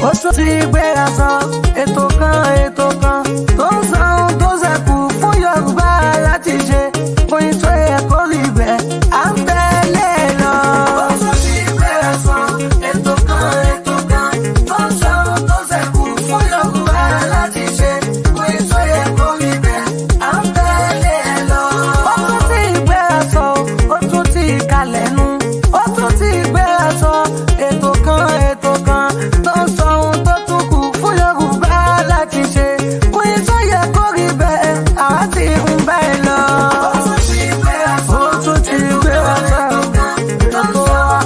ó tún ti gbéra sọ ètò kan tó ń san tó ṣẹ́kù fún Yorùbá láti ṣe oyin tó yẹ kó rí bẹ́ẹ̀ à ń tẹ̀lé lọ. Ó tún ti gbéra sọ ètò kan tó ń san tó ṣẹ́kù fún Yorùbá láti ṣe oyin tó yẹ kó rí bẹ́ẹ̀ à ń tẹ̀lé lọ. Ó tún ti gbéra sọ ó tún ti kalẹ̀ nu ó tún ti gbéra sọ ètò kan tó ń sọ ohun tó tún kù fún Yorùbá láti ṣe oyin tó yẹ kó rí bẹ́ẹ̀ àwa ti ń bẹ́ẹ̀ lọ. Ó tún ti gbéra sọ ètò kan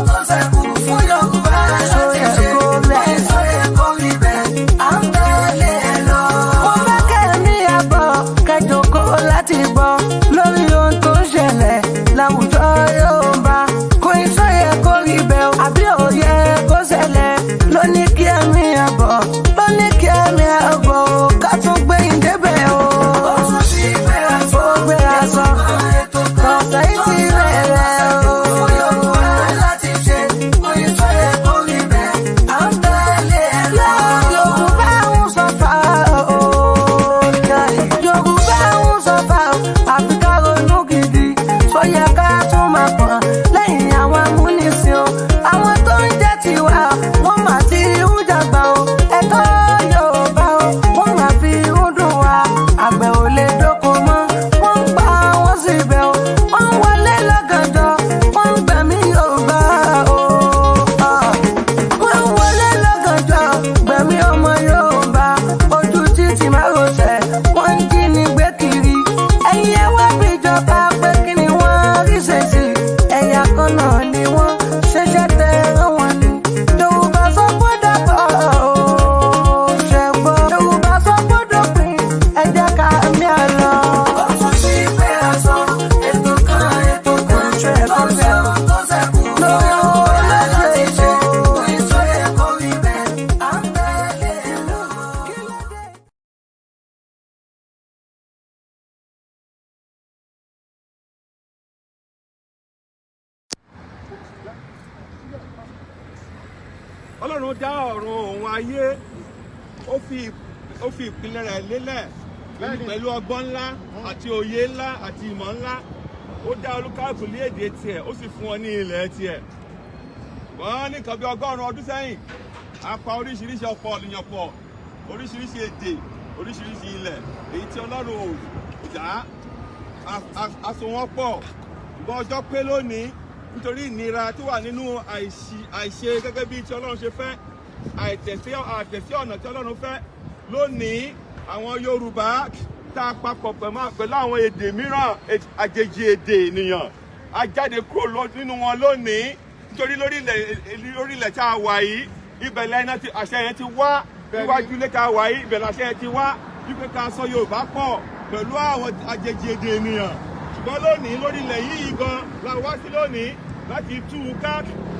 tó ṣẹ́kù fún Yorùbá láti ṣe oyin tó yẹ kó rí bẹ́ẹ̀ à ń tẹ̀lé lọ. Mo fẹ́ kẹ́ ní àbọ̀ kẹjọkọ́ láti gbọ́ lórí ohun tó ń ṣẹlẹ̀ láwùjọ Yorùbá oyin tó yẹ kó rí bẹ́ẹ̀ àbí ò yẹ kó ṣẹlẹ̀ lóní kí ẹ̀mí àbọ̀ ká tún gbé ìdébẹ̀ o. Ó tún ti gbéra sọ ọ̀sẹ̀ yìí ti bẹ̀rẹ̀ o. Fún Yorùbá láti ṣe oyin tó yẹ kó rí bẹ́ẹ̀ à ń tẹ̀lé lọ. Yorùbá ń sọ̀fà o. Yorùbá ń sọ̀fà o. Àfi ká ronú gidi tó yẹ ká tún máa pọ̀n lẹ́yìn àwọn amúnisìn o. Àwọn tó ń jẹ́ tiwa wọ́n máa ti ń jàgbá o. Ẹ̀tọ́ Yorùbá o wọ́n máa fi ń dùn wá. Àgbẹ̀ ò lè dóko mọ́ wọ́n ń pa wọ́n síbẹ̀ o. Wọ́n wọlé lọ́gànjọ́ wọ́n ń gbẹ̀mí Yorùbá o. Wọ́n wọlé lọ́gànjọ́ gbẹ̀mí ọmọ Yorùbá. Ojú títì márosẹ̀ wọ́n ń jí ní gbé kiri. Ẹ̀yin ẹ wá bíjọba pé kí ni wọ́n rí ṣe sí. Ẹ̀yà kan náà ni wọ́n ṣẹ̀ṣẹ̀ tẹ ẹran wọn ni. Yorùbá sọ gbọ́dọ̀ bọ̀ o ṣẹ̀gbọ́. Yorùbá sọ gbọ́dọ̀ pín ẹ jẹ́ ká mí àlọ́. Ó tún ti gbéra sọ ètò kan tó ń sọ tó ṣẹ́kù fún Yorùbá láti ṣe oyin tó yẹ kó rí bẹ́ẹ̀ à ń tẹ̀lé lọ. Kí ló dé? Ọlọ́run dá ọ̀run òun ayé ó fi ìpìlẹ̀ rẹ̀ lélẹ̀ pẹ̀lú ọgbọ́n ńlá àti òye ńlá àti ìmọ̀ ńlá. Ó dá olúkálùkù ní èdè tiẹ̀ ó sì fún ọ ní ilẹ̀ tiẹ̀. Wọ́n ní nǹkan bí 100 ọdún sẹ́yìn a pa oríṣiríṣi ọ̀pọ̀ ènìyàn pọ̀, oríṣiríṣi èdè, oríṣiríṣi ilẹ̀ èyí tí Ọlọ́run ò dá a so wọ́n pọ̀. Ṣùgbọ́n ọjọ́ pé lónìí nítorí ìnira tó wà nínú àìṣe gẹ́gẹ́ bí tí Ọlọ́run ṣe fẹ́, àìtẹ̀sí ọ̀nà tí Ọlọ́run fẹ́. Lónìí àwọn Yorùbá tá a papọ̀ pẹ̀lú àwọn èdè mìíràn, àjèjì èdè ènìyàn a jáde kúrò nínú wọn lónìí nítorí lórí ilẹ̀ tá a wà yìí ibẹ̀ lẹ́yìn àṣẹ yẹn ti wá. Níwájú ilé tá a wà yìí ibẹ̀ làṣẹ yẹn ti wá wípé ká sọ Yorùbá pọ̀ pẹ̀lú àwọn àjèjì èdè ènìyàn. Ṣùgbọ́n lónìí lórí ilẹ̀ yìí gan la wá sí lónìí láti tú u ká,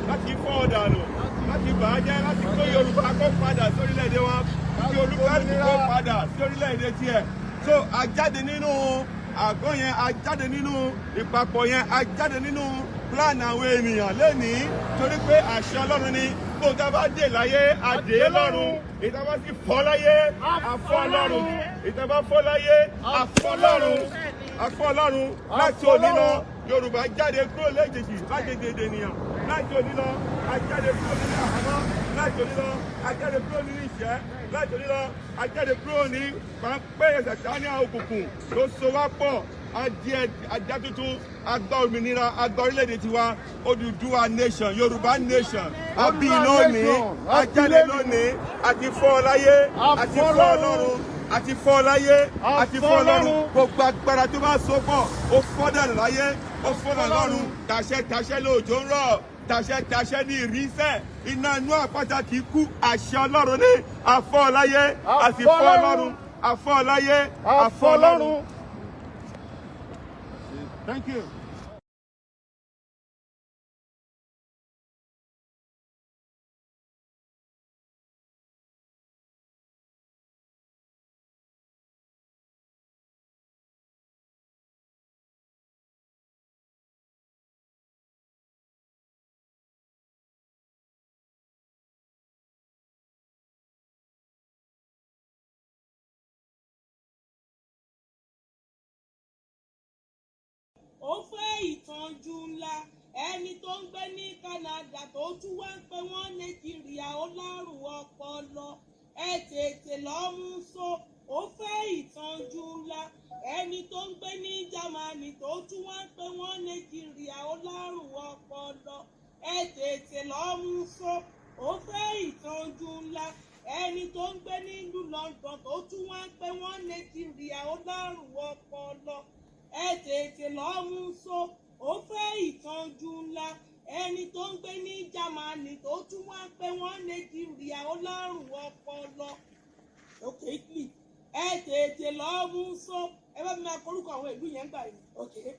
láti fọ́ ọ̀dànù, láti bàájẹ́, láti kó Yorùbá kó padà sórílẹ̀-èdè wọn, kí olúkálùkù kó padà sí orílẹ̀-èdè tiẹ̀. So a jáde nínú àgọ́ yẹn, a jáde nínú ìpapọ̀ yẹn, a jáde nínú plan àwọn ènìyàn lénìí torí pé àṣẹ Ọlọ́run ni. Bó tá a bá dé láyé a dé lọ́run, ìta bá sì fọ́ láyé a fọ́ lọ́run, ìta bá fọ́ láyé a fọ́ lọ́run, a fọ́ lọ́run. Láti òní lọ Yorùbá jáde kúrò léjèèjì lájèjì èdè ènìyàn. Láti òní lọ a jáde kúrò nínú àhámọ́, láti òní lọ a jáde kúrò nínú ìṣẹ́, láti òní lọ a jáde kúrò ní páńpẹ́ Sátánì òkùnkùn tó so wá pọ̀. Ajá tuntun, agbá òmìnira, agbá orílẹ̀-èdè tiwa, Odùduwà nation, Yorùbá nation. A bí lónìí, a jáde lónìí, àti fọ́ láyé, àti fọ́ Ọlọ́run, àti fọ́ láyé, àti fọ́ Ọlọ́run. Gbogbo agbára tó bá so pọ̀, ó fọ́ dànù láyé, ó fọ́ dànù lọ́run. Tàṣẹ lóòjò ń rọ̀, tàṣẹ ní ìrísẹ̀. Iná inú àpáta kì í kú, àṣẹ Ọlọ́run ní àfọ́ láyé, àti fọ́ Ọlọ́run, àfọ́ láyé, àfọ́ Ọlọ́run. Thank you. ó fẹ́ ìtọ́jú ńlá. Ẹni tó ń gbé ní Canada tó tún wá ń pe wọ́n Nàìjíríà ó lárùn ọpọlọ. Ẹ tètè lọ mú so, ó fẹ́ ìtọ́jú ńlá. Ẹni tó ń gbé ní Germany tó tún wá ń pe wọ́n Nàìjíríà ó lárùn ọpọlọ. Ẹ tètè lọ mú so, ó fẹ́ ìtọ́jú ńlá. Ẹni tó ń gbé nílùú London tó tún wá ń pe wọ́n Nàìjíríà ó lárùn ọpọlọ. Ẹ tètè lọ mú so, ó fẹ́ ìtọ́jú ńlá. Ẹni tó ń gbé ní Germany tó tún wá ń pe wọ́n Nàìjíríà ó lárùn ọpọlọ. Okay, please. Ẹ tètè lọ mú so. Ẹ bá mi máa korúkọ àwọn ìlú yẹn gbà yìí. Okay.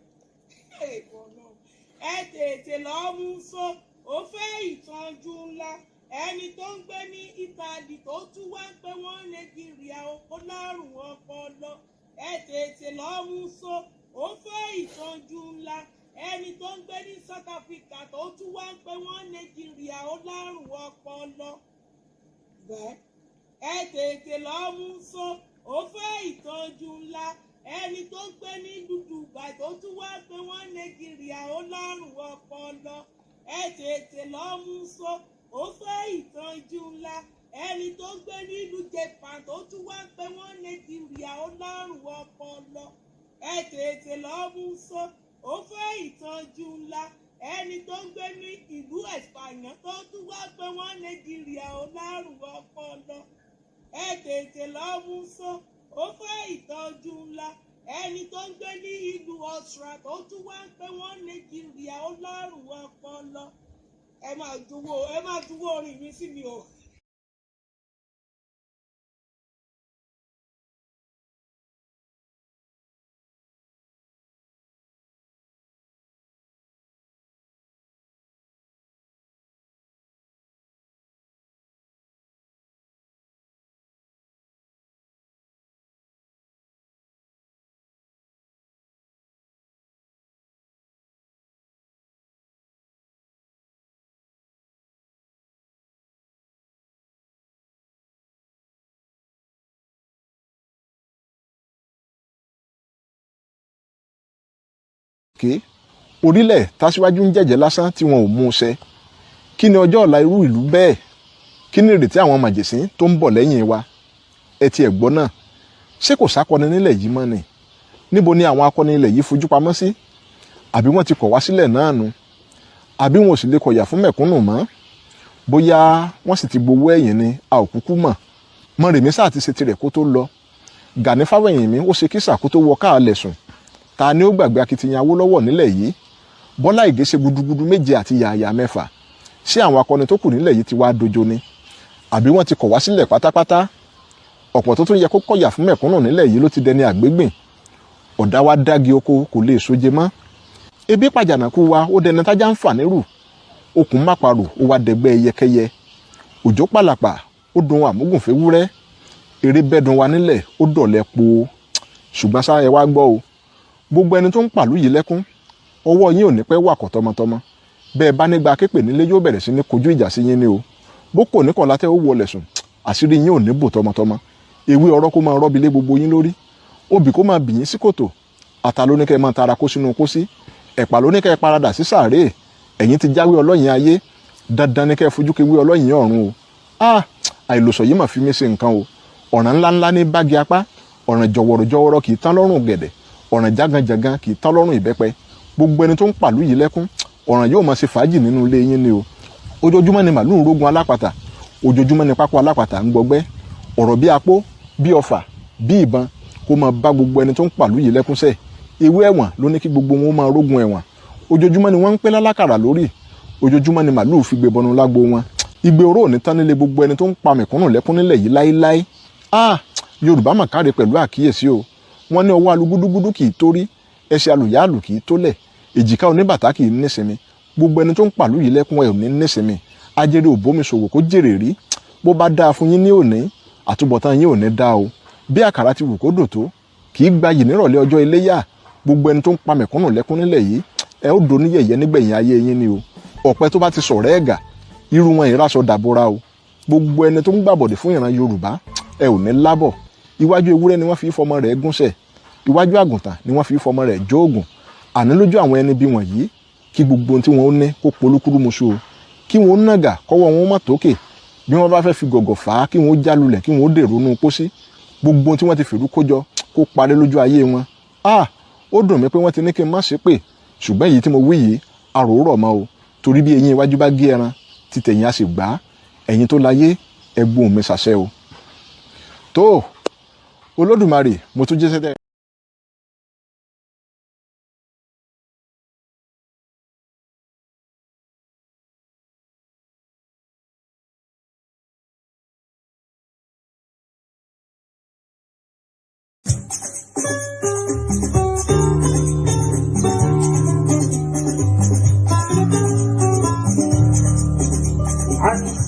Ẹ tètè lọ mú so, ó fẹ́ ìtọ́jú ńlá. Ẹni tó ń gbé ní Italy tó tún wá ń pe wọ́n Nàìjíríà ó lárùn ọpọlọ. Ẹ tètè lọ mú so, ó fẹ́ ìtọ́jú ńlá. Ẹni tó ń gbé ní South Africa tó tún wá ń pe wọ́n Nàìjíríà ó lárùn ọpọlọ. Ẹ tètè lọ mú so, ó fẹ́ ìtọ́jú ńlá. Ẹni tó ń gbé ní Dubai tó tún wá ń pe wọ́n Nàìjíríà ó lárùn ọpọlọ. Ẹ tètè lọ mú so, ó fẹ́ ìtọ́jú ńlá. Ẹni tó ń gbé nílùú Japan tó tún wá ń pe wọ́n Nàìjíríà ó lárùn ọpọlọ. Ẹ tètè lọ mú so, ó fẹ́ ìtọ́jú ńlá. Ẹni tó ń gbé ní ìlú Espanya tó tún wá ń pe wọ́n Nàìjíríà ó lárùn ọpọlọ. Ẹ tètè lọ mú so, ó fẹ́ ìtọ́jú ńlá. Ẹni tó ń gbé ní ìlú Austria tó tún wá ń pe wọ́n Nàìjíríà ó lárùn ọpọlọ. Ẹ máa juwọ́ orin mi sí mi o. ké orílẹ̀ tàṣíwájú ń jẹ́jẹ́ lásán tí wọn ò mú un ṣẹ. Kí ni ọjọ́ ọ̀la irú ìlú bẹ́ẹ̀? Kí ni ìrètí àwọn màjèṣín tó ń bọ̀ lẹ́yìn wa? Ẹ ti ẹ̀ gbọ́ náà, ṣé kò sákọni nílẹ̀ yìí mọ́ ni? Níbo ni àwọn akọni ilẹ̀ yìí fojú pamọ́ sí? Àbí wọ́n ti kọ̀ wá sílẹ̀ náà nu? Àbí wọn ò sì lè kọ̀yà fún mẹ̀kúnnù mọ́? Bóyá wọ́n sì ti gbowó ẹ̀yìn ni a ò kúkú mọ̀. Mọ̀rèmí sáà ti ṣe tirẹ̀ kó tó lọ. Gani Fáwẹ̀hìnmí ó ṣe kísà kó tó wọ káàlẹ̀ sùn. Ta ni ó gbàgbé akitiyan Awólọ́wọ̀ nílẹ̀ yìí? Bọ́lá Ìgè ṣe gudugudu méje àti yàyà mẹ́fà. Ṣé àwọn akọni tó kù nílẹ̀ yìí ti wá dojo ni? Àbí wọ́n ti kọ̀ wá sílẹ̀ pátápátá? Ọ̀pọ̀ tó tún yẹ kó kọ̀yà fún mẹ̀kúnnù nílẹ̀ yìí ló ti dẹni àgbégbìn. Ọ̀dá wa dági oko kò lè sóje mọ́. Ebi pàjànàkú wa ó dẹni tájá ń fà nírù. Okùn máparò ó wá dẹgbẹ́ ẹyẹkẹyẹ. Òjò pàlàpà ó dun àmúgùnfẹ́ wúrẹ́. Eré bẹ́dùn wa nílẹ̀ ó dọ̀lẹ́ po. Ṣùgbọ́n sáà ẹ wá gbọ́ o. Gbogbo ẹni tó ń pàlú yìí lẹ́kún, ọwọ́ yín ò ní pẹ́ wàkọ̀ tọmọtọmọ. Bẹ́ẹ̀ bá nígbà képe nílé yóò bẹ̀rẹ̀ sí ní kojú ìjà sí yín ni o. Bó kò ní kọ̀lá tẹ́ ó wọlé sùn, àṣírí yín ò ní bò tọmọtọmọ. Ewé ọ̀rọ̀ kó máa rọ́bi lé gbogbo yín lórí. Obì kó máa bì yín sí kòtò. Ata ló ní kẹ́ máa tara kó sínú kósí. Ẹ̀pà ló ní kẹ́ paradà sí sàárè. Ẹ̀yin ti jáwé ọlọ́yin ayé. Dandan ní kẹ́ fojú kewé ọlọ́yin ọ̀run o. Àìlòsọ yìí mà fi mí ṣe nǹkan o. Ọ̀ràn ńláńlá ní bági apá. Ọ̀ràn jọ̀wọ̀rọ̀ kì í tán lọ́rùn gẹ̀dẹ̀. Ọ̀ràn jáganjàgan kì í tán lọ́rùn ìbẹ́pẹ. Gbogbo ẹni tó ń pàlú yìí lẹ́kún, ọ̀ràn yóò máa ṣe fàájì nínú ilé yín ni o. Ojoojúmọ́ ni màlúù ń rógun alápatà. Ojoojúmọ́ ni pápá alápatà ń gbọgbẹ́. Ọ̀rọ̀ bí apó, bí ọfà, bí ìbọn kó máa bá gbogbo ẹni tó ń pàlú yìí lẹ́kún sẹ̀. Ewé ẹ̀wọ̀n ló ní kí gbogbo wọn máa rógun ẹ̀wọ̀n. Ojoojúmọ́ ni wọ́n ń pẹ́ lálákàrà lórí. Ojoojúmọ́ ni màlúù fi gbé bọnu lágbo wọn. Igbe oró ò ní tán nílé gbogbo ẹni tó ń pa mẹ̀kúnnù lẹ́kún nílẹ̀ yìí láéláé. Yorùbá mà káre pẹ̀lú àkíyèsí o. Wọ́n ní ọwọ́ alúgúdúgúdú kì í torí, ẹsẹ̀ alùyáàlù kì í tólẹ̀, èjìká oníbàtà kì í nísinmi. Gbogbo ẹni tó ń pàlú yìí lẹ́kún ẹ̀ ò ní nísinmi. Ajere òbómi ṣòwò kó jèrè rí. Bó bá dáa fún yín ní òní, àtúbọ̀tán yín ò ní dáa o. Bí àkàrà ti wù kó dùn tó, kì í gbayì nírọ̀lẹ́ ọjọ́ iléyá. Gbogbo ẹni tó ń pa mẹ̀kúnnù lẹ́kún nílẹ̀ yìí, ẹ ó doni yẹ̀yẹ́ nígbẹ̀yìn ayé yín ni o. Ọ̀pẹ tó bá ti sọ̀rẹ́ ẹ̀gà, irú wọn ìraṣọ dàbora o. Gbogbo ẹni tó ń gbàbọ̀dẹ̀ fún ìran Yorùbá, ẹ ò ní lábọ̀. Iwájú ewúrẹ́ ni wọ́n fi fọmọ rẹ̀ gúnṣẹ̀. Iwájú àgùntàn ni wọ́n fi fọmọ rẹ̀ jóògùn. àní lójú àwọn ẹni bí wọ̀nyí kí gbogbo ohun tí wọ́n ní kó polúkúrúmuṣu o, kí wọ́n nàgà kọ́wọ́ wọn má tókè, bí wọ́n bá fẹ́ fi gọ̀gọ̀ fà á kí wọ́n jálulẹ̀ kí wọ́n dèrò nú pósí, gbogbo ohun tí wọ́n ti fèrú kójọ kó parẹ́ lójú ayé wọn. Ó dùn mí pé wọ́n ti ní kí n má ṣépè, ṣùgbọ́n èyí tí mo wí yìí àròórọ̀ mọ́ o, torí bí eyín iwájú bá gé ẹran tí tẹ̀yìn á sì gbà á, ẹ̀yin tó láyé ẹ gbóhùn mi ṣàṣẹ o. tó Olódùmarè mo tún jẹ́ sẹ́tẹ̀.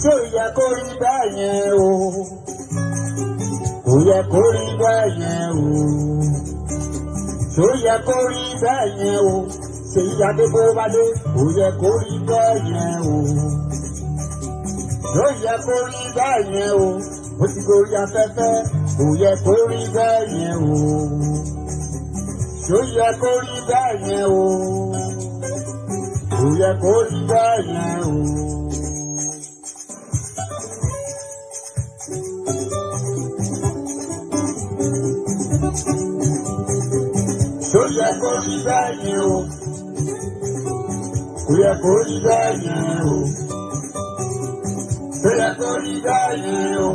Ṣé ó yẹ kó rí báyẹn o? Kò yẹ kó rí báyẹn o. Ṣé ó yẹ kó rí báyẹn o? Ṣé ìyá gbogbo bá dé? Kò yẹ kó rí báyẹn o. Ṣé ó yẹ kó rí báyẹn o? Ó ti gorí afẹ́fẹ́. Kò yẹ kó rí báyẹn o. Ṣé ó yẹ kó rí báyẹn o? Kò yẹ kó rí báyẹn o. Ṣó yẹ kó rí báyẹn o? Kò yẹ kó rí báyẹn o. Ṣó yẹ kó rí báyẹn o?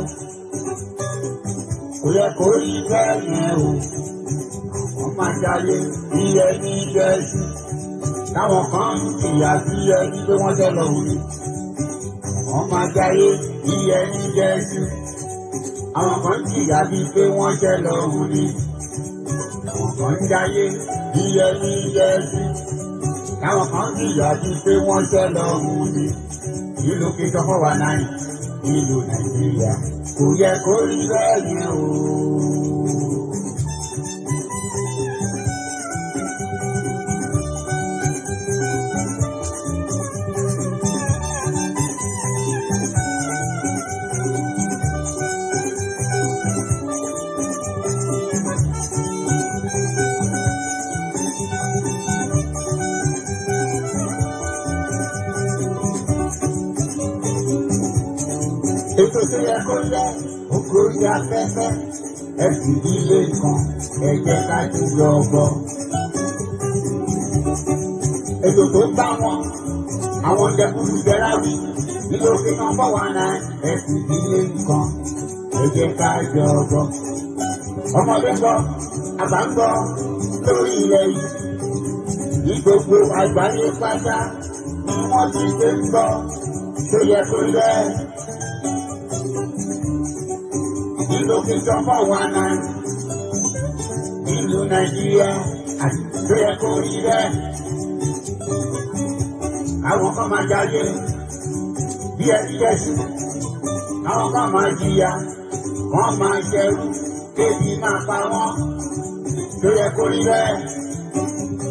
Kò yẹ kó rí báyẹn o. Wọ́n máa jayé bí ẹni jẹ́sí. Táwọn kan ń jìyà bí ẹni pé wọ́n jẹ́ lọ́wọ́ ni. Wọ́n máa jayé bí ẹni jẹ́sí. Àwọn kan ń jìyà bí pé wọ́n jẹ́ lọ́wọ́ ni. Wọ́n ń jayé bí ẹni jẹ́sí. Táwọn kan jìyà bí pé wọ́n ṣẹ́ lọ́hùn ni. Ìlú kìtọ́ fún wa náà ìlú Nàìjíríà kò yẹ kó rí bẹ́ẹ̀ yẹn o. Ètò tó yẹ kó yẹ ògórí afẹ́fẹ́ ẹ̀sìn ilé kan ẹ̀jẹ̀ ká ti yọ ọgbọ́. Ètò tó ń bá wọn àwọn jẹkúrú jẹrá wí nílò kí wọ́n bọ̀ wá náà ẹ̀sìn ilé kan ẹ̀jẹ̀ ká yọ ọgbọ́. Ọmọdé gbọ́ àgbà ń gbọ́ lórí ilẹ̀ yìí ní gbogbo àgbáyé pátá ni wọ́n ti gbé ń gbọ́ tó yẹ kó yẹ. Ìlú kìtọ́ fọ́ wa náà ìlú Nàìjíríà àti tó yẹ kó rí bẹ́ẹ̀. Àwọn kan máa jayé bí ẹni jẹ́sí. Àwọn kan máa jìyà, wọ́n máa ṣẹrú, kéèkì máa pa wọ́n. Tó yẹ kó rí bẹ́ẹ̀.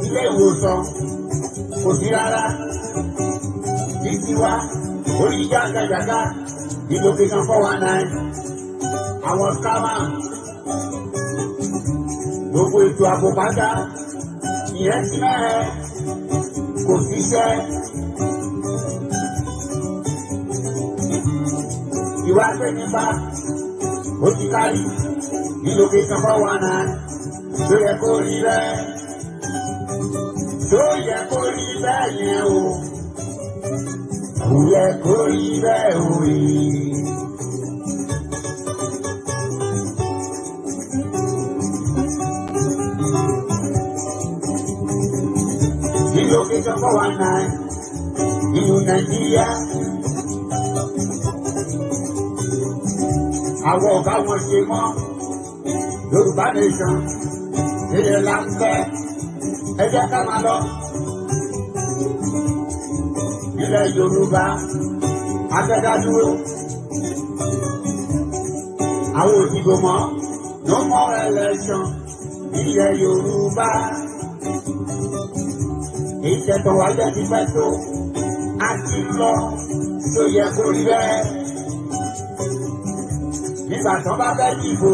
Ilé ìwòsàn kò sí rárá. Títí wá orí jágajàga ìlú kìtọ́ fọ́ wa náà. Àwọn kámá gbogbo ètò ààbò pátá ìyẹn ti mẹ́rẹ̀ kò fiṣẹ́. Ìwà pẹ̀lúbá ó ti kárí nílòkè sanfọ́ wa náà tó yẹ kó rí bẹ́ẹ̀. Tó yẹ kó rí bẹ́ẹ̀ yẹn o. Kò yẹ kó rí bẹ́ẹ̀ o yìí. Location for one night in Nigeria. Àwọn ọ̀gá wọn ṣe mọ́ Yorùbá nation ilẹ̀ láńpẹ́ ẹ jẹ́ ká máa lọ. Ilẹ̀ Yorùbá akẹ́dádúró. Àwọn òdìbò mọ́ no more election ilẹ̀ Yorùbá. Ìṣẹ̀tọ̀ wa jẹ́ ti fẹ́ tó, a ti lọ, tó yẹ kó rí bẹ́ẹ̀. Nígbà tó bá fẹ́ dìbò,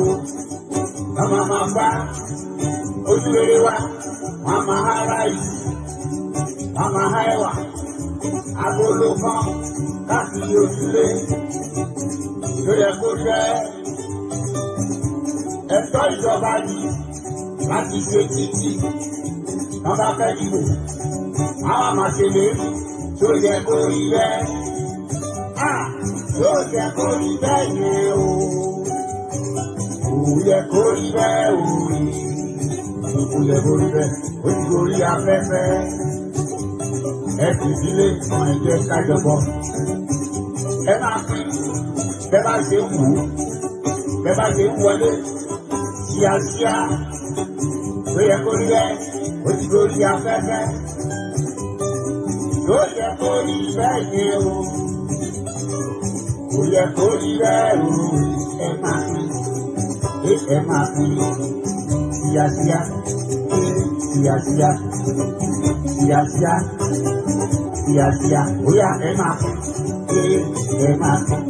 ọmọ máa bá ojú rere wa, Mama Harai, Mama Haiwa, Agolofan, káàkiri òṣìlẹ̀ ló yẹ kó jẹ́ ẹ̀tọ́ ìjọba yìí láti ṣe títì wọ́n bá fẹ́ dìbò àwọn àmàṣẹlẹ̀ tó yẹ kó rí bẹ́ẹ̀ tó yẹ kó rí bẹ́ẹ̀ yẹn o kò yẹ kó rí bẹ́ẹ̀ o kò yẹ kó rí bẹ́ẹ̀ ó ti gorí afẹ́fẹ́ ẹ fi ìdílé ìtàn ẹ̀jẹ̀ kájọpọ̀ ẹ máa pín bẹ́ẹ̀ bá ṣe wù ú bẹ́ẹ̀ bá ṣe wọlé kíákíá tó yẹ kó rí bẹ́ẹ̀ ó ti gorí afẹ́fẹ́ tó yẹ kó rí bẹ́ẹ̀ yẹn o kò yẹ kó rí bẹ́ẹ̀ o ẹ máa pín kíákíá kíákíá kíákíá kíákíá bóyá ẹ máa pín ẹ máa pín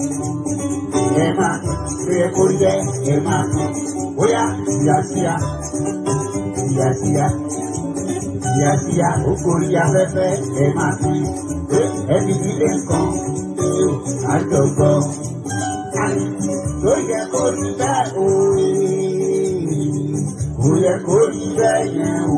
tó yẹ kó rí bẹ́ẹ̀ ẹ máa pín bóyá kíákíá kíákíá kíákíá ó gorí afẹ́fẹ́ ẹ máa pín ẹni nílé nǹkan àjọgbọ́ tó yẹ kó rí bẹ́ẹ̀ o kò yẹ kó rí bẹ́ẹ̀ yẹn o.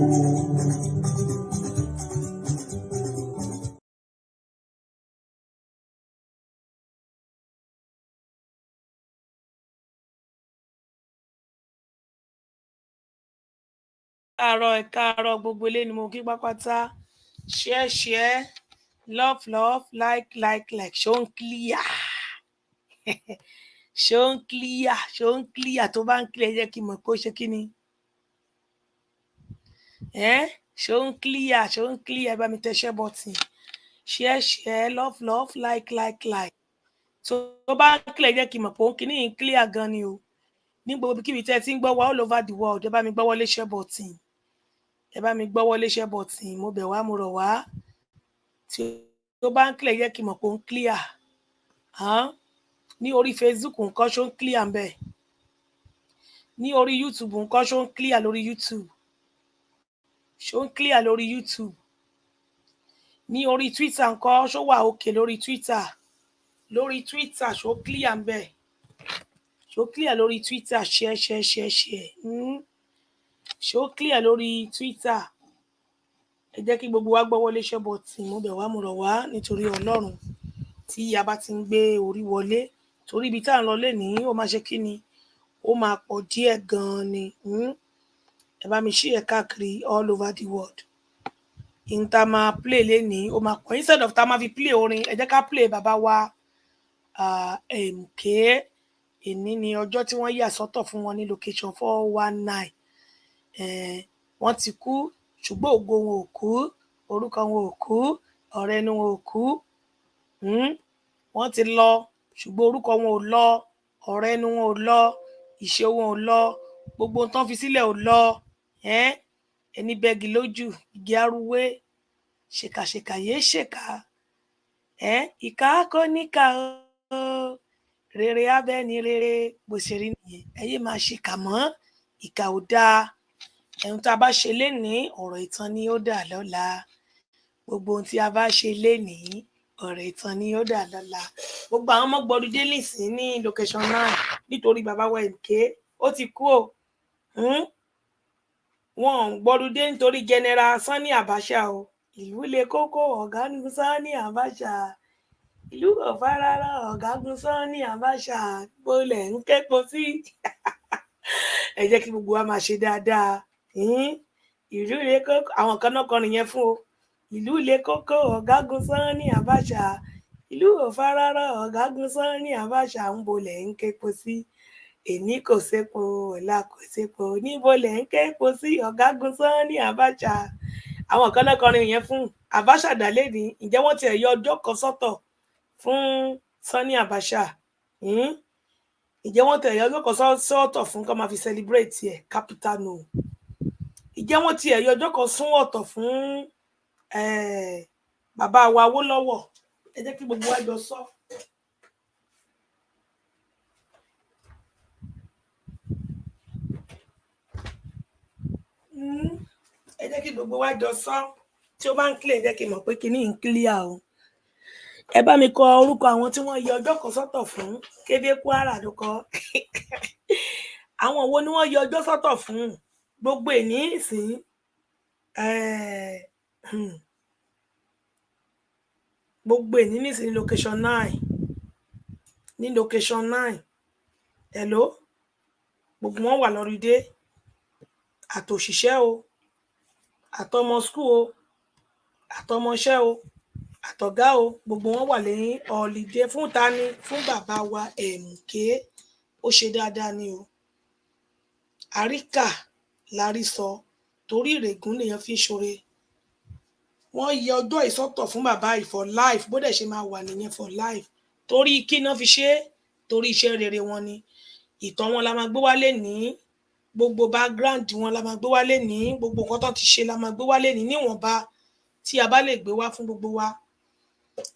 Káàárọ̀ gbogbo ilé ni mo kí pápátá share love like ṣó ń clear ṣó ń clear tó bá ń clear jẹ́ kí n mọ̀ pé ó ṣe kí ni ṣó ń clear bá mi tẹṣẹ́ bọ́tìn share love like tó bá ń clear jẹ́ kí n mọ̀ pé ó kí ni clear gan ni o ní gbogbo kíbi tẹ́ ti ń gbọ́ wa all over the world ẹ bá mi gbọ́ wọlé share bọ́tìn ẹ bá mi gbọ́ wọlé share button mo bẹ̀ wá mo rọ̀ wá tí ó bá ń clear jẹ́ kí n mọ̀ pé ó ń clear ní orí Facebook nǹkan ṣó ń clear ń bẹ̀ ní orí YouTube nǹkan ṣó ń clear lórí YouTube ṣó ń clear lórí YouTube ní orí Twitter nǹkan ṣó wà òkè lórí Twitter ṣó clear ń bẹ̀ ṣó clear lórí Twitter share ṣó clear lórí Twitter ẹ jẹ́ kí gbogbo wa gbọ́ wọlé share button mo bẹ̀ wá mo rọ̀ wá nítorí Ọlọ́run tí a bá ti ń gbé orí wọlé torí ibi tá à ń lọ lénìí ó máa ṣe kí ni ó máa pọ̀ díẹ̀ gan-an ni ẹ bá mi share káàkiri all over the world in tá máa play lénìí ó máa pọ̀ instead of tá máa fi play orin ẹ jẹ́ ká play bàbá wa MK èní ni ọjọ́ tí wọ́n yà sọ́tọ̀ fún wọn ní location 419 wọ́n ti kú ṣùgbọ́n ògo wọn ò kú orúkọ wọn ò kú ọ̀rẹ́ inú wọn ò kú wọ́n ti lọ ṣùgbọ́n orúkọ wọn ò lọ ọ̀rẹ́ inú wọn ò lọ ìṣe wọn ò lọ gbogbo ohun tán fi sílẹ̀ ò lọ ẹni bẹ́gi lójú igi arúwé ṣèkàṣèkà yéé ṣèkà ìkà kò níkà o rere abẹ́ ni rere bó ṣe rí nìyẹn ẹyẹ máa ṣèkà mọ́ ìkà ò dáa ẹ̀hún tá a bá ṣe lénìí ọ̀rọ̀ ìtàn ni ó dà lọ́la gbogbo ohun tí a bá ṣe lénìí ọ̀rọ̀ ìtàn ni ó dà lọ́la gbogbo àwọn ọmọ gbọ́dọ̀ dé nísìn ní location 9 nítorí bàbá wa MK ó ti kú o wọn gbọ́dọ̀ dé nítorí general Sani Abacha o ìlú le kókó ọ̀gágun Sani Abacha ìlú ọ̀fárárá ọ̀gágun Sani Abacha gbọ́lẹ̀ ń kẹ́kọ̀ọ́ sí ẹ jẹ́ kí gbogbo wa máa ṣe dáadáa ìlú ilé kókó àwọn kan náà kọrin yẹn fún o ìlú ilé kókó ọ̀gágun Sani Abacha ìlú ọ̀fárárá ọ̀gágun Sani Abacha ń bolẹ̀ ń képo sí èní kò sépo ọ̀la kò sépo níbo lẹ̀ ń képo sí ọ̀gágun Sani Abacha àwọn kan náà kọrin yẹn fún Abacha dálé ní ǹjẹ́ wọ́n ti yọ ọjọ́ kan sọ́tọ̀ fún Sani Abacha ǹjẹ́ wọ́n tẹ̀ yọ ọjọ́ kan sọ́tọ̀ fún kó máa fi celebrate ẹ̀ capital no ìjẹ́ wọ́n ti ẹ̀yọ ọjọ́ kan sún ọ̀tọ̀ fún bàbá wa Awólọ́wọ̀ ẹ jẹ́ kí gbogbo wa jọ sọ. ẹ jẹ́ kí gbogbo wa jọ sọ tí ó bá ń clear jẹ́ kí n mọ̀ pé kíní ń clear o. Ẹ bá mi kọ orúkọ àwọn tí wọ́n yọ ọjọ́ kan sọ́tọ̀ fún Kéde Kwara ló kọ. Àwọn wo ni wọ́n yọ ọjọ́ sọ́tọ̀ fún gbogbo èní ìsìn gbogbo èní nísìn location 9 ní location 9 hello gbogbo wọn wà lọ́rídé àtòṣìṣẹ́ o àtọmọ school o àtọmọṣẹ́ o àtọ̀gá o gbogbo wọn wà lẹ́yìn holiday fún tani fún bàbá wa MK ó ṣe dáadáa ni o àríkà lárí sọ torí ìrègùn lèèyàn fi ṣoore wọ́n yẹ ọjọ́ ìsọ́tọ̀ fún bàbá yìí for life bó dẹ̀ ṣe máa wà nìyẹn for life torí kí náà fi ṣe torí iṣẹ́ rere wọn ni ìtàn wọn la máa gbé wálé ní gbogbo background wọn la máa gbé wálé ní gbogbo nǹkan tó ti ṣe la máa gbé wálé ní níwọ̀nba tí a bá lè gbé wá fún gbogbo wa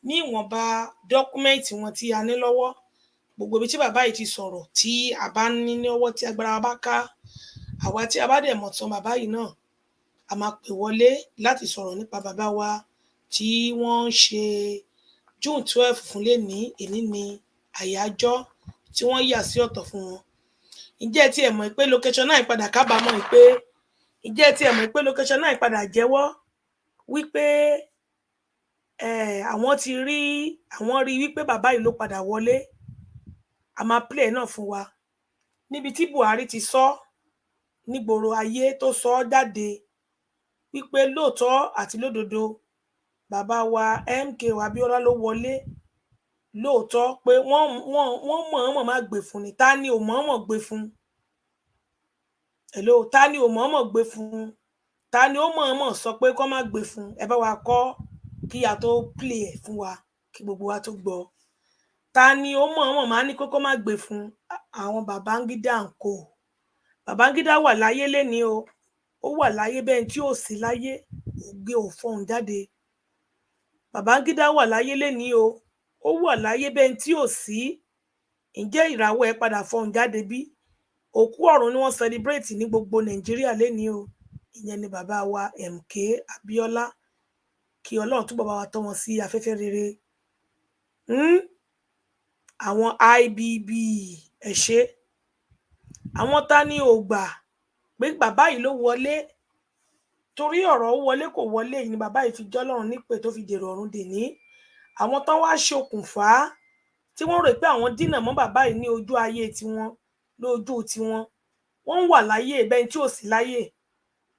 ní ìwọ̀nba dọ́kúmẹ́ǹtì wọn tí a ní lọ́wọ́ gbogbo ibi tí bàbá yìí ti sọ̀rọ̀ tí a bá ní lọ́wọ́ tí agbára wa bá ká àwa tí a bá dẹ̀ mọ̀ tán bàbá yìí náà a máa pè wọlé láti sọ̀rọ̀ nípa bàbá wa tí wọ́n ń ṣe June 12 fún lẹ́ni èní ni àyájọ́ tí wọ́n yà sí ọ̀tọ̀ fún wọn. Ǹjẹ́ tí ẹ mọ̀ pé location 9 padà kábàámọ̀ pé ǹjẹ́ tí ẹ mọ̀ pé location 9 padà jẹ́wọ́ wípé àwọn rí wípé bàbá yìí ló padà wọlé a máa play náà fún wa níbi tí Buhari ti sọ nígboro ayé tó sọ jáde wípé lóòótọ́ àti lódodo bàbá wa MK Abíọ́lá ló wọlé lóòótọ́ pé wọ́n mọ̀ọ́mọ̀ má gbé fún ni ta ni ò mọ̀ọ́mọ̀ gbé fún hello ta ni ò mọ̀ọ́mọ̀ gbé fún ta ni ó mọ̀ọ́mọ̀ sọ pé kó má gbé fún ẹ bá wa kọ kí a tó play ẹ̀ fún wa kí gbogbo wa tó gbọ́ ta ni ó mọ̀ọ́mọ̀ má ní kó má gbé fún àwọn Babangida ń kó Babangida wà láyé lẹ́ni o ó wà láyé bẹ́ẹ̀ tí ò sí láyé ògbé ò fọhùn jáde Babangida wà láyé lẹ́ni o ó wà láyé bẹ́ẹ̀ tí ò sí ǹjẹ́ ìràwọ̀ ẹ̀ padà fọhùn jáde bí òkú ọ̀run ni wọ́n celebrate ní gbogbo Nàìjíríà lẹ́ni o ìyẹn ni bàbá wa MK Abíọ́lá kí Ọlọ́run túbọ̀ bá wa tọ́ wọn sí afẹ́fẹ́ rere àwọn IBB ẹ ṣé àwọn ta ni ò gbà pé bàbá yìí ló wọlé torí ọ̀rọ̀ wọlé kò wọlé yìí ni bàbá yìí fi jọ́lọ́run nípè tó fi dèrò ọ̀run dèní àwọn tán wá ṣokùnfà tí wọ́n rò pé àwọn dínà mọ́ bàbá yìí ní ojú ayé tiwọn lójú tiwọn wọ́n wà láyé bẹ́ẹ̀ tí ò sí láyé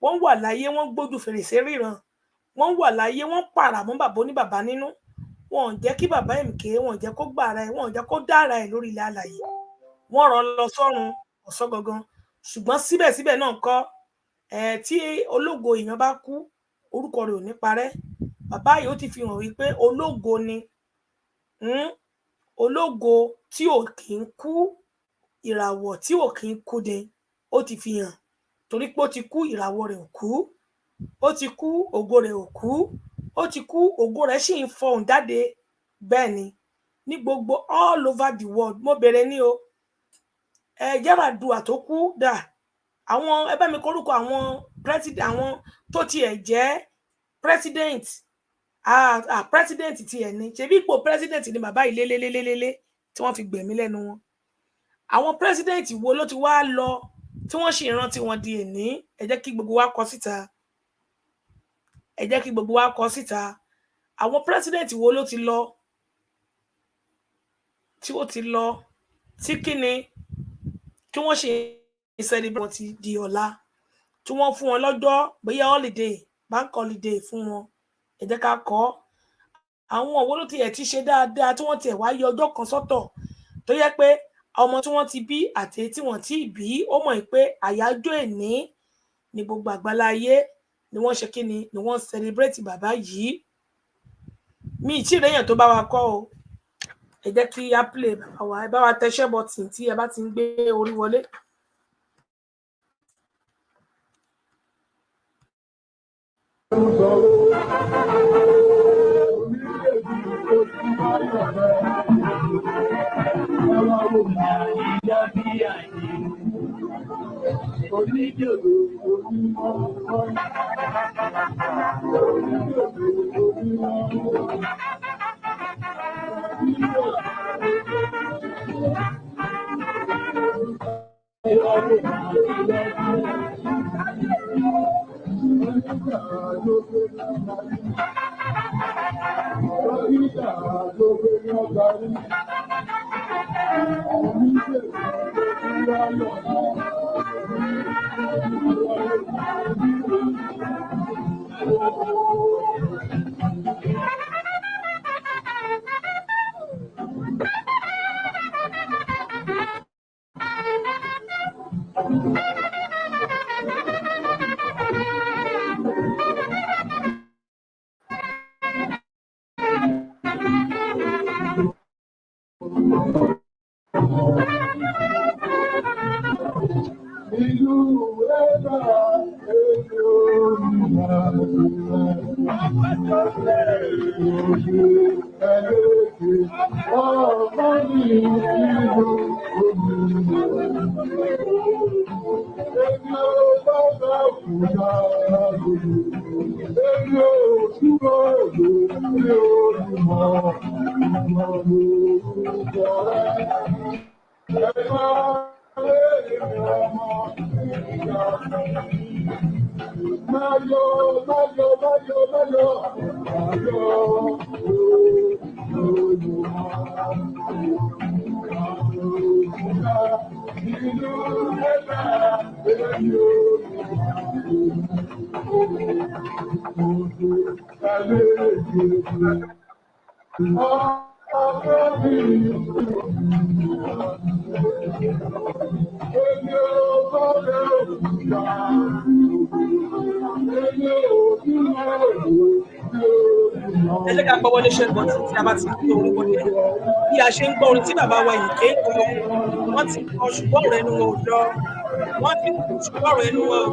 wọ́n wà láyé wọ́n gbójú fèrèsé ríran wọ́n wà láyé wọ́n pààrà mọ́ bàbá ní bàbá nínú wọn ò jẹ́ kí bàbá MK wọn ò jẹ́ kó gbàrà ẹ̀ wọn ò jẹ́ kó dára ẹ̀ lórí ilẹ̀ alàyè wọ́n rán lọ sọ́run ọ̀sán gangan ṣùgbọ́n síbẹ̀síbẹ̀ náà kọ́ tí ológo èèyàn bá kú orúkọ rẹ̀ ò ní parẹ́ bàbá yìí ó ti fi hàn wípé ológo ni ológo tí ò kì í kú ìràwọ̀ tí ò kì í kú ni ó ti fi hàn torí pé ó ti kú ìràwọ̀ rẹ̀ ò kú ó ti kú ògo rẹ̀ ò kú ó ti kú ògo rẹ̀ sì ń fọhùn jáde bẹ́ẹ̀ ni ní gbogbo all over the world mo bẹ̀rẹ̀ ní o Yar'Adua tó kú dà àwọn ẹ bá mi kórúkọ àwọn president àwọn tó tiẹ̀ jẹ́ president president tiẹ̀ ní ṣebí ipò president ni bàbá yìí lélélélélé tí wọ́n fi gbẹ̀mí lẹ́nu wọn àwọn president wo ló ti wá lọ tí wọ́n sì rántí wọn di èní ẹ jẹ́ kí gbogbo wa kọ síta ẹ jẹ́ kí gbogbo wa kọ síta àwọn president wo ló ti lọ tí ó ti lọ tí kíni tí wọ́n ṣe celebrate ti di ọ̀la tí wọ́n fún wọn lọ́jọ́ bóyá holiday bank holiday fún wọn ẹ jẹ́ ká kọ àwọn òwò ló ti ẹ̀ ti ṣe dáadáa tí wọ́n ti ẹ̀ wá yọ ọjọ́ kan sọ́tọ̀ tó yẹ pé ọmọ tí wọ́n ti bí àti tí wọ́n ti bí ó mọ̀ pé àyájọ́ èní ní gbogbo àgbáláyé ni wọ́n ṣe kíni ni wọ́n celebrate bàbá yìí mi ì tí ì réyàn tó bá wa kọ́ o ẹ jẹ́ kí á play bàbá wa ẹ bá wa tẹṣẹ́ bọ́tìn tí ẹ bá ti ń gbé orí wọlé. Ẹ jẹ́ ká gbọ́ wọlé ṣe bọ̀ tí a bá ti gbé orí wọlé bí a ṣe ń gbọ́ orin tí bàbá wa yìí ké kọ wọ́n ti kọ ṣùgbọ́n ọ̀rọ̀ ẹnu wọn ò lọ wọ́n ti kọ ṣùgbọ́n ọ̀rọ̀ ẹnu wọn ò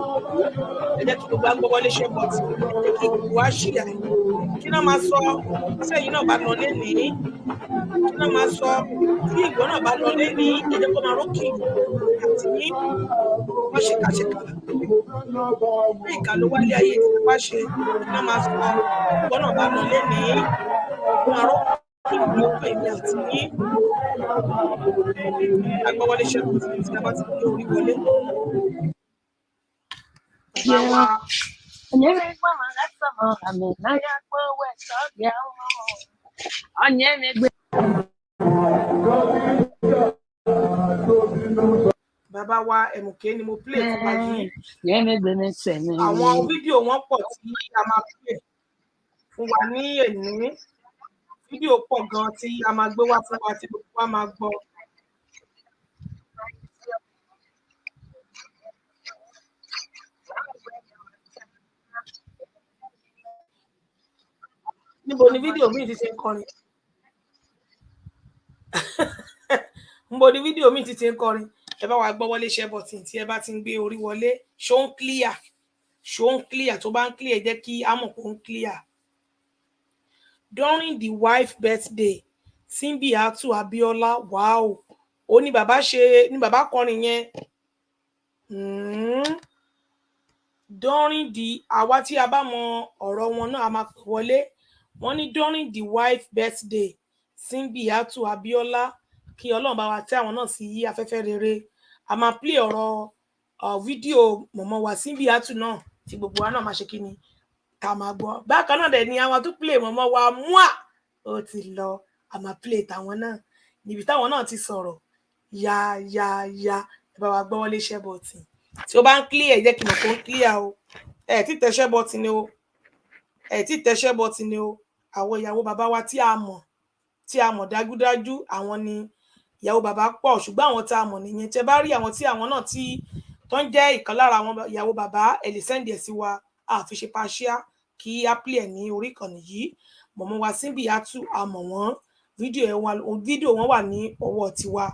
ẹ jẹ́ kí gbogbo agbọ́ wọlé ṣe bọ̀ tí ẹ jẹ́ kí gbogbo wa ṣì àì kí náà máa sọ sẹ́yìn náà bá lọ lénìí kí náà máa sọ tí ìgbọ́ náà bá lọ lénìí ẹ jẹ́ kó máa rókè àti ní wọ́n ṣèkàṣèkà bí ìkà ló wálé ayé tí wọ́n ṣe kí náà máa sọ ìgbọ́ náà bá lọ lénìí kó máa rókè lókè èmi àti ní agbọ́wọlé ṣe bọ̀ tí a bá ti gbé orí wọlé. Bàbá wa ẹ̀mùké ni mo play fún wa yìí. Àwọn fídíò wọn pọ̀ tí a máa play fún wa ní èní. Fídíò pọ̀ gan tí a máa gbé wá fún wa tí gbogbo wa máa gbọ́. Níbo ni fídíò mi ti ṣe ń kọrin? Níbo ni fídíò mi ti ṣe ń kọrin? Ẹ bá wa gbọ́ wọlé share button tí ẹ bá ti ń gbé orí wọlé. Ṣó ń clear? Ṣó ń clear? Tó bá ń clear jẹ́ kí a mọ̀ pé ó ń clear. During the wife birthday, Simbiatu Abiola, wow. Ó ní bàbá kọrin yẹn. During the àwa tí a bá mọ ọ̀rọ̀ wọn náà a máa pè wọlé. Wọ́n ní during the wife birthday, Simbiatu Abiola, kí Ọlọ́run bá wa tẹ́ àwọn náà sí afẹ́fẹ́ rere. A máa play ọ̀rọ̀ fídíò mọ̀mọ́ wa Simbiatu náà tí gbogbo wa náà máa ṣe kí ni ká máa gbọ́. Bákan náà dẹ̀ ni àwọn tó play mọ̀mọ́ wa mua ó ti lọ a máa play tàwọn náà níbi táwọn náà ti sọ̀rọ̀ ya ẹ bá wa gbọ́ wọlé share button tí ó bá ń clear jẹ́ kí n mọ̀ pé ó ń clear o ẹ ti tẹ share button ni o ẹ ti tẹ share button ni o àwọn ìyàwó bàbá wa tí a mọ̀ dájúdájú àwọn ni ìyàwó bàbá pọ̀ ṣùgbọ́n àwọn tá a mọ̀ nìyẹn tẹ́ bá rí àwọn tí àwọn náà tí tó ń jẹ́ ìkan lára àwọn ìyàwó bàbá ẹ lè send ẹ̀ sí wa a fi ṣe partial kí a play ẹ̀ ní orí ìkànnì yìí mọ̀mọ́ wa Simbiatu a mọ̀ wọ́n fídíò wọn wà ní ọwọ́ tiwa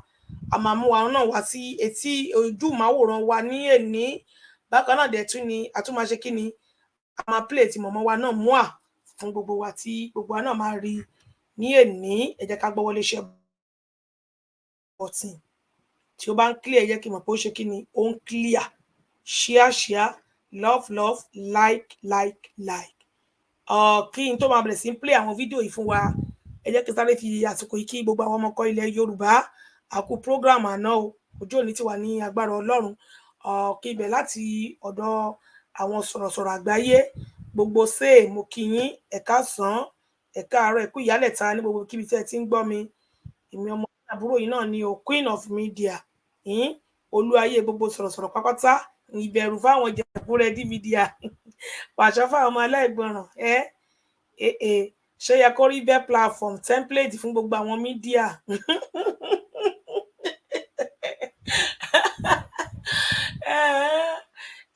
a máa mú wa náà wá sí etí ojú máwòrán wa ní èní bákan náà dẹ̀ tún ni a tún máa ṣe kí ni a máa play ti mọ̀mọ́ wa náà mú à fún gbogbo wa tí gbogbo wa náà máa rí ní èní ẹ jẹ́ ká gbọ́ wọlé share button tí ó bá ń clear ẹ jẹ́ kí n mọ̀ pé ó ṣe kí ni ó ń clear share love like kí n tó máa bẹ̀rẹ̀ sí ń play àwọn fídíò yìí fún wa ẹ jẹ́ kí n sáré fi àsìkò yìí kí gbogbo àwọn ọmọkọ ilẹ̀ Yorùbá àkú program àná o ojú òní ti wà ní agbára Ọlọ́run kí ibẹ̀ láti ọ̀dọ̀ àwọn sọ̀rọ̀sọ̀rọ̀ àgbáyé gbogbo ṣe mo kí yín ẹ káàsán ẹ káàárọ̀ ẹ kú ìyálẹ̀ta ní gbogbo kíbi tí ẹ ti ń gbọ́ mi èmi ọmọ àbúrò yìí náà ni o Queen of Media olú ayé gbogbo sọ̀rọ̀sọ̀rọ̀ pápátá ìbẹ̀rù fáwọn jẹ̀búrẹ́ DVD pàṣẹ fáwọn ọmọ aláìgbọràn ṣé yẹ kó rí bẹ́ẹ̀ platform template fún gbogbo àwọn mídíà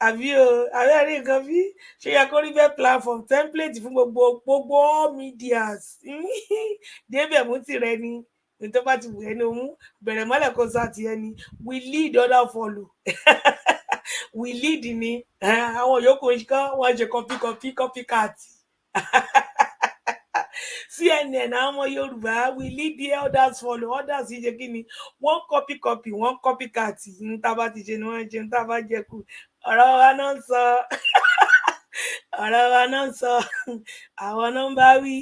àbí o àbẹ́ rí nǹkan bí ṣé yẹ kó rí bẹ́ẹ̀ platform template fún gbogbo all medias débẹ̀ mú tirẹ̀ ni ní tó bá ti wù ẹni òun bẹ̀rẹ̀ mọ́lẹ̀ kó sá ti ẹni we lead other follow we lead ni àwọn yòókù kan wọ́n ṣe copycat CNN àwọn ọmọ Yorùbá we lead the others follow others ṣe kí ni wọ́n copy wọ́n copycat ní tá bá ti ṣe ni wọ́n ṣe ní tá bá jẹ kù ọ̀rọ̀ wa náà ń sọ ọ̀rọ̀ wa náà ń sọ àwọn náà ń bá wí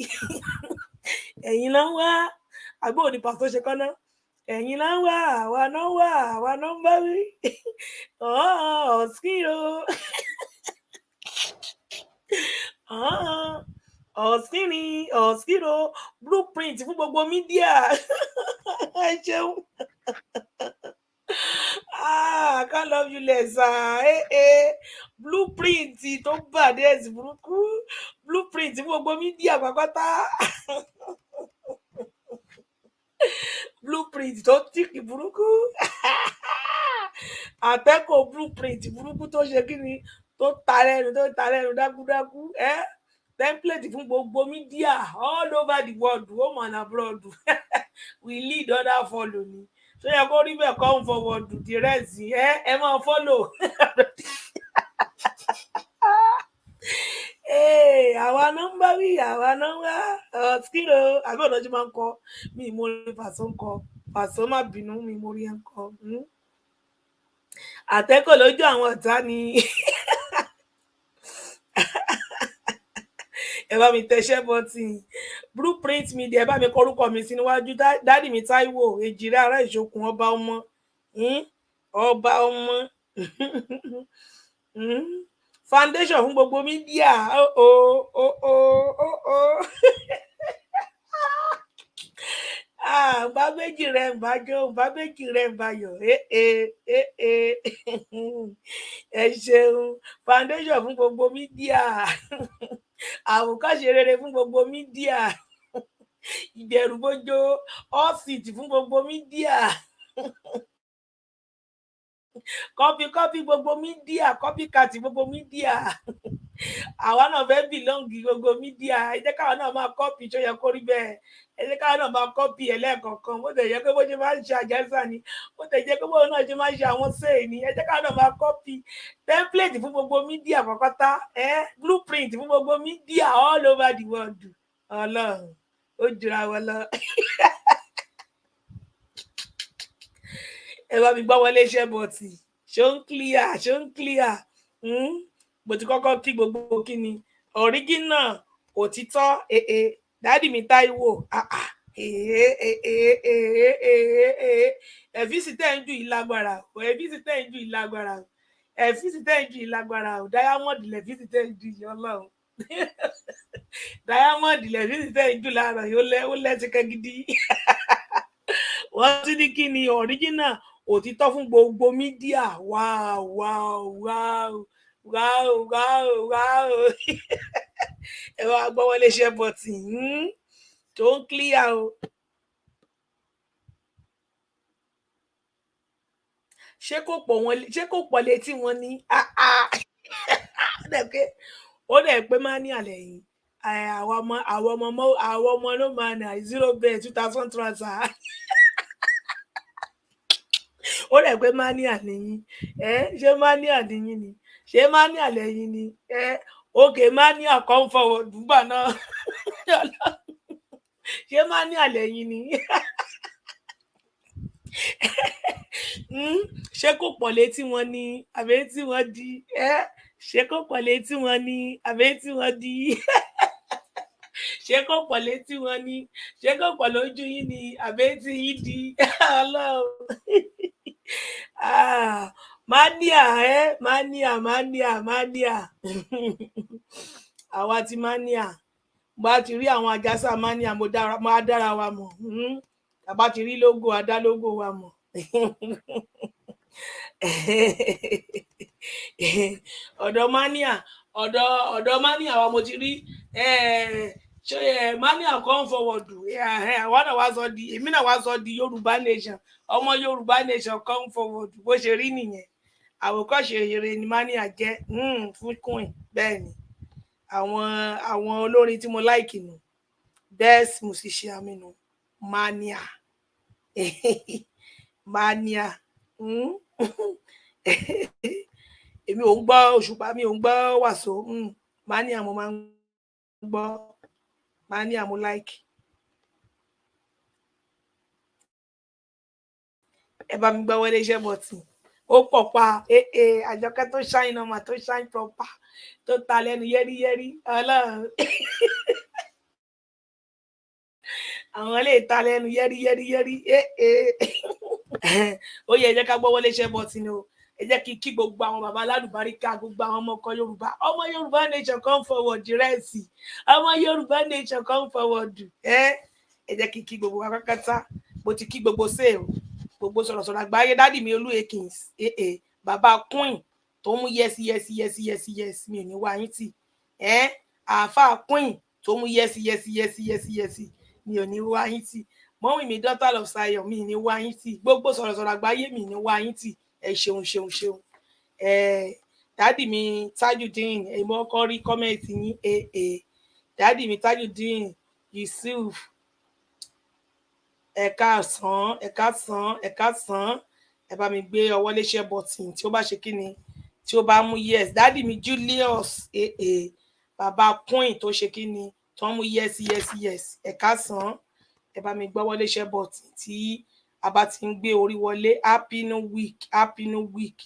ẹ̀yin náà ń wá àgbò ní pàtó ṣe kọ́ná ẹ̀yin náà ń wá àwa náà ń bá wí ọ̀sìkìrò ọ̀sìkìrò blueprint fún gbogbo mídíà ẹ ṣeun. I can't love you less. Blueprint tó bàdé ẹ̀sìn burúkú blueprint fún gbogbo mídíà pápátá blueprint tó tíkì burúkú àtẹ́kọ̀ọ́ blueprint burúkú tó ṣe kí ni tó ta lẹ́nu dákúdákú template fún gbogbo mídíà all over the world home and abroad we lead other follow ni so yẹ kó rí bẹ́ẹ̀ come forward the rest ẹ máa follow àwa nọ́mbà wí àwa nọ́mbà skiro àbí ọ̀nà tí máa ń kọ mi mo rí Pàṣọ ń kọ Pàṣọ má bínú mi mo rí ẹ ń kọ àtẹ́kọ̀ lójú àwọn ọ̀tá ni ẹ bá mi tẹṣẹ́ bọ́tì blueprint media ẹ bá mi kọrúkọ mi sí níwájú dádì mi Táíwò Èjìrẹ́ ará Ìṣòkun ọba ọmọ foundation fún gbogbo mídíà bá méjì rẹ ń bájọ bá méjì rẹ ń bayọ ẹ ṣeun foundation fún gbogbo mídíà àwòkọ́ṣe rere fún gbogbo mídíà ìbẹ̀rùbojo ọ́fíìsì fún gbogbo mídíà kọ́pì gbogbo mídíà kọ́pìkàtì gbogbo mídíà àwa náà fẹ́ bìlọ́ǹgì gbogbo mídíà ẹ jẹ́ káwa náà máa kọ́pì tó yẹ kó rí bẹ́ẹ̀ ẹ jẹ́ káwa náà máa kọ́pì ẹlẹ́ẹ̀kọ̀ọ̀kan bó tẹ̀ jẹ́ pé bó ṣe máa ń ṣe àjẹsà ni bó tẹ̀ jẹ́ pé bó náà ṣe máa ń ṣe àwọn sẹ́ẹ̀ ni ẹ jẹ́ káwa náà máa kọ́pì template fún gbogbo mídíà pàpátá blueprint fún gbogbo mídíà all over the world Ọlọ́run ó jura wọn lọ. ẹ bá mi gbọ́ wọlé iṣẹ́ bọ̀tì ṣó ń clear mo ti kọ́kọ́ kí gbogbo kí ni original òtítọ́ dáàdì mi Táíwò ẹ̀fíìsì tẹ̀ ń ju ìlágbára diamond lẹ̀fíìsì tẹ̀ ń ju Ọlọ́run diamond lẹ̀fíìsì tẹ̀ ń ju lára ó lẹ́sìkẹ́ gidi wọ́n ti ní kí ni original òtítọ́ fún gbogbo mídíà wow ẹ wá gbọ́ wọlé iṣẹ́ bọ̀tì tó ń clear o. ṣé kò pọ̀ létí wọn ní ó dẹ̀ pé máa ní àlẹ́ yìí àwọn ọmọ ló máa nà 0 bẹ́ẹ̀ 2000 transfer ó rẹ̀ pé má ní àlẹ́yìn ṣé má ní àlẹ́yìn ni ṣé má ní àlẹ́yìn ni òkè má ní àkọ́ńfọ̀wọ̀ dùgbà náà ṣé má ní àlẹ́yìn ni ṣé kò pọ̀ létí wọn ni àbí tí wọ́n di ṣé kò pọ̀ létí wọn ni àbí tí wọ́n di ṣé kò pọ̀ létí wọn ni ṣé kò pọ̀ lójú yín ni àbí tí yín di Ọlọ́run. Mania mania àwa ti mania bá ti rí àwọn àjàsà mania mo á dára wa mọ̀ bá ti rí lógò adá lógò wa mọ̀. ọ̀dọ̀ mania wa mo ti rí mania come forward àwa náà wá sọ di èmi náà wá sọ di Yorùbá nation ọmọ Yorùbá nation come forward bó ṣe rí nìyẹn àwòkọ́ṣe eré ni mania jẹ́ fún queen bẹ́ẹ̀ ni àwọn olórin tí mo láìkì nù best musician mi nù mania mania èmi ò ń gbọ́ Òṣùpá mi ò ń gbọ́ Wàsó mania mo máa ń gbọ́ mania mo láìkì. ẹ bá mi gbọ́ Wọlé iṣẹ́ bọ̀tì ó pọ̀ pa Àjọkẹ́ tó ṣáìn ọmọ tó ṣáìn proper tó ta lẹ́nu yẹ́rìyẹ́rì Ọlọ́run àwọn lè ta lẹ́nu yẹ́rìyẹ́rì ó yẹ ẹ jẹ́ ká gbọ́ Wọlé iṣẹ́ bọ̀tì ni o ẹ jẹ́ kí gbogbo àwọn bàbá alálùbáríkà gbogbo àwọn ọmọ ọkọ Yorùbá ọmọ Yorùbá nation come forward rẹ́ẹ̀sì ọmọ Yorùbá nation come forward ẹ jẹ́ kí gbogbo wa pátápátá mo ti kí gbogbo sèé o gbogbo sọ̀rọ̀sọ̀rọ̀ àgbáyé dádì mi Olú Akins bàbá queen tó mú yes mi ò ní wá yín tì àáfàá queen tó mú yes mi ò ní wá yín tì mọ́mì mi daughter of Zion mi ò ní wá yín tì gbogbo sọ̀rọ̀sọ̀rọ̀ àgbáyé mi ò ní wá yín tì ẹ ṣeun dádì mi Tajudeen èmo ọkọ rí kọ́mẹ̀ntì yín dádì mi Tajudeen Yusuf ẹ káàsán ẹ bá mi gbé ọwọ́ léṣẹ́ bọ̀tìn tí ó bá ṣe kíni tí ó bá mú yes dádì mi Julius bàbá queen tó ṣe kíni tó mú yes ẹ káàsán ẹ bá mi gbọ́wọ́ léṣẹ́ bọ̀tìn tí a bá ti ń gbé orí wọlé happy new week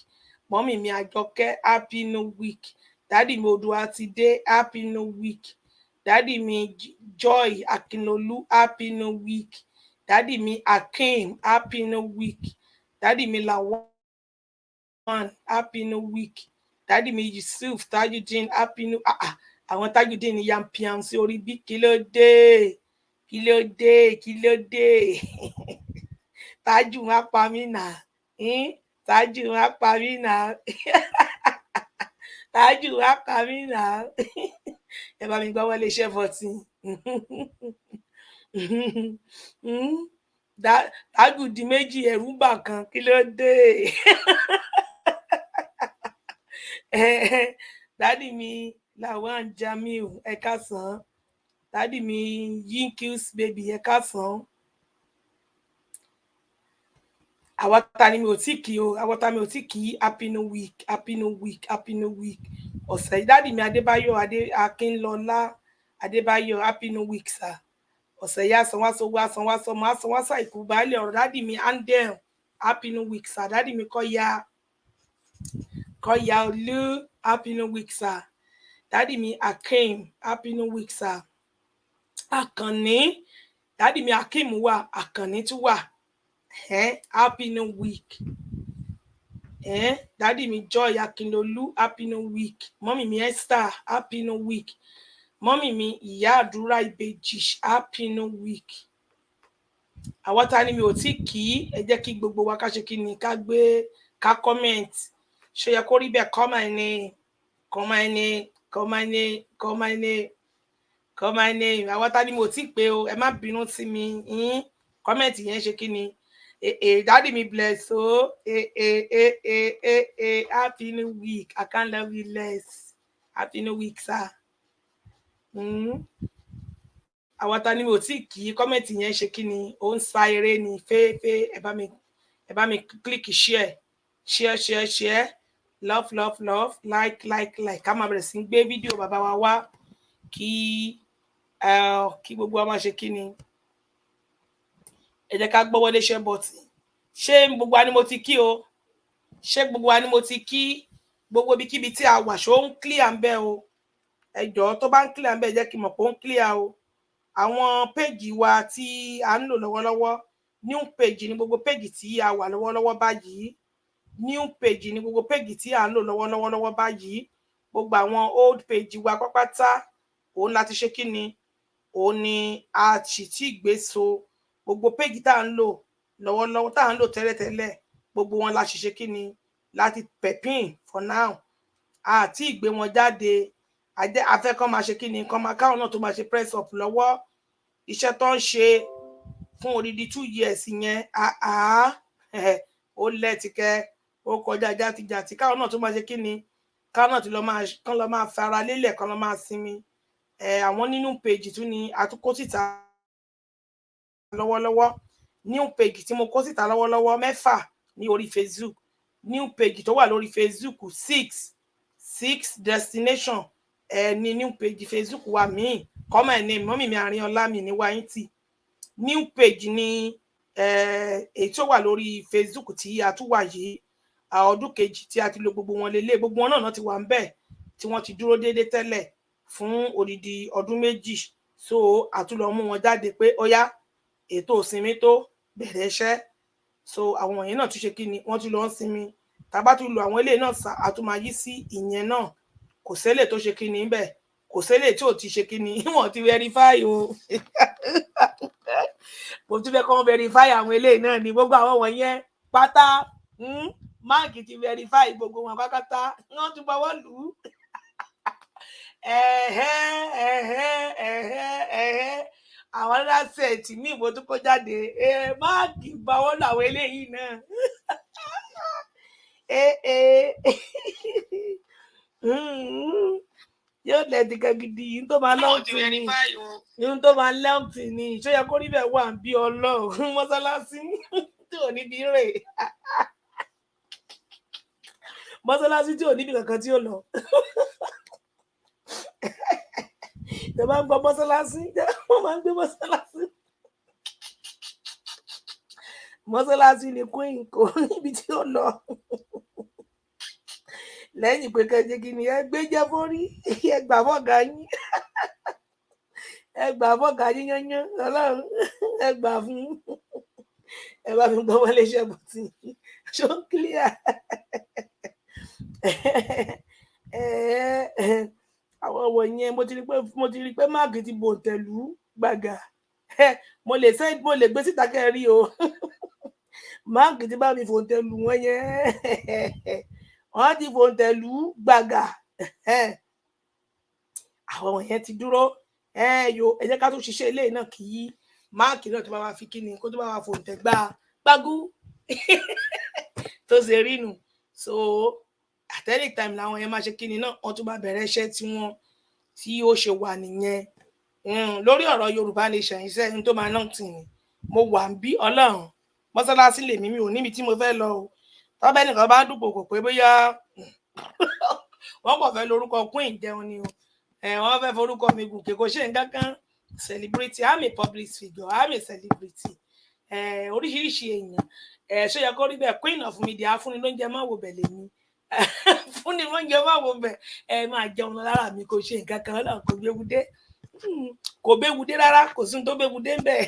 mọ́mì mi Àjọkẹ́ happy new week dádì mi Odùa ti dé happy new week dádì mi Joy Akinlolú happy new week dádì mi Akeem happy new week dádì mi Lawan happy new week dádì mi Yusuf Tajudeen happy new àwọn Tajudeen ni yampian sí orí bí kí ló dé Tájù má pa mí nà Tájù má pa mí nà Tájù má pa mí nà ẹ bá mi gbọ́ Wọlé iṣẹ́ bọ̀tìn. Tágùdì méjì ẹ̀rù bà kan kí ló dé dádì mi Lawan Jamiu ẹ káàsán dádì mi Yinkils baby ẹ káàsán àwọ̀tá ni mi ò tí kí o àwọ̀tá mi ò tí kí happy new week ọ̀sẹ̀ dádì mi Adébáyọ̀ Akínlọ́lá Adébáyọ̀ happy new week sir ọ̀sẹ̀ yá sanwó-sanwó ìkú baálẹ̀ ọ̀rọ̀ dádì mi Andel happy new week sir dádì mi Kọ́yà Olú happy new week sir dádì mi Akeem happy new week sir Àkànní dádì mi Akeem wà Àkànní tún wà happy new week dádì mi Joy Akinlolú happy new week mọ́mì mi Esther happy new week mọ́mì mi ìyá àdúrà ìbejì happy new week àwọn ta ni mi ò tí kí ẹ jẹ́ kí gbogbo wa ká ṣe kí ni ká gbé ká comment ṣe yẹ kó rí bẹ́ẹ̀ call my name àwọn ta ni mi ò tí pé o ẹ má bínú sí mi comment yẹn ṣe kí ni dádì mi bless o happy new week I can't love you less happy new week sir. Àwọn ta ni mo ti kí kọ́mẹ̀ntì yẹn ṣe kí ni ó ń sa eré ni fẹ́ẹ́fẹ́ ẹ bá mi click share love like ká máa bẹ̀rẹ̀ sí gbé fídíò bàbá wa wá kí gbogbo wa máa ṣe kí ni ẹ jẹ́ ká gbọ́ Wọlé iṣẹ́ bọ̀tì ṣé gbogbo wa ni mo ti kí o ṣé gbogbo wa ni mo ti kí gbogbo ibikíbi tí a wà ṣó ń clear ń bẹ o ẹ jọ̀ọ́ tó bá ń clear ń bẹ jẹ́ kí n mọ̀ pé ó ń clear o àwọn péjì wa tí a ń lò lọ́wọ́lọ́wọ́ new page ni gbogbo péjì tí a wà lọ́wọ́lọ́wọ́ báyìí new page ni gbogbo péjì tí a ń lò lọ́wọ́lọ́wọ́ báyìí gbogbo àwọn old page wa pápátá òun láti ṣe kí ni òun ni a sì tí gbé so gbogbo péjì tá à ń lò lọ́wọ́lọ́wọ́ tá à ń lò tẹ́lẹ̀tẹ́lẹ̀ gbogbo wọn la sì ṣe kí ni láti pẹ̀pìn for now àti ìgbé wọn jáde afẹ́ kan máa ṣe kí ni kan máa káwọn náà tó máa ṣe press up lọ́wọ́ iṣẹ́ tó ń ṣe fún odidi 2 years yẹn ó lẹ́tìkẹ́ ó kọjá játijàti káwọn náà tó máa ṣe kí ni káwọn náà ti lọ máa fara lélẹ̀ kan lọ máa sinmi àwọn nínú page tún ni àtúkó síta lọ́wọ́lọ́wọ́ new page tí mo kó síta lọ́wọ́lọ́wọ́ 6 ní orí Facebook new page tó wà lórí Facebook 6 destination ní new page Facebook wa míì come my name mọ́mì mi Àrínọlá mi ní wáyìntì new page ní èyí tó wà lórí Facebook tí a tún wà yìí ọdún kejì tí a ti lo gbogbo wọn lélẹ̀ gbogbo wọn náà ti wà ń bẹ̀ tí wọ́n ti dúró déédé tẹ́lẹ̀ fún odidi ọdún 2 so àtúlọ mú wọn jáde pé ó yá ètò ìsinmi tó bẹ̀rẹ̀ iṣẹ́ so àwọn wọ̀nyẹn náà tún ṣe kí ni wọ́n tún lọ ń sinmi tàbá tún lo àwọn eléyìí náà àtúmọ̀ yí sí ìyẹn náà kò sẹ́lẹ̀ tó ṣe kí ni bẹ́ẹ̀ kò sẹ́lẹ̀ tí ò ti ṣe kí ni wọ́n ti verify o mo tún fẹ́ kọ́ verify àwọn eléyìí náà ní gbogbo àwọn wọ̀nyẹn pátá máàkì ti verify gbogbo wọn pátápátá wọ́n tún bọ́wọ́ lù ú àwọn aláṣẹ̀tì ní ìbò tó kó jáde máàkì bọ́wọ́ lù àwọn eléyìí náà yóò lẹ́ẹ̀dì gidi yìí tó máa lọ́ọ̀tì ni yìí tó máa lọ́ọ̀tì ni ìṣóyẹ kó rí bẹ́ẹ̀ wà ń bí ọlọ́run mọ́sálásí tí ò níbi rè mọ́sálásí tí ò níbi kankan tí ó lọ tẹ bá ń gbọ́ mọ́sálásí wọ́n máa ń gbé mọ́sálásí ni queen kò níbi tí ó lọ lẹ́yìn pé kẹjẹ kí ni ẹ gbé jẹ fórí ẹ gbà fọgà yín yányán Ọlọ́run ẹ gbà fún ẹ bá fi gbọ́ wọlé iṣẹ́ bùtì ṣó ń clear àwọn wọ̀nyẹn mo ti rí pé máàkì ti bò tẹ̀lú gbàgà mo lè gbé síta kẹrí o máàkì ti bá mi fò tẹ̀lú wọn yẹn wọ́n ti fò tẹ̀lú gbàgà àwọn wọ̀nyẹn ti dúró ẹ jẹ́ ká tún ṣiṣẹ́ eléyìí náà kí máàkì náà tó bá wá fi kíni kó tó bá wá fò tẹ̀ gbágú tó ṣe rí nù so at any time làwọn yẹn máa ṣe kíni náà wọ́n tún bá bẹ̀rẹ̀ iṣẹ́ tí ó ṣe wà nìyẹn lórí ọ̀rọ̀ Yorùbá Nation iṣẹ́ ní tó máa náà tì ní mo wà ń bí Ọlọ́run mọ́sálásí lèmi mi ò níbi tí mo fẹ́ lọ o tọ́bẹ̀ nìkan bá dùpò kò pé bóyá wọ́n kàn fẹ́ lórúkọ queen jẹun ni o wọ́n fẹ́ forúkọ mi gùnkè kò ṣe nǹkan kan celebrity I'm a public figure I'm a celebrity oríṣiríṣi èèyàn ṣó yẹ kó rí bẹ́ẹ̀ queen of media fúnni ló ń jẹ máa wò bẹ̀ lèmi fúnni ló ń jẹ máa wò bẹ̀ máa jẹun lára mi kò ṣe nǹkan kan náà kò béwu dé rárá kò sí tó béwu dé ń bẹ̀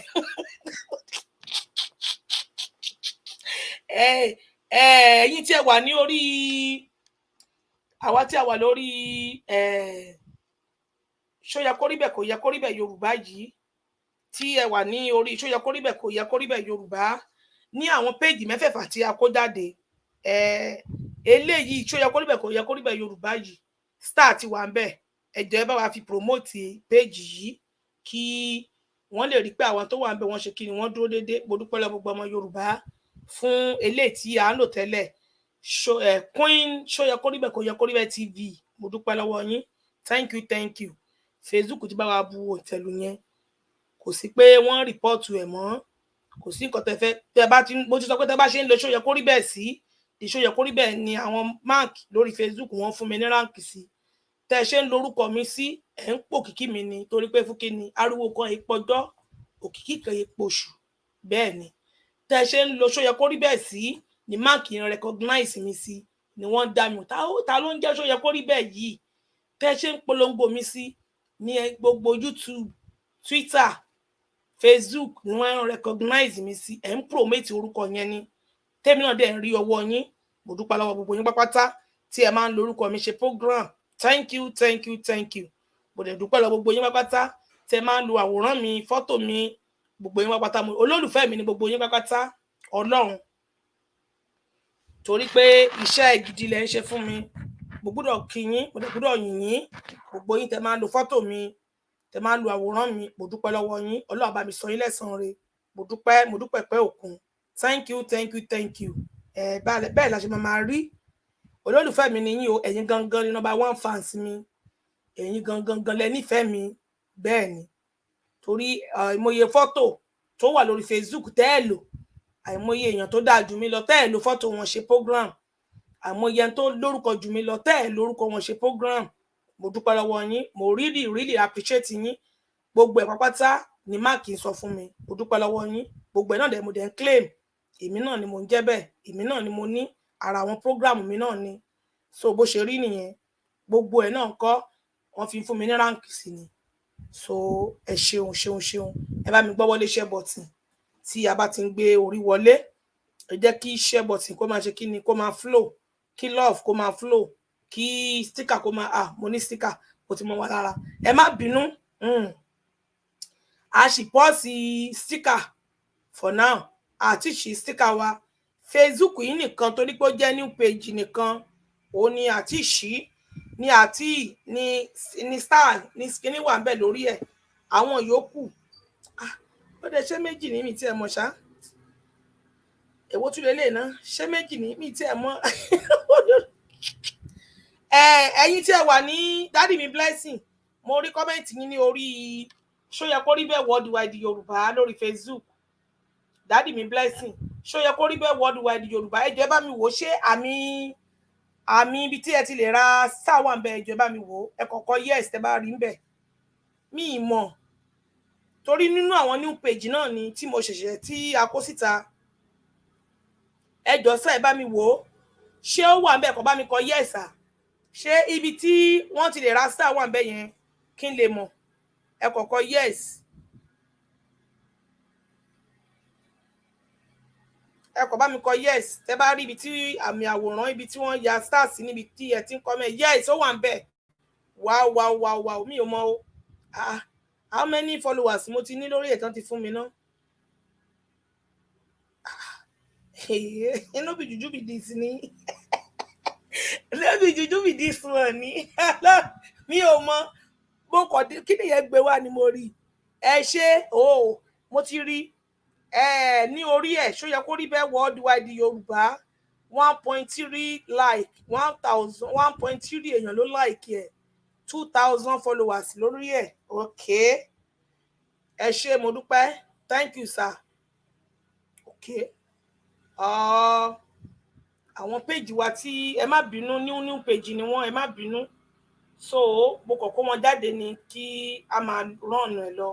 ẹ̀yin tí ẹ wà ní orí àwa tí a wà lórí ṣó yẹ kó rí bẹ́ẹ̀ kò yẹ kó rí bẹ́ẹ̀ Yorùbá yìí tí ẹ wà ní orí ṣó yẹ kó rí bẹ́ẹ̀ kò yẹ kó rí bẹ́ẹ̀ Yorùbá ní àwọn péèjì mẹ́fẹ̀ẹ̀fà tí a kó jáde eléyìí ṣó yẹ kó rí bẹ́ẹ̀ kò yẹ kó rí bẹ́ẹ̀ Yorùbá yìí star ti wà ń bẹ̀ ẹ jọ̀ọ́ ẹ bá wa fi promote péèjì yìí kí wọ́n lè rí pé àwọn tó wà ń bẹ̀ wọ́n ṣe kí ni wọ́n dúró déédéé mo dúpẹ́ lọ́wọ́ gbogbo ọmọ Yorùbá fún eléyìí tí à ń lò tẹ́lẹ̀ queen ṣó yẹ kó rí bẹ́ẹ̀ kò yẹ kó rí bẹ́ẹ̀ TV mo dúpẹ́ lọ́wọ́ yín thank you Facebook ti bá wa bu òtẹ̀lù yẹn kò sí pé wọ́n rìpọ́ọ̀tù ẹ̀ mọ́ kò sí nǹkan tẹ́fẹ́ tẹ́ bá ti mo ti sọ pé tẹ́ bá ṣe ń lo ṣó yẹ kó rí bẹ́ẹ̀ sí ìṣó yẹ kó rí bẹ́ẹ̀ ni àwọn mark lórí Facebook wọ́n fún mi ní ránkì sí tẹ́ ṣe ń lorúkọ mi sí ẹ̀ ń pò kìkì mi ni torí pé fún kí ni ariwo kan ìpọjọ́ òkìkí kan ìpòṣù bẹ́ẹ̀ ni tẹ́ ṣe ń lo ṣó yẹ kó rí bẹ́ẹ̀ sí ni máàkì yẹn recognize mi sí ni wọ́n dá mi ta ló ń jẹ́ ṣó yẹ kó rí bẹ́ẹ̀ yìí tẹ́ ṣe ń polongo mi sí ní gbogbo YouTube, Twitter, Facebook ni wọ́n recognize mi sí ẹ̀ ń promote orúkọ yẹn ni tèmi náà dẹ̀ ń rí ọwọ́ yín mo dúpẹ́ lọ́wọ́ gbogbo yín pápátá tí ẹ máa ń lo orúkọ mi ṣe program thank you mo dẹ̀ dúpẹ́ lọ́wọ́ gbogbo yín pápátá tí ẹ máa ń lo àwòrán mi fọ́tò mi gbogbo yín pápátá olólùfẹ́ mi ni gbogbo yín pápátá Ọlọ́run torí pé iṣẹ́ gidi lẹ ń ṣe fún mi mo gbọ́dọ̀ kí yín mo dẹ̀ gbọ́dọ̀ yìn yín gbogbo yín tẹ́ máa ń lo fọ́tò mi tẹ́ máa ń lo àwòrán mi mo dúpẹ́ lọ́wọ́ yín Ọlọ́run bá mi sọ yín lẹ́san rẹ̀ mo dúpẹ́ pẹ́ òkun thank you bẹ́ẹ̀ la ṣe máa rí olólùfẹ́ mi ni yín o ẹ̀yin gangan ni number 1 fans mi ẹ̀yin gangan lẹ nífẹ̀ẹ́ mi bẹ́ẹ̀ ni torí àìmọye fọ́tò tó wà lórí Facebook tẹ́ ẹ lò àìmọye èèyàn tó dáa jù mí lọ tẹ́ ẹ lò fọ́tò wọn ṣe program àìmọye ẹni tó lórúkọ jù mí lọ tẹ́ ẹ lórúkọ wọn ṣe program mo dúpẹ́ lọ́wọ́ yín mo really appreciate yín gbogbo ẹ̀ pápátá ni máàkì sọ fún mi mo dúpẹ́ lọ́wọ́ yín gbogbo ẹ̀ náà dẹ̀ mo dẹ̀ ń claim èmi náà ni mo ń jẹ́ bẹ́ẹ̀ èmi náà ni mo ní ara àwọn program mi náà ni so bó ṣe rí nìyẹn gbogbo ẹ̀ náà kọ́ wọ́n fi fún mi ní rank sí ni so ẹ ṣeun ẹ bá mi gbọ́ wọlé share button tí a bá ti ń gbé orí wọlé ẹ jẹ́ kí share button kó máa ṣe kí ni kó máa flow kí love kó máa flow kí sticker kó máa mo ní sticker kó ti mọ wá lára ẹ má bínú a sì pọ́ọ̀sì sticker for now àti ṣì sticker wa Facebook yìí nìkan torí pé ó jẹ́ new page nìkan ó ní àti ṣì ní àti ní star ní skinny wà ń bẹ lórí ẹ̀ àwọn yòókù ó dẹ̀ ṣe méjì ní mi tí ẹ mọ̀ ṣá èwo tún lélẹ̀ náà ṣe méjì ní mi tí ẹ mọ̀ ẹ̀yin tí ẹ wà ní Daddy mi blessing mo rí kọ́mẹ́ǹtì yín ní orí ṣó yẹ kó rí bẹ́ẹ̀ worldwide Yorùbá lórí Facebook Daddy mi blessing ṣó yẹ kó rí bẹ́ẹ̀ worldwide Yorùbá ẹ jọ̀ọ́ ẹ bá mi wò ṣé àmì ibi tí ẹ ti lè ra star wà ń bẹ ẹ jọ̀ọ́ ẹ bá mi wò ẹ kọ́kọ́ yes tẹ bá rí ń bẹ mi mọ̀ torí nínú àwọn new page náà ni tí mo ṣẹ̀ṣẹ̀ tí a kó síta ẹ jọ̀ọ́ sá ẹ bá mi wò ṣé ó wà ń bẹ kó bá mi kọ yes ṣé ibi tí wọ́n ti lè ra star wà ń bẹ yẹn kí n lè mọ̀ ẹ kọ́kọ́ yes ẹ kọ bá mi kọ yes tẹ bá rí ibi tí àmì àwòrán ibi tí wọ́n ya stars níbi tí ẹ ti ń comment yes ó wà ń bẹ wow mi ò mọ̀ o how many followers mo ti ní lórí ẹ̀ tán ti fún mi ná no be juju be this ni no be juju be this one ni mi ò mọ̀ mo kọ kí ni yẹn gbé wá ni mo rí ẹ ṣe mo ti rí ní orí ẹ̀ ṣó yẹ kó rí bẹ́ẹ̀ worldwide Yorùbá 1.3 like 1.3 èèyàn ló like ẹ̀ 2,000 followers lórí ẹ̀ okay ẹ ṣé mo dúpẹ́ thank you sir okay àwọn page wa tí ẹ má bínú new page ni wọ́n ẹ má bínú so mo kọ́kọ́ wọn jáde ni kí a máa run ẹ lọ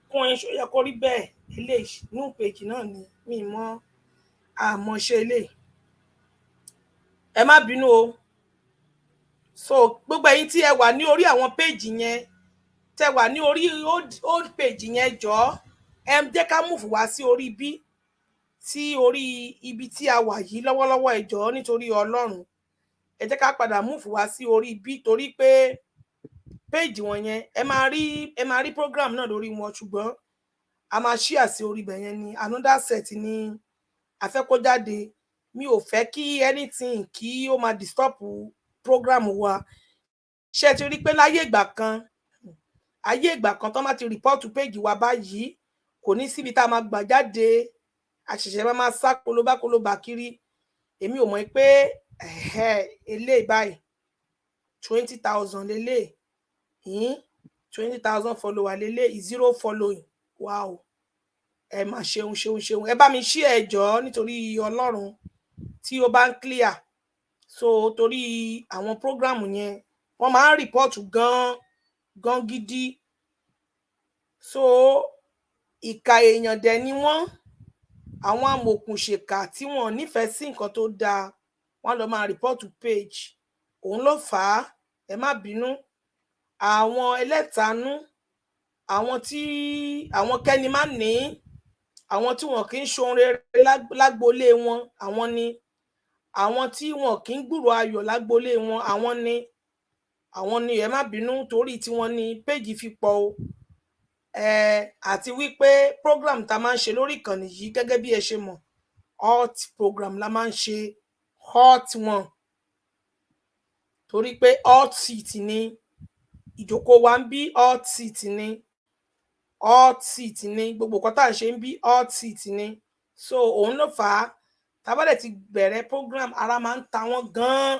kún ẹ ṣó yẹ kó rí bẹ́ẹ̀ eléyìí new page náà ni mi mọ̀ àmọ̀ṣe eléyìí ẹ má bínú o so gbogbo ẹ̀yin tí ẹ wà ní orí àwọn page yẹn tẹ́ wà ní orí old page yẹn jọ̀ọ́ ẹ jẹ́ ká move wá sí orí bí sí orí ibi tí a wà yìí lọ́wọ́lọ́wọ́ ẹ jọ̀ọ́ nítorí Ọlọ́run ẹ jẹ́ ká padà move wá sí orí bí torí pé page wọn yẹn ẹ máa rí program náà lórí wọn ṣùgbọ́n a máa share sí orí bẹ̀ yẹn ni another set ni a fẹ́ kó jáde mi ò fẹ́ kí anything kí ó máa disturb program wa ṣé ti rí pé láyé ìgbà kan tó máa ti report page wa báyìí kò ní síbi tá a máa gbà jáde àṣẹ̀ṣẹ̀ máa sá kolobá kiri èmi ò mọ̀ pé eléyìí báyìí 20,000 lélẹ̀ 20,000 follower lélẹ̀ 0 following wow ẹ má ṣeun ẹ bá mi share ẹ jọ̀ọ́ nítorí Ọlọ́run tí ó bá ń clear so torí àwọn program yẹn wọ́n máa ń report gan gidi so ìka èèyàn dẹ̀ ni wọ́n, àwọn amòòkùnṣèkà tí wọn nífẹ̀ẹ́ sí nǹkan tó dáa wọ́n lọ máa report to page. Òun ló fà á, ẹ má bínú. Àwọn ẹlẹ́tanú, àwọn kẹ́ni má ní, àwọn tí wọn kì í ṣohun rere lágboolé wọn, àwọn ni. Àwọn tí wọn kì í gbúrò ayọ̀ lágboolé wọn, àwọn ni ẹ má bínú, torí tí wọ́n ní péjì fi pọ̀ o. Àti wípé program tá máa ń ṣe lórí ìkànnì yìí gẹ́gẹ́ bí ẹ ṣe mọ̀, hot program la máa ń ṣe, hot one, torí pé hot seat ni ìjókòó wa ń bí, hot seat ni, hot seat ni gbogbo nǹkan tá à ń ṣe ń bí, hot seat ni. So òun ló fà á, tá bá dẹ̀ ti bẹ̀rẹ̀ program ara máa ń ta wọ́n gan-an.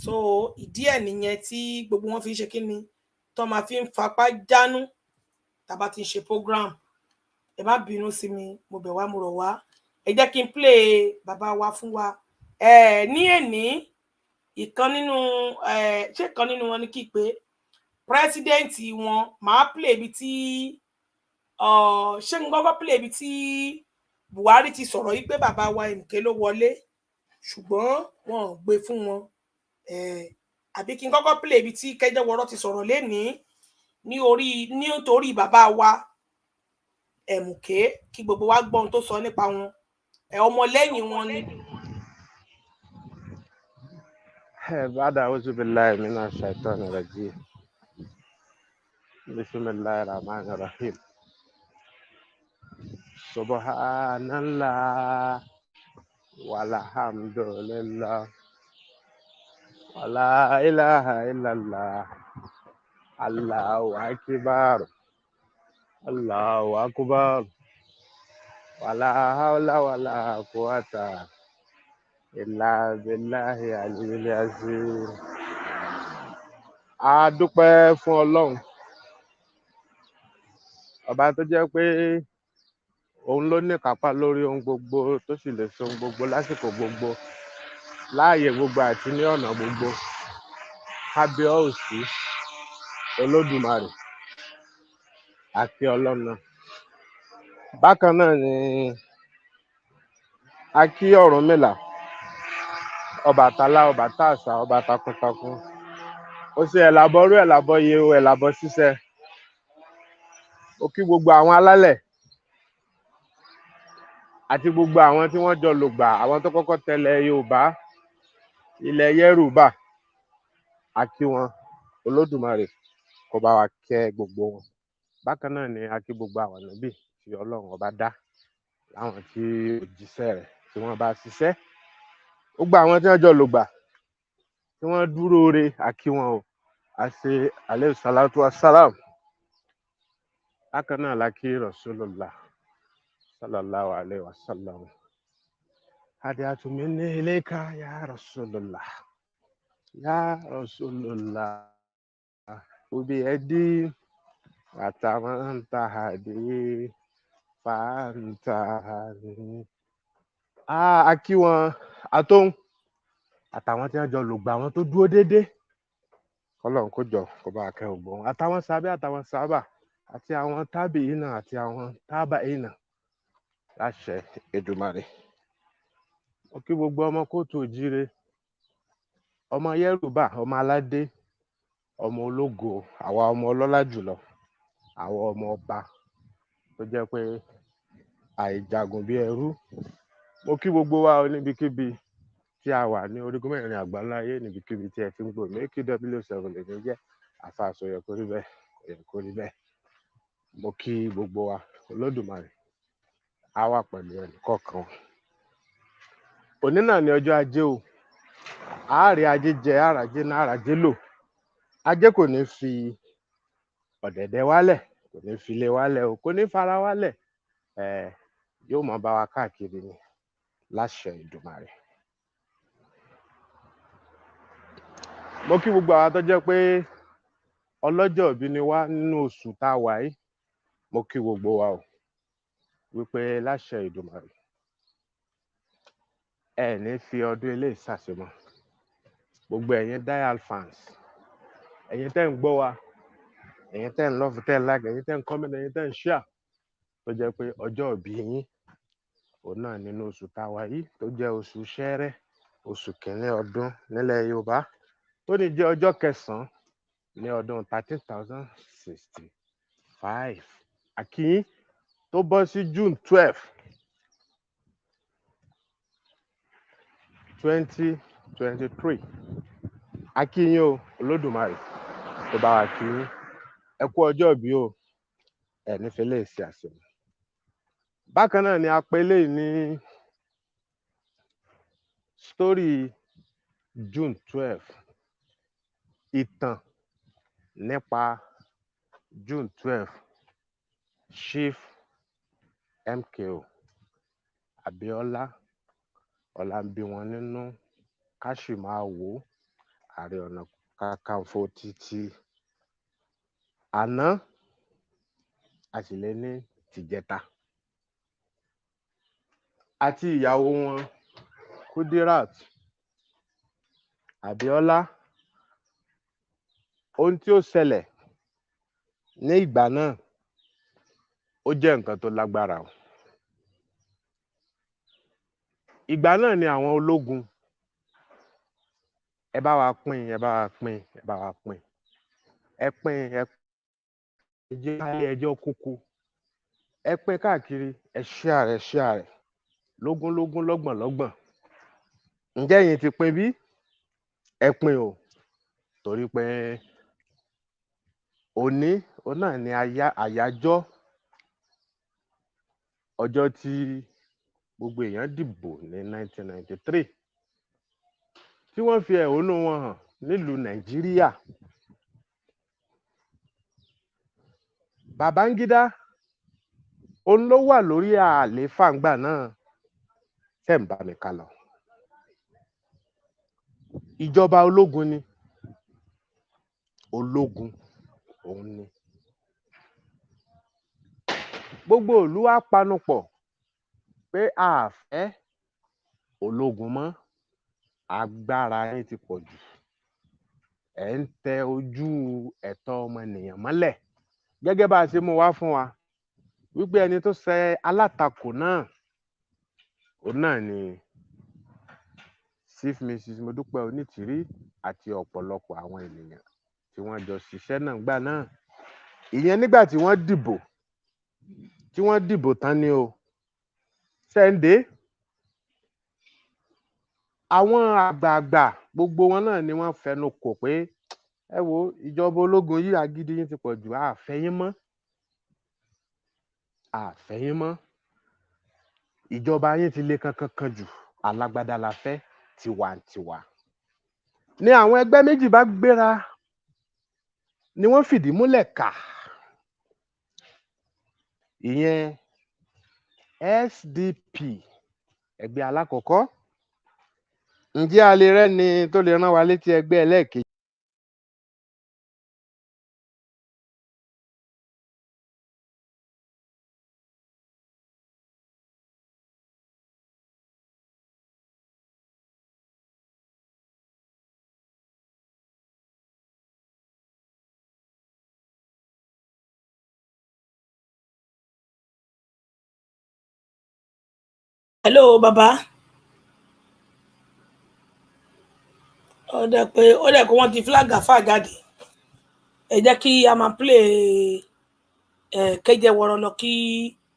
So ìdí ẹ̀ nìyẹn tí gbogbo wọn fi ń ṣe kí ni, tó máa fi ń fapá jánu tá bá ti ń ṣe program. Ẹ má bínú sí mi, mo bẹ̀ wá, mo rọ̀ wá, ẹ jẹ́ kí n play bàbá wa fún wa. Ní èní ìkan nínú ṣé ìkan nínú wọn ni kí pé president wọn, máa play ibi tí ṣé n gbọ́dọ̀ play ibi tí Buhari ti sọ̀rọ̀ yìí pé bàbá wa MK ló wọlé, ṣùgbọ́n wọn ò gbé fún wọn. Àbí kí n kọ́kọ́ play ibi tí Kẹ́jẹ́wọ́rọ́ ti sọ̀rọ̀ lénìí nítorí bàbá wa MK, kí gbogbo wa gbọ́ ohun tó sọ nípa wọn. Ọmọlẹ́yìn wọn ni. بعد أعوذ بالله من الشيطان الرجيم بسم الله الرحمن الرحيم سبحان الله والحمد لله ولا إله إلا الله الله أكبر الله أكبر ولا حول ولا قوة إلا بالله العلي العظيم. A dúpẹ́ fún Ọlọ́run, ọba tó jẹ́ pé òun ló ní kápá lórí ohun gbogbo, tó sì lè ṣe ohun gbogbo lásìkò gbogbo, láàyè gbogbo àti ní ọ̀nà gbogbo. Kábíyèsí Olódùmarè àti Ọlọ́run náà. Bákan náà ni a kí Ọ̀rúnmìlà, Ọbàtálá, ọba tàṣà, ọba takuntakun. Ó ṣe ẹ̀làbọ̀rú, ẹ̀làbọ̀yè o, ẹ̀làbọ̀ ṣiṣẹ́. Ó kí gbogbo àwọn alálẹ̀ àti gbogbo àwọn tí wọ́n jọ lògbà, àwọn tó kọ́kọ́ tẹ̀lé Yorùbá, ilẹ̀ Yorùbá, a kí wọn. Olódùmarè kó bá wa kẹ́ gbogbo wọn. Bákan náà ni a kí gbogbo àwọn ànábì tí Ọlọ́run ọba dá, láwọn tí òjíṣẹ́ rẹ̀ tí wọ́n bá ṣiṣẹ́. Gbogbo àwọn tí wọ́n jọ lògbà, tí wọ́n dúró re, a kí wọn o. A ṣe alayhi salatu wassalam. Bákan náà la kí Rasulullah sallallahu alayhi wa sallam. Hadiyatu minni ilayka ya Rasulullah, ya Rasulullah, ubi edi atamanta hadi fantahani. A kí wọn àtòun àtàwọn tí wọ́n jọ lògbà, àwọn tó dúró déédéé. Ọlọ́run kó jọ kó bá kẹ́ gbogbo wọn, àtàwọn sábẹ́, àtàwọn sábà, àti àwọn tábìínà, àti àwọn tábàínà, láṣẹ Èdùmàrè. Mo kí gbogbo ọmọ kóòtù òjíire, ọmọ Yorùbá, ọmọ aládé, ọmọ ológo, àwa ọmọ ọlọ́lá jùlọ, àwọn ọmọ ọba tó jẹ́ pé àìjagun bí ẹrú. Mo kí gbogbo wa níbikíbi tí a wà ní orígun mẹ́rin àgbáńlá ayé, níbikíbi tí ẹ ti ń gbọ́ mi. KW7 lè ní jẹ́ àfàsọ, yẹ kó rí bẹ́ẹ̀, yẹ kó rí bẹ́ẹ̀. Mo kí gbogbo wa. Olódùmarè á wà pẹ̀lú ẹnì kọ̀ọ̀kan. Òní náà ni ọjọ́ ajé o. Àárẹ̀ ajé jẹ, àràjé náà, àràjé lò. Ajé kò ní fi ọ̀dẹ̀dẹ̀ wálẹ̀, kò ní fi ilé wálẹ̀ o, kò ní fara wálẹ̀. Yóò máa bá wa káàkiri ni, láṣẹ Èdùmàrè. Mo kí gbogbo àwọn tó jẹ́ pé ọlọ́jọ́ ìbí ni wá nínú oṣù tá a wà yìí. Mo kí gbogbo wa o, wípé láṣẹ Èdùmàrè ẹ ní fi ọdún eléyìí ṣàṣemọ. Gbogbo ẹ̀yin dial fans, ẹ̀yin tẹ́ ń gbọ́ wa, ẹ̀yin tẹ́ ń love, tẹ́ ń like, ẹ̀yin tẹ́ ń comment, ẹ̀yin tẹ́ ń share, tó jẹ́ pé ọjọ́ ìbí yín òun náà nínú oṣù táwa yìí tó jẹ́ oṣù Ṣẹ́rẹ́, oṣù kìíní ọdún nílẹ̀ Yorùbá, tó ní jẹ́ ọjọ́ kẹsàn-án ní ọdún 13,065. Àkíyín tó bọ́ sí June 12, 2023. Àkíyín o, Olódùmarè tó bá wa kí yín. Ẹ kú ọjọ́ ìbí o, ẹ nífẹ̀ẹ́ lè ṣe àṣemọ. Bákan náà ni a pè eléyìí ní story June 12, ìtàn nípa June 12, Chief MKO Abíọ́lá Ọlámbíwọn nínú Káṣímáwo Ààrẹ Ọ̀nà Kakanfò títí àná àtìlẹ́ ní tìjẹta, àti ìyàwó wọn Kudirat Abíọ́lá. Ohun tí ó ṣẹlẹ̀ ní ìgbà náà ó jẹ́ nǹkan tó lágbára o. Ìgbà náà ni àwọn ológun ẹ bá wa pín, ẹ bá wa pín, ẹ bá wa pín, ẹ pín, ẹ jẹ́ káyé ẹjọ́ kókó, ẹ pín káàkiri, ẹ share rẹ̀ lógún lọ́gbọ̀n. Ǹjẹ́ ẹ̀yin ti pín bí? Ẹ pín o, torí pé òní òun náà ni àyájọ́ ọjọ́ tí gbogbo èèyàn dìbò ní 1993 tí wọ́n fi ẹ̀hónú wọn hàn nílùú Nàìjíríà. Babangida òun ló wà lórí àlééfà ńgbà náà, tẹ́ ń bá mi ká lọ. Ìjọba ológun ni, ológun òun ni. Gbogbo ìlú wa panupọ̀ pé a fẹ́ ológun mọ́, agbára yín ti pọ̀ jù, ẹ̀ ń tẹ ojú ẹ̀tọ́ ọmọnìyàn mọ́lẹ̀. Gẹ́gẹ́ bá a ṣe mú wá fún wa wípé ẹni tó ṣe alátakò náà òun náà ni Chief Mrs. Modúpẹ́ Onítìrí àti ọ̀pọ̀lọpọ̀ àwọn ènìyàn tí wọ́n jọ ṣiṣẹ́ náà gbà náà. Ìyẹn nígbà tí wọ́n dìbò tán ni o. Sẹ́ńdé àwọn àgbààgbà gbogbo wọn náà ni wọ́n fẹnu kò pé ẹ wo ìjọba ológun yìí agídí yín ti pọ̀ jù, àfẹ́yín mọ́, ìjọba yín ti le kankan jù, alágbádá la fẹ́, tiwantiwa. Ni àwọn ẹgbẹ́ méjì bá gbéra ni wọ́n fìdí múlẹ̀ kà. Ìyẹn SDP ẹgbẹ́ alákọ̀ọ́kọ́. Ǹjẹ́ a lè rẹ́ni tó lè rán wa létí ẹgbẹ́ ẹlẹ́ẹ̀kejì? Hello bàbá. Ó dẹ̀ pé wọ́n ti flag àfà jáde. Ẹ jẹ́ kí a máa play kéje wọ̀rọ̀ lọ kí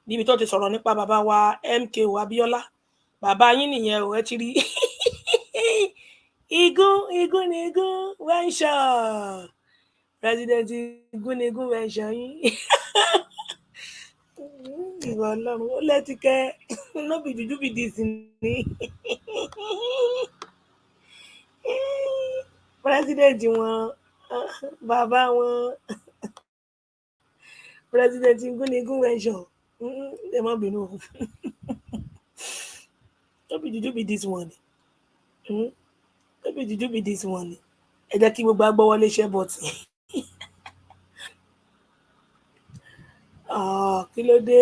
níbi tó ti sọ̀rọ̀ nípa bàbá wa MKO Abíọ́lá. Bàbá yín nìyẹn o, ẹ ti rí. Igun ni igun venture. President igun ni igun venture yín. Ìwọ Ọlọ́run ó lẹ́tìkẹ́ no be juju be this ni. President wọn bàbá wọn President igun ni igun venture. Ẹ má bínú. No be juju be this one. No be juju be this one. Ẹ jẹ́ kí gbogbo agbọ́wọlé ṣẹ́ bọ̀tì. Kí ló dé?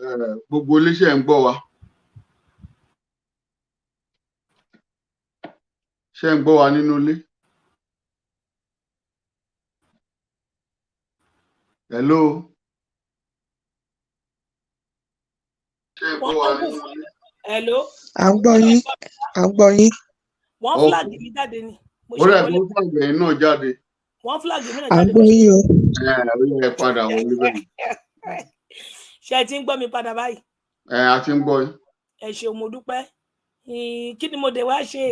gbogbo iléeṣẹ́ ń gbọ́ wa. Ṣé ń gbọ́ wa nínú ilé? Hello. Ṣé ń gbọ́ wa nínú ilé? Hello. À ń gbọ́ yín. À ń gbọ́ yín. Wọ́n flag mi jáde ni. Ó rẹ̀ fún flag ẹ̀yin náà jáde. Wọ́n flag mi náà À ń jáde. gbọ́ yín o. Ó yẹ padà wọlé bẹ́ẹ̀. Ṣé ẹ ti ń gbọ́ mi padà báyìí? A ti ń gbọ́ yín. Ẹ ṣeun mo dúpẹ́. Kí ni mo dé wá ṣe?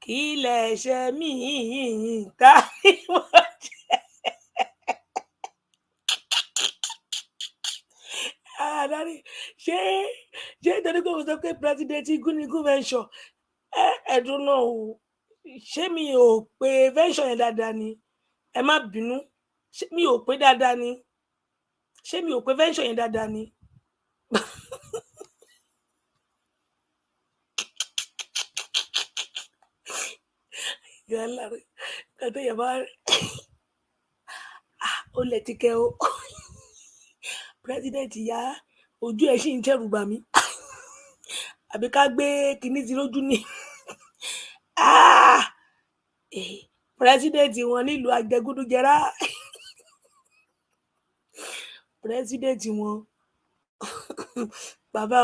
Kí lẹ̀ ṣe mí ká ní mo ṣe. Dárí, ṣé nítorí pé mo sọ pé president igúnnigún venture ẹ̀dùn náà o, ṣé mi ò pé venture yẹn dáadáa ni? Ẹ má bínú, mi ò pé dáadáa ni? Ṣé mi ò pé venture yẹn dáadáa ni? Kàtó yẹ bá ó lẹ ti kẹ o. President ya ojú ẹ ṣì ń tẹrù bà mí. Àbí ká gbé kinní sí lójú ni. President wọn nílùú àjẹgúdújẹrá. President wọn bàbá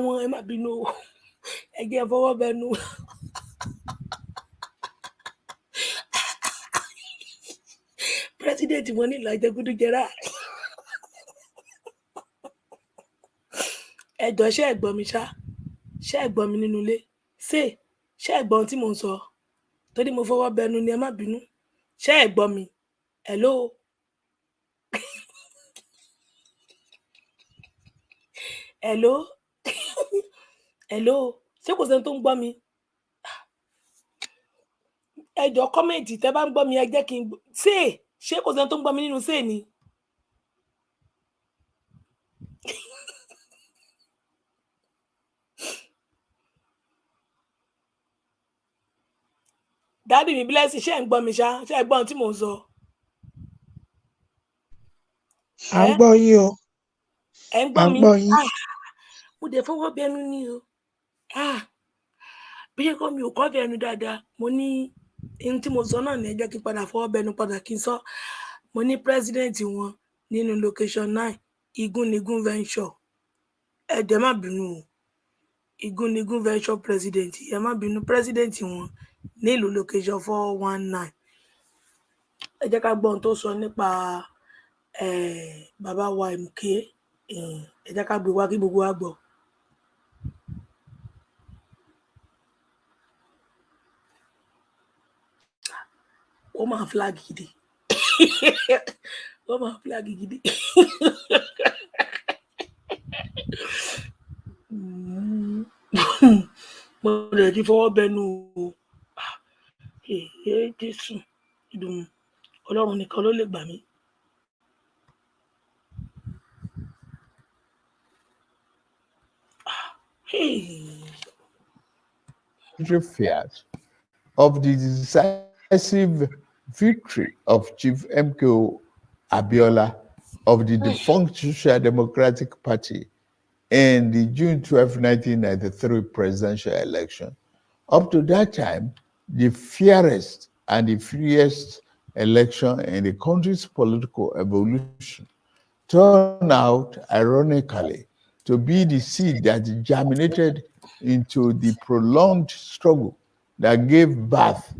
wọn ẹ má bínú o, ẹ jẹ́ fọwọ́ bẹnu. President wọn nílùú àjẹgúdújẹrá. Ẹjọ ṣé ẹ gbọ́ mi ṣá? Ṣé ẹ gbọ́ mi nínú ilé? Ṣé ẹ gbọ́ ohun tí mò ń sọ? Torí mo fọwọ́ bẹnu ni ẹ má bínú. Ṣé ẹ gbọ́ mi? Hello. Hello. Hello. Ṣé kò sẹ́ni tó ń gbọ́ mi? Ẹjọ kọ́mẹ̀ntì tẹ́ bá ń gbọ́ mi ẹ jẹ́ kí n gbọ́. Ṣé kò sẹ́ni tó ń gbọ́ mi nínú ṣé ni? Daddy mi bless, ṣé ẹ ń gbọ́ mi ṣá? Ṣé ẹ gbọ́ ohun tí mò ń sọ? À ń gbọ́ yín o. Ẹ ń gbọ́ mi? Mo dẹ̀ fọwọ́ bẹnu ni o. Bí ṣe kọ́ mi ò kọ́ bẹnu dáadáa. Mo ní ohun tí mo sọ náà ní ẹ jẹ́ kí padà fọwọ́ bẹnu padà kí n sọ. Mo ní president wọn nínú location 9 igúnnigún venture. Ẹ dẹ̀ má bínú o. Igúnnigún venture president. Ẹ má bínú president wọn nílùú location 419. Ẹ jẹ́ ká gbọ́ ohun tó sọ nípa bàbá wa MK. Ẹ jẹ́ ká gbé wá kí gbogbo wa gbọ́. Ó máa flag gidi. Ó máa flag gidi. Mo lè ti fọwọ́ bẹnu o. Jésù ìdùnnú Ọlọ́run nìkan ló lè gbà mí. Fears of the decisive victory of Chief MKO Abiola of the defunct Social Democratic Party in the June 12, 1993 presidential election. Up to that time, the fairest and the freest election in the country's political evolution turned out, ironically, to be the seed that germinated into the prolonged struggle that gave birth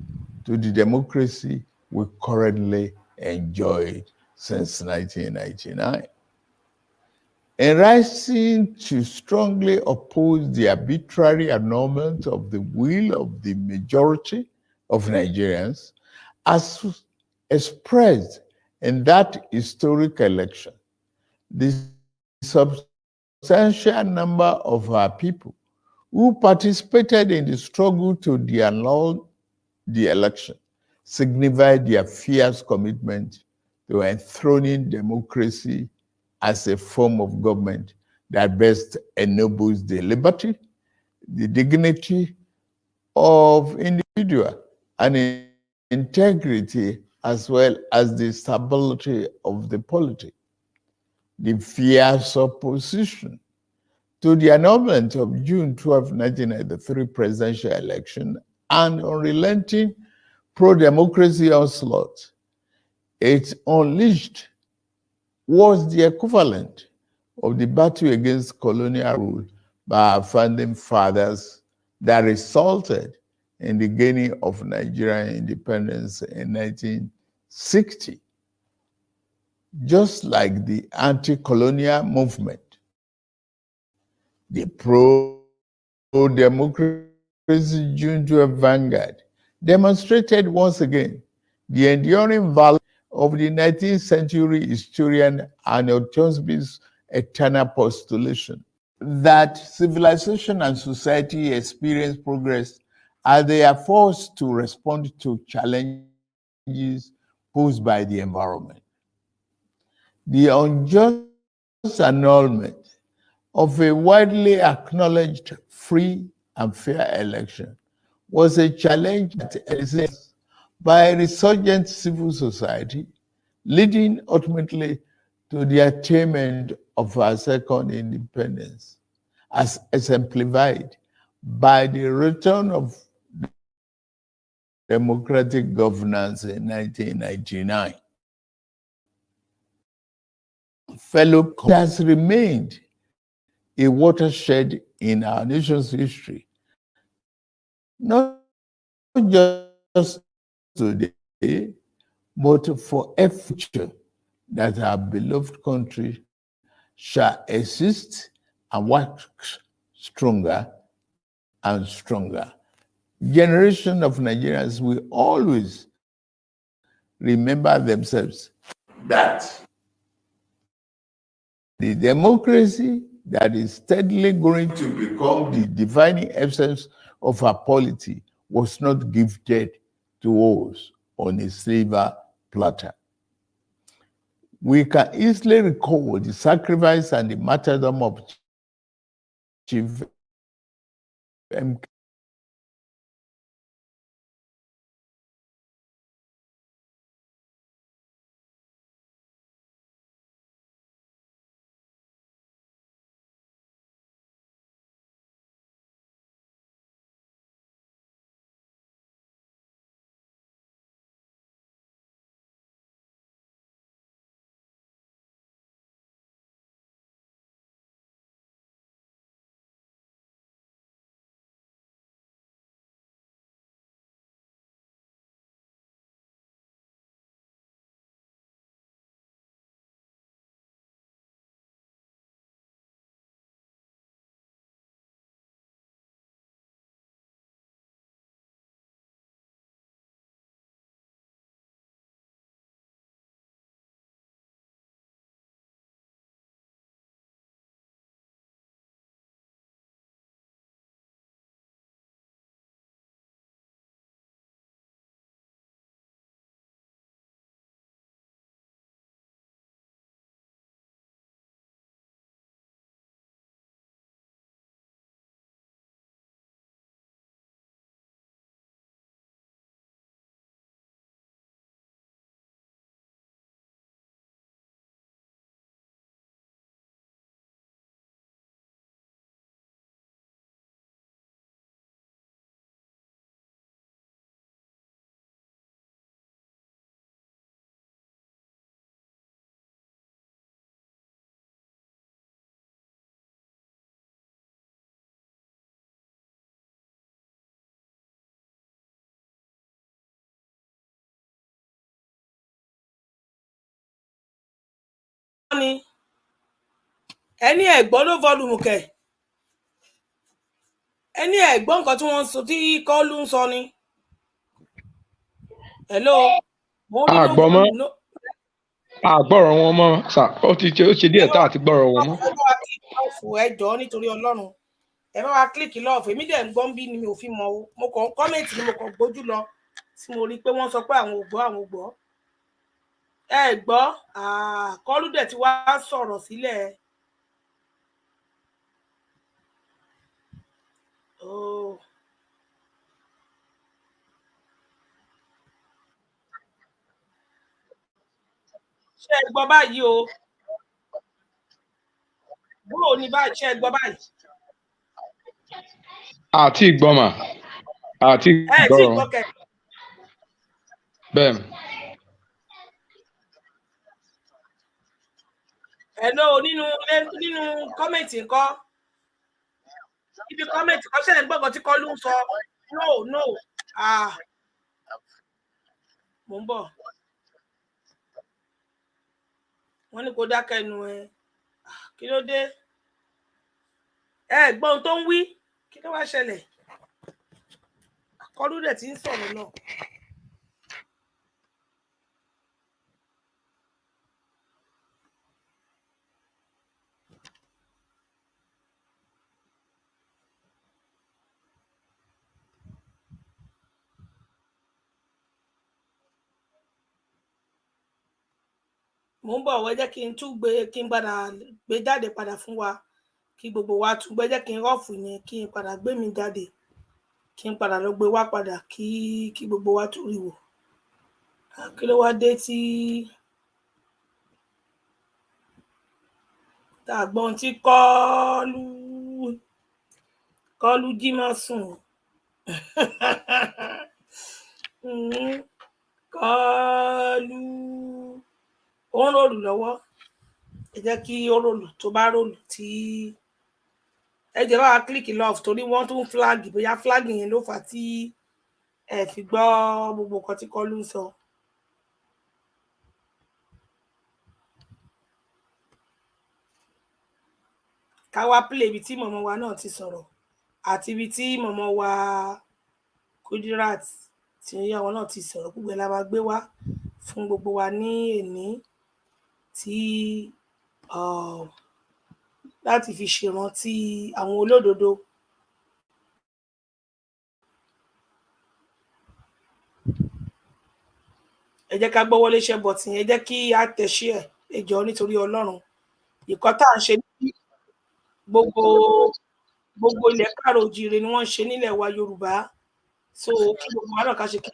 to the democracy we currently enjoy since 1999. In rising to strongly oppose the arbitrary annulment of the will of the majority of Nigerians, as expressed in that historic election, the substantial number of our people who participated in the struggle to annul the election signified their fierce commitment to enthroning democracy as a form of government that best enables the liberty, the dignity of individual, and integrity, as well as the stability of the polity. the fierce opposition to the annulment of June 12, 1993 presidential election and unrelenting pro-democracy onslaught it unleashed was the equivalent of the battle against colonial rule by our founding fathers that resulted in the gaining of Nigerian independence in 1960. Just like the anti-colonial movement, the pro-democracy June 12 vanguard demonstrated once again the enduring value of the 19th century historian Arnold Toynbee's eternal postulation that civilization and society experience progress as they are forced to respond to challenges posed by the environment. The unjust annulment of a widely acknowledged free and fair election was a challenge that existed by a resurgent civil society, leading ultimately to the attainment of our second independence, as exemplified by the return of democratic governance in 1999. Fellow, has remained a watershed in our nation's history, not just today, but for a future that our beloved country shall exist and work stronger and stronger. Generation of Nigerians will always remember themselves that the democracy that is steadily going to become the defining essence of our polity was not gifted to us on a silver platter. We can easily recall the sacrifice and the martyrdom of Chief MK. Ẹni ẹ̀gbọ́n ló volume kẹ̀. Ẹni ẹ̀gbọ́n nǹkan tí wọ́n ń sọ tí kọ́lù ń sọ ni. Hello. Mo ní ló volume ló. Àgbọ̀rọ̀ wọn mọ́ sà ó ṣe díẹ̀ tá àti gbọ́rọ̀ wọn mọ́. Ẹ jọ̀ọ́ nítorí Ọlọ́run ẹ bá wa click love èmi dẹ̀ ń gbọ́n bí ni mi ò fi mọ̀ o mo kàn kọ́mẹ̀ntì ni mo kàn gbójú lọ tí mo rí i pé wọ́n sọ pé àwọn ò gbọ́ ẹ gbọ́ kọ́lù dẹ̀ ti wá sọ̀rọ̀ sílẹ̀. Ṣé ẹ gbọ́ báyìí o? bò ní báyìí ṣe gbọ́ báyìí. Àti ìgbọ́mà. Àti Ẹ tí ìgbọ́rọ̀. gbọ́ kẹ. Bẹ́ẹ̀. Hello nínú kọ́mẹ̀ntì ńkọ́. Ibi kọ́mẹ̀ntì kan ṣẹlẹ̀ gbọ́ngàn tí Kọ́lú ń sọ. No. Mo ń bọ̀. Wọ́n ní kó dákẹ́ ẹnu ẹ. Kí ló dé? Ẹ gbọ́ ohun tó ń wí. Kí ló wá ṣẹlẹ̀? Kọ́lú dẹ̀ ti ń sọ̀rọ̀ náà. Mo ń bọ̀ wẹ́ jẹ́ kí n tún kí n padà gbé jáde padà fún wa kí gbogbo wa tún gbé jẹ́ kí n rọ́ọ̀fù yẹn kí n padà gbé mi jáde kí n padà lọ gbé wá padà kí gbogbo wa tún rí wò. Kí ló wá dé tí tá a gbọ́n tí Kọ́lú jí máa sùn. Kọ́lú ó ń ròlù lọ́wọ́. Ẹ jẹ́ kí ó ròlù tó bá ròlù tí ẹ jẹ́ bá wa kílíkì love torí wọ́n tún flag bóyá flag yẹn ló fà á tí ẹ fi gbọ́ gbogbo nǹkan tí Kọ́lú ń sọ. Ká wá play ibi tí mọ̀mọ́ wa náà ti sọ̀rọ̀ àti ibi tí mọ̀mọ́ wa Kudirat tí àwọn náà ti sọ̀rọ̀ gbogbo ẹ̀ la máa gbé wá fún gbogbo wa ní èní tí láti fi ṣèrántí àwọn olódodo. Ẹ jẹ́ ká gbọ́wọ́ léṣẹ́ bọ̀tì ẹ jẹ́ kí á tẹ̀sí ẹ̀ ẹ jọ̀ọ́ nítorí Ọlọ́run. Ìkọ́ tá à ń ṣe ní gbogbo ilẹ̀ káàrọ̀ òjíire ni wọ́n ń ṣe nílẹ̀ wa Yorùbá. So kí gbogbo wa náà ká ṣe kí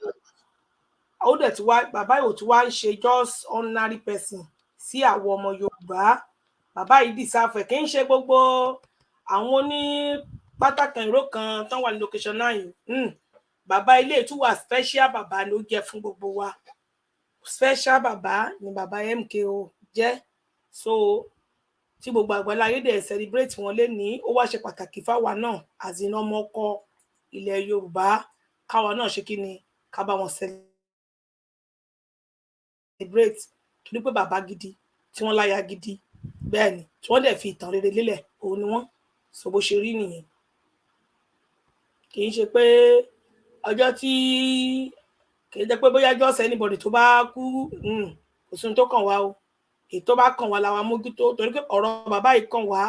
ó dẹ̀ tí wá bàbá yìí ò tí wá ń ṣe just ordinary person sí àwọn ọmọ Yorùbá. Bàbá yìí deserve kì í ṣe gbogbo àwọn oní pátákan ìró kan tán wà ní location 9. Bàbá ilé tún wà special bàbá ló jẹ́ fún gbogbo wa. Special bàbá ni bàbá MKO jẹ́. So tí gbogbo àgbáláyé dẹ̀ celebrate wọn lénìí ó wá ṣe pàtàkì fáwa náà as in ọmọ ọkọ ilẹ̀ Yorùbá káwa náà ṣe kí ni ká bá wọn celebrate torí pé bàbá gidi tí wọ́n láya gidi bẹ́ẹ̀ ni tí wọ́n dẹ̀ fi ìtàn rere lélẹ̀ òun ni wọ́n so bó ṣe rí nìyẹn. Kì í ṣe pé ọjọ́ tí kì í jẹ́ pé bóyá just anybody tó bá kú kò sí ohun tó kàn wá o èyí tó bá kàn wá la wa mójútó torí pé ọ̀rọ̀ bàbá yìí kàn wá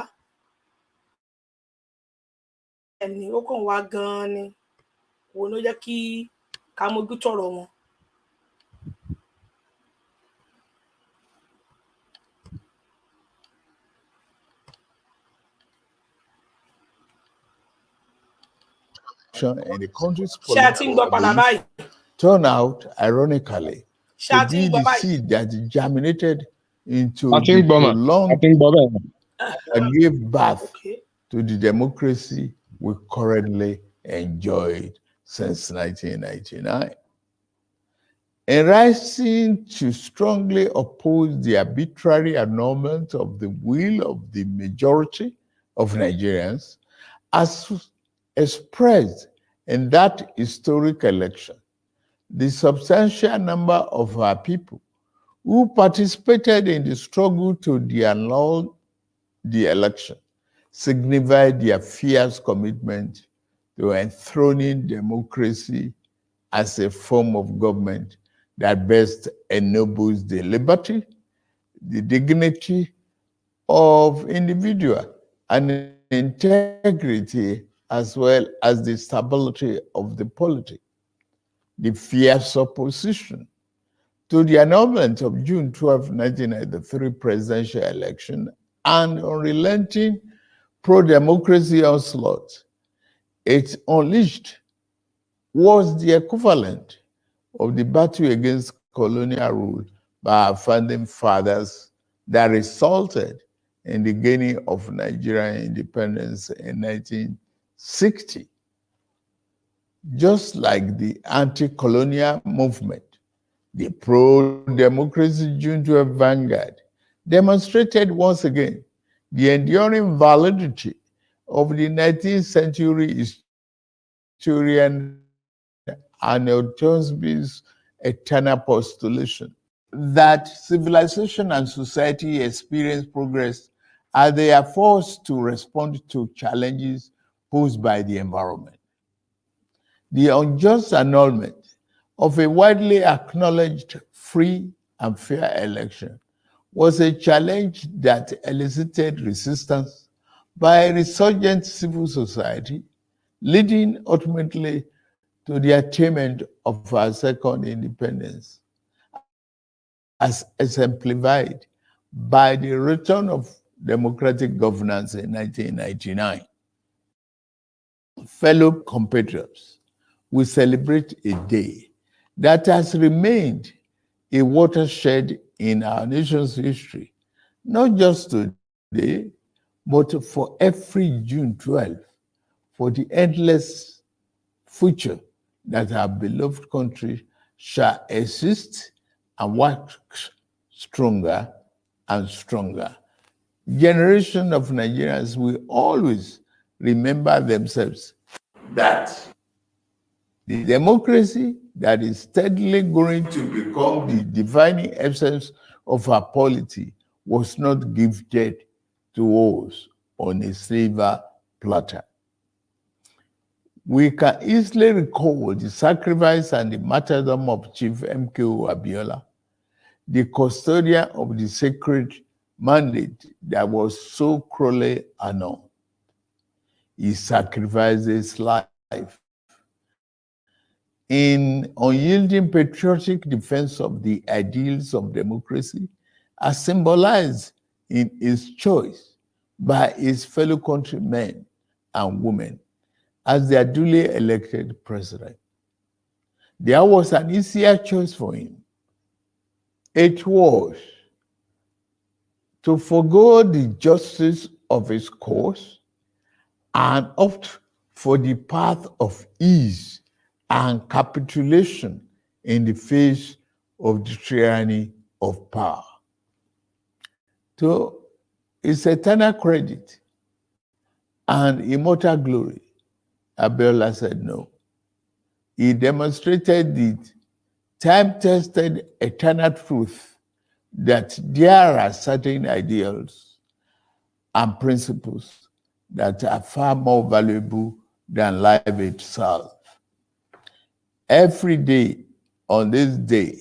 ẹni ó kàn wá gan-an ni òun ló jẹ́ kí ká mójútó ọ̀rọ̀ wọn. In the country's political turned out, ironically, to be the seed that germinated into the prolonged and gave birth to the democracy we currently enjoyed since 1999. In rising to strongly oppose the arbitrary annulment of the will of the majority of Nigerians, as expressed in that historic election, the substantial number of our people who participated in the struggle to annul the election signified their fierce commitment to enthroning democracy as a form of government that best ennobles the liberty, the dignity of individual, and integrity, as well as the stability of the polity. The fierce opposition to the annulment of June 12, 1993 presidential election and unrelenting pro-democracy onslaught it unleashed was the equivalent of the battle against colonial rule by our founding fathers that resulted in the gaining of Nigerian independence in 1960. Just like the anti-colonial movement, the pro-democracy June 12 vanguard demonstrated once again the enduring validity of the 19th century historian Arnold Toynbee's eternal postulation that civilization and society experience progress as they are forced to respond to challenges posed by the environment. The unjust annulment of a widely acknowledged free and fair election was a challenge that elicited resistance by a resurgent civil society, leading ultimately to the attainment of our second independence, as exemplified by the return of democratic governance in 1999. Fellow compatriots, we celebrate a day that has remained a watershed in our nation's history, not just today, but for every June 12, for the endless future that our beloved country shall exist and work stronger and stronger. Generation of Nigerians will always remember themselves that the democracy that is steadily going to become the defining essence of our polity was not gifted to us on a silver platter. We can easily recall the sacrifice and the martyrdom of Chief MKO Abiola, the custodian of the sacred mandate that was so cruelly annulled. He sacrificed his life in unyielding patriotic defense of the ideals of democracy, as symbolized in his choice by his fellow countrymen and women as their duly elected president. There was an easier choice for him. It was to forego the justice of his cause and opt for the path of ease and capitulation in the face of the tyranny of power. To his eternal credit and immortal glory, Abiola said no. He demonstrated the time-tested eternal truth that there are certain ideals and principles that are far more valuable than life itself. Every day on this day,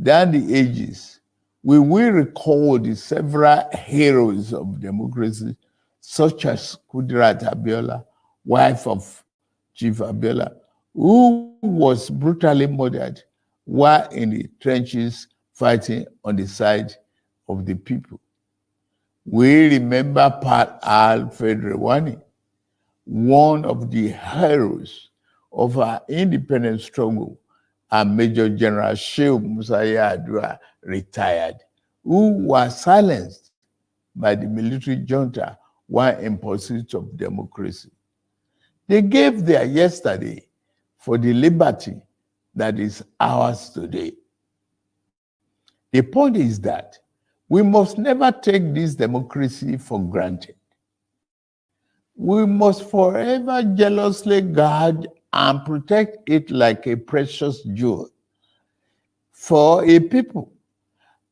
down the ages, we will recall the several heroes of democracy, such as Kudirat Abiola, wife of Chief Abiola, who was brutally murdered while in the trenches fighting on the side of the people. We remember Pat Alfred Rewani, one of the heroes of our independence struggle, and Major General Shehu Musaya Adua, retired, who was silenced by the military junta while in pursuit of democracy. They gave their yesterday for the liberty that is ours today. The point is that we must never take this democracy for granted. We must forever jealously guard and protect it like a precious jewel. For a people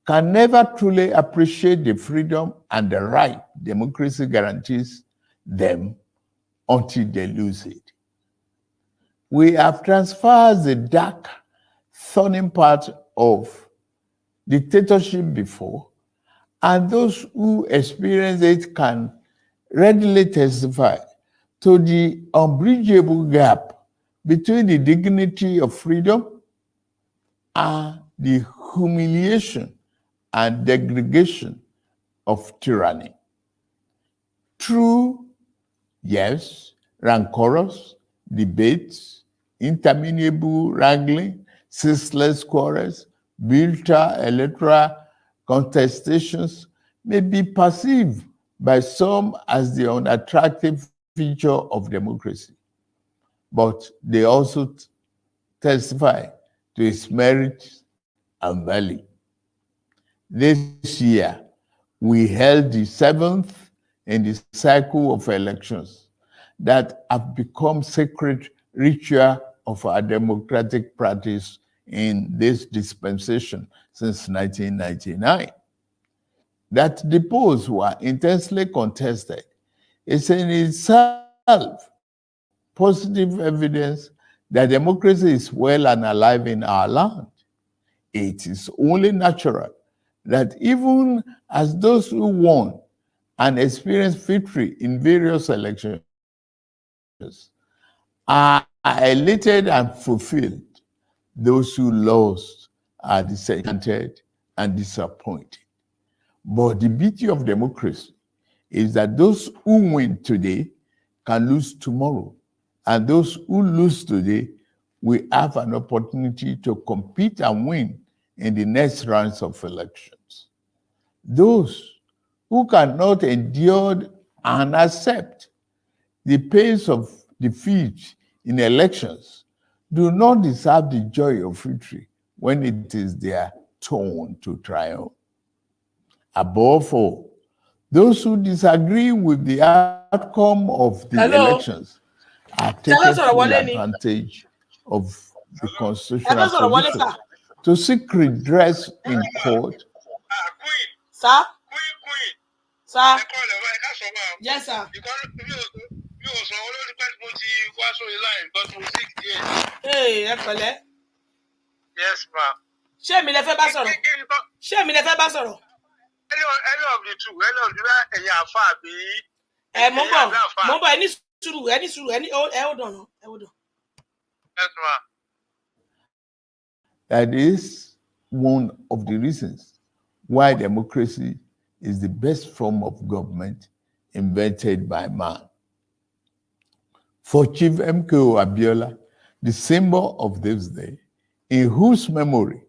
can never truly appreciate the freedom and the right democracy guarantees them until they lose it. We have transferred the dark, thorny part of dictatorship before, and those who experience it can readily testify to the unbridgeable gap between the dignity of freedom and the humiliation and degradation of tyranny. True, yes, rancorous debates, interminable wrangling, ceaseless quarrels, bitter electoral contestations may be perceived by some as the unattractive feature of democracy, but they also testify to its merits and value. This year, we held the 7th in the cycle of elections that have become sacred ritual of our democratic practice in this dispensation since 1999. That the polls were intensely contested is in itself positive evidence that democracy is well and alive in our land. It is only natural that even as those who won and experienced victory in various elections are elated and fulfilled, those who lost are disenchanted and disappointed. But the beauty of democracy is that those who win today can lose tomorrow, and those who lose today will have an opportunity to compete and win in the next rounds of elections. Those who cannot endure and accept the pains of defeat in elections do not deserve the joy of victory when it is their turn to triumph. Above all, those who disagree with the outcome of the elections are taking full advantage of the constitutional provision to seek redress in court. Sir? Sir? Yes, sir. Hey, ẹ pẹ̀lẹ́. Yes, ma'am. Ṣé mi lẹ fẹ́ bá sọ̀rọ̀? Ṣé mi lẹ fẹ́ bá sọ̀rọ̀? Any of the two, any of the ẹ̀yà àfa àbí. Mo ń bọ̀, ẹ ní sùúrù, hold on. Yes, ma'am. That is one of the reasons why democracy is the best form of government invented by man. For Chief MKO Abiola, the symbol of this day, in whose memory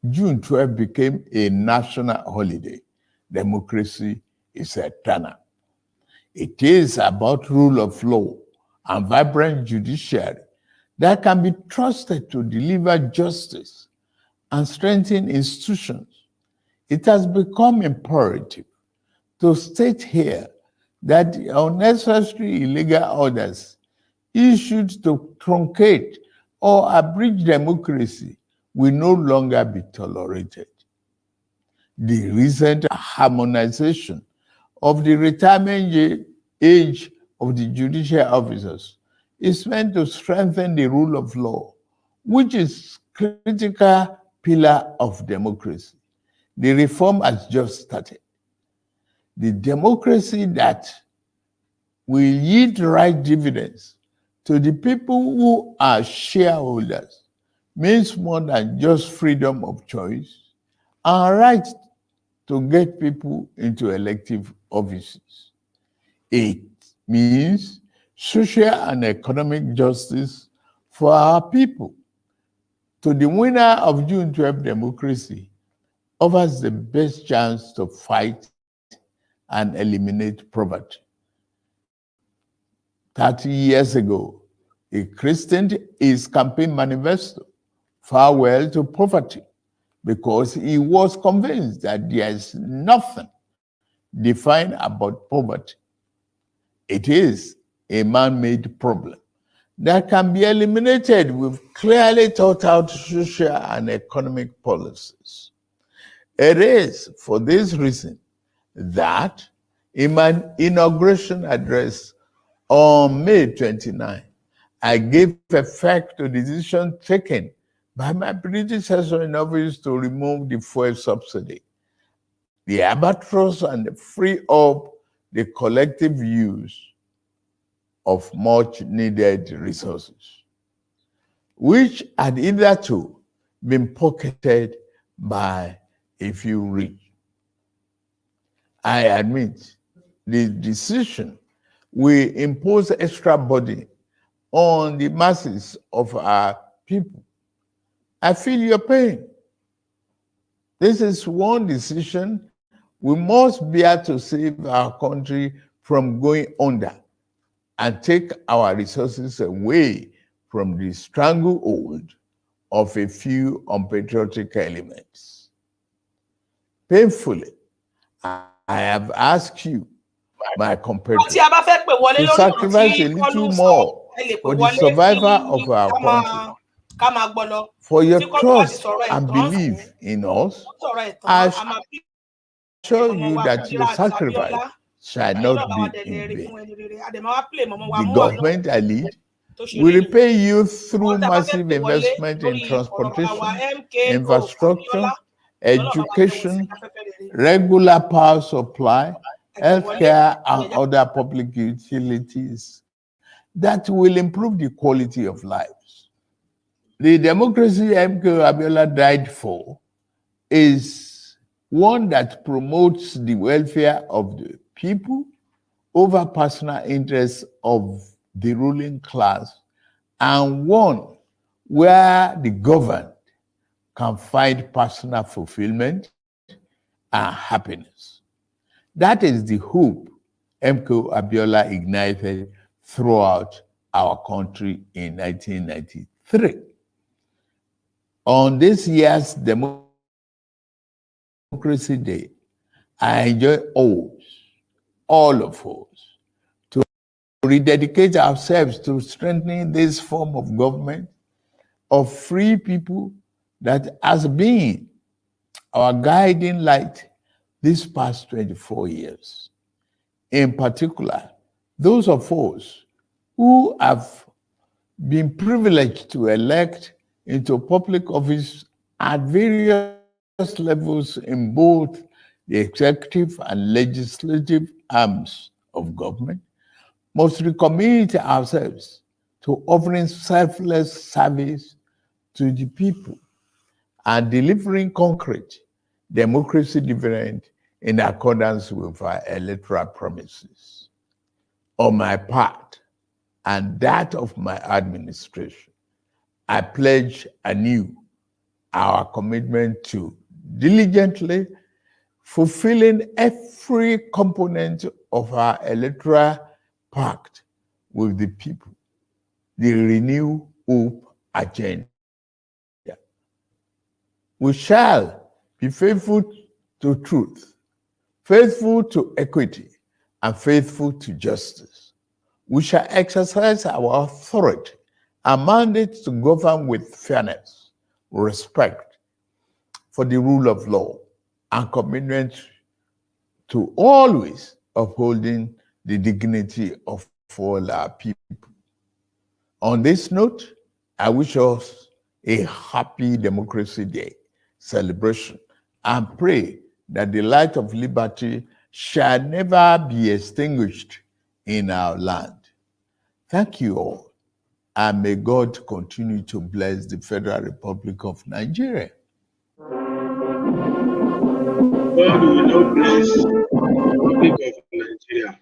June 12 became a national holiday, democracy is eternal. It is about rule of law and vibrant judiciary that can be trusted to deliver justice and strengthen institutions. It has become imperative to state here that the unnecessary illegal orders issued to truncate or abridge democracy will no longer be tolerated. The recent harmonization of the retirement age of the judicial officers is meant to strengthen the rule of law, which is a critical pillar of democracy. The reform has just started. The democracy that will yield right dividends to the people who are shareholders means more than just freedom of choice and right to get people into elective offices. It means social and economic justice for our people. To the winner of June 12 democracy offers the best chance to fight and eliminate poverty. 30 years ago, he christened his campaign manifesto, Farewell to Poverty, because he was convinced that there is nothing defined about poverty. It is a man-made problem that can be eliminated with clearly thought out social and economic policies. It is for this reason that in my inauguration address on May 29, I gave effect to the decision taken by my predecessor in office to remove the fuel subsidy, the albatross, and free up the collective use of much needed resources, which had hitherto been pocketed by a few rich. I admit the decision will impose extra burden on the masses of our people. I feel your pain. This is one decision We must bear to save our country from going under and take our resources away from the stranglehold of a few unpatriotic elements. Painfully, I have asked you, my competitors, to sacrifice a little more for the survival of our country. For your trust and belief in us, I assure you that your sacrifice shall not be in vain. The government I lead will repay you through massive investment in transportation, infrastructure, education, regular power supply, healthcare, and other public utilities that will improve the quality of lives. The democracy MK Abiola died for is one that promotes the welfare of the people over personal interests of the ruling class, and one where the governed can find personal fulfillment and happiness. That is the hope MK Abiola ignited throughout our country in 1993. On this year's Democracy Day, I enjoy all of us, to rededicate ourselves to strengthening this form of government of free people that has been our guiding light these past 24 years. In particular, those of us who have been privileged to elect into public office at various levels in both the executive and legislative arms of government must recommit ourselves to offering selfless service to the people and delivering concrete democracy dividend in accordance with our electoral promises. On my part and that of my administration, I pledge anew our commitment to diligently fulfilling every component of our electoral pact with the people, the Renew Hope agenda. We shall be faithful to truth, faithful to equity, and faithful to justice. We shall exercise our authority and mandate to govern with fairness, respect for the rule of law, and commitment to always upholding the dignity of all our people. On this note, I wish us a happy Democracy Day celebration and pray that the light of liberty shall never be extinguished in our land. Thank you all, and may God continue to bless the Federal Republic of Nigeria. God will not bless the Republic of Nigeria.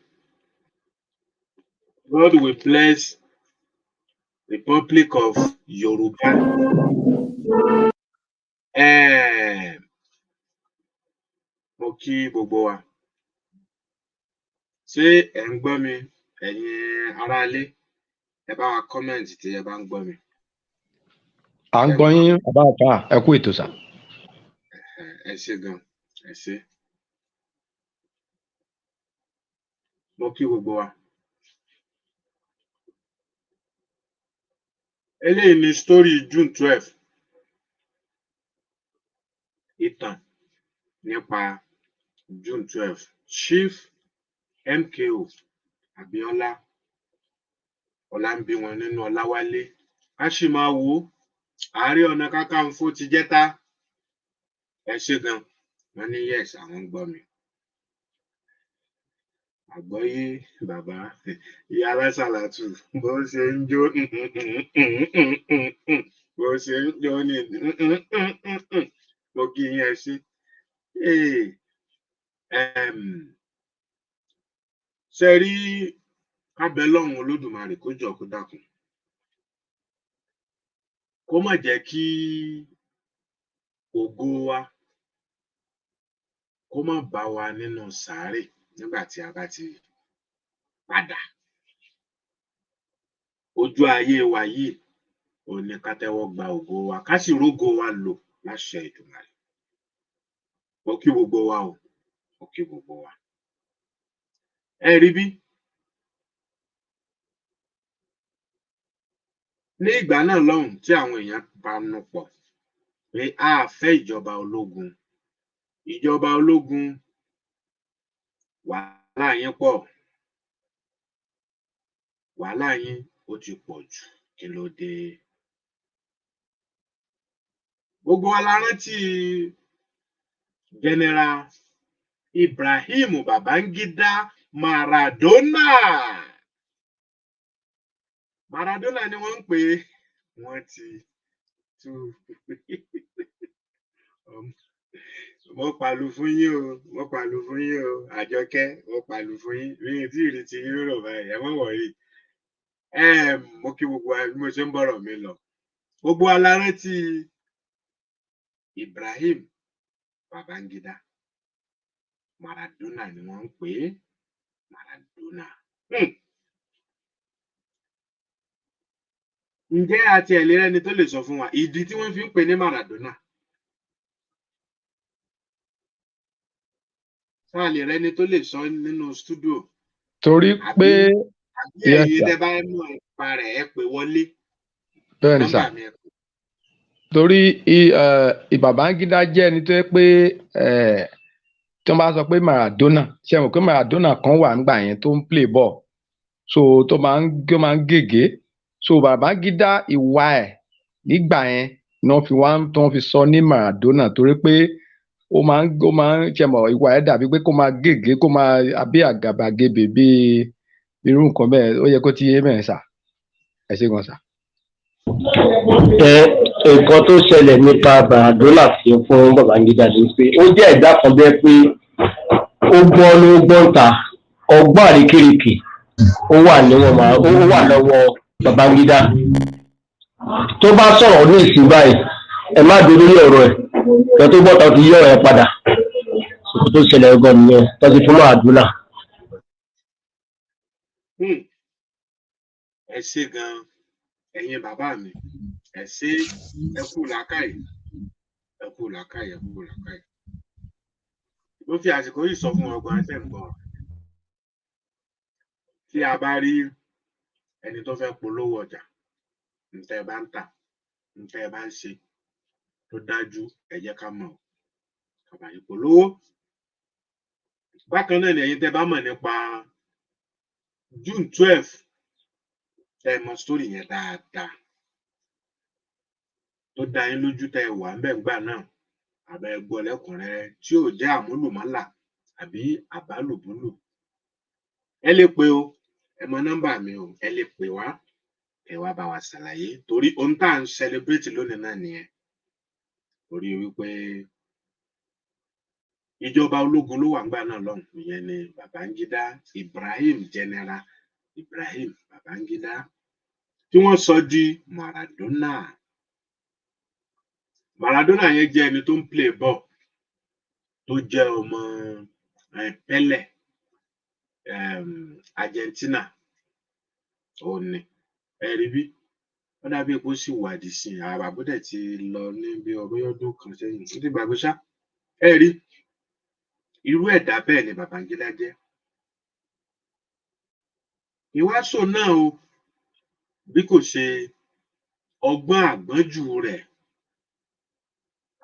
God will bless the Republic of Yoruba. Mo kí gbogbo wa. Ṣé ẹ̀ ń gbọ́ mi, ẹ̀yin aráalé? Ẹ bá wa kọ́mẹ̀ntì tí ẹ bá ń gbọ́ mi. À ń gbọ́ yín bàbá àfà, ẹ kú ètò sà. Ẹ ṣé gan, ẹ ṣé. Mo kí gbogbo wa. Eléyìí ni story June 12. Ìtàn nípa June 12. Chief MKO Abiola Ọlámbíwọn nínú Ọláwálé. A sì máa wò ó. Ààrẹ Ọ̀nà Kakanfò ti jẹ́ta. Ẹ ṣé gan. Wọ́n ní yes, àwọn ń gbọ́ mi. Àgbọ́yé bàbá ìyá alásàlátù bó ṣe ń jó bó ṣe ń jó ní mo kí yín ẹ ṣé. Ṣé rí kábẹ́ lọ́hùn Olódùmarè kó jọ kó dákun. Kó má jẹ́ kí ògo wa kó má bá wa nínú sàárè nígbà tí a bá ti padà. Ojú ayé wa yìí òun ni ká tẹ́wọ́ gba ògo wa, ká sì rógo wa lò láṣẹ Èdùmàrè. Mo kí gbogbo wa o, mo kí gbogbo wa. Ẹ rí bí? Ní ìgbà náà lọ́hùn tí àwọn èèyàn panu pọ̀ pé a fẹ́ ìjọba ológun. Ìjọba ológun wàhálà yín pọ̀. Wàhálà yín ó ti pọ̀ jù, kí ló dé? Gbogbo wa la rántí General Ibrahim Babangida Maradona. Maradona ni wọ́n ń pè é. Wọ́n ti tú. Mo pàlù fún yín o, mo pàlù fún yín o, Àjọkẹ́, mo pàlù fún yín. Mi ò tí ì rí ti yín rò báyìí, ẹ má wọ̀rí. Mo kí gbogbo wa bí mo ṣe ń bọ̀rọ̀ mi lọ. Gbogbo wa la rántí Ibrahim Babangida Maradona ni wọ́n ń pè é. Maradona. Ǹjẹ́ àti ẹ̀lẹ́ rẹ́ni tó lè sọ fún wa ìdí tí wọ́n fi ń pè ní Maradona? Sáà lè rẹ́ni tó lè sọ nínú stúdíò? Torí pé àbí ẹ̀yin tẹ́ bá mú ipa rẹ̀ ẹ pè wọlé. Bẹ́ẹ̀ni sà. Torí Babangida jẹ́ ẹni tó yẹ pé tí wọ́n bá sọ pé Maradona, ṣe mọ̀ pé Maradona kan wà nígbà yẹn tó ń play ball, so tó máa ń gègé. So Babangida ìwà ẹ̀ nígbà yẹn ni wọ́n fi sọ ní Maradona, torí pé ó máa ń ṣe mọ̀ ìwà ẹ̀ dàbí pé kó máa gègé, kó máa àbí àgàbàgebè bí irú nǹkan bẹ́ẹ̀. Ó yẹ kó ti yé mẹ́rin sà. Ẹ ṣé gan sà. Nǹkan tó ṣẹlẹ̀ nípa Maradona fi fún Babangida ni pé ó jẹ́ ẹ̀dá kan bẹ́ẹ̀ pé ó gbọ́n ló gbọ́n ta, ọgbọ́n àrékérekè ó wà lọ́wọ́ Babangida. Tó bá sọ̀rọ̀ ní ìsìn báyìí, ẹ má dúró lórí ọ̀rọ̀ ẹ̀, kẹ́ tó bọ́ta ti yọ ẹ̀ padà. Nǹkan tó ṣẹlẹ̀ gan nìyẹn tó ti fún Maradona. Ẹ ṣé gan ẹ̀yin bàbá mi, ẹ ṣé, ẹ kú làákàyè, ẹ kú làákàyè, ẹ kú làákàyè. Mo fi àsìkò yìí sọ fún ọgbọ́n àtẹ̀gbọ́n. Tí a bá rí ẹni tó fẹ́ polówó ọjà, ntẹ́ bá ń tà, ntẹ́ bá ń ṣe tó dájú, ẹ jẹ́ ká mọ̀ ká bá yín polówó. Bákan náà ni ẹ̀yin tẹ́ bá mọ̀ nípa June 12, ẹ mọ̀ sítórì yẹn dáadáa, tó dá yín lójú tẹ́ ẹ wà ńbẹ̀ ńgbà náà, àbẹ́ gbọ́ lẹ́kùnrẹ́rẹ́ tí ò jẹ́ àmúlùmálà àbí àbálòbólò. Ẹ lè pè o, ẹ mọ nọ́mbà mi o, ẹ lè pè wá, ẹ wá bá wa ṣàlàyé, torí ohun tá à ń celebrate lónìí náà nìyẹn. Torí wípé ìjọba ológun ló wà ńgbà náà lọ́hùn, ìyẹn ni Babangida General Ibrahim Babangida, tí wọ́n sọ di Maradona. Maradona yẹn jẹ́ ẹni tó ń play ball, tó jẹ́ ọmọ Pele Argentina. Ó ní ẹ rí bí wọ́n dàbí epo sì wádìí sí i, àwọn àbúdẹ̀ ti lọ ní bí ọdún kan sẹ́yìn, ó ti gbàgbé ṣá. Ẹ rí irú ẹ̀dá bẹ́ẹ̀ ni Babangida jẹ́. Ìwàásù náà o, bí kò ṣe ọgbọ́n àgbọ́njù rẹ̀,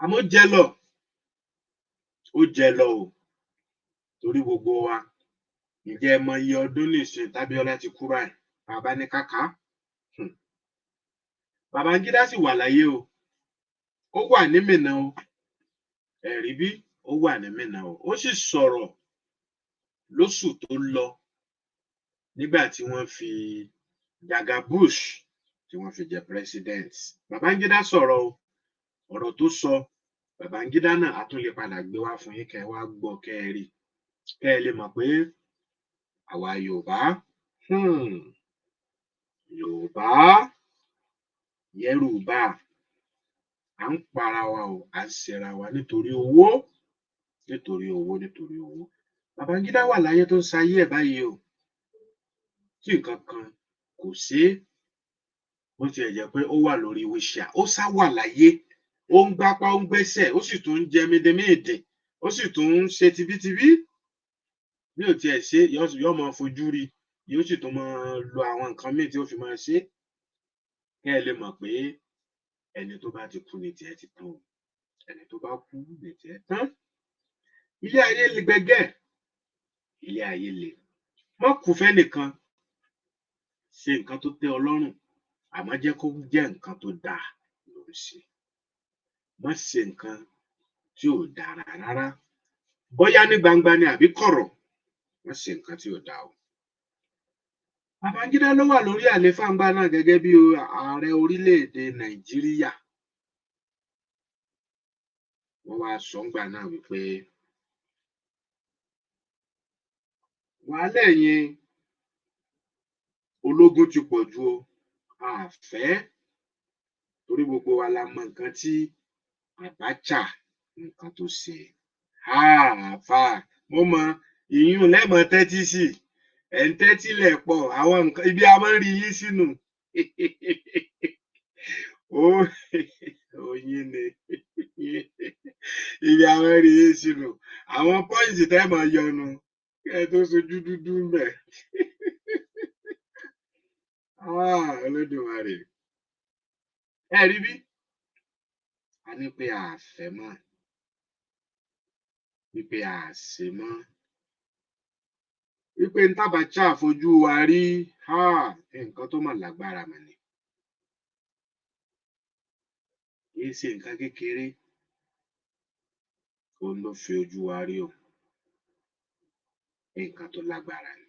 àmọ́ ó jẹ lọ o, torí gbogbo wa ǹjẹ́ ẹ mọ iye ọdún nìsín tábíọ́lá ti kú báyìí, bàbá ní kàkà. Babangida sì wà láyé o, ó wà ní Mínà o, ẹ rí bí ó wà ní Mínà o, ó sì sọ̀rọ̀ lóṣù tó lọ nígbà tí wọ́n fi Jaga Bush tí wọ́n fi jẹ president. Babangida sọ̀rọ̀ o, ọ̀rọ̀ tó sọ Babangida náà a tún lè padà gbé wá fún yín kẹ́ ẹ wá gbọ́, kẹ́ ẹ rí, kẹ́ ẹ lè mọ̀ pé àwa Yorùbá Yorùbá à ń para wa o, à ń ṣera wa nítorí owó. nítorí owó. Babangida wà láyé tó ń sayé ẹ̀ báyìí o, tí nǹkan kan kò ṣe é, bó tiẹ̀ jẹ́ pé ó wà lórí wíṣà, ó sá wà láyé, ó ń gbápá, ó ń gbẹ́sẹ̀, ó sì tún ń jẹ médèmédè, ó sì tún ń ṣe tibítibí. Bí ò tiẹ̀ ṣe yóò máa fojú rí, yóò sì tún máa lo àwọn nǹkan míì tí ó fi máa ṣe, kẹ́ ẹ lè mọ̀ pé ẹni tó bá ti kú ni tiẹ̀ ti tán o, ẹni tó bá kú ni tiẹ̀ tán. Ilé ayé le gbẹgẹ́, ilé ayé le. Má kú fẹ́nìkan, ṣe nǹkan tó tẹ́ ọ lọ́rùn, àmọ́ jẹ́ kó jẹ́ nǹkan tó dáa ló ń ṣe. Má ṣe nǹkan tí ò dára rárá, bóyá ní gbangba ni àbí kọ̀rọ̀, má ṣe nǹkan tí ò dáa o. Babangida ló wà lórí àlééfà ńgbà náà gẹ́gẹ́ bí ààrẹ orílẹ̀-èdè Nàìjíríà. Wọ́n wá sọ ńgbà náà wípé wàhálà ẹ̀yin ológun ti pọ̀ jù o, a fẹ́, torí gbogbo wa la mọ nǹkan tí Abacha nǹkan tó ṣe. Àfà, mo mọ ìyún lẹ́mọ̀ tẹ́tí sí, ẹ̀ ń tẹ́tí lẹ̀ pọ̀, àwọn nǹkan ibi a máa ń rí yín sínú. Oyin ni ibi a máa ń rí yín sínú, àwọn pọ́ìntì tẹ́ mọ̀ yọnu kẹ́ ẹ tó sojú dúdú ń bẹ̀. Olódùmarè, ẹ rí bí a ní pé a fẹ́ mọ́, wípé a ṣe mọ́, wípé ń t'Abacha fojú wa rí, nǹkan tó mà lágbára mà ni, kì í ṣe nǹkan kékeré, òun ló fi ojú wa rí o, nǹkan tó lágbára ni.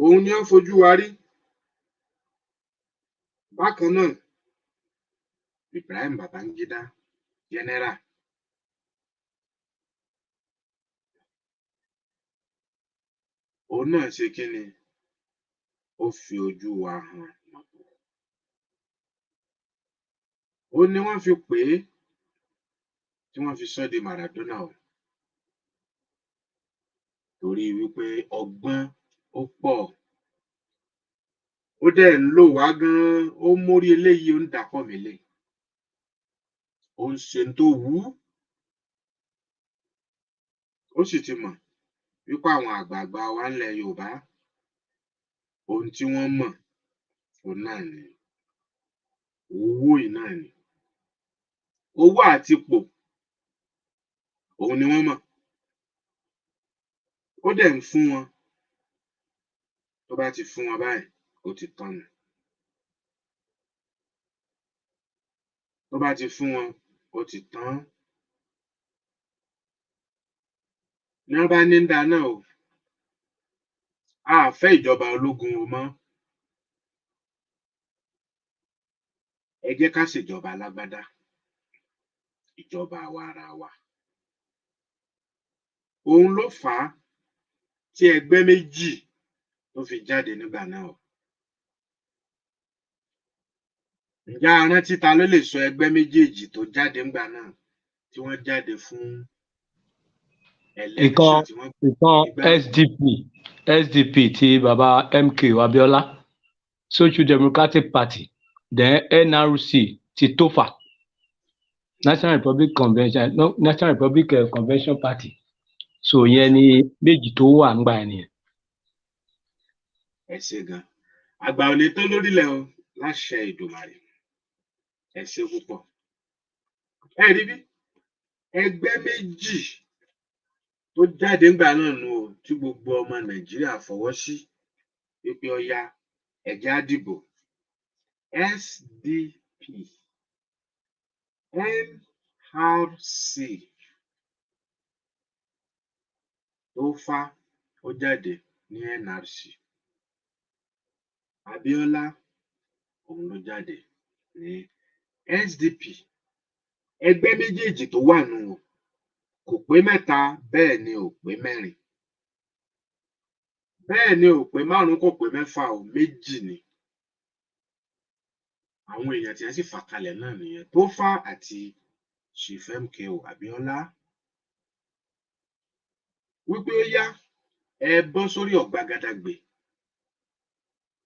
Òun ni wọ́n fojú wa rí. Bákan náà, Ibrahim Babangida general, òun náà ṣe kí ni, ó fi ojú wa hàn. Òun ni wọ́n fi pè é, tí wọ́n fi sọ́ di Maradona o, torí wípé ọgbọ́n ó pọ̀, ó dẹ̀ ń lò wá gan-an, ó mórí eléyìí, ó ń dàpọ̀ mélé, ó ń ṣe tó wù ú, ó sì ti mọ̀ wípé àwọn àgbààgbà wa ńlẹ̀ Yorùbá, ohun tí wọ́n mọ̀, òun náà ni owó yìí náà ni, owó àti ipò, òun ni wọ́n mọ̀, ó dẹ̀ ń fún wọn, tó bá ti fún wọn báyìí, ó ti tán nù. Tó bá ti fún wọn, ó ti tán. Ní wọ́n bá ní ń dáa náà o, a fẹ́ ìjọba ológun o mọ́, ẹ jẹ́ ká ṣèjọba alágbádá, ìjọba àwa ara wa. Òun ló fà á tí ẹgbẹ́ méjì tó fi jáde nígbà náà o. Ǹjẹ́ a rántí ta ló lè sọ ẹgbẹ́ méjèèjì tó jáde nígbà náà, tí wọ́n jáde fún election tí wọ́n ìkan SDP ti baba MKO Abiola, Social Democratic Party, then NRC ti Tofa, National Republic Convention Party. So yẹn ni méjì tó wà ńgbà yẹn nìyẹn. Ẹ ṣé gan, àgbà ò lè tán lórílẹ̀ o, láṣẹ Èdùmàrè. Ẹ ṣé púpọ̀. Ẹ rí bí ẹgbẹ́ méjì tó jáde ńgbà náà nù o, tí gbogbo ọmọ Nàìjíríà fọwọ́ sí wípé ó yá, ẹ jẹ́ á dìbò. SDP, NRC, Tofa ó jáde ní NRC, Abiola òun ló jáde ní SDP. Ẹgbẹ́ méjèèjì tó wà nù wọn kò pé mẹ́ta, bẹ́ẹ̀ ni ò pé mẹ́rin, bẹ́ẹ̀ ni ò pé márùn-ún, kò pé mẹ́fà o, méjì ni. àwọn èèyàn tí wọ́n sì fà kalẹ̀ náà nìyẹn, Tófà àti Chief MKO Abíọ́lá, wípé ó yá ẹ bọ́ sórí ọ̀gbagadàgbè.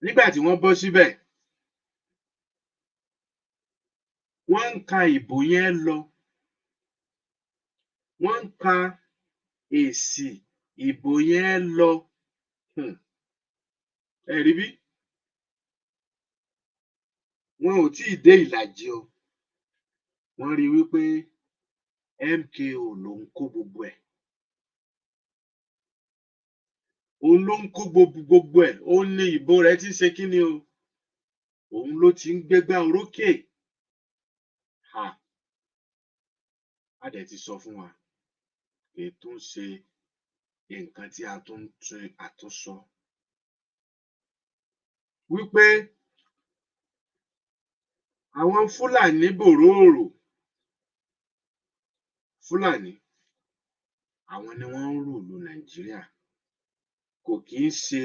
Nígbà tí wọ́n bọ́ síbẹ̀, wọ́n ń ka ìbò yẹn lọ, wọ́n ń ka èsì ìbò yẹn lọ. Ẹ rí bí? Wọn ò tí ì dé ìlàjì o. Wọ́n rí wípé MKO ló ń kó gbogbo ẹ̀. Òun ló ń kó gbogbo ẹ̀. Òun ní ìbò rẹ̀ ti ṣe kíni o. Òun ló ti ń gbégbá orókè. A dẹ̀ ti sọ fún wa pé tó ń ṣe nǹkan tí a tún àtúnsọ. Wípé àwọn Fúlàní bòróòrò, Fúlàní, àwọn ni wọ́n ń rúùlù Nàìjíríà. Kò kì í ṣe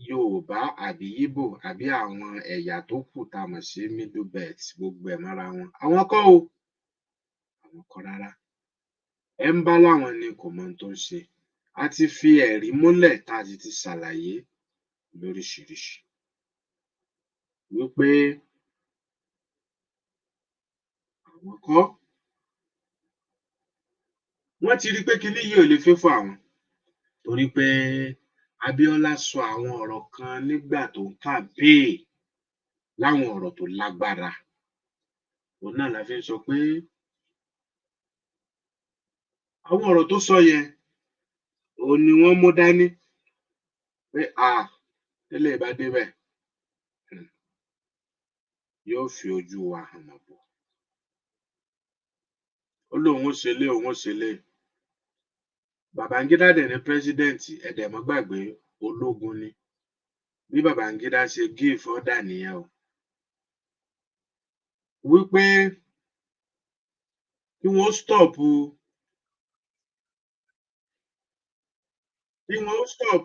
Yorùbá àbí Ìgbò àbí àwọn ẹ̀yà tó kù tá a mọ̀ sí Middle Belt, gbogbo ẹ̀ mọ́ra wọn. Àwọn kọ́ o, àwọn kọ́ rárá. Ẹ ń bá láwọn ni kò mọ ohun tó ń ṣe. A ti fi ẹ̀rí múlẹ̀ tá a sì ti ṣàlàyé lóríṣiríṣi wípé àwọn kọ́. Wọ́n ti rí pé kinní yìí ò lè fẹ́ fún àwọn, torí pé Abíọ́lá sọ àwọn ọ̀rọ̀ kan nígbà tó ń campaign, láwọn ọ̀rọ̀ tó lágbára. Òun náà la fi ń sọ pé àwọn ọ̀rọ̀ tó sọ yẹn, òun ni wọ́n mú dání pé tẹ́lẹ̀ bá débẹ̀, yóò fi ojú wa hàn mọ́ bò. Ó lóun ó ṣe lé, òun ó ṣe lé. Babangida dẹ̀ ní pírẹ́sídẹ̀ǹtì, ẹ dẹ̀ mọ́ gbàgbé ológun ni. Bí Babangida ṣe give order nìyẹn o. Wípé kí wọ́n stop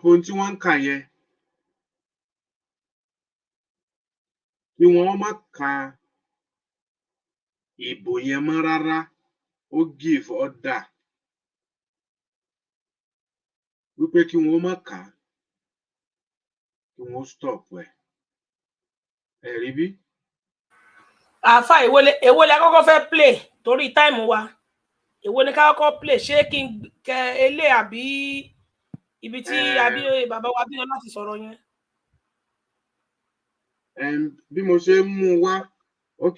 ohun tí wọ́n ń kà yẹn. Kí wọ́n má ka ìbò yẹn mọ́ rárá. Ó give order wípé kí wọ́n má kà á, kí wọ́n stop ẹ̀. Ẹ rí bí? Àáfà èwo lẹ kọ́kọ́ fẹ́ play torí táìmù wa. Èwo ni ká kọ́kọ́ play, ṣé kí n kẹ elé àbí ibi tí bàbá wa Abíọ́lá ti sọ̀rọ̀ yẹn? Bí mo ṣe ń mú wá,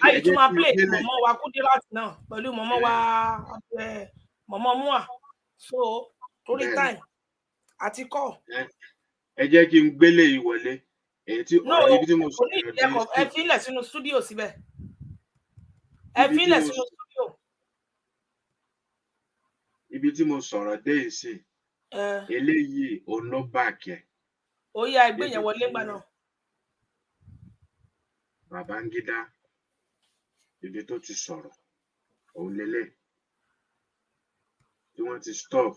Àyè tún máa play mọ̀mọ́ wa Kúdírát náà pẹ̀lú mọ̀mọ́ wa mọ̀mọ́ Mua. So torí time àti kọ́. Ẹ jẹ́ kí n gbélé ìwọlé. Èyí tí ibi tí mo sọ̀rọ̀ dé. Ẹ fílẹ̀ sínú stúdíò síbẹ̀. Ẹ fílẹ̀ sínú stúdíò. Ibi tí mo sọ̀rọ̀ dé ìsìn. Eléyìí òun ló bàkẹ́. Ó yá ẹgbẹ́ yẹn wọlé gbà náà. Babangida, ibi tó ti sọ̀rọ̀ òun lélẹ̀ tí wọ́n ti stop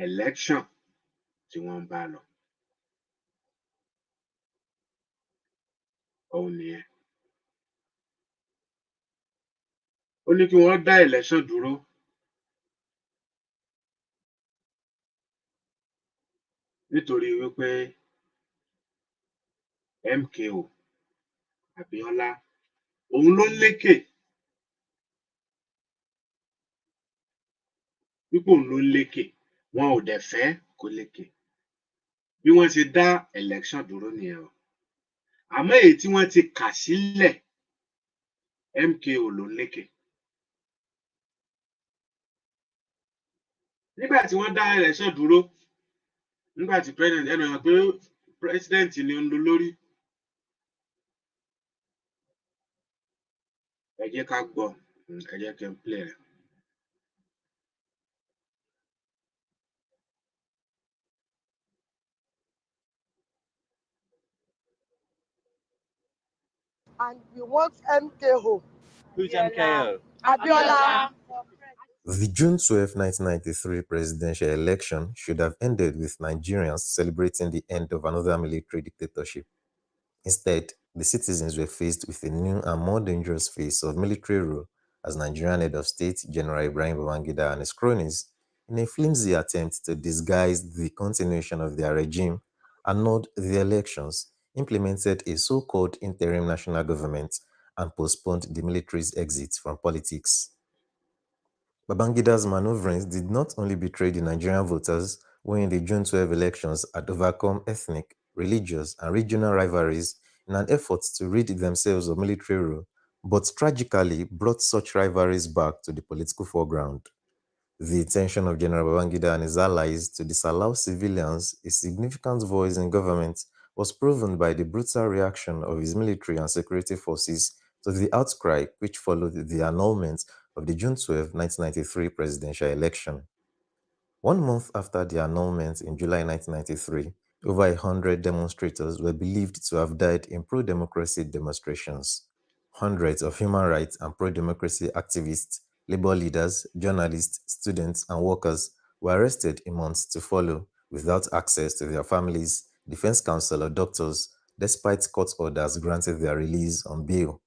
election tí wọ́n ń bá lọ. Òun nìyẹn. Ó ní kí wọ́n dá election dúró. Nítorí wípé MKO Abíọ́lá òun ló lékè. Wípé òun ló lékè. Wọn ò dẹ̀ fẹ́ kó lékè. Bí wọ́n ṣe dá election dúró nìyẹn o. Àmọ́ èyí tí wọ́n ti kà sílẹ̀, MKO ló lékè. Nígbà tí wọ́n dá election dúró, nígbà tí president ẹnu hàn pé president ni ó ń lọ lórí. Ẹ jẹ́ ká gbọ́, ẹ jẹ́ kí n play rẹ̀. And we want MKO. Who's MKO? Abíọ́lá. The June 12, 1993 presidential election should have ended with Nigerians celebrating the end of another military dictatorship. Instead, the citizens were faced with a new and more dangerous phase of military rule as Nigerian head of state General Ibrahim Babangida and his cronies, in a flimsy attempt to disguise the continuation of their regime, annulled the elections, implemented a so-called interim national government, and postponed the military's exit from politics. Babangida's maneuverings did not only betray the Nigerian voters who in the June 12 elections had overcome ethnic, religious, and regional rivalries in an effort to rid themselves of military rule, but tragically brought such rivalries back to the political foreground. The intention of General Babangida and his allies to disallow civilians a significant voice in government was proven by the brutal reaction of his military and security forces to the outcry which followed the annulment of the June 12, 1993 presidential election. 1 month after the annulment in July 1993, over 100 demonstrators were believed to have died in pro-democracy demonstrations. Hundreds of human rights and pro-democracy activists, labor leaders, journalists, students, and workers were arrested in months to follow without access to their families, defense counsel, or doctors, despite court orders granting their release on bail.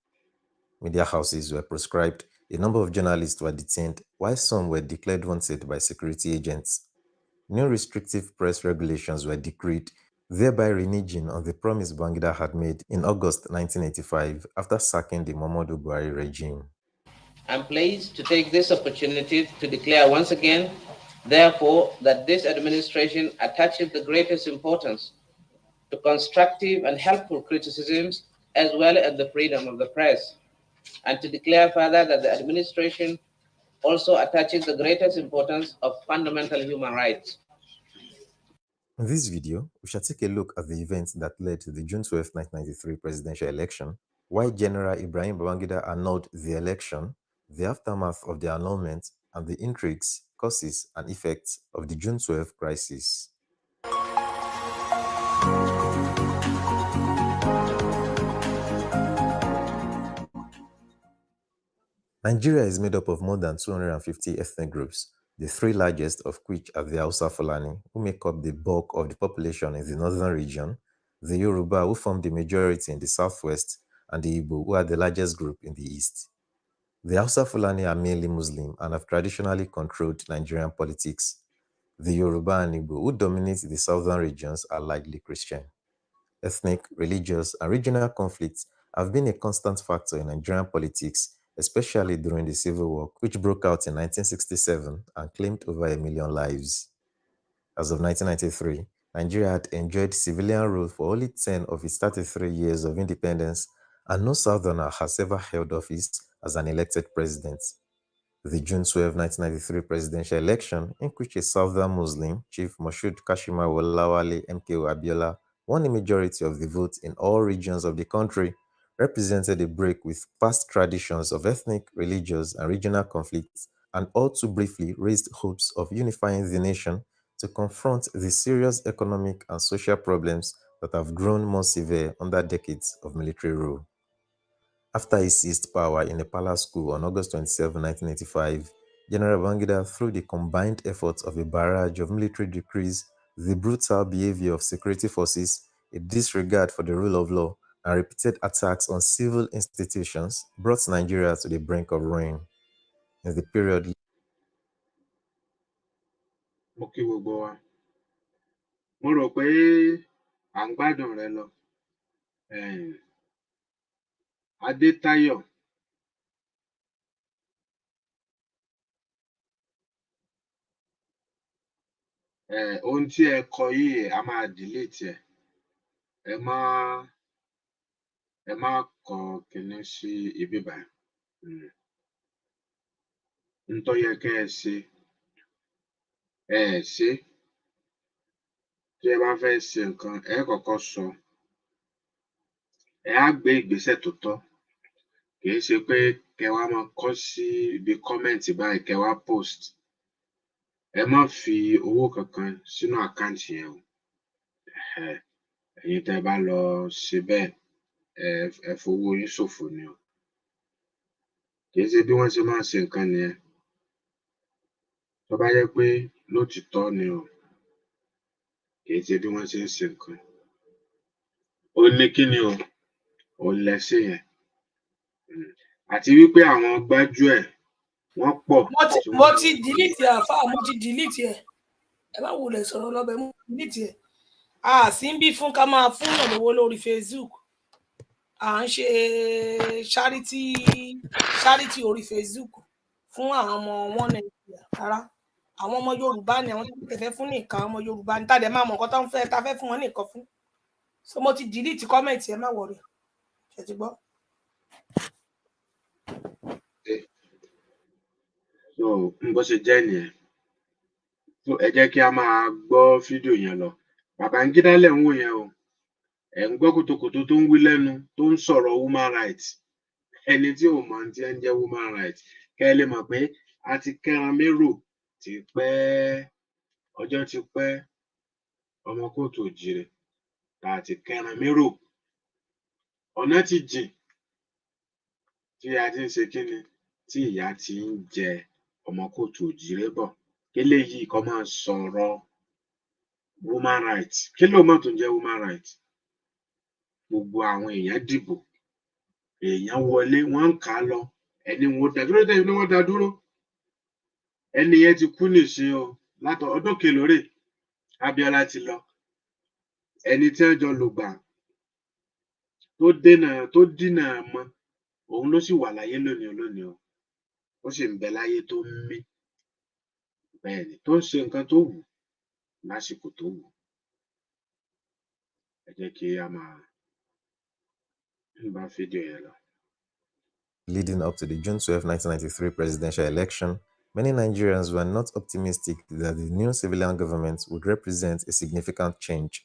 Media houses were proscribed, a number of journalists were detained, while some were declared wanted by security agents. New restrictive press regulations were decreed, thereby reneging on the promise Babangida had made in August 1985 after sacking the Muhammadu Buhari regime. I'm pleased to take this opportunity to declare once again, therefore, that this administration attaches the greatest importance to constructive and helpful criticisms as well as the freedom of the press, and to declare further that the administration also attaches the greatest importance of fundamental human rights. In this video, we shall take a look at the events that led to the June 12, 1993 presidential election, why General Ibrahim Babangida annulled the election, the aftermath of the annulment, and the intrigues, causes, and effects of the June 12 crisis. Nigeria is made up of more than 250 ethnic groups, the three largest of which are the Hausa Fulani, who make up the bulk of the population in the northern region, the Yoruba, who form the majority in the southwest, and the Igbo, who are the largest group in the east. The Hausa Fulani are mainly Muslim and have traditionally controlled Nigerian politics. The Yoruba and Igbo, who dominate the southern regions, are largely Christian. Ethnic, religious, and regional conflicts have been a constant factor in Nigerian politics, especially during the Civil War, which broke out in 1967 and claimed over 1 million lives. As of 1993, Nigeria had enjoyed civilian rule for only 10 of its 33 years of independence, and no Southerner has ever held office as an elected president. The June 12, 1993 presidential election, in which a Southern Muslim, Chief Moshood Kashimawo Lawale MKO Abiola, won a majority of the vote in all regions of the country, represented a break with past traditions of ethnic, religious, and regional conflicts, and all too briefly raised hopes of unifying the nation to confront the serious economic and social problems that have grown more severe under decades of military rule. After he seized power in a palace school on August 27, 1985, General Babangida, through the combined efforts of a barrage of military decrees, the brutal behavior of security forces, a disregard for the rule of law, and repeated attacks on civil institutions, brought Nigeria to the brink of ruin. In the period Mo kí gbogbo wa. Mo rò pé à ń gbádùn rẹ lọ. Adétáyọ̀ ohun tí ẹ kọ yìí a máa delete ẹ̀. Ẹ má kọ kinní sí ibí báyìí. N tó yẹ kẹ́ ẹ ṣe, ẹ ẹ̀ ṣé. Tí ẹ bá fẹ́ ṣe nǹkan, ẹ é kọ́kọ́ sọ. Ẹ á gbé ìgbésẹ̀ tó tọ́. Kì í ṣe pé kẹ wá máa kọ sí ibi comment báyìí kẹ wá post. Ẹ má fi owó kankan sínú àkáǹtì yẹn o. Ẹ̀yin tẹ́ ẹ bá lọ ṣe bẹ́ẹ̀, ẹ fowó yín ṣòfò ni o. Kì í ṣe bí wọ́n ṣe máa ń ṣe nǹkan nìyẹn. tó bá jẹ́ pé lótìítọ́ ni o kì í ṣe bí wọ́n ṣe ń ṣe nǹkan ó ní kí ni o ò lẹ́sẹ̀ yẹn àti wípé àwọn gbájúẹ̀ wọ́n pọ̀ tí mo wọ́n ti delete àfà mo ti delete ẹ má wulẹ̀ sọ̀rọ̀ lọ́bẹ̀ mo delete a sì ń bí fún ká máa fún yàn lówó lórí Facebook à ń ṣe charity orí Facebook fún àwọn ọmọ wọn Nàìjíríà rárá àwọn ọmọ Yorùbá ni àwọn tó fẹ́ fún nìkan ọmọ Yorùbá ní tàdé máa mọ̀ nǹkan tó ń fẹ́ ta fẹ́ fún wọn nìkan fún so mo ti delete comment ẹ má wọrí ṣe ti gbọ́. so bó ṣe jẹ́ nìyẹn so ẹ jẹ́ kí a máa gbọ́ fídíò yẹn lọ Babangida lẹ̀ ń wò yẹn o ẹ̀ ń gbọ́ kòtòkòtò tó ń wí lẹ́nu tó ń sọ̀rọ̀ human rights ẹni tí ò mọ̀ tí ń jẹ́ human rights kẹ́ ẹ lè mọ̀ pé a ti kẹ́ran mérò ti pẹ́ ọjọ́ ti pẹ́ ọmọ kóòtù òjìrè tá a ti kẹ́ran mérò ọ̀nà ti jìn tí a ti ń ṣe kíni tí ìyà ti ń jẹ ọmọ kóòtù òjìrè bọ̀ kéléyìí kọ́ máa sọ̀rọ̀ human rights kí ló mọ̀ tó ń jẹ́ human rights gbogbo àwọn èèyàn dìbò èèyàn wọlé wọ́n ń kà á lọ ẹni wọn dá dúró tẹ̀lé ni wọ́n dá dúró ẹni yẹn ti kú nìṣe o látọ̀ ọdún kelóore Abíọ́lá ti lọ ẹni tí wọ́n jọ lògbà tó dínà mọ́ òun ló sì wà láyé lónìí o ó sì ń bẹ láyé tó ń mí bẹ́ẹ̀ ni tó ń ṣe nǹkan tó wù lásìkò tó wù ẹ jẹ́ kí a máa bá fídíò yẹn lọ. Leading up to the June 12, 1993 presidential election, many Nigerians were not optimistic that the new civilian government would represent a significant change.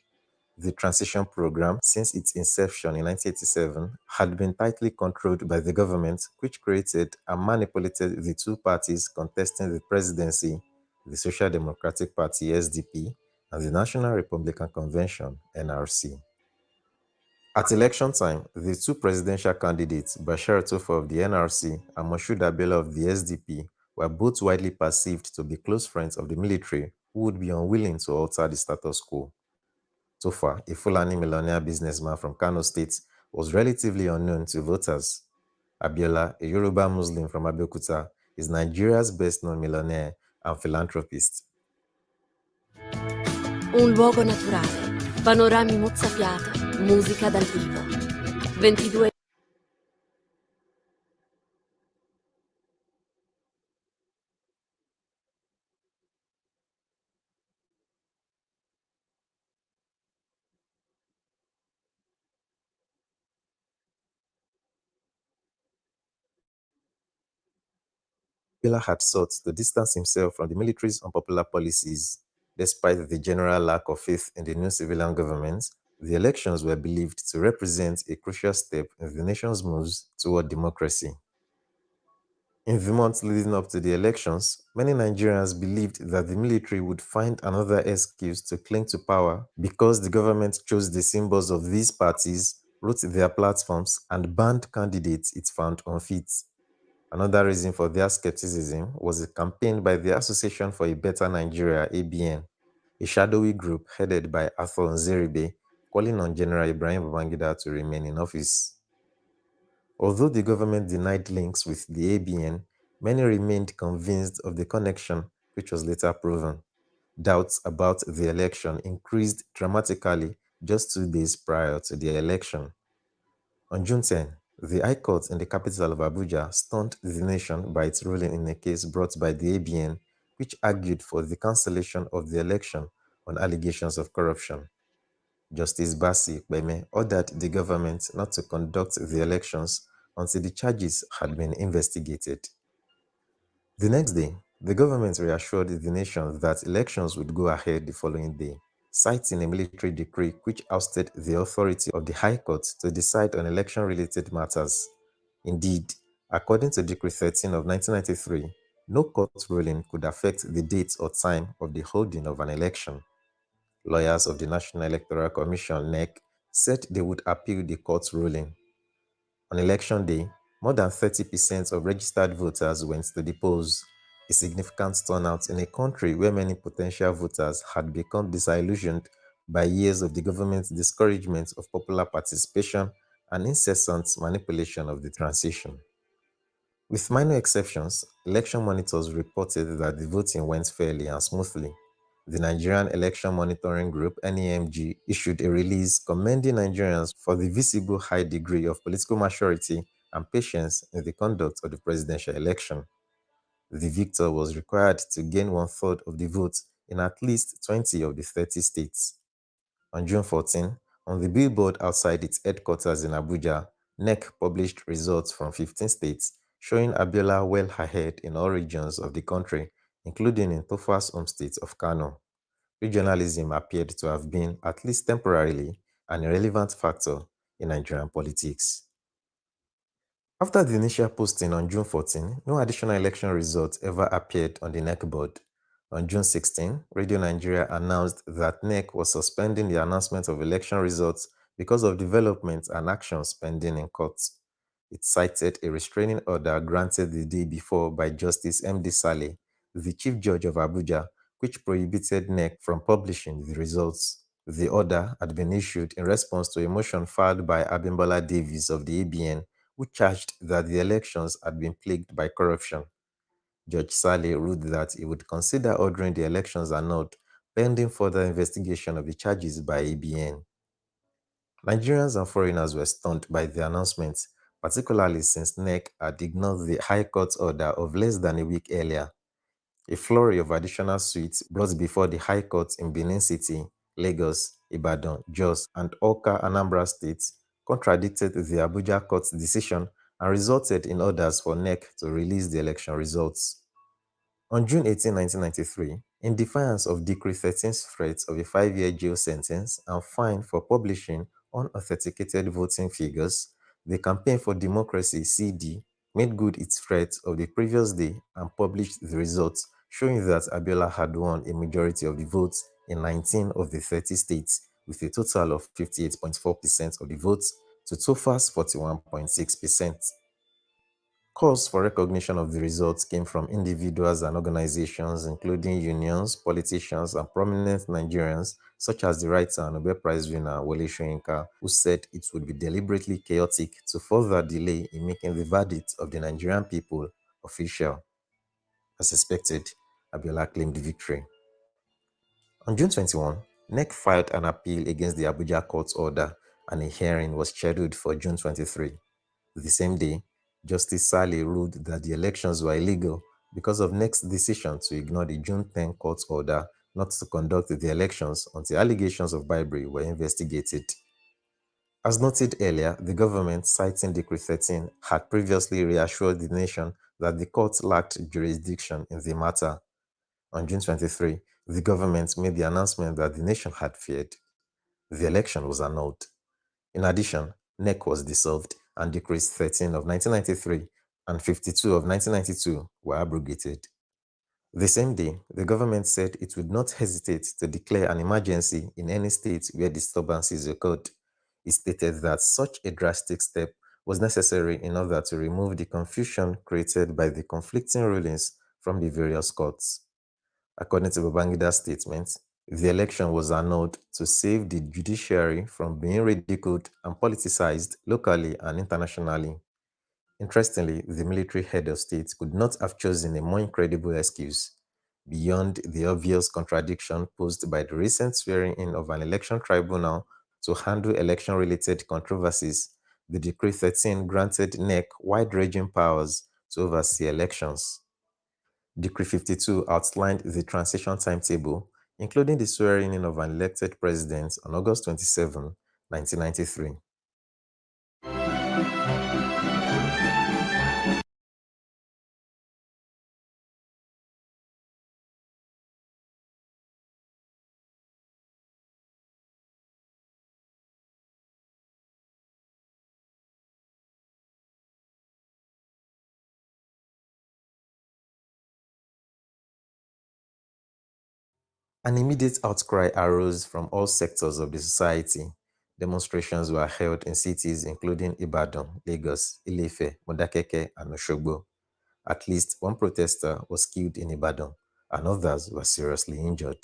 The transition program, since its inception in 1987, had been tightly controlled by the government, which created and manipulated the two parties contesting the presidency, the Social Democratic Party (SDP) and the National Republican Convention (NRC). At election time, the two presidential candidates, Bashir Tofa of the NRC and Moshood Abiola of the SDP, were both widely perceived to be close friends of the military who would be unwilling to alter the status quo. Tofa, a Fulani millionaire businessman from Kano State, was relatively unknown to voters. Abiola, a Yoruba Muslim from Abeokuta, is Nigeria's best-known millionaire and philanthropist. Un luogo naturale, panorami mozzafiato, musica dal vivo. 22 Abiola had sought to distance himself from the military's unpopular policies. Despite the general lack of faith in the new civilian government, the elections were believed to represent a crucial step in the nation's moves toward democracy. In the months leading up to the elections, many Nigerians believed that the military would find another excuse to cling to power because the government chose the symbols of these parties, wrote their platforms, and banned candidates it found unfit. Another reason for their skepticism was a campaign by the Association for a Better Nigeria (ABN), a shadowy group headed by Arthur Nzeribe, calling on General Ibrahim Babangida to remain in office. Although the government denied links with the ABN, many remained convinced of the connection, which was later proven. Doubts about the election increased dramatically just 2 days prior to the election. On June 10, the High Court in the capital of Abuja stunned the nation by its ruling in a case brought by the ABN, which argued for the cancellation of the election on allegations of corruption. Justice Basi Beme ordered the government not to conduct the elections until the charges had been investigated. The next day, the government reassured the nation that elections would go ahead the following day, citing a military decree which ousted the authority of the High Court to decide on election-related matters. Indeed, according to Decree 13 of 1993, no court ruling could affect the date or time of the holding of an election. Lawyers of the National Electoral Commission (NEC) said they would appeal the court's ruling. On election day, more than 30% of registered voters went to the polls. a significant turnout in a country where many potential voters had become disillusioned by years of the government's discouragement of popular participation and incessant manipulation of the transition. With minor exceptions, election monitors reported that the voting went fairly and smoothly. The Nigerian Election Monitoring Group (NEMG) issued a release commending Nigerians for the visible high degree of political maturity and patience in the conduct of the presidential election. The victor was required to gain one-third of the vote in at least 20 of the 30 states. On June 14, on the billboard outside its headquarters in Abuja, NEC published results from 15 states, showing Abiola well ahead in all regions of the country, including in Tofa's home state of Kano. Regionalism appeared to have been, at least temporarily, an irrelevant factor in Nigerian politics. After the initial posting on June 14, no additional election results ever appeared on the NEC board. On June 16, Radio Nigeria announced that NEC was suspending the announcement of election results because of developments and actions pending in courts. It cited a restraining order granted the day before by Justice M.D. Saleh, the Chief Judge of Abuja, which prohibited NEC from publishing the results. The order had been issued in response to a motion filed by Abimbola Davis of the ABN, who charged that the elections had been plagued by corruption. Judge Saleh ruled that he would consider ordering the elections annulled, pending further investigation of the charges by ABN. Nigerians and foreigners were stunned by the announcement, particularly since NEC had ignored the High Court's order of less than a week earlier. A flurry of additional suits brought before the High Court in Benin City, Lagos, Ibadan, Jos, and Awka, Anambra states contradicted the Abuja Court's decision and resulted in orders for NEC to release the election results. On June 18, 1993, in defiance of Decree 13's threat of a 5-year jail sentence and fine for publishing unauthenticated voting figures, the Campaign for Democracy (CD) made good its threat of the previous day and published the results, showing that Abiola had won a majority of the votes in 19 of the 30 states, with a total of 58.4% of the votes to Tofa's 41.6%. Calls for recognition of the results came from individuals and organizations, including unions, politicians, and prominent Nigerians, such as the writer and Nobel Prize winner Wole Soyinka, who said it would be deliberately chaotic to further delay in making the verdict of the Nigerian people official. As expected, Abiola claimed victory. On June 21, NEC filed an appeal against the Abuja court's order, and a hearing was scheduled for June 23. The same day, Justice Saleh ruled that the elections were illegal because of NEC's decision to ignore the June 10 court order not to conduct the elections until allegations of bribery were investigated. As noted earlier, the government, citing Decree 13, had previously reassured the nation that the court lacked jurisdiction in the matter. On June 23, the government made the announcement that the nation had feared. The election was annulled. In addition, NEC was dissolved and Decrees 13 of 1993 and 52 of 1992 were abrogated. The same day, the government said it would not hesitate to declare an emergency in any state where disturbances occurred. It stated that such a drastic step was necessary in order to remove the confusion created by the conflicting rulings from the various courts. According to Babangida's statement, the election was annulled to save the judiciary from being ridiculed and politicized locally and internationally. Interestingly, the military head of state could not have chosen a more incredible excuse. Beyond the obvious contradiction posed by the recent swearing-in of an election tribunal to handle election-related controversies, the Decree 13 granted NEC wide-ranging powers to oversee elections. Decree 52 outlined the transition timetable, including the swearing-in of an elected president on August 27, 1993. An immediate outcry arose from all sectors of the society. Demonstrations were held in cities including Ibadan, Lagos, Ile-Ife, Modakeke, and Osogbo. At least one protester was killed in Ibadan and others were seriously injured.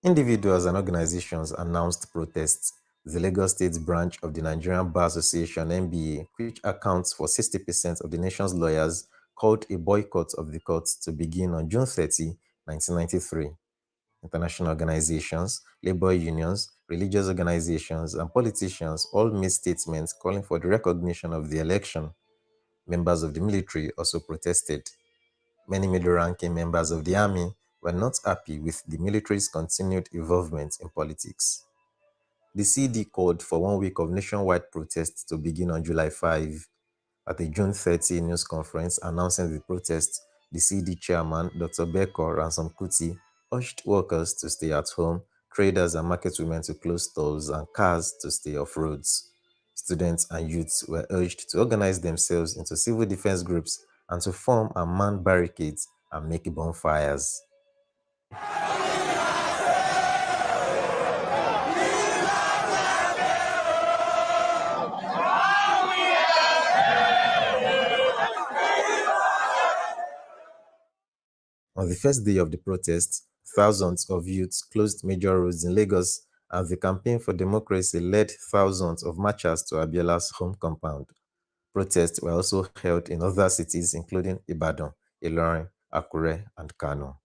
Individuals and organizations announced protests. The Lagos State branch of the Nigerian Bar Association (NBA), which accounts for 60% of the nation's lawyers, called a boycott of the courts to begin on June 30, 1993. International organizations, labor unions, religious organizations, and politicians all made statements calling for the recognition of the election. Members of the military also protested. Many middle-ranking members of the army were not happy with the military's continued involvement in politics. The CD called for 1 week of nationwide protests to begin on July 5. At a June 30 news conference announcing the protest, the CD chairman, Dr. Beko Ransom Kuti, urged workers to stay at home, traders and market women to close stores, and cars to stay off roads. Students and youths were urged to organize themselves into civil defense groups and to form and man barricades and make bonfires. On the first day of the protests, thousands of youths closed major roads in Lagos, and the Campaign for Democracy led thousands of marchers to Abiola's home compound. Protests were also held in other cities, including Ibadan, Ilorin, Akure, and Kano.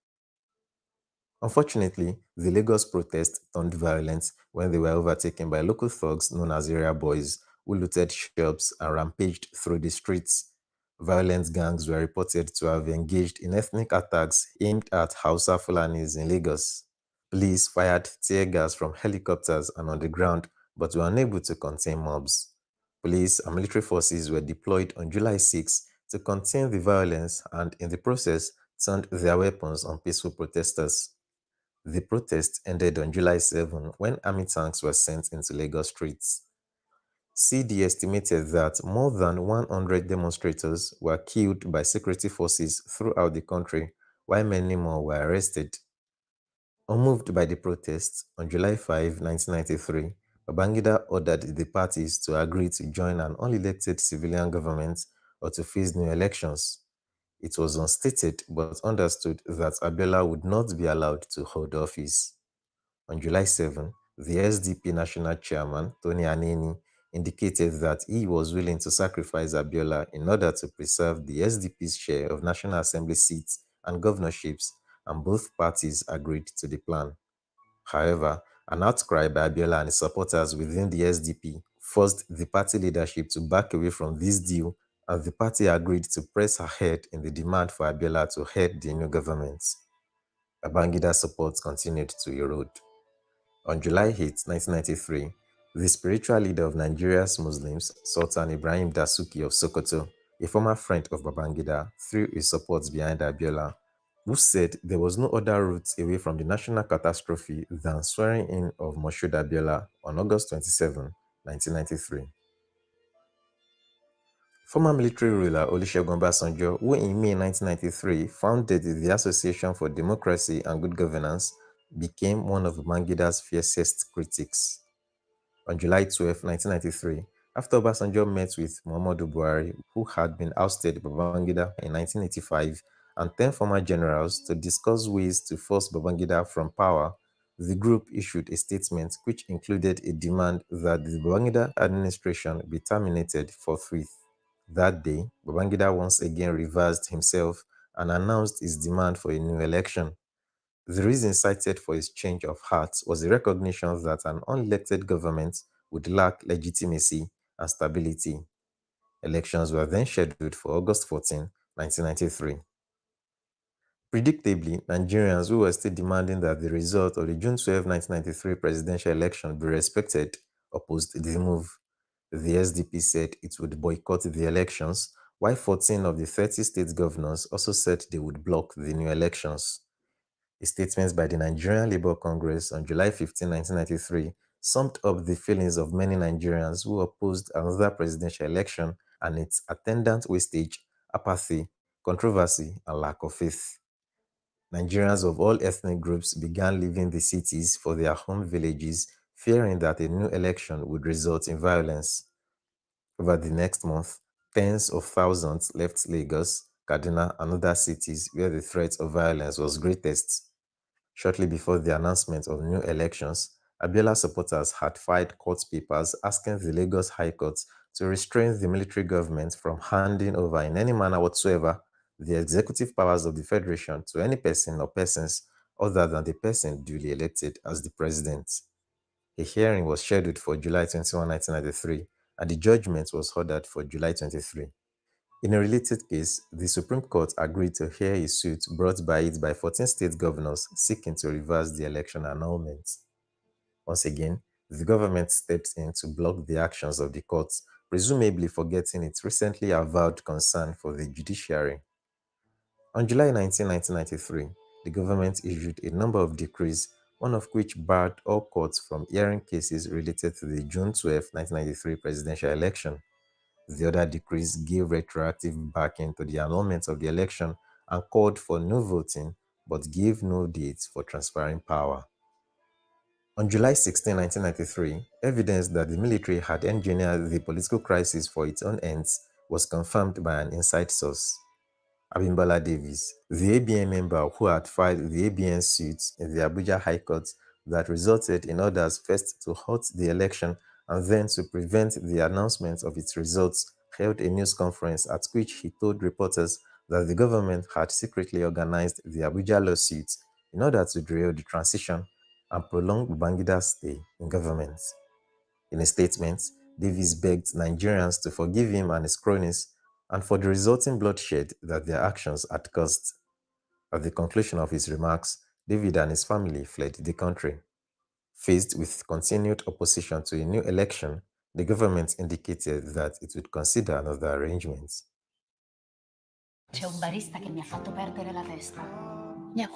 Unfortunately, the Lagos protests turned violent when they were overtaken by local thugs known as area boys, who looted shops and rampaged through the streets. Violent gangs were reported to have engaged in ethnic attacks aimed at Hausa Fulanis in Lagos. Police fired tear gas from helicopters and on the ground, but were unable to contain mobs. Police and military forces were deployed on July 6 to contain the violence and, in the process, turned their weapons on peaceful protesters. The protest ended on July 7 when army tanks were sent into Lagos streets. CD estimated that more than 100 demonstrators were killed by security forces throughout the country, while many more were arrested. Unmoved by the protests, on July 5, 1993, Babangida ordered the parties to agree to join an unelected civilian government or to face new elections. It was unstated but understood that Abiola would not be allowed to hold office. On July 7, the SDP national chairman, Tony Aneni, indicated that he was willing to sacrifice Abiola in order to preserve the SDP's share of National Assembly seats and governorships, and both parties agreed to the plan. However, an outcry by Abiola and his supporters within the SDP forced the party leadership to back away from this deal, and the party agreed to press ahead in the demand for Abiola to head the new government. Babangida's support continued to erode. On July 8, 1993, the spiritual leader of Nigeria's Muslims, Sultan Ibrahim Dasuki of Sokoto, a former friend of Babangida, threw his support behind Abiola, who said there was no other route away from the national catastrophe than swearing in of Moshood Abiola on August 27, 1993. Former military ruler Olusegun Obasanjo, who in May 1993 founded the Association for Democracy and Good Governance, became one of Babangida's fiercest critics. On July 12, 1993, after Obasanjo met with Muhammadu Buhari, who had been ousted by Babangida in 1985, and 10 former generals to discuss ways to force Babangida from power, the group issued a statement which included a demand that the Babangida administration be terminated forthwith. That day, Babangida once again reversed himself and announced his demand for a new election. The reason cited for his change of heart was the recognition that an unelected government would lack legitimacy and stability. Elections were then scheduled for August 14, 1993. Predictably, Nigerians who were still demanding that the result of the June 12, 1993 presidential election be respected opposed the move. The SDP said it would boycott the elections, while 14 of the 30 state governors also said they would block the new elections. A statement by the Nigerian Labour Congress on July 15, 1993, summed up the feelings of many Nigerians who opposed another presidential election and its attendant wastage, apathy, controversy, and lack of faith. Nigerians of all ethnic groups began leaving the cities for their home villages, fearing that a new election would result in violence. Over the next month, tens of thousands left Lagos, Kaduna, and other cities where the threat of violence was greatest. Shortly before the announcement of new elections, Abiola supporters had filed court papers asking the Lagos High Court to restrain the military government from handing over in any manner whatsoever the executive powers of the Federation to any person or persons other than the person duly elected as the president. A hearing was scheduled for July 21, 1993, and the judgment was ordered for July 23. In a related case, the Supreme Court agreed to hear a suit brought by it by 14 state governors seeking to reverse the election annulment. Once again, the government stepped in to block the actions of the courts, presumably forgetting its recently avowed concern for the judiciary. On July 19, 1993, the government issued a number of decrees, one of which barred all courts from hearing cases related to the June 12, 1993 presidential election. The other decrees gave retroactive backing to the annulment of the election and called for no voting, but gave no dates for transferring power. On July 16, 1993, evidence that the military had engineered the political crisis for its own ends was confirmed by an inside source. Abimbola Davis, the ABN member who had filed the ABN suit in the Abuja High Court that resulted in orders first to halt the election and then to prevent the announcement of its results, held a news conference at which he told reporters that the government had secretly organized the Abuja lawsuit in order to derail the transition and prolong Babangida's stay in government. In a statement, Davis begged Nigerians to forgive him and his cronies and for the resulting bloodshed that their actions had caused. At the conclusion of his remarks, David and his family fled the country. Faced with continued opposition to a new election, the government indicated that it would consider another arrangement. C'è un barista che mi ha fatto perdere la testa. Mi ha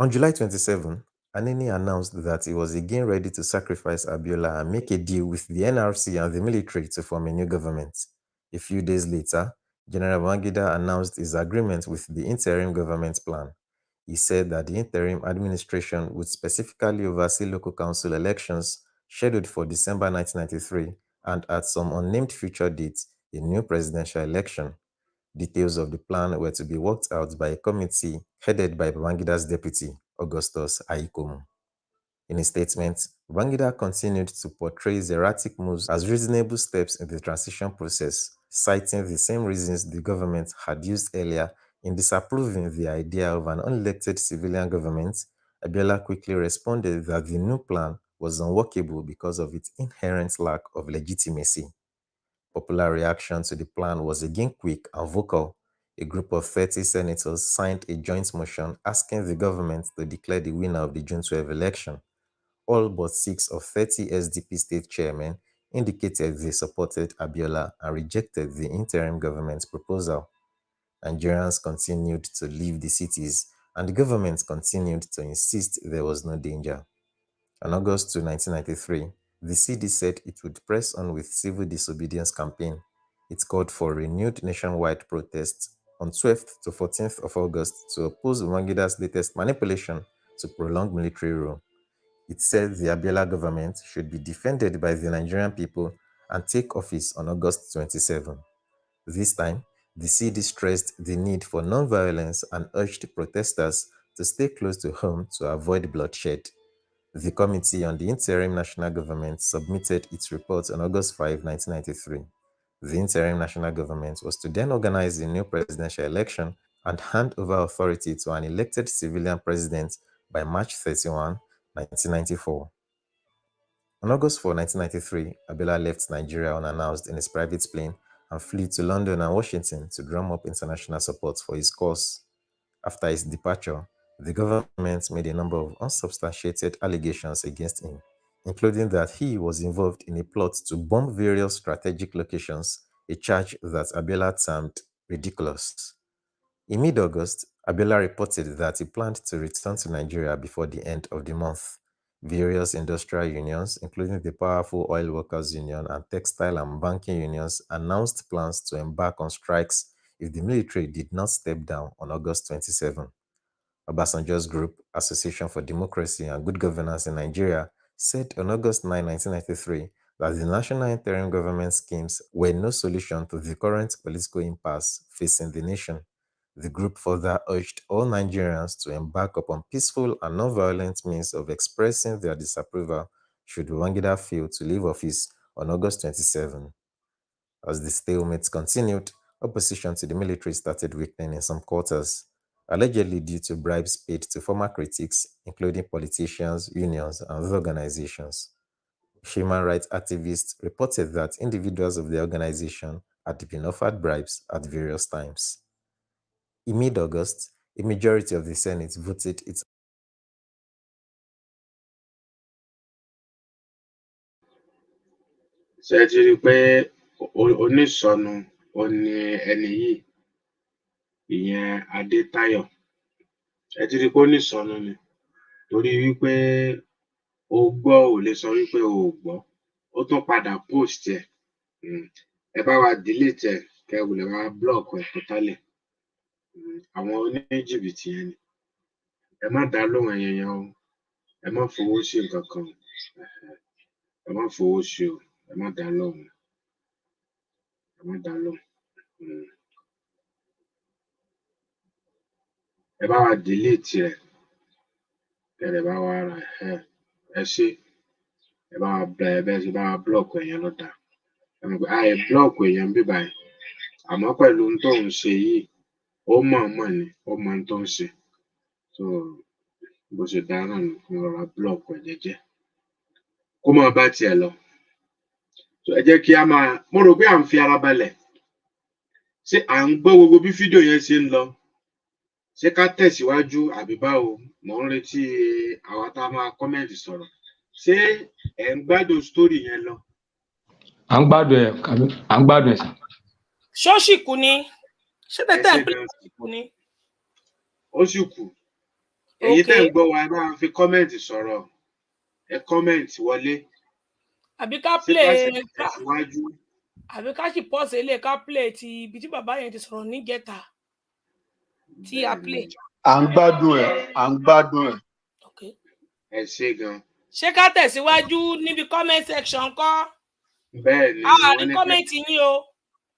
On July 27, Anini announced that he was again ready to sacrifice Abiola and make a deal with the NRC and the military to form a new government. A few days later, General Babangida announced his agreement with the interim government plan. He said that the interim administration would specifically oversee local council elections scheduled for December 1993 and at some unnamed future date, a new presidential election. Details of the plan were to be worked out by a committee headed by Babangida's deputy, Augustus Aikomu. In a statement, Babangida continued to portray his erratic moves as reasonable steps in the transition process, citing the same reasons the government had used earlier in disapproving the idea of an unelected civilian government. Abiola quickly responded that the new plan was unworkable because of its inherent lack of legitimacy. Popular reaction to the plan was again quick and vocal. A group of 30 senators signed a joint motion asking the government to declare the winner of the June 12 election. All but 6 of 30 SDP state chairmen indicated they supported Abiola and rejected the interim government's proposal. Nigerians continued to leave the cities, and the government continued to insist there was no danger. On August 2, 1993, the CD said it would press on with civil disobedience campaign. It called for renewed nationwide protests on 12th to 14th of August to oppose Umangida's latest manipulation to prolong military rule. It said the Abiola government should be defended by the Nigerian people and take office on August 27. This time, the CD stressed the need for non-violence and urged protesters to stay close to home to avoid bloodshed. The Committee on the Interim National Government submitted its report on August 5, 1993. The Interim National Government was to then organize a new presidential election and hand over authority to an elected civilian president by March 31, 1994. On August 4, 1993, Abiola left Nigeria unannounced in his private plane and flew to London and Washington to drum up international support for his cause. After his departure, the government made a number of unsubstantiated allegations against him, including that he was involved in a plot to bomb various strategic locations, a charge that Abiola termed ridiculous. In mid-August, Abiola reported that he planned to return to Nigeria before the end of the month. Various industrial unions, including the powerful Oil Workers Union and textile and banking unions, announced plans to embark on strikes if the military did not step down on August 27. Obasanjo's group, Association for Democracy and Good Governance in Nigeria, said on August 9, 1993, that the national interim government schemes were no solution to the current political impasse facing the nation. The group further urged all Nigerians to embark upon peaceful and non-violent means of expressing their disapproval should Babangida fail to leave office on August 27. As the stalemate continued, opposition to the military started weakening in some quarters, allegedly due to bribes paid to former critics, including politicians, unions, and other organizations. Human rights activists reported that individuals of the organization had been offered bribes at various times. In mid-August, a majority of the Senate voted its ṣé ẹ ti rí i pé onísọnù ó ní ẹni yìí ìyẹn Adétáyọ̀ ẹ ti rí i pé onísọnù ni torí wípé ó gbọ́ ò lè sọ wípé o ò gbọ́ ó tún padà post ẹ̀ ẹ bá wa delete ẹ̀ kẹ́ ẹ wulẹ̀ wá block ẹ̀ totally àwọn oníjìbìtì yẹn ni ẹ má dá lóhùn ẹ̀yin èèyàn o ẹ má fowó sí nǹkan kan o ẹ má fowó sí o ẹ má dá lóhùn ẹ má dá lóhùn ẹ bá wa delete ẹ̀ kẹ́ ẹ dẹ̀ bá wa ẹ ṣé ẹ bá wa bẹ́ẹ̀ ṣe bá wa block ẹ̀ yẹn ló dáa ẹ mọ̀ pé àì block èèyàn níbí báyìí àmọ́ pẹ̀lú ohun tóun ṣe yìí ó mọ̀ọ́mọ̀ ni ó mọ ohun tó ń ṣe so bó ṣe dáa náà ni kí wọ́n rọra block ẹ̀ jẹ́jẹ́ kó máa bá tiẹ̀ lọ so ẹ jẹ́ kí a máa mo rò pé à ń fi ara balẹ̀ ṣé à ń gbọ́ gbogbo bí fídíò yẹn ṣe ń lọ ṣé ká tẹ̀síwájú àbí báwo mò ń retí àwa tá a máa kọ́mẹ̀ntì sọ̀rọ̀ ṣé ẹ̀ ń gbádùn story yẹn lọ. à ń gbádùn ẹ̀ à ń gbádùn ẹ̀ sà. ṣọ́ọ̀ṣì kù ni ṣé tẹ́tẹ́ ń pè é kù ni. ó sì kù ẹ̀yin tẹ́ ń gbọ́ wa ẹ bá fi kọ́mẹ̀ntì sọ̀rọ̀ ẹ kọ́mẹ̀ntì wọlé. àbí ká play àbí ká sì pọ́ọ̀sì ilé ká play ti ibi tí bàbá yẹn ti sọ̀rọ̀ níjẹta tí a play. à ń gbádùn ẹ̀ à ń gbádùn ẹ̀. ẹ ṣé gan. ṣé ká tẹ̀síwájú níbi comment section kọ́. bẹ́ẹ̀ ni wọ́n ní kọ́mẹ̀ntì yín o.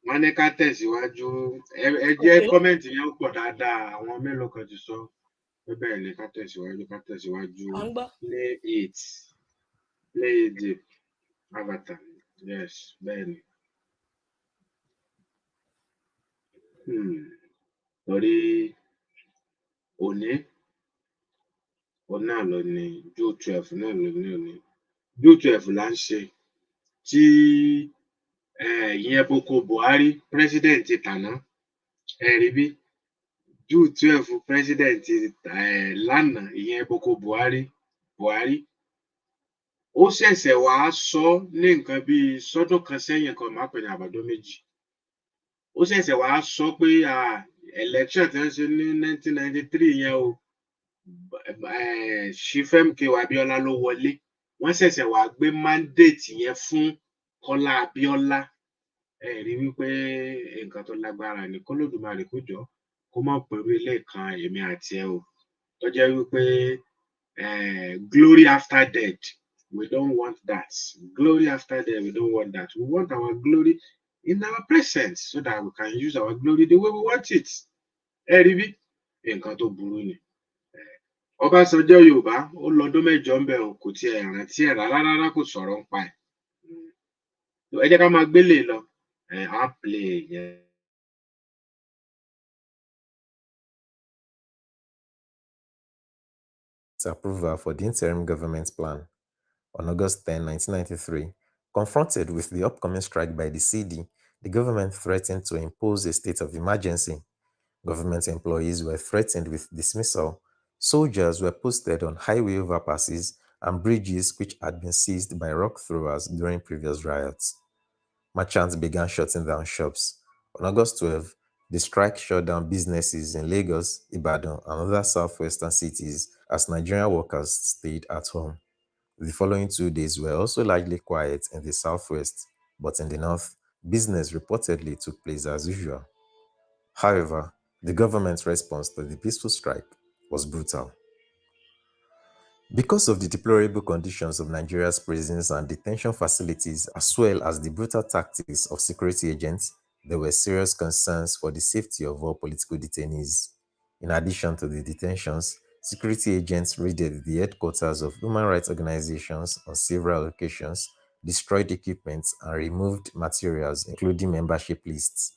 wọ́n ní ká tẹ̀síwájú ẹ jẹ́ kọ́mẹ̀ntì yẹn pọ̀ dáadáa àwọn mélòó kan ti sọ pé bẹ́ẹ̀ ni ká tẹ̀síwájú play it avatar yes bẹ́ẹ̀ ni. torí òní náà ló ní June 12 náà ló ní òní June 12 là ń ṣe tí ìyẹn Boko Buhari president tàná ẹ rí bí June 12 president lánàá ìyẹn Boko Buhari ó ṣẹ̀ṣẹ̀ wàá sọ ní nǹkan bíi sọ́dún kan sẹ́yìn kan má pè ní àbádọ́ méjì ó ṣẹ̀ṣẹ̀ wàá sọ pé election tí wọ́n ṣe ní 1993 yẹn o Chief MKO Abiola ló wọlé wọ́n ṣẹ̀ṣẹ̀ wàá gbé mandate yẹn fún Kọ́lá Abíọ́lá ẹ rí wípé nǹkan tó lágbára ni k'Olódùmarè kó jọ̀ọ́ kó má pẹ̀lú ilé kan èmi àti ẹ o tó jẹ́ wípé glory after death we don't want that glory after death we don't want that we want our glory in our present so that we can use our glory the way we want it ẹ rí bí nǹkan tó burú ni Ọbásanjọ́ Yorùbá ó lọ́dún mẹ́jọ ń bẹ̀ o kò tiẹ̀ rántí ẹ̀ rárá kò sọ̀rọ̀ ń pa ẹ̀ ẹ jẹ́ ká máa gbélé lọ á play yẹn. approval for the interim government plan. On August 10, 1993, confronted with the upcoming strike by the CD, the government threatened to impose a state of emergency. Government employees were threatened with dismissal. Soldiers were posted on highway overpasses and bridges which had been seized by rock throwers during previous riots. Merchants began shutting down shops. On August 12, the strike shut down businesses in Lagos, Ibadan, and other southwestern cities as Nigerian workers stayed at home. The following 2 days were also largely quiet in the southwest, but in the north, business reportedly took place as usual. However, the government's response to the peaceful strike was brutal. Because of the deplorable conditions of Nigeria's prisons and detention facilities, as well as the brutal tactics of security agents, there were serious concerns for the safety of all political detainees. In addition to the detentions, security agents raided the headquarters of human rights organizations on several occasions, destroyed equipment, and removed materials, including membership lists.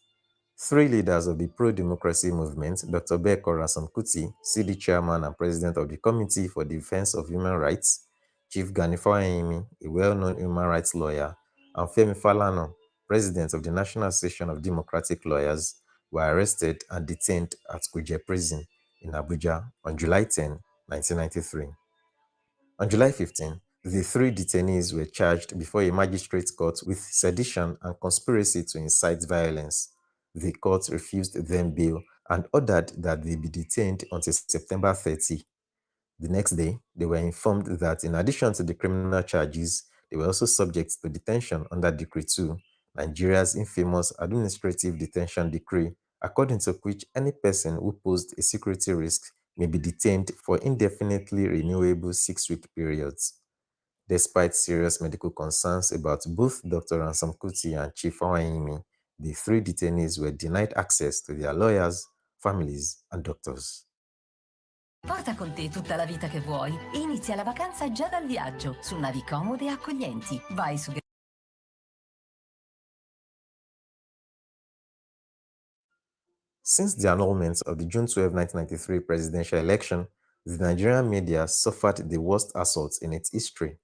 Three leaders of the pro-democracy movement, Dr. Beko Ransome Kuti, CD chairman and president of the Committee for the Defense of Human Rights, Chief Gani Fawayemi, a well-known human rights lawyer, and Femi Falana, president of the National Association of Democratic Lawyers, were arrested and detained at Kuje Prison in Abuja on July 10, 1993. On July 15, the three detainees were charged before a magistrate court with sedition and conspiracy to incite violence. The court refused them bail and ordered that they be detained until September 30. The next day, they were informed that in addition to the criminal charges, they were also subject to detention under Decree 2, Nigeria's infamous administrative detention decree, according to which any person who posed a security risk may be detained for indefinitely renewable 6-week periods. Despite serious medical concerns about both Dr. Ransome Kuti and Chief Fawayemi, the three detainees were denied access to their lawyers, families, and doctors. Porta con te tutta la vita che vuoi e inizia la vacanza già dal viaggio su navi comode e accoglienti. Vai su Since the annulment of the June 12, 1993 presidential election, the Nigerian media suffered the worst assaults in its history.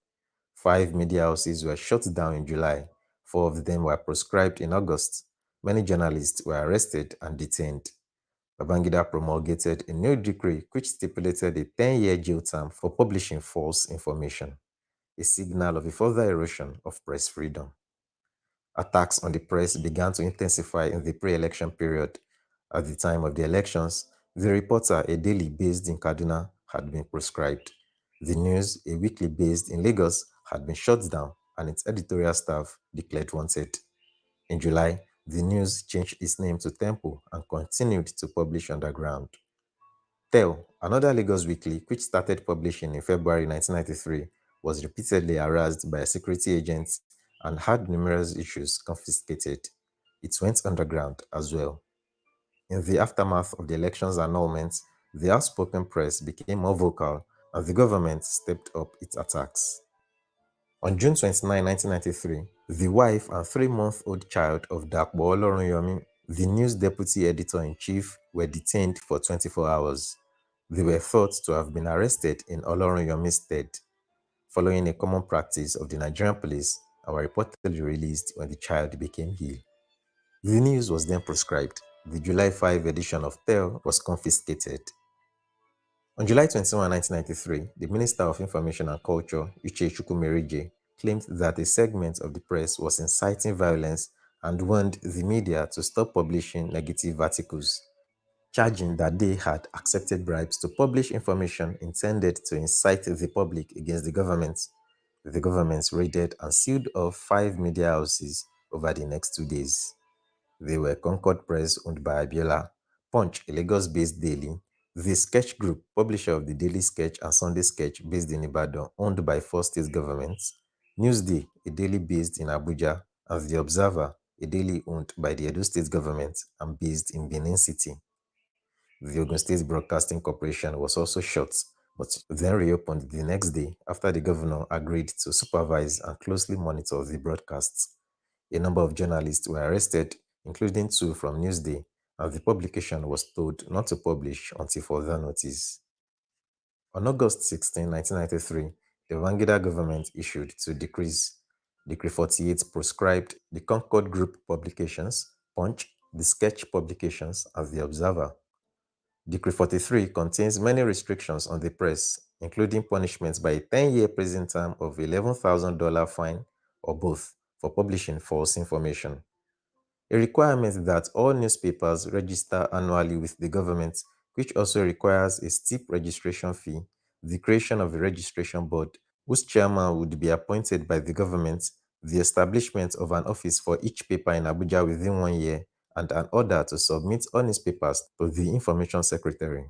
5 media houses were shut down in July. 4 of them were proscribed in August. Many journalists were arrested and detained. Babangida promulgated a new decree which stipulated a 10-year jail term for publishing false information, a signal of a further erosion of press freedom. Attacks on the press began to intensify in the pre-election period. At the time of the elections, The Reporter, a daily based in Kaduna, had been proscribed. The News, a weekly based in Lagos, had been shut down and its editorial staff declared wanted. In July, The News changed its name to Tempo and continued to publish underground. Tel, another Lagos weekly which started publishing in February 1993, was repeatedly harassed by security agents and had numerous issues confiscated. It went underground as well. In the aftermath of the election's annulment, the outspoken press became more vocal and the government stepped up its attacks. On June 29, 1993, the wife and 3-month-old child of Dapo Olorunyomi, the News deputy editor-in-chief, were detained for 24 hours. They were thought to have been arrested in Olorunyomi's stead, following a common practice of the Nigerian police, and were reportedly released when the child became ill. The News was then proscribed. The July 5 edition of Tel was confiscated. On July 21, 1993, the Minister of Information and Culture, Uche Chukwumerije, claimed that a segment of the press was inciting violence and warned the media to stop publishing negative articles, charging that they had accepted bribes to publish information intended to incite the public against the government. The government raided and sealed off 5 media houses over the next 2 days. They were Concord Press, owned by Abiola; Punch, a Lagos-based daily; The Sketch Group, publisher of the Daily Sketch and Sunday Sketch, based in Ibadan, owned by 4 state governments; Newsday, a daily based in Abuja; and The Observer, a daily owned by the Edo State government and based in Benin City. The Ogun State Broadcasting Corporation was also shut, but then reopened the next day after the governor agreed to supervise and closely monitor the broadcasts. A number of journalists were arrested, including 2 from Newsday, and the publication was told not to publish until further notice. On August 16, 1993, the Babangida government issued 2 decrees. Decree 48 proscribed the Concord Group publications, Punch, The Sketch publications, and The Observer. Decree 43 contains many restrictions on the press, including punishments by a 10-year prison term of $11,000 fine or both for publishing false information. A requirement that all newspapers register annually with the government, which also requires a steep registration fee, the creation of a registration board, whose chairman would be appointed by the government, the establishment of an office for each paper in Abuja within 1 year, and an order to submit all newspapers to the Information Secretary.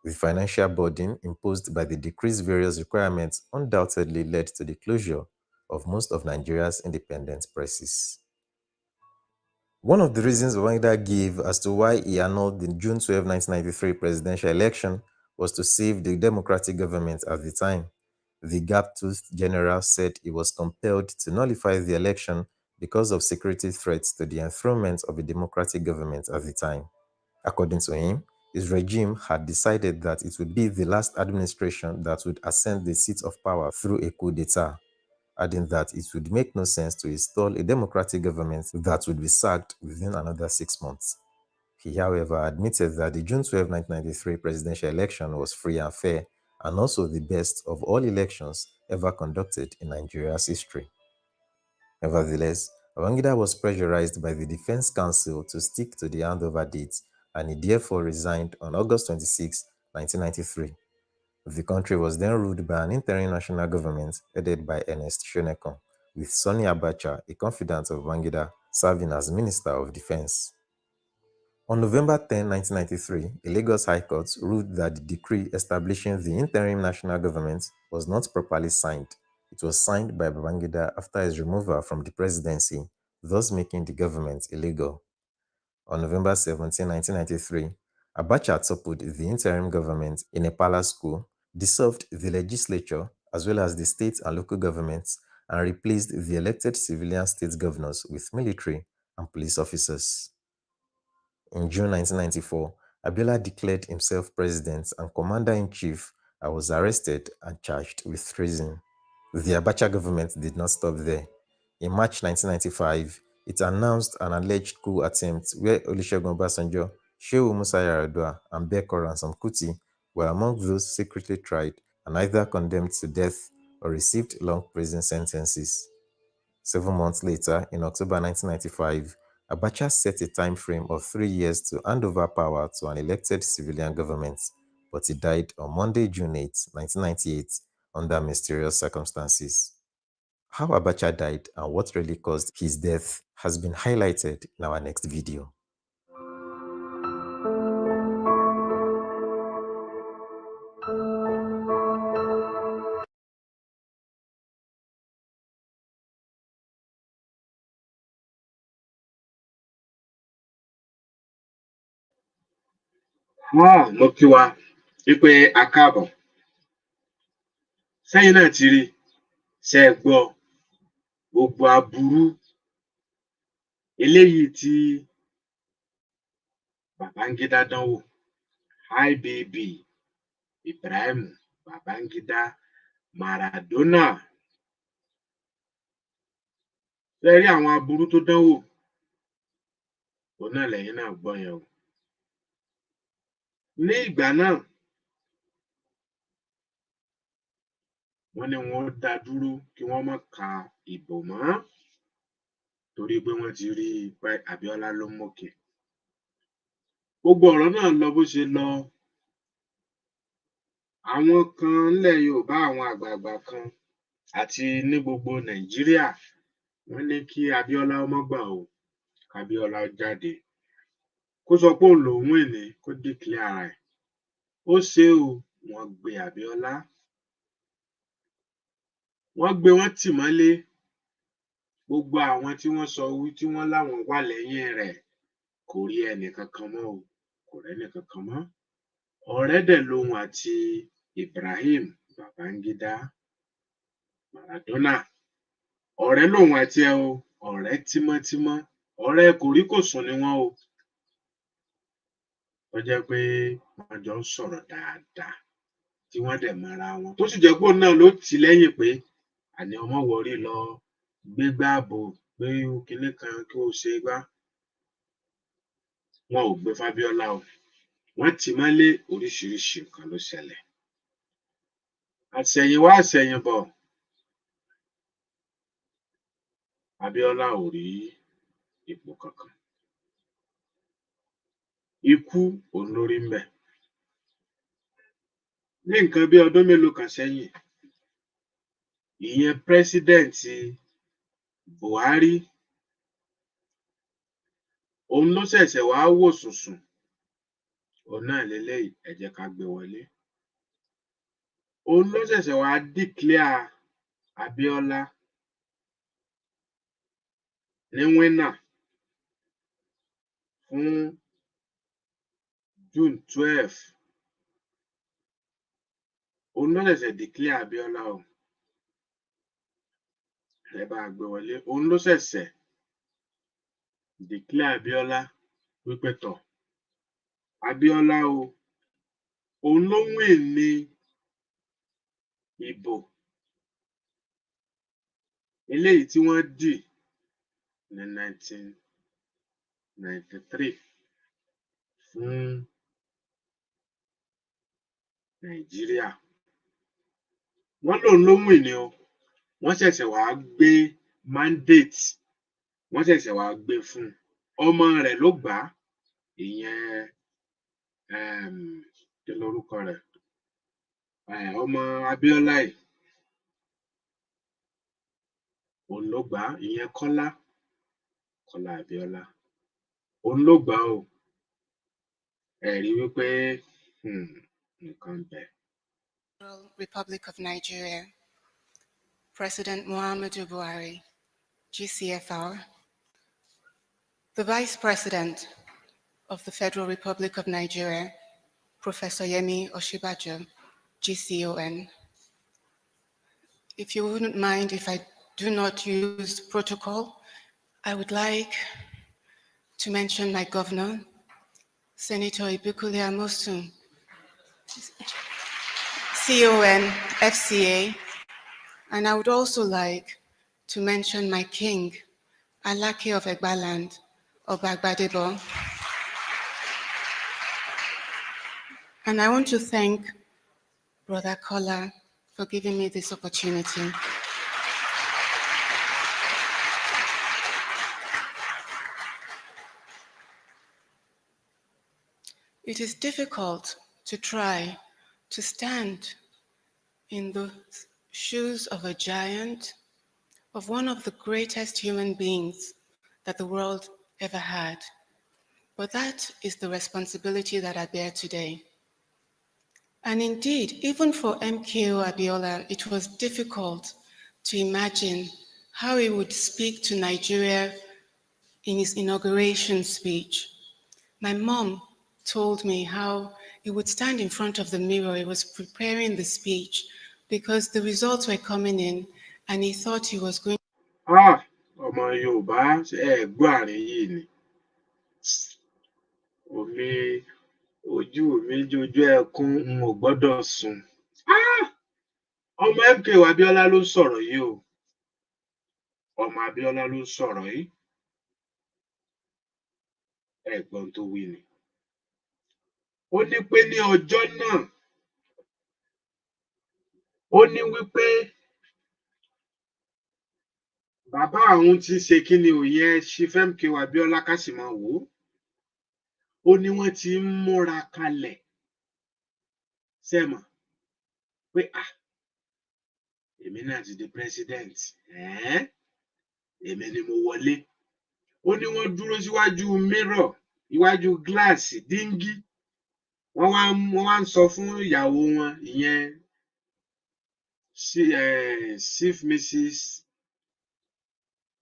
The financial burden imposed by the decreased various requirements undoubtedly led to the closure of most of Nigeria's independent presses. One of the reasons Babangida gave as to why he annulled the June 12, 1993 presidential election was to save the democratic government at the time. The gap-toothed general said he was compelled to nullify the election because of security threats to the enthronement of a democratic government at the time. According to him, his regime had decided that it would be the last administration that would ascend the seat of power through a coup d'etat, adding that it would make no sense to install a democratic government that would be sacked within another 6 months. He, however, admitted that the June 12, 1993 presidential election was free and fair, and also the best of all elections ever conducted in Nigeria's history. Nevertheless, Babangida was pressurized by the Defense Council to stick to the handover date, and he therefore resigned on August 26, 1993. The country was then ruled by an interim national government headed by Ernest Shonekan, with Sani Abacha, a confidant of Babangida, serving as Minister of Defense. On November 10, 1993, a Lagos High Court ruled that the decree establishing the interim national government was not properly signed. It was signed by Babangida after his removal from the presidency, thus making the government illegal. On November 17, 1993, Abacha toppled the interim government in a palace coup, dissolved the legislature as well as the state and local governments, and replaced the elected civilian state governors with military and police officers. In June 1994, Abiola declared himself president and commander-in-chief and was arrested and charged with treason. The Abacha government did not stop there. In March 1995, it announced an alleged coup attempt where Olusegun Obasanjo, Shehu Musa Yar'Adua, and Beko Ransom Kuti were among those secretly tried and either condemned to death or received long prison sentences. 7 months later, in October 1995, Abacha set a time frame of 3 years to hand over power to an elected civilian government, but he died on Monday, June 8, 1998, under mysterious circumstances. How Abacha died and what really caused his death has been highlighted in our next video. Mo kí wa wípé a káàbọ̀. Sẹ́yìn náà ti rí, ṣé ẹ gbọ́ gbogbo aburú eléyìí tí Babangida dánwò, IBB, Ibrahim Babangida, Maradona. Ṣé ẹ rí àwọn aburú tó dánwò? Òun náà lẹ́yìn náà gbọ́ yẹn o. Ní ìgbà náà, wọ́n ní wọ́n dá dúró kí wọ́n má ka ìbò mọ́ torí pé wọ́n ti rí i pé Abiola ló mókè. Gbogbo ọ̀rọ̀ náà lọ bó ṣe lọ. Àwọn kan ńlẹ̀ Yorùbá, àwọn àgbààgbà kan àti ní gbogbo Nàìjíríà, wọ́n ní kí Abiola ó má gbà o, k'Abiola ó jáde. Kó sọ pé òun lòún win ní, kó declare ara ẹ̀. Ó ṣe o, wọ́n gbé Abiola. Wọ́n gbé, wọ́n tì mọ́lé. Gbogbo àwọn tí wọ́n sọ tí wọ́n láwọn wà lẹ́yìn rẹ̀ kò rí ẹnì kankan mọ́ o, kò rẹ́nì kankan mọ́. Ọ̀rẹ́ dẹ̀ lòun àti Ibrahim Babangida Maradona. Ọ̀rẹ́ lòun àti ẹ̀ o, ọ̀rẹ́ tímọ́tímọ́, ọ̀rẹ́ kòríkòsùn ni wọ́n o. Tó jẹ́ pé wọ́n jọ ń sọ̀rọ̀ dáadáa tí wọ́n dẹ̀ mọ́ra wọn. Tó sì jẹ́ pé òun náà ló tì lẹ́yìn pé àní ọmọ wọ̀rí lọ gbégbá ààbò, gbé kinní kan kí ó ṣe gbá. Wọn ò gbé f'Abiola o. Wọ́n tì mọ́lé, oríṣiríṣi nǹkan ló ṣẹlẹ̀. Àṣẹ̀yìnwá àṣẹ̀yìnbọ̀, Abiola ò rí ipò kankan. Ikú òun ló rí ńbẹ̀. Ní nǹkan bí ọdún mélòó kan sẹ́yìn, ìyẹn pírẹ́sídẹ̀ǹtì Buhari, òun ló ṣẹ̀ṣẹ̀ wá wò sùnsùn òun náà lélẹ́yìí ẹ jẹ́ ká gbé wọlé. Òun ló ṣẹ̀ṣẹ̀ wá declare Abíọ́lá ní winner fún June 12. Òun ló ṣẹ̀ṣẹ̀ declare Abíọ́lá o. Ẹ bá gbé wọlé. Òun ló ṣẹ̀ṣẹ̀ declare Abíọ́lá wípé tọ̀ Abíọ́lá o, òun ló win ní ìbò eléyìí tí wọ́n dì ní 1993 fún Nàìjíríà. Wọ́n lòun ló win ni o. Wọ́n ṣẹ̀ṣẹ̀ wá gbé mandate, wọ́n ṣẹ̀ṣẹ̀ wá gbé fún ọmọ rẹ̀ ló gbà á, ìyẹn kí lorúkọ rẹ̀, ọmọ Abíọ́lá yìí, òun ló gbà á, ìyẹn Kọ́lá Abíọ́lá, òun ló gbà á o. Ẹ rí wípé nǹkan bẹ̀. Republic of Nigeria, President Muhammadu Buhari, GCFR, the Vice President of the Federal Republic of Nigeria, Professor Yemi Osinbajo, GCON. If you wouldn't mind if I do not use protocol, I would like to mention my governor, Senator Ibukule Amosun, CON, FCA, and I would also like to mention my king, Alake of Egbaland, Obagbadebo. And I want to thank Brother Kola for giving me this opportunity. It is difficult to try to stand in the shoes of a giant, of one of the greatest human beings that the world ever had. But that is the responsibility that I bear today. And indeed, even for MKO Abiola, it was difficult to imagine how he would speak to Nigeria in his inauguration speech. My mom told me how he would stand in front of the mirror. He was preparing the speech because the results were coming in and he thought he was going. Ọmọ Yorùbá ẹ gbọ́ àárín yìí ni. Ojú mi jojú ẹkún n ò gbọ́dọ̀ sùn. Ọmọ MKO Abíọ́lá ló ń sọ̀rọ̀ yìí o. Ọmọ Abíọ́lá ló ń sọ̀rọ̀ yìí. Ẹ̀gbọ́n tó wí ni. Ó ní pé ní ọjọ́ náà, ó ní wípé bàbá àwọn ti ṣe kí ni òye Chief MKO Abíọ́lá ká sì máa wò ó. Ó ní wọ́n ti ń múra kalẹ̀ sẹ́mọ̀ pé èmi náà ti di president, èmi ni mo wọlé. Ó ní wọ́n dúró síwájú mirror, iwájú gíláàsì díngí. Wọ́n wá ń sọ fún ìyàwó wọn, ìyẹn Chief Mrs.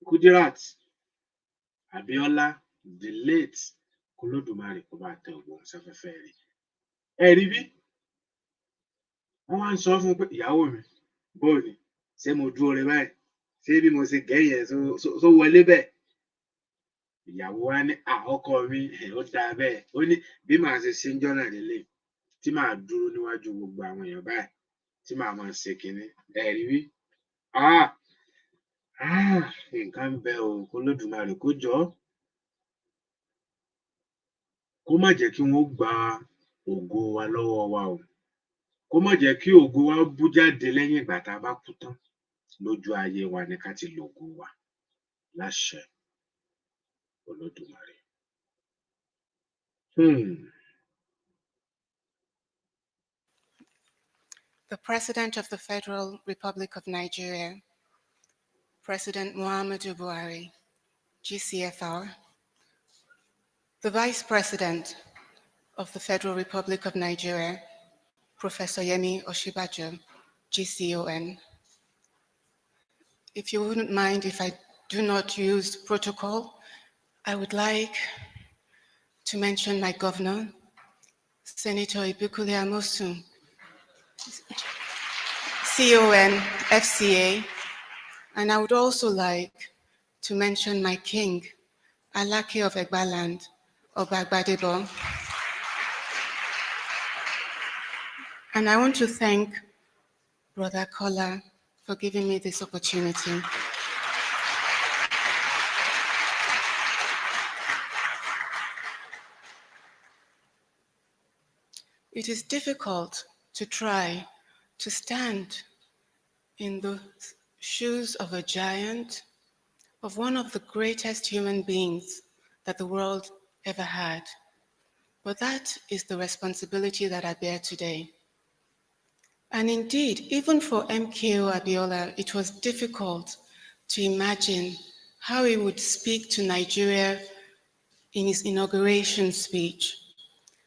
Kudirat Abíọ́lá, the late, k'Olódùmarè kó bá tẹ ògbón sáfẹ́fẹ́ rí. Ẹ rí bí? Wọ́n wá ń sọ fún un pé ìyàwó mi, bóò ni, ṣé mo dúró rẹ báyìí? Ṣé bí mo ṣe gẹ̀yẹ̀ tó wọlé bẹ́ẹ̀? Ìyàwó wa ní ọkọ mi ó dáa bẹ́ẹ̀. Ó ní bí màá ṣe ń jọ́nà lélẹ̀ tí màá dúró níwájú gbogbo àwọn èèyàn báyìí tí màá máa ṣe kinní. Ẹ rí bí? Nǹkan ń bẹ o, k'Olódùmarè kó jọ̀ọ́ kó má jẹ́ kí wọ́n gba ògo wa lọ́wọ́ wa o. Kó má jẹ́ kí ògo wa bú jáde lẹ́yìn ìgbà tá a bá kú tán. Lójú ayé wa ni ká ti lo ògo wa láṣẹ Olódùmarè. The President of the Federal Republic of Nigeria, President Muhammadu Buhari, GCFR, the Vice President of the Federal Republic of Nigeria, Professor Yemi Osinbajo, GCON. If you wouldn't mind if I do not use protocol, I would like to mention my governor, Senator Ibukule Amosun, CON, FCA, and I would also like to mention my king, Alake of Egbaland, Obagbadebo. And I want to thank Brother Kola for giving me this opportunity. It is difficult to try to stand in the shoes of a giant, of one of the greatest human beings that the world ever had. But that is the responsibility that I bear today. And indeed, even for MKO Abiola, it was difficult to imagine how he would speak to Nigeria in his inauguration speech.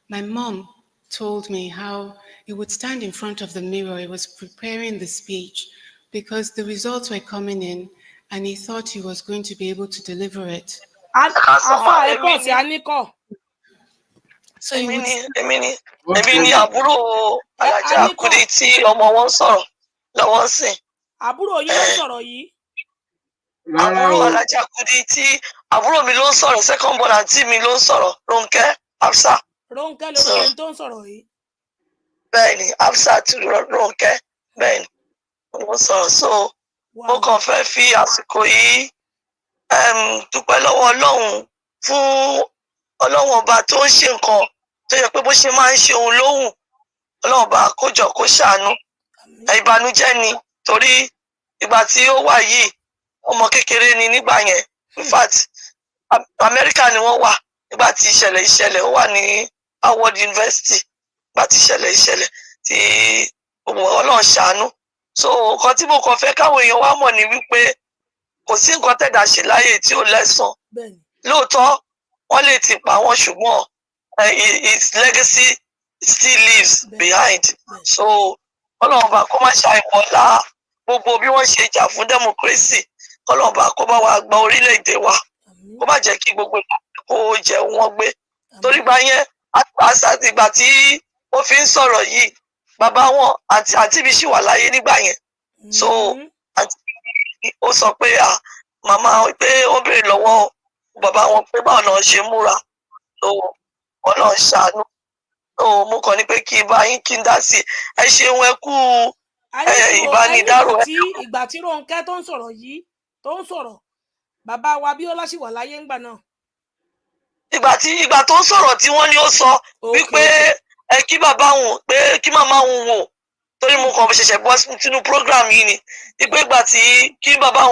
My mom told me how he would stand in front of the mirror. He was preparing the speech because the results were coming in and he thought he was going to be able to deliver it. So he would èmi ni àbúrò Alájà Kúdí tí ọmọ wọn sọ̀rọ̀ lọ́wọ́ sìn. Àbúrò yín ló ń sọ̀rọ̀ yìí. Àbúrò Alájà Kúdí tí àbúrò mi ló ń sọ̀rọ̀, second born àǹtí mi ló ń sọ̀rọ̀, Rónkẹ́ Hafsa. Rónkẹ́ lórúkọ ẹni tó ń sọ̀rọ̀ yìí. Bẹ́ẹ̀ni, Hafsa àti Rónkẹ́, bẹ́ẹ̀ni, ló ń sọ̀rọ̀. So mo kàn fẹ́ fi àsìkò yìí dúpẹ́ lọ́wọ́ Ọlọ́run fún Ọlọ́run ọba tó ń ṣe nǹkan tó yẹ pé bó ṣe máa ń ṣe òun lóhùn. Ọlọ́run ọba kó jọ kó ṣàánú. Ìbànújẹ́ ni torí ìgbà tí ó wà yìí ọmọ kékeré ni nígbà yẹn. In fact, Amẹ́ríkà ni wọ́n wà nígbà tí ìṣẹ̀lẹ̀ ó wà ní Howard University nígbà tí ìṣẹ̀lẹ̀ tí Ọlọ́run ṣàánú. So nǹkan tí mo kàn fẹ́ káwọn èèyàn wá mọ̀ ni wípé kò sí nǹkan tẹ̀dá ṣe láyé tí ó lẹ́san. Lóòótọ́ wọ́n lè ti pa wọ́n ṣùgbọ́n its legacy still lives behind. So Ọlọ́run bá kó má ṣàìmọ̀lá gbogbo bí wọ́n ṣe jà fún democracy. Ọlọ́run bá kó bá wa gba orílẹ̀-èdè wa. Kó má jẹ́ kí gbogbo kó jẹ wọ́n gbé. Torí gbà yẹn àṣà ìgbà tí ó fi ń sọ̀rọ̀ yìí bàbá wọn àǹtí mi ṣì wà láyé nígbà yẹn. So ó sọ pé màmá pé ó béèrè lọ́wọ́ bàbá wọn pé báwo náà ṣe múra. So Ọlọ́run ṣàánú. Mo kàn ní pé kí n bá yín kí n dá sí ẹ ṣeun ẹ kú ìbánidárò. Ìgbà tí Rónkẹ́ tó ń sọ̀rọ̀ yìí tó ń sọ̀rọ̀ bàbá wa Abíọ́lá ṣì wà láyé ńgbà náà. Ìgbà tó ń sọ̀rọ̀ tí wọ́n ní ó sọ wípé kí bàbá òun pé kí màmá òun wò torí mo kàn ṣẹ̀ṣẹ̀ bọ́ sínú program yìí ni wípé ìgbà tí kí màmá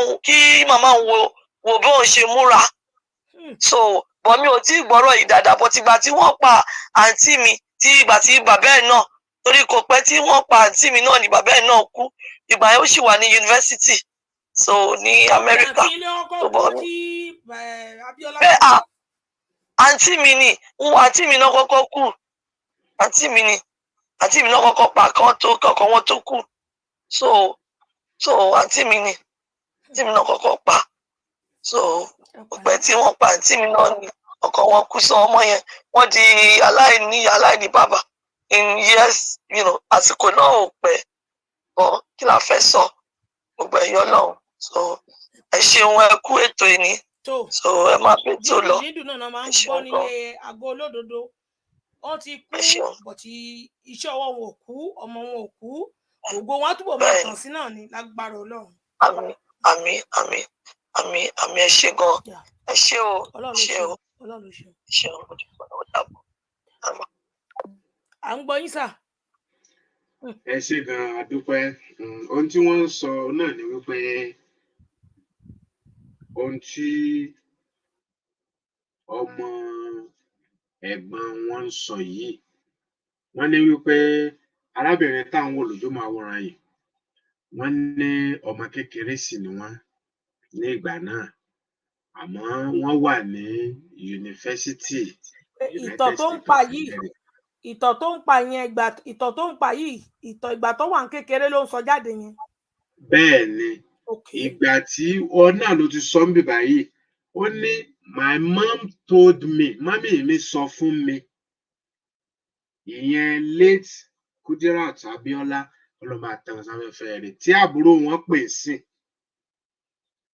òun wò bí òun ṣe múra. So bọ́ mi ò tí ì gbọ́rọ̀ yìí dáadáa bọ́ tìgbà tí wọ́n pa àǹtí mi tí ìgbà tí bàbá ẹ̀ náà torí kò pẹ́ tí wọ́n pa àǹtí mi náà ni bàbá ẹ̀ náà kú ìgbà yẹn ó sì wà ní yunifásitì so ní Amẹ́ríkà. Àǹtí mi ni àǹtí mi náà kọ́kọ́ kú àǹtí mi náà kọ́kọ́ pa kọ́kọ́ wọn tó kú so àǹtí mi náà kọ́kọ́ pa so ọpẹ́ tí wọ́n pa àǹtí mi náà ni ọkọ wọn kú sọ ọmọ yẹn wọ́n di aláìní bàbá in years àsìkò náà ò pẹ́ ọ kí la fẹ́ sọ gbogbo ẹ̀yọ́ lọ́hùn so ẹ ṣeun ẹ kú ètò ìní so ẹ máa fi tó lọ ẹ ṣeun gan. Àgọ́ olódodo wọ́n ti kú bọ̀tí iṣẹ́ ọwọ́ wọn ò kú ọmọ wọn ò kú ògo wọn á túbọ̀ máa tàn sí náà ní lágbára Ọlọ́run. Àmín ẹ ṣé gan ẹ ṣé o ṣé o ṣé o ó dàbọ̀. À ń gbọ́ yín sà. Ẹ ṣé gan adúpẹ́ ohun tí wọ́n ń sọ náà ni wípé ohun tí ọmọ ẹ̀gbọ́n wọn ń sọ yìí wọ́n ní wípé arábìnrin táwọn olùjọ́ máa wòran yìí wọ́n ní ọmọ kékeré sì ni wọ́n ní ìgbà náà àmọ́ wọ́n wà ní yunifásitì ìtàn tó ń pa yìí ìtọ̀ tó ń pa yẹn ìtọ̀ tó ń pa yìí ìgbà tó wà ní kékeré ló ń sọ jáde yẹn. bẹ́ẹ̀ ni ìgbà tí ọ náà ló ti sọ ń bì báyìí ó ní my mom told me mami mi sọ fún mi ìyẹn late Kudirat Abiola ọlọmọ àtàwọn sáfẹ́fẹ́ rẹ̀ tí àbúrò wọn pè sí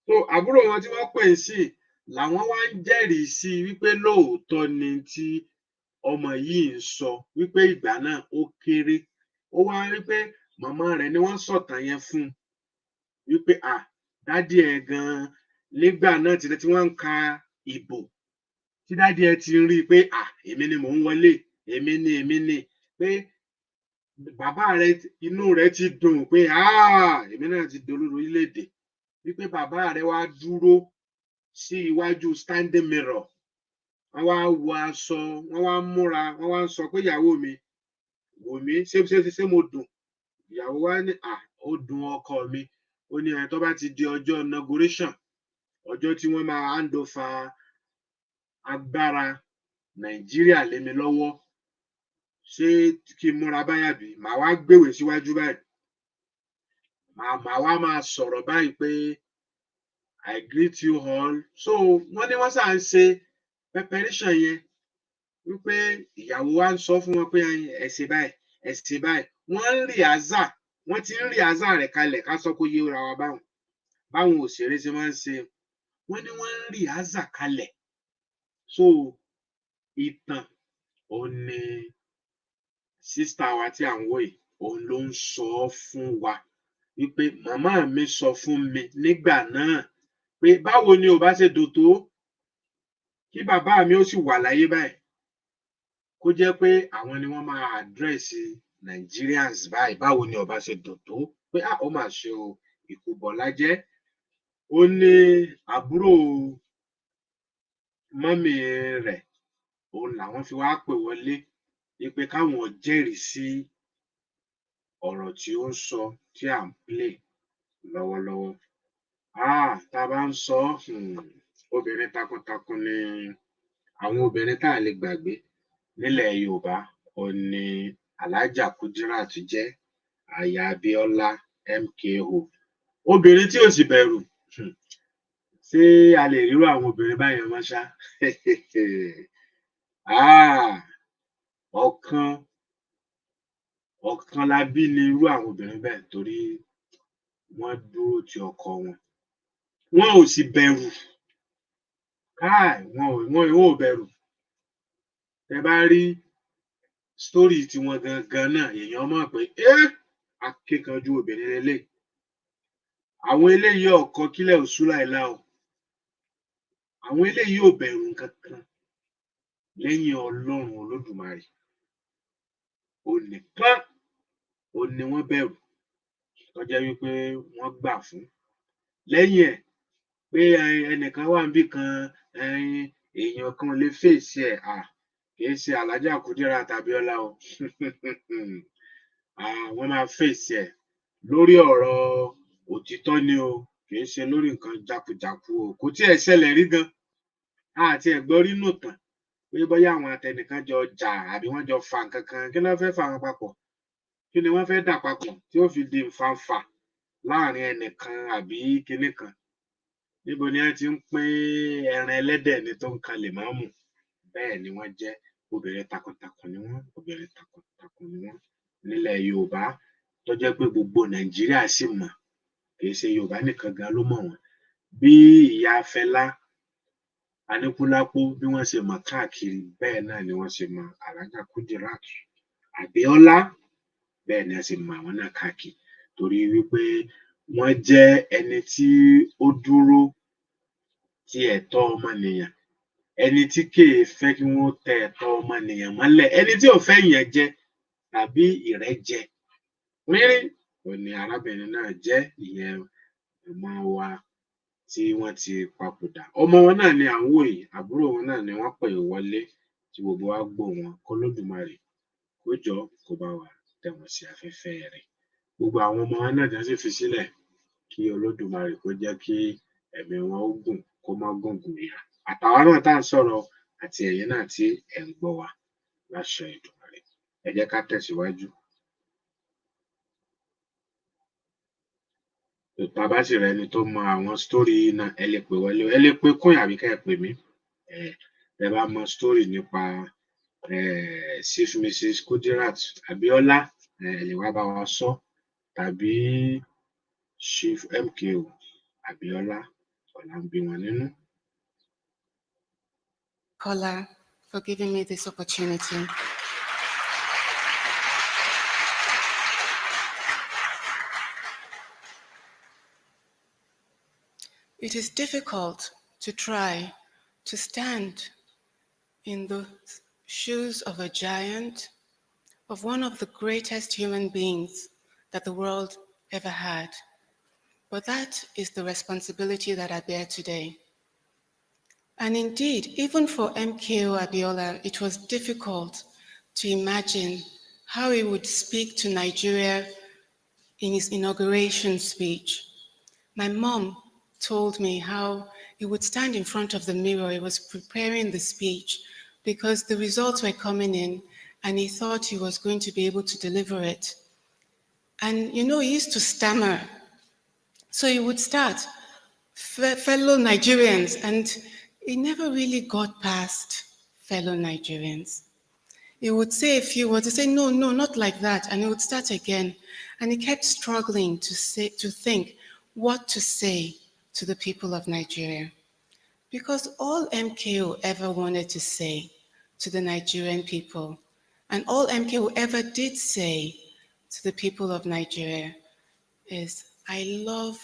so àbúrò wọn tí wọ́n pè sí làwọn wá ń jẹ́rìí sí wípé lóòótọ́ ni tí ọmọ yìí ń sọ wípé ìgbà náà ó kéré ó wá rí pé màmá rẹ̀ ni wọ́n sọ̀tàn yẹn fún un wípé dádì ẹ̀ gan-an nígbà náà tí wọ́n ń ka ìbò tí dádì ẹ̀ ti rí i pé èmi ni mò ń wọlé èmi ni pé bàbá rẹ̀ inú rẹ̀ ti dùn pé èmi náà ti dolórí orílẹ̀-èdè wípé bàbá rẹ̀ wá dúró sí iwájú standing mirror wọ́n wá wọ aṣọ wọ́n wá múra wọ́n wá ń sọ pé ìyàwó mi wò mí ṣé mo dùn ìyàwó wa ní ó dùn ọkọ mi ó ní tó bá ti di ọjọ́ inauguration ọjọ́ tí wọ́n máa hand over agbára Nàìjíríà lé mi lọ́wọ́ ṣé kí n múra báyà bí màá wá gbèwé síwájú báyìí màá wá máa sọ̀rọ̀ báyìí pé I greet you all so wọ́n ní wọ́n ṣáà ń ṣe preparation yẹn wípé ìyàwó wa ń sọ fún wọn pé ẹ ṣe báyìí wọ́n ń rí àzà wọ́n ti ń rí àzà rẹ̀ kalẹ̀ ká sọ pé yé ra wa báwọn òṣèré ṣe máa ń ṣe wọ́n ní wọ́n ń rí àzà kalẹ̀ so ìtàn òun ni sísítà wa tí à ń wò yìí òun ló ń sọ fún wa wípé màmá mi sọ fún mi nígbà náà pé báwo ni ò bá ṣe dùn tó kí bàbá mi ó sì wà láyé báyìí kó jẹ́ pé àwọn ni wọ́n máa àdírẹ́sì Nigerians báyìí báwo ni ó bá ṣe dùn tó pé ó mà ṣe o ikú Bọ́lá jẹ́ ó ní àbúrò mọ́mì rẹ̀ òun làwọn fi wá pè wọlé wípé káwọn jẹ́rìí sí ọ̀rọ̀ tí ó ń sọ tí à ń play lọ́wọ́lọ́wọ́ tá a bá ń sọ obìnrin takuntakun ni àwọn obìnrin tá a lè gbàgbé nílẹ̀ Yorùbá òun ni Alhaja Kudirat jẹ́ aya Abiola MKO obìnrin tí ò sì bẹ̀rù ṣé a lè rírò àwọn obìnrin báyẹn mọ́ ṣá ọ̀kan la bí ní irú àwọn obìnrin bẹ́ẹ̀ torí wọ́n dúró ti ọkọ wọn ò sì bẹ̀rù wọn ò bẹ̀rù ẹ bá rí sítórì tiwọn gangan náà èèyàn mọ̀ pé akíkanjú obìnrin lélẹ̀ àwọn eléyìí ọkọ kílẹ̀ òṣù láìlá o àwọn eléyìí ò bẹ̀rù kankan lẹ́yìn Ọlọ́run Olódùmarè onìkan ó ní wọ́n bẹ̀rù tó jẹ́ wípé wọ́n gbà fún lẹ́yìn ẹ̀ pé ẹnìkan wà níbì kan èèyàn kan lè fèsì ẹ̀ kìí ṣe Alhaja Kudirat Abiola o wọ́n máa fèsì ẹ̀ lórí ọ̀rọ̀ òtítọ́ ni o kìí ṣe lórí nǹkan jákujàku o kò tí ẹ̀ ṣẹlẹ̀ rí gan àti ẹ̀gbọ́n rí nù tán pé bóyá àwọn àtẹnìkan jọ jà àbí wọ́n jọ fa nǹkan kan kí ló fẹ́ fà wọn papọ̀ kí ni wọ́n fẹ́ dà papọ̀ tí ó fi di nfànfà láàrin ẹnìkan àbí kinní kan níbo ni wọ́n ti ń pín ẹran ẹlẹ́dẹ̀ ní tó ń kan lèmọ́mù bẹ́ẹ̀ ni wọ́n jẹ́ obìnrin takuntakun ni wọ́n obìnrin takuntakun ni wọ́n nílẹ̀ Yorùbá tó jẹ́ pé gbogbo Nàìjíríà sì mọ̀ kìí ṣe Yorùbá nìkan gan ló mọ̀ wọ́n bí ìyá Fẹlá Aníkúlápó bí wọ́n ṣe mọ̀ káàkiri bẹ́ẹ̀ náà ni wọ́n ṣe mọ̀ Alhaja Kudirat Abiola bẹ́ẹ̀ ni wọ́n ṣe mọ̀ àwọn náà káàkiri torí wípé wọ́n jẹ́ ẹni tí ó dúró ti ẹ̀tọ́ ọmọnìyàn ẹni tí kìí fẹ́ kí wọ́n tẹ ẹ̀tọ́ ọmọnìyàn mọ́lẹ̀ ẹni tí ò fẹ́ yẹn jẹ tàbí ìrẹ́jẹ rírí ò ní arábìnrin náà jẹ́ ìyẹn ọmọ wa tí wọ́n ti papòdà ọmọ wọn náà ni à ń wò yìí àbúrò wọn náà ni wọ́n pè wọlé tí gbogbo wa gbọ́ wọn k'Olódùmarè kó jọ kó bá wa tẹ̀ wọ́n sí afẹ́fẹ́ rẹ̀ gbogbo àwọn ọmọ wọn náà tí wọ́n sì fi sílẹ̀ kí Olódùmarè kó jẹ́ kí ẹ̀mí wọn ó gùn kó má gùngùn ìyà àtàwọn náà tá à ń sọ̀rọ̀ àti ẹ̀yin náà tí ẹ̀ ń gbọ́ wa láṣẹ Èdùmàrè ẹ jẹ́ ká tẹ̀síwájú. Bàbá sì rẹ ni tó mọ àwọn story náà ẹ lè pè wọlé ẹ lè pè kún àbí kẹ́ ẹ pè mí ẹ bá mọ story nípa Chief Mrs. Kudirat Abiola ẹ lè wá bá wa sọ tàbí Chief MKO Abiola ọ̀la ń bí wọn nínú. Kola, for giving me this opportunity. It is difficult to try to stand in the shoes of a giant, of one of the greatest human beings that the world ever had. But that is the responsibility that I bear today. And indeed, even for MKO Abiola, it was difficult to imagine how he would speak to Nigeria in his inauguration speech. My mom told me how he would stand in front of the mirror. He was preparing the speech because the results were coming in and he thought he was going to be able to deliver it. And he used to stammer. So he would start, fellow Nigerians, and he never really got past fellow Nigerians. He would say a few words, he'd say, no, not like that. And he would start again. And he kept struggling to think what to say to the people of Nigeria. Because all MKO ever wanted to say to the Nigerian people, and all MKO ever did say to the people of Nigeria is, I love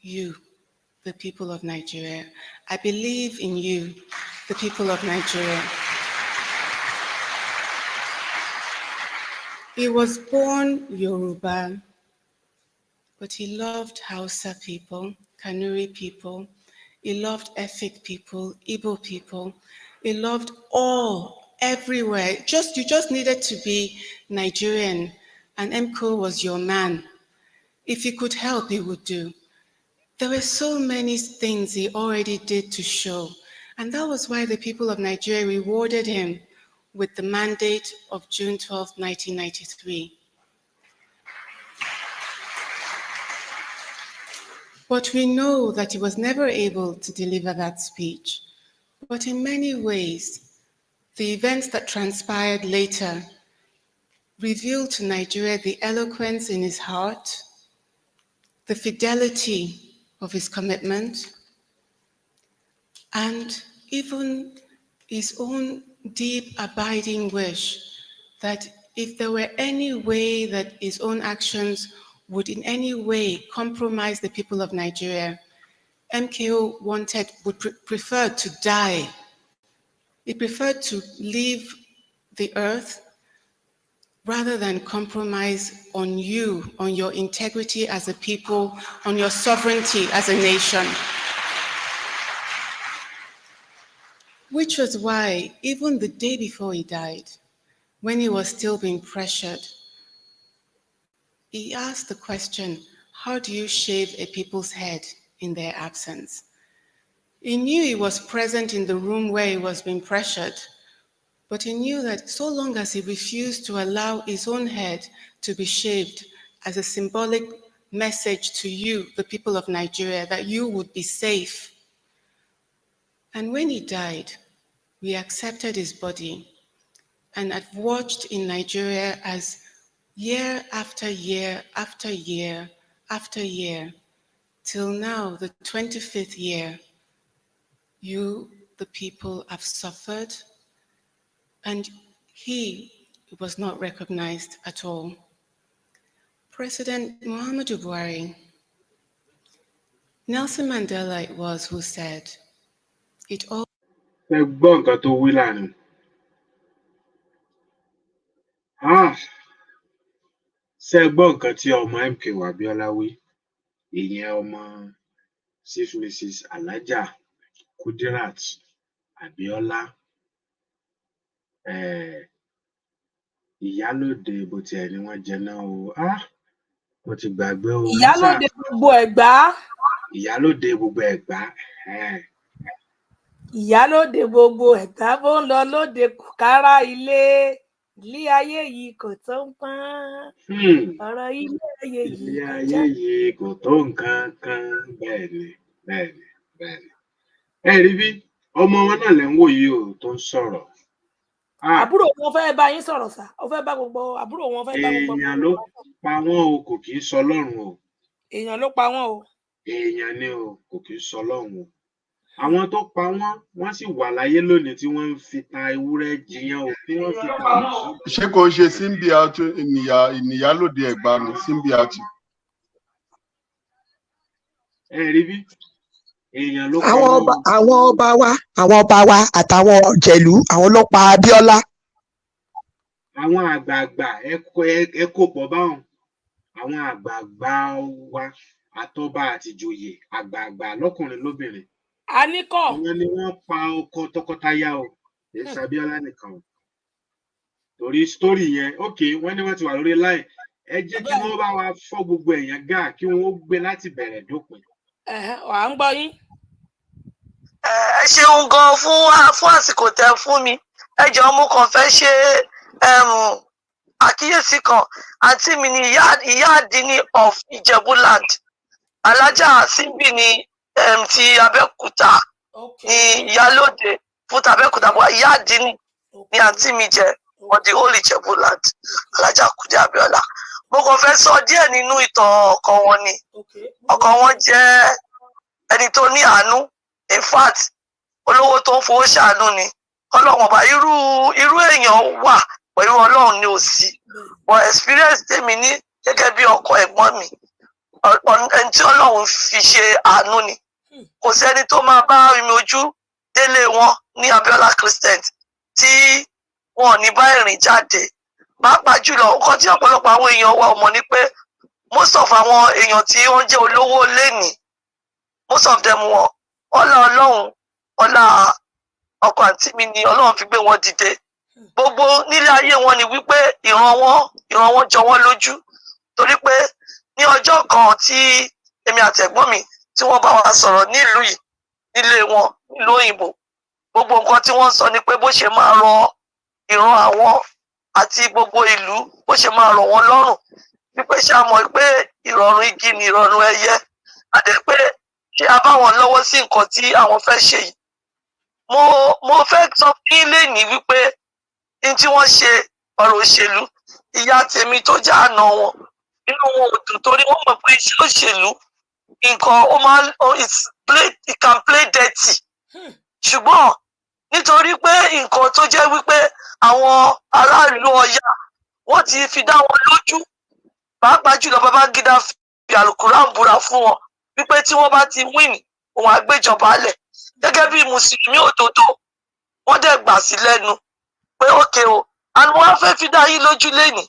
you, the people of Nigeria. I believe in you, the people of Nigeria. He was born Yoruba, but he loved Hausa people, Kanuri people. He loved Efik people, Igbo people. He loved all, everywhere. You just needed to be Nigerian, and MKO was your man. If he could help, he would do. There were so many things he already did to show, and that was why the people of Nigeria rewarded him with the mandate of June 12, 1993. But we know that he was never able to deliver that speech. But in many ways, the events that transpired later revealed to Nigeria the eloquence in his heart, the fidelity of his commitment, and even his own deep, abiding wish that if there were any way that his own actions would in any way compromise the people of Nigeria, MKO would prefer to die. He preferred to leave the earth rather than compromise on you, on your integrity as a people, on your sovereignty as a nation. Which was why, even the day before he died, when he was still being pressured, he asked the question, how do you shave a people's head in their absence? He knew he was present in the room where he was being pressured, but he knew that so long as he refused to allow his own head to be shaved as a symbolic message to you, the people of Nigeria, that you would be safe. And when he died, we accepted his body and have watched in Nigeria as year after year after year after year, till now, the 25th year, you, the people, have suffered, and he was not recognized at all. President Muhammadu Buhari, Nelson Mandela it was who said, it all... Ẹ gbọ́ nǹkan tó wí lánàá. Ṣé ẹ gbọ́ nǹkan tí ọmọ MKO Abiola wí? Ìyẹn ọmọ Chief Mrs. Alhaja Kudirat Abiola. Ìyálóde bó tiẹ̀ ni wọ́n jẹ náà o. Mo ti gbàgbé o. Ìyálóde gbogbo Ẹ̀gbá. Ìyálóde gbogbo Ẹ̀gbá. Ìyálóde gbogbo Ẹ̀gbá bó ń lọ lóde kò kára ilé. ilé ayé yìí kò tó nǹkan ọ̀rọ̀ ilé ayé yìí ilé kò ayé já. yìí kò tó nǹkan kan bẹ́ẹ̀ ni bẹ́ẹ̀ ni bẹ́ẹ̀ ni. ẹ rí bí ọmọ wọn náà lẹ ń wò yìí o tó ń sọ̀rọ̀. àbúrò wọn fẹ́ bá yín sọ̀rọ̀ sá ó fẹ́ bá gbogbo àbúrò wọn fẹ́ bá gbogbo. èèyàn ló pa wọn o kò kì í sọ Ọlọ́run o. èèyàn ló pa wọn o. èèyàn ni o kò kì í sọ Ọlọ́run o. àwọn tó pa wọn sì wà láyé lónìí tí wọ́n ń fi ta ewúrẹ́ jiyàn o tí wọ́n fi ta màálù. ṣé kò ń ṣe símbíàtù ìníyálòdì Ẹ̀gbá ni símbíàtù. ẹ rí bí èèyàn ló pa àwọn wọn. ọba wa àtàwọn ọ̀jẹ̀lú àwọn ló pa Abíọ́lá. àwọn àgbààgbà ẹ kó pọ̀ báwọn àwọn àgbààgbà wa àtọba àtìjòyè àgbààgbà lọ́kùnrin lóbìnrin. a ní kọ́. àwọn ni wọ́n pa ọkọ tọkọtaya o kì í ṣàbíọ́lá nìkan o. torí sítórì yẹn ókè wọ́n ní wọ́n ti wà lórí láì ẹ jẹ́ kí wọ́n bá wa fọ́ gbogbo èèyàn gà kí wọ́n gbé láti bẹ̀rẹ̀ dópin. wà á ń gbọ́ yín. ẹ ṣeun gan fún àsìkò tẹ́ fún mi ẹ jọ̀ọ́ mo kàn fẹ́ ṣe àkíyèsí kan àǹtí mi ni ìyá àdínní of Ìjẹ̀bú-land alájà síbì ní ti Abẹ́òkúta ní ìyálóde fún tàbẹ́òkúta bọ́ ìyá àdínní ní àǹtí mi jẹ́ on the whole Ìjẹ̀bú-land alájà Kúdí Abíọ́lá mo kàn fẹ́ sọ díẹ̀ nínú ìtàn ọkọ wọn ni ọkọ wọn jẹ́ ẹni tó ní àánú in fact olówó tó ń fowó ṣàánú ni Ọlọ́run ọba irú èèyàn wà pẹ̀lú Ọlọ́run ní òsì but experience tèmi ní gẹ́gẹ́ bí ọkọ ẹ̀gbọ́n mi ẹni tí Ọlọ́run fi ṣe àánú ni kò sẹ́ni tó máa bá mi ojú délé wọn ní Abiola Christian tí wọn ò ní bá ìrìn jáde pàápàá jùlọ nǹkan tí ọ̀pọ̀lọpọ̀ àwọn èèyàn wa mọ̀ ni pé most of àwọn èèyàn tí wọ́n jẹ́ olówó lénìí most of them wọn ọlá Ọlọ́run ọlá ọkọ àǹtí mi ni Ọlọ́run fi gbé wọn dìde gbogbo nílé ayé wọn ni wípé ìran wọn jọ wọn lójú torí pé ní ọjọ́ kan tí èmi àti ẹ̀gbọ́n mi tí wọ́n bá wa sọ̀rọ̀ nílùú yìí nílé wọn nílùú òyìnbó gbogbo nǹkan tí wọ́n sọ ni pé bó ṣe máa rọ ìran àwọn àti gbogbo ìlú bó ṣe máa rọ̀ wọ́n lọ́rùn wípé ṣé a mọ̀ pé ìrọ̀rùn igi ni ìrọ̀rùn ẹyẹ àti pé ṣé a bá wọn lọ́wọ́ sí nǹkan tí àwọn fẹ́ ṣe yìí mo fẹ́ sọ fún ilé ní wípé ní tí wọ́n ṣe ọ̀rọ̀ òṣèlú ìyá tèmi tó jẹ́ àná wọn nínú wọn ò dùn torí wọ́n mọ̀ pé iṣẹ́ òṣèlú nǹkan ó máa it can play dirty ṣùgbọ́n nítorí pé nǹkan tó jẹ́ wípé àwọn aráàlú Ọ̀yá wọ́n ti fi dá wọn lójú pàápàá jùlọ Babangida fi àlùkùránì búra fún wọn wípé tí wọ́n bá ti win òun àgbéjọba lẹ̀ gẹ́gẹ́ bí mùsùlùmí òdodo wọ́n dẹ̀ gbà sí lẹ́nu pé ókè o àwọn wọn fẹ́ fi dá yín lójú lẹ́nìí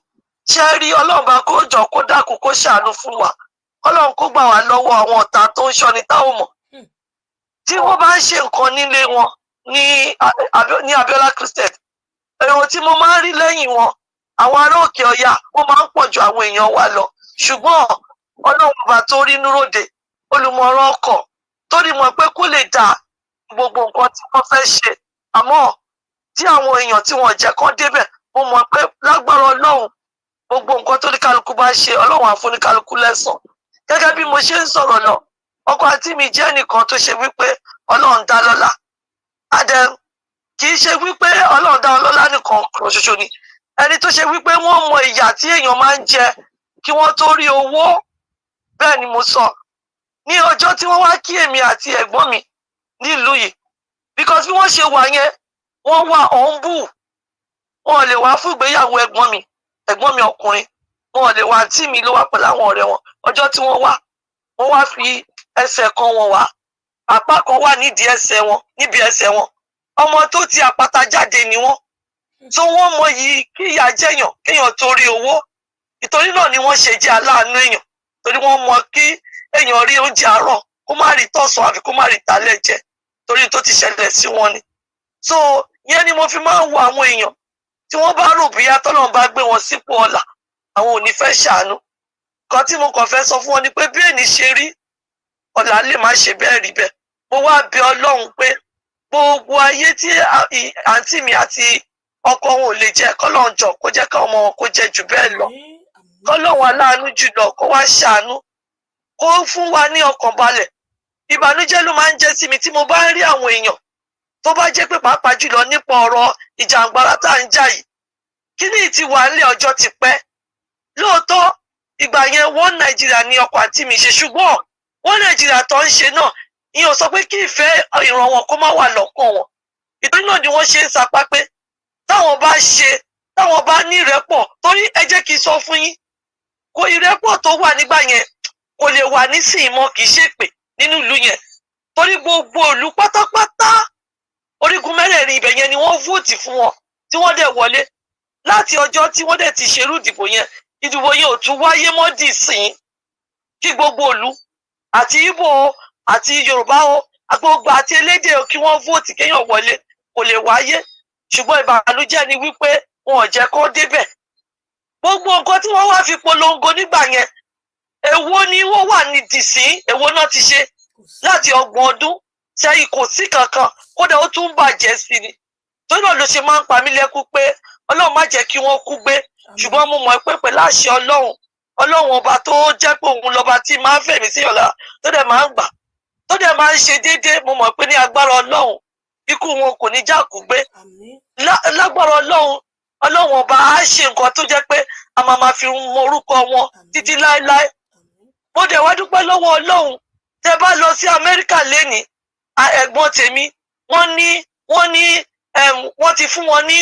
ṣe rí Ọlọ́run bá kó jọ kó dákun kó ṣàánú fún wa Ọlọ́run kó gbà wá lọ́wọ́ àwọn ọ̀tá tó ń ṣọ́ni táwọn mọ̀ tí wọ́n bá ń ṣe nǹkan nílé wọn ní Abiola Christian èrò tí mo máa ń rí lẹ́yìn wọn àwọn ará òkè Ọya wọ́n máa ń pọ̀ ju àwọn èèyàn wa lọ ṣùgbọ́n Ọlọ́run bá tó rí núròde olùmọ̀ràn ọkọ̀ tó rí mọ̀ pé kó lè dá gbogbo nǹkan tí wọ́n fẹ́ ṣe àmọ́ tí àwọn èèyàn tí wọ́n jẹ́ kán débẹ̀ mo mọ̀ pé lágbára Ọlọ́run gbogbo nǹkan tó ní kálukú bá ṣe Ọlọ́run á fún ní kálukú lẹ́san gẹ́gẹ́ bí mo ṣe ń sọ̀rọ̀ lọ ọkọ àti mi jẹ́ nìkan tó ṣe wípé Ọlọ́run dá lọ́lá adẹ́m kì í ṣe wípé Ọlọ́run dá ọlọ́lá nìkan kan ṣoṣo ni ẹni tó ṣe wípé wọ́n mọ ìyà tí èèyàn máa ń jẹ kí wọ́n tó rí owó bẹ́ẹ̀ ni mo sọ ní ọjọ́ tí wọ́n wá kí èmi àti ẹ̀gbọ́n mi nílùú yìí because bí wọ́n ṣe wà yẹn wọ́n wà ọ̀nbù wọn ò lè wá fún ìgbéyàwó ẹ̀gbọ́n mi ọkùnrin wọn ò lè wá àǹtí mi ló wá pẹ̀lú àwọn ọ̀rẹ́ wọn ọjọ́ tí wọ́n wá fi ẹsẹ̀ kan wọn wá apá kan wà níbi ẹsẹ̀ wọn ọmọ tó ti àpáta jáde ni wọ́n tó wọ́n mọ yìí kí ìyà jẹyàn kéèyàn torí owó ìtorí náà ni wọ́n ṣe jẹ́ aláàánú èèyàn torí wọ́n mọ kí èèyàn rí oúnjẹ àárọ̀ kó má rí tọ̀sán àfi kó má rí tálẹ́ jẹ torí tó ti ṣẹlẹ̀ sí wọn ni so yẹn ni mo fi máa ń wo àwọn èèyàn tí wọ́n bá rò bí Ọlọ́run bá gbé wọn sípò ọlà àwọn ò ní fẹ́ ṣàánú kan tí mo kàn fẹ́ sọ fún wọn ni pé bí ènì ṣe rí ọ̀la lè má ṣe bẹ́ẹ̀ rí bẹ́ẹ̀ mo wá bẹ̀ Ọlọ́run pé gbogbo ayé tí àǹtí mi àti ọkọ wọn ò lè jẹ kọ́lọ́run jọ kó jẹ́ ká ọmọ wọn kó jẹ jù bẹ́ẹ̀ lọ kọ́lọ́run aláàánú jùlọ kó wá ṣàánú kó fún wa ní ọkàn balẹ̀ ìbànújẹ́ ló máa ń jẹ́ sí mi tí mo bá ń rí àwọn èèyàn tó bá jẹ́ pé pàápàá jùlọ nípa ọ̀rọ̀ ìjàngbara tá à ń jà yìí kíní ti wà nílé ọjọ́ ti pẹ́ lóòótọ́ ìgbà yẹn wọ́n Nàìjíríà ní ọkọ àti mi ṣe ṣùgbọ́n wọ́n Nàìjíríà tó ń ṣe náà ìyẹn ò sọ pé kí ìfẹ́ ìran wọn kó má wà lọ́kàn wọn ìtorí náà ni wọ́n ṣe ń sapá pé táwọn bá ní ìrẹ́pọ̀ torí ẹ jẹ́ kí n sọ fún yín kò ìrẹ́pọ̀ tó wà nígbà yẹn kò lè wà nísìnyí mọ́ kì í ṣèpè nínú ìlú yẹn torí gbogbo ìlú pátápátá orígun mẹ́rẹ̀ẹ̀rin ibẹ̀ yẹn ni wọ́n vóòtì fún wọn tí wọ́n dẹ̀ wọlé láti ọjọ́ tí wọ́n dẹ̀ ti ṣerú ìdìbò yẹn ò tún wáyé mọ́ dì sín kí gbogbo ìlú àti Ìgbò àti Yorùbá gbogbo àti elédè kí wọ́n vóòtì kéèyàn wọlé kò lè wáyé ṣùgbọ́n ìbànújẹ́ ni wípé wọn ò jẹ́ kó débẹ̀ gbogbo nǹkan tí wọ́n wá fi polongo nígbà yẹn èwo ni wọ́n wà ní dìsín èwo náà ti ṣe láti 30 ọdún sẹ́yìn kò sí kankan kódà ó tún bàjẹ́ sí ni torí náà ló ṣe máa ń pa mí lẹ́kún pé Ọlọ́run má jẹ́ kí wọ́n kú gbé ṣùgbọ́n mo mọ̀ pé pẹ̀lú àṣẹ Ọlọ́run ọba tó jẹ́ pé òun lọ́ba tí máa ń fẹ̀mí sí ọ̀la tó dẹ̀ máa ń gbà tó dẹ̀ máa ń ṣe déédéé mo mọ̀ pé ní agbára Ọlọ́run ikú wọn kò ní já kú gbé lágbára Ọlọ́run ọba á ṣe nǹkan tó jẹ́ pé a máa fi mọ orúkọ wọn títí láéláé mo dẹ̀ wá dúpẹ́ lọ́wọ́ Ọlọ́run tẹ́ bá lọ sí Amẹ́ríkà lénìí ẹ̀gbọ́n tèmi wọ́n ti fún wọn ní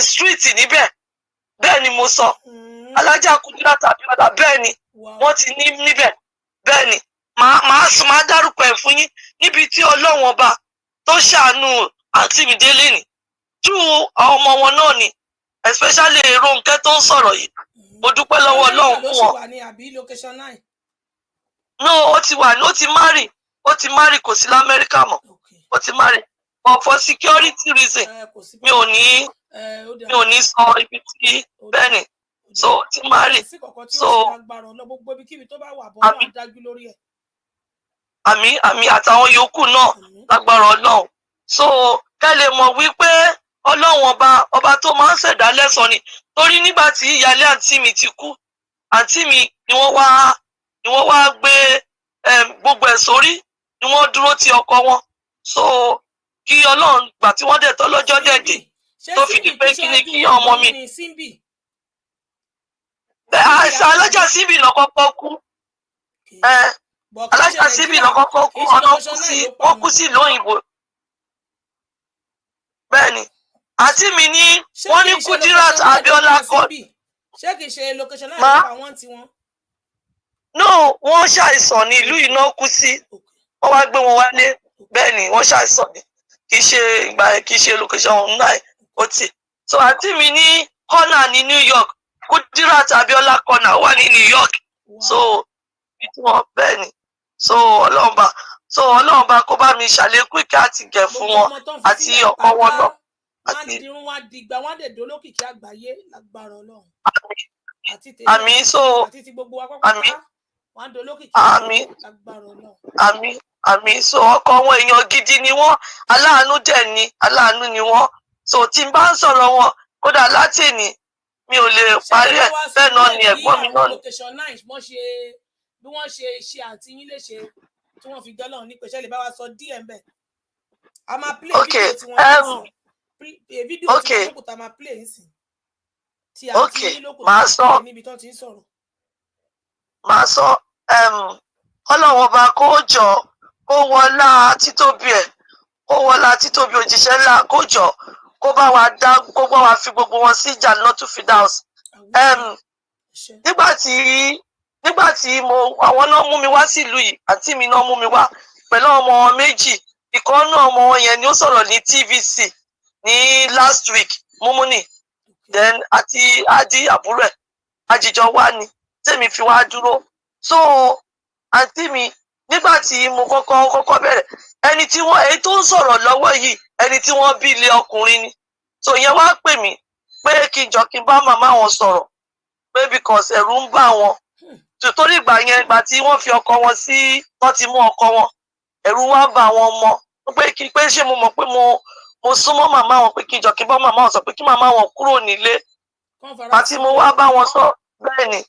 street níbẹ̀ bẹ́ẹ̀ ni mo sọ alájà kúndínlá tàbí ọ̀dà bẹ́ẹ̀ ni wọ́n ti ní níbẹ̀ bẹ́ẹ̀ ni màá dárúkọ ẹ̀ fún yín níbi tí Ọlọ́run ọba tó ṣàánú àǹtí mi délé ni tú àwọn ọmọ wọn náà ni especially Rónkẹ́ tó ń sọ̀rọ̀ yìí mo dúpẹ́ lọ́wọ́ Ọlọ́run fún wọn. No, ó ti wà ní ó ti marry kò sí l'Amẹ́ríkà mọ́ ó ti marry but for security reason mi ò ní sọ ibi tí bẹ́ẹ̀ ni so ó ti marry so àmì àtàwọn yòókù náà lágbára Ọlọ́run so kẹ́ lè mọ̀ wípé Ọlọ́run ọba tó máa ń ṣẹ̀dá lẹ́san ni torí nígbà tí ìyálé àǹtí mi ti kú àǹtí mi ni wọ́n wá gbé gbogbo ẹ̀ sórí ni wọ́n dúró ti ọkọ wọn so kí Ọlọ́run gbà tí wọ́n dẹ̀ tọ́ lọ́jọ́ dẹ̀dẹ̀ tó fi di pé kí ni kí ọmọ mi alájà síbì lọ kọ́kọ́ kú alájà síbì lọ kọ́kọ́ kú ọ̀nà ó kú sí ìlú òyìnbó bẹ́ẹ̀ ni àti mi ní wọ́n ní Kudirat Abiola kọ́ ṣé kìí ṣe location náà nípa wọn tí wọn. no wọ́n ṣàìsàn ní ìlú yìí náà kú sí wọ́n wá gbé wọn wálé bẹ́ẹ̀ ni wọ́n ṣàìsàn ní kìí ṣe location náà ó ti so àti mi ní corner ní New York Kudirat Abiola corner wà ní New York so ìtumọ̀ bẹ́ẹ̀ ni so Ọlọ́run kó bá mi ṣàlékún ìkẹ́ àti gẹ̀ fún wọn àti ọkọ wọn náà. Wọ́n dirun wá dìgbà wọ́n dẹ̀ dolókìkí àgbáyé lágbára Ọlọ́run. Àmín so àti ti gbogbo wa pápá wọ́n dolókìkí lágbára Ọlọ́run. Àmín so ọkọ wọn èèyàn gidi ni wọ́n aláàánú dẹ̀ ni aláàánú ni wọ́n so tí n bá ń sọ̀rọ̀ wọn kódà láti èní mi ò lè parí ẹ̀ bẹ́ẹ̀ náà ni ẹ̀gbọ́n mi náà ni. Bí wọ́n ṣe àǹtí yín lè ṣe tí wọ́n fi dọ́lọ́run ní pẹ̀ṣẹ́ lè bá wa sọ díẹ̀ ń bẹ̀. A máa play video tí wọ́n fídíò tí wọ́n lókùtà máa play nsìn tí àti lókùtà níbi tó ti ń sọ̀rọ̀. Màá sọ Ọlọ́run ọba kó jọ kó wọlá títóbi ẹ̀ kó wọlá títóbi òjíṣẹ́ ńlá kó jọ kó bá wa fi gbogbo wọn sí Jannatu Firdaus. Nígbà tí àwọn náà mú mi wá sílùú yìí àǹtí mi náà mú mi wá pẹ̀lú ọmọ wọn méjì ìkan náà ọmọ wọn yẹn ni ó sọ̀rọ̀ ní TVC ní last week Mumuni then àti adi àbúrò ẹ̀ àjìjọ wá ni tèmi fi wá dúró so àǹtí mi nígbà tí mo kọ́kọ́ bẹ̀rẹ̀ èyí tó ń sọ̀rọ̀ lọ́wọ́ yìí ẹni tí wọ́n bí ilé ọkùnrin ni so ìyẹn wá pè mí pé kí n bá màmá wọn sọ̀rọ̀ pé because ẹ̀rù ń bà wọn torí ìgbà tí wọ́n fi ọkọ wọn sí wọ́n ti mú ọkọ wọn ẹ̀rù wá bà wọn mọ́ pé ṣé mo mọ̀ pé mo súnmọ́ màmá wọn pé kí jọ kí bọ́ màmá wọn sọ pé kí màmá wọn kúrò nílé àti mo wá bá wọn sọ bẹ́ẹ̀ ni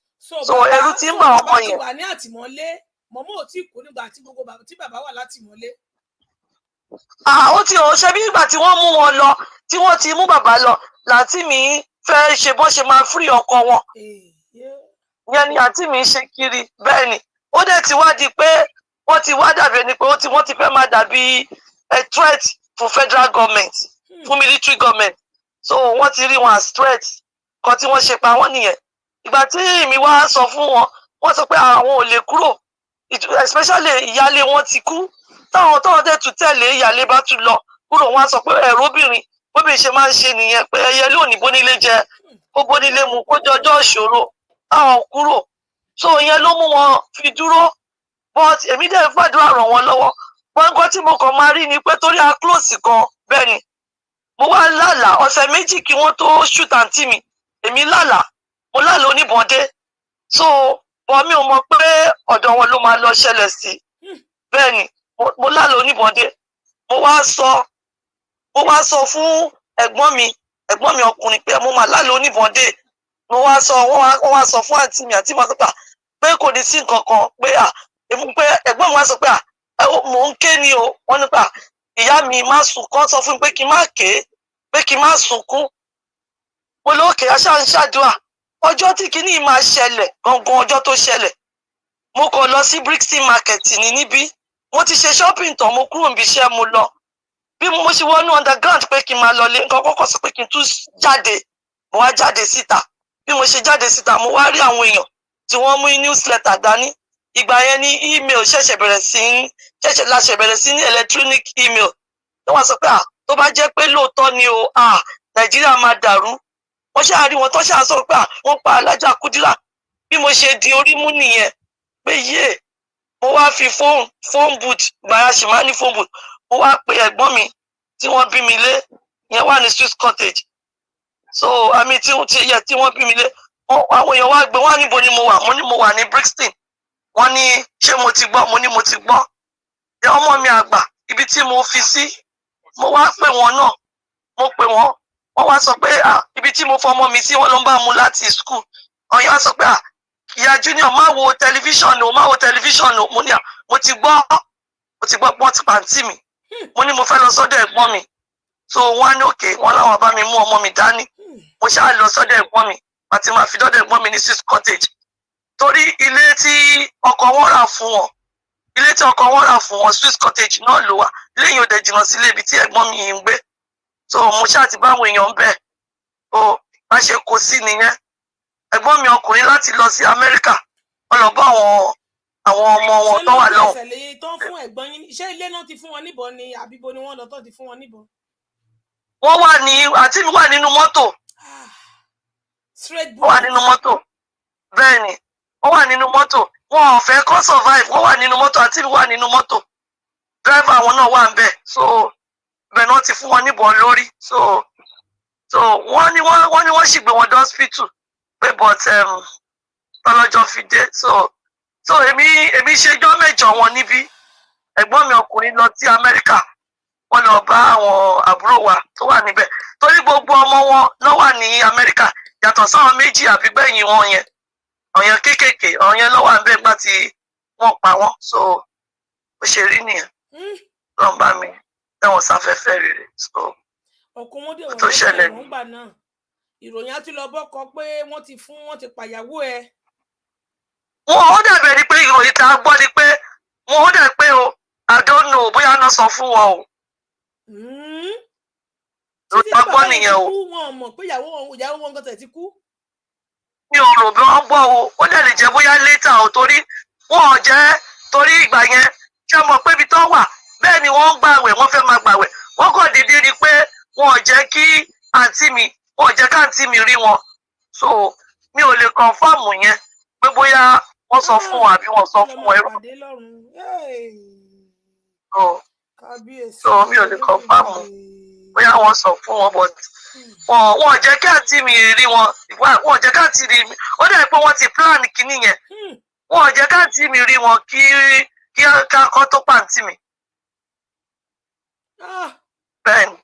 so ẹ̀rù ti ń bà ọmọ yẹn. wà ní àtìmọ́lé mọ́mọ́ ò tí kú nígbà tí gbogbo tí bàbá wà látìmọ́lé. Ó ti ò ṣe bí ìgbà tí wọ́n mú wọn lọ tí wọ́n ti mú bàbá lọ láti mi fẹ́ ṣe bọ́n ṣe máa fírí ọkọ wọn yẹn ni àǹtí mi ṣe kiri bẹ́ẹ̀ ni ó dẹ̀ ti wá di pé wọ́n ti wá dàbí ẹni pé wọ́n ti fẹ́ máa dàbí a threat fún federal government fún military government so wọ́n ti rí wọn as threat kan tí wọ́n ṣe pa wọ́n nìyẹn ìgbà tí mi wá sọ fún wọn wọ́n sọ pé àwọn ò lè kúrò especially ìyáálé wọn ti kú táwọn tó dẹ̀ tún tẹ̀lé ìyáálé bá tún lọ kúrò wọn sọ pé ẹ̀rọ obìnrin bóbi ṣe máa ń ṣe nìyẹn pé ẹyẹ lónìí bónílé jẹ ó bónílé mu kó jọjọ́ ìṣòro táwọn kúrò so ìyẹn ló mú wọn fi dúró but èmi dẹ̀ gbàdúrà ràn wọ́n lọ́wọ́ gbọ́ngàn tí mo kàn máa rí ni pé torí a close kan bẹ́ẹ̀ ni mo wá lálàá ọ̀sẹ̀ méjì kí wọ́n tó shoot àǹtí mi èmi lálàá mo lálàá oníbọ̀ndé so bọ́ mi ò mọ̀ pé ọ̀dọ̀ wọn ló máa lọ ṣẹlẹ̀ sí bẹ́ẹ̀ ni mo lálàá oníbọ̀ndé mo wá sọ fún ẹ̀gbọ́n mi ọkùnrin pé mo máa lálàá oníbọ̀ndé wọ́n wá sọ fún àǹtí mi wọ́n sọ pé kò ní sí nǹkan kan pé ẹ̀gbọ́n mi wá sọ pé mò ń ké ni o wọ́n nípa ìyá mi má sunkún sọ fún mi pé kí n má ké pé kí n má sunkún mo lókè aṣá ń ṣàdúrà ọjọ́ tí kinní máa ṣẹlẹ̀ gangan ọjọ́ tó ṣẹlẹ̀ mo kàn lọ sí Brixton market ní níbí mo ti ṣe shopping tán mo kúrò níbi iṣẹ́ mo lọ bí mo ṣe wọnú underground pé kí n máa lọlé nǹkan kọ́kọ́ sọ pé kí n tún jáde mo wá jáde síta bí mo ṣe jáde síta mo wá rí àwọn èèyàn tí wọ́n mú newsletter dání ìgbà yẹn ní email ṣẹ̀ṣẹ̀ bẹ̀rẹ̀ sí ní electronic email tí wọ́n sọ pé tó bá jẹ́ pé lóòótọ́ ni o Nàìjíríà máa dàrú wọ́n ṣáà rí wọn tó ṣáà sọ pé wọ́n pa Alájà Kúdírà bí mo ṣe di orí mú nìyẹn pé yé mo wá fi phone booth gbàyà ṣì máa ní phone booth mo wá pe ẹ̀gbọ́n mi tí wọ́n bí mi lé yẹn wà ní Swiss Cottage so àmì tí wọ́n bí mi lé àwọn èèyàn wá gbé wọ́n níbo ni mo wà mo ní mo wà ní Brixton wọ́n ní ṣé mo ti gbọ́ mo ní mo ti gbọ́ ẹ ọmọ mi àgbà ibi tí mo fi sí mo wá pè wọ́n náà mo pè wọ́n wá sọ pé ibi tí mo fọmọ mi sí wọ́n ló ń bá mu láti school ọ̀yàn wá sọ pé ìyá junior má wo tẹlifíṣàn o mo ní mo ti gbọ́ pọ́n ti pàǹtí mi mo ní mo fẹ́ lọ sọ́dọ̀ ẹ̀gbọ́n mi so wọ́n á ní òkè wọ́n láwọn bá mi mú ọmọ mi dání mo ṣáà lọ sọ́dọ̀ ẹ̀gbọ́n mi àti máa fi dọ́dọ̀ ẹ̀gbọ́n mi ní Swiss Cottage torí ilé tí ọkọ wọn rà fún wọn Swiss Cottage náà ló wà lẹ́yìn òde jìnnà sílé ibi tí ẹ̀gbọ́n mi yìí ń gbé so mo ṣáà ti bá àwọn èèyàn bẹ́ẹ̀ o má ṣe kó sí nìyẹn ẹ̀gbọ́n mi ọkùnrin láti lọ sí Amẹ́ríkà wọ́n lọ bá àwọn ọmọ wọn tó wà lọ́hùn. ṣé ló ń ṣẹlẹ̀ tó ń fún ẹ̀gbọ́n yín ṣé ilé náà ti fún wọn níbọn ni àbíbo ni wọ́n lọ tó ti fún wọn níbọn. wọ́n wà ní àǹtí mi wà nínú mọ́tò wọ́n wà nínú mọ́tò bẹ́ẹ̀ ni wọ́n wà nínú mọ́tò wọn ò fẹ́ kó survive wọ́n wà nínú mọ́tò àǹtí mi wà nínú mọ́tò driver àwọn náà wà ń bẹ̀ so bẹ́ẹ̀ náà ti fún wọn níbọn lórí so wọ́n ní wọ́n sì gbé wọn dé hospital pé but tọ́lọ́jọ́ fi dé so èmi ṣèjọ́ mẹ́jọ wọn níbí ẹ̀gbọ́n mi ọkùnrin lọ sí Amẹ́ríkà wọ́n lọ bá àwọn àbúrò wa tó wà níbẹ̀ torí gbogbo ọmọ wọn ló wà ní Amẹ́ríkà yàtọ̀ sáwọn méjì àbí gbẹ̀yìn wọn yẹn ọ̀yàn kéékèèké ọ̀yàn ló wà ń bẹ̀ gbà tí wọ́n pa wọ́n so ó ṣe rí nìyẹn lọ́n bá mi tẹ̀wọ̀n sáfẹ́fẹ́ rere so tó ṣẹlẹ̀ ní. ìròyìn àti lọ́bọ̀ kọ pé wọ́n ti pàyàwó ẹ̀. wọn ò dàbẹ̀ ni pé ìròyìn tá a gbọ́ ni pé wọn ò dẹ̀ pé o I don't know bóyá náà sọ fún wọn o. ló ta gbọ́ nìyẹn o. wọn mọ̀ pé ìyàwó wọn gan-an ti kú. mi ò rò bí wọ́n gbọ́ o ó dẹ̀ lè jẹ́ bóyá létà o torí wọn ò jẹ́ torí ìgbà yẹn ṣé mọ̀ pé ibi tó wà bẹ́ẹ̀ ni wọ́n ń gbàwẹ̀ wọ́n fẹ́ máa gbàwẹ̀ wọ́n kàn déédéé rí pé wọn ò jẹ́ kí àǹtí mi rí wọn so mi ò lè kọ̀ǹfàmù yẹn pé bóyá wọ́n sọ fún wọn àbí wọ́n sọ fún wọn ẹrú. so mi ò lè kọ̀ǹfàmù bóyá wọ́n sọ fún wọn but wọn ò jẹ́ kí àǹtí mi rí wọn wọn ò jẹ́ kí àǹtí rí mi ó dẹ̀ pé wọ́n ti plan kínní yẹn wọn ò jẹ́ kí àǹtí mi rí wọn kí kákọ́ tó pàǹtí mi. bẹ́ẹ̀ni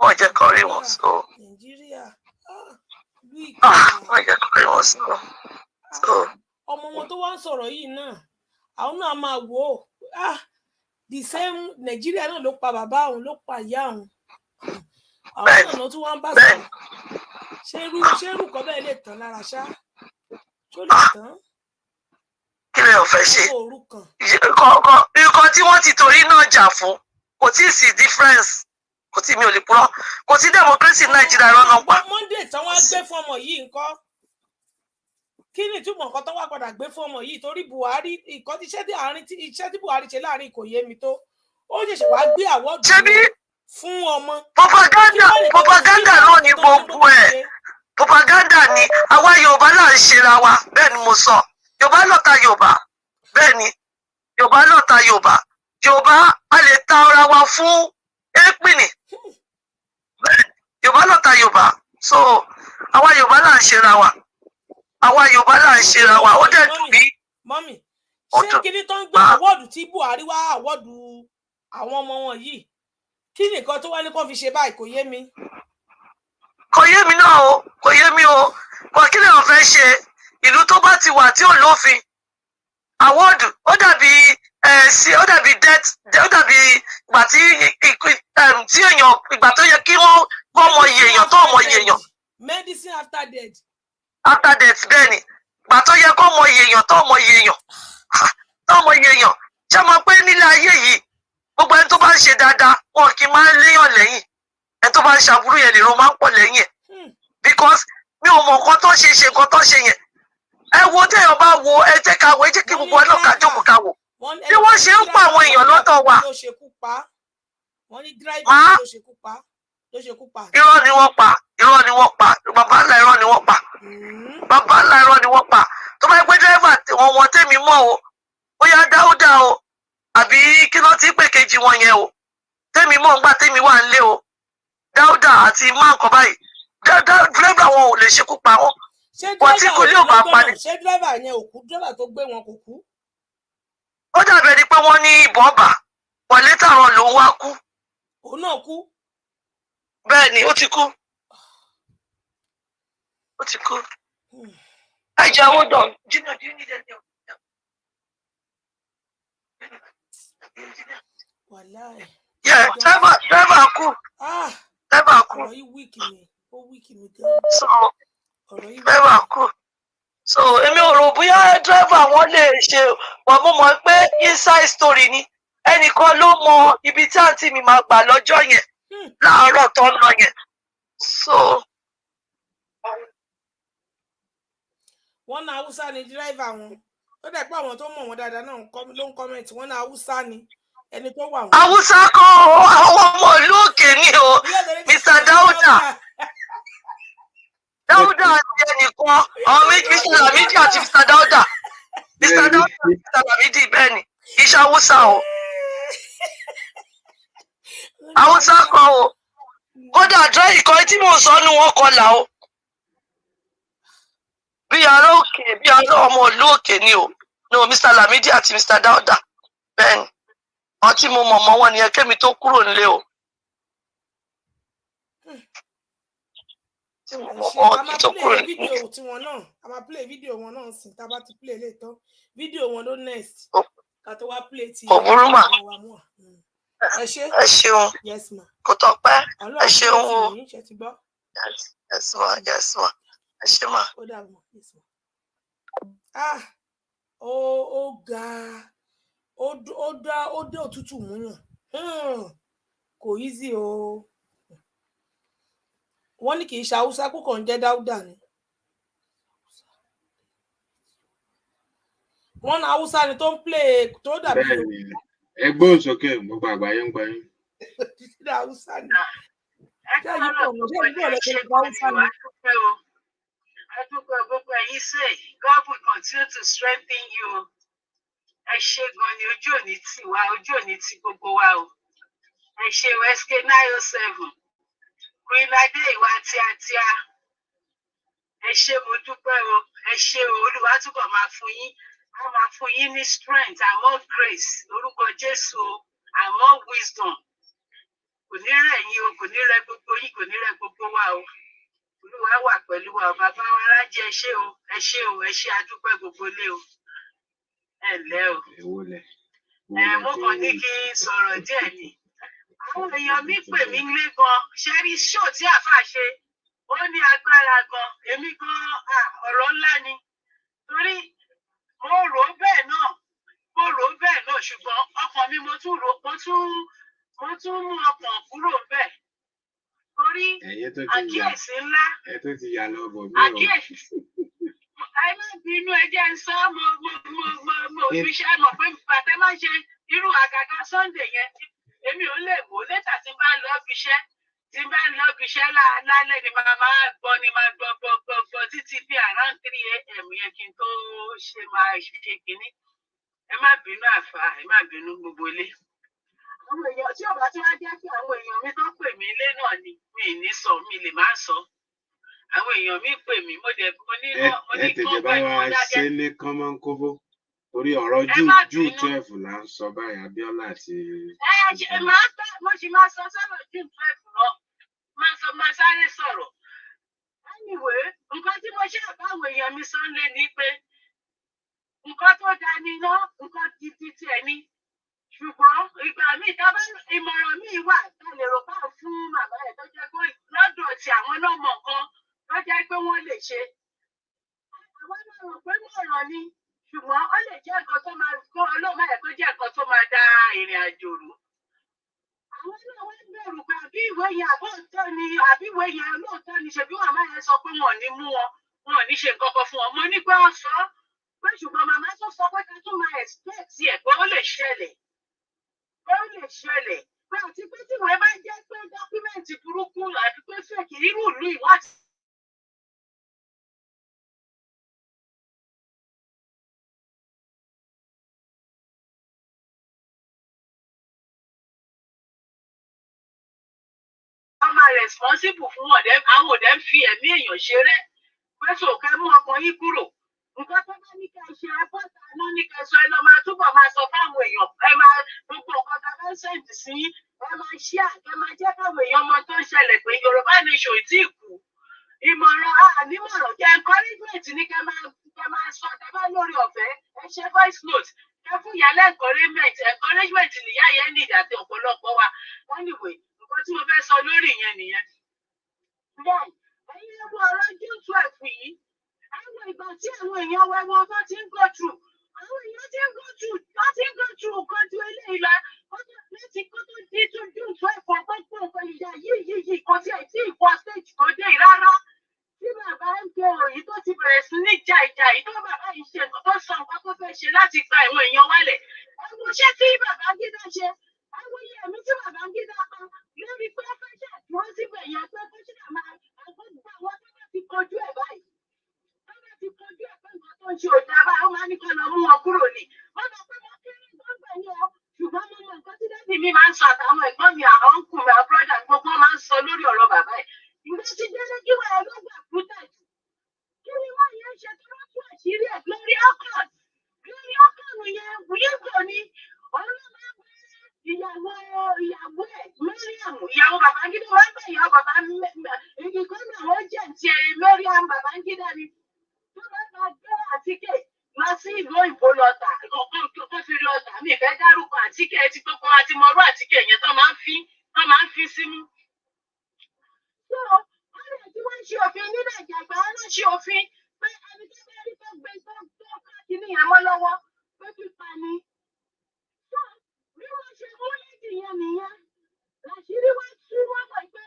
wọ́n jẹ́ kó rí wọn so. Nàìjíríà wọ́n jẹ́ kó rí wọn so. ọmọ wọn tó wá ń sọ̀rọ̀ yìí náà àwọn náà máa wò ó the same Nàìjíríà náà ló pa bàbá òun ló pa ìyá òun àwọn náà tún wá ń bá sọ̀rọ̀ ṣé irú kan bẹ́ẹ̀ lè tán lára ṣá tó lè tán. kí lè ọ̀fẹ́ ṣe nǹkan tí wọ́n ti torí náà jà fún kò tí ì sí difference kò tí mi ò lè purọ́ kò tí democracy Nàìjíríà rọ́nà pa. Monday tí wọ́n á gbé fún ọmọ yìí nǹkan kí ni ìtumọ̀ nǹkan tó wá padà gbé fún ọmọ yìí torí Buhari nǹkan tí iṣẹ́ tí Buhari ṣe láàrin kò yé mi tó ó ṣẹ̀ṣẹ̀ wá gbé àwọ́dù fún ọmọ. propaganda náà ni gbogbo ẹ̀ propaganda ni àwa Yorùbá náà ń ṣera wa bẹ́ẹ̀ ni mo sọ Yorùbá lọ́ta Yorùbá bẹ́ẹ̀ ni Yorùbá lọ́ta Yorùbá Yorùbá a lè ta ara wa fún èpìnì Yorùbá lọ́ta Yorùbá so àwa Yorùbá náà ń ṣera wa àwa Yorùbá náà ń ṣera wa ó dẹ̀ dùn bí. mọ́mì ṣé kíní tó ń gbé àwọ́dù tí Buhari wá àwọ́dù àwọn ọmọ wọn yìí kí nìkan tó wá ní kó fi ṣe báyìí kò yé mi. kò yé mi náà o kò yé mi o kò kí lè fẹ́ ṣe ìlú tó bá ti wà tí ò lófin àwọ́dù ó dàbí ó dàbí ó dàbí ìgbà tí èèyàn ìgbà tó yẹ kí wọ́n mọ iye èèyàn tó mọ iye èèyàn. medicine after death. after death bẹ́ẹ̀ ni ìgbà tó yẹ kó mọ iye èèyàn tó mọ iye èèyàn tó mọ iye èèyàn ṣé mo pé nílé ayé yìí gbogbo ẹni tó bá ń ṣe dáadáa wọn kì í máa ń léèyàn lẹ́yìn ẹni tó bá ń ṣàbúrú yẹn lèrò máa ń pọ̀ lẹ́yìn ẹ̀ because mi ò mọ nǹkan tó ṣe nǹkan tó ṣe yẹn ẹ wo téèyàn bá wo ẹ jẹ́ ká wo ẹ jẹ́ kí gbogbo ọlọ́ọ̀ ká jókòó ká wò bí wọ́n ṣe ń pa àwọn èèyàn lọ́dọ̀ wa. wọ́n ní dírẹ́bà ló ṣekú pa. irọ́ ni wọ́n pa bàbá ńlá irọ́ ni wọ́n pa bàbá ńlá irọ́ ni wọ́n pa tó bá yẹ pé dírẹ́bà wọn tèmi mọ̀ o ó yá Dáúdà o àbí kí ló ti pè kejì wọn yẹn o tèmi mọ̀ ńgbà tèmi wà nílé o Dáúdà àti máa nǹkan báyìí dírẹ́bà wọn ò lè ṣekú pa wọn wọn tí kò ní ò bá pa ni. ṣé dírẹ́bà yẹn ò kú dírẹ́bà tó gbé wọn kò kú. ó dàbẹ̀ ni pé wọ́n ní ìbọn bà wọ́n létà wọn lòún wá kú. òun náà kú. bẹ́ẹ̀ ni ó ti kú ó ti kú. àìjẹ́ owó dàn jìnnà do you need any of them? wàláì. dírẹ́bà kú. dírẹ́bà kú. ọ̀rọ̀ yìí wíìkì mi ó wíìkì mi gan. dírẹ́bà kú. so èmi ò rò bóyá dírẹ́bà wọn lè ṣe wọ́n mú mọ́ pé inside story ni ẹnìkan ló mọ ibi tí àǹtí mi máa gbà lọ́jọ́ yẹn láàárọ̀ tó ń lọ yẹn. so. wọ́n ní haúsá ni dírẹ́bà wọn ó dẹ̀ pé àwọn tó mọ̀ wọn dáadáa náà ló ń kọ́mẹ̀ntì wọ́n ní haúsá ni ẹni tó wà wọn. haúsá kọ́ àwọn ọmọ ìlú òkè ni o Mr. Dáúdà Dáúdà àti ẹnìkan àwọn méjì Mr. Lamidi àti Mr. Dáúdà Mr. Dáúdà àti Mr. Lamidi bẹ́ẹ̀ ni iṣẹ́ haúsá o haúsá kọ́ o kódà dírẹ́ ìkọ́ tí mò ń sọ ni wọ́n kọlà o bí ará òkè bí ará ọmọ ìlú òkè ni o no Mr. Lamidi àti Mr. Dáúdà bẹ́ẹ̀ ni àwọn tí mo mọ̀ mọ́ wọn nìyẹn kémi tó kúrò nílé o. a máa play fídíò tiwọn náà a máa play fídíò wọn náà sìn tá a bá ti play lè tán fídíò wọn ló next ká tó wá play ti òbúrú mà ẹ ṣé ẹ ṣeun kò tọ́pẹ́ ẹ ṣeun o yes ma ẹ ṣe mà. ó ga ó dá òtútù múyàn kò easy o wọ́n ní kì í ṣe haúsá kó kàn ń jẹ́ Dáúdà ni wọ́n ní haúsá ni tó ń play tó dàbí ẹgbẹ́ òsókè gbogbo àgbáyé ń gbáyé. haúsá ni ṣé yìí pọ̀ ní ṣé ìgbọ́ rẹ̀ tó lọ haúsá ni. Gbogbo ẹ̀yin say God will continue to strengthen you. Ẹ ṣé gan ni ojú òní tì wá ojú òní tì gbogbo wa o. Ẹ ṣé SK 907 Queen Adé ìwà tíátíá. Ẹ ṣé mo dúpẹ́ o. Ẹ ṣé o Olúwa túbọ̀ máa fún yín. A máa fún yín ní strength and more grace lórúkọ Jésù o and more wisdom. kò ní rẹ̀ yín o, kò ní rẹ̀ gbogbo yín, kò ní rẹ̀ gbogbo wa o. Olúwa wà pẹ̀lú wa, bàbá wa rájẹ ẹ ṣé o, ẹ ṣé o, ẹ ṣé adúpẹ́ gbogbo lé o. Ẹ ǹlẹ́ o. Mo kàn ní kí n sọ̀rọ̀ díẹ̀ ni. Àwọn èèyàn mi pè mí lé gan, ṣe rí ṣó tí àfà ṣe, ó ní agbára gan, èmi gan ọ̀rọ̀ ńlá ni. Torí mo rò ó bẹ́ẹ̀ náà, ṣùgbọ́n ọkàn mi mo tún mú ọkàn kúrò bẹ́ẹ̀. Torí àkíyèsí ńlá. Àkíyèsí. Ẹ má bínú, ẹ jẹ́ ń sọ, mo fi ṣe mọ̀ pé bàtẹ́ máa ṣe irú àgàgà Sunday yẹn. Èmi ò lè wò létà tí bá lọ bí iṣẹ́ lálẹ́ ni máa gbọ́ títí bí around 3 AM yẹn kí n tó máa ṣe kínní. Ẹ má bínú àfà, ẹ má bínú gbogbo ilé. Àwọn èèyàn tí ọba tí wá jẹ́ kí àwọn èèyàn mi tó pè mí ilé náà ni mi ní sọ, mi lè má sọ. Àwọn èèyàn mi pè mí, mo ní kán pè mí wọ́n dákẹ́. Ṣé ní kánmọ́ ń kóbó? Torí ọ̀rọ̀ June 12 là ń sọ báyìí, Abíọ́lá àti. Mo sì máa sọ sọ́rọ̀ June 12 náà, máa sáré sọ̀rọ̀. Anyway, nǹkan tí mo ṣe àbáwọ̀ èèyàn mi Sunday ni pé nǹkan tó dání ná, nǹkan gidi tiẹ̀ ni. Ṣùgbọ́n ìgbà míì ìmọ̀ràn míì wà tá lè rò bá fún màmá ẹ̀ tó jẹ́ pé lọ́dọ̀ tí àwọn náà mọ̀ nǹkan tó jẹ́ pé wọ́n lè ṣe. Àwọn náà rò pé mọ̀ràn ni, ṣùgbọ́n ó lè jẹ́ nǹkan tó máa kó ọlọ́mọ ẹ̀ tó jẹ́ nǹkan tó máa da ìrìn àjò rú. Àwọn náà wọ́n bẹ̀rù pé àbí ìwé yẹn àbí ìwé yẹn lóòótọ́ ni, ṣebí màmá yẹn sọ pé wọn ò ní mú wọn ò ní ṣe nǹkan kan fún wọn. Mo ní pé wọ́n sọ pé ṣùgbọ́n màmá tó sọ pé ká tún máa expect ẹ̀ pé ó lè ṣẹlẹ̀. Pé àti pé tí wọ́n bá jẹ́ pé dọ́kúmẹ̀ntì burúkú àti pé fèkì irú ìlú ìwádìí. Wọ́n máa responsible fún àwọn òde ń fi ẹ̀mí èèyàn ṣeré. Pé sòkè mú ọkàn yín kúrò. Nǹkan tó bá ní ká ṣe abọ́ta náà ní ká sọ ẹ lọ máa túbọ̀ máa sọ fáwọn èèyàn. Ẹ máa gbogbo nǹkan tá a bá ń sẹ́ǹdì sí, ẹ máa ṣíà, ẹ máa jẹ́ káwọn èèyàn mọ tó ń ṣẹlẹ̀ pé Yorùbá nation ò tíì kú. Ìmọ̀ràn jẹ́ encouragement ní kẹ́ máa sọ tẹ́ bá lórí ọ̀fẹ́, ẹ ṣe voice note, ẹ fún ìyálẹ̀ encouragement nìyá yẹn ní ìdàtí ọ̀pọ̀lọpọ̀ wa. Anyway, nǹkan tí mo fẹ́ sọ lórí ìyẹn nìyẹn. Bẹ́ẹ̀ ẹ̀yin ẹ̀wọ̀n ọ̀rọ̀ June 12 yìí, àwọn ìgbà tí àwọn èèyàn wẹ́wọ́ tó ti ń go through, àwọn èèyàn ti ń go through nǹkan ju eléyìí lọ. Láti kó tó di June 12 ọgbọ́n nǹkan ìyá yìí kò tí ì tí ì kọ́ stage tó dé rárá. Tí bàbá ń pe òyìn tó ti bẹ̀rẹ̀ sí ní jà yìí tó bàbá yìí ṣe nǹkan tó sọ nǹkan tó fẹ́ ṣe láti gba àwọn èèyàn wálẹ̀. Ẹ̀wọ̀n ṣé tí Babangida ṣe, àwọn iye ẹ̀mí tí Babangida pa lórí pé ó fẹ́ ṣàdúró síbẹ̀ yẹn pé kó ṣe máa àgbọ̀gbọ̀ àwọn tó bá ti kojú ẹ̀ báyìí. Tó bá ti kojú ẹ̀ pé nǹkan tó ń ṣe òdà bá ó máa ní kó lọ mú wọn kúrò ní. Wọ́n lọ pé wọ́n kéré gbọ́ngbẹ̀ ni ọ, ṣùgbọ́n mo mọ nǹkan tí dádì mi máa ń sọ àtàwọn ẹ̀gbọ́n mi, àwọn ọ̀nkùn mi, àwọn bírọ́dà mi gbogbo máa ń sọ lórí ọ̀rọ̀ bàbá ẹ̀. Ìgbà tí délé kí wọ́n ẹ lọ́gbà kúta jù. Kí ni wọ́n yẹn ṣe tó wọ́n tún àṣírí ẹ̀ Glory Okon yẹn wíìgò ni ọlọ́mọ ìyàwó ẹ̀ Mariam, ìyàwó Babangida wọ́n gbé ìyàwó bàbá ìgbìkan náà wọ́n jẹ́ ti Mariam Babangida ni. Tó bá bá gbé àtíkè lọ sí ìlú òyìnbó lọ́tà kó fi lọ́tà, mi ìfẹ́ dárúkọ àtíkè ti gbogbo àti mọ̀rú àtíkè yẹn tó máa ń fi símú. So wọ́n lè tí wọ́n ṣe òfin ní Nàìjíríà, wọ́n ló ṣe òfin pé ẹni tó bá rí tó gbé tó káàkiri yẹn mọ́ lọ́wọ́ pé pípa ni. So bí wọ́n ṣe mú lédi yẹn nìyẹn, làṣírí wá tú wọ́n mọ̀ pé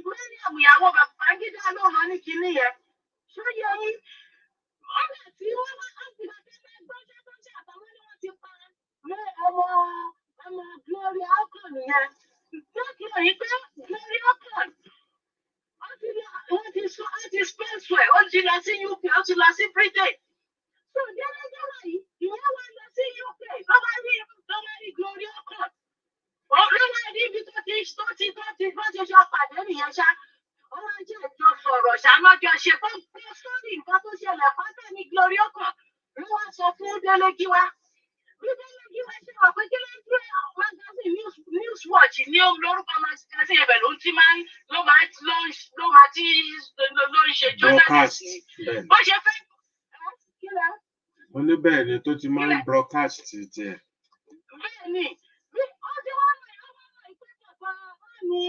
Mariam ìyàwó Babangida ló rán ní kinní yẹn. Ṣó yẹ yín? Ọ̀nà tí wọ́n wá láti bàtẹ́ gbọ́njẹ́ àtàwọn ni wọ́n ti pa ọmọ Glory Okon yẹn. Lọ́kìlọ̀ yìí pé Glory Okon wọ́n ti sponsor ẹ̀, ó ti lọ sí UK, ó ti lọ sí Britain. So gẹ́gẹ́ yìí ìyẹn wá lọ sí UK lọ́wọ́ rí Glory Okon. Lọ́wọ́ rí ibi tó ti ṣe pàdé nìyẹn ṣá. Wọ́n á jẹ́ ìjọ sọ̀rọ̀ ṣàmọ́jọ ṣe fún sórí nǹkan tó ṣẹlẹ̀ pátá ní Glory Okon. Ló wá sọ fún Délé Gíwá. Bí Délé ìwé ṣe wà pé kí ló ń gbé magazine news watch ní lórúkọ magazine ẹ̀bẹ̀ ló ti máa ló máa ti ló ń ṣe journalist bó ṣe fẹ́ kí lẹ. Mo ní bẹ́ẹ̀ ni tó ti máa ń broadcast tiẹ̀. Bẹ́ẹ̀ ni bí ó ti wá lọ ìyàwó ìpè bàbá ní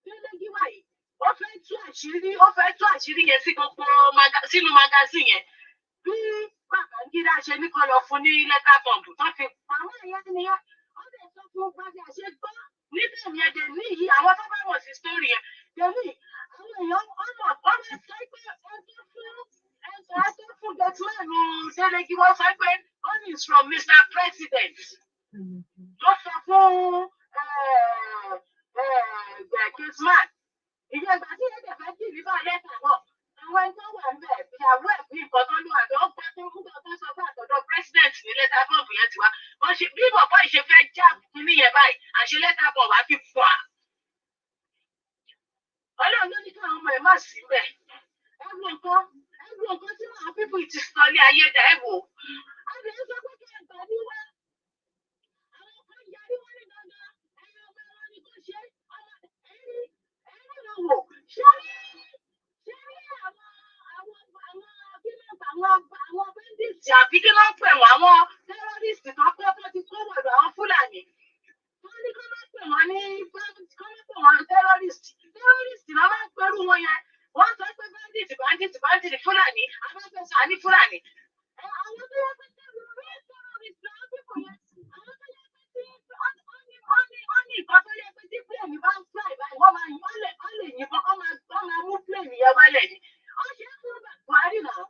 délégí wáyé ó fẹ́ tú àṣírí yẹn sí gbogbo sínú magazine yẹn bí Babangida ṣe ní kó lọ fún ní lẹ́tà bọ̀m̀bù tó fi àwọn èèyàn nìyẹn ó lè sọ fún gbadé àṣegbọ́ níbẹ̀ yẹn dè ní yìí àwọn tó bá wọ̀ sí sítórì yẹn dè ní àwọn èèyàn ọmọ sọ pé ẹjọ́ fún gẹ̀tìmánù délégí wọ́n sọ pé money is from Mr. President ló sọ fún gẹ̀tìmán ìyẹn ìgbà tí ẹ̀jẹ̀ fẹ́ jì nígbà lẹ́tà náà àwọn ẹjọ́ wà ń bẹ̀ ìyàwó ẹ̀ bí nǹkan tó lù àbí ó gbọ́ tó fún bàbá sọ fún àtọ̀dọ̀ president ní lẹ́tà bọ́ọ̀bù yẹn ti wá wọ́n ṣe bí bàbá ìṣe fẹ́ já kíní yẹn báyìí àṣẹ lẹ́tà bọ́ọ̀bù á fi fọ́ à. Ọlọ́run ló ní kí àwọn ọmọ ẹ̀ má sí bẹ̀ ẹ̀rù nǹkan tí àwọn pípọ̀ ti sọ ní ayé dà ẹ̀ wò àbí ẹ̀ sọ pé kí ẹ̀ gbà ní wá àwọn kan yarí wọ́n ní dandan ẹ̀yìn ọmọ wọn ni kò ṣe ẹ̀rí wò ṣé àwọn bandits àbí kí ló ń pè wọ́n àwọn terrorist kan pé wọ́n ti kó wọ̀lú àwọn Fúlàní wọ́n ní kí wọ́n pè wọ́n ní terrorist ló máa ń pẹ̀lú wọn yẹn wọ́n sọ pé bandit Fúlàní abáfẹ́sà ní Fúlàní àwọn tó yẹ pé terrorist náà pípò yẹn àwọn tó yẹ pé ó ní nǹkan tó yẹ pé tí plane bá ń fly báyìí wọ́n lè yìnbọn wọ́n máa mú plane yẹn wálẹ̀ ni wọ́n ṣe é fún Buhari náà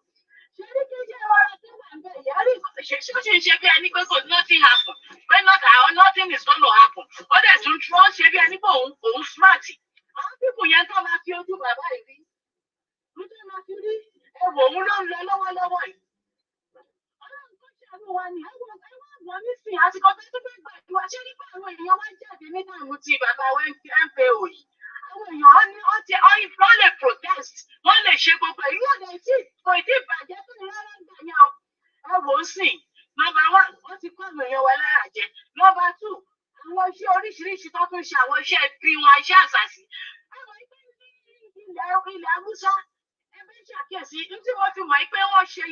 ṣe ní kí ṣe ọ̀rọ̀ tó wà ń bẹ̀ yẹ́rì ṣe ń ṣe bí ẹni pé kò nothing happen pé nothing is gonna happen ó dẹ̀ tún wọ́n ṣe bí ẹni pé òun smart àwọn pípò yẹn tó máa fi ojú bàbá yìí rí lójú máa fi rí ẹ̀wọ̀ òun ló ń lọ lọ́wọ́lọ́wọ́ yìí ọlọ́run kò ṣàánú wa ni ẹ̀wọ̀n nísìnyí àsìkò tó tó fẹ́ gbàdúrà ṣé nípa àwọn èèyàn wá jáde nínú àwọn ti bàbá wa MPO yìí àwọn èèyàn wọ́n lè protest wọ́n lè ṣe gbogbo èyí ò lè tí kò tí ì bàjẹ́ tó rárá ń gbà yẹn o ẹ wò ó sìn nọ́mbà 1 wọ́n ti kọ́ àwọn èèyàn wa lára jẹ nọ́mbà 2 àwọn iṣẹ́ oríṣiríṣi tó tún ṣe àwọn iṣẹ́ bí wọn iṣẹ́ àṣàṣì àwọn ìpín ilẹ̀ Haúsá ẹgbẹ́ ṣàkíyèsí tí wọ́n fi mọ̀ pé wọ́n ṣe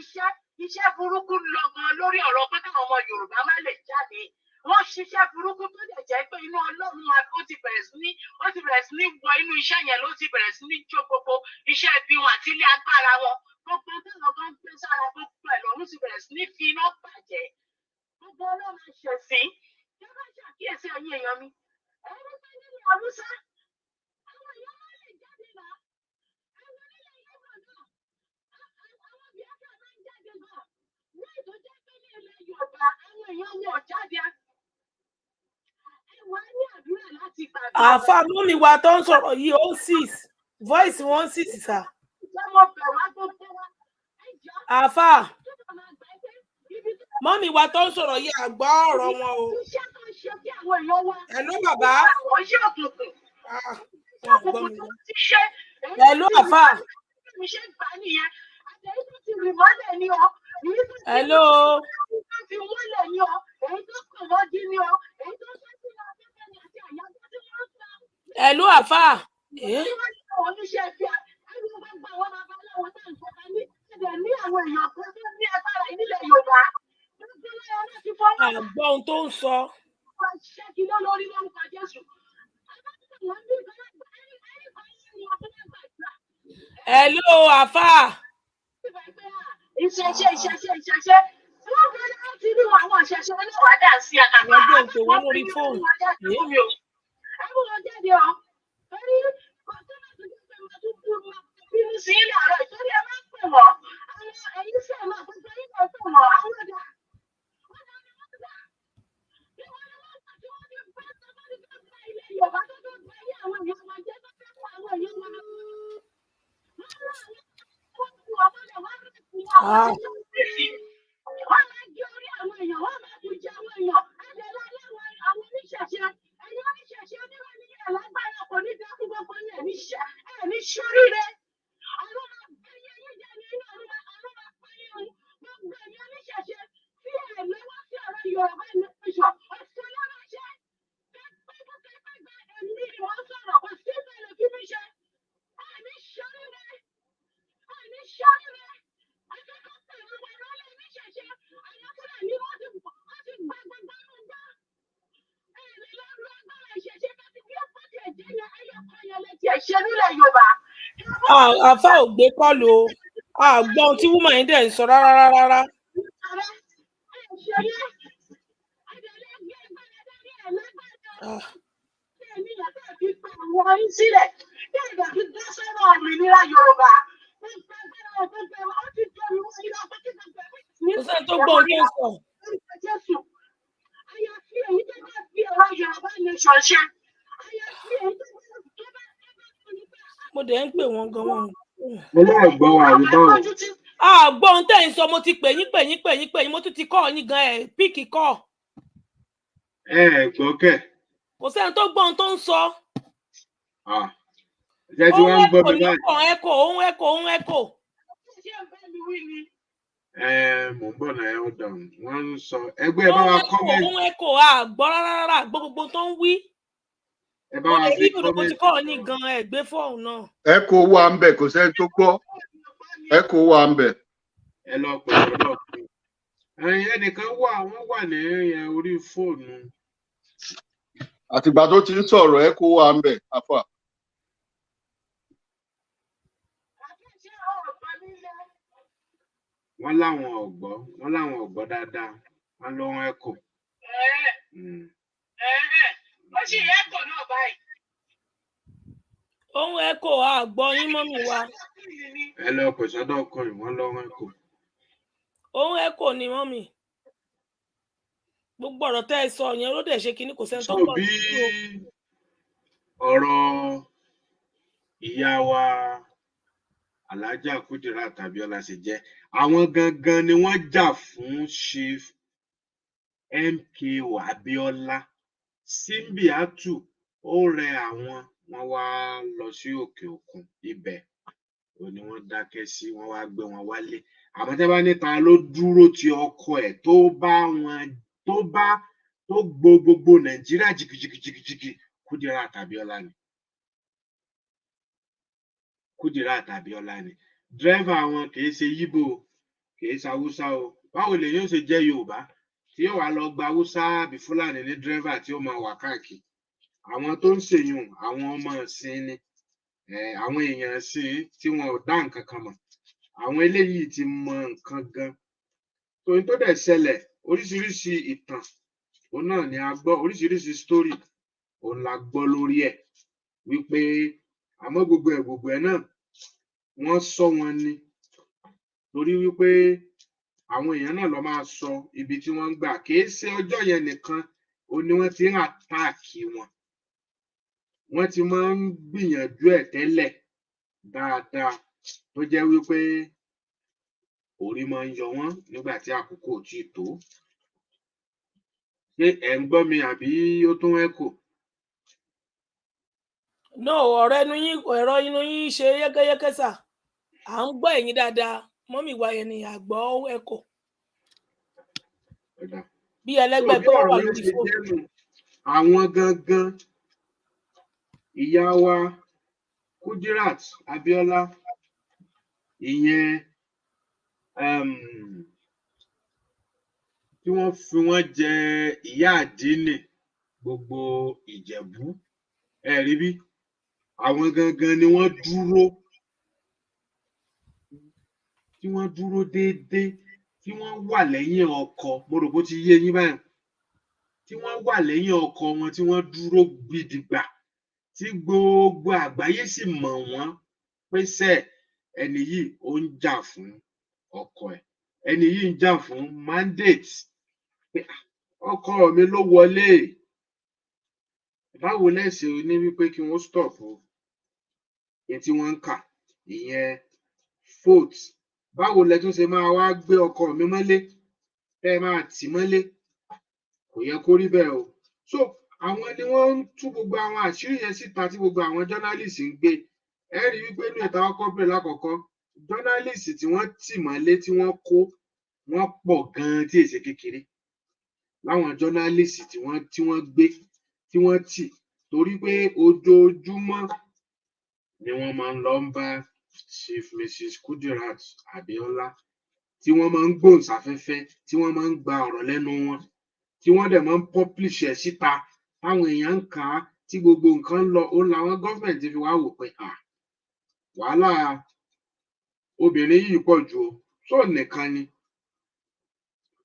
iṣẹ́ burúkú lọ gan lórí ọ̀rọ̀ pé káwọn ọmọ Yorùbá má lè jáde wọ́n ṣiṣẹ́ burúkú tó dẹ̀ jẹ́ pé inú Ọlọ́run ó ti bẹ̀rẹ̀ sí ní wọ inú iṣẹ́ yẹn ló ti bẹ̀rẹ̀ sí ní jó gbogbo iṣẹ́ bí wọn àti ilé agbára wọn gbogbo táwọn kan gbé sára gbogbo ẹ̀ lọ́run ti bẹ̀rẹ̀ sí ní fi iná bàjẹ́ gbogbo Ọlọ́run ṣẹ̀sìn tí wọ́n ṣàkíyèsí ẹ̀yin èèyàn mi ẹ̀rọ pé nínú Haúsá àwọn èèyàn má lè jáde náà ẹ̀rọ nílẹ̀ Yorùbá náà àwọn Biafra máa ń jáde náà ní ìtọ́jẹ́ pé ní ilẹ̀ Yorùbá àwọn èèyàn wọn jáde àfa mọ́mí wa tó ń sọ̀rọ̀ yìí ó 6 voice 1 6 sà. àfa mọ́mí wa tó ń sọ̀rọ̀ yìí àgbọ́ ọ̀rọ̀ wọn o. hello bàbá. hello àfa. hello. hello àfa. àgbọ̀ ohun tó ń sọ. hello àfa. ìṣẹ̀ṣe wọ́n fẹ́ láti rí àwọn ìṣẹ̀ṣe oníwàdà sí àkàkọ́ àwọn tó wọ́n lórí fóònù. ẹ̀rù wọn jáde ọ́ torí kọ́ńtínà tó jẹ́ pé wọ́n tún kú bínú sí ilé àárọ̀ ìtọ́jú ẹ máa ń pè wọ́n àwọn ẹ̀yìn sí ẹ̀ máa gbogbo ẹ̀yìn náà pè wọ́n àwọn ọ̀dà Yorùbá tó tó gba ayé àwọn èèyàn wọn jẹ́ tó fẹ́ kó àwọn èèyàn wọn wọ́n máa gé orí àwọn èèyàn wọ́n máa bù jẹ àwọn èèyàn ẹ̀dẹ̀ lọ́wọ́ àwọn oníṣẹ̀ṣe ẹ̀yin oníṣẹ̀ṣe onírọ̀ ní ẹ̀ lágbára kò ní dákú gbogbo ní ẹ̀mí ṣoríire ọ̀run máa gbẹ́yẹ yíyẹ ní inú ọ̀run máa pẹ́yẹ ohun gbogbo ẹ̀yin oníṣẹ̀ṣe tí ẹ̀ lọ́wọ́ sí ọ̀rọ̀ Yorùbá nation ṣe nílẹ̀ Yorùbá. Àfà ò gbé kọ́ọ̀lù o. Gbọ́ ohun tí woman yìí dẹ̀ ń sọ rárá. Àwọn yín sílẹ̀ kí ẹ̀dá fi dá sọ́rọ̀ òmìnira Yorùbá. Kò sẹ́ni tó gbọ́ ohun tó ń sọ. Àyàfi èyí tó bá fi ọ̀rọ̀ Yorùbá nation ṣe. Àyàfi èyí tó bá mo dẹ̀ ń pè wọ́n gan wọn. Mo náà gbọ́ wà ní báwọn. Gbọ́ ohun tẹ́ ń sọ, mo ti pè yín mo tún ti kọ́ yín gan ẹ̀ píìkì kọ́. Gbọ́ kẹ̀. Kò sẹ́ni tó gbọ́ ohun tó ń sọ. Ṣé tí wọ́n ń gbọ́ mi báyìí? Ohun ẹ̀kọ́. Mò ń bọ̀ náà ẹ̀ ń dàn. Wọ́n ń sọ ẹgbẹ́ bá wa kọ́mẹ́ntì. Ohun ẹ̀kọ́ àgbọ́ rárá gbọ́ gbogbo tó ń wí. Ẹ bá wa fi kọ́mẹ́ntì. Mo ti kọ́ ní gan ẹgbẹ́ fọ́ọ̀hún náà. Ẹ̀kọ́ wà ń bẹ̀, kò sẹ́ni tó gbọ́. Ẹ̀kọ́ wà ń bẹ̀. Ẹ lọ pẹ̀lú ọlọ́ọ̀kùn. Ẹnìkan wọ́n wà ní orí fóònù. Àtìgbà tó ti ń sọ̀rọ̀ ẹ̀kọ́ wà ń bẹ̀, àfà. Wọ́n láwọn ọ̀gbọ́ dáadáa. Wọ́n lọ wọn ẹ̀kọ́. Ó sì rí ẹ̀kọ́ náà báyìí. Ohun ẹ̀kọ́ àgbọ̀ yín mọ́mì wa. Ẹ lọ pè sọ́dọ̀ ọkọ yìí, wọ́n lọ wọn ẹ̀kọ́. Ohun ẹ̀kọ́ ni mọ́mì. Gbogbo ọ̀rọ̀ tẹ́ ẹ sọ yẹn ló dẹ̀ ṣe kinní kò sẹ́ni tó gbọ́. Bí ọ̀rọ̀ ìyá wa Alhaja Kudirat Abiola ṣe jẹ́, àwọn gangan ni wọ́n jà fún Chief MKO Abiola. Simbiatu ó rẹ àwọn, wọ́n wá lọ sí òkè òkun, ibẹ̀ ò ní wọ́n dákẹ́ sí, wọ́n wá gbé wọn wálé. Àmọ́ tẹ́ bá níta ló dúró ti ọkọ ẹ̀ tó gbogbo Nàìjíríà jìgìjìgìjìgì, Kudirat Abiola ni. Kudirat Abiola ni. Dírẹ́fà wọn kì í ṣe Yíbò, kì í ṣe Haúsá o. Báwo lè yóò ṣe jẹ́ Yorùbá tí yóò wá lọ gba Haúsá àbí Fúlàní ní dírẹ́fà tí ó máa wà káàkiri? Àwọn tó ń ṣèyún àwọn ọmọ ìsìn ni, àwọn èèyàn ìsìn tí wọn ò dá nǹkan kan mọ̀. Àwọn eléyìí ti mọ nǹkan gan. Torí tó dẹ̀ ṣẹlẹ̀, oríṣiríṣi ìtàn òun náà ni a gbọ́, oríṣiríṣi story òun la gbọ́ lórí ẹ̀, wípé àmọ́ gbogbo ẹ̀ náà wọ́n sọ wọn ni, torí wípé àwọn èèyàn náà lọ máa sọ ibi tí wọ́n ń gbà. Kì í ṣe ọjọ́ yẹn nìkan òun ni wọ́n ti ń àtáàkì wọn. Wọ́n ti máa ń gbìyànjú ẹ̀ tẹ́lẹ̀ dáadáa, tó jẹ́ wípé orí máa ń yọ wọ́n nígbà tí àkókò ò tíì tó. Ṣé ẹ̀ ń gbọ́ mi àbí ó tún ẹ̀kọ́? No, ẹ̀rọ inú yín ṣe yẹ́kẹ́yẹ́kẹ́ sà. À ń gbọ́ ẹ̀yin dáadáa. Mọ́mì wa yẹn ni àgbọ̀ ẹ̀kọ́. Bí ẹlẹ́gbẹ́ pé wọ́n wà lórí fóònù. Àwọn gangan ìyá wa Kudirat Abiola, ìyẹn tí wọ́n fi wọ́n jẹ ìyá àdínì gbogbo Ìjẹ̀bú, rí bí àwọn gangan ni wọ́n dúró déédéé, tí wọ́n wà lẹ́yìn ọkọ. Mo rò bó ti yé yín báyìí. Tí wọ́n wà lẹ́yìn ọkọ wọn, tí wọ́n dúró gidigba, tí gbogbo àgbáyé sì mọ̀ wọ́n pé ẹni yìí ó ń jà fún ọkọ ẹ̀, ẹni yìí ń jà fún mandate, pé ọkọ mi ló wọlé. Báwo lẹ́sẹ̀ ní wípé kí wọ́n stop èyí tí wọ́n ń kà, ìyẹn vote? Báwo lẹ tún ṣe máa wá gbé ọkọ mi mọ́lé, ẹ máa tì mọ́lé? Kò yẹ kó rí bẹ́ẹ̀ o. So àwọn ni wọ́n ń tú gbogbo àwọn àṣírí yẹn síta tí gbogbo àwọn journalist ń gbé. Ẹ rí wípé inú ìta ọkọ̀ bẹ̀rẹ̀ lákọ̀ọ́kọ́, journalist tí wọ́n tì mọ́lé, tí wọ́n kó, wọ́n pọ̀ gan-an tí èsè kékeré. Láwọn journalist tí wọ́n gbé, tí wọ́n tì, torí pé ojoojúmọ́ ni wọ́n máa ń lọ bá Chief Mrs. Kudirat Abiola, tí wọ́n máa ń gbóhùnsáfẹ́fẹ́, tí wọ́n máa ń gba ọ̀rọ̀ lẹ́nu wọn, tí wọ́n dẹ̀ máa ń publish ẹ̀ síta, táwọn èèyàn ń kà á, tí gbogbo nǹkan ń lọ ó làwọn gọ́fìmẹ̀ntì fi wá wò pé wàhálà obìnrin yìí pọ̀ jù o tó nìkan ni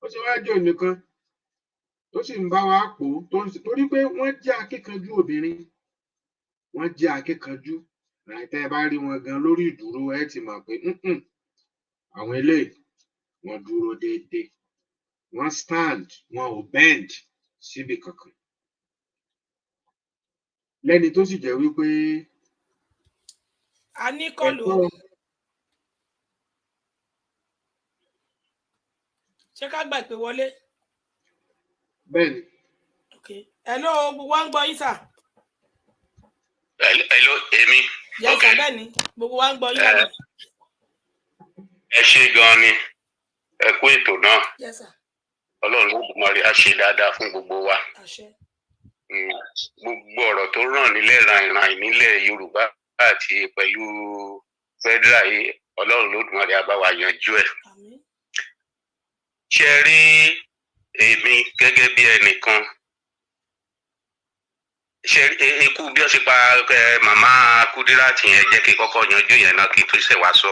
ó ti wá jẹ́ ònìkan tó sì ń bá wa pò ó torí pé wọ́n jẹ́ akíkanjú obìnrin wọ́n jẹ́ akíkanjú tẹ́ ẹ bá rí wọn gan lórí ìdúró ẹ ti mọ̀ pé àwọn eléyìí wọ́n dúró déédéé wọ́n stand wọn ò bend síbi kankan lẹ́ni tó sì jẹ́ wípé a ní kọlù ṣé ká gbà pé wọlé. bẹ́ẹ̀ni. hello gbogbo wa ń gbọ́ yín sà. hello èmi. yes sà bẹ́ẹ̀ni gbogbo wa ń gbọ́ yín báyìí. ẹ ṣé gan ni ẹ kú ètò náà. yes sà. Ọlọ́run ló mọ̀ rí a ṣe dáadáa fún gbogbo wa. Gbogbo ọ̀rọ̀ tó ràn nílẹ̀ ràn nílẹ̀ Yorùbá àti pẹ̀lú federal yìí Ọlọ́run ló mọ̀ rí a bá wa yanjú ẹ̀. Ṣé rí èmi gẹ́gẹ́ bí ẹnìkan ṣe ikú bí ó ṣe pa màmá Kúdírátì yẹn jẹ́ kí kọ́kọ́ yanjú yẹn náà kí tó ṣe wá sọ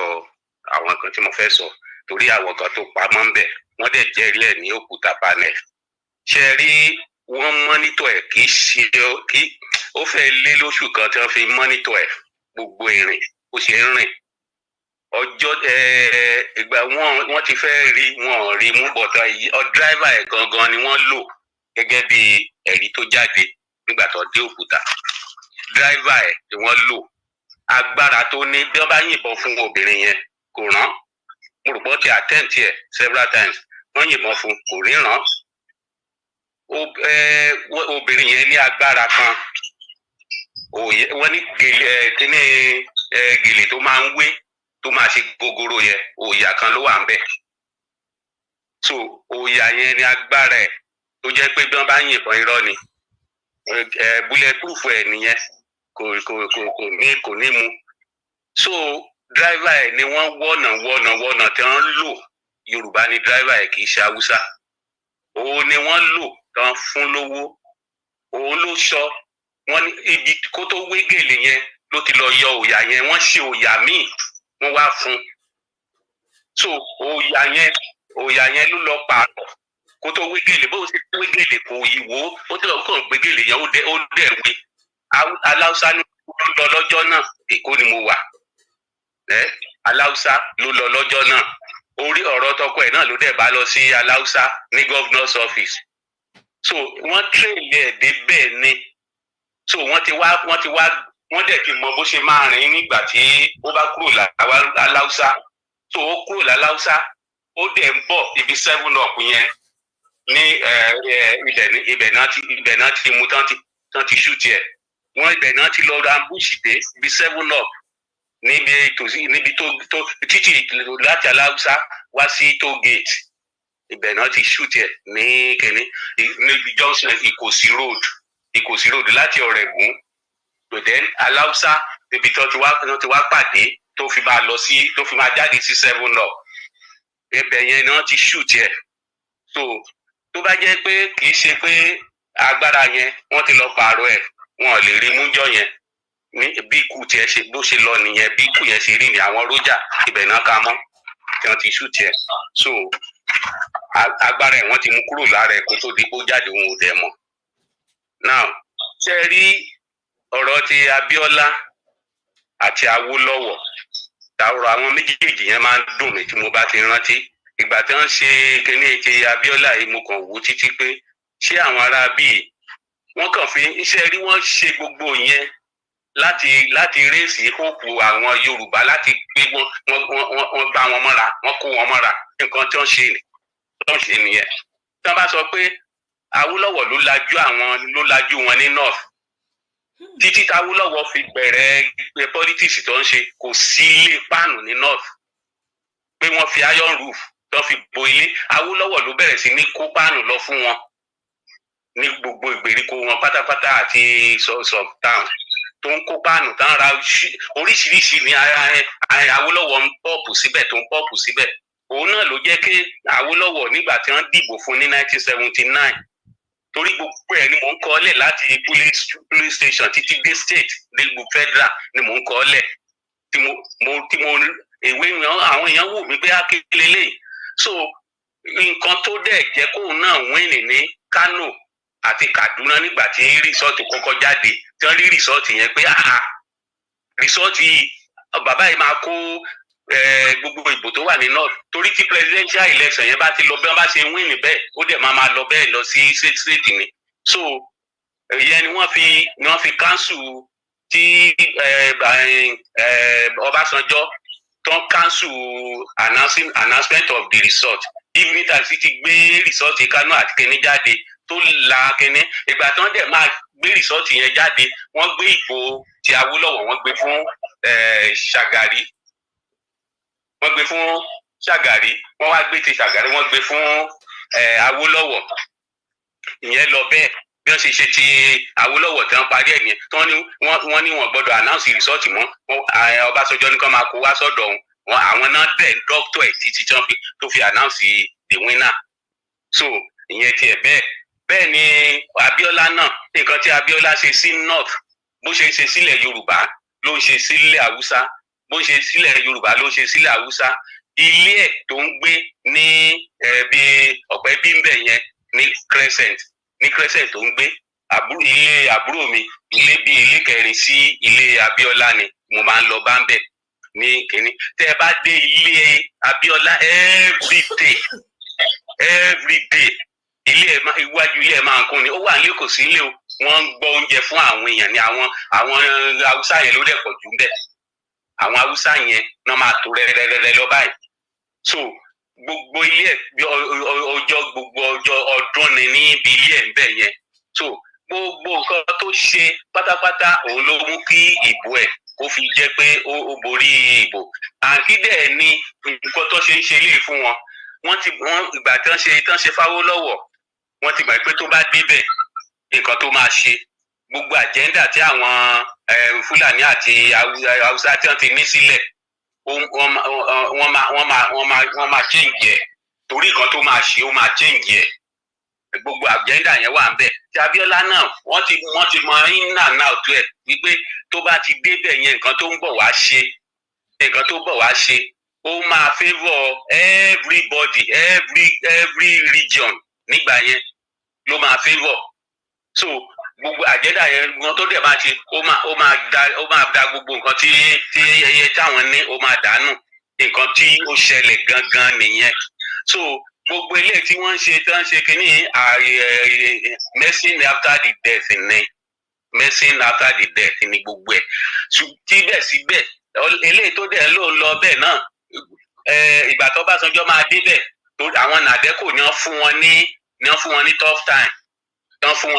àwọn nǹkan tí mo fẹ́ sọ torí àwọn kan tó pamọ́ ń bẹ̀ wọ́n dẹ̀ jẹ́rìí ẹ̀ ní òkúta panel. Ṣé rí wọ́n mọ́nítọ̀ ẹ̀ kì í ṣe kí ó fẹ́ lé lóṣù kan tí wọ́n fi mọ́nítọ̀ ẹ̀ gbogbo ìrìn ó ṣe ń rìn. Ọjọ́ ìgbà wọ́n ti fẹ́ rí wọn rí mú bọ̀tọ̀ dráìvà ẹ̀ gangan ni wọ́n lò gẹ́gẹ́ bí ẹ̀rí tó jáde nígbà tó dé òkúta. Dráìvà ẹ̀ ni wọ́n lò agbára tó ní bí wọ́n bá yìnbọn fún obìnrin yẹn kò rán. Mo rò pé ó ti attempt ẹ̀ several times wọ́n yìnbọn fún kò ríran. Obìnrin yẹn ní agbára kan wọ́n ní gèlè tó máa ń wé tó máa ṣe gogoro yẹn òòyà kan ló wà ń bẹ̀. So òòyà yẹn ní agbára ẹ̀ tó jẹ́ pé bí wọ́n bá yìnbọn irọ́ ni bulletproof ẹ̀ nìyẹn kò ní mu. So driver ẹ̀ ni wọ́n wọ̀nà tí wọ́n lò Yorùbá ni driver ẹ̀ kì í ṣe Haúsá. Òun ni wọ́n lò tán fún lówó òun ló sọ wọ́n ní ibi kó tó wé gèlè yẹn ló ti lọ yọ òòyà yẹn wọ́n ṣe òòyà míì wọ́n wá fún. So òòyà yẹn ló lọ pààrọ̀ kó tó wé gèlè bó ṣe wé gèlè kò ìwò ó ti lọ kàn gbé gèlè yẹn ó dẹ̀ wé. Aláùsá ló lọ lọ́jọ́ náà Èkó ni mo wà. Aláùsá ló lọ lọ́jọ́ náà orí ọ̀rọ̀ tọkọ ẹ̀ náà ló dẹ̀ bá lọ sí Aláùsá ní governor's office. So wọ́n tírèlì ẹ̀ dé bẹ́ẹ̀ ni. So wọ́n dẹ̀ ti mọ bó ṣe máa rìn nígbà tí ó bá kúrò l'Aláùsá. So ó kúrò l'Aláùsá ó dẹ̀ ń bọ̀ ibi 7up yẹn ní ibẹ̀ náà ti mú tán ti shoot ẹ̀. Wọ́n ibẹ̀ náà ti lọ ra ambush dé ibi 7up níbi tó títì láti Aláùsá wá sí toll gate ibẹ̀ náà ti shoot ẹ̀ ní kẹ́ni níbi junction Ìkòsí road láti Ọ̀rẹ́gùn to then Aláùsá níbi tó ti wá pàdé tó fi máa jáde sí 7up ibẹ̀ yẹn náà ti shoot ẹ̀. So tó bá jẹ́ pé kì í ṣe pé agbára yẹn wọ́n ti lọ pààrọ̀ ẹ̀ wọn ò lè rí mújọ yẹn ní bí ikú tiẹ̀ ṣe bó ṣe lọ nìyẹn bí ikú yẹn ṣe rí ní àwọn rójà ibẹ̀ náà ká mọ́ tí wọ́n ti shoot ẹ̀. So agbára ẹ̀ wọ́n ti mú kúrò lára ẹ̀ kó tó di kó jáde òun ò dẹ̀ mọ̀. Now ṣe rí ọ̀rọ̀ ti Abíọ́lá àti Awólọ́wọ̀ tààrọ̀ àwọn méjèèjì yẹn máa ń dùn mí tí mo bá ti rántí ìgbà tí wọ́n ṣe kíní ti Abíọ́lá yìí mo kàn wò títí pé ṣé àwọn ará bíi wọ́n kàn fi iṣẹ́ rí wọ́n ṣe gbogbo yẹn láti rèsì hóòpù àwọn Yorùbá láti pé wọ́n bá wọn mọ́ra wọ́n kó wọn mọ́ra nǹkan tí wọ́n ṣe nìyẹn. Tí wọ́n bá sọ pé Awólọ́wọ̀ ló lajú wọn ní north títí Awólọ́wọ̀ fi bẹ̀rẹ̀ politics tó ń ṣe kò sí ilé páànù ní north pé wọ́n fi iron roof tó fi bo ilé Awólọ́wọ̀ ló bẹ̀rẹ̀ sí ní kó páànù lọ fún wọn ní gbogbo ìgbèríko wọn pátápátá àti some town tó ń kó páànù tán ra oríṣiríṣi ní Awólọ́wọ̀ ń pọ́ọ̀pù síbẹ̀ tó ń pọ́ọ̀pù síbẹ̀. Òun náà ló jẹ́ kí Awólọ́wọ̀ nígbà tí wọ́n dìbò fún ní 1979 torí gbogbo ẹ̀ ni mò ń kọ lẹ̀ láti police station títí dé state dé gbogbo federal ni mò ń kọ lẹ̀ tí mo ìwé yan àwọn èèyàn wò mí pé akéèlé lè so nǹkan tó dẹ̀ jẹ́ kóun náà win ní Kano àti Kaduna nígbà tí rìsọ́ọ̀tì kọ́kọ́ jáde tí wọ́n rí rìsọ́ọ̀tì yẹn pé rìsọ́ọ̀tì bàbá yìí máa kó gbogbo ìbò tó wà ní north torí tí presidential election yẹn bá ti lọ bí wọ́n bá ṣe win bẹ́ẹ̀ ó dẹ̀ máa lọ bẹ́ẹ̀ lọ sí state ni so ìyẹn ni wọ́n fi cancel tí Ọbásanjọ́ tó ń cancel announcement of the result evening time sì ti gbé result Kano àti Kẹ́ní jáde tó la Kẹ́ní ìgbà tí wọ́n dẹ̀ máa gbé result yẹn jáde wọ́n gbé ìbò ti Awólọ́wọ̀ wọ́n gbé fún Ṣàgàrí wọ́n wá gbé ti Ṣàgàrí wọ́n gbé fún Awólọ́wọ̀ ìyẹn lọ bẹ́ẹ̀ bí wọ́n ṣe ti Awólọ́wọ̀ tí wọ́n parí ẹ̀ nìyẹn tí wọ́n ní wọ́n gbọ́dọ̀ announce result mọ́ Ọbásanjọ́ ní kán máa kó wá sọ́dọ̀ wọn àwọn náà dẹ̀ dọ́kítọ̀ ẹ̀ títí tí wọ́n tó fi announce the winner so ìyẹn tiẹ̀ bẹ́ẹ̀ ni Abíọ́lá náà nǹkan tí Abíọ́lá ṣe sí north bó ṣe ń ṣe sílẹ̀ Yorùbá ló ń ṣe sílẹ̀ Haúsá bó ń ṣe sílẹ̀ Yorùbá ló ń ṣe sílẹ̀ Haúsá ilé ẹ̀ tó ń gbé ní bí ọ̀pẹ bímbẹ̀ yẹn ní crescent tó ń gbé ilé àbúrò mi ilé kẹrin sí ilé Abíọ́lá ni mo máa ń lọ bá ń bẹ̀ ní kínní tẹ́ ẹ bá dé ilé Abíọ́lá every day iwájú ilé ẹ̀ máa ń kún ni ó wà nílé kò sí ilé o wọ́n ń gbọ́ oúnjẹ fún àwọn èèyàn ní àwọn Haúsá yẹn ló dẹ̀ pọ̀ jù ń bẹ̀ àwọn Haúsá yẹn náà máa tó rẹ́rẹ́rẹ́rẹ́ lọ báyìí so gbogbo ilé ẹ̀ gbogbo ọjọ́ ọdún ni níbi ilé ẹ̀ ń bẹ̀ yẹn so gbogbo nǹkan tó ṣe pátápátá òun ló mú kí ìbò ẹ̀ kó fi jẹ́ pé ó borí ìbò àkídẹ̀ ni nǹkan tó ṣe ń ṣe lé fún wọn ìgbà tán ṣe Fáwólọ́wọ̀ wọ́n ti mọ̀ pé tó bá débẹ̀ nǹkan tó máa ṣe gbogbo àjẹ́ndà tí àwọn Fúlàní àti Haúsá tí wọ́n ti ní sílẹ̀ wọ́n máa change ẹ̀ torí nǹkan tó máa ṣe ó máa change ẹ̀ gbogbo àjẹ́ndà yẹn wà ń bẹ̀ tí Abíọ́lá náà wọ́n ti mọ in and out ẹ̀ wípé tó bá ti débẹ̀ yẹn nǹkan tó ń bọ̀ wá ṣe ó máa favour everybody every region nígbà yẹn ló máa favour so gbogbo àjẹ́dà yẹn gan tó dẹ̀ máa ṣe ó máa da gbogbo nǹkan tí ẹyẹ táwọn ní ó máa dànù nǹkan tí ó ṣẹlẹ̀ gangan nìyẹn so gbogbo eléyìí tí wọ́n ń ṣe tí wọ́n ń ṣe kínní medicine after the death ni medicine after the death ni gbogbo ẹ̀ síbẹ̀síbẹ̀ eléyìí tó dẹ̀ ló ń lọ bẹ́ẹ̀ náà ìgbà tó Ọbásanjọ́ máa débẹ̀ àwọn nàdẹ́kò ni wọ́n fún wọn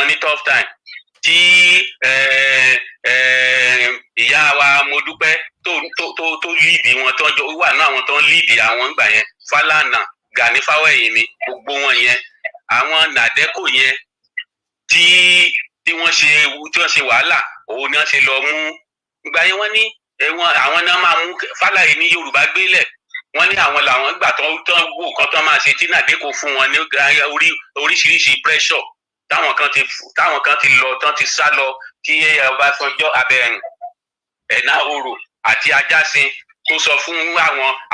ní tough time tí ìyá wa Modúpẹ́ tó líìdì wọn tó wà náà àwọn tó ń líìdì àwọn ìgbà yẹn Fálànà Gani Fáwẹ́hìn ni gbogbo wọn yẹn àwọn nàdẹ́kò yẹn tí wọ́n ṣe wàhálà òun ni wọ́n ṣe lọ mú ìgbà yẹn wọ́n ní àwọn náà máa mú Fálànà ní Yorùbá gbélẹ̀ wọ́n ní àwọn làwọn gbà tó wò kan tó máa ṣe tí nàdẹ́kò fún wọn ní oríṣiríṣi pressure táwọn kan ti lọ tán ti sá lọ tí Ọbásanjọ́ Ẹ̀náhòrò àti Ajásin tó sọ fún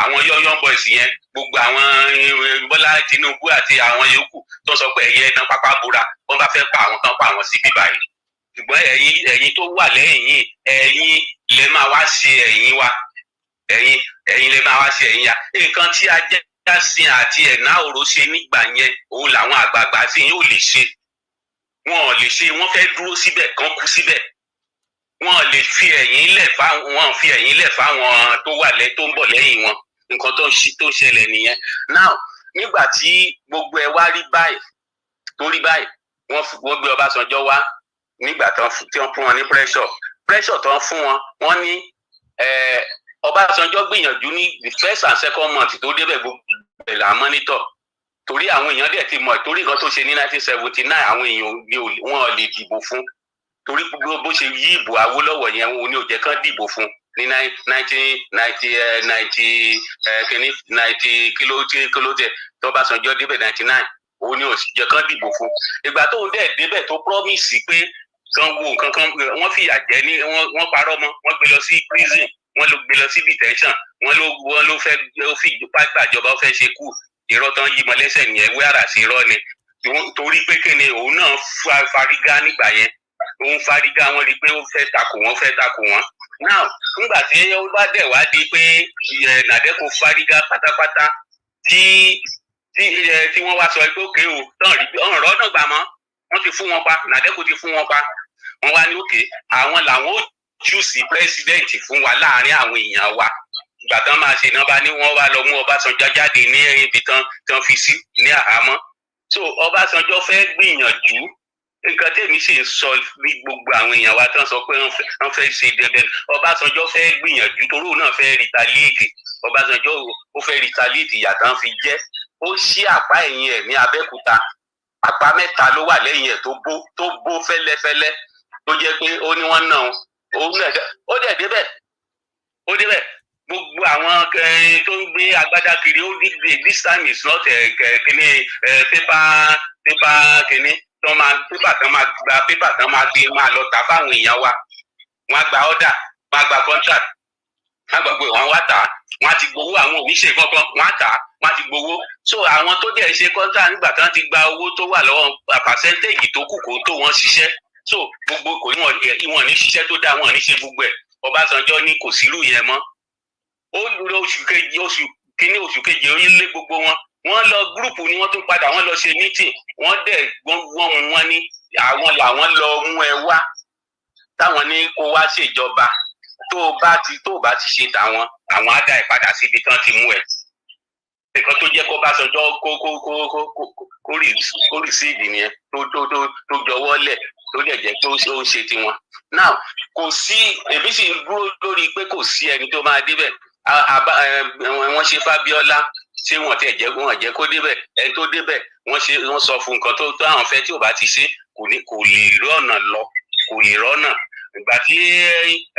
àwọn young boys yẹn gbogbo àwọn Bọ́lá Tinubu àti àwọn yòókù tó sọ pé ẹ̀yẹ ẹ̀dán pápá bora wọ́n bá fẹ́ pa àwọn kan pa àwọn sí bíbá yìí ṣùgbọ́n ẹ̀yin tó wà lẹ́yìn yìí ẹ̀yin lè máa wá ṣe ẹ̀yìn wa ẹ̀yin lè máa wá ṣe ẹ̀yìn ya nǹkan tí Ajásin àti Ẹ̀náhòrò ṣe nígbà yẹn òun làwọn àgbààgbà sí yóò lè ṣe wọn ò lè ṣe wọn fẹ́ dúró síbẹ̀ kán kú síbẹ̀ wọn lè fi ẹ̀yìn lẹ̀ fáwọn tó wà tó ń bọ̀ lẹ́yìn wọn nǹkan tó ṣẹlẹ̀ nìyẹn now nígbà tí gbogbo ẹ wá rí báyìí wọ́n gbé Ọbásanjọ́ wá nígbà tí wọ́n fún wọn ní pressure tó ń fún wọn wọ́n ní Ọbásanjọ́ gbìyànjú ní the first and second month tó débẹ̀ gbogbo ẹ̀ là ń monitor torí àwọn èèyàn dẹ̀ ti mọ̀ torí nǹkan tó ṣe ní 1979 àwọn èèyàn wọn lè dìbò fún torí gbogbo bó ṣe yí ìbò Awólọ́wọ̀ yẹn òun ni ò jẹ́ kán dìbò fún ní 1990 kílódé tó Ọbásanjọ́ débẹ̀ 99 òun ni òsìjẹ́ kan dìbò fún ìgbà tó ń dẹ̀ débẹ̀ tó promise pé kan wo nǹkan kan wọ́n fìyà jẹ ní wọ́n parọ́ mọ́ wọ́n gbé lọ sí prison wọ́n ló gbé lọ sí detention wọ́n ló fẹ́ fi gbàjọba ó fẹ́ ṣe kú irọ́ tán yí mọ́ lẹ́sẹ̀ nìyẹn wíwárà sí irọ́ ni torí pé kí ni òun náà fárígá nígbà yẹn òun fárígá wọn rí pé ó fẹ́ takò wọ́n now nígbà tí ó bá dẹ̀ wá di pé nàdẹ́kò fárígá pátápátá tí wọ́n wá sọ pé òkè o tán rí ọ̀rọ̀ náà gbà mọ́ wọ́n ti fún wọn pa nàdẹ́kò ti fún wọn pa wọ́n wá ní òkè àwọn làwọn ó chúùsì pírẹsidẹ́ǹtì fún wa láàrin àwọn èèyàn wa ìgbà tán máa ṣe náà bá ní wọ́n wá lọ mú Ọbásanjọ́ jáde ní ibi tán fi sí ní àhámọ́ so Ọbásanjọ́ fẹ́ gbìyànjú nǹkan tèmi sì ń sọ bí gbogbo àwọn èèyàn wa tán sọ pé wọ́n fẹ́ ṣe dandan Ọbásanjọ́ fẹ́ gbìyànjú torí òun náà fẹ́ retaliate Ọbásanjọ́ ó fẹ́ retaliate ìyàtọ̀ fi jẹ́ ó ṣí àpá ẹ̀yìn ẹ̀ ní Abẹ́òkúta àpá mẹ́ta ló wà lẹ́yìn ẹ̀ tó bó fẹ́lẹ́fẹ́lẹ́ tó jẹ́ pé ó ní wọ́n náà ó dẹ̀ débẹ̀ gbogbo àwọn tó ń gbé agbádá kiri ó ní this time is not kíní pépà kíní pépà tán máa gbé máa lọ tà fáwọn èèyàn wa wọ́n á gba order wọ́n á gba contract wọ́n á gbà pé wọ́n wá tà wọ́n á ti gbowó àwọn oníṣe kankan wọ́n á tà wọ́n á ti gbowó so àwọn tó dẹ̀ ṣe contract nígbà tán ti gba owó tó wà lọ́wọ́ percentage tó kù kó tó wọ́n ṣiṣẹ́ so gbogbo kò ní wọn ní ṣiṣẹ́ tó dáa wọn ní ṣe gbogbo ẹ̀ Ọbásanjọ́ ní kò sírú yẹn mọ́ ó lọ oṣù kejì ó lé gbogbo wọn lọ gúrùpù ni wọ́n tún padà wọ́n lọ ṣe meeting wọ́n dẹ̀ wọ́n ní àwọn làwọn lọ mú ẹ wá táwọn ní kó wá ṣèjọba tó bá ti ṣe tàwọn àwọn á dá ẹ padà síbi tán ti mú ẹ nǹkan tó jẹ́ kó Ọbásanjọ́ kó rìsíìdì nìyẹn tó jọwọ́ lẹ̀ tó dẹ̀ jẹ́ pé ó ṣe tiwọn now kò sí èmi sì ń dúró lórí pé kò sí ẹni tó máa débẹ̀ wọ́n ṣe Fábíọ́lá ṣé wọ́n jẹ́ kó débẹ̀ ẹni tó débẹ̀ wọ́n sọ fún nǹkan tó àwọn fẹ́ tí ò bá ti ṣe kò lè rọ́nà lọ kò lè rọ́nà ìgbà tí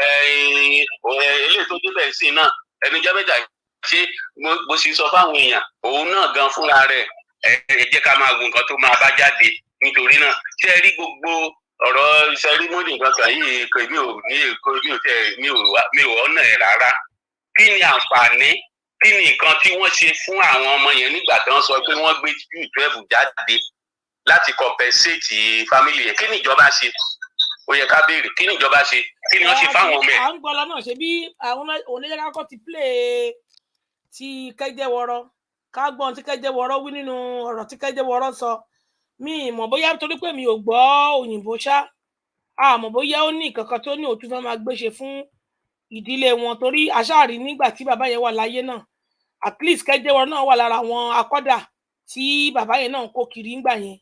eléyìí tó débẹ̀ sí náà ẹni jẹ́ mẹ́ta ṣé bó ṣe sọ fáwọn èèyàn òun náà gan fúnra rẹ̀ ẹ jẹ́ ká máa wo nǹkan tó máa bá jáde nítorí náà ṣé ẹ rí gbogbo ọ̀rọ̀ sẹ́rímọ́nì kankan yìí mi ò ọ̀nà ẹ̀ rárá kí ni àǹfààní kí ni nǹkan tí wọ́n ṣe fún àwọn ọmọ yẹn nígbà tí wọ́n sọ pé wọ́n gbé Q12 jáde láti compensate family yẹn kí ni ìjọba ṣe ó yẹ ká béèrè kí ni ìjọba ṣe kí ni wọ́n ṣe fáwọn ọmọ ẹ̀. à ń gbọ́ lọ́nà ṣe bí àwọn oníjẹ́ká kọ́ ti play ti Kẹ́jẹ́wọ́rọ́ ká gbọ́n tí Kẹ́jẹ́wọ́rọ́ wí nínú ọ̀rọ̀ tí Kẹ́jẹ́wọ́rọ́ sọ mi mọ̀ bóyá torí pé mi ò gbọ́ òyìnbó ṣá àmọ́ bóyá ó ní kankan tó ní òtún fẹ́ máa gbéṣe fún ìdílé wọn torí àṣàrí nígbà tí bàbá yẹn wà láyé náà at least Kẹ́jẹ́wọ́rọ́ náà wà lára àwọn akọ́dà tí bàbá yẹn náà kó kiri ńgbà yẹn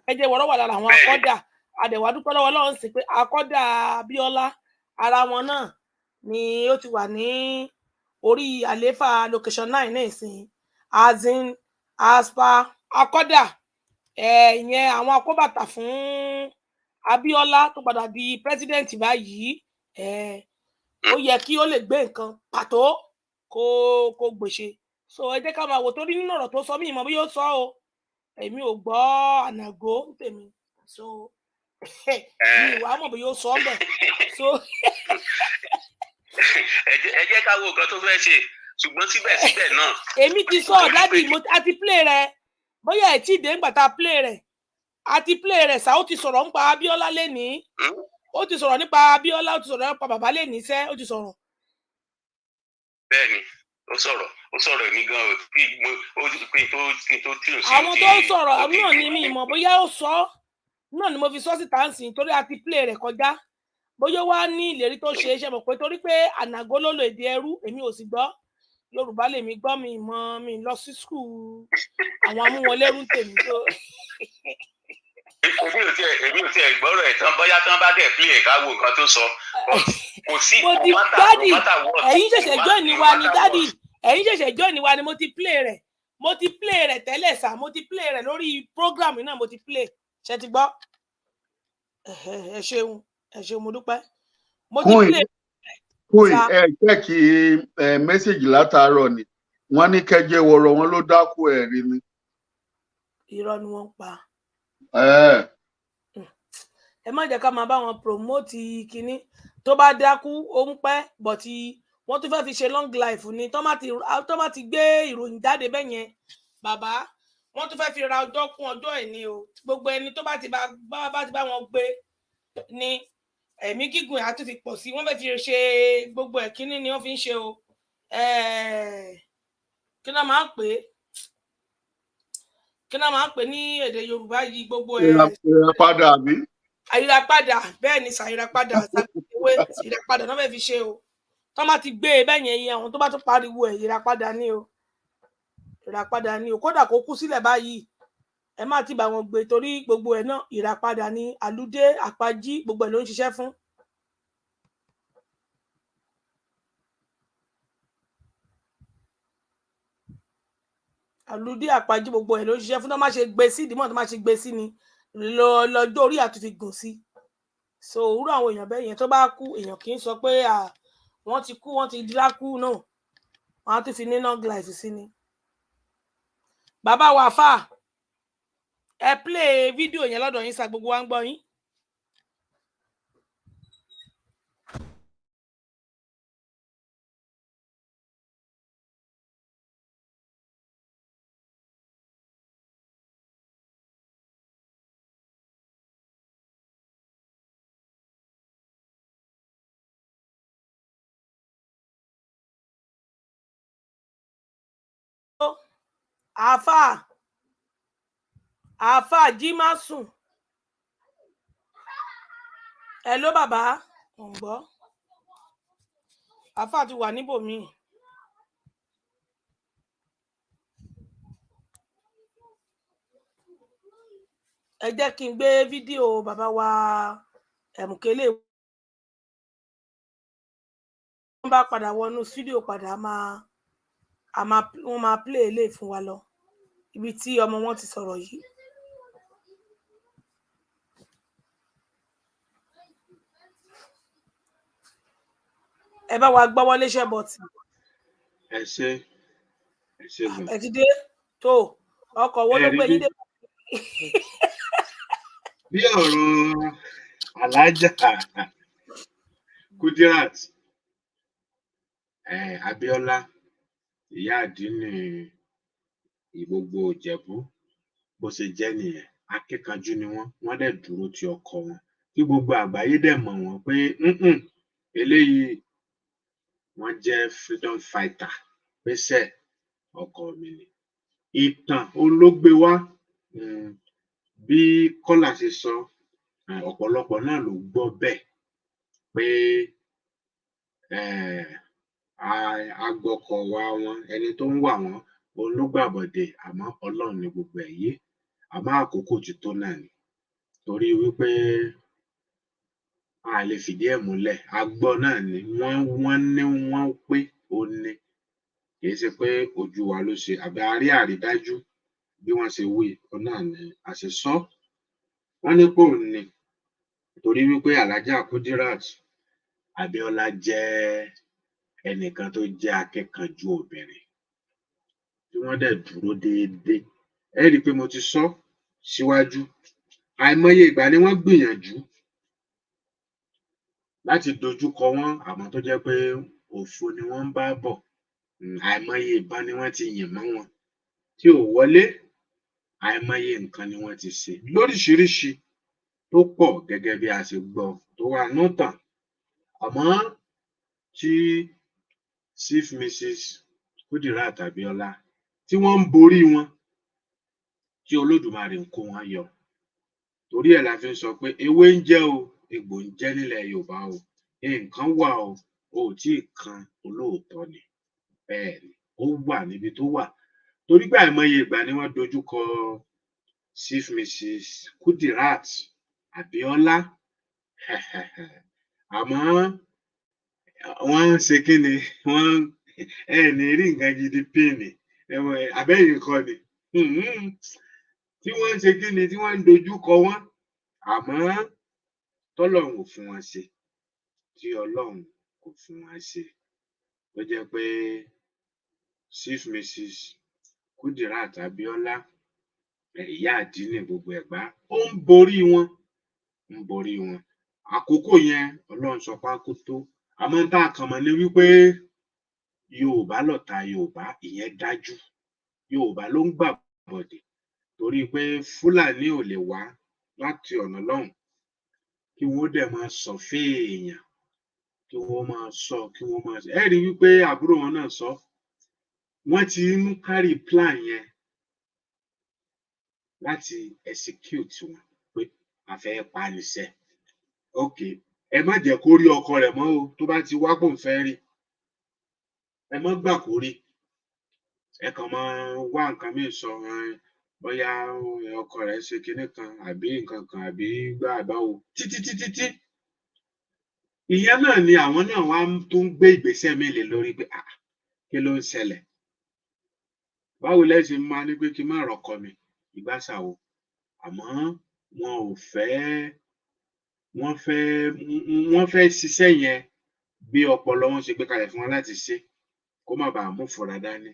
Kẹ́jẹ́wọ́rọ́ wà lára àwọn akọ́dà àdẹ̀wà dúpẹ́ lọ́wọ́ Ọlọ́run sí pé akọ́dà Abíọ́lá ara wọn náà ni ó ti wà ní orí àlééfà location 9 náà ìsìn azin aspa akọ́dà ìyẹn àwọn akóbàtà fún Abíọ́lá tó padà di president báyìí ó yẹ kí ó lè gbé nǹkan pàtó kó gbèsè so ẹ jẹ́ ká máa wò torí nínú ọ̀rọ̀ tó sọ mí ìmọ̀ bí yóò sọ o èmi ò gbọ́ ànàgó tèmi so mi ìwà mọ̀ bí yóò sọ ọ́ bẹ̀ so. ẹ jẹ́ ká wo nǹkan tó fẹ́ ṣe ṣùgbọ́n síbẹ̀síbẹ̀ náà. èmi ti sọ ọ̀dádì àti play rẹ̀ bóyá ẹ̀ tí ì dé ńgbà tá a play rẹ̀ àti play rẹ̀ sá ó ti sọ̀rọ̀ nípa Abíọ́lá lénìí ó ti sọ̀rọ̀ nípa Abíọ́lá ó ti sọ̀rọ̀ nípa bàbá lénìí sẹ́ ó ti sọ̀rọ̀. bẹ́ẹ̀ni ó sọ̀rọ̀ èmi gan kí n tó tí ò sí. àwọn tó ń sọ̀rọ̀ náà ni mi mọ̀ bóyá ó sọ náà ni mo fi sọ síta ń sìn torí àti play rẹ̀ kọjá bóyá wá ní ìlérí tó ṣe é ṣe mọ̀ pé torí pé ànàgó ló lo èdè ẹrú èmi ò sì gbọ́ Yorùbá lèmi gbọ́ mi mọ́ mi lọ sí skul àwọn amúwọlẹ́rú tèmi tó. èmi ò tiẹ̀ gbọ́rọ̀ ẹ̀ tán bóyá tán bá dẹ̀ pílẹ̀ ká wo nǹkan tó sọ kò sí dádì ẹ̀yin ṣẹ̀ṣẹ̀ join wa ni dádì ẹ̀yin ṣẹ̀ṣẹ̀ join wa ni mo ti play rẹ̀ tẹ́lẹ̀ sá mo ti play rẹ̀ lórí program náà mo ti play ṣe ti gbọ́ ẹ ṣeun mo dúpẹ́ mo ti play. Chẹ́ẹ̀kì mẹ́sẹ̀gì látàárọ̀ ni wọ́n ní Kẹ́jẹ́wọ́rọ́ wọn ló dákú ẹ̀rí ni. irọ́ ni wọ́n ń pa. Ẹ má jẹ́ ká máa bá wọn promote kinní tó bá dákú ó ń pẹ́ bọ̀tí wọ́n tún fẹ́ẹ́ fi ṣe long life ni tó bá ti gbé ìròyìn jáde bẹ́ẹ̀ yẹn bàbá wọ́n tún fẹ́ẹ́ fi ra ọjọ́ kún ọjọ́ ẹ̀ ni o gbogbo ẹni tó bá ti bá wọn gbé ní ẹ̀mí gígùn ẹ̀ á tún fi pọ̀ sí wọ́n fẹ́ẹ́ fi ṣe gbogbo ẹ̀ kínní ni wọ́n fi ń ṣe o kí náà máa ń pè é kí náà máa ń pè ní èdè Yorùbá yìí gbogbo ẹ̀. ìràpadà àbí. Àyírapadà bẹ́ẹ̀ ni ṣàyírapadà ṣàgbéwé ìyírapadà náà fẹ́ẹ́ fi ṣe o tó bá ti gbé e bẹ́ẹ̀ yẹn àwọn tó bá tún pariwo ẹ̀ ìyírapadà ni o ìyírapadà ni o kódà kó kú sílẹ̀ báyìí ẹ má ti bá wọn gbé torí gbogbo ẹ̀ náà ìyírapadà ni àlùdé àpájí gbogbo ẹ̀ ló ń ṣiṣẹ́ fún. àlùdé àpájí gbogbo ẹ̀ ló ń ṣiṣẹ́ fún tó má ṣe gbé sí ìdímọ̀ tó má ṣe gbé sí ni lọ́jọ́ orí àtúntì gùn sí so òwúrò àwọn èèyàn bẹ́ẹ̀ yẹn tó bá kú èèyàn kì í sọ pé wọ́n ti kú wọ́n ti dákú náà wọ́n á tún fi ní long life sí ni. bàbá wa fà ẹ play fídíò yẹn lọ́dọ̀ yín sa gbogbo wa ń gbọ́ yín. àáfà jí má sùn ẹ ló bàbá ò ń gbọ́ àáfà ti wà níbòmíì. ẹ jẹ́ kí n gbé fídíò bàbá wa ẹ̀mùkélé wọ́n bá padà wọnú fídíò padà wọ́n máa play lè fún wa lọ ibi tí ọmọ wọn ti sọ̀rọ̀ yìí. ẹ bá wa gbọ́wọ́ léṣẹ́ bọ̀tì. ẹ ṣe gan. ẹ ti dé tó ọkọ̀ wo ló gbé yín dé. bí ọ̀rọ̀ alájà Kudirat Abíọ́lá ìyá àdínní gbogbo Ìjẹ̀bú bó ṣe jẹ́ nìyẹn akíkanjú ni wọ́n dẹ̀ dúró ti ọkọ wọn kí gbogbo àgbáyé dẹ̀ mọ̀ wọ́n pé eléyìí wọ́n jẹ́ freedom fighter pèsè ọkọ mi ni ìtàn olóògbé wa bí Kọ́lá ṣe sọ ọ̀pọ̀lọpọ̀ náà ló gbọ́ bẹ́ẹ̀ pé agbọkọ̀ wa wọn ẹni tó ń wà wọ́n olùgbàbọ̀dé àmọ́ Ọlọ́run ni gbogbo ẹ̀ yé àmọ́ àkókò ti tó náà ni torí wípé a lè fìdí ẹ̀ múlẹ̀ agbọ́ náà ni wọ́n pé ó ní kì í ṣe pé ojú wa ló ṣe àbí arí àrídájú bí wọ́n ṣe wí ọ náà ni a ṣe sọ wọ́n ní pò ní torí wípé Alájà Kudirat Abíọ́lá jẹ́ ẹnìkan tó jẹ́ akíkanjú obìnrin tí wọ́n dẹ̀ dúró déédéé ẹ rí i pé mo ti sọ síwájú àìmọye ìgbà ni wọ́n gbìyànjú láti dojúkọ wọn àmọ́ tó jẹ́ pé òfo ni wọ́n ń bá bọ̀ àìmọye ìbọn ni wọ́n ti yìn mọ́ wọn tí ò wọlé àìmọye nǹkan ni wọ́n ti ṣe lóríṣiríṣi tó pọ̀ gẹ́gẹ́ bí a ṣe gbọ́ tó wà nùtàn àmọ́ tí Chief Mrs. Kudirat Abíọ́lá tí wọ́n ń borí wọn tí Olódùmarè ń kó wọn yọ torí ẹ̀ la fi ń sọ pé ewé ń jẹ́ o egbò ń jẹ́ nílẹ̀ Yorùbá o nǹkan wà o ò tí ì kan olóòótọ́ ni bẹ́ẹ̀ ni ó wà níbi tó wà torí pé àìmọye ìgbà ni wọ́n dojúkọ Chief Mrs. Kudirat Abíọ́lá àmọ́ wọ́n ń ṣe kí ni wọ́n ní rí nǹkan gidi píìnì abẹ́yìn kan ni tí wọ́n ń ṣe kí ni tí wọ́n ń dojúkọ wọn àmọ́ tọ́lọ́run ò fún wọn ṣe tí Ọlọ́run kò fún wọn ṣe ó jẹ́ pé Chief Mrs. Kudirat Abíọ́lá ìyá àdínì gbogbo Ẹ̀gbá ó ń borí wọn àkókò yẹn Ọlọ́run sọ pé kó tó àmọ́ tá a kàn mọ̀ ní wípé Yorùbá lọ̀tá Yorùbá ìyẹn dájú Yorùbá ló ń gbàbọ̀dè torí pé Fúlàní ò lè wá láti ọ̀nà lọ́hùn kí wọ́n dẹ̀ máa sọ fèèyàn kí wọ́n máa sọ ẹ rí wípé àbúrò wọn náà sọ wọ́n ti ń carry plan yẹn láti execute wọn pé a fẹ́ pa níṣẹ́ ok ẹ má jẹ́ kó rí ọkọ rẹ̀ mọ́ o tó bá ti wá pò ń fẹ́ rí ẹ má gbà kó rí ẹ kàn máa wá nǹkan míì sọ bóyá ọkọ rẹ̀ ṣe kinní kan àbí nǹkan kan àbí gbá àbáwo títí ìyẹn náà ni àwọn náà wá tó ń gbé ìgbésẹ̀ mi lé lórí pé kí ló ń ṣẹlẹ̀ báwo lẹ́sìn máa ní pé kí n má rọ́kọ mi ìgbàsàwò àmọ́ wọn ò fẹ́ wọ́n fẹ́ ṣiṣẹ́ yẹn bí ọpọlọ wọn ṣe gbé kalẹ̀ fún wọn láti ṣe kó má bàa mú fura dání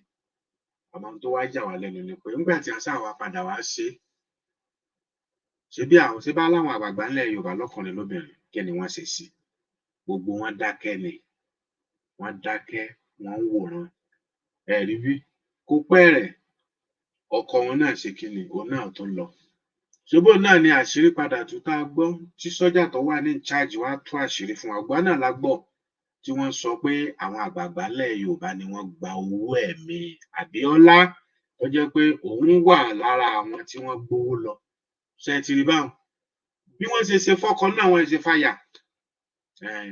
àmọ́ tó wá jà wá lẹ́nu ni pé nígbà tí a sáà wá padà wá ṣe bá láwọn àgbààgbà ńlẹ̀ Yorùbá lọ́kùnrin lóbìnrin kí ni wọ́n ṣe sí gbogbo wọn dákẹ́ ni wọ́n dákẹ́ wọ́n ń wòran ẹ̀rí bí kó pẹ́rẹ̀ ọkọ wọn náà ṣe kí ni òun náà tó lọ ṣùgbọ́n náà ni àṣírí padà tún tá a gbọ́ tí sọ́jà tó wà ní ìcháàjì wá tú àṣírí fún àgbà náà la gbọ́ tí wọ́n sọ pé àwọn àgbààgbà ilẹ̀ Yorùbá ni wọ́n gba owó ẹ̀mí Abíọ́lá tó jẹ́ pé òun wà lára àwọn tí wọ́n gbowó lọ ṣe ti rí báwọn bí wọ́n ṣe fọ́kọ náà wọ́n ṣe fàyà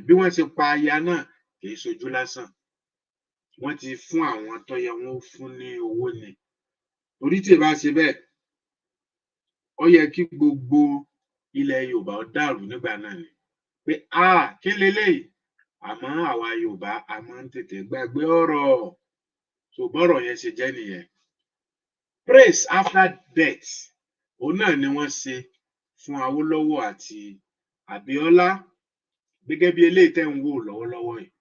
bí wọ́n ṣe pa aya náà kì í ṣojú lásán wọ́n ti fún àwọn tó yẹ wọ́n fún ní owó ni torí tí ì bá ṣe bẹ́ẹ̀ ó yẹ kí gbogbo ilẹ̀ Yorùbá ó dàrú nígbà náà ni pé kí leléyìí àmọ́ àwa Yorùbá a máa ń tètè gbàgbé ọ̀rọ̀ tó bọ́rọ̀ yẹn ṣe jẹ́ nìyẹn praise after death òun náà ni wọ́n ṣe fún Awólọ́wọ̀ àti Abíọ́lá gẹ́gẹ́ bí eléyìí tẹ́ ń wò lọ́wọ́lọ́wọ́ yìí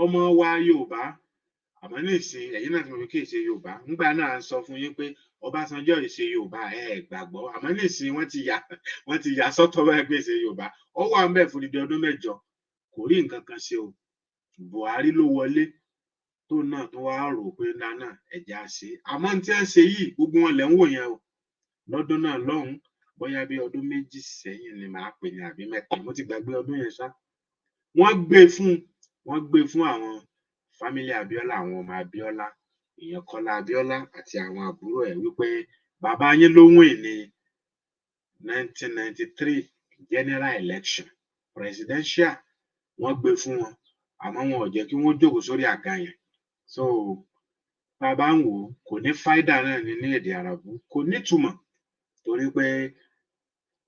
ọmọ wa Yorùbá àmọ́ nísìnyí ẹ̀yin náà ti mọ̀ pé kì í ṣe Yorùbá nígbà náà a sọ fún yín pé Ọbásanjọ́ yìí ṣe Yorùbá gbàgbọ́ àmọ́ nísìnyí wọ́n ti yà sọ́tọ̀ báyìí pé ṣe Yorùbá ó wà ń bẹ̀ fún dídí ọdún 8 kò rí nǹkan kan ṣe o Buhari ló wọlé tó náà tó wá rò pé nánà ẹ̀já ṣe àmọ́ tí wọ́n ṣe yìí gbogbo wọn lẹ́ ń wò yẹn o lọ́dún náà lọ́hùn bóyá bí ọdún 2 sẹ́yìn ni màá pè ní àbí 3 mo ti gbàgbé ọdún yẹn ṣá wọ́n gbé fún àwọn fámílì Abíọ́lá àwọn ọmọ Abíọ́lá ìyẹn Kọ́lá Abíọ́lá àti àwọn àbúrò ẹ̀ wípé bàbá yín ló wìn ní 1993 general election presidential wọ́n gbé fún wọn àmọ́ wọn ò jẹ́ kí wọ́n jókòó sórí àga yẹn so bàbá ń wò kò ní fáídà náà ní èdè àràbù kò nítumọ̀ torí pé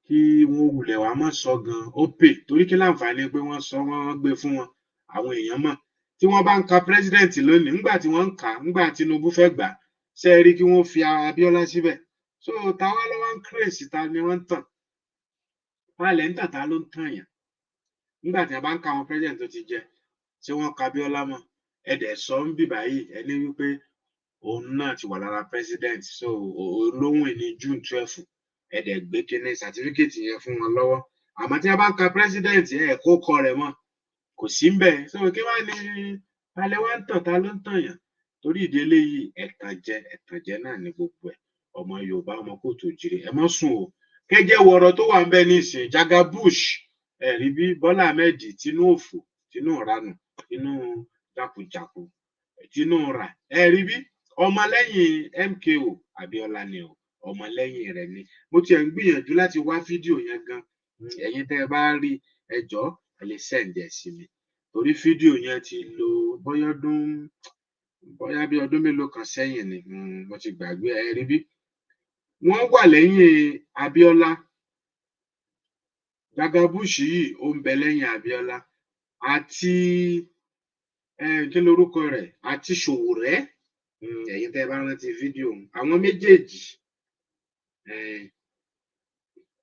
kí wọ́n wulẹ̀ wá mọ́ sọ gan ó pè torí kí láǹfààní pé wọ́n sọ wọ́n gbé fún wọn àwọn èèyàn mọ̀ tí wọ́n bá ń ka president lónìí nígbà tí wọ́n ń kà á nígbà Tinubu fẹ́ gbà ṣe rí kí wọ́n fi Abíọ́lá síbẹ̀ so táwa ló wá ń kírèsì ta ni wọ́n ń tàn wálẹ̀ ń tàn ta ló ń tàn yàn nígbà tí wọ́n bá ń ka àwọn president tó ti jẹ ṣé wọ́n ka Abíọ́lá mọ́ ẹ̀dẹ̀ sọ ń bì báyìí ẹni wípé òun náà ti wà lára president so olóhùn ní June 12 ẹ̀dẹ̀ gbé kíní certificate yẹn fún wọn lọ́wọ́ àmọ́ tí wọ́n bá ń ka president kó kọ rẹ̀ mọ́ kò sí ń bẹ̀ so kí wàá ní alẹ́ wá ń tàn ta ló ń tàn yàn torí ìdílé yìí ẹ̀tànjẹ náà ní gbogbo ẹ̀ ọmọ Yorùbá ọmọ kóòtù òjìrì ẹ mọ́ sùn o kẹjẹ wọ̀rọ̀ tó wà ń bẹ nísìnyí Jaga Bush ẹ̀rí bí Bọ́lá Ahmed tinú òfò tinú ìranù tinú jákujàku tinú ra ẹ̀rí bí ọmọlẹ́yìn MKO Abíọ́lá ni o ọmọlẹ́yìn rẹ̀ ni mo tiẹ̀ ń gbìyànjú láti wá fídíò yẹn gan ẹ̀yin tẹ́ ẹ bá rí ẹjọ́ ẹ lè send ẹ̀ sí mi torí fídíò yẹn ti lò bóyá bí ọdún mélòó kan sẹ́yìn ni mo ti gbàgbé ẹ̀rí bí wọ́n wà lẹ́yìn Abíọ́lá Jaga Bush yìí ó ń bẹ lẹ́yìn Abíọ́lá àti kí lorúkọ rẹ̀ àti Sowore ẹ̀yin tẹ́ ẹ bá rántí fídíò àwọn méjèèjì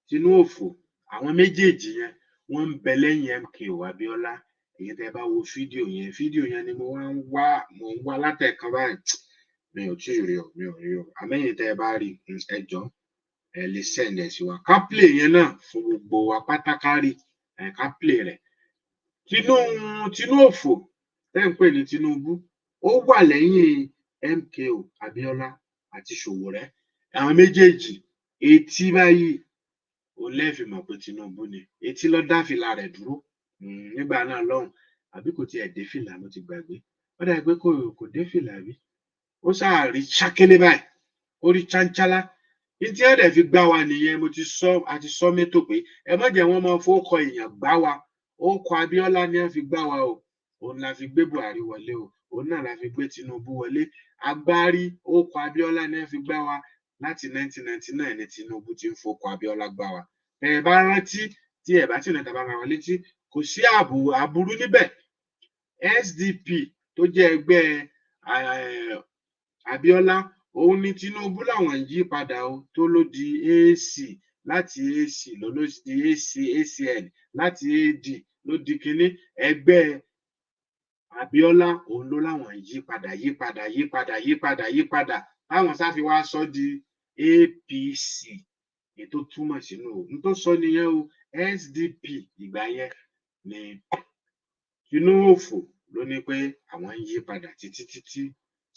tinú òfò àwọn méjèèjì yẹn wọ́n ń bẹ lẹ́yìn MKO Abíọ́lá ẹ̀yin tẹ́ ẹ bá wo fídíò yẹn ni mo ń wá látẹ̀kan báyìí mi ò tí ì rí o mi ò rí o àmẹ́yìn tẹ́ ẹ bá rí ẹ jọ̀ọ́ ẹ lè send ẹ̀ sí wa ká play yẹn náà fún gbogbo wa pátákárì ká play rẹ̀ tinú òfò tẹ́ ń pè ní Tinubu ó wà lẹ́yìn MKO Abiola àti Sowore àwọn méjèèjì etí báyìí ó lẹ́ẹ̀fì mọ̀ pé Tinubu ni etí ló dá fìlà rẹ̀ dúró nígbà náà lọ́hùn àbí kò tiẹ̀ dé fìlà ló ti gbàgbé ó dà pé kò dé fìlà bí ó sáà rí ṣákélé báyìí ó rí cháncálá tí ẹ̀ dẹ̀ fi gbá wa nìyẹn mo ti sọ àti sọ mẹ́tò pé ẹ má jẹ́ wọ́n máa fowókọ èèyàn gbá wa orúkọ Abíọ́lá ni wọ́n fi gbá wa o òun la fi gbé Buhari wọlé o òun náà la fi gbé Tinubu wọlé agbárí orúkọ Abíọ́lá ni wọ́n fi gbá wa láti 1999 ní Tinubu ti ń fowókọ Abíọ́lá gbá wa ẹ bá rántí tí ẹ bá tí ìrìnàjò bá ra wọn létí kò sí àbúrú níbẹ̀ SDP tó jẹ́ ẹgbẹ́ Abíọ́lá òun ni Tinubu làwọn ń yí padà o tó ló di AC láti AC ló di ACN láti AD ló di kinní ẹgbẹ́ Abíọ́lá òun ló làwọn ń yí padà táwọn sáfi wá sọ di APC ètò túmọ̀ sínú òun tó sọ nìyẹn o SDP ìgbà yẹn ni Tinubu òfò ló ní pé àwọn ń yí padà títí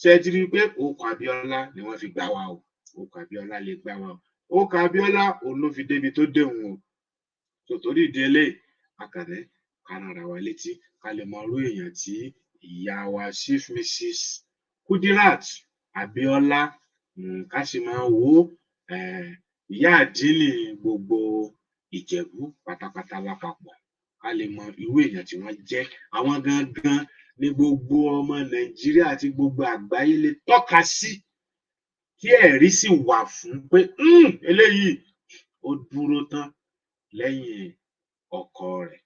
ṣe ti rí i pé orúkọ Abíọ́lá ni wọ́n fi gbá wa o orúkọ Abíọ́lá lè gbá wa o orúkọ Abíọ́lá òun ló fi débi tó déhùn o tòtórí ìdí eléyìí akànnì kárára wa létí ká lè mọ irú èèyàn tí ìyá wa Chief Mrs. Kudirat Abíọ́lá ká sì máa wo ìyá àdínì gbogbo Ìjẹ̀bú pátápátá lápapọ̀ ká lè mọ irú èèyàn tí wọ́n jẹ́ àwọn gangan ní gbogbo ọmọ Nàìjíríà àti gbogbo àgbáyé lè tọ́ka sí tí ẹ̀rí sì wà fún pé eléyìí ó dúró tán lẹ́yìn ọkọ rẹ̀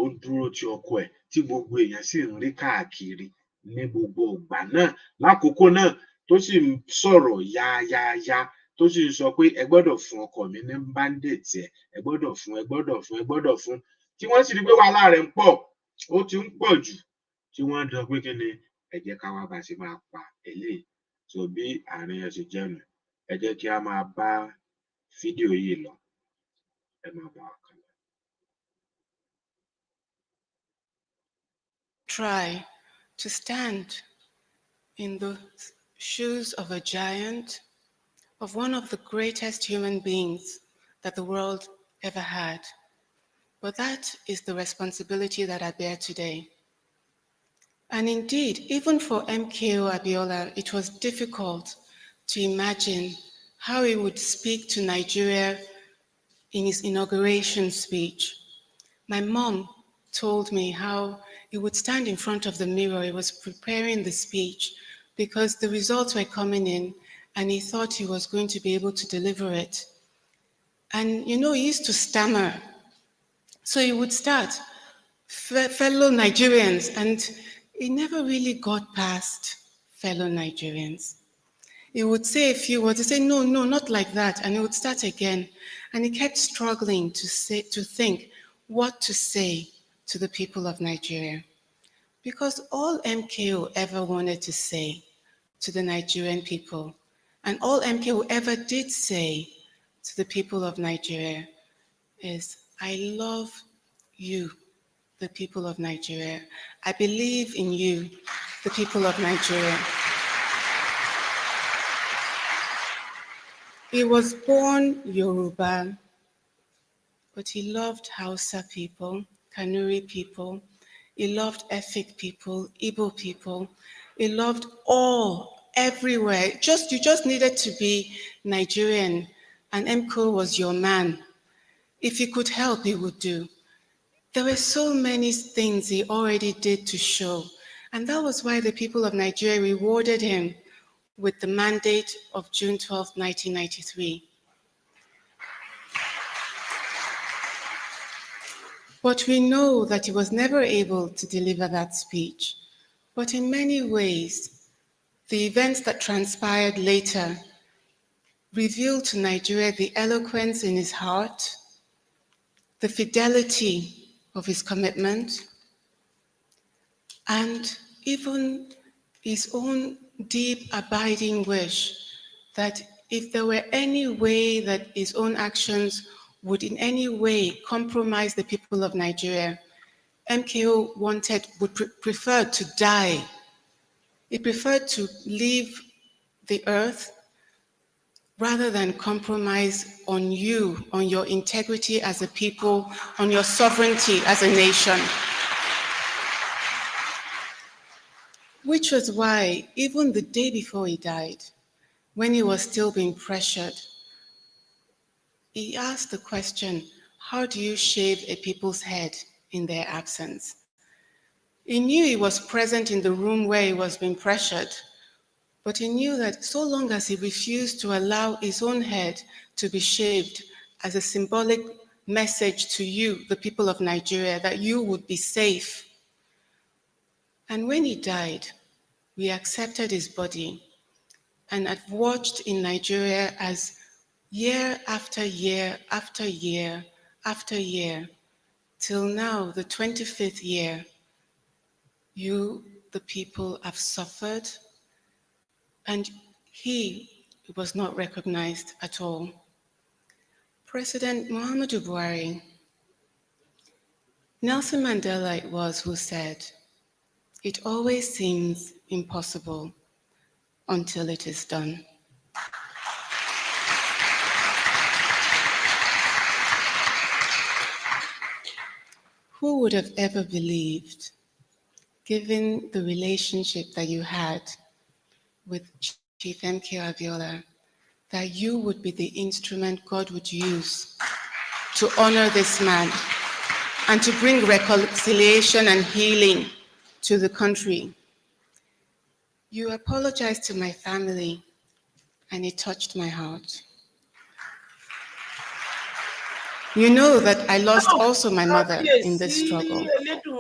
ó dúró ti ọkọ ẹ̀ tí gbogbo èèyàn sì ń rí káàkiri ní gbogbo ìgbà náà lákòókò náà tó sì ń sọ̀rọ̀ yáyáyá tó sì ń sọ pé ẹ gbọ́dọ̀ fún ọkọ mi ní báńdẹ̀tì ẹ gbọ́dọ̀ fún tí wọ́n sì rí pé wàhálà rẹ̀ ń pọ̀ ó ti ń pọ̀ jù tí wọ́n dán pé kí ni ẹ jẹ́ ká wá bá ṣe máa pa eléyìí tó bí àárín ẹ̀ ṣe jẹ́ nù ẹ jẹ́ kí a máa bá fídíò yìí lọ ẹ máa bá wa kàn lọ. Try to stand in the shoes of a giant, of one of the greatest human beings that the world ever had. But that is the responsibility that I bear today. And indeed, even for MKO Abiola, it was difficult to imagine how he would speak to Nigeria in his inauguration speech. My mom told me how he would stand in front of the mirror. He was preparing the speech because the results were coming in and he thought he was going to be able to deliver it. And he used to stammer. So he would start, fellow Nigerians, and he never really got past fellow Nigerians. He would say a few words, he'd say, no, not like that. And he would start again. And he kept struggling to think what to say to the people of Nigeria. Because all MKO ever wanted to say to the Nigerian people, and all MKO ever did say to the people of Nigeria is, I love you, the people of Nigeria. I believe in you, the people of Nigeria. He was born Yoruba, but he loved Hausa people, Kanuri people. He loved Efik people, Igbo people. He loved all, everywhere. You just needed to be Nigerian, and MKO was your man. If he could help, he would do. There were so many things he already did to show, and that was why the people of Nigeria rewarded him with the mandate of June 12, 1993. But we know that he was never able to deliver that speech. But in many ways, the events that transpired later revealed to Nigeria the eloquence in his heart, the fidelity of his commitment, and even his own deep, abiding wish that if there were any way that his own actions would in any way compromise the people of Nigeria, MKO would prefer to die. He preferred to leave the earth rather than compromise on you, on your integrity as a people, on your sovereignty as a nation. Which was why, even the day before he died, when he was still being pressured, he asked the question, how do you shave a people's head in their absence? He knew he was present in the room where he was being pressured, but he knew that so long as he refused to allow his own head to be shaved as a symbolic message to you, the people of Nigeria, that you would be safe. And when he died, we accepted his body and had watched in Nigeria as year after year after year after year, till now, the 25th year, you, the people, have suffered, and he was not recognized at all. President Muhammadu Buhari, Nelson Mandela it was who said, "It always seems impossible until it is done." Who would have ever believed, given the relationship that you had with Chief MK Abiola, that you would be the instrument God would use to honor this man and to bring reconciliation and healing to the country? You apologized to my family, and it touched my heart. You know that I lost also my mother in this struggle,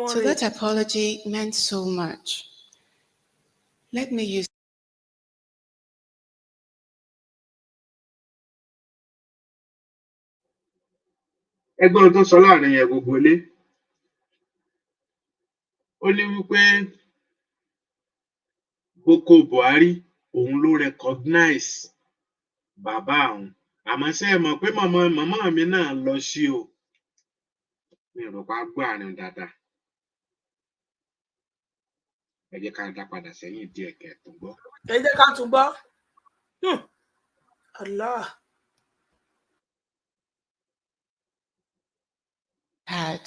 so that apology meant so much. Let me use ẹgbọ́n tó sọ láàrin yẹn gbogbo ilé ó ní wípé Boko Buhari òun ló recognize bàbá àwọn, àmọ́ ṣé ẹ mọ̀ pé màmá mi náà lọ sí o, mi ò rò pé a gbọ́ àárín dáadáa. Ẹ jẹ́ ká dá padà sẹ́yìn díẹ̀ kẹ́ ẹ tún gbọ́. Ẹ jẹ́ ká tún gbọ́. Allah. Had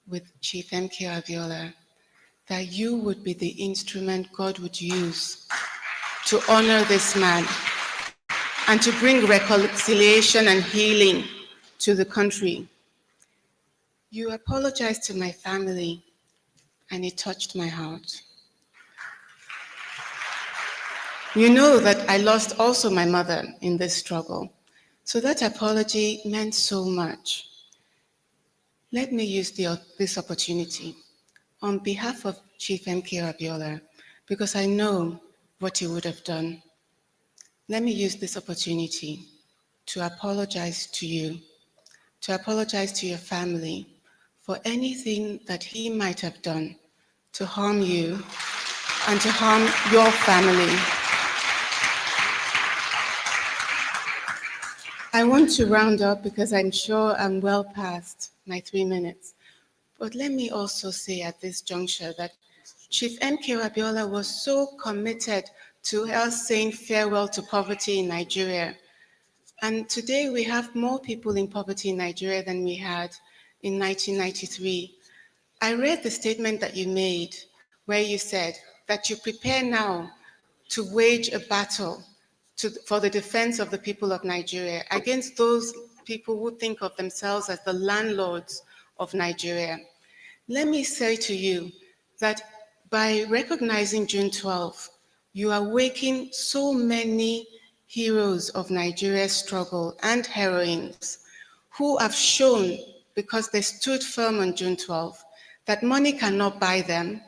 with Chief MK Abiola, that you would be the instrument God would use to honor this man and to bring reconciliation and healing to the country. You apologized to my family, and it touched my heart. You know that I lost also my mother in this struggle, so that apology meant so much. Let me use this opportunity on behalf of Chief MK Abiola, because I know what he would have done. Let me use this opportunity to apologize to you, to apologize to your family for anything that he might have done to harm you and to harm your family. I want to round up because I'm sure I'm well past my 3 minutes. But let me also say at this juncture that Chief MK Abiola was so committed to us saying farewell to poverty in Nigeria. And today we have more people in poverty in Nigeria than we had in 1993. I read the statement that you made where you said that you prepare now to wage a battle for the defense of the people of Nigeria against those people who think of themselves as the landlords of Nigeria. Let me say to you that by recognizing June 12th, you are waking so many heroes of Nigeria's struggle and heroines who have shown, because they stood firm on June 12th, that money cannot buy them.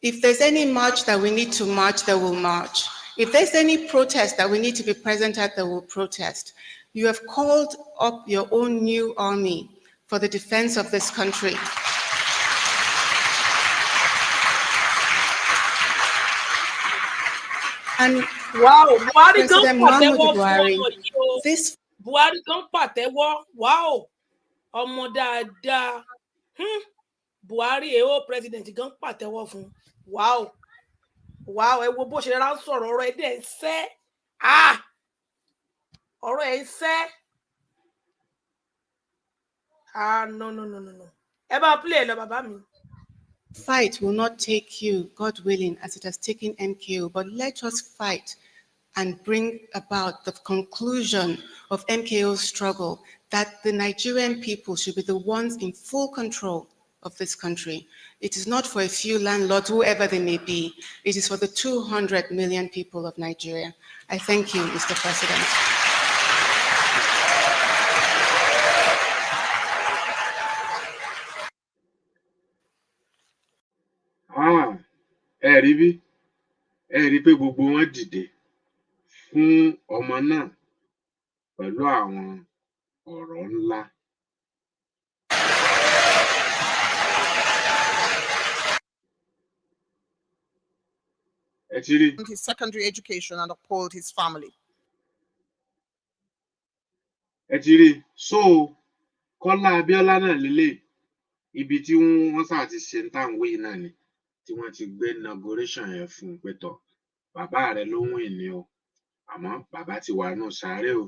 If there's any march that we need to march, they will march. If there's any protest that we need to be present at, they will protest. You have called up your own new army for the defense of this country. And Wow, Buhari gan President Muhammadu pàtẹ́wọ́ fún Buhari, ọmọ yìí o. this Buhari gan pàtẹ́wọ́. Wow, ọmọ dáadáa. Buhari èho president gan pàtẹ́wọ́ fún. Wow, wow, ẹ wo bó ṣe rárá ń sọ̀rọ̀ ọ̀rọ̀ ẹ̀ dẹ̀ ń sẹ́. Ọ̀rọ̀ ẹ̀ ń sẹ́. No. Ẹ bá play ẹ lọ bàbá mi. fight will not take you, God willing, as it has taken MKO, but let us fight and bring about the conclusion of MKO's struggle, that the Nigerian people should be the ones in full control of this country. It is not for a few landlords, whoever they may be. It is for the 200 million people of Nigeria. I thank you, Mr. President. Ẹ rí bí ẹ rí pé gbogbo wọn dìde fún ọmọ náà pẹ̀lú àwọn ọ̀rọ̀ ńlá. Ẹ ti rí. His secondary education and uphold his family. Ẹ ti rí. So Kọ́lá Abíọ́lá náà lélẹ̀ ibi tí wọ́n sá ti ṣe ń tàn wí náà ni tí wọ́n ti gbé inauguration yẹn fún un pé tọ̀ bàbá rẹ̀ ló wìn ní o àmọ́ bàbá ti wà nù sáré o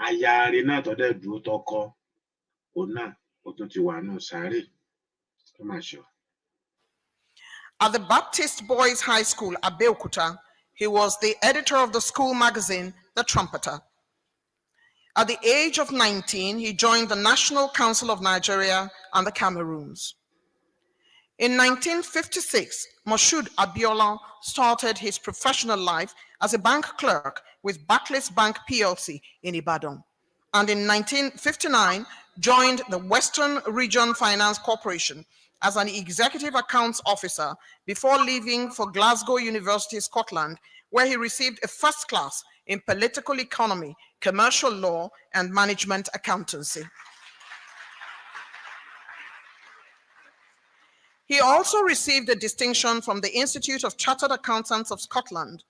aya rẹ̀ náà tó dẹ̀ dúró tọkọ òun náà ó tún ti wà nù sáré ó mà ṣe o. At the Baptist Boys High School, Abeokuta, he was the editor of the school magazine, The Trumpeter. At the age of 19, he joined the National Council of Nigeria and the Cameroons. In 1956, Moshood Abiola started his professional life as a bank clerk with Barclays Bank PLC in Ibadan, and in 1959 joined the Western Region Finance Corporation as an executive accounts officer before leaving for Glasgow University, Scotland, where he received a first class in political economy, commercial law, and management accountancy. He also received a distinction from the Institute of Chartered Accountants of Scotland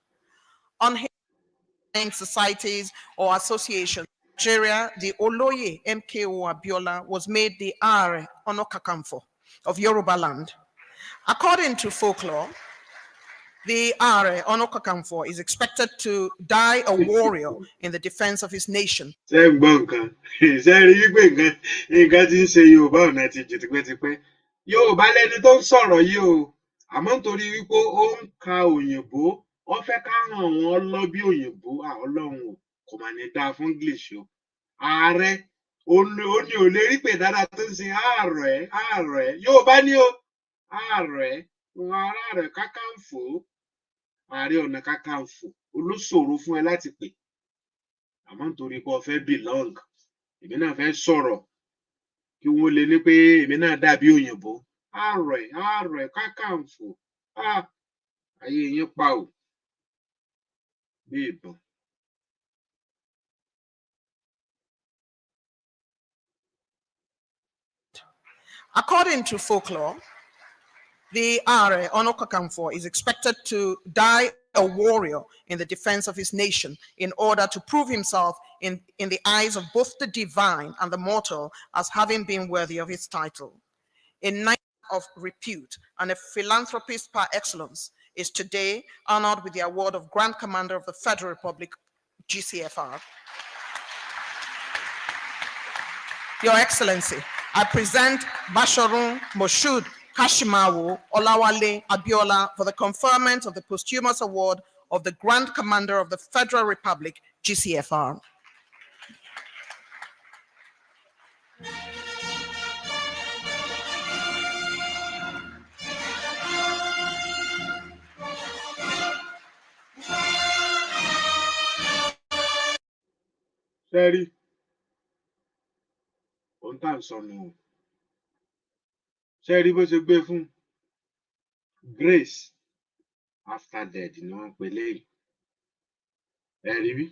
on his societies or associations. Nigeria, the Oloye MKO Abiola was made the Are Onokakamfo of Yoruba land. According to folklore, the Are Onokakamfo is expected to die a warrior in the defense of his nation. Ṣé ń gbọ́ nǹkan? Ṣé rí wípé nǹkan tí ń ṣe Yorùbá ọ̀nà ti jù tipẹ́tipẹ́? Yorùbá lẹni tó ń sọ̀rọ̀ yìí o, àmọ́ nítorí wípé ó ń ka òyìnbó, ó fẹ́ ká ràn wọ́n lọ bí òyìnbó, Ọlọ́run o, kò mà ní dáa fún English o. Ààrẹ ó ní ò lè rí pé dáadáa tó ń ṣe ààrẹ Yorùbá ní o, ààrẹ Kakanfò, Ààrẹ Ọ̀nà Kakanfò olóṣòro fún ẹ láti pè. Àmọ́ nítorí pé o fẹ́ belong, èmi náà fẹ́ sọ̀rọ̀ kí wọ́n lè ní pé èmi náà dàbí òyìnbó. Ààrẹ Kakanfò, ayé yín pa ò bí ìbọn. According to folklore, the Are Onokakamfo is expected to die a warrior in the defense of his nation in order to prove himself in the eyes of both the divine and the mortal as having been worthy of his title. A knight of repute and a philanthropist par excellence is today honored with the award of Grand Commander of the Federal Republic, GCFR. Your Excellency, I present Basharun Moshood Kashimawo Olawale Abiola for the conferment of the posthumous award of the Grand Commander of the Federal Republic, GCFR. Ṣé rí ohun tá à ń sọ nù o? Ṣé rí bó ṣe gbé fún Grace after death ni wọ́n pe léyìí? Ẹ rí bí?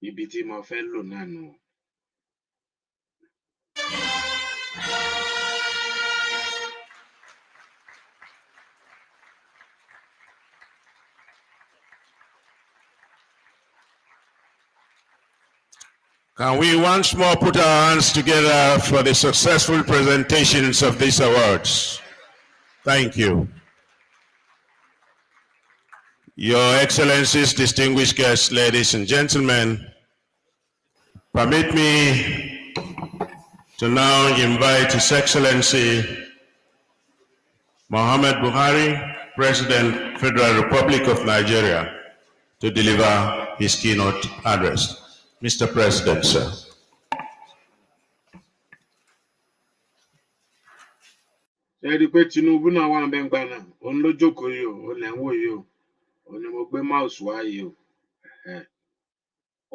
Ibi tí mo fẹ́ lò náà nù o. Can we once more put our hands together for the successful presentations of these awards? Thank you. Your Excellencies, distinguished guests, ladies and gentlemen, permit me to now invite His Excellency Muhammad Buhari, President, Federal Republic of Nigeria, to deliver his keynote address. Mr. President, sir. ẹ rí i pé Tinubu náà wà ń bẹ́ ń gbà náà òun ló jókòó yìí o òun lẹ̀ ń wò yìí o òun ni mo gbé mouse wá yìí o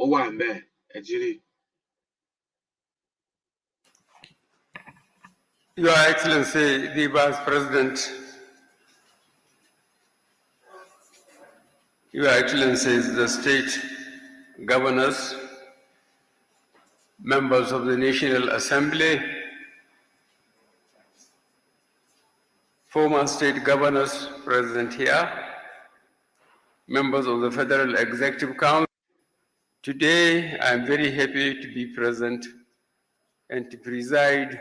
ó wà ń bẹ́ ẹ ti rí. Your Excellency, the Vice President, Your Excellencies, the state governors, members of the National Assembly, former state governors present here, members of the Federal Executive Council. Today, I am very happy to be present and to preside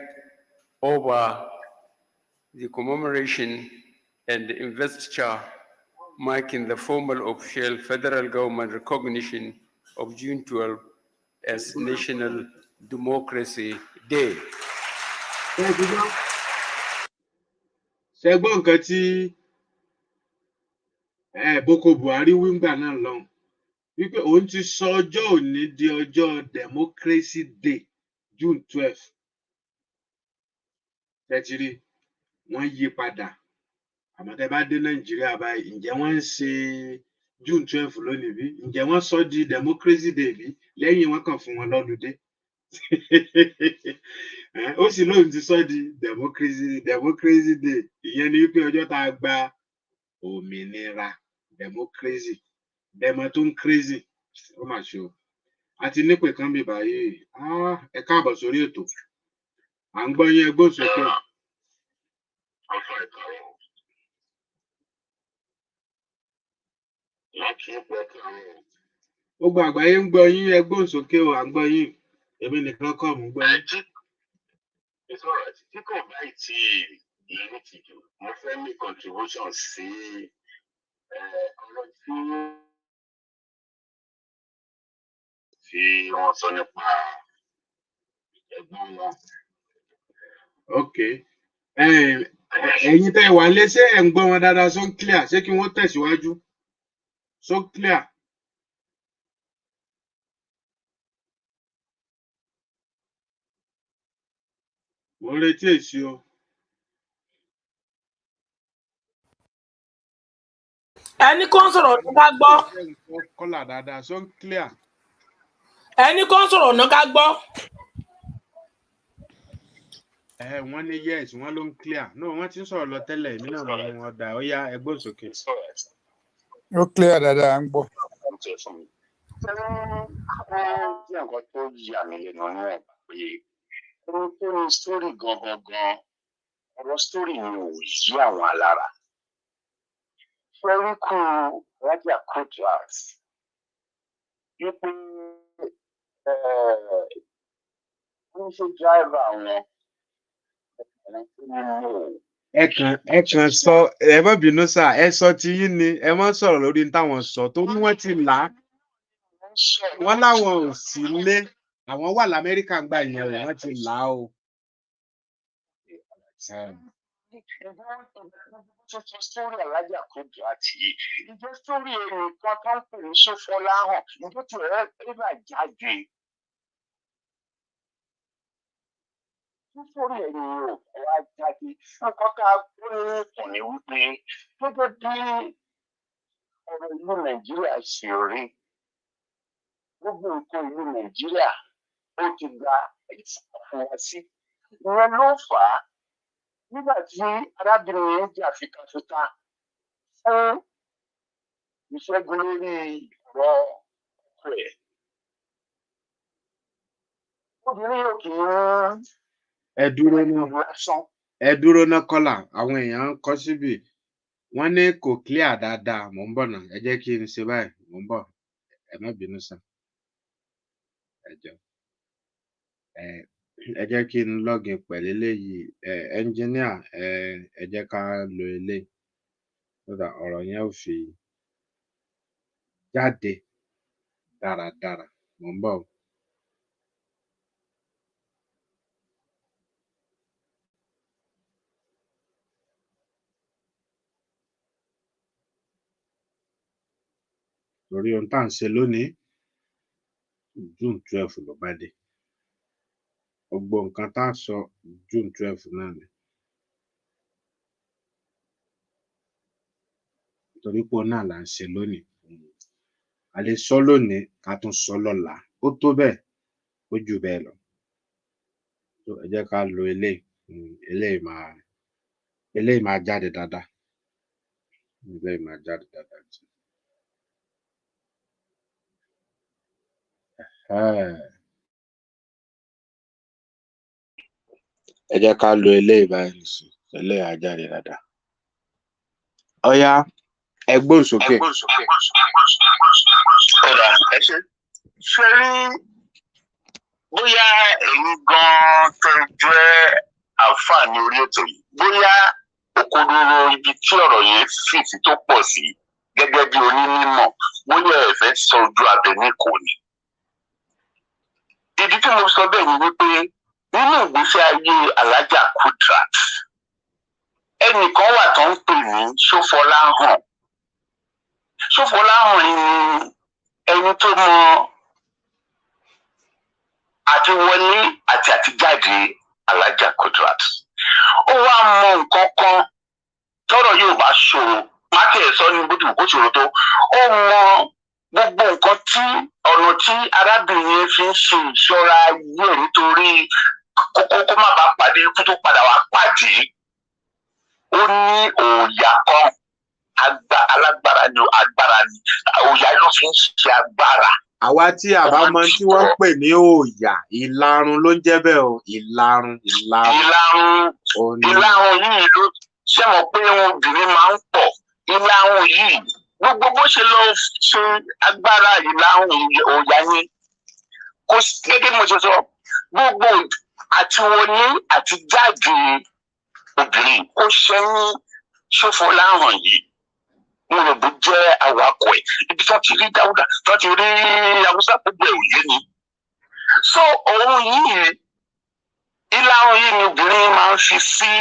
over the commemoration and investiture marking the formal official federal government recognition of June 12 as National Democracy Day. ṣẹgbọ́n nǹkan tí Boko Buhari wí ńgbà náà lọ́hùn wípé òun ti sọ ọjọ́ òní di ọjọ́ Democracy Day June 12. Tẹ́tìrí wọ́n yí padà àmọ́ tẹ́ bá dé Nàìjíríà báyìí ǹjẹ́ wọ́n ń ṣe June 12 lónìí bí ǹjẹ́ wọ́n sọ di Democracy Day bí lẹ́yìn wọ́n kàn fún wọn lọ́lùdé ó sì lóun ti sọ di Democracy Day ìyẹn ni wípé ọjọ́ tá a gba òmìnira democracy demo tó ń crazy ó mà ṣe o àti nípè kan bí báyìí ẹ káàbọ̀ sórí ètò à ń gbọ́ yín ẹgbẹ́ òsókè. Gbogbo àgbáyé ń gbọ́ yín ẹgbẹ́ òsókè o à ń gbọ́ yín èmi nìkan kọ́ mò ń gbọ́ yín. Tí kò bá tí ìlú ti jù mo fẹ́ ní contribution sí ọ̀rọ̀ tí wọ́n sọ nípa ẹ̀gbọ́n wọn. Ok ẹ̀yin tẹ́ wà lé ṣé ẹ̀ ń gbọ́ wọn dáadáa so clear ṣé kí wọ́n tẹ̀síwájú so clear. Mo ń retí èsì o. Ẹni kan sọ̀rọ̀ ọ̀nà ká gbọ́. Kọ́là dáadáa so clear. Ẹni kan sọ̀rọ̀ ọ̀nà ká gbọ́. Wọ́n ní yes wọ́n ló ń clear no wọ́n ti ń sọ̀rọ̀ lọ tẹ́lẹ̀ èmi náà lọ mú wọn dà ó yá ẹgbẹ́ òsókè. Ó clear dáadáa ń gbọ́. Jẹ́ nǹkan tó yà mí lẹ́nu náà pé ohun tó ní sítórì gangan ọ̀rọ̀ sítórì ni ò yí àwọn alára. Fẹ́ríkù Raja Kudrat wípé wọ́n ṣe dráìvà wọn. Ẹ kàn sọ ẹ má bínú sá ẹ sọ ti yín ni ẹ má sọ̀rọ̀ lórí táwọn sọ torí wọ́n ti là á wọ́n láwọn ò sí lé àwọn wà l'Amẹ́ríkà gbà yẹn o wọ́n ti là á o. Tuntun sórí Alájà Kudrat yìí ìjọ sórí ẹnìkan tó ń pè ní Ṣófọlá hàn ìjọ tí ẹ bá jáde. Nítorí ẹ̀yin ò wá jáde nǹkan tá a gbọ́ ní ìtàn ni wípé gẹ́gẹ́ bí ọ̀rọ̀ ìlú Nàìjíríà ṣe rí gbogbo nǹkan ìlú Nàìjíríà ó ti gba ìfọwọ́sí ìyẹn ló fà á nígbà tí arábìnrin yẹn jà fitafita fún ìṣẹ́gun lórí ọ̀rọ̀ ọkọ ẹ̀. Obìnrin yóò kì í ẹ dúró ná kọ́là àwọn èèyàn ń kọ síbì wọ́n ní kò clear dáadáa mò ń bọ̀ náà ẹ jẹ́ kí n ṣe báyìí mò ń bọ̀ ẹ má bínú sá ẹ jẹun. ẹ jẹ́ kí n login pẹ̀lú eléyìí engineer ẹ jẹ́ ká lo eléyìí so that ọ̀rọ̀ yẹn ò fi jáde dáradára mò ń bọ̀ o. Torí ohun tá à ń ṣe lónìí June 12 ló bá dé gbogbo nǹkan tá a sọ June 12 náà ni torí pé òun náà là ń ṣe lónìí a lè sọ lónìí ká tún sọ lọ́la ó tó bẹ́ẹ̀ ó jù bẹ́ẹ̀ lọ so ẹ jẹ́ ká lo eléyìí máa jáde dáadáa eléyìí máa jáde dáadáa ẹ jẹ́ ká lo eléyìí báyìí nìsín eléyìí á jáde dáadáa ó yá ẹ gbóhùn sókè. Ọ̀rọ̀ ẹ ṣe rí bóyá ẹ̀yin gan-an tẹ jẹ́ àǹfààní orí ètò yìí bóyá òkodoro ibi tí ọ̀rọ̀ yẹn fìtì tó pọ̀ sí gẹ́gẹ́ bí onímọ̀ bóyá ẹ fẹ́ sọ ojú abẹ ní kò ní. Ìdí tí mo sọ bẹ́ẹ̀ ni wípé nínú ìgbésí ayé Alájà Kudrat ẹnìkan wà tó ń pè ní Ṣófọláhàn. Ṣófọláhàn ni ẹni tó mọ àti wọlé àti àtijáde Alájà Kudrat. Ó wá mọ nǹkan kan tọ́rọ̀ yóò bá ṣòro má tiẹ̀ sọ ní bó ti wù kó ṣòro tó ó mọ gbogbo nǹkan tí ọ̀nà tí arábìnrin fi ń ṣe ìṣọ́ra ayé nítorí kókó má bàa pàdé ikú tó padà wá pàdé. Ó ní òòyà kan alágbára ni agbára ni òòyà ló fi ń ṣe agbára. Àwa tí a bá mọ tí wọ́n ń pè ní òòyà ìlarun ló ń jẹ́ bẹ́ẹ̀ o ìlarun yìí ló ṣe mọ̀ pé obìnrin máa ń pọ̀ ìlarun yìí gbogbo bó ṣe lọ ṣe agbára ìlarun òòyà yẹn kò sí gẹ́gẹ́ bí mo ṣe sọ gbogbo àti wọlé àti jáde obìnrin kò ṣẹ́yìn Ṣófọláhàn yìí mo rò bó jẹ́ awakọ̀ ẹ̀ ibi tó ti rí Dáúdà tó ti rí Haúsá gbogbo ẹ̀ òye ni. So òun yìí ìlarun yìí ni obìnrin máa ń fi sí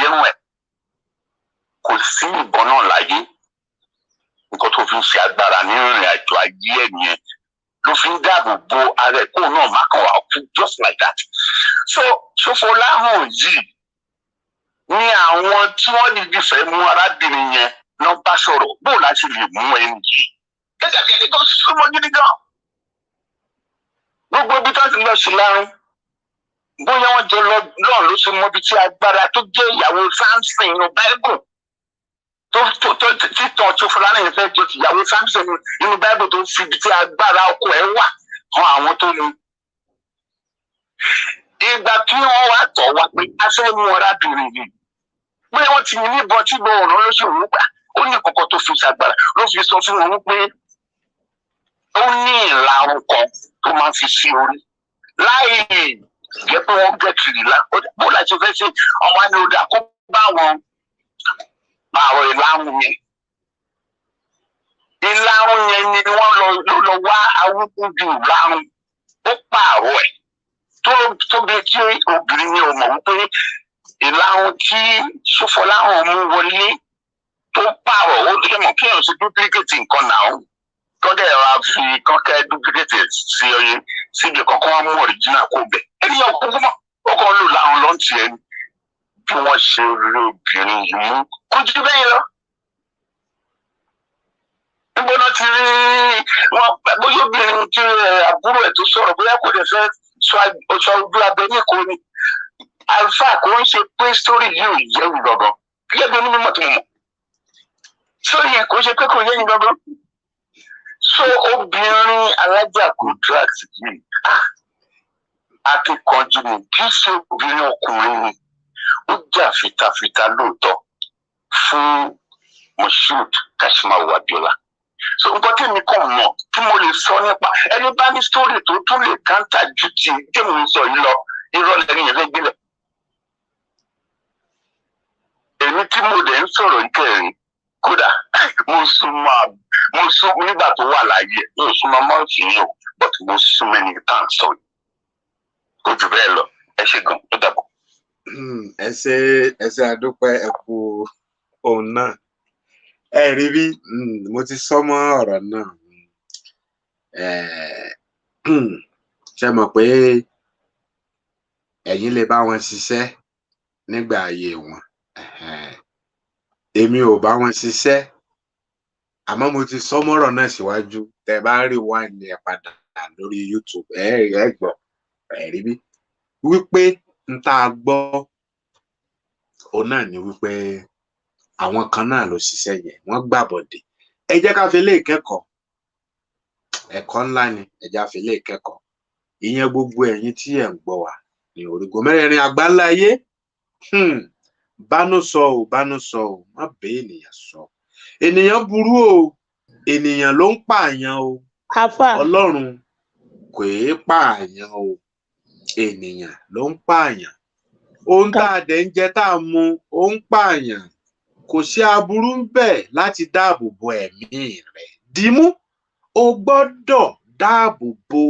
irun ẹ̀ kò sí ìbọn náà láyé nǹkan tó fi ń ṣe agbára ní ìrìn àjò ayé ẹ̀ nìyẹn ló fi ń dáàbò bo ara ẹ̀ kó náà má kàn wá kú just like that. So Ṣófọláhàn yìí ní àwọn tí wọ́n dìbò fẹ́ mú arábìnrin yẹn lọ bá sọ̀rọ̀ bóun láti lè mú ẹni yìí gẹ́gẹ́ bí ẹni tó súnmọ́ gidi gan. Gbogbo ibi tó ti lọ sí lárún bóyá wọ́n jọ lọ náà ló ṣe mọ ibi tí agbára tó jẹ́ ìyàwó Samson inú Báíbù tó títàn Ṣófọláhàn yẹn fẹ́ jọ ti ìyàwó Samson inú Báíbù tó fi ibi tí agbára ọkọ ẹ̀ wà hàn àwọn tó ní. Ìgbà tí wọ́n wá tọ̀ wá pé a fẹ́ mú arábìnrin yìí bóyá wọ́n ti ní ìbọn tí gbọ́ ọ̀rọ̀ ló ṣe òun gbà ó ní kọ̀kọ́ tó fi ṣàgbára ló fi sọ fún wọn pé ó ní ìlarun kan tó máa ń fi sí orí láì jẹ́ pé wọ́n gẹ̀tìrì bó la ṣe fẹ́ ṣe ọmọ ní ọdà kó bá wọn pààrọ̀ ìlarun yẹn. Ìlarun yẹn ni wọ́n lọ wá awúkúndùn ìlarun ó pààrọ̀ ẹ̀ tó bí tí obìnrin ni ò mọ̀ wípé ìlarun tí Ṣófọláhàn mú wọlé tó pààrọ̀ ó ṣe mọ̀ kéèyàn ṣe dúpílíkètì nǹkan náà kọ́dẹ̀ ra fi kọ́kẹ́ dúpílíkètì sí ọyẹ síbi kankan wọn mú ọ̀ríjìnà kó bẹ̀. Ẹni yẹn kúkú mọ̀ ó kàn lò láwọn lọ́ǹtì ẹni bí wọ́n ṣe rí obìnrin yìí mú kó jù bẹ́ẹ̀ lọ. Níbo náà ti rí wọn bóyá obìnrin tí àbúrò ẹ̀ tó sọ̀rọ̀ bóyá kò lè fẹ́ sọ ojú abẹ ní kò ní. Alfa kò ń ṣe pé sórí yìí ò yẹ wù gangan gẹ́gẹ́ bí onímọ̀ tó mọ̀ sórí yẹn kò ń ṣe pé kò yẹ yín gangan. So obìnrin Alájà Kudrat yìí akíkanjú ni kì í ṣe obìnrin ọkùnrin ni ó jà fitafita lóòótọ́ fún Moshood Kashimawo Abiola so nǹkan tí mi kàn mọ̀ tí mo lè sọ nípa ẹni bá ní story tó tún lè káńtà ju ti tèmi ń sọ yìí lọ irọ́ lẹ́ni yẹn fẹ́ gbélẹ̀. èmi tí mo dẹ̀ ń sọ̀rọ̀ ìkẹrin kódà mo sún nígbà tó wà láyé mo súnmọ́ mọ́ọ̀sì yìí o but mo sún mẹ́ni tá à ń sọ yìí kò jù bẹ́ẹ̀ lọ ẹ ṣe gan tó dàbọ̀. ẹ ṣe àdúpẹ́ ẹ kú òun náà ẹ rí bí mo ti sọ mọ́ ọ̀rọ̀ náà ṣe mọ̀ pé ẹ̀yin lè bá wọn ṣiṣẹ́ nígbà ayé wọn èmi ò bá wọn ṣiṣẹ́ àmọ́ mo ti sọ mọ́rọ̀ náà síwájú tẹ́ bá rí wá ní ẹ padà lórí YouTube ẹ gbọ́ ẹ rí bí wípé n tá a gbọ́ òun náà ni wípé àwọn kan náà ló ṣiṣẹ́ yẹn wọ́n gbàbọ̀dé ẹ jẹ́ ká fi lè kẹ́kọ̀ọ́ ẹ̀kọ́ ńlá ni ẹ jẹ́ ká fi lè kẹ́kọ̀ọ́ ìyẹn gbogbo ẹ̀yin tí ẹ̀ ń gbọ́ wá ní orígun mẹ́rẹ̀ẹ̀rin àgbáńlá ayé bánú sọ ò má bẹ́ẹ̀ ènìyàn sọ ènìyàn burú o ènìyàn ló ń pààyàn o Ọlọ́run kò é pààyàn o ènìyàn ló ń pààyàn ohun tá a dẹ̀ ń jẹ tá a mu ó ń pààyàn kò sí aburú ń bẹ láti dáàbò bo ẹ̀mí rẹ dìímú o gbọ́dọ̀ dáàbò bo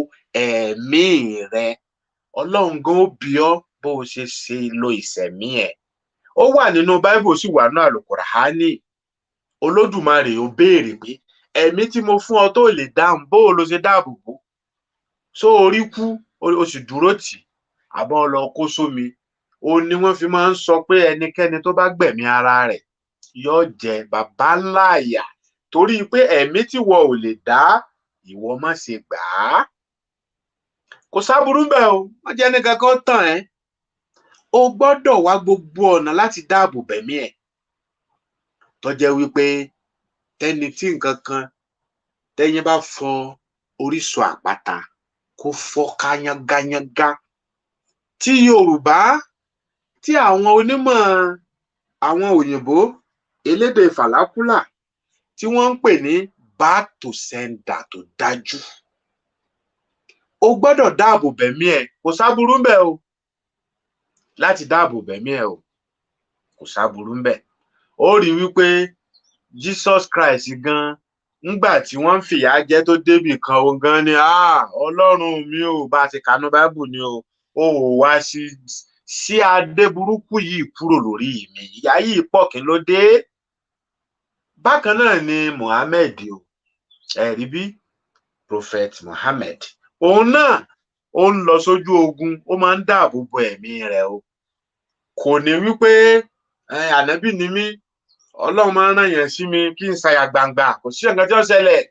ẹ̀mí rẹ Ọlọ́run gan ó bi ọ́ bó o ṣe lo ìṣẹ̀mí ẹ̀ ó wà nínú Báíbù sì wà ní Àlùkùránì Olódùmarè ó béèrè pé ẹ̀mí tí mo fún ọ tó lè dáhùn bó o lo ṣe dáàbò bò so orí kú o sì dúró tì àbọ̀ lọ kó sómi ó ní wọ́n fi máa ń sọ pé ẹnikẹ́ni tó bá gbẹ̀mí ara rẹ̀ yóò jẹ bàbá ńlá àyà torí pé ẹ̀mí tí wọ́n ò lè dá ìwọ má ṣe gbà á kò sáburú bẹ́ẹ̀ o má jẹ́ nìkan kan tàn ẹ́ o gbọ́dọ̀ wá gbogbo ọ̀nà láti dáàbò bẹ̀mí ẹ̀ tó jẹ́ wípé tẹ́ni tí nǹkan kan tẹ́yin bá fọ orísun àpáta kó fọ́ ká yángayánga tí Yorùbá tí àwọn onímọ̀ àwọn òyìnbó elédè fàlákúlà tí wọ́n ń pè ní back to sender tó dájú o gbọ́dọ̀ dáàbò bẹ̀mí ẹ̀ kò sáburú ń bẹ o láti dáàbò bẹ̀mí ẹ̀ o kò sáburú ń bẹ ó rí wípé Jesus Christ gan ńgbà tí wọ́n ń fìyà jẹ tó débì kan o gan ni Ọlọ́run mi ò bá ti kànú Báíbù ni o ò wá sí adé burúkú yìí kúrò lórí mi ìyà yìí pọ̀ kí ló dé bákan náà ni Muhammad o ẹ̀rí bí Prophet Muhammad òun náà ó ń lọ sójú ogun ó máa ń dáàbò bo ẹ̀mí rẹ̀ o kò ní wípé ànábì ni mí Ọlọ́run máa ń rán yẹn sí mi kí n ṣàyà gbangba kò sí nǹkan tí ó ṣẹlẹ̀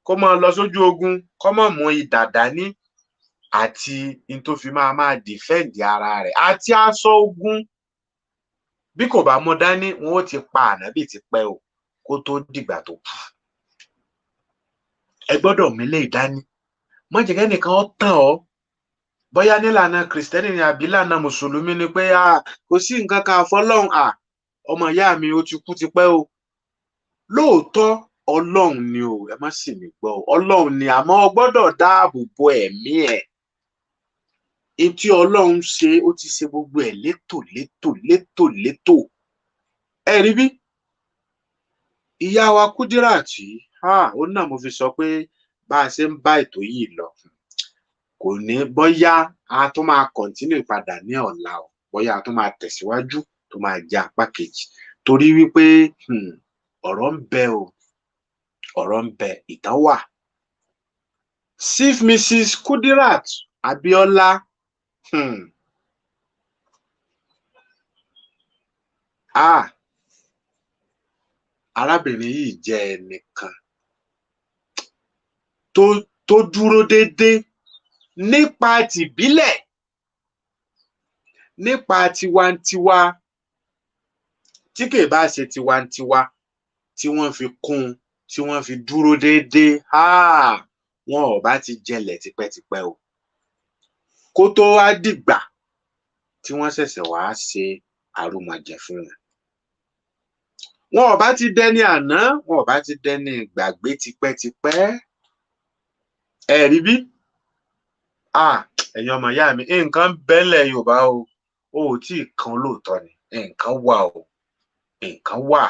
kó máa lọ sójú ogun kó máa mú idà dání àti n tó fi máa dìfẹ́ǹdì ara rẹ̀ àti aṣọ ogun bí kò bá mú dání wọn ó ti pa ànábì ti pẹ́ o kó tó dìgbà tó kù ẹ gbọ́dọ̀ mílé ìdání má jẹ́ kẹ́nìkan ó tàn ọ́ bóyá nílànà kìrìsìtẹ́nì ni àbí ìlànà mùsùlùmí ni pé kò sí nǹkan kan àfọlọ́run ọmọ ìyá mi ó ti kú ti pẹ́ o lóòótọ́ Ọlọ́run ni o ẹ má sì mí gbọ́ Ọlọ́run ni àmọ́ o gbọ́dọ̀ dáàbò bo ẹ̀mí ẹ̀ etí Ọlọ́run ṣe ó ti ṣe gbogbo ẹ̀ létò ẹ rí bí ìyá wa Kudirat ó náà mo fi sọ pé bá a ṣe ń bá ètò yìí lọ kò ní bóyá a tún máa kọ̀ntínú padà ní ọ̀la o bóyá a tún máa tẹ̀síwájú tó máa jẹ́ apá kejì torí wípé ọ̀rọ̀ ń bẹ o ọ̀rọ̀ ń bẹ ìtàn wà Chief Mrs. Kudirat Abiola arábìnrin yìí jẹ́ ẹnìkan tó dúró déédéé nípa tìbílẹ̀ nípa tiwantiwa tí kì í bá ṣe tiwantiwa tí wọ́n fi kún tí wọ́n fi dúró déédéé wọn ò bá ti jẹlẹ̀ tipẹ́tipẹ́ o kó tó wá dìgbà tí wọ́n ṣẹ̀ṣẹ̀ wá ṣe àrùmọ̀jẹ̀ fún wọn wọn ò bá ti dẹni àná wọn ò bá ti dẹni ìgbàgbé tipẹ́tipẹ́ ẹ̀rí bí ẹ̀yin ọmọ ìyá mi nǹkan bẹ́lẹ̀ Yorùbá o ò tí ì kan lóòótọ́ ni nǹkan wà o nǹkan wà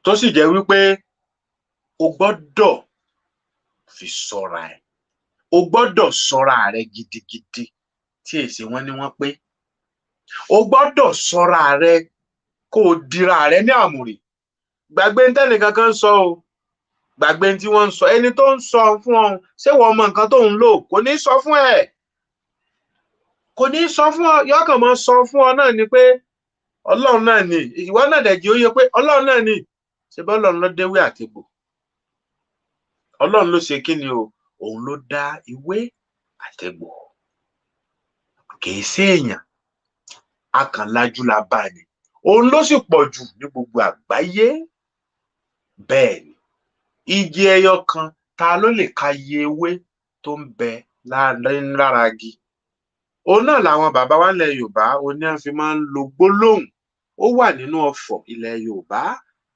tó sì jẹ́ wípé o gbọ́dọ̀ fi ṣọ́ra ẹ̀ o gbọ́dọ̀ ṣọ́ra rẹ gidigidi tí èsì wọn ni wọ́n pé o gbọ́dọ̀ ṣọ́ra rẹ kó o dira rẹ ní àmùrè gbàgbé ntẹ́nì kankan sọ o gbàgbé tí wọ́n ń sọ ẹni tó ń sọ fún ọ ṣé wọ́n mọ nǹkan tó ń lò kò ní sọ fún ẹ kò ní sọ fún ọ yọkàn mọ sọ fún ọ náà ni pé Ọlọ́run náà ni ìwọ náà dẹ̀jì ó yẹ pé Ọlọ́run náà ni ṣe bọ́ Ọlọ́run ló déwé àtegbò Ọlọ́run ló ṣe kí ni o òun ló dá ìwé àtegbò kìí sí èèyàn akànlájú la bá ní òun ló sì pọ̀ jù ní gbogbo àgbáyé bẹ́ẹ̀ ni igi ẹyọ kan ta ló lè ka iye ewé tó ń bẹ lára igi òun náà làwọn bàbá wa ilẹ̀ Yorùbá oní àfi máa ń lo gbólóhùn ó wà nínú ọ̀fọ̀ ilẹ̀ Yorùbá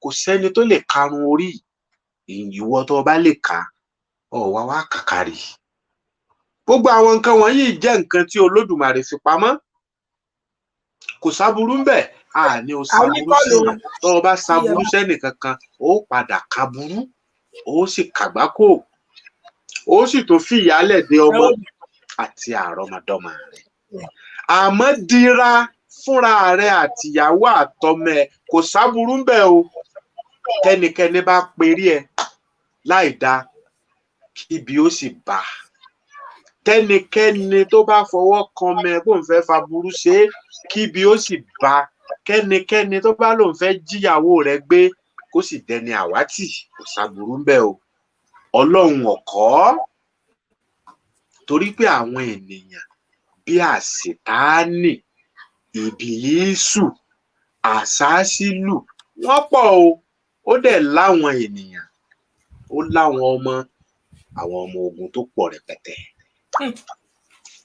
kò sẹ́ni tó lè karùn orí ìwọ tó bá lè kà ọ̀wá wá kàkàrí gbogbo àwọn nǹkan wọ̀nyí jẹ́ nǹkan tí Olódùmarè fi pamọ́ kò sáburú ń bẹ àní o sáburú sí tó o bá sáburú sẹ́nì kankan ó padà kaburú ó sì kàgbákò ó sì tó fi ìyálẹ̀ dé ọmọ àti àrọmọdọ́mọ rẹ̀ àmọ́ dira fúnra rẹ̀ àtìyàwó àtọmọ ẹ̀ kò sáburú ń bẹ o tẹnikẹ́ni bá perí ẹ láì dá kíbi ó sì bá tẹnikẹ́ni tó bá fọwọ́ kan mẹ kó n fẹ́ faburú ṣe é kíbi ó sì bá kẹ́nikẹ́ni tó bá lòun fẹ́ jíyàwó rẹ̀ gbé kó sì dẹni àwátì kò sáburú ń bẹ o Ọlọ́run ọ̀kọ́ torí pé àwọn ènìyàn bí àṣetáánì ìbílísù àṣáṣílù wọ́n pọ̀ o ó dẹ̀ láwọn ènìyàn ó láwọn àwọn ọmọ ogun tó pọ̀ rẹpẹtẹ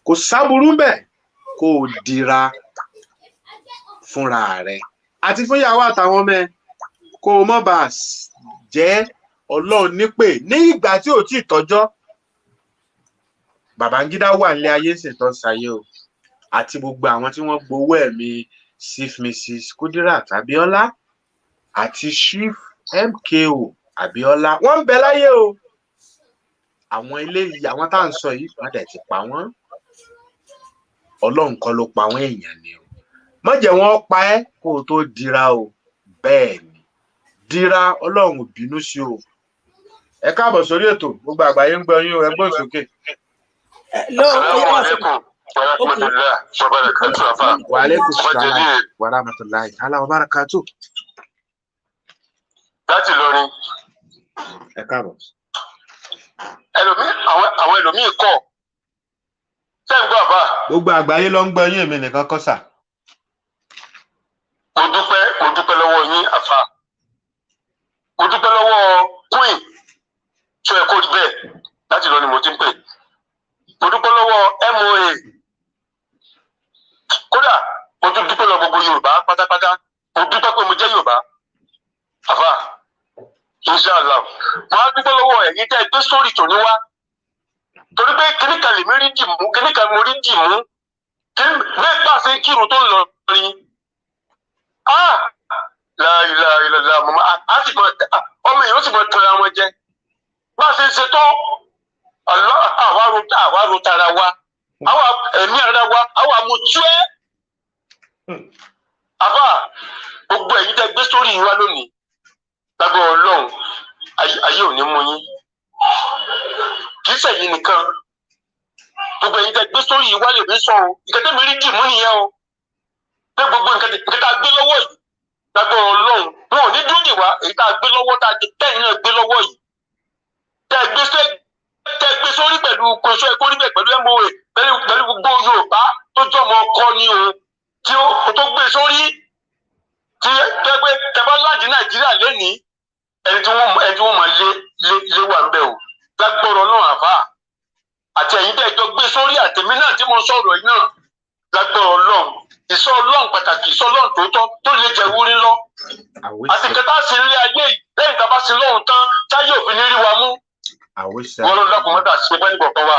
kò sáburú bẹ́ẹ̀ kó o dira fúnra rẹ àti fún ìyàwó àtàwọn ọmọ ẹ kó o má bàa jẹ́ Ọlọ́run nípè ní ìgbà tí ò tí ì tọ́jọ́ Babangida wà nílé ayé ṣètò ṣayé o àti gbogbo àwọn tí wọ́n gbowó ẹ̀mí Chief Mrs. Kudirat Abiola àti Chief MKO Abiola wọ́n ń bẹ láyé o àwọn eléyìí àwọn tá à ń sọ yìí wọ́n dẹ̀ ti pa wọ́n Ọlọ́run kọ́ ló pa wọ́n èèyàn ni o má jẹ́ wọ́n pa ẹ́ kó o tó dira o bẹ́ẹ̀ ni dira Ọlọ́run ò bínú sí o ẹ káàbọ̀ sórí ètò gbogbo àgbáyé ń gbọ́ yín o ẹ gbọ́ sókè. Wa alaikum salaam wa rahmatullahi ta'ala wa barakatuh. Láti Ìlọrin. Ẹ káàbọ̀. Àwọn ẹlòmíì kọ̀. Ṣé ń gbọ́ àbá? Gbogbo àgbáyé ló ń gbọ́ yín èmi nìkan kọ́ sà. Mo dúpẹ́ lọ́wọ́ yín àfà. Mo dúpẹ́ lọ́wọ́ Queen tó ẹ kó rí bẹ́ẹ̀ láti Ìlọrin mo ti ń pè. Mo dúpẹ́ lọ́wọ́ MOA. Kódà mo tún dúpẹ́ lọ gbogbo Yorùbá pátápátá. Mo dúpẹ́ pé mo jẹ́ Yorùbá. Àfà, inshallah. Mo á dúpẹ́ lọ́wọ́ ẹ̀yin tẹ́ ẹ gbé sórí tòní wá. Torí pé kíníkà lèmi rí dìmú, kíníkà mo rí dìmú. Bẹ́ẹ̀ bá ṣe ń kírun tó ń lọ rin. La ilaha illallah ọmọ èèyàn ó sì mọ tọrọ àwọn jẹ. Bá a ṣe ń ṣe tó àwa ro tara wa, àwa ẹ̀mí ara wa, àwa mo tú ẹ́. Àbá gbogbo ẹ̀yin tẹ́ gbé sórí yín wá lónìí. Lágbára Ọlọ́run ayé ò ní mú yín kì í ṣẹ̀yin nìkan gbogbo ẹ̀yin tẹ́ gbé sórí yìí wá lè mí sọ o nǹkan tẹ́mi rí dì mú nìyẹn o pé gbogbo nǹkan tá a gbé lọ́wọ́ yìí lágbára Ọlọ́run wọn ò ní dúró dì wá èyí tá a gbé lọ́wọ́ tá a jẹ tẹ́yìn náà gbé lọ́wọ́ yìí tẹ́ gbé sórí pẹ̀lú kòsó ẹ̀kọ́ níbẹ̀ pẹ̀lú MOA pẹ̀lú gbogbo Yorùbá tó jọmọ ọkọ ni o tí ó tó gbé sórí tí tẹ́gbẹ́ tẹ́bá láti Nàìjíríà lẹ́nìí ẹni tí wọ́n máa lé wà ń bẹ̀ o lágbọ́rọ̀ náà àfà àti ẹ̀yin tẹ́ jọ gbé sórí àtẹ̀mí náà tí mo sọ̀rọ̀ yìí náà lágbọ́rọ̀ Ọlọ́run ìsọ Ọlọ́run pàtàkì ìsọ Ọlọ́run tòótọ́ tó lè jẹ́ wúrí lọ àti kẹta sí ilé ayé yìí lẹ́yìn tá a bá sí lọ́hùn tán táyé òfin ní rí wa mú. Wọ́n ló dákun mọ́tà sí ẹgbẹ́ nìkan wa.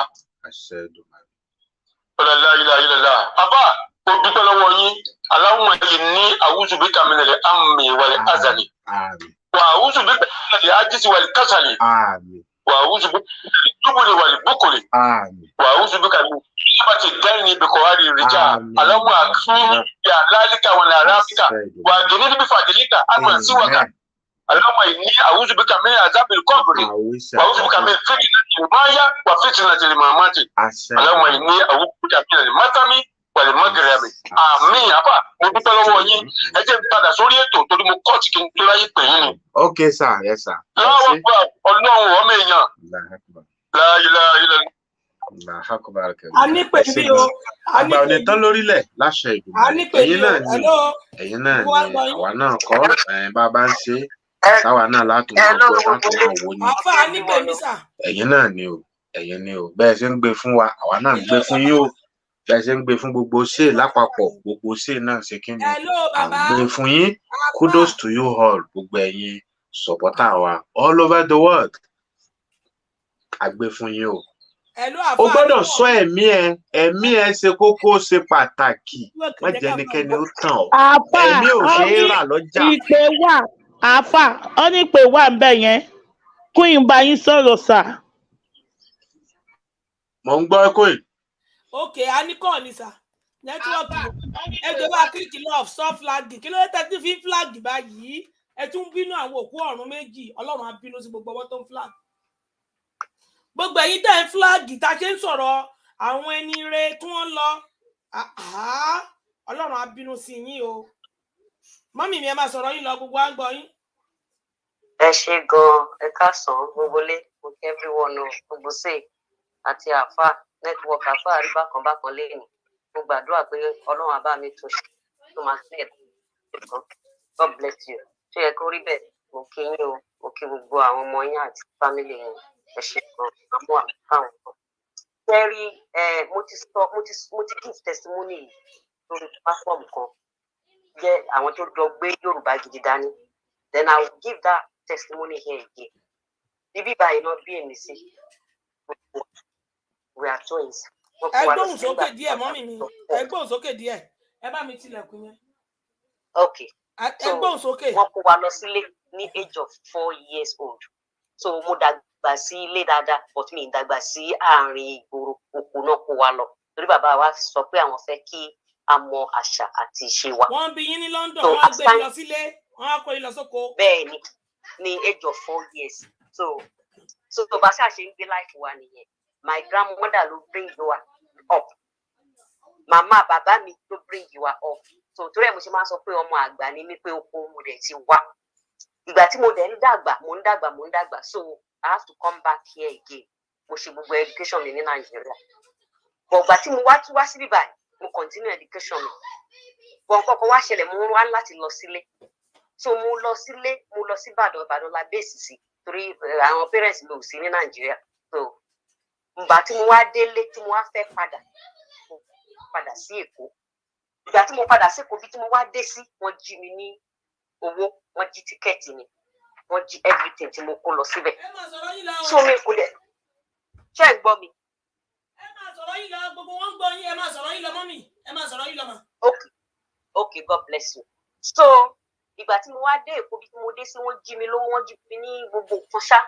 Ọlọ́lá ilà. Àbá mo dúpẹ́ lọ́wọ́ yín. Aláwọ̀ yìí ní àwùjọ bí kàmínẹ̀lẹ̀ àmì wàlẹ̀ azali. Wà àwùjọ bí kàmínẹ̀lẹ̀ àjísí wàlẹ̀ kásálì. Wà àwùjọ bí kàmínẹ̀lẹ̀ túbùlẹ̀ wàlẹ̀ búkùlẹ̀. Wà àwùjọ bí kàmínẹ̀lẹ̀ ti dẹ́ni bìkọ̀wárì rìjà. Aláwọ̀ àkúrú yà lálíkà wọn là ráfíkà. Wà gẹ̀nẹ́ níbi fàdílíkà àmọ̀ síwága. Aláwọ̀ yìí ní àwùjọ bí kàmínẹ̀lẹ̀ àzábìlì kọ́ọ̀bùrì. Wà àwùjọ bí kàmínẹ̀lẹ̀ fìtìnà máyà wà fìtìnà tẹ̀lé màmáàtì. Aláwọ̀ yìí ní àwùjọ bí kàmínẹ̀lẹ̀ mátàmí wàlẹ̀ mọ́gẹ̀rẹ̀mì. Àmín àbá mo dúpẹ́ lọ́wọ́ yín. Ẹ jẹ́ padà sórí ètò torí mo kọ́ tí kì í tó láyé pè yín ni. Okay sir, yes sir. Láwọn gba ọlọ́run ọmọ èèyàn. Láyé. A ní pè mí o. Àgbà ò lè tán lórílẹ̀ láṣẹ ìgbìmọ̀. A ní pè mí o. Ẹ̀yin náà ni àwa náà kọ́ bàbá ń ṣe táwa náà látùmọ̀ ọgbẹ́ látùmọ̀ wò ni. Àfà a ní pè mí sà. Ẹ̀yin náà ni o. Ẹ̀yin ni o. Bẹ́ẹ̀ ṣe ń gbé fún wa, àwa náà ń gbé fún yín o. Bẹ́ẹ̀ ṣe ń gbé fún gbogbo ṣe lápapọ̀, gbogbo ṣe náà ṣe kí ni à ń gbé fún yín. Kudos to you all, gbogbo ẹ̀yin supporter wa all over the world. A gbé fún yín o. O gbọ́dọ̀ sọ ẹ̀mí ẹ ṣe kókó ṣe pàtàkì. Má jẹ́ ẹnikẹ́ni ó tàn ọ́. Ẹ̀mí ò ṣe é rà lọ́jà. Ìpè wà àáfà ó ní ìpè wà ń bẹ̀ yẹn Queen bá yín sọ̀rọ̀ sà. Mo ń gbọ́ Queen. Ok, a ní kọ́ ni sà. Nẹ́tíwọ́ọ̀kì ẹjọ́ bá kíríkì love soft flag kí ló dé tẹ́tí fi flag báyìí? Ẹ tún bínú àwọn òkú ọ̀run méjì, Ọlọ́run á bínú sí gbogbo ọwọ́ tó ń flag. Gbogbo ẹ̀yin tẹ́ ń flag tá a ṣe ń sọ̀rọ̀ àwọn ẹni re tí wọ́n lọ. Ọlọ́run á bínú sí yín o. Mọ́mì mi ẹ máa sọ̀rọ̀ yín lọ gbogbo à ń gbọ́ yín. Ẹ ṣe gan-an, ẹ káàsán gbogbo lé, mo kí everyone o, gbogbo ṣe àti àáfà network àáfà àríbá kan bákan lẹ́yìn. Mo gbàdúrà pé Ọlọ́run á bá mi tó ṣe tó máa ṣe ẹ̀kọ́. God bless you. Ṣé ẹ kó rí bẹ́ẹ̀? Mo kí yín o, mo kí gbogbo àwọn ọmọ yín àti family yín. Ẹ ṣe gan-an, àmọ́ àkáwọn kan. Kẹ́rí mo ti give testimony lórí platform kan. Jẹ́ àwọn tó jọ gbé Yorùbá gidi dání. Then I will give that testimony here again. Bíbí báyìí náà bí èmi sí. We are twins. Ẹ gbóhùn sókè díẹ̀ mọ́mì mi. Ẹ gbóhùn sókè díẹ̀. Ẹ bá mi tilẹ̀kùn yẹn. Okay. Ẹ gbóhùn sókè. Wọ́n kó wa lọ sílé ní age of 4 years old. So mo dàgbà sí ilé dáadáa but mi dàgbà sí àárín ìgboro òkú náà kó wa lọ. Torí bàbá wa sọ pé àwọn fẹ́ kí a mọ àṣà àti ìṣe wa. Wọ́n bí yín ní London, wọ́n á gbé yín lọ sílé, wọ́n á kó yín lọ sóko. Bẹ́ẹ̀ni, ní age of 4 years. So bá ṣáà ṣe ń gbé life wa nìyẹn. My grandmother ló bring you up. Màmá bàbá mi ló bring you up. So torí ẹ̀ mo ṣe máa ń sọ pé ọmọ àgbà ni mí pé oko mo dẹ̀ ti wá. Ìgbà tí mo dẹ̀ ń dàgbà. So I have to come back here again. Mo ṣe gbogbo education mi ní Nàìjíríà. But ìgbà tí mo wá síbí báyìí, mo continue education mi. But nǹkan kan wá ṣẹlẹ̀, mo wá láti lọ sílé. So mo lọ sí Ìbàdàn la base sí torí àwọn parents mi ò sí ní Nàìjíríà. So ìgbà tí mo wá délé tí mo wá fẹ́ padà sí Èkó. Ìgbà tí mo padà sí Èkó bí tí mo wá dé sí, wọ́n jí mi ní owó, wọ́n jí tíkẹ́ẹ̀tì mi, wọ́n jí everything tí mo kó lọ síbẹ̀. So mi kò dẹ̀ ṣé ẹ gbọ́ mi. Ẹ máa sọ̀rọ̀ yín lọ, gbogbo wọn gbọ́ yín, ẹ máa sọ̀rọ̀ yín lọ mọ́mì, ẹ máa sọ̀rọ̀ yín lọ mà. Okay, God bless you. So ìgbà tí mo wá dé Èkó bí tí mo dé sí, wọ́n jí mi lówó, wọ́n jí mi ní gbogbo nǹkan ṣá.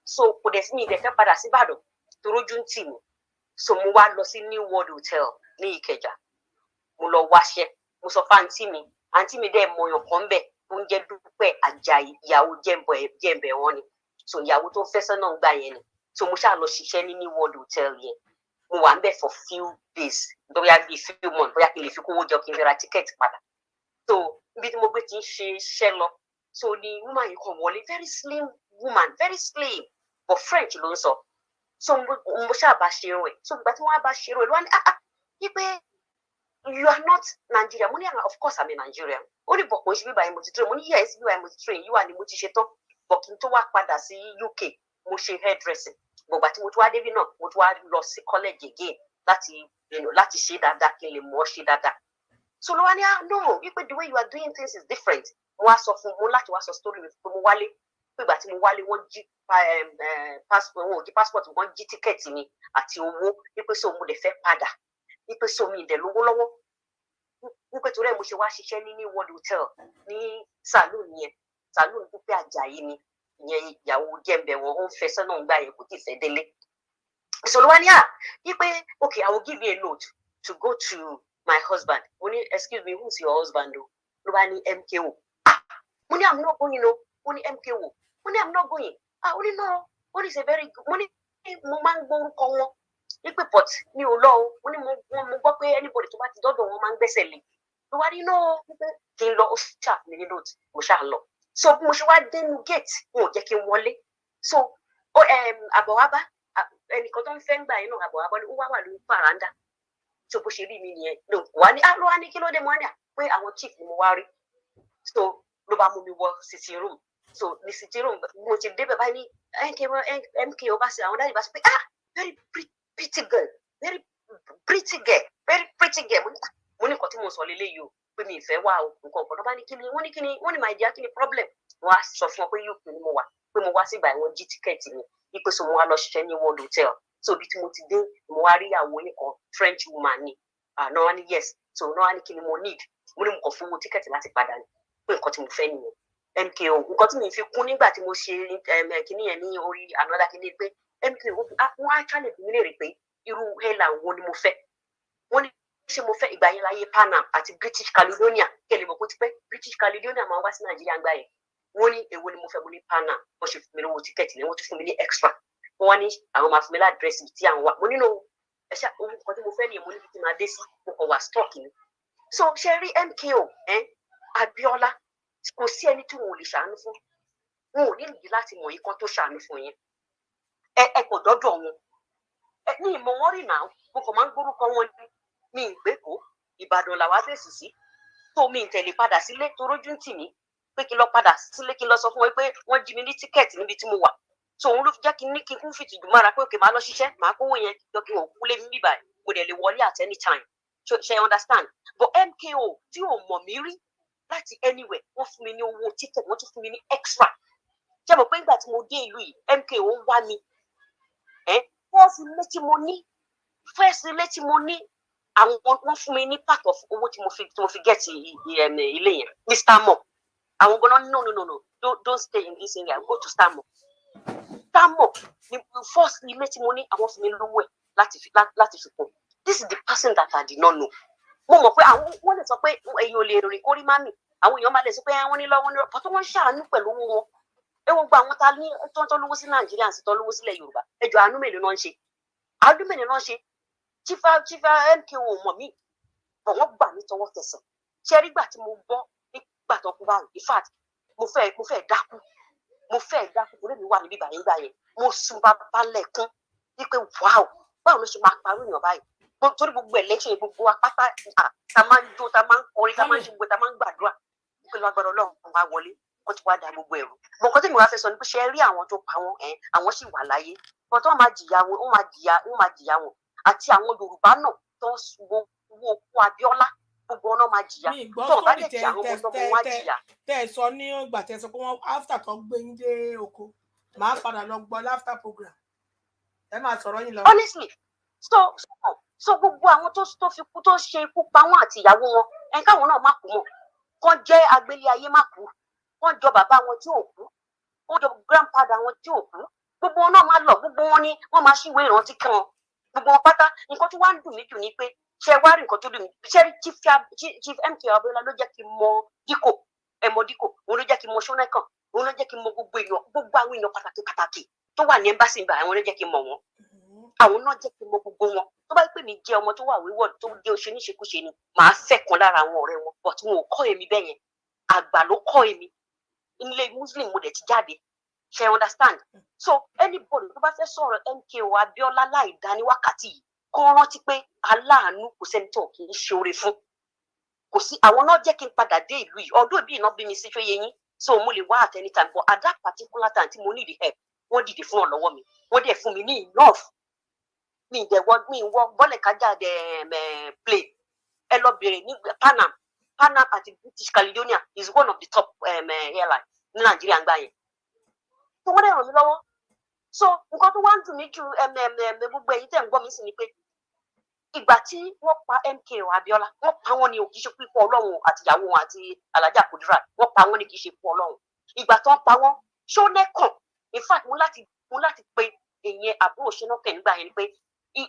So kò dẹ̀ sí mi ìdẹ̀fẹ́ padà sí Ìbàdàn torójú ń tì mí. So mo wá lọ sí New World Hotel ní Ìkẹjà. Mo lọ wáṣẹ́, mo sọ fún àǹtí mi dẹ̀ mọyàn kan bẹ̀ tó ń jẹ́ Dúpẹ́ Àjàyí, ìyàwó jẹ́ǹbẹ̀ wọn ni. So ìyàwó tó fẹ́ sọ́nà ń gbà yẹn ni. So mo ṣáà lọ ṣiṣẹ́ ní New World Hotel yẹn. Mo wà ń bẹ̀ for few days, bóyá bíi few months, bóyá kí n lè fi kówó jọ kí n lè ra ticket padà. So ibi tí mo gbé ti ń ṣiṣẹ́ lọ. So ni woman yìí kàn wọlé, very slim woman, very slim, but French ló ń sọ. So mo ṣáà bá ṣe irun ẹ̀. So ìgbà tí wọ́n á bá ṣe irun ẹ̀ ló wá ní wípé you are not Nigerian. Mo ní of course I'm a Nigerian. Ó ní bọ̀kùn ṣe bíbá yẹn mo ti train. Mo ní yes bíbá yẹn mo ti train. Yíwà ni mo ti ṣe tán. Bọ̀kùn tó wá padà sí UK, mo ṣe hairdressing. Gbọ̀gbà tí mo tún wá débí náà, mo tún wá lọ sí college again láti ṣe dáadáa kí n lè mọ̀ ọ́ ṣe dáadáa. So no, no, the way you are doing things is different. Mo wá sọ fún mo láti wá sọ story with mo wálé. Pé ìgbà tí mo wálé wọ́n jí passport wọn ò jí passport wọ́n jí tíkẹ́ẹ̀tì mi àti owó wípé so mo dẹ̀ fẹ́ padà wípé so mi ìdẹ̀ lówó lọ́wọ́ wípé torí ẹ̀ mo ṣe wá ṣiṣẹ́ ní World Hotel ní saloon yẹn saloon Dúpẹ́ Àjàyí ni ìyẹn ìyàwó jẹ́ǹbẹ̀ wọn ó ń fẹsẹ̀ náà ń gbà yẹn kò tí ì fẹ́ délé. So wá ní wípé okay, I will give you a note to go to my husband. Money, excuse me, who's your husband? Nobody MKO. Money, I'm not going, Only MKO. Money, I'm not going. Only no. What is a very good money? Moment bon con. If we put new law, only more anybody to what the other woman bestselling. Nobody know. King law chat, many notes, Mushallo. So Mushwa then get, Jackie Wally. So, Aboaba, and cotton fang by Aboaba, who are Paranda. So bó ṣe rí mi nìyẹn no wà ní ló wá ní kí ló dé mo wá ní pé àwọn chief ni mo wá rí so ló bá mú mi wọ sitting room so ní sitting room mo ti débẹ̀ báyìí ní MKO bá ṣe àwọn dáàbì bá ṣe pé very pretty girl very pretty girl mo ní nǹkan tí mo sọ lélẹ́yìí o pé mi ìfẹ́ wà o nǹkan ọ̀pọ̀ ló bá ní kíni wọ́n ní my dear kíni problem wọ́n á sọ fún ọ pé yóò pè ní mo wà pé mo wá sígbà ìwọ̀n jí tíkẹ́ẹ̀tì mi wípé so mo wá lọ ṣiṣẹ́ ní World Hotel. So bí tí mo ti dé mo wá rí ìyàwó yẹn kan French woman ni náà wá ní yes so náà wá ní kí ni mo need mo ní mo kàn fún owó tíkẹ́ẹ̀tì láti padà ní pé nǹkan tí mo fẹ́ nìyẹn MKO nǹkan tí mi fi kún nígbà tí mo ṣe kíní yẹn ní orí another kíní pé MKO wọ́n á challenge bí mi léèrè pé irú airline wo ni mo fẹ́ wọ́n ní ṣé mo fẹ́ ìgbà yẹn láyé Pan Am àti British Caledonia kẹlẹ̀ mọ̀ kó ti pẹ́ British Caledonia máa wá sí Nàìjíríà gbà yẹn wọ́n ní èwo ni mo fẹ́ mo ní Pan Am wọ́n ṣe fún mi lówó tíkẹ́ẹ̀tì ni wọ́n tún fún mi ní extra wọ́n ní àwọn máa fún mi ládírẹ́sì tí àwọn wà mo nínú ẹ̀ṣẹ̀ ohun kan tí mo fẹ́ nìyẹn mo ní kí n máa dé sí mo kàn wá stock ni so ṣe rí MKO Abíọ́lá kò sí ẹni tí wọn ò lè ṣàánú fún wọn ò ní ìdí láti mọ̀ yìí kan tó ṣàánú fún yín ẹ kò dọ́dọ̀ wọn ní ìmọ̀ wọn rìn náà mo kàn máa ń gbórúkọ wọn ní ìgbéko Ìbàdàn làwa bẹ̀sì sí tó mi tẹ̀lé padà sílé tó rójú ń tì mí pé kí n lọ padà sílé kí n lọ sọ fún wọn pé wọ́n jí mi ní tíkẹ́ẹ̀tì níbi tí mo wà so òun ló fi jẹ́ kí n ní kí n kún fìtì dùn mára pé òkè máa lọ ṣiṣẹ́ máa kówó yẹn jọ kí wọ́n kú lé mi bíbá mo dẹ̀ lè wọlé at any time ṣe understand but MKO tí ò mọ̀ mí rí láti anywhere wọ́n fún mi ní owó ticket wọ́n tún fún mi ní extra ṣé mo pé nígbà tí mo dé ìlú yìí MKO ń wá mi first ilé tí mo ní àwọn wọ́n fún mi ní part of owó tí mo fi get ilé yẹn ní Starmore àwọn gbọ́dọ̀ no don't stay in this area go to Starmore ni first ilé tí mo ní àwọn fún mi lówó ẹ̀ láti fi kún this is the person that I did not know mo mọ̀ pé àwọn wọ́n lè sọ pé èyí ò lè rìn kórí mami àwọn èèyàn máa lè sọ pé wọ́n ní lọ́wọ́ ní pàtó wọ́n ṣàánú pẹ̀lú owó wọn ewu gba àwọn ta ní tó lówó sí Nàìjíríà àti tó lówó sílẹ̀ Yorùbá ẹjọ́ àánú mélòó náà ń ṣe chifa MKO mọ̀ mí bọ̀ wọ́n gbà mí tọwọ́ tẹsẹ̀ ṣé rí gbà tí mo gbọ́ nígbà tó kú báyìí in fact mo fẹ́ dákú torí mi wà níbí báyìí gbà yẹn mo sun bàbá lẹ́kún wípé wow báwo ló ṣe máa parí èèyàn báyìí torí gbogbo election gbogbo apáta ta máa ń jó ta máa ń kọrin ta máa ń ṣe gbogbo ta máa ń gbàdúrà wípé lágbára Ọlọ́run wá wọlé wọ́n ti wá da gbogbo ẹ̀rù mọ nǹkan tí mi wá fẹ́ sọ ni pé ṣe rí àwọn tó pa wọn àwọn sì wà láyé wọn tó máa jìyà wọn ó máa jìyà wọn àti àwọn Yorùbá náà tó ń wo okú Abíọ́lá gbogbo wọn náà máa jìyà tó bá lè jẹ àwọn ọmọ wọn wá jìyà. tẹ ẹ sọ ní ìgbà tẹ ẹ sọ pé wọn after tó gbé yín dé oko máa padà lọ gbọ́ after program ẹ máa sọ̀rọ̀ yín lọ. honestly so gbogbo àwọn tó fi kú tó ṣe ikú pa wọn àti ìyàwó wọn káwọn náà má kú mọ́ kán jẹ́ agbélé ayé má kú wọ́n jọ bàbá wọn tí ò kú wọ́n jọ grandfather wọn tí ò kú gbogbo wọn náà máa lọ gbogbo wọn ni wọ́n máa ṣíwé ìrántí kan gbogbo wọn pátá nǹkan tó wá ń dùn mí jù ni pé ṣe wá rí nǹkan tó dùn mí ṣe rí chief MKO Abíọ́lá ló jẹ́ kí n mọ díkò òun ló jẹ́ kí n mọ ṣọ́nẹ́kàn òun ló jẹ́ kí n mọ gbogbo àwọn èèyàn pàtàkì tó wà ní embassy ìgbà àwọn ló jẹ́ kí n mọ wọn àwọn náà jẹ́ kí n mọ gbogbo wọn tó bá pè mí jẹ́ ọmọ tó wà wíwọ́ tó jẹ́ oṣù níṣekúṣe ni màá fẹ́ kan lára àwọn ọ̀rẹ́ wọn but wọn ò kọ́ èmi bẹ́yẹn àgbà ló kọ́ èmi ilé muslim mo dẹ̀ ti jáde ṣe understand so anybody tó bá fẹ́ sọ̀rọ̀ MKO Abíọ́lá láì dá ní wákàtí yìí kó rántí pé aláàánú kò sẹ́ni tó kì í ṣe oore fún kò sí àwọn náà jẹ́ kí n padà dé ìlú yìí ọdún ìbí iná bí mi sí fẹ́ yẹn so mo lè wá at any time but at that particular time tí mo need help wọ́n dìde fún ọ̀lọ́wọ́ mi wọ́n dẹ̀ fún mi ní enough mi wọ bọ́ọ̀lù kájà play ẹ lọ bèrè ní Panam àti British Caledonia is one of the top airline ní Nàìjíríà ń gbà yẹn. tó wọ́n dẹ̀ ràn mí lọ́wọ́. so nǹkan tó wá ń dùn mí ju gbogbo ẹ̀yin tẹ̀ ń gbọ́ mi sí ni pé ìgbà tí wọ́n pa MKO Abiola wọ́n pa wọ́n ní o kì í ṣe pípọ̀ Ọlọ́run àtìyàwó wọn àti Alhaja Kudirat wọ́n pa wọ́n ní kì í ṣe pípọ̀ Ọlọ́run. ìgbà tó ń pa wọ́n ṣó lẹ́kàn in fact mo láti pe èyàn àbúrò Ṣónẹ́kàn nígbà yẹn ni pé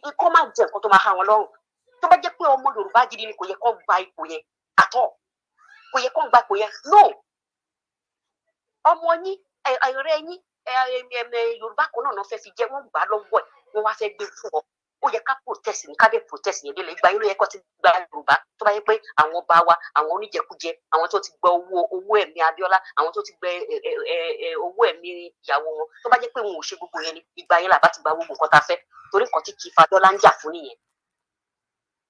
ikọ́ máa jẹ nǹkan tó máa há wọn lọ́rùn. tó bá jẹ́ pé ọmọ Yorùbá gidi ni kò yẹ kó gba ipò yẹn àtọ̀ kò yẹ kó gba ipò yẹn no ọmọ yín ọ̀rẹ́ yín Yorùbá kan náà fẹ́ fi jẹ́ wọ́n gbà lọ́wọ́ ẹ̀ wọ́n wá fẹ́ gbé fún ọ ó yẹ ká protest ní ká dé protest yẹn délé ìgbà yẹn ló yẹ kó ti gba Yorùbá tó bá yẹ pé àwọn ọba wa àwọn oníjẹkújẹ àwọn tó ti gba owó ẹ̀mí Abíọ́lá àwọn tó ti gba owó ẹ̀mí ìyàwó wọn tó bá jẹ́ pé wọn ò ṣe gbogbo yẹn ni ìgbà yẹn làbá ti gba gbogbo nǹkan tá a fẹ́ torí nǹkan tí kì í fa Abíọ́lá ń jà fún nìyẹn.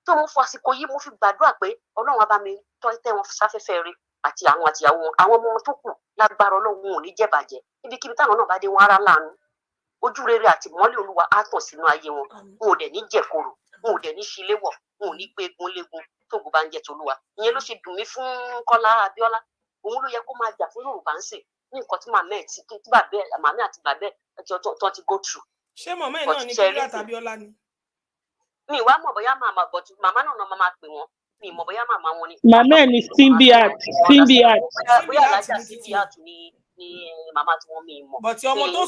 tó mo fọ àsìkò yìí mo fi gbàdúrà pé Ọlọ́run á bá mi tẹ́ wọn sáfẹ́fẹ́ rẹ̀ àti àwọn àtìyàwó wọn àwọn ọmọ wọn tó kù lágbára Ọlọ́run ò ní jẹ̀bàjẹ́ ibikíbi táwọn náà bá dé wọn ara láàánú ojú rere àti mọ́lẹ̀ Olúwa á tàn sínú ayé wọn wọn ò dẹ̀ ní jẹ̀kọ̀rọ̀ wọn ò dẹ̀ ní ṣiléwọ̀ wọn ò ní gbé egun léegun tóògùn bá ń jẹ tolúwa ìyẹn ló ṣe dùn mí fún Kọ́lá Abíọ́lá òun ló yẹ kó máa jà fún Yorùbá ń sè ní nǹkan tí màmá ẹ̀ tí màmá àti bàbá ẹ̀ tó ti go through. ṣé màmá ẹ̀ náà ní Kúdírát Abíọ́lá ni. mi ìwà mọ̀ bóyá màmá náà máa pè wọ́n mi ìmọ̀ bóyá màmá wọn ni. màmá ẹ̀ ní Simbiat bóyá alájà Simbiat ni màmá tí wọ́n mi mọ̀. bọ̀tí ọmọ tó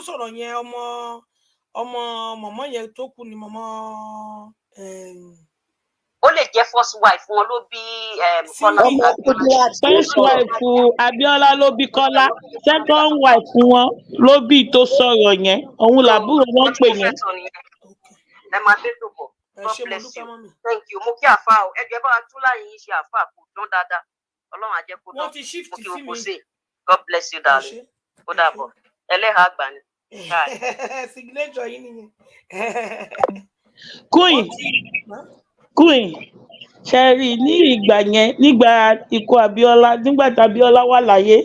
sọ̀rọ̀ yẹn ọmọ mọ̀mọ́ yẹn tó kù ni mọ̀mọ́. ó lè jẹ́ first wife wọn ló bí Kọ́lá. first wife Abíọ́lá ló bí Kọ́lá second wife wọn ló bí tó sọ̀rọ̀ yẹn òun làbúrò wọn pè yẹn. ẹ máa dé tó bọ̀ God bless you thank you mo kí àfa o ẹgbẹ́ bá wa tún láyé yín ṣe àfa kò dán dáadáa Ọlọ́run á jẹ́ kó dán mo kí wọn kó sè God bless you darling ó dàbọ̀ ẹlẹ́hàá àgbà ni. signature yìí nìyẹn. Queen ṣẹ́rí ní ìgbà yẹn nígbà ikú Abíọ́lá nígbà tí Abíọ́lá wà láyé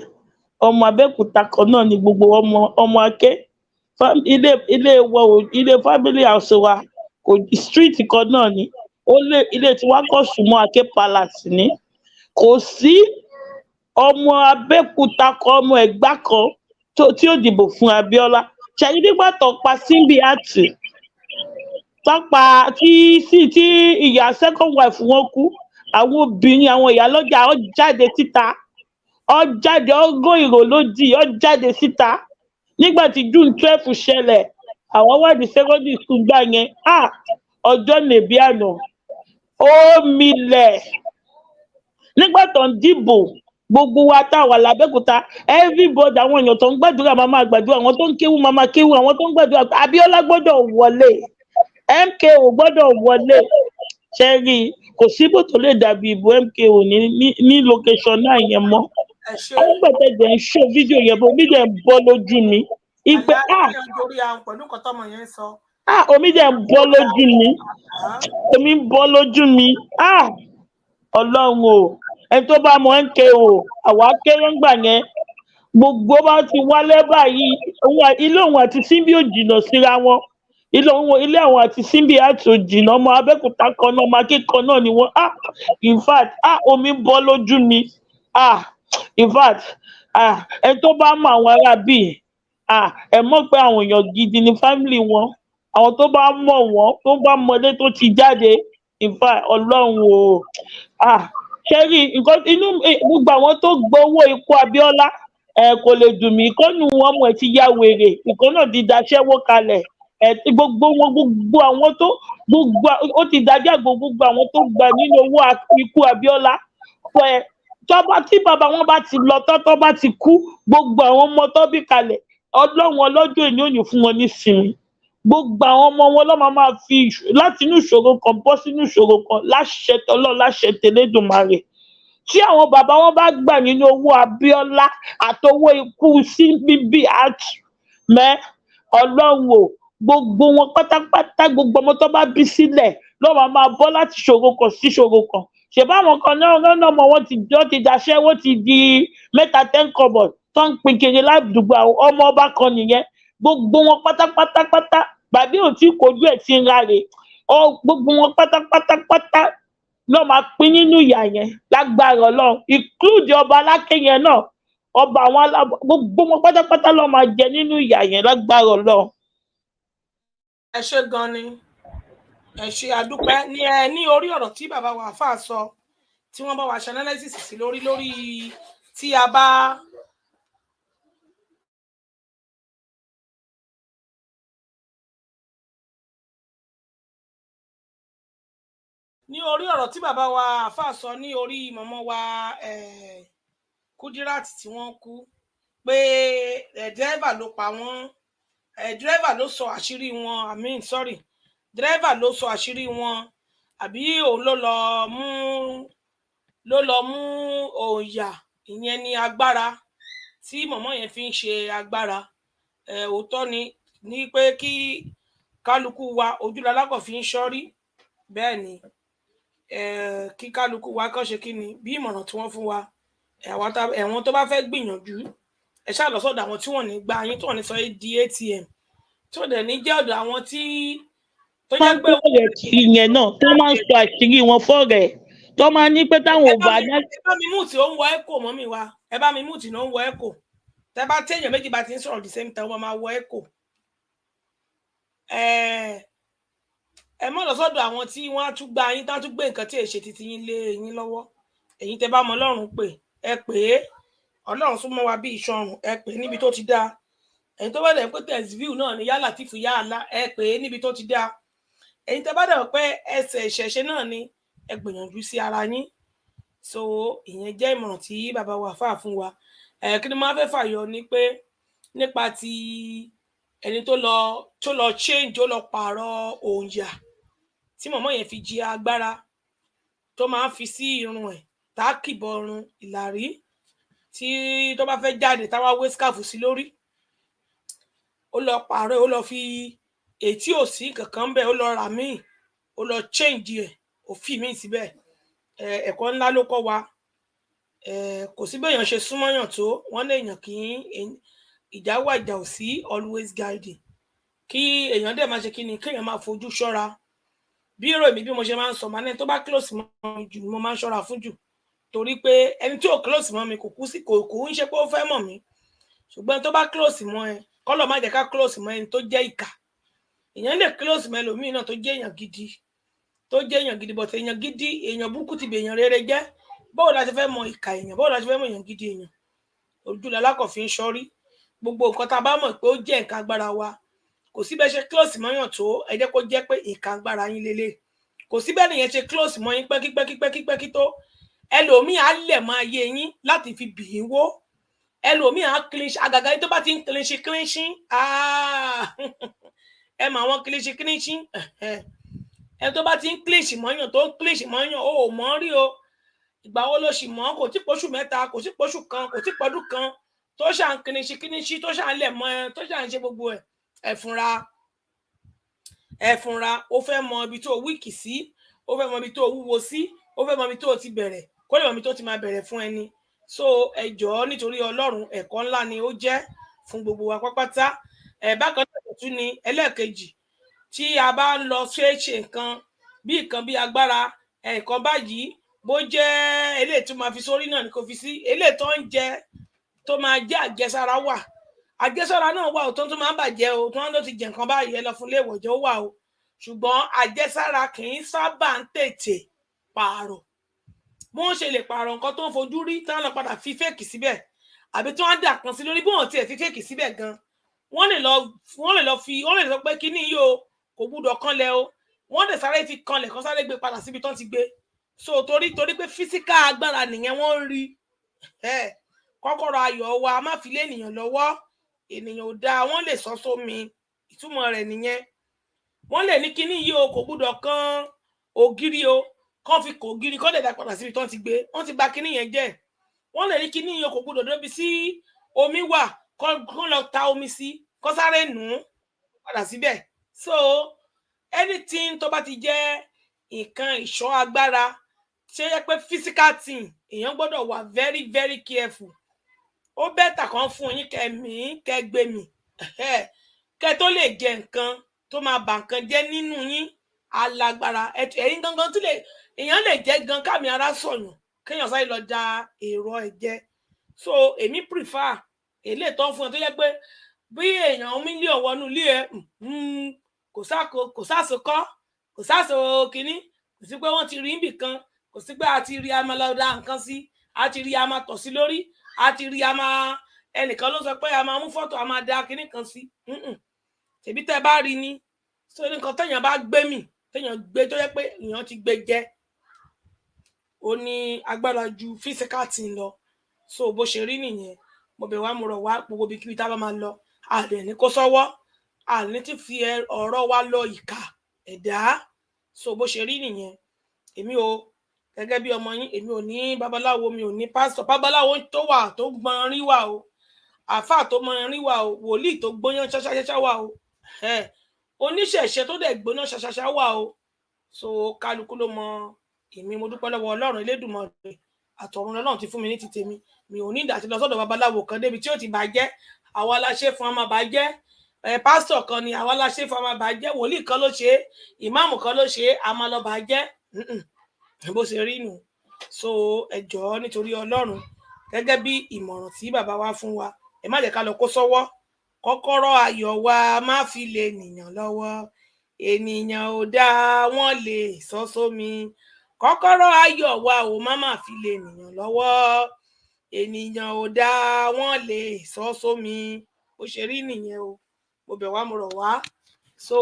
ọmọ Abẹ́òkúta kan náà ni gbogbo ọmọ Aké ilé family house wa kò street kan náà ni ilé tí wàá kọ́ súnmọ́ Aké palace ni kò sí ọmọ Abẹ́òkúta kan ọmọ Ẹ̀gbá kan tí ó dìbò fún Abíọ́lá ṣẹ́rí nígbà tó pa Simbiat tọ́pa tí ìyá second wife wọn kú àwọn obìnrin àwọn ìyálọ́jà ó jáde síta ó gó ìrò lódì ó jáde síta nígbà tí June 12 ṣẹlẹ̀ àwọn wà ní secondary school gbà yẹn ọjọ́ nèbí àná ó milẹ̀ nígbà tó ń dìbò gbogbo wa tá a wà l'Abẹ́òkúta everybody àwọn èèyàn tó ń gbàdúrà máa gbàdúrà àwọn tó ń kéwú máa kéwú àwọn tó ń gbàdúrà Abíọ́lá gbọ́dọ̀ wọlé MKO gbọ́dọ̀ wọlé ṣẹ́rí kò síbò tó lè dàbí ìbò MKO ní location náà yẹn mọ́ àwọn gbẹ̀tẹ̀jẹ̀ ń ṣó fídíò yẹn bó omi dẹ̀ ń bọ́ lójú mi ìpè omi dẹ̀ ń bọ́ lójú mi omi ń bọ́ lójú mi Ọlọ́run o ẹni tó bá mọ MKO àwa kéré ńgbà yẹn gbogbo bá ti wálé báyìí ilé òun àti Simbi ò jìnnà síra wọn ilé àwọn àti Simbiat ò jìnnà ọmọ Abẹ́òkúta kan náà ọmọ Aké kan náà ni wọ́n in fact omi bọ́ lójú mi in fact ẹni tó bá mọ àwọn ará bíi ẹ mọ̀ pé àwọn èèyàn gidi ni family wọn àwọn tó bá mọ̀ wọ́n tó bá mọlé tó ti jáde in fact Ọlọ́run o ṣẹ́rí nǹkan inú gbogbo àwọn tó gbowó ikú Abíọ́lá kò lè dùn mí ìkọ́nù wọn mọ̀ ẹ́ ti ya wèrè ìkọ́ náà ti daṣẹ́wó kalẹ̀ gbogbo àwọn tó ó ti dájà gbogbo àwọn tó gbà nínú owó ikú Abíọ́lá tí bàbá wọn bá ti lọ tọ́tọ́ bá ti kú gbogbo àwọn ọmọ tó bí kalẹ̀ Ọlọ́run ọlọ́jọ́ ìní òní fún wọn nísìnyí gbogbo àwọn ọmọ wọn lọ́mọ máa fi láti inú ìṣòro kan bọ́ sínú ìṣòro kan láṣẹ tọ́lọ́ láṣẹ tẹlẹ́dùnmarè tí àwọn bàbá wọn bá gbà nínú owó Abíọ́lá àtowó ikú Simbiat Ọlọ́run o gbogbo wọn pátápátá gbogbo ọmọ tó bá bí sílẹ̀ lọ́wọ́ máa bọ́ láti ṣòro kan sí ṣòro kan ṣèbá àwọn kan náà mọ̀ wọ́n ti daṣẹ́ wọ́n ti di mẹ́ta 10 kọ́bọ̀ tó ń pin kiri ládùúgbò ọmọ ọba kan nìyẹn gbogbo wọn pátápátá bàbí ò tí kojú ẹ̀ ti ń ráre gbogbo wọn pátápátá ló máa pín nínú ìyà yẹn lágbára Ọlọ́run, include ọba aláké yẹn náà, ọba àwọn gbogbo wọn pátápátá ló máa jẹ nínú ìyà yẹn lágbára Ọlọ́run. Ẹ ṣé gan ni, ẹ ṣé àdúpẹ́ ní orí ọ̀rọ̀ tí bàbá wa àfáà sọ, tí wọ́n bá wa ṣe analysis sí lórí tí a bá ní orí ọ̀rọ̀ tí bàbá wa àfáà sọ ní orí mọ̀mọ́ wa Kudirat tí wọ́n kú pé dírẹ́fà ló pa wọ́n, dírẹ́fà ló sọ àṣírí wọn, dírẹ́fà ló sọ àṣírí wọn, àbí òun ló lọ mú òòyà, ìyẹn ni agbára tí mọ̀mọ́ yẹn fi ń ṣe agbára. Òótọ́ ni pé kí kálukú wa ojúlalákọ̀ fi ń ṣọ́rí, bẹ́ẹ̀ ni kí kálukú wa kàn ṣe kí ni bí ìmọ̀ràn tí wọ́n fún wa, ẹ̀wọ̀n tó bá fẹ́ gbìyànjú ẹ ṣáà lọ sọ́dọ̀ àwọn tí wọ́n ní gba yín, tí wọ́n ní sọ di ATM, tí wọ́n dẹ̀ ní jẹ́ ọ̀dọ̀ àwọn tí tó jẹ́ pé ìyẹn náà tó máa ń sọ àṣírí wọn fọ́rẹ̀ tó máa ní pé táwọn ò bá dá. ẹ bá mi mú tí ó ń wọ ẹ̀kọ́ mọ́ mi wá, ẹ bá mi mú tí ó ń wọ ẹ̀kọ́, tẹ bá téèyàn méjì bá ti ń sọ̀rọ̀ the same time wọ́n máa wọ ẹ̀kọ́. Ẹ mọ̀ lọ sọ́dọ̀ àwọn tí wọ́n á tún gba yín, tá tún gbé nǹkan tí èṣe titi yín lé yín lọ́wọ́. Ẹ̀yin tẹ bá mọ Ọlọ́run pè, ẹ pè é, Ọlọ́run súnmọ́ wa bí iṣan ọrùn, ẹ pè é níbi tó ti dáa. Ẹ̀yin tó bá dẹ̀ pé tẹ̀sívíù náà ni yálà tí fún yálà, ẹ pè é níbi tó ti dáa. Ẹ̀yin tẹ bá dẹ̀ pé ẹsẹ̀ ìṣẹ̀ṣe náà ni, ẹ gbìyànjú sí ara yín. So ìyẹn jẹ́ ìmọ̀ràn tí bàbá wa fà fún wa. Kí ni máa fẹ́ fàyọ ni pé nípa ti ẹni tó lọ change, ó lọ pààrọ̀ òòyà tí mọ̀mọ́ yẹn fi jí agbára, tó máa ń fi sí irun ẹ̀, tá a kìbọ̀ irun ìlàrí, tí tó bá fẹ́ jáde táwa wé skáàfù sí lórí, ó lọ pààrọ̀, ó lọ fi ètí òsì kankan bẹ́ẹ̀, ó lọ rà míì, ó lọ change ẹ̀, ó fi míì síbẹ̀. Ẹ̀kọ́ ńlá ló kọ́ wa. Kò sí béèyàn ṣe súnmọ́yàn tó, wọ́n lè yàn kí ìjà wà ìjà ò sí, always guiding, kí èèyàn dẹ̀ máa ṣe kí ni, kéèyàn máa fojú ṣọ́ra. Bí èrò mi bí mo ṣe máa ń sọ, màá ní tó bá close mọ́ mi jù ni mo máa ń ṣọ́ra fún jù, torí pé ẹni tí ò close mọ́ mi kò ń ṣe pé ó fẹ́ mọ̀ mí, ṣùgbọ́n tó bá close mọ́ ẹ, kọ́lọ̀ má jẹ́ ká close mọ́ ẹni tó jẹ́ ìkà. Èèyàn lè close mọ́ ẹlòmíì náà tó jẹ́ èèyàn gidi, but èèyàn gidi, èèyàn burúkú ti bèèyàn rere jẹ́. Báwo la ṣe fẹ́ mọ ìkà èèyàn, báwo la ṣe fẹ́ mọ èèyàn gidi èèyàn? Ojúlalákọ̀ fi ń ṣọ́rí. Gbogbo nǹkan tá a bá mọ̀ pé ó jẹ́ nǹkan agbára wa, kò sí bẹ́ẹ̀ ṣe close mọ́yàn tó, ẹ jẹ́ kó jẹ́ pé nǹkan agbára yín lélẹ̀. Kò sí bẹ́ẹ̀ nìyẹn ṣe close mọ́ yín pẹ́kípẹ́kí tó, ẹlòmíì á lẹ̀ máa yé yín láti fi bì yín wó. Ẹlòmíì á clinch, àgàgà yín tó bá ti ń clinching, ẹ mọ àwọn clinching, ẹ tó bá ti ń clinch mọ́yàn, tó ń clinch mọ́yàn, ó mọ̀ rí o. Ìgbà wo ló sì mọ̀? Kò tí pọ̀ṣù mẹ́ta, kò tí pọ̀ṣù kan, kò tí pọ̀dún kan tó ṣà ń clinch, tó ṣà ń lẹ̀ mọ́ ẹ, tó ṣà ń ṣe gbogbo ẹ̀. Ẹ fúnra, ó fẹ́ mọ ibi tó wíìkì sí, ó fẹ́ mọ ibi tó wúwo sí, ó fẹ́ mọ ibi tó ti bẹ̀rẹ̀, kó lè mọ ibi tó ti máa bẹ̀rẹ̀ fún ẹni. So ẹ jọ̀ọ́ nítorí Ọlọ́run, ẹ̀kọ́ ńlá ni ó jẹ́ fún gbogbo wa pápátá. Bákan náà tún ni ẹlẹ́ẹ̀kejì, tí a bá ń lọ ṣe nǹkan bí agbára, nǹkan báyìí, bó jẹ́ eléyìí tó máa fi sórí náà ni kò fi sí, eléyìí tó ń jẹ tó máa jẹ́ àjẹsára wà, àjẹsára náà wà, tó máa ń bàjẹ́ o, tó ń ti jẹ nǹkan báyìí, ẹ lọ fún ilé ìwòjọ́ wà o, ṣùgbọ́n àjẹsára kì í sábà ń tètè pààrọ̀. Bí wọ́n ṣe lè pààrọ̀ nǹkan tó ń fojú rí, tí wọ́n lọ padà fi fèkì síbẹ̀, àbí tí wọ́n dà kan sí lórí, bí wọ́n tiẹ̀ fi fèkì síbẹ̀ gan, wọ́n lè sọ pé kíní yìí o kò gbúdọ̀ kanlẹ̀ o, wọ́n lè sáré fi kanlẹ̀ kan sáré gbé padà síbi tán ti gbé. So torí pé físíkà agbára nìyẹn wọ́n ń rí. Kọ́kọ́rọ́ ayọ̀ wa má fi lé ènìyàn lọ́wọ́, ènìyàn ò dáa, wọ́n lè sọ sómi, ìtumọ̀ rẹ̀ nìyẹn. Wọ́n lè ní kíní yìí o kò gbúdọ̀ kan ògiri o, kán fi kò ògiri kán lè dá padà síbi tán ti gbé, wọ́n ti bà kíní yẹn jẹ́. Wọ́n lè ní kíní yìí o kò gbúdọ̀ débi sí omi wà, kán lọ ta omi sí, kán sáré nù ún padà síbẹ̀. So anything tó bá ti jẹ́ nǹkan ìṣọ́ agbára, ṣe yẹ pé physical thing, èèyàn gbọ́dọ̀ wà very very careful. Ó bẹ́tà kan fún yín kẹgbẹ́mì kẹ tó lè jẹ nǹkan tó máa bà nǹkan jẹ́ nínú yín, alágbára. Ẹ̀yin gangan tí lè, èèyàn lè jẹ́ gan kámi ara sọ̀yàn kéèyàn sáré lọ da èrò ẹ̀jẹ̀ so èmi prefer èlé tó ń fún ẹ tó yẹ pé bí èèyàn mílíọ̀nù wọnú ilé ẹ kò sáàsókọ́ kò sáàsó kínní kò sí pé wọ́n ti rí ibì kan kò sí pé a ti rí a máa lọ da nǹkan sí a ti rí a máa tọ̀ sí lórí a ti rí a máa ẹnìkan ló sọ pé a máa mú fọ́tò a máa da kínní kan sí tèmi tẹ́ bá rí ni so nǹkan téèyàn bá gbé mì téèyàn gbé tó yẹ pé èèyàn ti gbé jẹ ó ní agbára ju physical thing lọ so bó ṣe rí nìyẹn mo bẹ̀ wá mo rọ̀ wá gbogbo ibi kíbi tá a bá máa lọ àdẹ̀ ní kó sọ́wọ́ àní ti fi ọ̀rọ̀ wa lọ ìkà ẹ̀dá so bó ṣe rí nìyẹn èmi ò gẹ́gẹ́ bí ọmọ yín èmi ò ní babaláwo mi ò ní pásítọ̀ babaláwo tó wà tó gbọ́n rí wà o àáfàá tó mọ rí wà o wòlíì tó gbóyán ṣáṣáṣá wà o oníṣẹ̀ṣe tó dẹ̀ gbóná ṣáṣáṣá wà o so kálukú ló mọ èmi mo dúpẹ́ lọ́wọ́ Ọlọ́run Elédùmarè àtọ̀run Ọlọ́run ti fún mi ní ti tèmi mi ò ní ìdàtí lọ sọ́dọ̀ babaláwo kan débi tí ó ti bàjẹ́ àwa la ṣe fún ọmọ bàjẹ́ pásítọ̀ kan ni àwa la ṣe fún ọmọ bàjẹ́ wòlíì kan ló ṣe ìmáàmù kan ló ṣe a máa lọ bàjẹ́ bó ṣe rí nù so ẹ jọ̀ọ́ nítorí Ọlọ́run gẹ́gẹ́ bí ìmọ̀ràn tí bàbá wa fún wa ẹ má jẹ́ ká lọ kó sọ́wọ́ kọ́kọ́rọ́ ayọ̀ wa má fi lè nìyàn lọ́wọ́ ènìyàn ò dáa wọ́n lè sọ sómi kọ́kọ́rọ́ ayọ̀ wa ò má fi lè nìyàn lọ́wọ́ ènìyàn ò dáa wọ́n lè sọ sómi ó ṣe rí nìyẹn o mo bẹ̀ wá mo rọ̀ wá so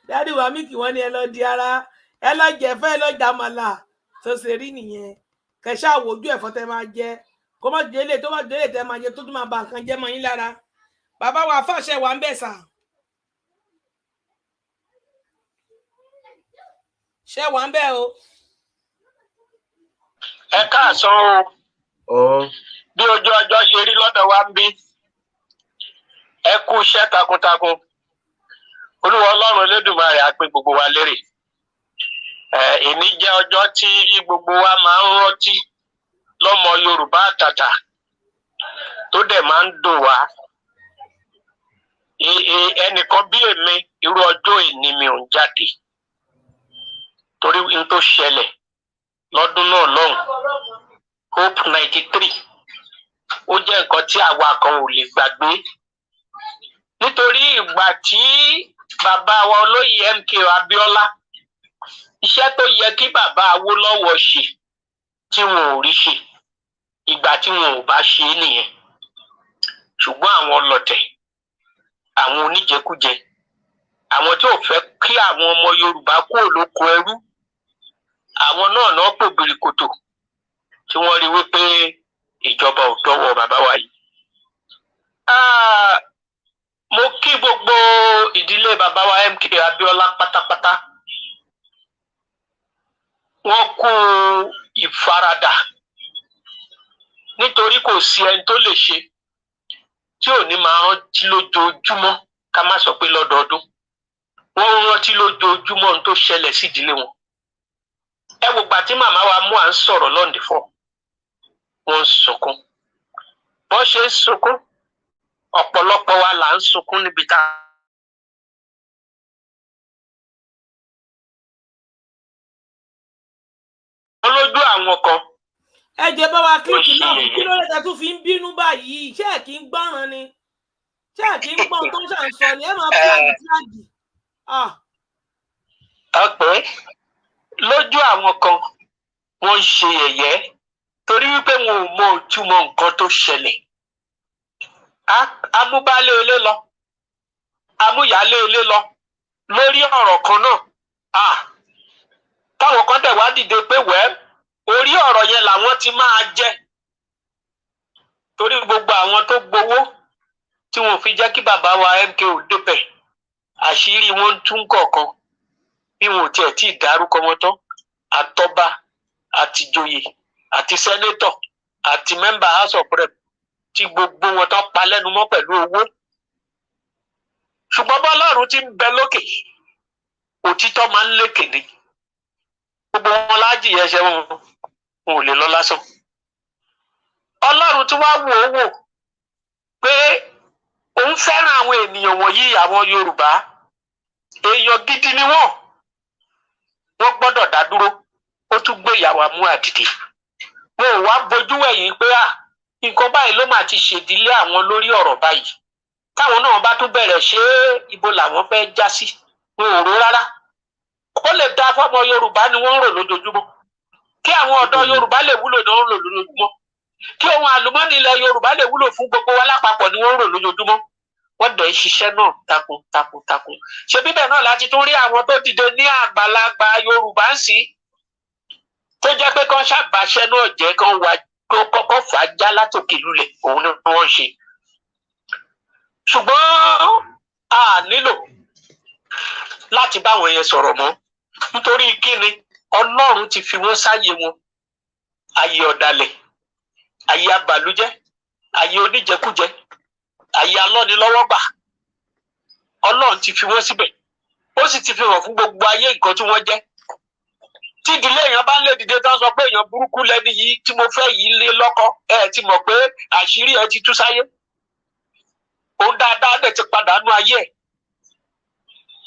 dáàdì wa mí kí wọ́n ní ẹ lọ di ara ẹ lọ jẹ̀fẹ́ ẹ lọ jàmàlà tó ṣe rí nìyẹn kẹṣà wojú ẹ̀fọ́ tẹ máa jẹ kó má délé tó má délé tẹ máa jẹ tó tún máa ba nǹkan jẹ́ mọ́ yín lára bàbá wa fàṣẹ wà ń bẹ̀ sà ṣẹ wà ń bẹ̀ o. ẹ káàsán o bí ojú ọjọ́ ṣe rí lọ́dọ̀ wa ń bí ẹ kú iṣẹ́ takuntakun Olúwa Ọlọ́run Elédùmarè á pín gbogbo wa lérè èmi jẹ́ ọjọ́ tí gbogbo wa máa ń rántí lọ́mọ Yorùbá àtàtà tó dẹ̀ máa ń dùn wá ẹnìkan bí èmi irú ọjọ́ ìní mi ò ń jáde torí n tó ṣẹlẹ̀ lọ́dún náà lọ́hùn Hope 93 ó jẹ́ nǹkan tí àwa kan ò lè gbàgbé nítorí ìgbà tí bàbá wa olóyè MKO Abíọ́lá iṣẹ́ tó yẹ kí bàbá Awólọ́wọ̀ ṣe tí wọn ò rí ṣe ìgbà tí wọn ò bá ṣe é nìyẹn ṣùgbọ́n àwọn ọlọ̀tẹ̀ àwọn oníjẹkújẹ àwọn tí ò fẹ́ kí àwọn ọmọ Yorùbá kúrò lóko ẹrú àwọn náà pò bìrìkòtò tí wọ́n rí wípé ìjọba ò dọ́wọ́ bàbá wa yìí. Mo kí gbogbo ìdílé bàbá wa MKO Abíọ́lá pátápátá wọ́n kú ìfaradà nítorí kò sí ẹni tó lè ṣe tí ò ní máa rántí lójoojúmọ́ ká má sọ pé lọ́dọọdún wọ́n ń rántí lójoojúmọ́ ohun tó ṣẹlẹ̀ sí ìdílé wọn. Ẹ wo gbà tí màmá wa mú à ń sọ̀rọ̀ lọ́ǹdì fọ́ wọ́n ń sunkún bọ́n ṣe ń sunkún ọ̀pọ̀lọpọ̀ wa là ń sunkún níbi tá a lójú àwọn kan. ẹ jẹ́ bá wa kílìkì náà kí ló lè tẹ́ tún fi ń bínú báyìí ṣé ẹ̀ kí ń gbọ́ràn ni ṣé ẹ̀ kí ń gbọ́n tó ń ṣàǹsọ ni ẹ máa fúláàgì. ọpẹ́ lójú àwọn kan wọ́n ń ṣe yẹ̀yẹ́ torí wípé wọn ò mọ ìtumọ̀ nǹkan tó ṣẹlẹ̀. Amúbálé ilé lọ amúyálé ilé lọ lórí ọ̀rọ̀ kan náà táwọn kan tẹ̀ wá dìde pé wẹ́ẹ́ orí ọ̀rọ̀ yẹn làwọn ti máa jẹ torí gbogbo àwọn tó gbowó tí wọn fi jẹ́ kí bàbá wa MKO débẹ̀ àṣírí wọn tún kọ̀ọ̀kan bí wọn ò tiẹ̀ tí ì dárúkọ wọn tán àtọba àtìjòyè àti sẹ́nétọ̀ àti mẹ́mbà House of Rep tí gbogbo wọn tán pa lẹ́nu mọ́ pẹ̀lú owó ṣùgbọ́n bọ́lọ́run ti ń bẹ lókè òtítọ́ máa ń lékè ní gbogbo wọn lájì ẹsẹ̀ wọn ò lè lọ lásán. Ọlọ́run tí wàá wò ó wò pé òun fẹ́ràn àwọn ènìyàn wọ̀nyí, àwọn Yorùbá èèyàn gidi ni wọ́n gbọ́dọ̀ dá dúró. Ó tún gbé ìyàwó Amúàdìdé. Wọn ò wá bojú ẹ̀yìn pé nǹkan báyìí ló máa ti ṣèdílé àwọn lórí ọ̀rọ̀ báyìí. Táwọn náà bá tún bẹ̀rẹ̀ ṣé ibo làwọn fẹ́ já sí. Wọn ò rò rárá. Ó lè dá fọ́mọ Yorùbá ni wọ́n ń rò lójoojúmọ́. Kí àwọn ọ̀dọ́ Yorùbá lè wúlò ni wọ́n ń rò lójoojúmọ́. Kí ohun àlùmọ́ọ́nì ilẹ̀ Yorùbá lè wúlò fún gbogbo wa lápapọ̀ ni wọ́n ń rò lójoojúmọ́. Wọ́n dẹ̀ ṣiṣẹ́ náà takuntakun. Ṣé bíbẹ̀ náà láti tún rí àwọn tó dìde ní àgbàlagbà Yorùbá sí tó jẹ́ pé kán ṣàbàṣẹ náà jẹ́ kán wá kọ́kọ́ fà á já látòkè lulẹ̀, òun ni wọ́n ṣe. Ṣùgbọ́n a nílò láti bá àwọn yẹn sọ̀rọ̀ mọ́ nítorí kíni Ọlọ́run ti fi wọ́n sáyé wọn. Ayé ọ̀dàlẹ̀, ayé abàlújẹ́, ayé oníjẹkújẹ, ayé alọ́nilọ́wọ́gbà. Ọlọ́run ti fi wọ́n síbẹ̀. Ó sì ti fi hàn fún gbogbo ayé nǹkan tí wọ́n jẹ́. Tí ìdílé èèyàn bá ń lè dìde tán sọ pé èèyàn burúkú lẹ́ni yìí tí mo fẹ́ yìí lé lọ́kọ, ẹ ti mọ̀ pé àṣírí ẹ ti tú sáyé. Òun dáadáa dẹ̀ ti padà nú ayé ẹ̀.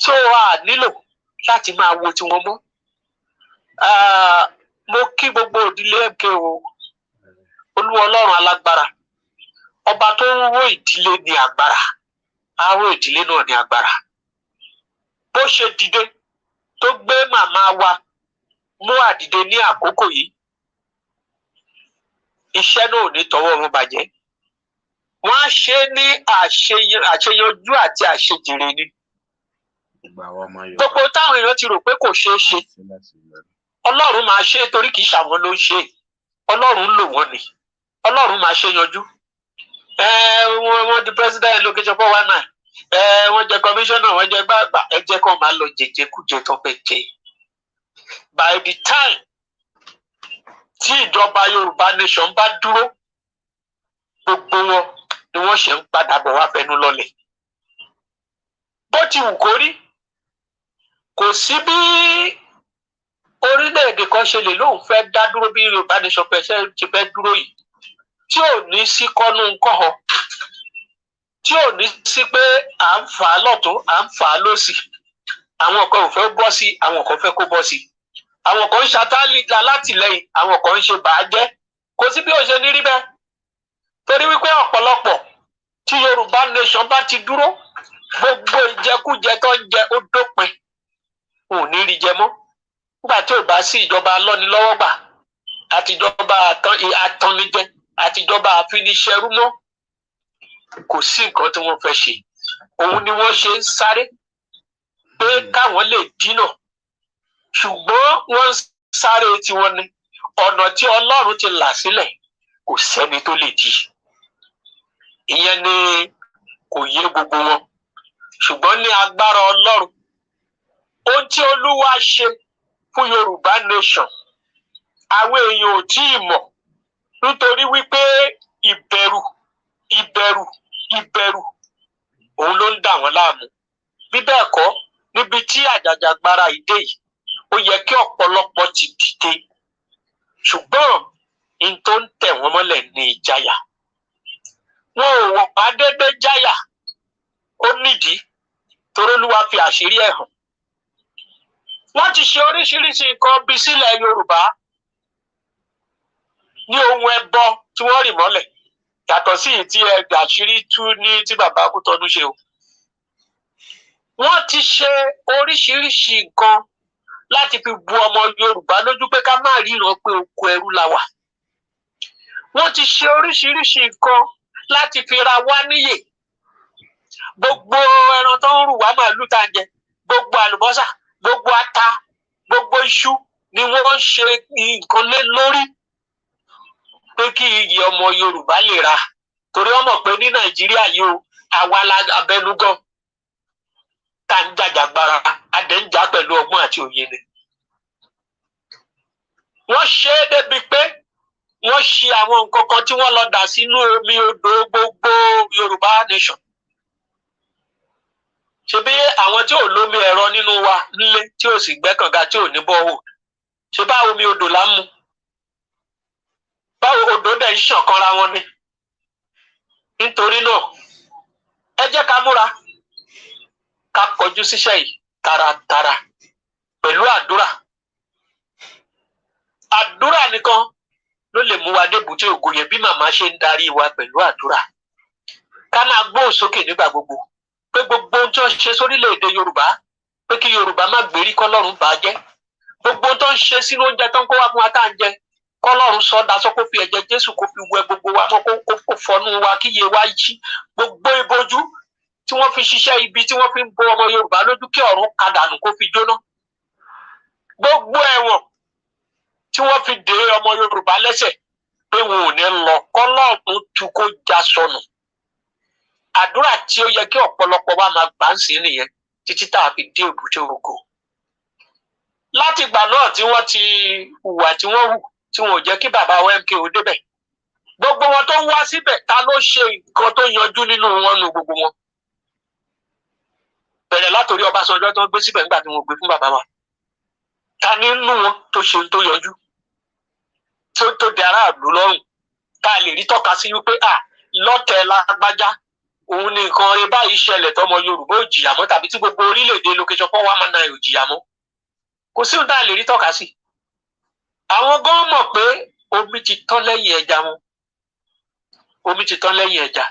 So a nílò láti máa wo tiwọn mọ́. Mo kí gbogbo ìdílé MKO. Olúwa Ọlọ́run alágbára. Ọba tó ń wó ìdílé ní agbára. Á wó ìdílé náà ní agbára. Bó ṣe dìde tó gbé màmá wa mú àdìde ní àkókò yìí, iṣẹ́ náà ò ní tọwọ́ wọn bàjẹ́. Wọ́n á ṣe ní àṣeyọjú àti àṣejèrè ni. Gbogbo táwọn èèyàn ti rò pé kò ṣeé ṣe, Ọlọ́run máa ṣe torí kìí ṣàwọn ló ń ṣe. Ọlọ́run ń lò wọ́n ni. Ọlọ́run máa ṣe yanjú. Wọ́n di president location 419. Wọ́n jẹ commissioner, wọ́n jẹ gbàgbà. Ẹ jẹ́ kó máa lọ jẹjẹkújẹ tó fẹ́ jẹ. By the time tí ìjọba Yorùbá nation bá dúró, gbogbo wọn ni wọ́n ṣe ń padà bọ̀ wá fẹnu lọ́lẹ̀. Bó ti wù kó rí, kò sí bí orílẹ̀-èdè kan ṣe lè lóun fẹ́ dá dúró bí Yorùbá nation pẹ̀ṣẹ̀ ti fẹ́ dúró yìí, tí ò ní sí kọ́nú ńkọ́họ, tí ò ní sí pé à ń fà á lọ́tún, à ń fà á lósì. Àwọn kan ò fẹ́ bọ́ sí, àwọn kan fẹ́ kó bọ́ sí. Àwọn kan ń ṣàtìlẹ́yìn, àwọn kan ń ṣe bàájẹ́. Kò sí bí ó ṣe ní rí bẹ́ẹ̀. Torí wípé ọ̀pọ̀lọpọ̀ tí Yorùbá nation bá ti dúró, gbogbo ìjẹkújẹ tó ń jẹ ó dópin. Wọn ò ní rí jẹ mọ́. Nígbà tí ò bá sí ìjọba alọ́nilọ́wọ́gbà, àtijọba atannijẹ, àtijọba àfiniṣẹrú mọ́, kò sí nǹkan tí wọ́n fẹ́ ṣe. Òun ni wọ́n ṣe ń sáré pé káwọn lè dínà. Ṣùgbọ́n wọ́n ń sáré tiwọn ni. Ọ̀nà tí Ọlọ́run ti là sílẹ̀ kò sẹ́ni tó lè dí. Ìyẹn ni kò yé gbogbo wọn. Ṣùgbọ́n ní agbára Ọlọ́run, ohun tí Olúwa ṣe fún Yorùbá nation, àwọn èèyàn ò tí ì mọ̀ nítorí wípé ìbẹ̀rù òun ló ń dà wọ́n láàmú. Bí bẹ́ẹ̀ kọ́, níbi tí àjàjàgbara ìdè yìí, ó yẹ kí ọ̀pọ̀lọpọ̀ ti dìde. Ṣùgbọ́n n tó ń tẹ̀ wọ́n mọ́lẹ̀ ní ìjáyà. Wọn ò wọ̀ bá dédé jáyà. Ó nídìí torí Olúwa fi àṣírí ẹ̀ hàn. Wọ́n ti ṣe oríṣiríṣi nǹkan bí sílẹ̀ Yorùbá ní ohun ẹbọ tí wọ́n rì mọ́lẹ̀. Yàtọ̀ sí èyí tí àṣírí tú ní tí bàbá Kútọ́nù ṣe o. Wọ́n ti ṣe oríṣiríṣi nǹkan láti fi bu ọmọ Yorùbá lójú pé ká má ríran pé oko ẹrú la wà. Wọ́n ti ṣe oríṣiríṣi nǹkan láti fi ra wá níyè. Gbogbo ẹran tó ń rù wá màálù tá ń jẹ, gbogbo àlùbọ́sà, gbogbo ata, gbogbo iṣu ni wọ́n ṣe nǹkan lé lórí pé kí iyì ọmọ Yorùbá lè ra. Torí wọ́n mọ̀ pé ní Nàìjíríà yìí o, àwa la abẹnugan tá ń jàjàgbara, adẹ̀ ń jà pẹ̀lú ọgbọ́n àti òye ni. Wọ́n ṣe é débi pé wọ́n ṣe àwọn nǹkan kan tí wọ́n lọ dà sínú omi odò gbogbo Yorùbá nation. Ṣebí àwọn tí ò lómi ẹ̀rọ nínú wa nílé tí ò sì gbẹ́kànga tí ò ní bọ́wọ́, ṣe bá omi odò là ń mu? Báwo odò dẹ̀ ń ṣàn kanra wọn ni? Nítorí náà ẹ jẹ́ ká múra ká kọjú síṣẹ́ yìí taratara pẹ̀lú àdúrà. Àdúrà nìkan ló lè mú wa débùté ògo yẹn bí màmá ṣe ń darí wa pẹ̀lú àdúrà. Ká máa gbóhùn sókè nígbà gbogbo pé gbogbo ohun tó ń ṣe sórílẹ̀-èdè Yorùbá pé kí Yorùbá má gbèrí kọ́lọ́run bà á jẹ́. Gbogbo ohun tó ń ṣe sínú oúnjẹ tó ń kó wá fún wa tá à ń jẹ kọ́lọ́run sọ daṣọ kó fi ẹ̀jẹ̀ Jésù kó fi wẹ gbogbo wa mọ́ kó fọnú wa kíyè wa yí. Gbogbo ìbojú tí wọ́n fi ṣiṣẹ́ ibi tí wọ́n fi ń bo ọmọ Yorùbá lójú kí ọ̀run kadànù kó fi jóná. Gbogbo ẹ̀wọ̀n tí wọ́n fi dè ọmọ Yorùbá lẹ́sẹ̀ pé wọn ò ní lọ kọ́lọ́run tú kó já sọnù. Àdúrà tí ó yẹ kí ọ̀pọ̀lọpọ̀ wa máa gbà ń sìn nìyẹn títí tá a fi dé èbúté ògo. Láti ìgbà náà tí wọ́n ti hùwà tí wọ́n hù tí wọn ò jẹ́ kí bàbá wa MKO débẹ̀. Gbogbo wọn tó ń wá síbẹ̀ ta ló ṣe nǹkan tó yanjú nínú wọn nu gbogbo wọn. Bẹ̀rẹ̀ látòrí Ọbásanjọ́ tó ń gbé síbẹ̀ nígbà tí wọ́n gbé fún bàbá wa. Ta nínú wọn tó ṣe tó yanjú tó di aráàlú lọ́rùn tá a lè rí tọ́ka sí wípé lọ́tẹ̀ lágbájá òun ni nǹkan rẹ báyìí ṣẹlẹ̀ tọmọ Yorùbá ò jìyà mọ́ tàbí tí gbogbo orílẹ̀-èdè location 419 ò jìyà mọ́. Kò sí ohun tá a lè rí tọ́ka sí. Àwọn gan mọ̀ pé omi ti tán lẹ́yìn ẹja wọn. Omi ti tán lẹ́yìn ẹja.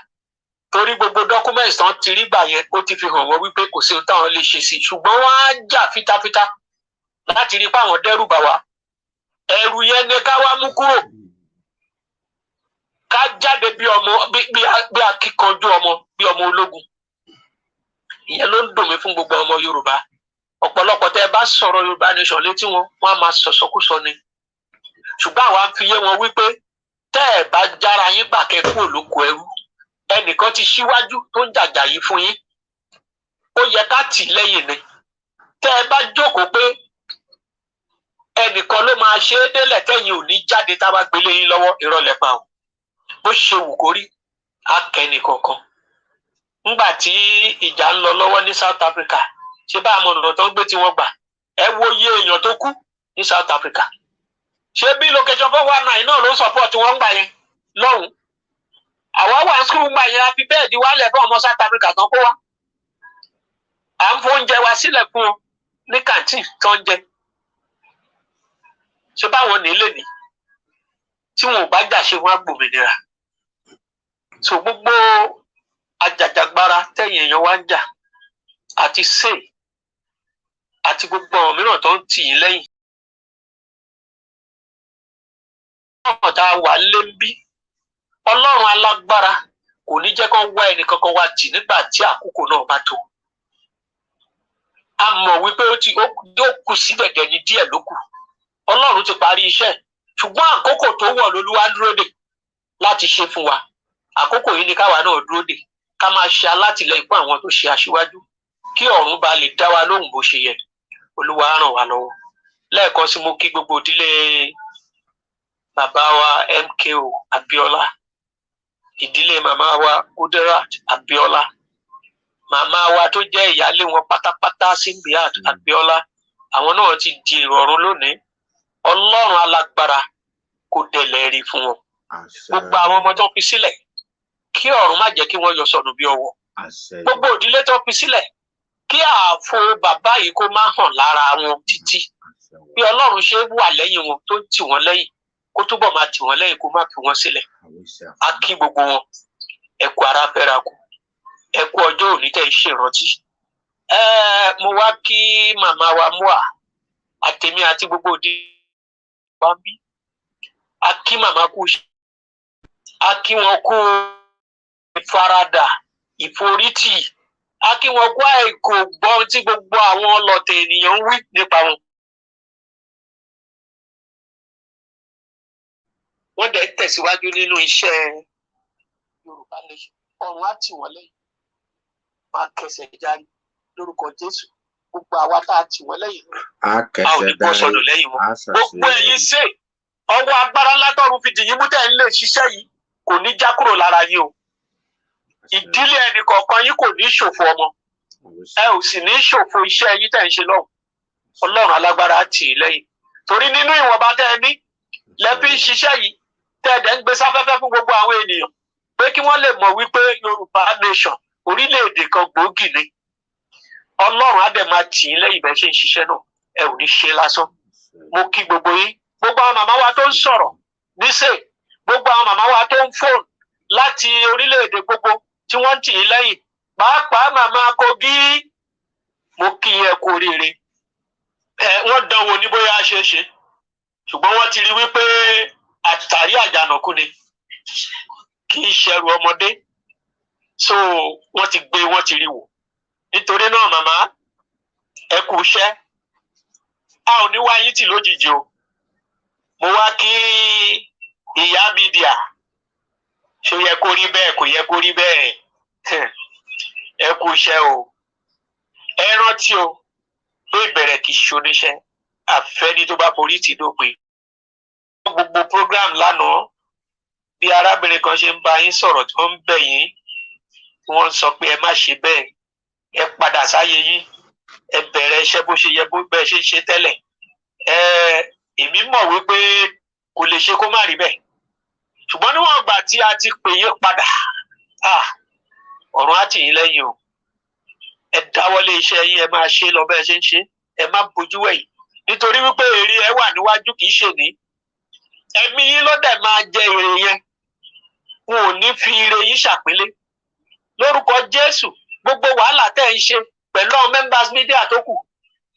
Torí gbogbo documents tán ti rí gbà yẹn ó ti fi hàn wọ́n wípé kò sí ohun táwọn lè ṣe sí. Ṣùgbọ́n wọ́n á jà fitafita láti rí pé àwọn dẹ́rù bà wá. Ẹ̀rù yẹn ni ká wá mú kúrò. Ká jáde bí akíkanjú ọmọ bí ọmọ ológun. Ìyẹn ló ń dùn mí fún gbogbo ọmọ Yorùbá. Ọ̀pọ̀lọpọ̀ tẹ́ ẹ bá sọ̀rọ̀ Yorùbá nation létí wọn á máa sọ̀sọ̀kúsọ ni. Ṣùgbọ́n àwa ń fi yé wọn wípé tẹ́ ẹ bá jára yín gbà kẹ́ kúrò lóko ẹrú. Ẹnìkan ti ṣíwájú tó ń jàjà yìí fún yín. Ó yẹ ká tì lẹ́yìn ni. Tẹ́ ẹ bá jókòó pé ẹnìkan ló máa ṣe é délẹ̀ tẹ́yìn ò ní jáde tá a bá gbélé yín lọ́wọ́ ìrọ̀lẹ́ pa ọ́. Bó ṣe wù kó rí akẹ́ni kankan. Nígbà tí ìjà ń lọ lọ́wọ́ ní South Africa ṣé bá àmọ́ ọ̀nà tó ń gbé tí wọ́n gbà ẹ wo iye èèyàn tó kú ní South Africa. Ṣé bí location 419 náà ló support wọn gbà yẹn lọ́hùn. Àwa wà ní school gbà yẹn àfi bẹ́ẹ̀ di wálẹ̀ fún ọmọ South Africa kan kó wá. À ń fóúnjẹ wa sílẹ̀ fún wọn ní canteen tó ń jẹ. Ṣé báwọn nílé ni tí wọn ò bá jà ṣe wọn á gbòmìnira. So gbogbo ajàjàgbara tẹ̀yìn èèyàn wá ń jà àti sè àti gbogbo àwọn mìíràn tó ń tì í lẹ́yìn. Ọ̀pọ̀ tá a wà lé ń bí Ọlọ́run alágbára kò ní jẹ́ kán wá ẹnì kankan wá tì nígbà tí àkókò náà bá tó. A mọ̀ wípé ó kù sí dẹ̀dẹ̀ ní díẹ̀ ló kù. Ọlọ́run ti parí iṣẹ́ ṣùgbọ́n àkókò tó wọ̀ lolúwa dúró dè láti ṣe fún wa. Àkókò yìí ni káwa náà dúró dè ká máa ṣe alátìlẹ́yìn fún àwọn tó ṣe aṣíwájú kí ọ̀run bá lè dá wa lóhùn bó ṣe yẹ. Olúwa á ràn wá lọ́wọ́. Lẹ́ẹ̀kan sí mo kí gbogbo ìdílé bàbá wa MKO Abíọ́lá, ìdílé màmá wa Kudirat Abíọ́lá, màmá wa tó jẹ́ ìyálé wọn pátápátá Simbiat Abíọ́lá, àwọn náà ti di ìrọ̀rùn lónìí. Ọlọ́run alágbára kò dẹ̀lẹ̀ rí fún wọn. Gbogbo àwọn ọmọ tó fi sílẹ̀ kí ọ̀run má jẹ́ kí wọ́n yọ sọnù bí ọwọ́. Gbogbo ìdílé tó fi sílẹ̀ kí ààfo bàbá yìí kó má hàn lára wọn títí. Bí Ọlọ́run ṣe wà lẹ́yìn wọn tó ń tì wọ́n lẹ́yìn kó túbọ̀ máa tì wọ́n lẹ́yìn kó má fi wọ́n sílẹ̀. A kí gbogbo wọn. Ẹ kú ara fẹ́ra kù. Ẹ kú ọjọ́ òní tẹ̀ ń ṣèrántí. Mo wá kí màmá wa Mua àtèmi àti gbogbo òdi wa bí. A kí màmá kú ṣe. A kí wọn kú ìfaradà, ìforítì. A kí wọn kú àìkò gbọ́n tí gbogbo àwọn ọlọ̀tẹ̀ ènìyàn ń wí nípa wọn. Wọ́n dẹ̀ tẹ̀síwájú nínú iṣẹ́ Yorùbá nation. Ọ̀run á tì wọ́n lẹ́yìn. Máa kẹsẹ̀ járí lórúkọ Jésù. Gbogbo àwa tá a tì wọ́n lẹ́yìn. A ò ní bọ́ sọnù lẹ́yìn wọn. Gbogbo ẹ̀yin ṣe ọwọ́ agbára látọ̀run fi dìyín mú tẹ̀ ń lè ṣiṣẹ́ yìí kò ní já kúrò lára yín o. Ìdílé ẹnì kọ̀ọ̀kan yín kò ní ṣòfò ọmọ. Ẹ ò sì ní ṣòfò iṣẹ́ yín tẹ̀ ń ṣe lọ́hùn. Ọlọ́run alágbára á tì í lẹ́yìn. Torí nínú ìwọ̀nba tẹ́ ẹ ní lẹ́bí ń ṣiṣẹ́ yìí tẹ́ ẹ dẹ̀ ń gbé sáfẹ́fẹ́ fún gbogbo àwọn ènìyàn pé kí wọ́n lè mọ̀ wípé Yorùbá nation orílẹ̀-èdè kan gbòógì ni Ọlọ́run á dẹ̀ máa tì í lẹ́yìn bẹ́ẹ̀ ṣe ń ṣiṣẹ́ náà ẹ ò ní ṣe lásán. Mo kí gbogbo yín, gbogbo àwọn màmá wa tó ń sọ̀rọ̀ níṣẹ́, gbogbo àwọn màmá wa tó ń fóònù láti orílẹ̀-èdè gbogbo tí wọ́n tì í lẹ́yìn, pàápàá màmá Kogi, mo kí ẹ kú oríire. Wọ́n dánwò ní bóyá ṣe é ṣe, ṣùgbọ́n wọ́n ti rí wípé àtàrí àjànàkú ni kì í ṣẹrù ọmọdé, so wọ́n ti gbé wọ́n ti rí wò. Nítorí náà màmá ẹ kú iṣẹ́, a ò ní wá yín tì lójijì o. Mo wá kí ìyá mídíà, ṣó yẹ kó rí bẹ́ẹ̀ kò yẹ kó rí bẹ́ẹ̀, ẹ kú iṣẹ́ o. Ẹ rántí o pé ìbẹ̀rẹ̀ kì í ṣoníṣẹ́ àfẹ́ni tó bá forí tì dópin. Gbogbo program lánàá bí arábìnrin kan ṣe ń bá yín sọ̀rọ̀ tí wọ́n ń bẹ̀ yín, wọ́n ń sọ pé ẹ má ṣe bẹ́ẹ̀, ẹ padà sáyé yín, ẹ bẹ̀rẹ̀ iṣẹ́ bó ṣe yẹ bó bẹ́ẹ̀ ṣe ń ṣe tẹ́lẹ̀. Èmi mọ̀ wípé kò lè ṣe kó má rí bẹ́ẹ̀, ṣùgbọ́n níwọ̀n ìgbà tí a ti pè yín padà, ọ̀run á tì yín lẹ́yìn o. Ẹ dáwọ́lé iṣẹ́ yín, ẹ máa ṣe lọ bẹ́ẹ̀ ṣe ń ṣe, ẹ má bojú wẹ̀yìn, nítorí wípé èrè ẹ wà níwájú kì í ṣe ní. Ẹ̀mí yín ló dẹ̀ máa jẹ èrè yẹn, wọn ò ní fi ire yín ṣàpínlé. Lórúkọ Jésù, gbogbo wàhálà tẹ́ ń ṣe pẹ̀lú àwọn members media tó kù,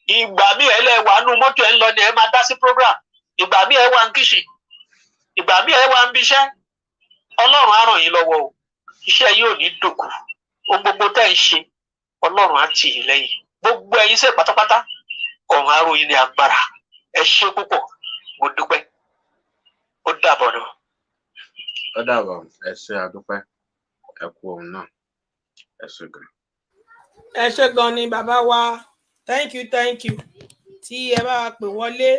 ìgbà míì ẹ lẹ wà nú mọ́tò ẹ ń lọ ni ẹ máa dá sí program, ìgbà míì ẹ wà ń kíṣì, ìgbà míì ẹ wà ń bíṣẹ́. Ọlọ́run á ràn yín lọ́wọ́ o, iṣẹ́ yìí ò ní dòkú. Ohun gbogbo tẹ́ ń ṣe Ọlọ́run á tì yín lẹ́yìn. Gbogbo ẹ̀yin ṣe pátápátá ọ̀run á rò yín ní agbára. Ẹ ṣé púpọ̀, mo dúpẹ́. Ó dàbọ̀ náà. Ó dàbọ̀, ẹ ṣé àdúpẹ́, ẹ kú òun náà, ẹ ṣé gan. Ẹ ṣé gan ni bàbá wa, thank you tí ẹ bá wa pè wọlé,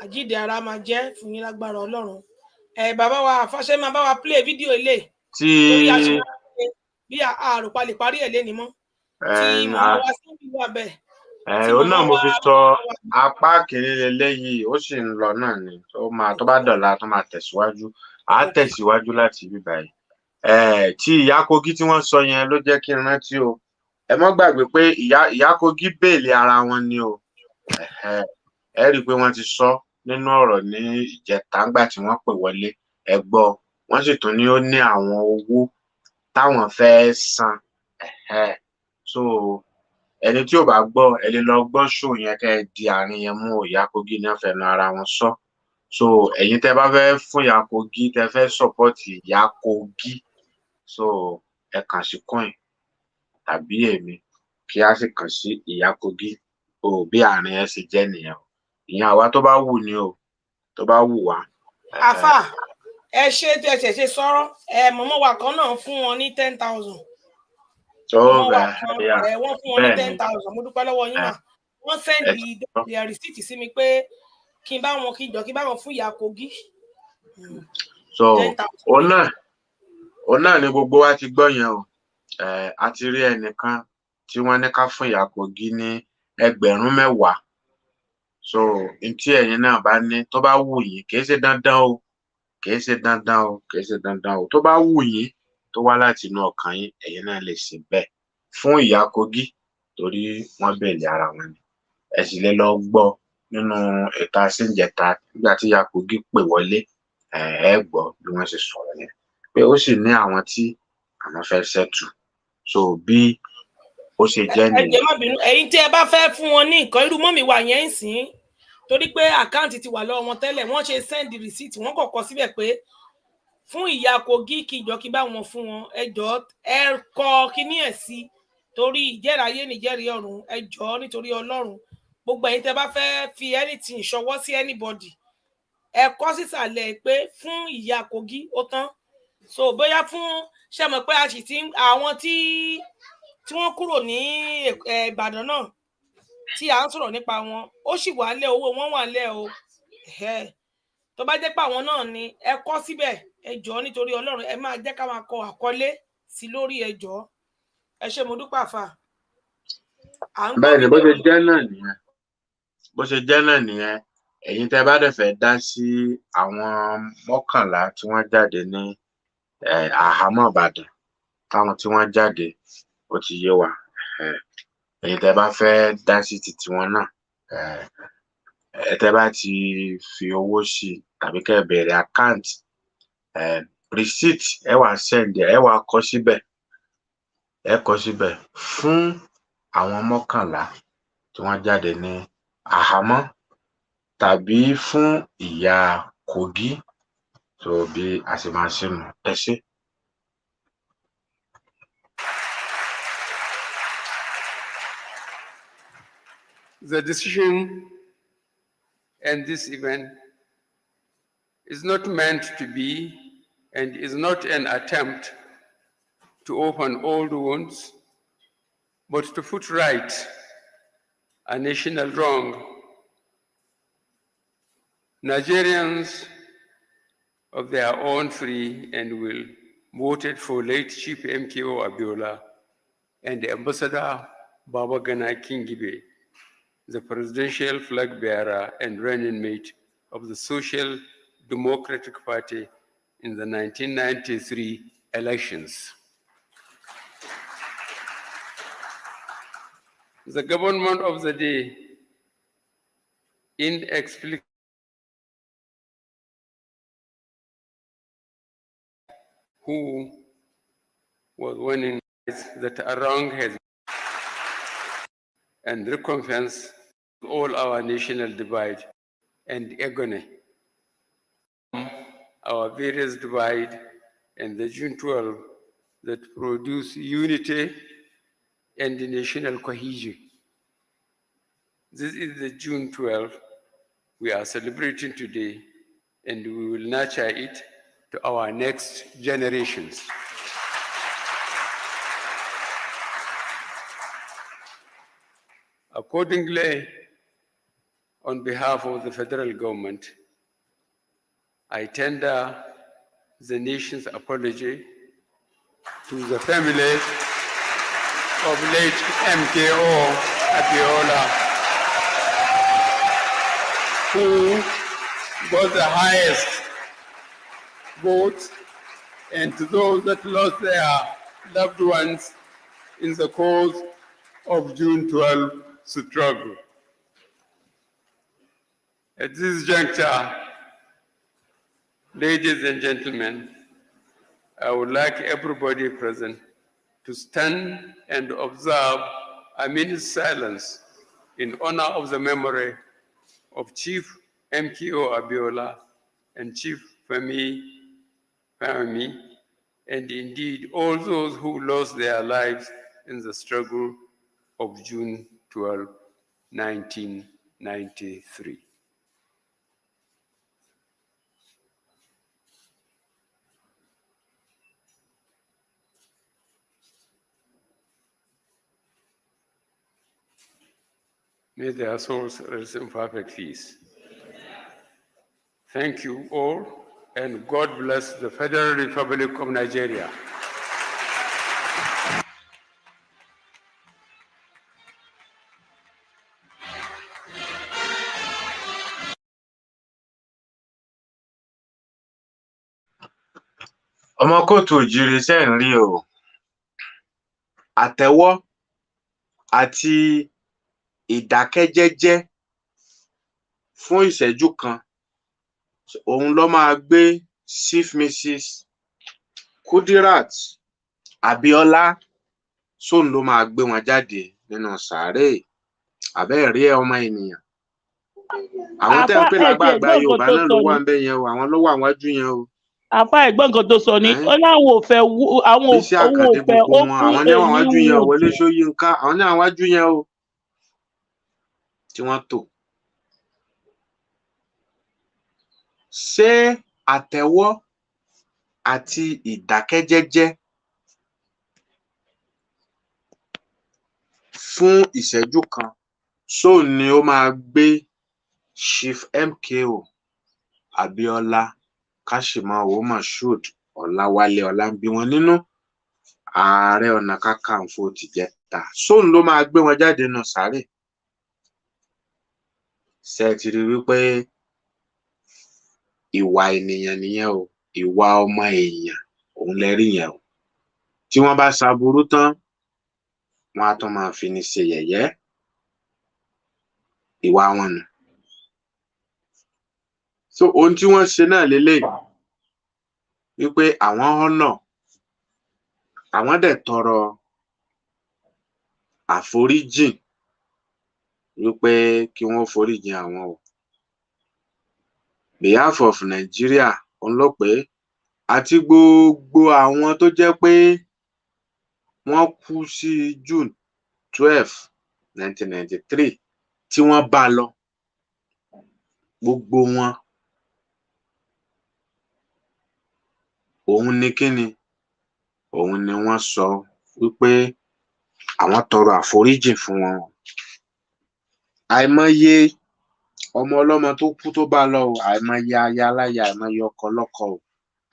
àjíǹde ara máa jẹ́ fún yín lágbára Ọlọ́run. Bàbá wa Fáṣẹ́ máa bá wa play fídíò ilé torí a ṣe bí àròpá lè parí ẹ̀ léni mọ́ tí màmá wa sí ìlú abẹ́. Ó náà mo fi sọ apá kìíní lélẹ́yìí, ó sì ń lọ náà ni, tó bá dọ̀la tó máa tẹ̀síwájú, á tẹ̀síwájú láti ibi báyìí. Tí ìyá Kogi tí wọ́n sọ yẹn ló jẹ́ kí n rántí o. Ẹ má gbàgbé pé ìyá Kogi bèèlì ara wọn ni o. Ẹ rí i pé wọ́n ti sọ nínú ọ̀rọ̀ ní ìjẹta ńgbà tí wọ́n pè wọlé, ẹ gbọ́, wọ́n sì tún ní ó ní àwọn owó táwọn fẹ́ san. So ẹni tí ò bá gbọ́ ẹ lè lọ gbọ́ ṣó yẹn kẹ́ ẹ di àárín yẹn mú ìyá Kogi ní ọ̀fẹ́nu ara wọn sọ. So ẹ̀yin tẹ́ bá fẹ́ fún ìyá Kogi, tẹ́ fẹ́ sọ̀pọ́tì ìyá Kogi, so ẹ kàn sí coin tàbí èmi kí a sì kàn sí ìyá Kogi. Bí àárín ẹ ṣe jẹ́ nìyẹn o. Ìyẹn àwa tó bá wù ní o, tó bá wù wá. Àfà, ẹ ṣe tí ẹ ṣe sọ̀rọ̀, mọ̀mọ́ wa kan náà fún wọn ní 10,000. Wọ́n fún wọn ní 10,000. Mo dúpẹ́ lọ́wọ́ yín mà. Wọ́n sẹ́ndì rìsíìtì sí mi pé kí n bá wọn fún ìyá Kogi. So òun náà ni gbogbo wa ti gbọ́ yẹn o. A ti rí ẹnìkan tí wọ́n ní ká fún ìyá Kogi ní 10,000. So ntí ẹ̀yin náà bá ní tó bá wù yín, kìí ṣe dandan o, tó bá wù yín tó wá láti inú ọkàn yín, ẹ̀yin náà lè ṣe bẹ́ẹ̀ fún ìyá Kogi torí wọ́n bèèlì ara wọn ni. Ẹ sì lè lọ gbọ́ nínú ìta síjẹta nígbà tí ìyá Kogi pè wọlé, ẹ gbọ́ bí wọ́n ṣe sọ̀rọ̀ yẹn pé ó sì ní àwọn tí àwọn fẹ́ ṣẹ́tù. So bí ó ṣe jẹ́ nìyẹn. Ẹ jẹ́ má bínú, ẹ̀yin tí ẹ bá fẹ́ fún wọn ní nǹkan, irú mọ́mì wa yẹn ń sìn torí pé àkáǹtì ti wà lọ́wọ́ wọn tẹ́lẹ̀, wọ́n ṣe send receipt, wọ́n kọ̀kọ́ síbẹ̀ pé fún ìyá Kogi kí ìjọ kí bá wọn fún wọn, ẹ jọ̀ọ́ ẹ kọ kíní ẹ̀ sí torí ìjẹ́ráyé nìjẹ́rìí ọ̀run, ẹ jọ̀ọ́ nítorí Ọlọ́run. Gbogbo ẹ̀yin tẹ́ bá fẹ́ fi anything ṣọwọ́ sí anybody, ẹ kọ sísàlẹ̀ pé fún ìyá Kogi ó tán. So bóyá fún ṣe mọ̀ pé a sì ti àwọn tí wọ́n kúrò ní Ìbàdàn náà tí à ń sọ̀rọ̀ nípa wọn, ó sì wà lẹ́ owó wọn wà lẹ́ o. Tó bá jẹ́ pé àwọn náà ni ẹ kọ síbẹ̀, ẹ jọ̀ọ́ nítorí Ọlọ́run, ẹ máa jẹ́ ká máa kọ àkọlé sí lórí, ẹ jọ̀ọ́. Ẹ ṣé mo dúpẹ́ àfà. Bẹ́ẹ̀ ni bó ṣe jẹ́ náà nìyẹn. Ẹ̀yin tẹ́ bá dẹ̀ fẹ́ dá sí àwọn 11 tí wọ́n jáde ní àhámọ́ Ìbàdàn, táwọn tí wọ́n jáde ó ti yé wa. Ẹ̀yin tẹ́ bá fẹ́ dá sí ti tiwọn náà, tẹ́ bá ti fi owó sí tàbí kẹ́ bẹ̀rẹ̀ àkáǹtì, receipt ẹ wá send ẹ wá kọ síbẹ̀, fún àwọn 11 tí wọ́n jáde ní àhámọ́ tàbí fún ìyá Kogi. So bí a ṣe máa ṣe nù. Ẹ ṣé. The decision and this event is not meant to be and is not an attempt to open old wounds, but to put right a national wrong. Nigerians of their own free and will voted for late Chief MKO Abiola and Ambassador Babagana Kingibe, the presidential flag bearer and running mate of the Social Democratic Party in the 1993 elections. The government of the day inexplicably who was winning that a wrong has and recompense all our national divide and agony. Our various divide and the June 12 that produce unity and national cohesion. This is the June 12 we are celebrating today, and we will nurture it to our next generations. Accordingly, on behalf of the federal government, I tender the nation's apology to the family of late MKO Abiola, who got the highest votes, and to those that lost their loved ones in the cause of June 12 struggle. At this juncture, ladies and gentlemen, I would like everybody present to stand and observe a minute's silence in honor of the memory of Chief MKO Abiola and Chief Femi, and indeed all those who lost their lives in the struggle of June 12, 1993. May their souls rest in perfect peace. Thank you all, and God bless the Federal Republic of Nigeria. Ọmọ kóòtù òjíire ṣe ń rí o. Àtẹ́wọ́ àti ìdákẹ́jẹ́jẹ́ fún ìṣẹ́jú kan, òun ló máa gbé Chief Mrs. Kudirat Abiola, sóun ló máa gbé wọn jáde nínú sàárè. Àbẹ́ẹ̀ rí ọmọ ènìyàn. Àwọn tẹ́ ń pè lágbààgbà Yorùbá náà ló wà ń bẹ̀ yẹn o, àwọn ló wà wájú yẹn o. Àfáà ẹ̀gbọ́n nǹkan tó sọ ni ó láwọn ò fẹ́ àwọn ò fẹ́ ó fún àwọn ní àwọn wájú yẹn o, Wọlé Ṣóyínká, àwọn ní àwọn wájú yẹn o tí wọ́n tò. Ṣé àtẹ́wọ́ àti ìdákẹ́jẹ́jẹ́ fún ìṣẹ́jú kan sóun ni ó máa gbé Chief MKO Abiola Kashimawo Mashood Ọláwálé Ọlámbíwọn nínú Ààrẹ Ọ̀nà Kakanfò tìjẹta, sóun ló máa gbé wọn jáde nínú sàárè? Ṣé ẹ ti rí wípé ìwà ènìyàn nìyẹn o, ìwà ọmọ èèyàn òun lẹ rí yẹn o. tí wọ́n bá ṣaburú tán wọ́n á tún máa fi ní ṣe yẹ̀yẹ́. Ìwà wọn nù. So ohun tí wọ́n ṣe náà leléyìí wípé àwọn honor, àwọn dẹ̀ tọrọ àforíjìn wípé kí wọ́n foríjìn àwọn o. Behalf of Nigeria òun ló pé àti gbogbo àwọn tó jẹ́ pé wọ́n kú sí June 12, 1993 tí wọ́n bá lọ gbogbo wọn òun ni kíni òun ni wọ́n sọ wípé àwọn tọrọ àforíjìn fún wọn. Àìmọye ọmọ ọlọ́mọ tó kú tó bá lọ o, àìmọye aya aláya, àìmọye ọkọ ọlọ́kọ o,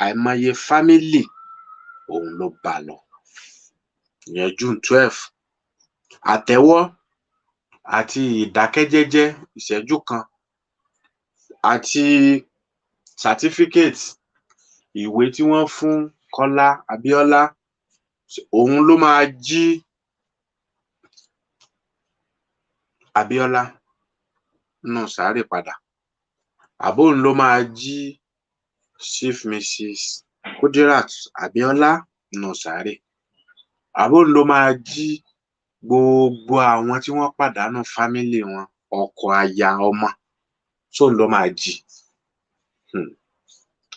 àìmọye fámílì òun ló bá lọ. Ìyẹn June 12. Àtẹ́wọ́ àti ìdákẹ́jẹ́jẹ́ ìṣẹ́jú kan àti certificate ìwé tí wọ́n fún Kọ́lá Abíọ́lá òun ló máa jí Abíọ́lá nù sáré padà. Àbóun ló máa jí Chief Mrs. Kudirat Abíọ́lá nù sáré. Àbóun ló máa jí gbogbo àwọn tí wọ́n pàdánù fámílì wọn, ọkọ, aya, ọmọ, sóun ló máa jí.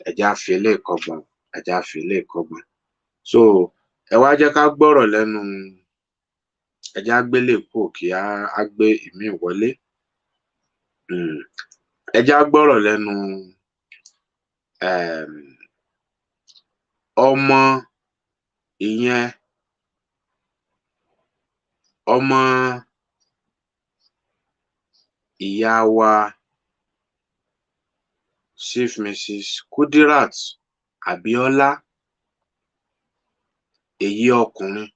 Ẹ jẹ́ á fi eléyìí kọ́gbọ́n, ẹ jẹ́ á fi eléyìí kọ́gbọ́n. So ẹ wá jẹ́ ká gbọ́rọ̀ lẹ́nu, ẹ jẹ́ á gbélé kúrò kí á gbé ìmíì wọlé. Ẹ jẹ́ á gbọ́rọ̀ lẹ́nu ọmọ ìyẹn ọmọ ìyá wa Chief Mrs. Kudirat Abíọ́lá, èyí ọkùnrin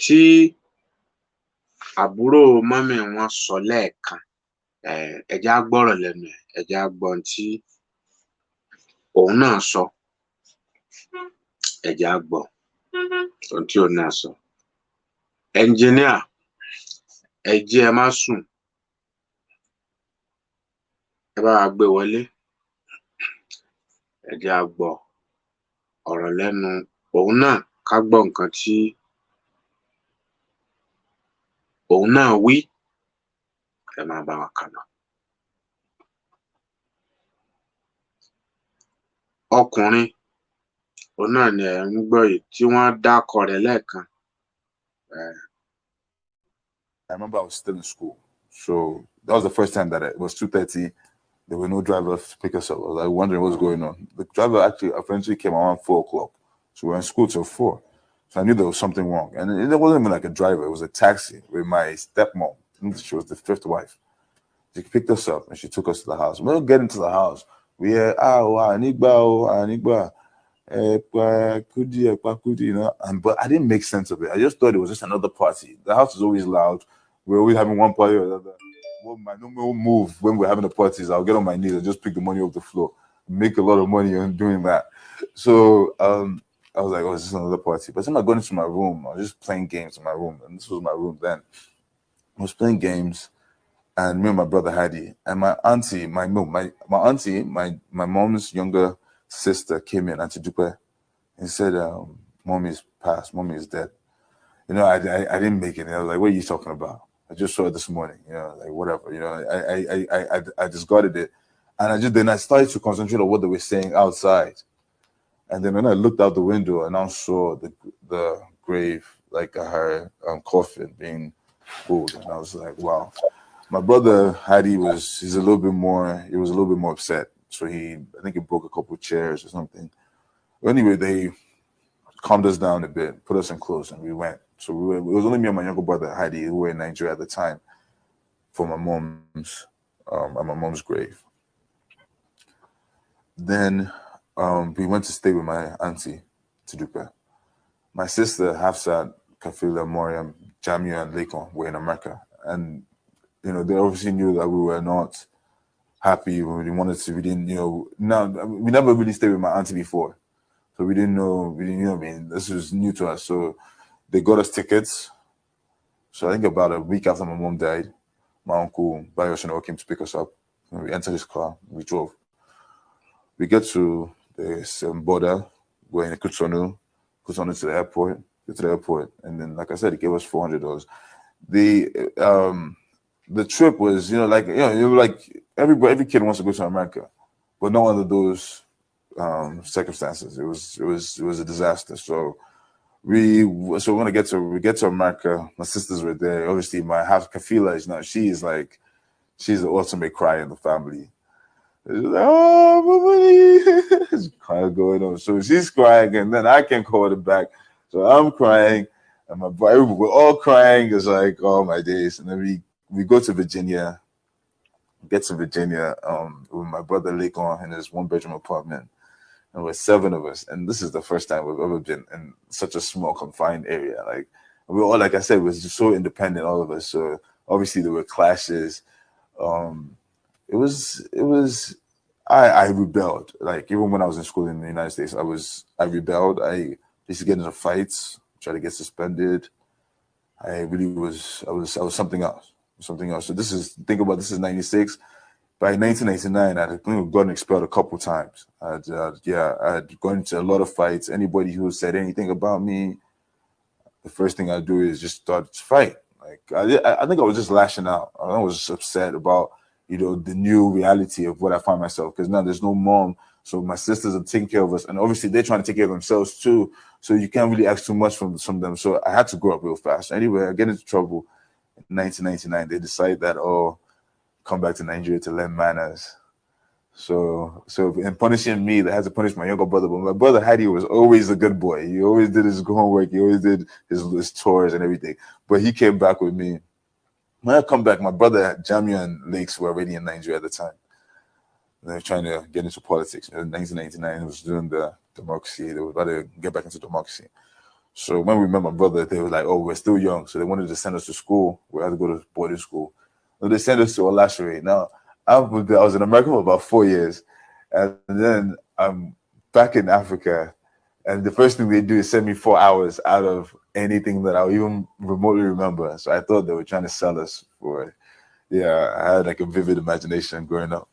tí àbúrò mọ́mì wọn sọ lẹ́ẹ̀kan. Ẹ jẹ́ á gbọ́rọ̀ lẹ́nu ẹ̀, ẹ jẹ́ á gbọ́ ohun tí òun náà sọ. Ẹ jẹ́ á gbọ́ ohun tí òun náà sọ. Ẹnjiníà, ẹ jí ẹ má sùn, ẹ bá wa gbé wọlé. Ẹ jẹ́ á gbọ́ ọ̀rọ̀ lẹ́nu òun náà, ká gbọ́ nǹkan tí òun náà wí. Ẹ máa bá wa kà lọ. Ọkùnrin òun náà ni ẹ̀ ń gbọ́ yìí tí wọ́n dákọ rẹ̀ lẹ́ẹ̀kan. I remember I was still in school. So that was the first time that it was 2:30. There were no drivers to pick us up. I was like wondering what's going on. The driver actually eventually came around 4 o'clock. So we were in school till 4. So I knew there was something wrong. And it wasn't even like a driver. It was a taxi with my stepmom. She was the 5th wife. She picked us up and she took us to the house. When we get into the house, we hear, Anigba, you know, but I didn't make sense of it. I just thought it was just another party. The house is always loud. We're always having one party or another. Well, my normal move when we're having the parties, I'll get on my knees and just pick the money off the floor, make a lot of money on doing that. So I was like, oh, is this another party? But then I got into my room. I was just playing games in my room, and this was my room then. I was playing games, and me and my brother Hadi and my auntie, my mom's younger sister came in, Auntie Dupe, and said, "Mommy's passed. Mommy is dead." You know, I didn't make it. And I was like, "What are you talking about? I just saw it this morning." You know, like whatever. You know, I discarded it, and I started to concentrate on what they were saying outside. And then when I looked out the window, and I saw the grave, like her coffin being pulled, and I was like, "Wow." My brother Hadi he was a little bit more upset. So I think he broke a couple of chairs or something. But anyway, they calmed us down a bit, put us in clothes, and we went. So it was only me and my younger brother Hadi who were in Nigeria at the time for my mom's grave. Then we went to stay with my auntie Tidupe. My sister Hafsat, Kafila, Moriam, Jamia, and Lekon were in America, and you know they obviously knew that we were not happy. We didn't, you know, we never really stayed with my auntie before. So we didn't know, you know what I mean? This was new to us. So they got us tickets. So I think about a week after my mom died, my uncle Bayoshino came to pick us up. And we entered his car, we drove. We get to the border, we're in Kutonu to the airport, get to the airport. And then, like I said, he gave us $400. The trip was, like every kid wants to go to America, but not under those circumstances. It was a disaster. So we want to get to America. My sisters were there. Obviously, my half Kafila is now. She's the ultimate cry in the family. She's like, oh, it's crying going on. So she's crying, and then I can't hold it back. So I'm crying, and we're all crying. It's like, oh my days. And then we go to Virginia. Get to Virginia with my brother Lakon in his 1-bedroom apartment. And we're 7 of us. And this is the first time we've ever been in such a small, confined area. Like, we all, like I said, was just so independent, all of us. So obviously there were clashes. I rebelled. Like, even when I was in school in the United States, I rebelled. I used to get into fights, try to get suspended. I was something else. So this is 96. By 1999, I had gotten expelled a couple times. I had gone into a lot of fights. Anybody who said anything about me, the first thing I do is just start to fight. Like, I think I was just lashing out. I was just upset about, the new reality of what I find myself, because now there's no mom. So my sisters are taking care of us, and obviously they're trying to take care of themselves too. So you can't really ask too much from them. So I had to grow up real fast. Anyway, I get into trouble in 1999. They decide that, come back to Nigeria to learn manners. So in punishing me, they had to punish my younger brother. But my brother Hadi was always a good boy. He always did his homework. He always did his chores and everything. But he came back with me. When I come back, my brother Jamia and Lakes were already in Nigeria at the time. They were trying to get into politics. In 1999, it was during the democracy. They were about to get back into democracy. So when we met my brother, they were like, oh, we're still young. So they wanted to send us to school. We had to go to boarding school. So they sent us to Ashiri. Now, I was in America for about 4 years. And then I'm back in Africa. And the first thing they do is send me 4 hours out of anything that I'll even remotely remember. So I thought they were trying to sell us for, I had like a vivid imagination growing up.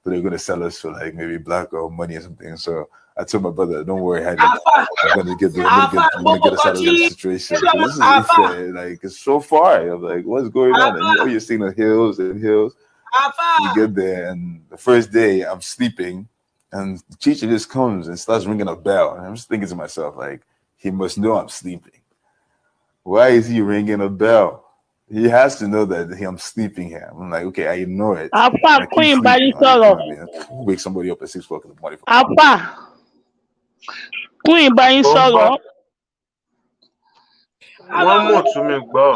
So they were going to sell us for like maybe black or money or something. So I told my brother, don't worry, Hadi, I'm going to get us out of this situation. This is Ife. Like, it's so far. I'm like, what's going on? And you're seeing the hills and hills. We get there, and the first day I'm sleeping, and the teacher just comes and starts ringing a bell. And I'm just thinking to myself, like, he must know I'm sleeping. Why is he ringing a bell? He has to know that I'm sleeping here. I'm like, okay, I ignore it. Apa, Queen Wake somebody up at 6 o'clock in the morning. Apa, Queen Bayin sọ̀rọ̀. Wọ́n mọ̀ tún mi gbọ́.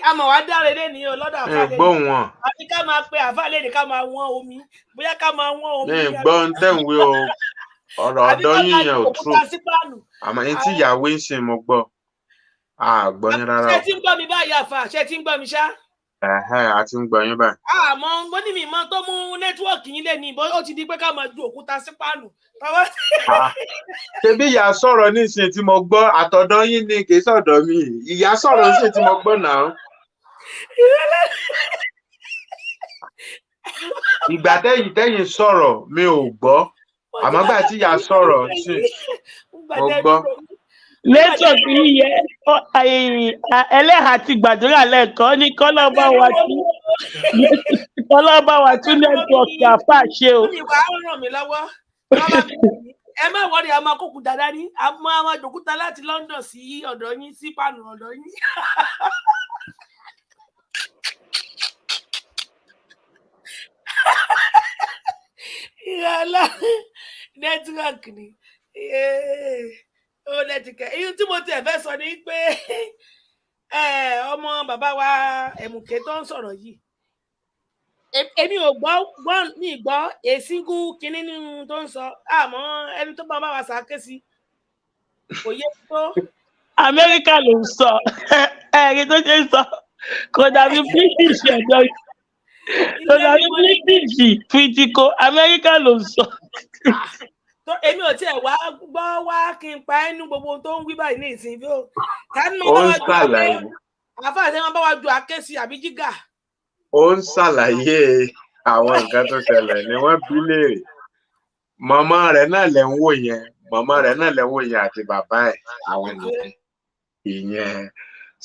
àmọ̀ wá dáre lé ní ọlọ́dọ̀ àfàlẹ́. Gbọ́ wọn. àti ká máa pe àfàlẹ́ ní ká máa wọ́n omi. Bóyá ká máa wọ́n omi. Gbọ́ ń tẹ̀wé o. Ọ̀rọ̀ ọ̀dọ́ yín yẹn ò true. Àmọ́ ẹni tí ìyàwó ń ṣe mo gbọ́. Gbọ́ yín rárá o. Ṣé tí ń gbọ́ mi báyìí àfà? Ṣé tí ń gbọ́ mi ṣá? A ti ń gbọ́ yín báyìí. Àmọ́ mo ní mi mọ́ tó mú nẹ́tíwọ́ọ̀kì yín lé ní ìbọn ó ti di pé ká máa ju òkúta sí páànù. Ṣebí ìyá sọ̀rọ̀ nísìnyí tí mo gbọ́, àtọ̀dọ̀ yín ni kì í sọ̀dọ̀ mi. Ìyá sọ̀rọ̀ nísìnyí tí mo gbọ́ náà. Ìgbà tẹ́yìn sọ̀rọ̀ mi ò gbọ́. Àmọ́ gbà tí ìyá sọ̀rọ̀ sí mo gbọ́. Lẹ́tọ̀ tí yẹ ẹlẹ́hà ti gbàdúrà lẹ́ẹ̀kan ní kọ́lọ́bà wa tún nẹ́tíwọ̀kì àfà ṣe o. Ìwà ràn mí lọ́wọ́. Ẹ má wọrí a máa kókù dáadáa ní a máa dòkúta láti London sí ọ̀dọ̀ yín sí pàánù ọ̀dọ̀ yín. Ìyàlá nẹ́tíwọ̀kì ni. Ó lẹ́tìkẹ́. Èyí tí mo tiẹ̀ fẹ́ sọ ni pé ọmọ bàbá wa Ẹ̀mùkẹ́ tó ń sọ̀rọ̀ yìí. Èmi ò gbọ́ èsíngú kínní nínú tó ń sọ àmọ́ ẹni tó bá wa ṣàké sí kò yẹ tó. Amẹ́ríkà ló ń sọ ẹ̀rí tó ṣe ń sọ kò dàbí British ẹ̀dọ́ kò dàbí British fìtìkò Amẹ́ríkà ló ń sọ. èmi ò tiẹ̀ wá gbọ́ wá kí n pa ẹnu gbogbo tó ń wí báyìí ní ìsìn bí ó ká ní ó máa ń bá wa ju ṣàlàyé àfáà tí wọn bá wa ju àké sí àbí jígà. ó ń ṣàlàyé àwọn nǹkan tó ṣẹlẹ̀ ni wọ́n bí léèrè màmá rẹ̀ náà lẹ̀ ń wò yẹn àti bàbá ẹ̀ àwọn nìyẹn ìyẹn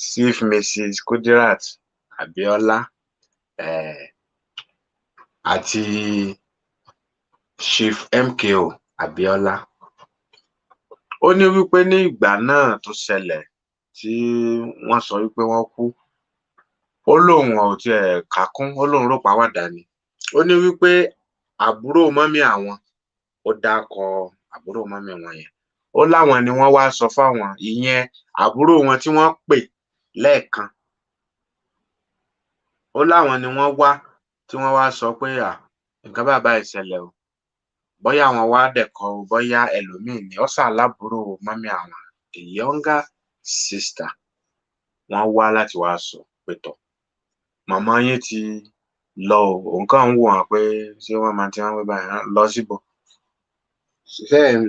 Chief Mrs. Kudirat Abiola àti Chief MKO Abiola. Ó ní wípé ní ìgbà náà tó ṣẹlẹ̀ tí wọ́n sọ wípé wọ́n kú ó lóun ò tiẹ̀ kákún ó lóun rò pàwàdà ni. Ó ní wípé àbúrò mọ́mì àwọn ó dákọ àbúrò mọ́mì wọn yẹn ó láwọn ni wọ́n wá sọ fáwọn ìyẹn àbúrò wọn tí wọ́n pè lẹ́ẹ̀kan ó láwọn ni wọ́n wá tí wọ́n wá sọ pé nǹkan bàbá ìṣẹ̀lẹ̀ o bóyá àwọn wá dẹ̀kọ́ o bóyá ẹlòmíì ni ó ṣàlábúrò mọ́mì àwọn the younger sister wọ́n wá láti wá sọ pé tọ̀ màmá yín ti lọ o òun kàn ń wò wọ́n pé ṣé wọ́n máa ti wọ́n wí báyìí lọ síbò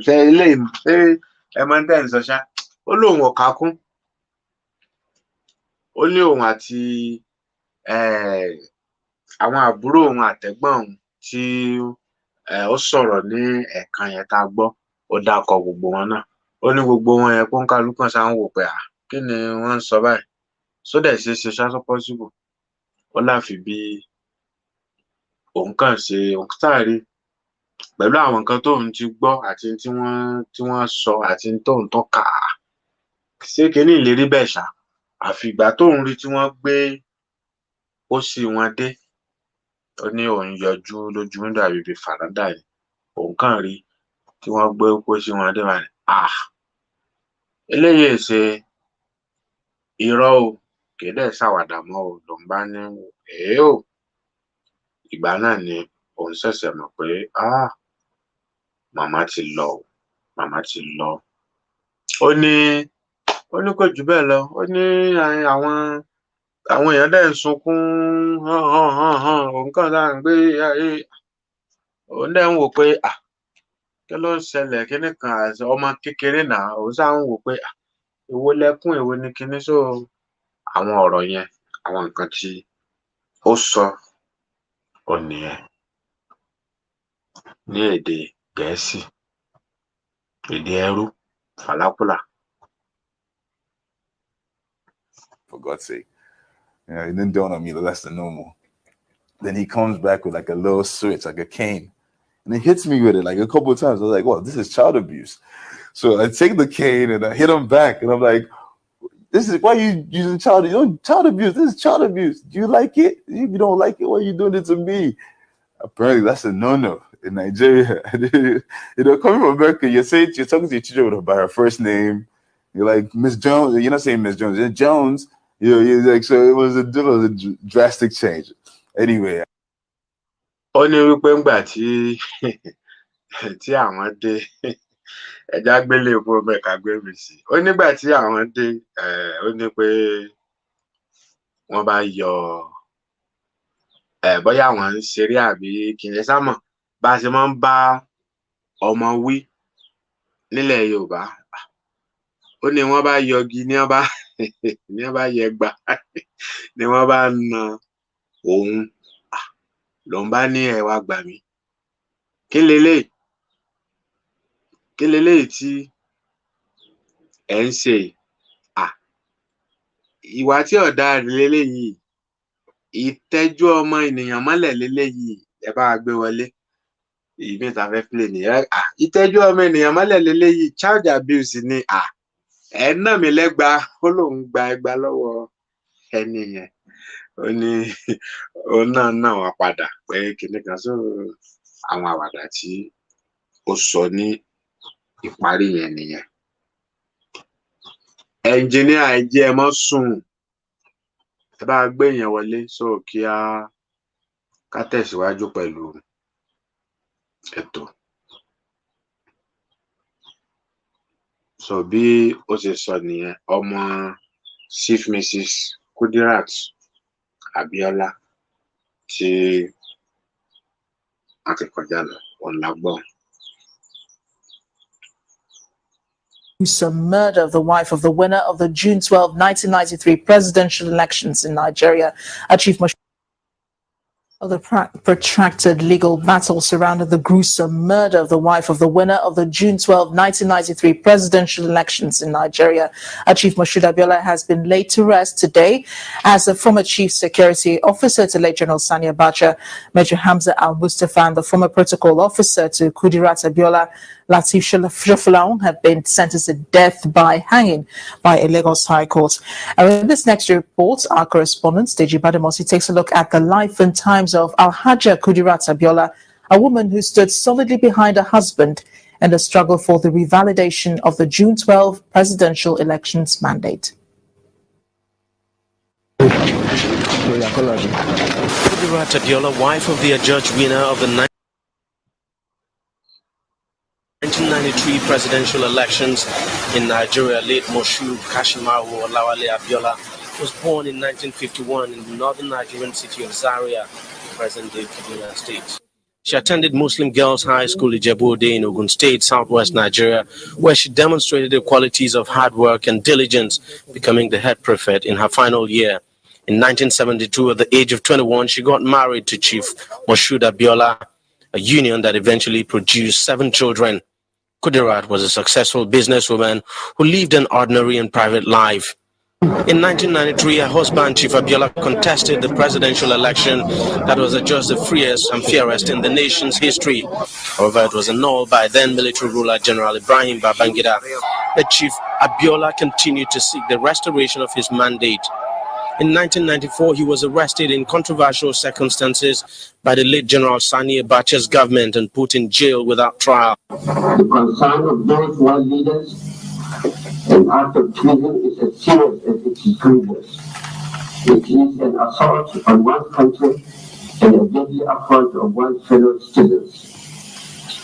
ṣe ilé ṣé ẹ máa ń tẹ̀ ń sọ ṣá ó lóun ò kákún ó ní òun àti àwọn àbúrò òun àtẹ̀gbọ́n òun tí ó sọ̀rọ̀ ní ẹ̀ẹ̀kan yẹn tá a gbọ́ ó dákọ gbogbo wọn náà ó ní gbogbo wọn yẹn kó ń kálukú kan sáà ń wò pé kí ni wọ́n ń sọ báyìí sódẹ̀ ṣe ṣáṣọ pọ́sibù ó láfi bí òun kàn ṣe òun sáàrí pẹ̀lú àwọn nǹkan tóun ti gbọ́ àti tí wọ́n sọ àti tóun tó kà á ṣé kinní ìlérí bẹ́ẹ̀ ṣá àfi ìgbà tóun rí tí wọ́n gbé pósí wọn dé ó ní òun yọjú lójú wíńdò àbíbi fàràdà yìí òun kàn rí tí wọ́n gbé pósí wọn dé wà ní eléyìí ṣe irọ́ o kì í dẹ̀ ṣàwàdà mọ́ o ló ń bá ní o ìgbà náà ni òun ṣẹ̀ṣẹ̀ mọ̀ pé màmá ti lọ o màmá ti lọ ó ní kò jù bẹ́ẹ̀ lọ ó ní àwọn èèyàn dẹ̀ ń sunkún òun kàn sáà ń gbé òun dẹ̀ ń wò pé kí ló ń ṣẹlẹ̀ kíní kan àti ọmọ kékeré náà òun sáà ń wò pé èwo lẹkún èwo ni kíní so àwọn ọ̀rọ̀ yẹn àwọn nǹkan tí ó sọ ó nìyẹn ní èdè Gẹ̀ẹ́sì èdè ẹrú fàlákùlà. For God's sake. It didn't dawn on me that that's the normal. Then he comes back with like a little switch, like a cane, and he hits me with it like a couple of times. I was like, well, this is child abuse. So I take the cane and I hit him back, and I'm like, this is why you using child abuse. This is child abuse. Do you like it? If you don't like it, why are you doing it to me? Apparently, that's a no-no in Nigeria. Coming from America, you're talking to your children by her first name. You're like, Miss Jones. You're not saying Miss Jones. You're Jones. You're like, so it was a drastic change. Anyway. Ó ní wípé ńgbà tí àwọn dé ẹja gbélé epo mẹ́ka gbé mi sí ó nígbà tí àwọn dé ó ní pé wọ́n bá yọ bóyá àwọn ń ṣeré àbí kìnìún sámọ̀ bá a ṣe máa ń bá ọmọ wí nílẹ̀ Yorùbá ó ní wọ́n bá yọgi ní wọ́n bá yẹgba ní wọ́n bá na òun lòun bá ní ẹ wá gbà mí kí leléyìí tí ẹ ń ṣe ìwà tí ọ̀dà leléyìí ìtẹ́jú ọmọ ènìyàn mọ́lẹ̀ leléyìí ẹ bá gbé wọlé ìbí ìta fẹ́ play nìyẹn ìtẹ́jú ọmọ ènìyàn mọ́lẹ̀ leléyìí child abuse ni ẹ nà mí lẹ́gba ó lóun gba ẹgba lọ́wọ́ ẹni yẹn ó ní òun náà wá padà pé kìnìún kan sọ àwọn àwàdà tí ó sọ ní ìparí yẹn nìyẹn. Ẹnjìníà ẹ jẹ́ ẹ mọ́ sùn ẹ bá gbé yẹn wọlé so kí ká tẹ̀síwájú pẹ̀lú ètò. So bí ó ṣe sọ nìyẹn ọmọ Chief Mrs. Kudirat Abiola tí a ti kọjá lọ ọ̀làgbọ́n. Gruesome murder of the wife of the winner of the June 12, 1993 presidential elections in Nigeria. Chief of the protracted legal battle surrounded the gruesome murder of the wife of the winner of the June 12, 1993 presidential elections in Nigeria. Chief Moshood Abiola has been laid to rest today as a former chief security officer to late General Sani Abacha, Major Hamza Al-Mustafa, and the former protocol officer to Kudirat Abiola, Latif Shofalaun, have been sentenced to death by hanging by a Lagos High Court. And in this next report, our correspondent, Deji Bademosi, takes a look at the life and times of Alhaja Kudirat Abiola, a woman who stood solidly behind her husband in the struggle for the revalidation of the June 12 presidential elections mandate. Kudirat Abiola, wife of the adjudged winner of the 1993 presidential elections in Nigeria, late Moshood Kashimawo Olawale Abiola, was born in 1951 in the northern Nigerian city of Zaria, present-day Kaduna State. She attended Muslim Girls High School Ijebu-Ode in Ogun State, southwest Nigeria, where she demonstrated the qualities of hard work and diligence, becoming the head prefect in her final year. In 1972, at the age of 21, she got married to Chief Moshood Abiola, a union that eventually produced 7 children. Kudirat was a successful businesswoman who lived an ordinary and private life. In 1993, her husband, Chief Abiola, contested the presidential election that was adjudged the freest and fairest in the nation's history. However, it was annulled by then military ruler General Ibrahim Babangida. The Chief Abiola continued to seek the restoration of his mandate. In 1994, he was arrested in controversial circumstances by the late General Sani Abacha's government and put in jail without trial. The concern of those world leaders and act of treason is as serious as it is grievous. It is an assault on one's country and a deadly affront of one's fellow citizens.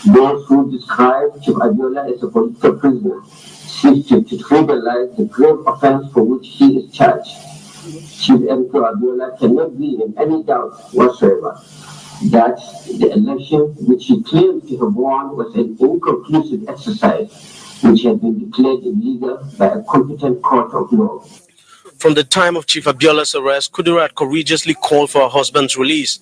Those who describe Chief Abiola as a political prisoner seek to trivialize the grave offense for which he is charged. Chief M.K. Abiola cannot be in any doubt whatsoever that the election which he claimed to have won was an inconclusive exercise which had been declared illegal by a competent court of law. From the time of Chief Abiola's arrest, Kudirat courageously called for her husband's release.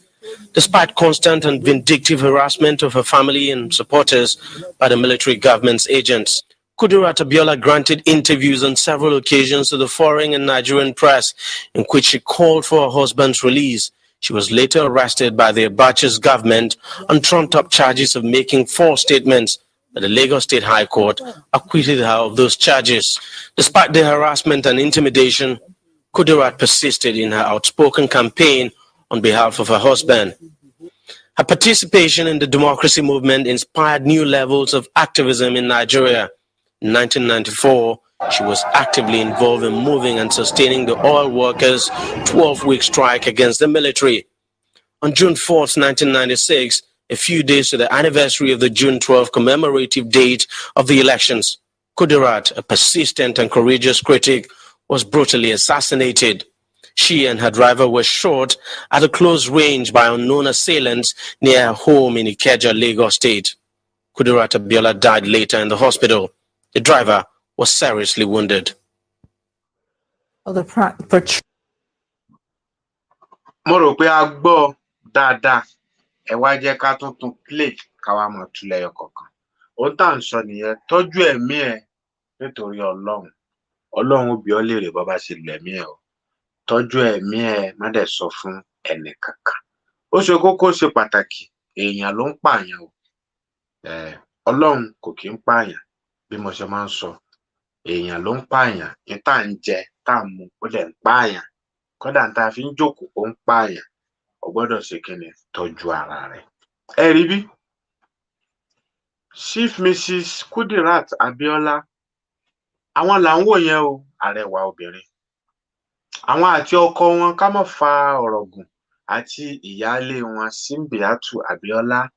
Despite constant and vindictive harassment of her family and supporters by the military government's agents, Kudirat Abiola granted interviews on several occasions to the foreign and Nigerian press in which she called for her husband's release. She was later arrested by the Abacha's government on trumped-up charges of making false statements, but the Lagos State High Court acquitted her of those charges. Despite the harassment and intimidation, Kudirat persisted in her outspoken campaign on behalf of her husband. Her participation in the democracy movement inspired new levels of activism in Nigeria. In 1994, she was actively involved in moving and sustaining the oil workers' 12-week strike against the military. On June 4, 1996, a few days to the anniversary of the June 12 commemorative date of the elections, Kudirat, a persistent and courageous critic, was brutally assassinated. She and her driver were shot at a close range by unknown assailants near her home in Ikeja, Lagos State. Kudirat Abiola died later in the hospital. The driver was seriously wounded. Mo rò pé a gbọ́ dáadáa, ẹ wá jẹ́ ká tún play káwa mọ̀ tú lẹ́yọ kọ̀ọ̀kan. Ohun tá à ń sọ nìyẹn, tọ́jú ẹ̀mí ẹ nítorí Ọlọ́run. Ọlọ́run ó bi ọ́ léèrè bó bá ṣe lẹ̀mí ẹ o. Tọ́jú ẹ̀mí ẹ, má dẹ̀ sọ fún ẹnì kankan. Ó ṣe kókó, ṣe pàtàkì, èèyàn ló ń pààyàn o. Ọlọ́run kò kí ń pààyàn, bí mo ṣe máa ń sọ. Èèyàn ló ń pààyàn, ní tá à ń jẹ, tá à ń mu, ó dẹ̀ ń pààyàn. Kódà tá a fi ń jókòó, ó ń pààyàn. O gbọ́dọ̀ ṣe kíni, tọ́jú ara rẹ̀. Ẹ rí bí? Chief Mrs. Kudirat Abiola, àwọn là ń wò yẹn o, arẹwà obìnrin. Àwọn àti ọkọ wọn, ká má fa ọ̀rọ̀ gùn, àti ìyáálé wọn Simbiatu Abiola.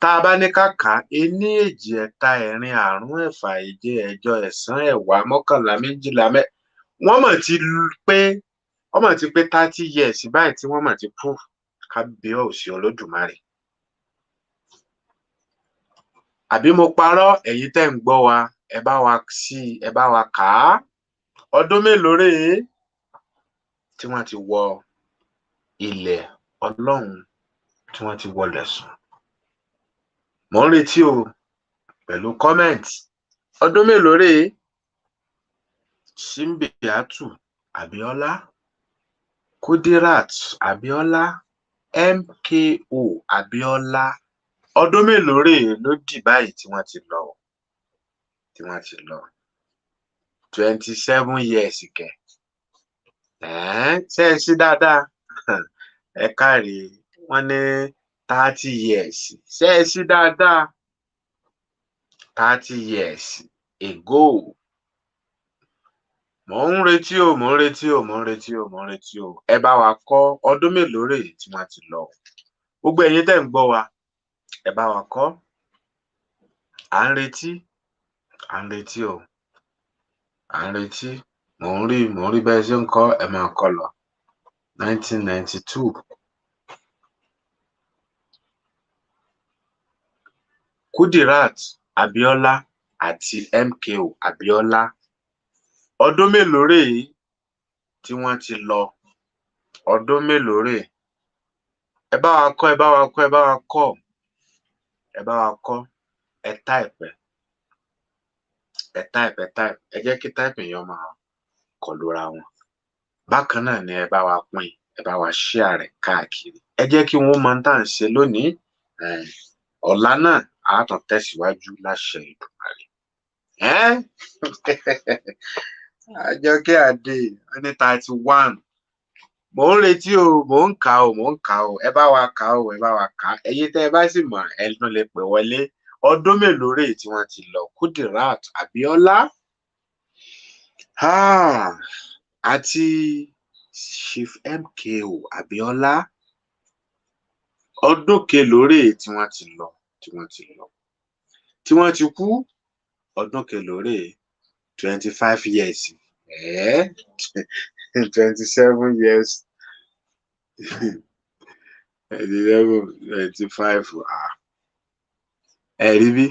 Tá a bá ní ká kà á, 1, 2, 3, 4, 5, 6, 7, 8, 9, 10, 11, 12, wọ́n mọ̀ ti pé 30 years báyìí tí wọ́n mọ̀ ti kú. Kábíyèsí Olódùmarè. Àbí mo parọ́, ẹ̀yin tẹ́ ń gbọ́ wa, ẹ bá wa sí ẹ bá wa kà á. Ọdún mélòó rèé tí wọ́n ti wọ ilẹ̀ Ọlọ́run, tí wọ́n ti wọlẹ̀ sùn? Mò ń retí o pẹ̀lú comment. Ọdún mélòó rèé? Simbiatu Abiola, Kudirat Abiola, MKO Abiola. Ọdún mélòó rèé ló dì báyìí tí wọ́n ti lọ? Tí wọ́n ti lọ 27 years kẹ̀. Ṣé ẹ sí dáadáa? Ẹ káre, wọ́n ní 30 years. Ṣé ẹ sí dáadáa? 30 years ago. Mò ń retí o, mò ń retí o, mò ń retí o, mò ń retí o. Ẹ bá wa kọ ọdún mélòó rèé tí wọ́n ti lọ. Gbogbo ẹ̀yin tẹ́ ń gbọ́ wa, ẹ bá wa kọ. À ń retí o, à ń retí. Mò ń rí bẹ́ẹ̀ ṣe ń kọ, ẹ máa kọ lọ. 1992. Kudirat Abiola àti MKO Abiola. Ọdún mélòó rèé tí wọ́n ti lọ? Ọdún mélòó rèé? Ẹ bá wa kọ, ẹ bá wa kọ, ẹ bá wa kọ. Ẹ bá wa kọ. Ẹ type. Ẹ type. Ẹ jẹ́ kí type yẹn máa kọlura wọn. Bákan náà ni ẹ bá wa pín, ẹ bá wa share rẹ̀ káàkiri. Ẹ jẹ́ kí wọ́n mọ̀ tá à ń ṣe lónìí. Ọ̀la náà a tún tẹ̀síwájú láṣẹ Èdùmàrè. Àjọkẹ́ Adé ní 31. Mò ń retí o, mò ń kà o, mò ń kà o. Ẹ bá wa kà o, ẹ bá wa kà. Ẹ̀yin tẹ́ ẹ bá sì mọ̀, ẹ tún lè pè wọlé. Ọdún mélòó rèé tí wọ́n ti lọ? Kudirat Abiola àti Chief MKO Abiola. Ọdún kelòó rèé tí wọ́n ti lọ? Tí wọ́n ti kú? Ọdún kelòó rèé? 25 years. 27 years. 25. Ẹ rí bí?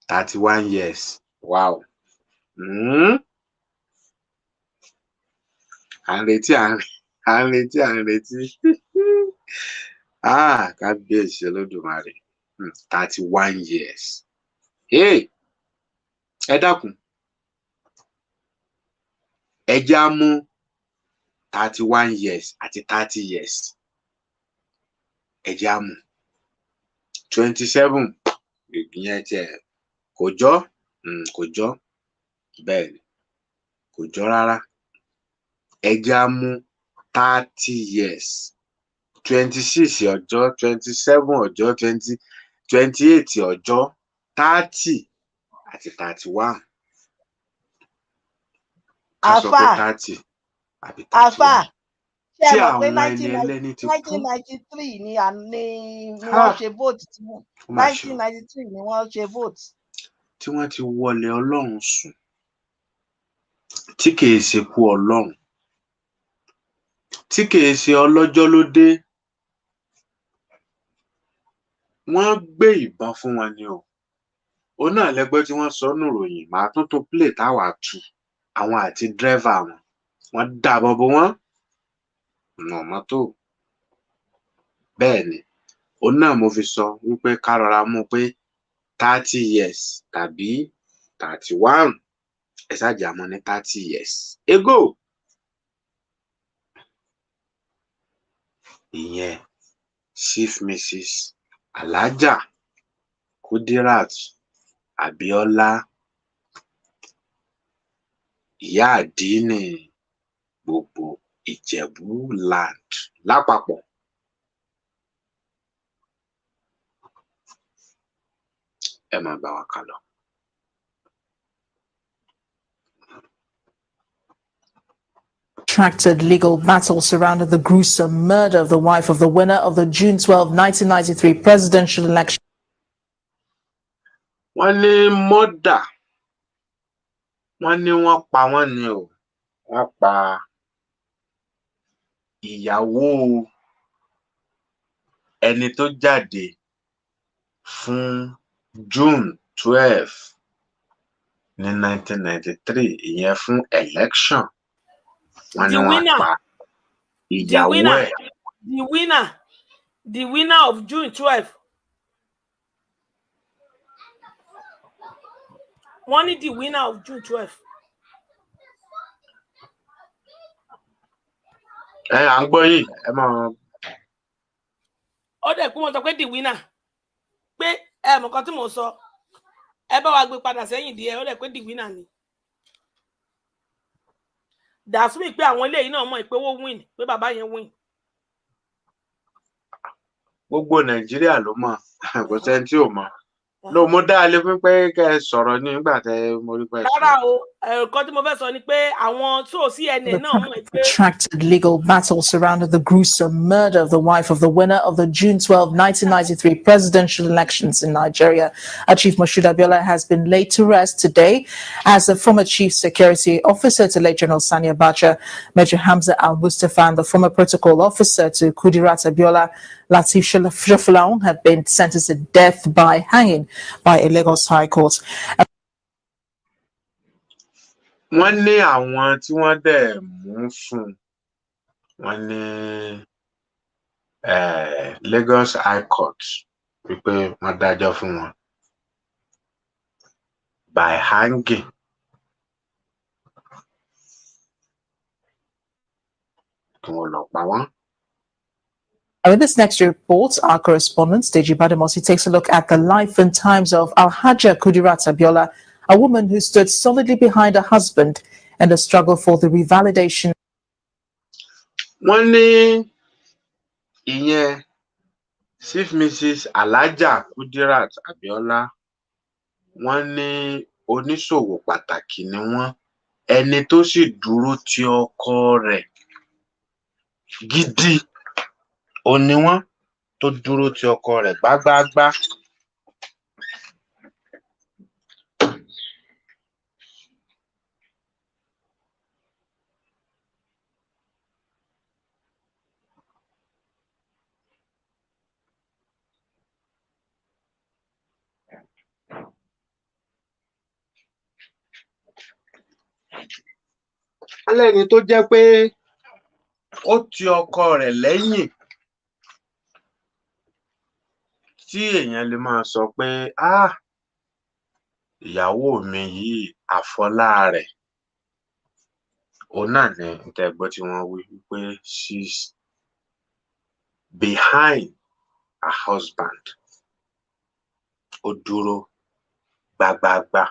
31 years. Wow. À ń retí. Kábíyèsí Olódùmarè. 31 years. Ẹ dákun. Ẹ já mú 31 years àti 30 years. Ẹ já mú 27. Ìyẹn tiẹ̀ kò jọ́. Kò jọ́. Bẹ́ẹ̀ ni, kò jọ́ rárá. Ẹ já mú 30 years. 26 ọjọ́, 27 ọjọ́, 28 ọjọ́, 30 àti 31. Ká sọ pé 30 àbí 31. ṣé ẹ Tí mọ̀ pé àwọn ẹni ẹlẹ́ni ti kú. 1993 ni wọ́n ṣe vote. 1993 ni wọ́n ṣe vote. Tí wọ́n ti wọlé Ọlọ́run sùn, tí kìí ṣe kú Ọlọ́run, tí kìí ṣe ọlọ́jọ́ ló dé. Wọ́n gbé ìbọn fún wọn ni o. Òun náà lẹ́gbẹ́ tí wọ́n sọ nù ròyìn. Màá tún play táwa tú. Àwọn àti dírẹ́fà wọn. Wọ́n dàbọ̀ bò wọ́n. Ọ̀nà mọ́tò. Bẹ́ẹ̀ ni, òun náà mo fi sọ wípé ká rọra mú pé 30 years tàbí 31. Ẹ ṣáàjì àmọ́ ní 30 years ago. Ìyẹn Chief Mrs. Alhaja Kudirat Abiola, ìyá àdínì gbogbo Ìjẹ̀bú land lápapọ̀. Ẹ máa bá wa kà lọ. Protracted legal battle surrounded the gruesome murder of the wife of the winner of the June 12, 1993 presidential election. Wọ́n ní mọ́dà. Wọ́n ní wọ́n pa wọ́n ni o. Wọ́n pa ìyàwó ẹni tó jáde fún June 12 ní 1993 ìyẹn fún election. Wọ́n ní wọ́n pa ìyàwó ẹ̀. The winner of June 12. Wọ́n ní the winner of June 12. À ń gbọ́ yìí ẹ máa. Ó dẹ̀ kú wọn sọ pé the winner pé ẹ mọ̀ kan tí mo sọ ẹ bá wa gbé padà sẹ́yìn díẹ̀ ó dẹ̀ pé the winner ni. Dàsúmì pé àwọn eléyìí náà mọ̀ pé wọ́n win pé bàbá yẹn win. Gbogbo Nàìjíríà ló mọ̀ kò sẹ́ni tí ò mọ̀. No, mo dá lé fún pé kẹ́ ẹ sọ̀rọ̀ ní nígbà tẹ́ mo rí pé. Rárá o, nǹkan tí mo fẹ́ sọ ni pé àwọn tó CNN náà mọ̀ pé. Protracted legal battle surrounded the gruesome murder of the wife of the winner of the June 12, 1993 presidential elections in Nigeria. Chief Moshood Abiola has been laid to rest today as the former chief security officer to late General Sani Abacha, Major Hamza Al-Mustafa, and the former protocol officer to Kudirat Abiola, Latif Shafalaun, have been sentenced to death by hanging by a Lagos High Court. Wọ́n ní àwọn tí wọ́n dẹ̀ mú fún wọ́n ní Lagos High Court wípé wọ́n dájọ́ fún wọn by hanging. Kí wọ́n lọ pa wọ́n. In this next report, our correspondent, Deji Bademosi, takes a look at the life and times of Alhaja Kudirat Abiola, a woman who stood solidly behind her husband in the struggle for the revalidation. Wọ́n ní ìyẹn Chief Mrs. Alhaja Kudirat Abiola, wọ́n ní oníṣòwò pàtàkì ni wọ́n, ẹni tó sì dúró ti ọkọ rẹ̀ gidi. Ó ní wọ́n tó dúró ti ọkọ rẹ̀ gbágbáágbá. Alẹ́ni tó jẹ́ pé ó ti ọkọ rẹ̀ lẹ́yìn tí èèyàn lè máa sọ pé ìyàwó mi yìí àfọlá rẹ̀. Òun náà ni ìtẹ̀gbọ́ tí wọ́n wí wípé she's behind her husband. Ó dúró gbágbáágbá.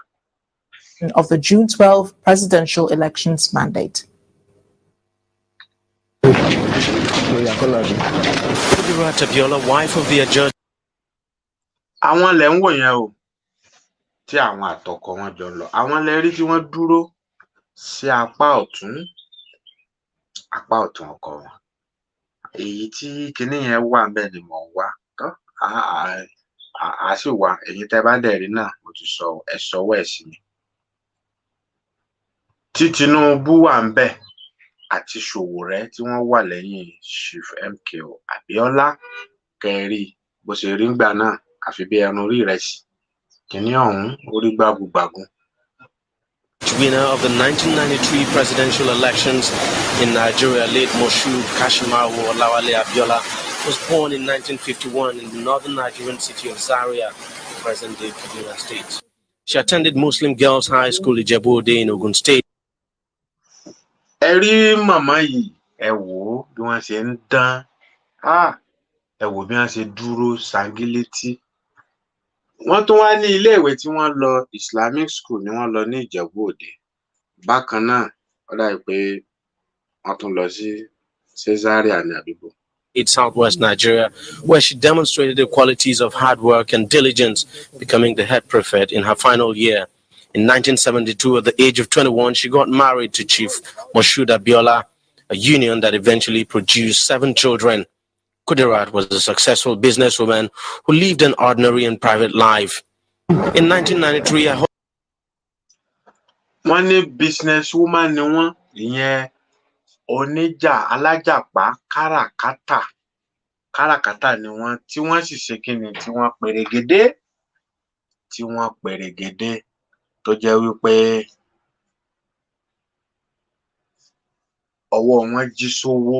Of the June 12 presidential elections mandate. Kudirat Abiola, wife of the judge. Àwọn lẹ̀ ń wò yẹn o tí àwọn àtọkọ wọn jọ lọ. Àwọn lẹ rí tí wọ́n dúró sí apá ọ̀tún ọkọ wọn. Èyí tí kinní yẹn wà ńbẹ̀ ni mò ń wá. A sì wà èyí tẹ́ bá dẹ̀ rí náà mo ti sọ ẹ sọwọ́ ẹ̀ sí mi. Tí Tinubu wà ńbẹ̀ àti Sowore tí wọ́n wà lẹ́yìn Chief MKO Abiola kẹrí bó ṣe rí ńgbà náà àfi bí ẹran orí ìrẹsì. Kìnní ọ̀hún orí gbágùgbàgù. Winner of the 1993 presidential elections in Nigeria, late Moshood Kashimawo Olawale Abiola, was born in 1951 in the northern Nigerian city of Zaria, present-day Kaduna State. She attended Muslim Girls High School Ijebu-Ode in Ogun State. Ẹ rí màmá yìí, ẹ wò ó bí wọ́n ṣe ń dán. Ẹ wò bí wọ́n ṣe dúró ṣangílétí. Wọ́n tún wá ní iléèwé tí wọ́n lọ Islamic school ni wọ́n lọ ní Ìjẹ̀bú-Òde. Bákan náà ó dàbí pé wọ́n tún lọ sí Zaria ní àbíbò. In southwest Nigeria, where she demonstrated the qualities of hard work and diligence, becoming the head prefect in her final year. In 1972, at the age of 21, she got married to Chief Moshood Abiola, a union that eventually produced 7 children. Kudirat was a successful businesswoman who lived an ordinary and private life. In 1993, wọ́n ní businesswoman ni wọ́n, ìyẹn oníjà alájàpá káràkátà ni wọ́n tí wọ́n sì ṣe kíni tí wọ́n pèrègédé tó jẹ́ wípé ọwọ́ wọn jí sówó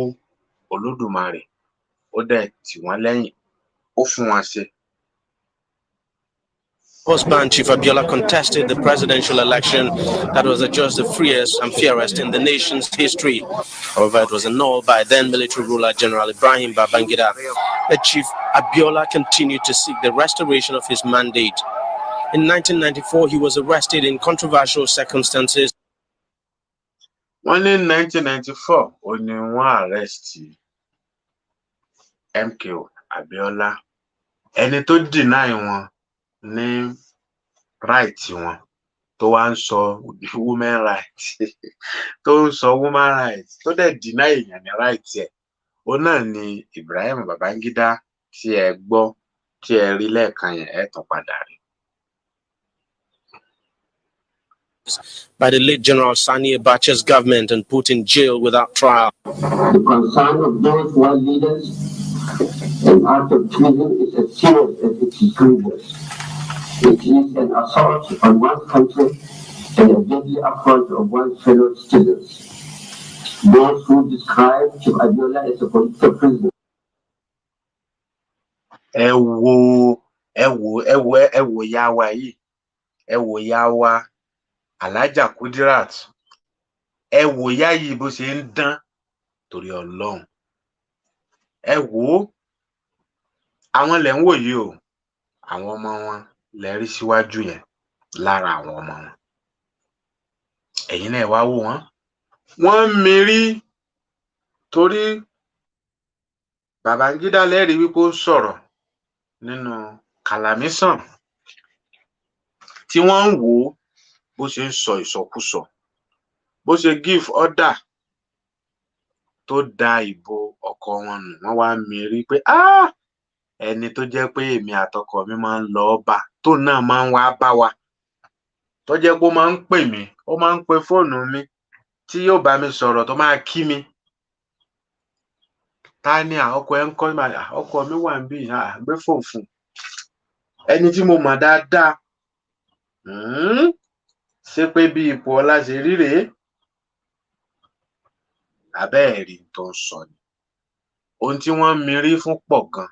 Olódùmarè ó dẹ̀ tì wọ́n lẹ́yìn ó fún wọn ṣe. Husband Chief Abiola contested the presidential election that was adjudged the freest and fairest in the nation's history. However, it was annulled by then military ruler General Ibrahim Babangida. The Chief Abiola continued to seek the restoration of his mandate. In 1994, he was arrested in controversial circumstances. Wọ́n ní 1994 ó ní wọ́n arrest MKO Abiola, ẹni tó deny wọn ní right wọn tó wá ń sọ women rights tó ń sọ woman rights tó dẹ̀ deny èèyàn ní right ẹ̀ ó náà ni Ibrahim Babangida tí ẹ gbọ́ tí ẹ rí lẹ́ẹ̀kan yẹn ẹ tún padà rí. By the late General Sani Abacha's government and put in jail without trial. The concern of those world leaders and act of treason is as serious as it is grievous. It is an assault on one's country and a deadly affront of one's fellow citizens. Those who describe Chief Abiola as a political prisoner. Ẹ wo ya wa yìí, ẹ wo ya wa Alhaja Kudirat, ẹ wo ya yìí bó ṣe ń dán torí Ọlọ́run. Ẹ wo àwọn lẹ ń wò yìí o, àwọn ọmọ wọn lẹ rí síwájú yẹn lára àwọn ọmọ wọn. Ẹ̀yin náà wá wò wọ́n. Wọ́n mérí torí Babangida lẹ́rìí wípé ó sọ̀rọ̀ nínú Kalamisan tí wọ́n ń wò bó ṣe ń sọ ìsọkúsọ, bó ṣe give order tó da ìbò ọkọ wọn nù. Wọ́n wá mérí pé ẹni tó jẹ́ pé èmi àtọkọ mi máa ń lọ bá tó náà máa ń wá bá wa, tó jẹ́ pé ó máa ń pè mí, ó máa ń pe fóònù mi tí yóò bá mi sọ̀rọ̀ tó máa kí mi. Ta ni ọkọ ẹ ń kọ́ ọkọ mi wà níbí gbé fóònù fún ẹni tí mo mọ̀ dáadáa. Ṣé pé bí ipò ọlá ṣe rí rèé? Abẹ́ẹ̀rí tó ń sọ ni. Ohun tí wọ́n mérí fún pọ̀ gan.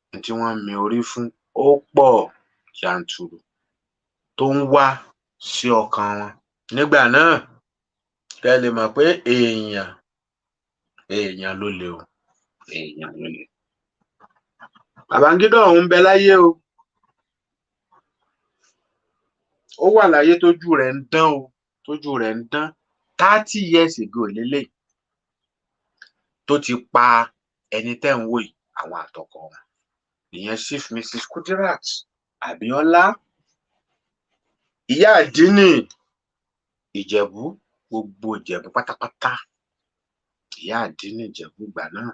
Ohun tí wọ́n mé orí fún ó pọ̀ yanturu tó ń wá sí ọkàn wọn. Nígbà náà kẹ́ lè mọ̀ pé èèyàn ló le o, èèyàn ló le. Babangida ọ̀hún ń bẹ láyé o. Ó wà láyé tójú rẹ̀ ń dán o, tójú rẹ̀ ń dán. 30 years ago lélẹ́yìí tó ti pa ẹni tẹ́ ń wò yìí, àwọn àtọkọ wọn. Ìyẹn Chief Mrs. Kudirat Abiola, ìyá àdínì Ìjẹ̀bú, gbogbo Ìjẹ̀bú pátápátá. Ìyá àdínì Ìjẹ̀bú ìgbà náà.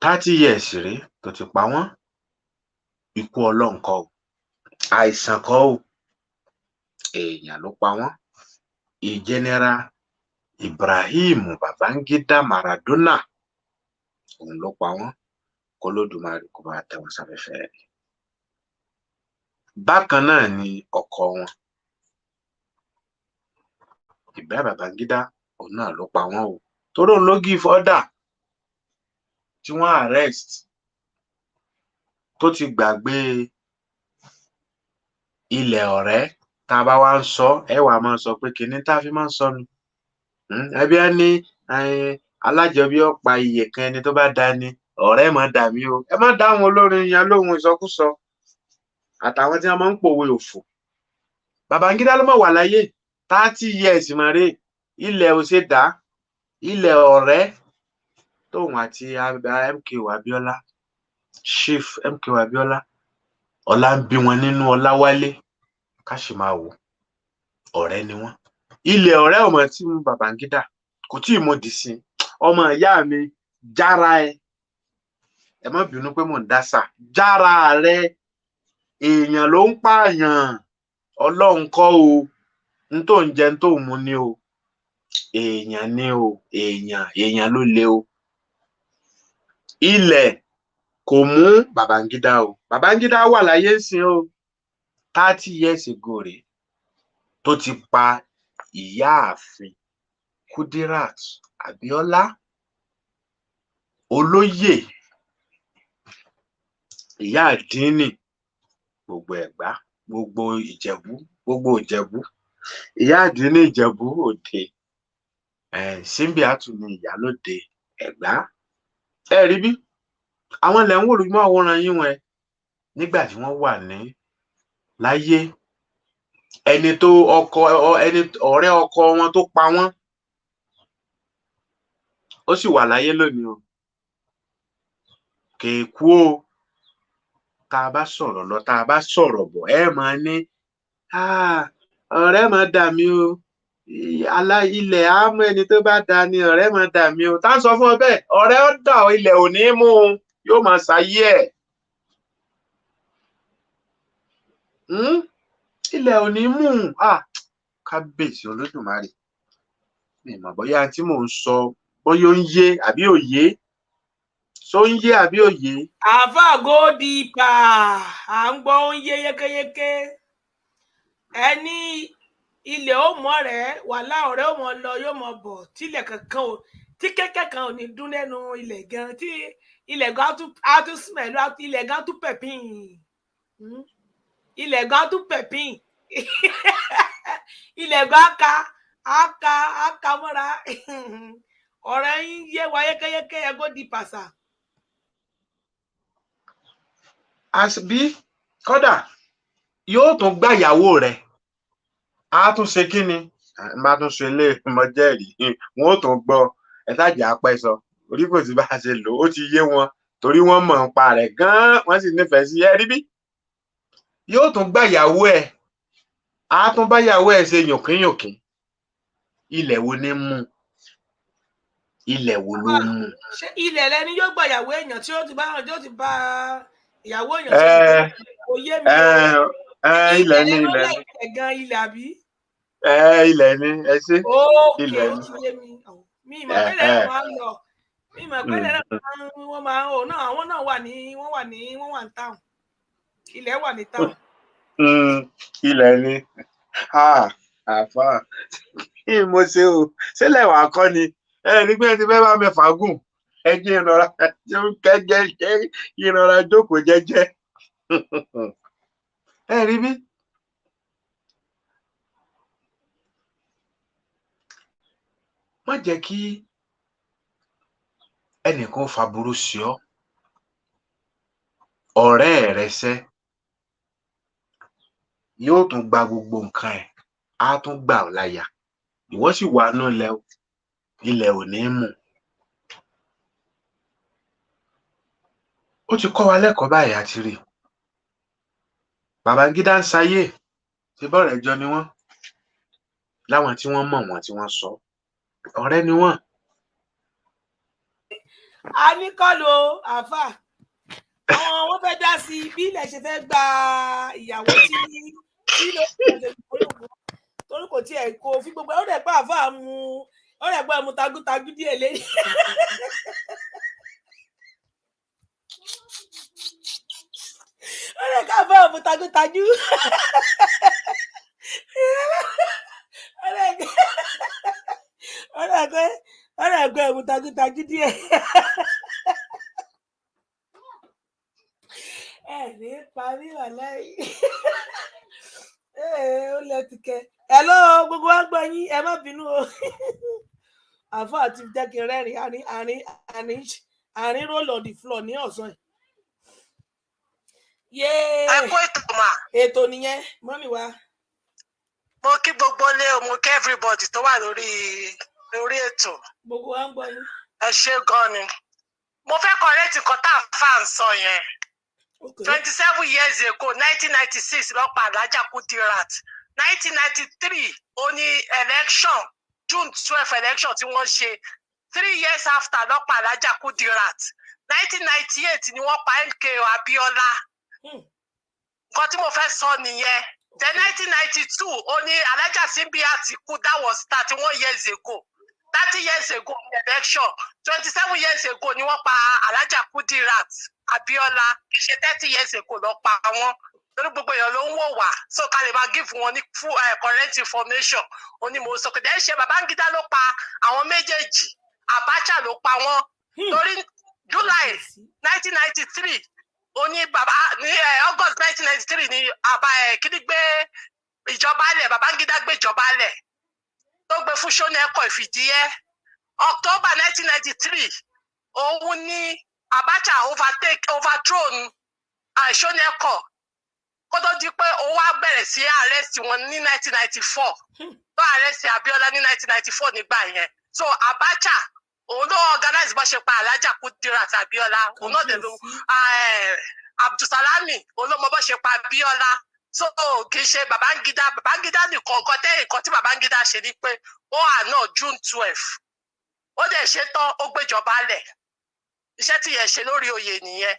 30 years rèé tó ti pa wọ́n. Ikú Ọlọ́run kọ́ o, àìsàn kọ́ o, èèyàn ló pa wọ́n. General Ibrahim Babangida Maradona òun ló pa wọ́n. K'Olódùmarè kó bá tẹ́ wọn sáfẹ́fẹ́ rẹ̀. Bákan náà ni ọkọ wọn Ibrahim Babangida òun náà ló pa wọ́n o, torí òun ló give order tí wọ́n arrest tó ti gbàgbé ilẹ̀ ọ̀rẹ́. Tá a bá wá ń sọ ẹ wá máa sọ pé kinní tá a fi máa ń sọ nu. Ẹbí á ní alájọbí ọ̀pá iyè kan ẹni tó bá dání ọ̀rẹ́ mọ̀ dà mí o. Ẹ má dá àwọn olórin yẹn lóhùn ìsọkúsọ àtàwọn tí wọ́n máa ń pòwe òfò. Babangida ló mọ̀ wà láyé 30 years mọ̀rẹ́. Ilẹ̀ ò ṣe dá, ilẹ̀ ọ̀rẹ́ tóun àti MKO Abiola, Chief MKO Abiola, ọlá ń bí wọn nínú Ọláwálé ká sì máa wò ọ̀rẹ́ ni wọ́n. Ilẹ̀ ọ̀rẹ́ ọmọ tí mú Babangida kò tí ì mọ̀ dì sí. Ọmọ ìyá mi jára ẹ má bínú pé mò ń dásà, jára rẹ. Èèyàn ló ń pààyàn, Ọlọ́run kọ́ o. N tó ń jẹ n tó ń mu ni o. Èèyàn ni o, èèyàn ló le o. Ilẹ̀ kò mú Babangida o. Babangida wà láyé ńsìn o. 30 years ago rèé tó ti pa ìyáàfin Kudirat Abiola, olóyè ìyá àdínì gbogbo Ẹ̀gbá, gbogbo Ìjẹ̀bú, ìyá àdínì Ìjẹ̀bú Òde, Símbíàtù ni ìyálóde Ẹ̀gbá. Ẹ rí bí àwọn ilẹ̀ ń wò lójúmọ́ àwòrán yín wọn nígbà tí wọ́n wà ní láyé, ọ̀rẹ́ ọkọ wọn tó pa wọ́n ó sì wà láyé lónìí o, kèékú o. Tá a bá sọ̀rọ̀ lọ, tá a bá sọ̀rọ̀ bọ̀, ẹ máa ní ọ̀rẹ́ máa dà mí o, ilẹ̀ á mú ẹni tó bá da ni, ọ̀rẹ́ máa dà mí o. Tá ń sọ fún ọ bẹ́ẹ̀, ọ̀rẹ́ ó dà ọ, ilẹ̀ ò ní mú un, yóò máa ṣayé ẹ̀. Ilẹ̀ ò ní mú un. Kábíyèsí Olódùmarè, mi mọ̀ bóyá tí mò ń sọ bóyá ó ń yé àbí òye, ṣó ń yé àbí òye. Àfà go deeper, à ń gbọ́ ó ń yé yékéyéké. Ẹni ilẹ̀ ó mọ̀ rẹ̀, wàhálà ọ̀rẹ́ ó mọ̀ lọ yóò mọ̀ bọ̀, tí kẹ́kẹ́ kan ò ní dún lẹ́nu ilẹ̀ gan, tí ilẹ̀ gan á tún smell, ilẹ̀ gan tún pẹ̀pìn. Ilẹ̀ gan tún pẹ̀pìn. Ilẹ̀ gan á ka mọ́ra. Ọ̀rẹ́ yín yé wa yékéyéké, ẹ go deeper sà. Àbí kódà yóò tún gbá ìyàwó rẹ̀, á tún ṣe kí ni, má tún ṣe ilé ìmọ̀jẹ́rìí, wọn ó tún gbọ́ ẹ sáàjì apẹ́ sọ, orí kò sí bá a ṣe lò ó ti yé wọn, torí wọ́n mọ̀ ń pa rẹ̀ gan-an, wọ́n sì nífẹ̀ẹ́ sí ẹ rí bí. Yóò tún gbá ìyàwó ẹ̀, á tún bá ìyàwó ẹ̀ ṣe yòkínyòkín. Ilẹ̀ wo ni mú? Ilẹ̀ wo ló mú? Ṣé ilẹ̀ lẹni yóò gbà ìyàwó èèyàn tí ó ti bá ìyàwó èèyàn ṣe kò yé mi o. Ilẹ̀ ni gan ilẹ̀ àbí. Ilẹ̀ ni ẹ ṣe. Ilẹ̀ ni. Mi ìmọ̀ pé lẹ́yìn máa ń lọ, mi ìmọ̀ pé lẹ́yìn wọ́n máa ń hò náà, àwọn náà wà ní town. Ilẹ̀ wà ní town. Ilẹ̀ ni àfà kí mo ṣe o, sílẹ̀ wà kọ́ ni nígbà tí fẹ́ bá mi fàágùn, ẹ jẹ́ ìrọ̀rà jókòó jẹ́jẹ́. Ẹ rí bí. Má jẹ́ kí ẹnìkan fàbúrú sí ọ, ọ̀rẹ́ rẹ ṣẹ́ yóò tún gba gbogbo nǹkan ẹ̀, á tún gbà ọ́ láyà, ìwọ sì wà nù ilẹ̀ ò ní mú. Ó ti kọ́ wa lẹ́kọ̀ọ́ báyìí àti rí. Babangida ń sayé, ṣe bọ́ọ̀rẹ́ jọ ni wọ́n, láwọn tí wọ́n mọ̀ wọ́n tí wọ́n sọ, ọ̀rẹ́ ni wọ́n. A ní kọ́lù àfà, àwọn wọn fẹ́ dá sí bí ilẹ̀ ṣe fẹ́ gba ìyàwó tí ló torí kò tiẹ̀ kó fi gbogbo ó dẹ̀ pa àfà mu, ó dẹ̀ pa mu tagútagú díẹ̀ lẹ́yìn. Ó dẹ̀ ká àfà mu tagútagú. Ó dẹ̀ gbé mu tagútagú díẹ̀. Ní parí wà lẹ́yìn. Ó lẹ́tìkẹ́. Hello, gbogbo wa gbọ́ yín, ẹ má bínú o. Àfà àti jẹ́ kí n rẹ́rìn àárín roll on the floor ní ọ̀sán yìí. Ẹ kú ètò mà. Ètò nìyẹn, mọ́mì wa. Mo kí gbogbo ilé o, mo kí everybody tó wà lórí ètò. Gbogbo wa ń gbọ́ yín. Ẹ ṣé gan ni. Mo fẹ́ correct nǹkan tá a fà ń sọ yẹn. 27 years ago, 1996, lọ́pàá Alhaja Kudirat. 1993, ó ní election, June 12 election tí wọ́n ṣe. 3 years after, lọ́pàá Alhaja Kudirat. 1998 ni wọ́n pa MKO Abiola. Nǹkan tí mo fẹ́ sọ nìyẹn. Then 1992, ó ní Alhaja Simbiat kú, that was 31 years ago. 30 years ago in election, 27 years ago ni wọ́n pa Alhaja Kudirat Abiola. Ṣe 30 years ago lọ pa wọ́n torí gbogbo èèyàn ló ń wò wá so ká lè máa give wọn ní full correct information ó ní mo sọ pé dẹ́ ṣe Babangida ló pa àwọn méjèèjì Abacha ló pa wọ́n torí July 1993 ó ní bàbá ní August 1993 ní kíní gbé ìjọba lẹ̀ Babangida gbé ìjọba lẹ̀ tó gbé fún Ṣónẹ́kọ̀ Ìfìdíhẹ́ October 1993 òun ní Abacha overthrown Ṣónẹ́kọ̀ kó tó di pé ó wá bẹ̀rẹ̀ sí arrest wọn ní 1994 tó arrest Abiola ní 1994 nígbà yẹn so Abacha òun ló organize bó ṣe pa Alhaja Kudirat Abiola òun náà dẹ̀ ló Abdulsalami òun ló mọ bó ṣe pa Abiola so kì í ṣe Babangida nìkan nǹkan tí Babangida ṣe ni pé ó àná June 12 ó dẹ̀ ṣe tán ó gbéjọba lẹ̀ iṣẹ́ tí yẹn ṣe lórí oyè nìyẹn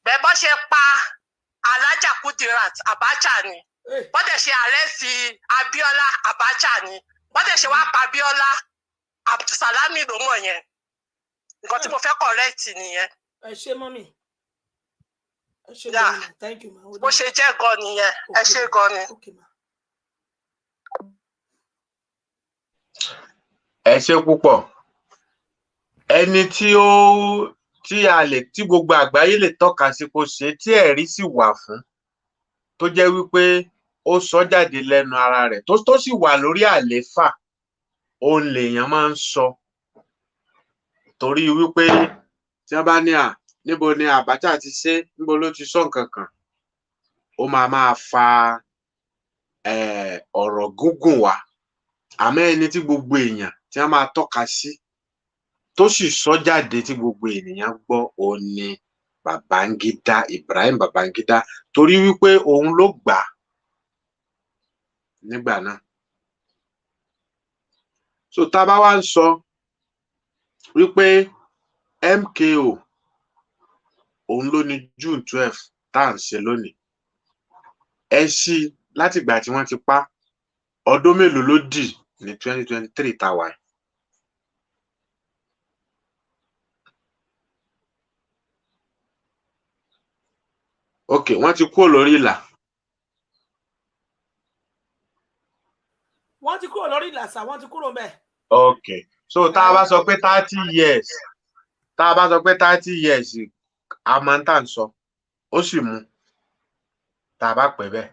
bẹ́ẹ̀ bó ṣe pa Alhaja Kudirat Abacha ni wọ́n dẹ̀ ṣe àrẹ́sì Abiola Abacha ni wọ́n dẹ̀ ṣe wá pa Abiola Abdulsalami ló mọ̀ yẹn nǹkan tí mo fẹ́ correct nìyẹn. ẹ ṣé mọ́mì ẹ ṣé gan ni thank you ma. bó ṣe jẹ́ gan nìyẹn ẹ ṣé gan ni. ẹ ṣé púpọ̀ ẹni tí gbogbo àgbáyé lè tọ́ka sí kó ṣe tí ẹ̀rí sì wà fún tó jẹ́ wípé ó sọ jáde lẹ́nu ara rẹ̀ tó sì wà lórí àlééfà òun lèèyàn máa ń sọ torí wípé tí wọ́n bá ní níbo ni Abacha ti ṣe níbo ló ti sọ nǹkan kan ó máa fa ọ̀rọ̀ gúngùn wá àmọ́ ẹni tí gbogbo èèyàn tí wọ́n máa tọ́ka sí tó sì sọ jáde tí gbogbo ènìyàn gbọ́ òun ni Babangida Ibrahim Babangida torí wípé òun ló gbà á nígbà náà so tá a bá wá ń sọ wípé MKO òun ló ní June 12 tá à ń ṣe lónìí ẹ sí láti ìgbà tí wọ́n ti pa ọdún mélòó ló dì ní 2023 tá a wà yìí. ok wọ́n ti kúrò lórí ìlà. wọ́n ti kúrò lórí ìlà sá wọ́n ti kúrò ńbẹ̀. ok so tá a bá sọ pé 30 years tá a bá sọ pé 30 years a máa ń tà ń sọ ó sì mú tá a bá pẹ́ bẹ́ẹ̀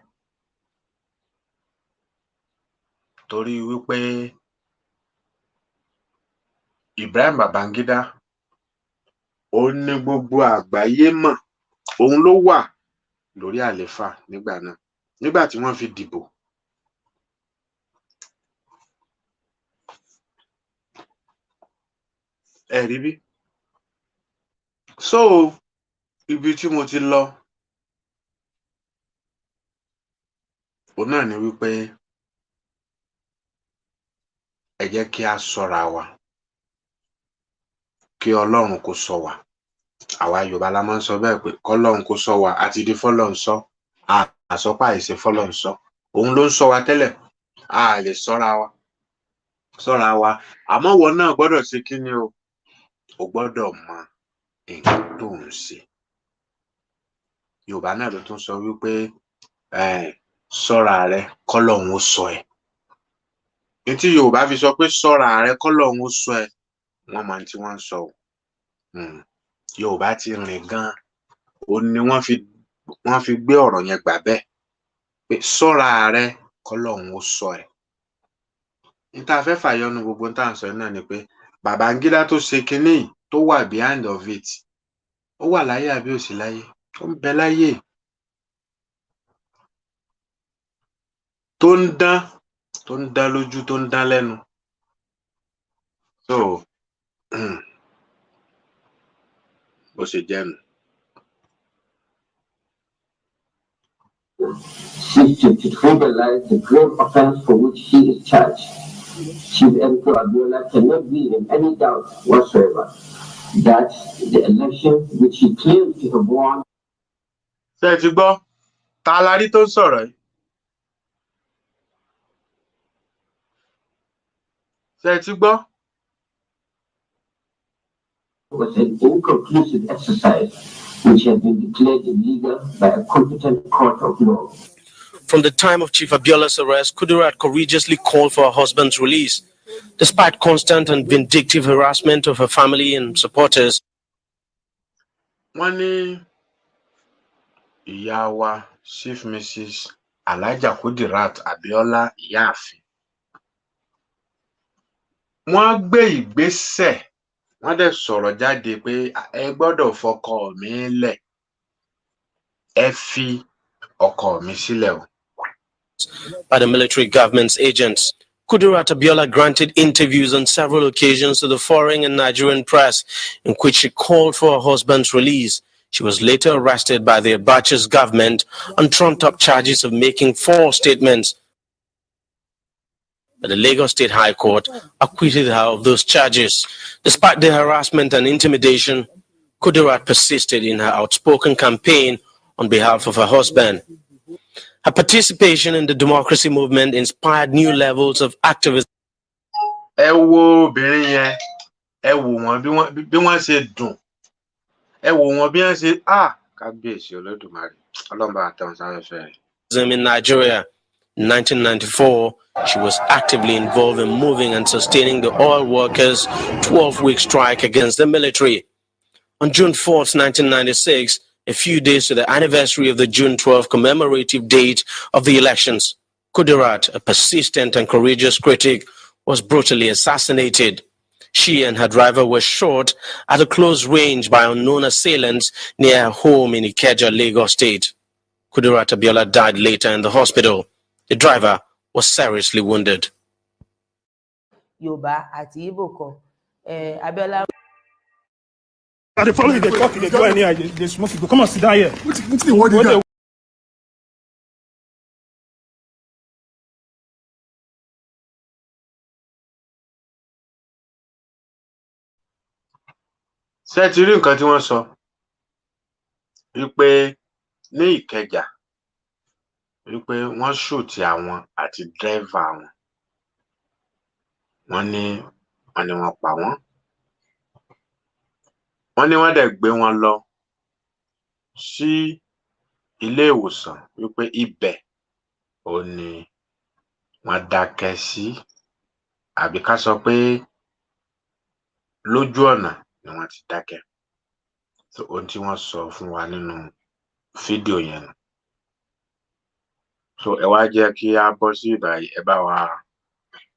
torí wípé Ibrahim Babangida òun ní gbogbo àgbáyé mọ̀ òun ló wà lórí àlééfà nígbà náà nígbà tí wọ́n fi dìbò ẹ rí bí so ibi tí mo ti lọ òun náà ni wípé ẹ jẹ́ kí a ṣọ́ra wa kí Ọlọ́run kó ṣọ́ wa àwa Yorùbá la máa ń sọ bẹ́ẹ̀ pé kọ́lọ́run kó ṣọ́ wa àti di fọ́lọ́run ṣọ́ àsọpá àìṣe fọ́lọ́run ṣọ́ òun ló ń ṣọ́ wa tẹ́lẹ̀ a lè ṣọ́ra wa àmọ́ wọn náà gbọ́dọ̀ ṣe kí ni o gbọ́dọ̀ mọ nǹkan tó ń ṣe Yorùbá náà ló tún sọ wípé ṣọ́ra rẹ kọ́lọ́run ó ṣọ́ ẹ ní tí Yorùbá fi sọ pé ṣọ́ra rẹ kọ́lọ́run ó ṣọ́ ẹ wọ́n máa tí wọ́n ń sọ Yorùbá ti rìn gan ó ní wọ́n fi gbé ọ̀rọ̀ yẹn gbà bẹ́ẹ̀ pé ṣọ́ra rẹ kọ́lọ́run ó ṣọ́ ẹ níta fẹ́ fàyọnu gbogbo tá à ń sọ náà ni pé Babangida tó ṣe kinní tó wà behind of it ó wà láyé àbí ò sí láyé ó ń bẹ láyé tó ń dán lójú tó ń dán lẹ́nu so bó ṣe jẹ́ nu. Seek to trivialize the grave offense for which he is charged. Chief MK Abiola cannot be in any doubt whatsoever that the election which he claims to have won. Ṣé ẹ ti gbọ́ ta la rí tó ń sọ̀rọ̀ yìí? Ṣé ẹ ti gbọ́? Was an inconclusive exercise which had been declared illegal by a competent court of law. From the time of Chief Abiola's arrest, Kudirat courageously called for her husband's release, despite constant and vindictive harassment of her family and supporters. Wọ́n ní ìyá wa Chief Mrs. Alhaja Kudirat Abiola ìyáàfin. Wọ́n gbé ìgbésẹ̀, wọ́n dẹ̀ sọ̀rọ̀ jáde pé ẹ gbọ́dọ̀ fọkọ mi lẹ̀, ẹ fi ọkọ mi sílẹ̀ o. By the military government's agents. Kudirat Abiola granted interviews on several occasions to the foreign and Nigerian press in which she called for her husband's release. She was later arrested by the Abacha's government on trumped-up charges of making false statements. But the Lagos State High Court acquitted her of those charges. Despite the harassment and intimidation, Kudirat persisted in her outspoken campaign on behalf of her husband. Her participation in the democracy movement inspired new levels of activism. Ẹ wo obìnrin yẹn, ẹ wò wọ́n bí wọ́n ṣe dùn, ẹ wò wọ́n bí wọ́n ṣe kábíyèsí Olódùmarè, Ọlọ́run bá tẹ̀ wọ́n sáfẹ́fẹ́ rẹ̀. In Nigeria, in 1994, she was actively involved in moving and sustaining the oil workers' 12-week strike against the military. On June 4th, 1996, a few days to the anniversary of the June 12 commemorative date of the elections, Kudirat, a persistent and courageous critic, was brutally assassinated. She and her driver were shot at a close range by unknown assailants near her home in Ikeja, Lagos State. Kudirat Abiola died later in the hospital. The driver was seriously wounded. Yoruba àti Igbo kan, Abiola. They follow you, they talk, they go anywhere, they smoke, you go come and sit down here. What's the word? Ṣé ti rí nǹkan tí wọ́n sọ wípé ní Ìkẹjà wípé wọ́n ṣùtì àwọn àti dírẹ́fà wọn, wọ́n ní wọ́n pa wọ́n, wọ́n ní wọ́n dẹ̀ gbé wọn lọ sí ilé ìwòsàn wípé ibẹ̀ ò ní wọ́n dákẹ́ sí, àbí ká sọ pé lójú ọ̀nà ni wọ́n ti dákẹ́. So ohun tí wọ́n sọ fún wa nínú fídíò yẹn nù. So ẹ wá jẹ́ kí a bọ́ sí ìbàyí, ẹ bá wa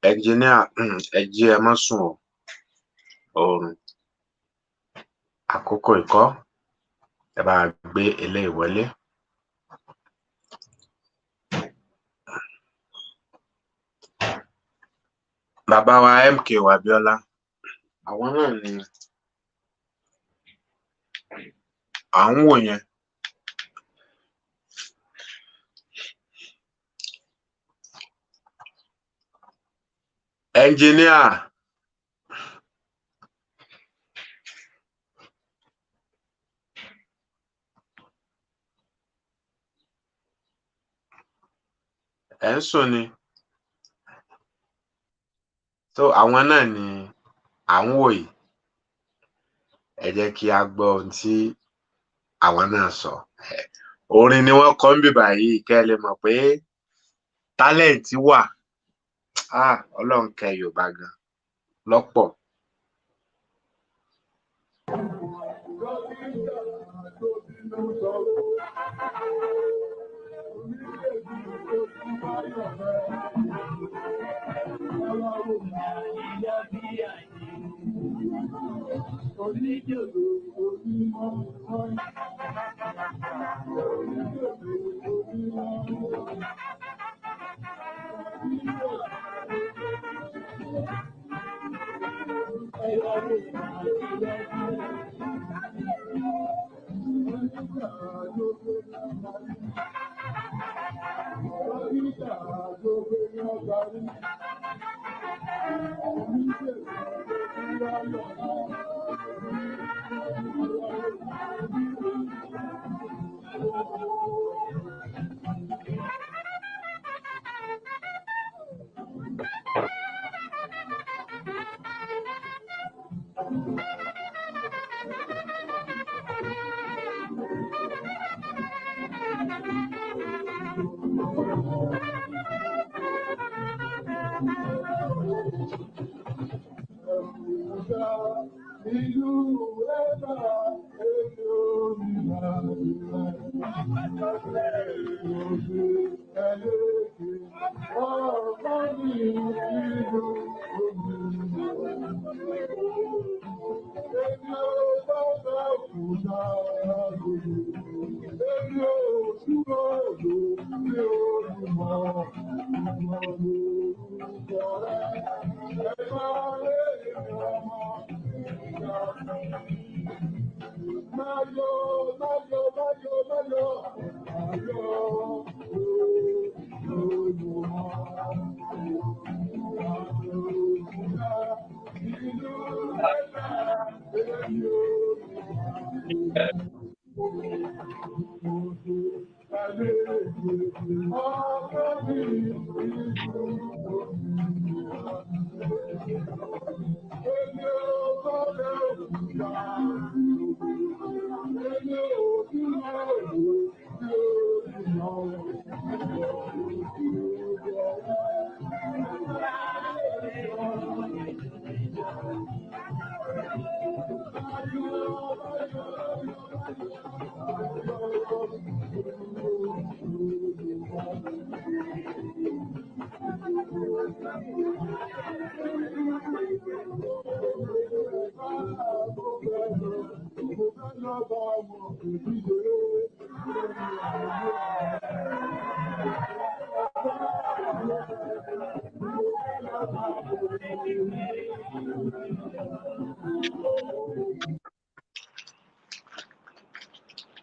ẹnjìníà, ẹ jí ẹ má sùn o, oorun àkókò ìkọ́, ẹ bá gbé eléyìí wọlé. Bàbá wa MK Abiola, àwọn náà ni à ń wò yẹn. Ẹnjìníà, ẹ ń sùn ni. So àwọn náà ni à ń wò yìí. Ẹ jẹ́ kí a gbọ́ ohun tí àwọn náà sọ. Orin ni wọ́n kọ níbí báyìí kẹ́ ẹ lè mọ̀ pé tálẹ̀ǹtì wà. Ọlọ́run kẹ́ Yorùbá gan lọ́pọ̀.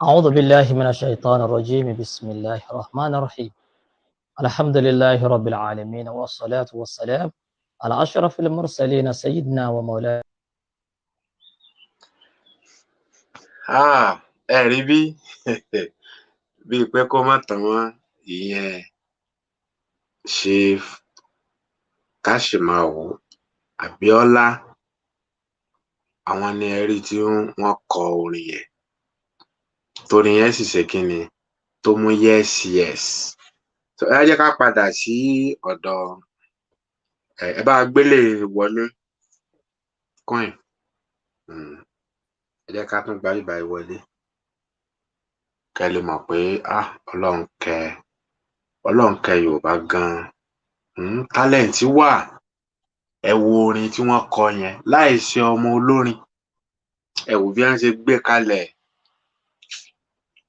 أعوذ بالله من الشيطان الرجيم بسم الله الرحمن الرحيم الحمد لله رب العالمين والصلاة والسلام على أشرف المرسلين سيدنا ومولانا. ẹ rí bíi pé kó má tán wọn ìyẹn Chief Kashimawo Abiola àwọn ni ẹ rí tí wọ́n kọ orin yẹn torí yẹn sì ṣe kí ni tó mú yes yes. ẹ jẹ́ ká padà sí ọ̀dọ̀ ẹ bá gbélé wọlé coin ẹ jẹ́ ká tún gba ìbá ìwọlé kẹ́ lè mọ̀ pé Ọlọ́run kẹ́ Yorùbá gan-an talent wà. Ẹ wo orin tí wọ́n kọ yẹn láì ṣe ọmọ olórin, ẹ wò bí wọ́n ṣe gbé kalẹ̀,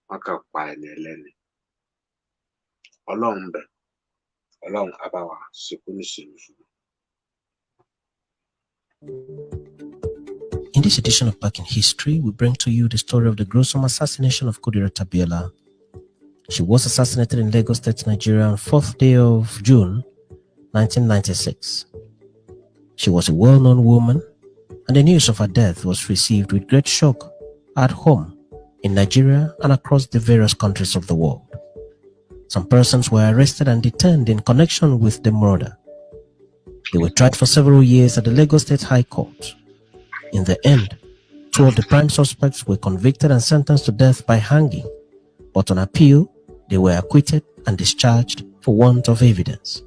wọ́n kàn pa ẹni ẹlẹ́ni. Ọlọ́run bẹ̀, Ọlọ́run á bá wa ṣekú níṣèlú fún mi. In this edition of Back in History, we bring to you the story of the gruesome assassination of Kudirat Abiola. She was assassinated in Lagos State, Nigeria on 4th day of June, 1996. She was a well-known woman, and the news of her death was received with great shock at home, in Nigeria, and across the various countries of the world. Some persons were arrested and detained in connection with the murder. They were tried for several years at the Lagos State High Court. In the end, 2 of the prime suspects were convicted and sentenced to death by hanging, but on appeal, they were acquitted and discharged for want of evidence.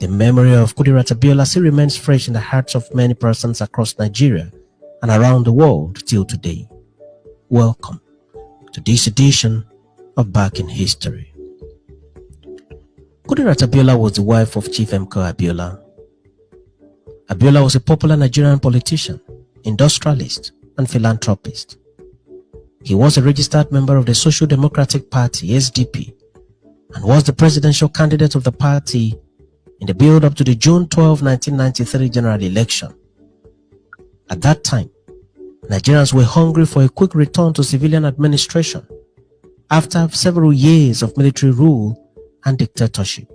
The memory of Kudirat Abiola still remains fresh in the hearts of many persons across Nigeria and around the world till today. Welcome to this edition of Back in History. Kudirat Abiola was the wife of Chief Emeka Abiola. Abiola was a popular Nigerian politician, industrialist, and philanthropist. He was a registered member of the Social Democratic Party, SDP, and was the presidential candidate of the party in the build-up to the June 12, 1993 general election. At that time, Nigerians were hungry for a quick return to civilian administration after several years of military rule and dictatorship.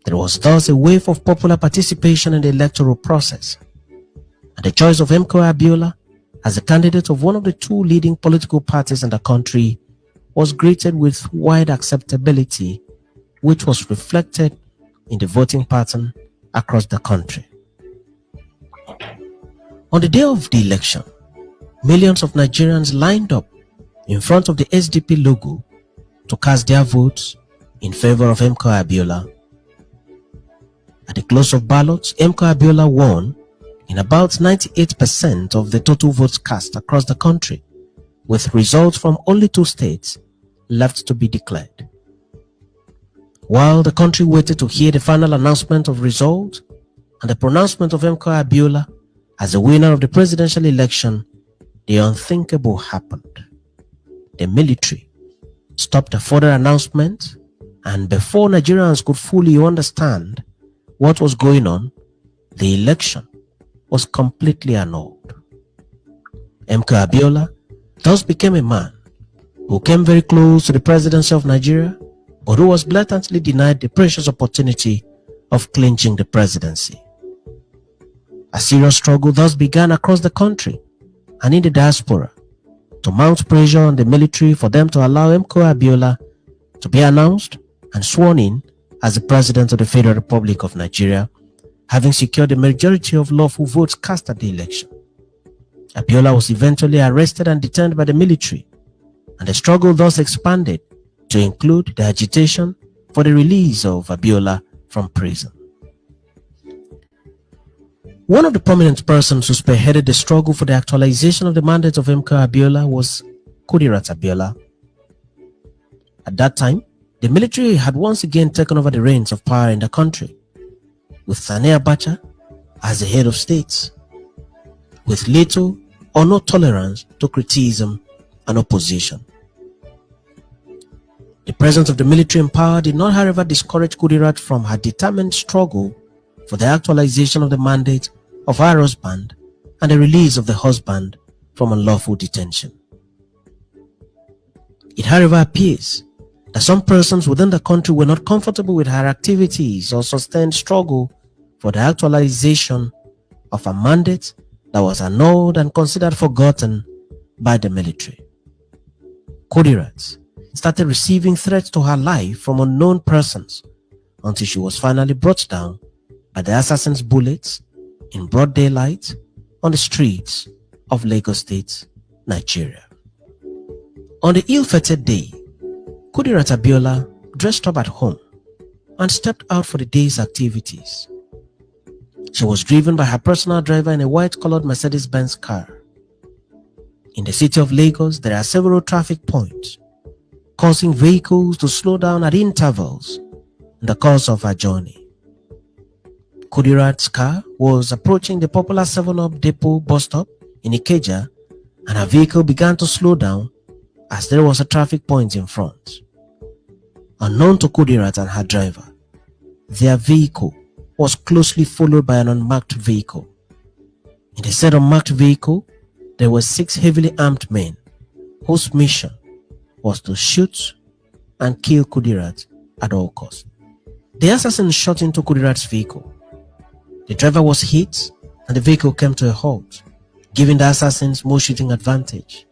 There was thus a wave of popular participation in the electoral process, and the choice of Emeka Abiola as the candidate of one of the 2 leading political parties in the country was greeted with wide acceptability, which was reflected in the voting pattern across the country. On the day of the election, millions of Nigerians lined up in front of the SDP logo to cast their votes in favor of MKO Abiola. At the close of ballots, MKO Abiola won in about 98% of the total votes cast across the country, with results from only 2 states left to be declared. While the country waited to hear the final announcement of results and the pronouncement of MKO Abiola as the winner of the presidential election, the unthinkable happened. The military stopped the further announcement, and before Nigerians could fully understand what was going on, the election was completely annulled. MKO Abiola thus became a man who came very close to the presidency of Nigeria, but who was blatantly denied the precious opportunity of clinching the presidency. A serious struggle thus began across the country and in the diaspora to mount pressure on the military for them to allow MKO Abiola to be announced and sworn in as the President of the Federal Republic of Nigeria, having secured the majority of lawful votes cast at the election. Abiola was eventually arrested and detained by the military, and the struggle thus expanded to include the agitation for the release of Abiola from prison. One of the prominent persons who spearheaded the struggle for the actualization of the mandate of MKO Abiola was Kudirat Abiola. At that time, the military had once again taken over the reins of power in the country, with Sani Abacha as the head of state, with little or no tolerance to criticism and opposition. The presence of the military in power did not, however, discourage Kudirat from her determined struggle for the actualization of the mandate of her husband and the release of the husband from unlawful detention. It, however, appears that some persons within the country were not comfortable with her activities or sustained struggle for the actualization of a mandate that was annulled and considered forgotten by the military. Kudirat started receiving threats to her life from unknown persons until she was finally brought down by the assassin's bullets in broad daylight on the streets of Lagos State, Nigeria. On the ill-fated day, Kudirat Abiola dressed up at home and stepped out for the day's activities. She was driven by her personal driver in a white-colored Mercedes-Benz car. In the city of Lagos, there are several traffic points, causing vehicles to slow down at intervals in the course of her journey. Kudirat's car was approaching the popular 7-Up depot bus stop in Ikeja, and her vehicle began to slow down as there was a traffic point in front. Unknown to Kudirat and her driver, their vehicle was closely followed by an unmarked vehicle. In the said unmarked vehicle, there were 6 heavily armed men whose mission was to shoot and kill Kudirat at all costs. The assassins shot into Kudirat's vehicle. The driver was hit and the vehicle came to a halt, giving the assassins more shooting advantage.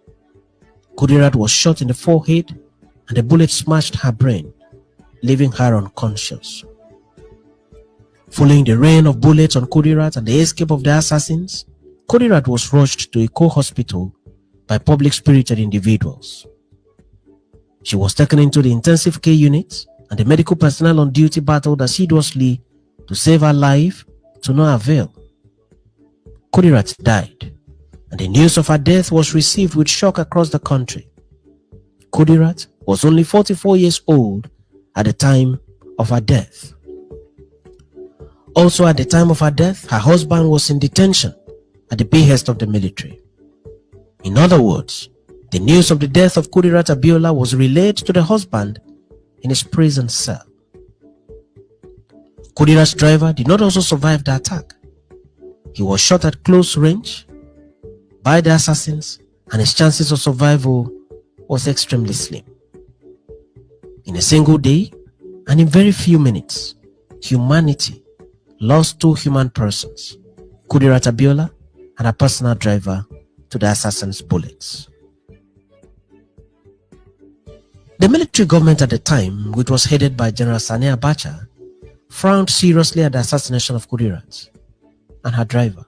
Kudirat was shot in the forehead and the bullet smashed her brain, leaving her unconscious. Following the rain of bullets on Kudirat and the escape of the assassins, Kudirat was rushed to a hospital by public-spirited individuals. She was taken into the intensive care unit, and the medical personnel on duty battled assiduously to save her life, to no avail. Kudirat died, and the news of her death was received with shock across the country. Kudirat was only 44 years old at the time of her death. Also at the time of her death, her husband was in detention at the behest of the military. In other words, the news of the death of Kudirat Abiola was relayed to the husband in his prison cell. Kudirat's driver did not also survive the attack. He was shot at close range by the assassins, and his chances of survival was extremely slim. In a single day and in very few minutes, humanity lost 2 human persons, Kudirat Abiola and her personal driver, to the assassin's bullets. The military government at the time, which was headed by General Sani Abacha, frowned seriously at the assassination of Kudirat and her driver,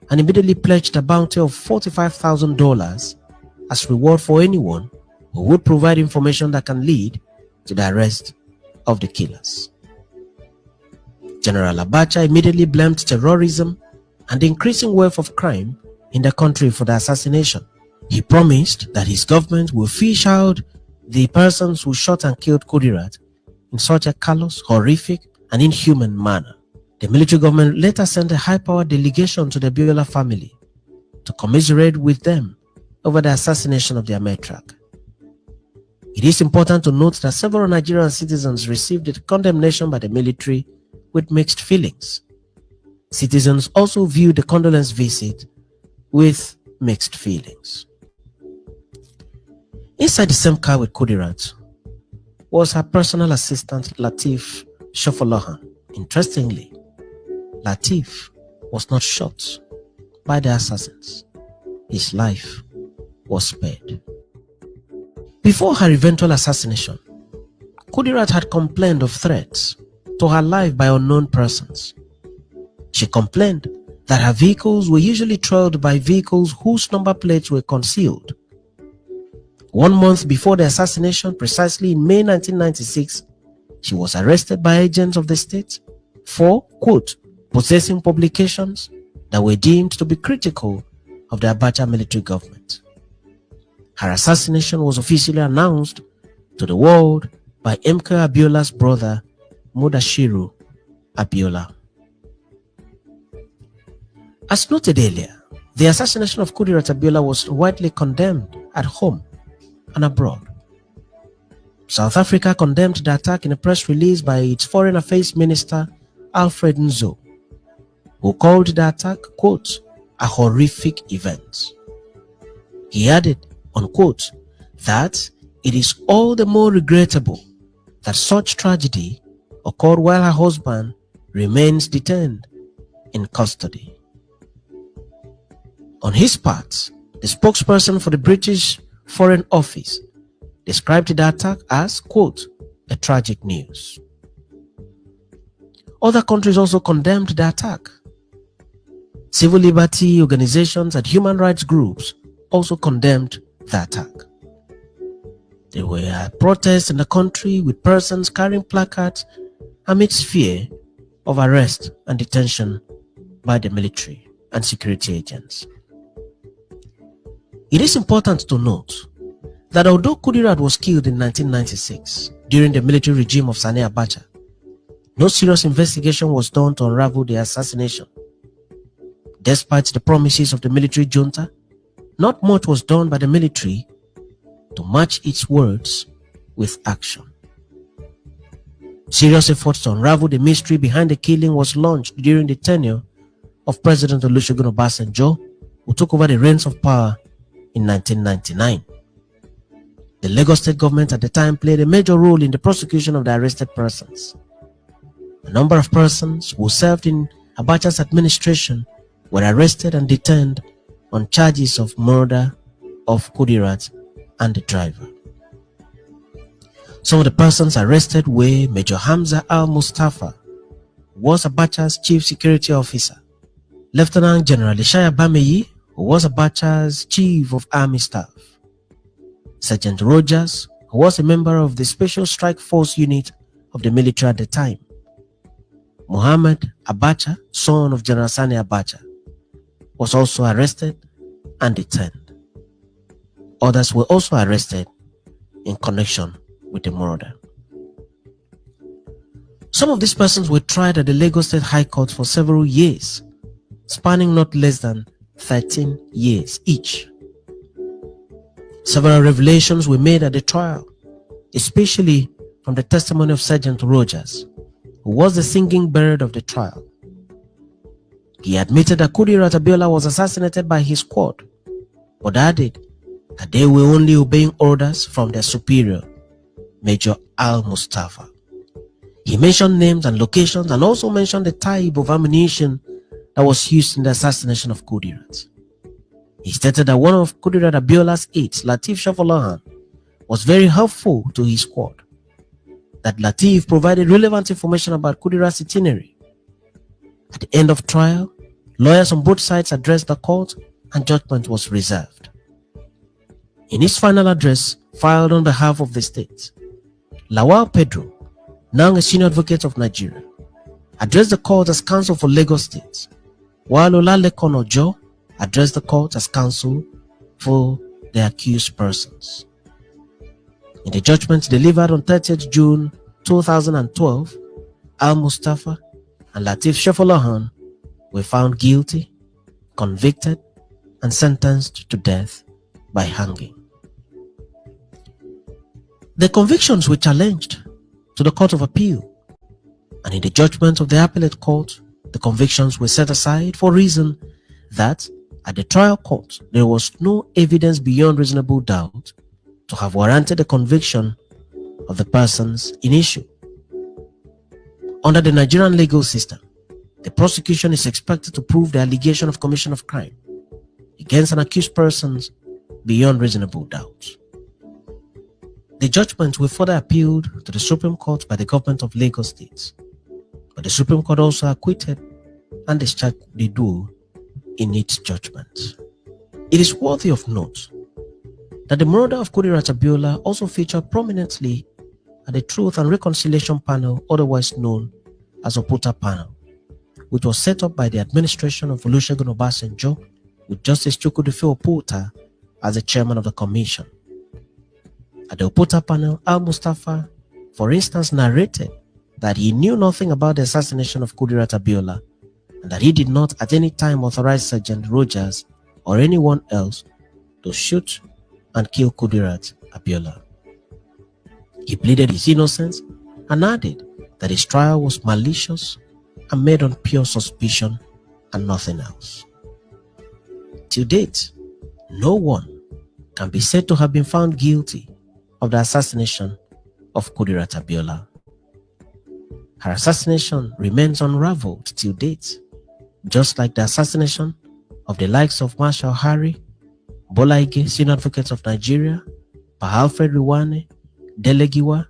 and immediately pledged a bounty of $45,000 as reward for anyone who would provide information that can lead to the arrest of the killers. General Abacha immediately blamed terrorism and the increasing wealth of crime in the country for the assassination. He promised that his government will fish out the persons who shot and killed Kudirat in such a callous, horrific, and inhuman manner. The military government later sent a high-powered delegation to the Abiola family to commiserate with them over the assassination of their matriarch. It is important to note that several Nigerian citizens received the condemnation by the military with mixed feelings. Citizens also viewed the condolence visit with mixed feelings. Inside the same car with Kudirat was her personal assistant Lateef Shofolohan. Interestingly, Lateef was not shot by the assassins. His life was spared. Before her eventual assassination, Kudirat had complained of threats to her life by unknown persons. She complained that her vehicles were usually trailed by vehicles whose number plates were concealed. 1 month before the assassination, precisely in May 1996, she was arrested by agents of the state for, quote, possessing publications that were deemed to be critical of the Abacha military government. Her assassination was officially announced to the world by MK Abiola's brother, Mudashiru Abiola. As noted earlier, the assassination of Kudirat Abiola was widely condemned at home and abroad. South Africa condemned the attack in a press release by its Foreign Affairs Minister, Alfred Nzo, who called the attack, quote, a horrific event. He added, unquote, that it is all the more regrettable that such tragedy occurred while her husband remains detained in custody. On his part, the spokesperson for the British Foreign Office described the attack as, quote, a tragic news. Other countries also condemned the attack. Civil liberty organizations and human rights groups also condemned the attack. There were protests in the country with persons carrying placards amidst fear of arrest and detention by the military and security agents. It is important to note that although Kudirat was killed in 1996 during the military regime of Sani Abacha, no serious investigation was done to unravel the assassination. Despite the promises of the military junta, not much was done by the military to match its words with action. Serious efforts to unravel the mystery behind the killing was launched during the tenure of President Olusegun Obasanjo, who took over the reins of power in 1999. The Lagos state government at the time played a major role in the prosecution of the arrested persons. A number of persons who served in Abacha's administration were arrested and detained on charges of murder of Kudirat and the driver. Some of the persons arrested were Major Hamza Al-Mustafa, who was Abacha's chief security officer, Lieutenant General Ishaya Bameyi, who was Abacha's chief of army staff, Sergeant Rogers, who was a member of the Special Strike Force unit of the military at the time, Muhammad Abacha, son of General Sani Abacha, was also arrested and detained. Others were also arrested in connection with the murder. Some of these persons were tried at the Lagos State High Court for several years, spanning not less than 13 years each. Several revelations were made at the trial, especially from the testimony of Sergeant Rogers, who was the singing bird of the trial. He admitted that Kudirat Abiola was assassinated by his squad, but added that they were only obeying orders from their superior, Major Al-Mustafa. He mentioned names and locations and also mentioned the type of ammunition that was used in the assassination of Kudirat. He stated that one of Kudirat Abiola's aides, Lateef Shofolohan, was very helpful to his squad, that Lateef provided relevant information about Kudirat's itinerary. At the end of trial, lawyers on both sides addressed the court and judgment was reserved. In his final address filed on behalf of the state, Lawal Pedro now a senior advocate of Nigeria, addressed the court as counsel for Lagos State, while Olalekan Ojo addressed the court as counsel for the accused persons. In the judgment delivered on 30th June 2012, Al-Mustafa and Latif Shefolahan were found guilty, convicted, and sentenced to death by hanging. The convictions were challenged to the Court of Appeal, and in the judgment of the Appellate Court, the convictions were set aside for reason that at the trial court there was no evidence beyond reasonable doubt to have warranted the conviction of the persons in issue. Under the Nigerian legal system, the prosecution is expected to prove the allegation of commission of crime against an accused person beyond reasonable doubt. The judgment will further appealed to the Supreme Court by the government of Lagos State, but the Supreme Court also acquitted and discharged the duo in its judgment. It is worthy of note that the murder of Kudirat Abiola also featured prominently at the Truth and Reconciliation Panel, otherwise known as Oputa Panel, which was set up by the administration of Olusegun Obasanjo with Justice Chukwudifo Oputa as the chairman of the commission. At the Oputa Panel, Al-Mustafa, for instance, narrated that he knew nothing about the assassination of Kudirat Abiola and that he did not at any time authorize Sergeant Rogers or anyone else to shoot and kill Kudirat Abiola. He pleaded his innocence and added that his trial was malicious and made on pure suspicion and nothing else. To date, no one can be said to have been found guilty of the assassination of Kudirat Abiola. Her assassination remains unraveled till date, just like the assassination of the likes of Marshal Harry, Bola Ige, Senior Advocate of Nigeria, Pa Alfred Riwane, Delegiwa,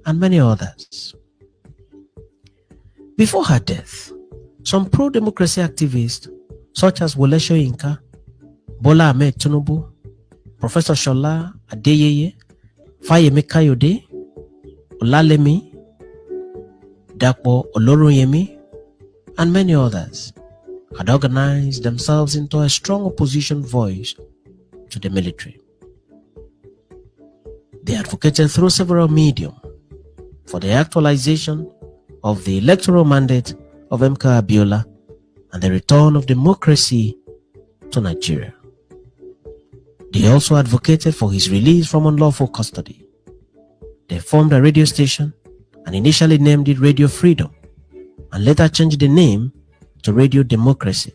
and many others. Before her death, some pro-democracy activists such as Wole Soyinka, Bola Ahmed Tinubu, Professor Shola Adeyeye, Fayemi Kayode, Olalemi, Dapo Oloronyemi, and many others had organized themselves into a strong opposition voice to the military. They advocated through several mediums for the actualization of the electoral mandate of MK Abiola and the return of democracy to Nigeria. They also advocated for his release from unlawful custody. They formed a radio station and initially named it Radio Freedom and later changed the name to Radio Democracy.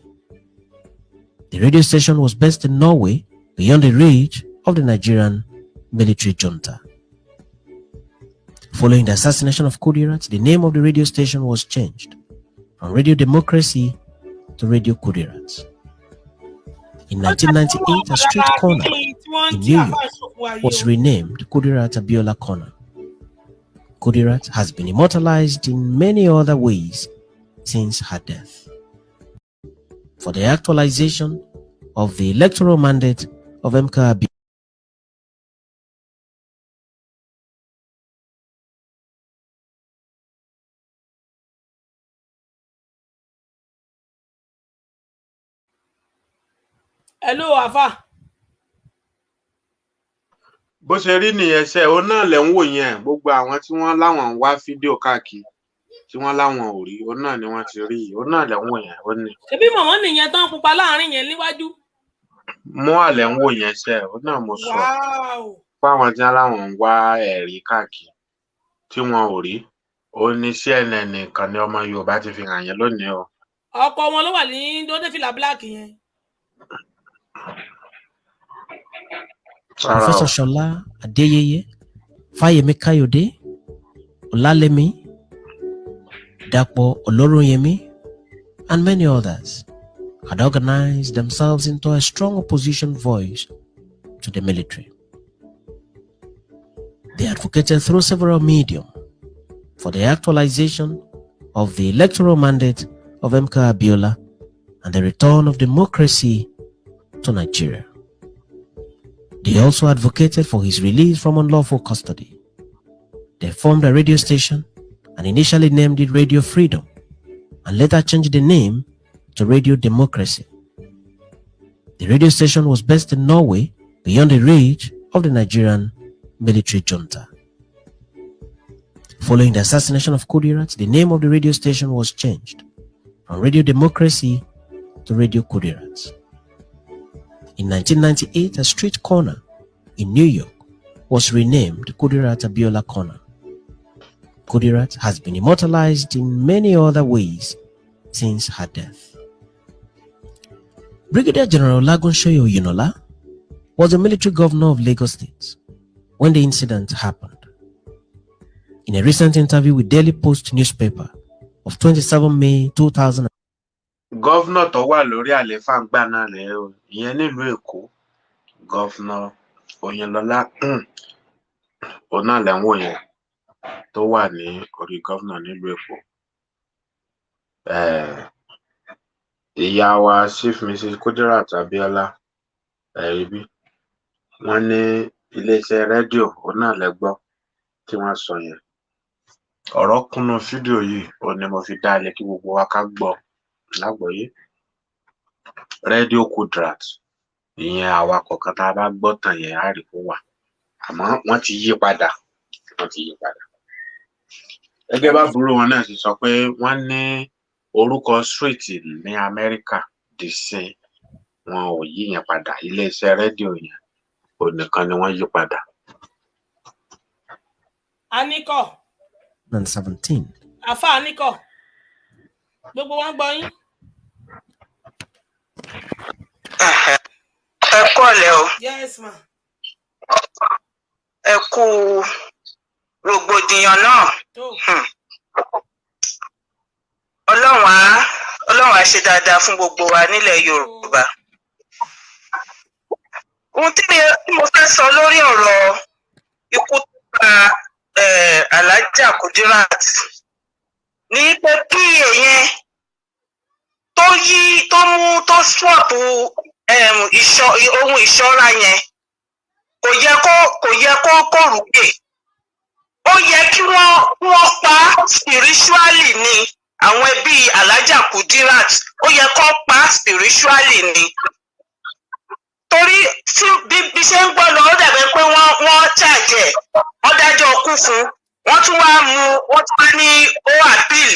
The radio station was based in Norway, beyond the reach of the Nigerian military junta. Following the assassination of Kudirat, the name of the radio station was changed from Radio Democracy to Radio Kudirat. In 1998, a street corner in New York was renamed Kudirat Abiola Corner. Kudirat has been immortalized in many other ways since her death. For the actualization of the electoral mandate of MK Abiola, hello Afa. bó ṣe rí nìyẹn ṣe òun náà lẹ ń wò yẹn gbogbo àwọn tí wọ́n láwọn ń wá fídíò káàkiri tí wọ́n láwọn ò rí òun náà ni wọ́n ti rí òun náà lẹ ń wò yẹn ó ní. ṣebí mọ̀mọ́ nìyẹn tán pupa láàrin yẹn níwájú. mú àlẹ ń wò yẹn ṣe òun náà mo sọ fáwọn tí wọ́n láwọn ń wá ẹ̀rí káàkiri tí wọ́n ò rí òun ní CNN nìkan ni ọmọ Yorùbá ti fi hàn yẹn lónìí o. ọkọ wọn ló wà ní dódéfìlà black yẹn. Professor Shola Adeyeye, Fayemi Kayode, Olalemi, Dapo Oloronyemi, and many others had organized themselves into a strong opposition voice to the military. They advocated through several mediums for the actualization of the electoral mandate of MK Abiola and the return of democracy to Nigeria. They also advocated for his release from unlawful custody. They formed a radio station and initially named it Radio Freedom, and later changed the name to Radio Democracy. The radio station was based in Norway, beyond the reach of the Nigerian military junta. Following the assassination of Kudirat, the name of the radio station was changed from Radio Democracy to Radio Kudirat. In 1998, a street corner in New York was renamed Kudirat Abiola Corner. Kudirat has been immortalized in many other ways since her death. Brigadier General Olagunshoye Oyinola was the military governor of Lagos State when the incident happened. In a recent interview with Daily Post newspaper of 27 May 2000, Governor tó wà lórí àlééfà ń gbà náà rèé o, ìyẹn nílùú Èkó, Governor Oyinlọlá òun náà lẹ̀ ń wò yẹn tó wà ní orí governor nílùú Èkó. Ìyá wa Chief Mrs. Kudirat Abiola ẹ̀rí wọ́n ní iléeṣẹ́ rédíò òun náà lẹ gbọ́ tí wọ́n sọ yẹn. Ọ̀rọ̀ kúnnú fídíò yìí òun ni mo fi dá ilé kí gbogbo wa ká gbọ́ lágbọ́yé. Radio Kudirat ìyẹn awakọ̀ kan tá a bá gbọ́ tàn yẹn á rí kó wà, àmọ́ wọ́n ti yí padà. Gẹ́gẹ́ bá burú wọn náà sì sọ pé wọ́n ní orúkọ street ní Amẹ́ríkà dìsín wọn ò yí yẹn padà, iléeṣẹ́ rédíò yẹn òun nìkan ni wọ́n yí padà. Aniko. 2017. Àfà Aniko. Gbogbo wa ń gbọ́ yín. Ẹ kúrọ̀lẹ́ o. Yes ma. Ẹ kú rògbòdìyàn náà. Ọlọ́run á ṣe dáadáa fún gbogbo wa nílẹ̀ Yorùbá. Ohun tí mo fẹ́ sọ lórí ọ̀rọ̀ ikú tó pa Alhaja Kudirat ní pé kí èèyàn tó swap ohun ìṣọ́ra yẹn kò yẹ kó rúgbè. Ó yẹ kí wọ́n pa spiritually ni àwọn ẹbí Alhaja Kudirat, ó yẹ kó pa spiritually ni. Torí tí bí ṣe ń gbọ́ lọ ó dàbí pé wọ́n charge ẹ̀, wọ́n dájọ́ kú fún, wọ́n tún wá ní ó appeal,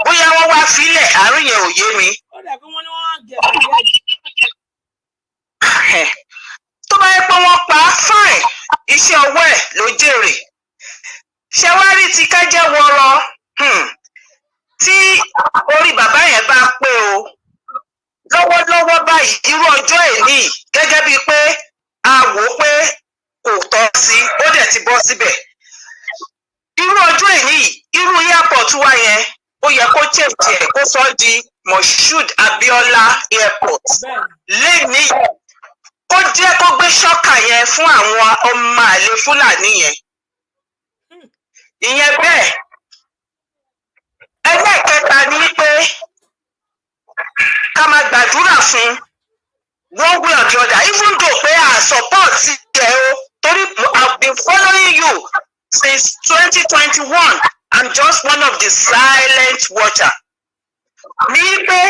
bóyá wọ́n wá sílẹ̀ àárín yẹn ò yé mi. Ó dàbí wọ́n ní wọ́n á gẹ̀ ọ́. Tó bá yẹ pé wọ́n pa á fine, iṣẹ́ ọwọ́ ẹ̀ ló jèrè. Ṣé wá rí ti kájẹ́ wọrọ tí orí bàbá yẹn bá pé o lọ́wọ́lọ́wọ́ báyìí irú ọjọ́ èní gẹ́gẹ́ bíi pé a wò ó pé kò tọ́ sí ó dẹ̀ ti bọ́ síbẹ̀. Irú ọjọ́ èní irú airport wa yẹn ó yẹ kó change ẹ̀ kó sọ di Moshood Abiola Airport lẹ́ni kó jẹ́ kó gbé ṣọ́kà yẹn fún àwọn ọmọ àlè Fúlàní yẹn. Ìyẹn bẹ́ẹ̀. Ẹlẹ́ẹ̀kẹta ni pé ká máa gbàdúrà fún one way or the other, even though pé I support ẹ o, torí I've been following you since 2021. I'm just one of the silent watcher. Ní pé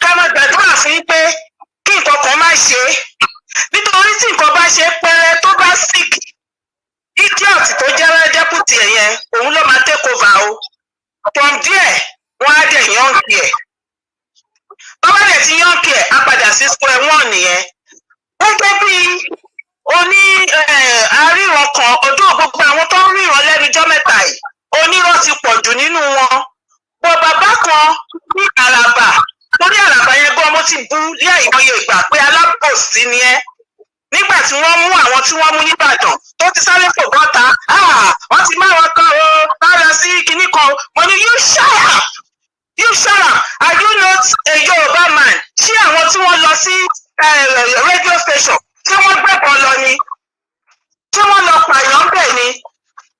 ká máa gbàdúrà fún pé kí nǹkan kan má ṣe, nítorí tí nǹkan bá ṣe pẹ́rẹ́ tó bá sick, idiot tó jẹ́ deputy yẹn òun ló máa take over o. From there wọ́n á dẹ̀ yànkì ẹ̀. Bàbá dẹ̀ ti yànkì ẹ̀ á padà sí square one nìyẹn. Gẹ́gẹ́ bí oní àríran kan ọdún gbogbo àwọn tó ń ríran lẹ́nujọ́ mẹ́ta yìí onírọ́ ti pọ̀ jù nínú wọn. Bọ̀ bàbá kan ní Àràbà lórí Àràbà yẹn gbọ́ mo ti bú ní àìmọye ìgbà pé alábòsí ni ẹ́. Nígbà tí wọ́n mú àwọn tí wọ́n mú nìbàdàn tó ti sáré fò bọ́ta wọ́n ti máa wọn kan o lára sí kinní kan mo ní you shut up, are you not a Yorùbá man? Ṣé àwọn tí wọ́n lọ sí radio station tí wọ́n gbẹ̀bọ̀ lọ ni tí wọ́n lọ pààyàn bẹ̀ ni?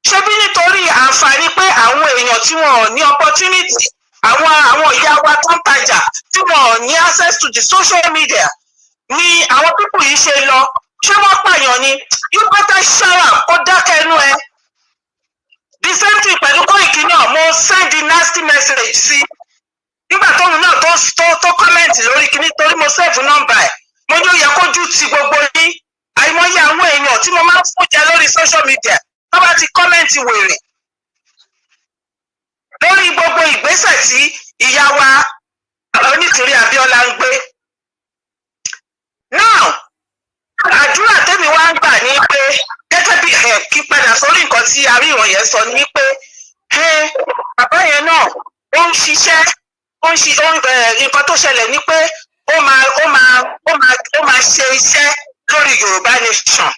Ṣé bí nítorí àǹfààní pé àwọn èèyàn tí wọn ò ní opportunity àwọn ìyá wa tó ń tajà tí wọn ò ní access to the social media ni àwọn pípù yìí ṣe lọ? Ṣé wọ́n pààyàn ni? You better shut up kó dákẹ́ inú ẹ. The same thing pẹ̀lú Koiki náà mo send nasty message sí nígbà tóun náà tó comment lórí kíní torí mo save nọ́mbà ẹ̀ mo ní ó yẹ kójú ti gbogbo yín àìmọye àwọn èèyàn tí mo máa ń fún jẹ lórí social media tó bá ti comment wèrè lórí gbogbo ìgbésẹ̀ tí ìyá wa Onítìrí Abíọ́lá ń gbé. Now àdúrà tèmi wá ń gbà ní pé gẹ́gẹ́ bí kí padà sórí nǹkan tí àríwọ̀n yẹn sọ ní pé bàbá yẹn náà ó ń ṣiṣẹ́ nǹkan tó ṣẹlẹ̀ ní pé ó máa ṣe iṣẹ́ lórí Yorùbá nation.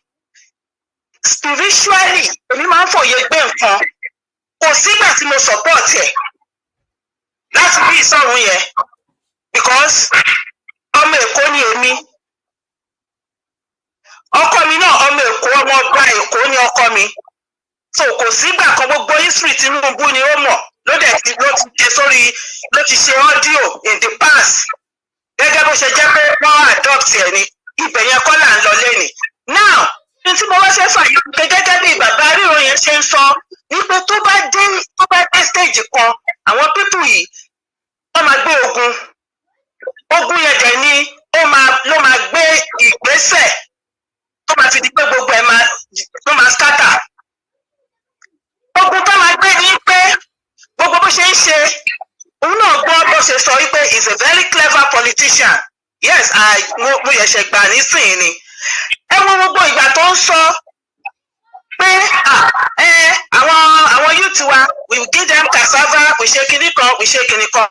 Spiritually èmi máa ń fòye gbé nǹkan kò sígbà tí mo support ẹ̀ láti bí ìsọ̀run yẹn because ọmọ Èkó ni èmi ọkọ mi náà ọmọ Èkó ọmọ ọba Èkó ni ọkọ mi so kò sígbà kan gbogbo history Tinubu ni ó mọ̀ ló ti ṣe audio in the past gẹ́gẹ́ bó ṣe jẹ́ pé wọ́n adopt ẹ̀ ni ibẹ̀ yẹn kọ́ là ń lọ lẹ́nìí. Now ní tí mo wá fẹ́ fàyọ pé gẹ́gẹ́ bí bàbá ríro yẹn ṣe ń sọ wípé tó bá dé stage kan àwọn people yìí wọ́n máa gbé ogun yẹn dẹ̀ ni ló máa gbé ìgbésẹ̀ tó máa fi di pé gbogbo ẹ̀ ló máa scatter. Ogun tó máa gbé ní pé gbogbo bó ṣe ń ṣe òun náà gbọ́ bó ṣe sọ wípé is a very clever politician. Yes, mo yẹ̀ṣẹ̀ gbà nísìnyí ni. Ẹ wo gbogbo ìgbà tó ń sọ pé àwọn youth wa we give them cassava we ṣe kinní kan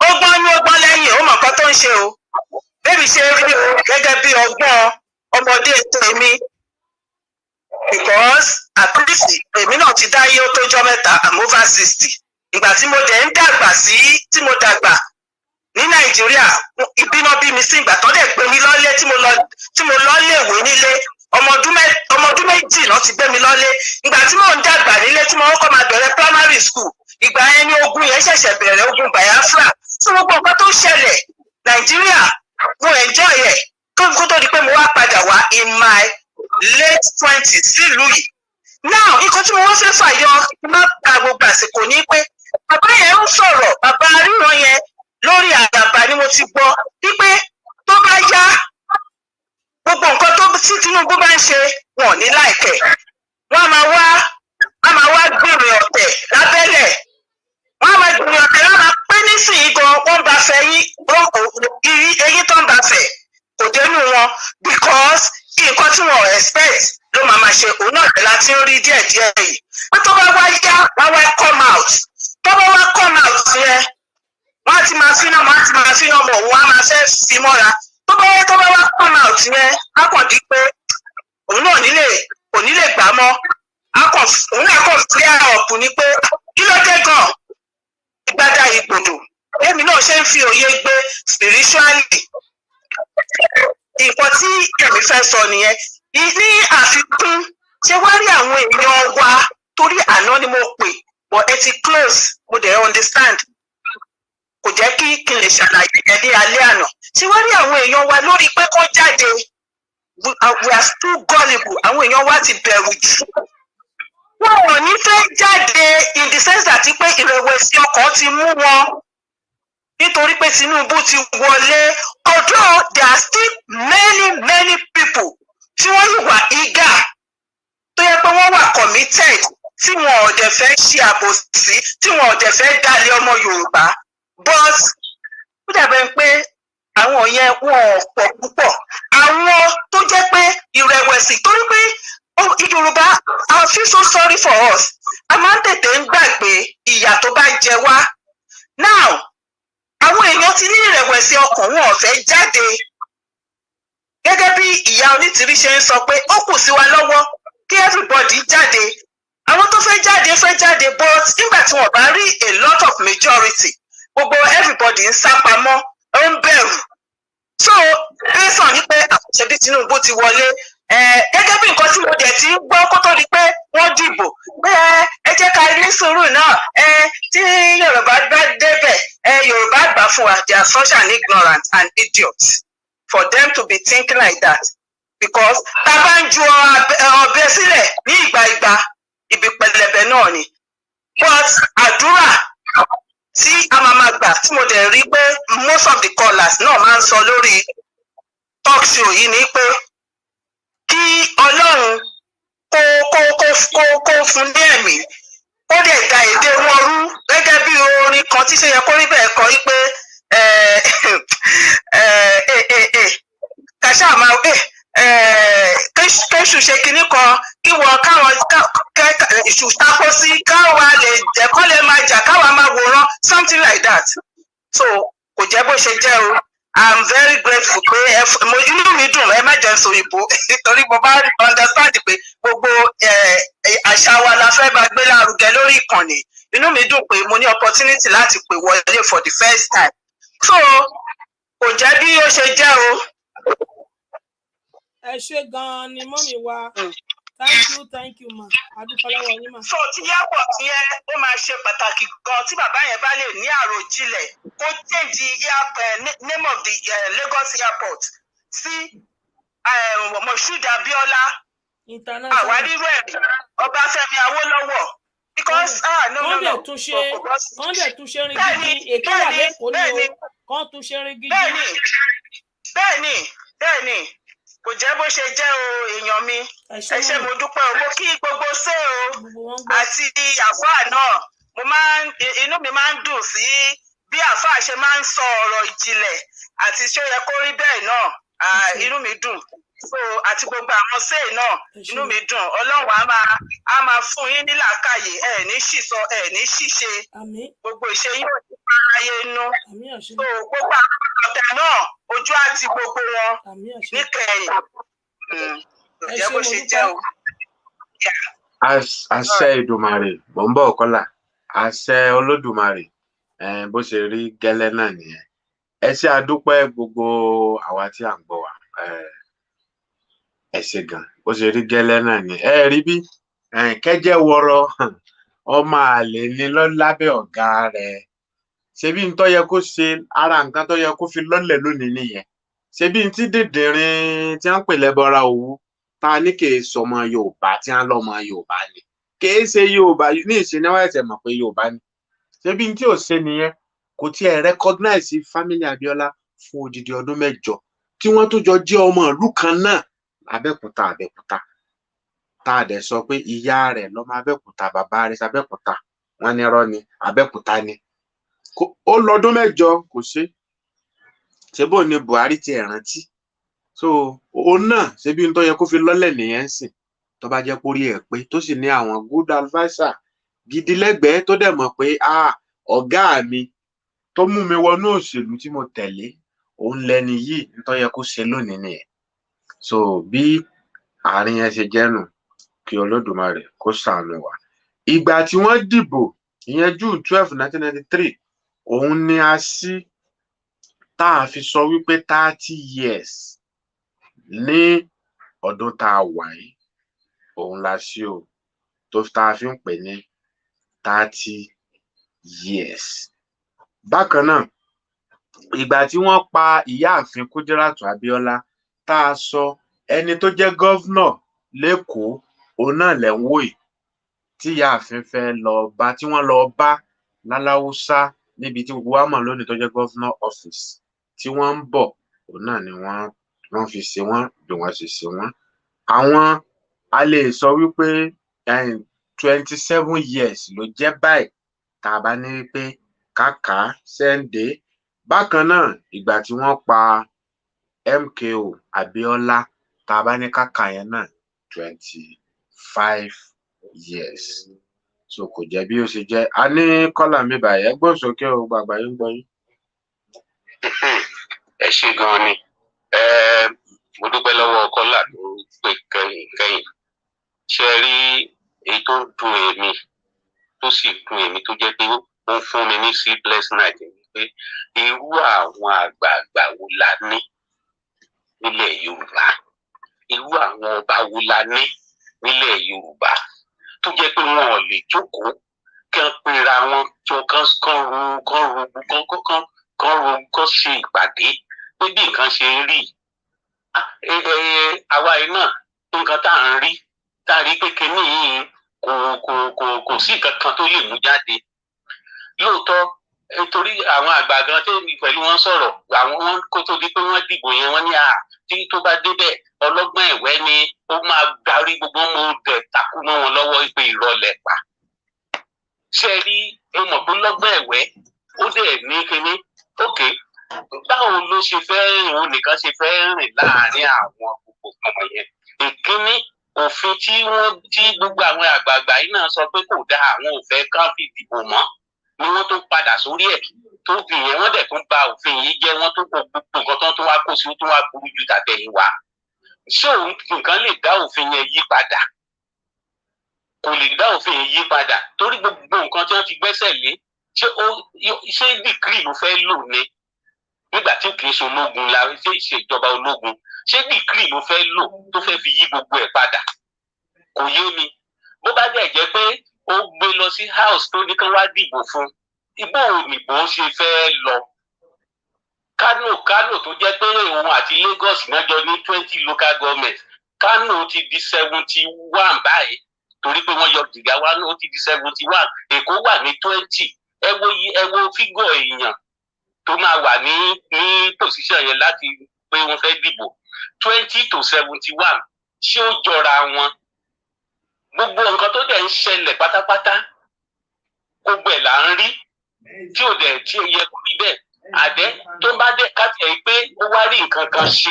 ó gbọ́n lẹ́yìn ó mọ̀ nǹkan tó ń ṣe o bébí ṣe rí o gẹ́gẹ́ bí ọgbọ́n ọmọdé tèmi because at least èmi náà ti dáyé ó tójọ́ mẹ́ta I'm over 60 ìgbà tí mo dẹ̀ ń dàgbà tí mo dàgbà ní Nàìjíríà ìbínú bí mi sí ìgbà tó dẹ̀ gbé mi lọ́lé tí mo lọ léèwé nílé ọmọ ọdún méjì náà ti gbé mi lọ́lé ìgbà tí mò ń dàgbà nílé tí mo kọ́kọ́ máa bẹ̀rẹ̀ primary school ìgbà yẹn ni ogun yẹn ṣẹ̀ṣẹ̀ bẹ̀rẹ̀ ogun Biafra tí gbogbo nǹkan tó ṣẹlẹ̀ Nàìjíríà mo enjoy ẹ̀ kó tó di pé mo wá padà wá in my late 20s sílùú yìí. Now nǹkan tí mo wá fẹ́ fàyọ má ka gbogbo àsìkò ní pé bàbá yẹn ń sọ̀rọ̀ bàbá ríran yẹn lórí àdàbà ni mo ti gbọ́ wípé tó bá yá gbogbo nǹkan tó tí Tinubu bá ń ṣe wọn ò ní láìpẹ́ wọ́n á máa wá gbèrè ọ̀tẹ̀ lábẹ́lẹ̀ wọ́n á máa gbèrè ọ̀tẹ̀ wọ́n á máa pé nísìnyí gan wọ́n bá fẹ́ eyín tó ń bá fẹ́ kò dénú wọn because nǹkan tí wọn expect ló máa ṣe òun náà láti ń rí díẹ̀díẹ̀ yìí pé tó bá wá yá wọ́n wá come out tó bá wá come out yẹn wọ́n á ti máa fi náà mọ̀ òun á máa fẹ́ fi mọ́ra tó bá wá come out yẹn á kàn di pé òun náà kò ní lè gbà mọ́ òun náà kàn clear up ni pé kí ló dé gan ìgbádà ìgbòdò èmi náà ṣe ń fi òye gbé spiritually nǹkan tí èmi fẹ́ sọ nìyẹn ní àfikún ṣé wá rí àwọn èèyàn wa torí àná ni mo pè but ẹ ti close mo dẹ̀ understand kò jẹ́ kí n lè ṣàlàyé ẹ̀ ní alẹ́ àná ṣé wá rí àwọn èèyàn wa lórí pé kó jáde we are still gullible àwọn èèyàn wa ti bẹ̀rù jù wọn ò ní fẹ́ jáde in the sense that pé ìrẹ̀wẹ̀sì ọkàn ti mú wọn nítorí pé Tinubu ti wọlé although there are still many people tí wọ́n yìí wà eager tó yẹ pé wọ́n wà committed tí wọn ò dẹ̀ fẹ́ ṣe àbòsí tí wọn ò dẹ̀ fẹ́ dalẹ̀ ọmọ Yorùbá but ó dàbẹ̀ pé àwọn yẹn wọn ò pọ̀ púpọ̀ àwọn tó jẹ́ pé ìrẹ̀wẹ̀sì torí pé Yorùbá I feel so sorry for us a máa ń tètè ń gbàgbé ìyà tó bá jẹ wá now àwọn èèyàn ti ní ìrẹ̀wẹ̀sì ọkàn wọn ò fẹ́ jáde gẹ́gẹ́ bí ìyá Onítìrí ṣe ń sọ pé ó kù sí wa lọ́wọ́ kí everybody jáde àwọn tó fẹ́ jáde but nígbà tí wọ́n bá rí a lot of majority gbogbo everybody ń sá pamọ́ ó ń bẹ̀rù so ẹ sàn ní pé àṣẹbí Tinubu ti wọlé gẹ́gẹ́ bí nǹkan tí mo dẹ̀ ti ń gbọ́ kó tó di pé wọ́n dìbò pé ẹ jẹ́ ká ní sùúrù náà tí Yorùbá bá débẹ̀ Yorùbá gbà fún wa they are such an ignorant and idiot for them to be thinking like that because tá a bá ń ju ọbẹ̀ sílẹ̀ ní ìgbà ibi pẹlẹbẹ náà ni but àdúrà dẹ̀ rí pé most of the callers náà máa ń sọ lórí talk show yìí ni pé kí Ọlọ́run kó fún ní ẹ̀mí ó dẹ̀ da èdè wọn rú gẹ́gẹ́ bí orin kan tí ṣe yẹ kó rí bẹ́ẹ̀ kọ́ wípé kàṣà máa kéṣù ṣe kinní kan kí wọn káwọn ìṣù tako sí káwa lè jẹ́ kọ́ lè máa jà káwa máa wòran something like that. So kò jẹ́ bó ṣe jẹ́ o. I'm very grateful pé inú mi dùn ẹ má jẹ́ sòyìnbó torí mo bá understand pé gbogbo àṣà wa la fẹ́ bá gbé lárugẹ lórí ìkànnì. Inú mi dùn pé mo ní opportunity láti pè wọlé for the first time. So kò jẹ́ bí ó ṣe jẹ́ o. Ẹ ṣé gan-an ni mọ́mì wa. Thank you ma. Adúpẹ́ lọ́wọ́ yín ma. So ti airport yẹn ó máa ṣe pàtàkì gan tí bàbá yẹn bá lè ní àròjinlẹ̀ kó change name of the Lagos airport sí Moshood Abiola àwárí rẹ̀ Ọbáfẹ́mi Awólọ́wọ̀ because no. Kán dẹ̀ tún ṣe rin gidi ètò wà lẹ́kọ̀ọ́ ni o kán tún ṣe rin gidi. Bẹ́ẹ̀ni kò jẹ́ bó ṣe jẹ́ o èèyàn mi ẹ ṣé mo dúpẹ́ o mo kí gbogbo ṣé o àti àfáà náà inú mi máa ń dùn sí bí àfáà ṣe máa ń sọ ọ̀rọ̀ ìjìnlẹ̀ àti ṣó yẹ kó rí bẹ́ẹ̀ náà inú mi dùn so àti gbogbo àwọn ṣé náà inú mi dùn Ọlọ́run á máa fún yín ní làákàyè ẹ ní ṣìsọ ẹ ní ṣìṣe gbogbo ìṣe yín ò ní máa ráyé inú so gbogbo àwọn ọ̀tẹ̀ náà ojú àti gbogbo wọn níkẹyìn jẹ́ bó ṣe jẹ́ o. àṣẹ Èdùmàrè mò ń bọ̀ Kọ́lá àṣẹ Olódùmarè bó ṣe rí gẹ́lẹ́ náà nìyẹn ẹ ṣé àdúpẹ́ gbogbo àwa tí à ń gbọ́ wa ẹ ṣé gan bó ṣe rí gẹ́lẹ́ náà nìyẹn ẹ rí bí kẹ́jẹ́ wọrọ ọmọ àlè ni lábẹ́ ọ̀gá rẹ̀ ṣebí n tó yẹ kó ṣe ara nǹkan tó yẹ kó fi lọ́lẹ̀ lónìí nìyẹn ṣebí n tí dèdèrìn tí wọ́n pè lẹ́bọra òwú ta ní kì í sọmọ Yorùbá tí wọ́n lọ́mọ Yorùbá ni kì í ṣe Yorùbá ní ìṣẹ́niwá ẹ̀sẹ̀ mọ̀ pé Yorùbá ni ṣebí n tí ò ṣe nìyẹn kò tiẹ̀ recognize family Abiola fún odidi ọdún 8 tí wọ́n tó jọ jẹ́ ọmọ ìlú kan náà Abẹ́òkúta tá a dẹ̀ sọ pé ìyá rẹ̀ lọ́mọ Abẹ́òkúta bàbá rẹ̀ sàbẹ́òkúta wọ́n ní irọ́ ni Abẹ́òkúta ni ó lọ́dún 8 kò ṣe bó ni Buhari ti rántí so òun náà ṣebí n tó yẹ kó fi lọ́lẹ̀ nìyẹn sìn tó bá jẹ́ kórí ẹ̀ pé tó sì ní àwọn good adviser gidi lẹ́gbẹ̀ẹ́ tó dẹ̀ mọ̀ pé ọ̀gá mi tó mú mi wọnú òṣèlú tí mo tẹ̀lé òun lẹni yìí n tó yẹ kó ṣe lónìí nìyẹn so bí àárín yẹn ṣe jẹ́ nù kí Olódùmarè kó ṣàánú wa ìgbà tí wọ́n dìbò ìyẹn June 12, 1993 òun ni a sí tá a fi sọ wípé 30 years ní ọdún tá a wà yìí òun la sí o tó tá a fi ń pè ní 30 years. Bákan náà ìgbà tí wọ́n pa ìyáàfin Kúdírátù Abíọ́lá tá a sọ ẹni tó jẹ́ gọ́vnọ̀ lẹ́kọ̀ọ́ òun náà lẹ̀ ń wò yìí tí ìyáàfin fẹ́ lọ bá tí wọ́n lọ bá láláúsá níbi tí gbogbo wa mọ̀ lónìí tó jẹ́ gọ́vnọ̀ ọ́fíìsì tí wọ́n ń bọ̀ òun náà ni wọ́n fi ṣe wọ́n bí wọ́n ṣe ṣe wọ́n. Àwọn a lè sọ wípé 27 years ló jẹ́ báyìí tá a bá ní wípé kàkà sẹ́ńdé. Bákan náà ìgbà tí wọ́n pa MKO Abíọ́lá tá a bá ní kàkà yẹn náà 25 years. So kò jẹ́ bí ó ṣe jẹ́. A ní kọ́là mi báyìí ẹgbọ́n sókè o gbàgbà yín gbọ́ yín. Ẹ ṣé gan ni mo dúpẹ́ lọ́wọ́ kọ́là tó pè kẹ́yìn ṣe rí èyí tó dùn èmi tó sì dùn èmi tó jẹ́ pé ó fún mi ní sleepless night ni pé irú àwọn àgbààgbà wo la ní nílẹ̀ Yorùbá irú àwọn ọba wo la ní nílẹ̀ Yorùbá tó jẹ́ pé wọn ò lè jókòó kán pera wọn jọ kán ṣe ìpàdé pé bí nǹkan ṣe rí àwa yìí náà nǹkan tá à ń rí tá a rí pé kinní yìí kò sí nǹkan kan tó lè mú jáde lóòótọ́ nítorí àwọn àgbà gan tẹ́mi pẹ̀lú wọn sọ̀rọ̀ àwọn wọn kó tó di pé wọ́n dìbò yẹn wọ́n ní tí tó bá débẹ̀ ọlọ́gbọ́n ẹ̀wẹ́ ni ó máa darí gbogbo mọ́ bẹ̀ takú mọ́ wọn lọ́wọ́ pé ìrọ̀lẹ́ pa. ṣé ẹ rí mo mọ̀ pé lọ́gbọ́n ẹ̀wẹ́ ó dẹ̀ ní kinní òkè báwo ló ṣe fẹ́ òun nìkan ṣe fẹ́ rìn láàárín àwọn gbogbo ọmọ yẹn. ìkíní òfin tí gbogbo àwọn àgbààgbà yìí náà sọ pé kò dáa àwọn ò fẹ́ kán fi dìbò mọ́ ni wọ́n tó padà sórí ẹ̀ tó fi yẹn wọ́n dẹ̀ tún ba òfin yìí jẹ́ wọ́n tó kó gbogbo nǹkan tó wá kó sí tó wá burú ju tàtẹ̀yìn wá. ṣé òun nǹkan lè dá òfin yẹn yí padà? kò lè dá òfin yẹn yí padà torí gbogbo nǹkan tí wọ́n ti gbẹ́sẹ̀ lé ṣé dìkírì ló fẹ́ lò ní nígbà tí kì í ṣe ológun la ṣe ìṣèjọba ológun ṣé dìkírì ló fẹ́ lò tó fẹ́ fi yí gbogbo ẹ̀ padà? kò yé mi. bó bá dẹ̀ jẹ́ pé ó gbé lọ sí house tó ní kí wọ́n wá dìbò fún ibo òyìnbó ṣe fẹ́ lọ. Kano tó jẹ́ pé òun àti Lagos náà jọ ní 20 local government Kano ti di 71 báyìí torí pé wọ́n yọ Jigawa ó ti di 71 Èkó wà ní 20 ẹ wo fígọ̀ èèyàn tó máa wà ní position yẹn láti pé wọ́n fẹ́ dìbò 20 to 71 ṣé ó jọra wọn? gbogbo nǹkan tó dẹ̀ ń ṣẹlẹ̀ pátápátá gbogbo ẹ̀ là ń rí tí ò dẹ̀ tí ó yẹ kó rí bẹ́ẹ̀ àdẹ́ tó bá dẹ̀ káàtì ẹ̀ pé ó wá rí nǹkan kan ṣe.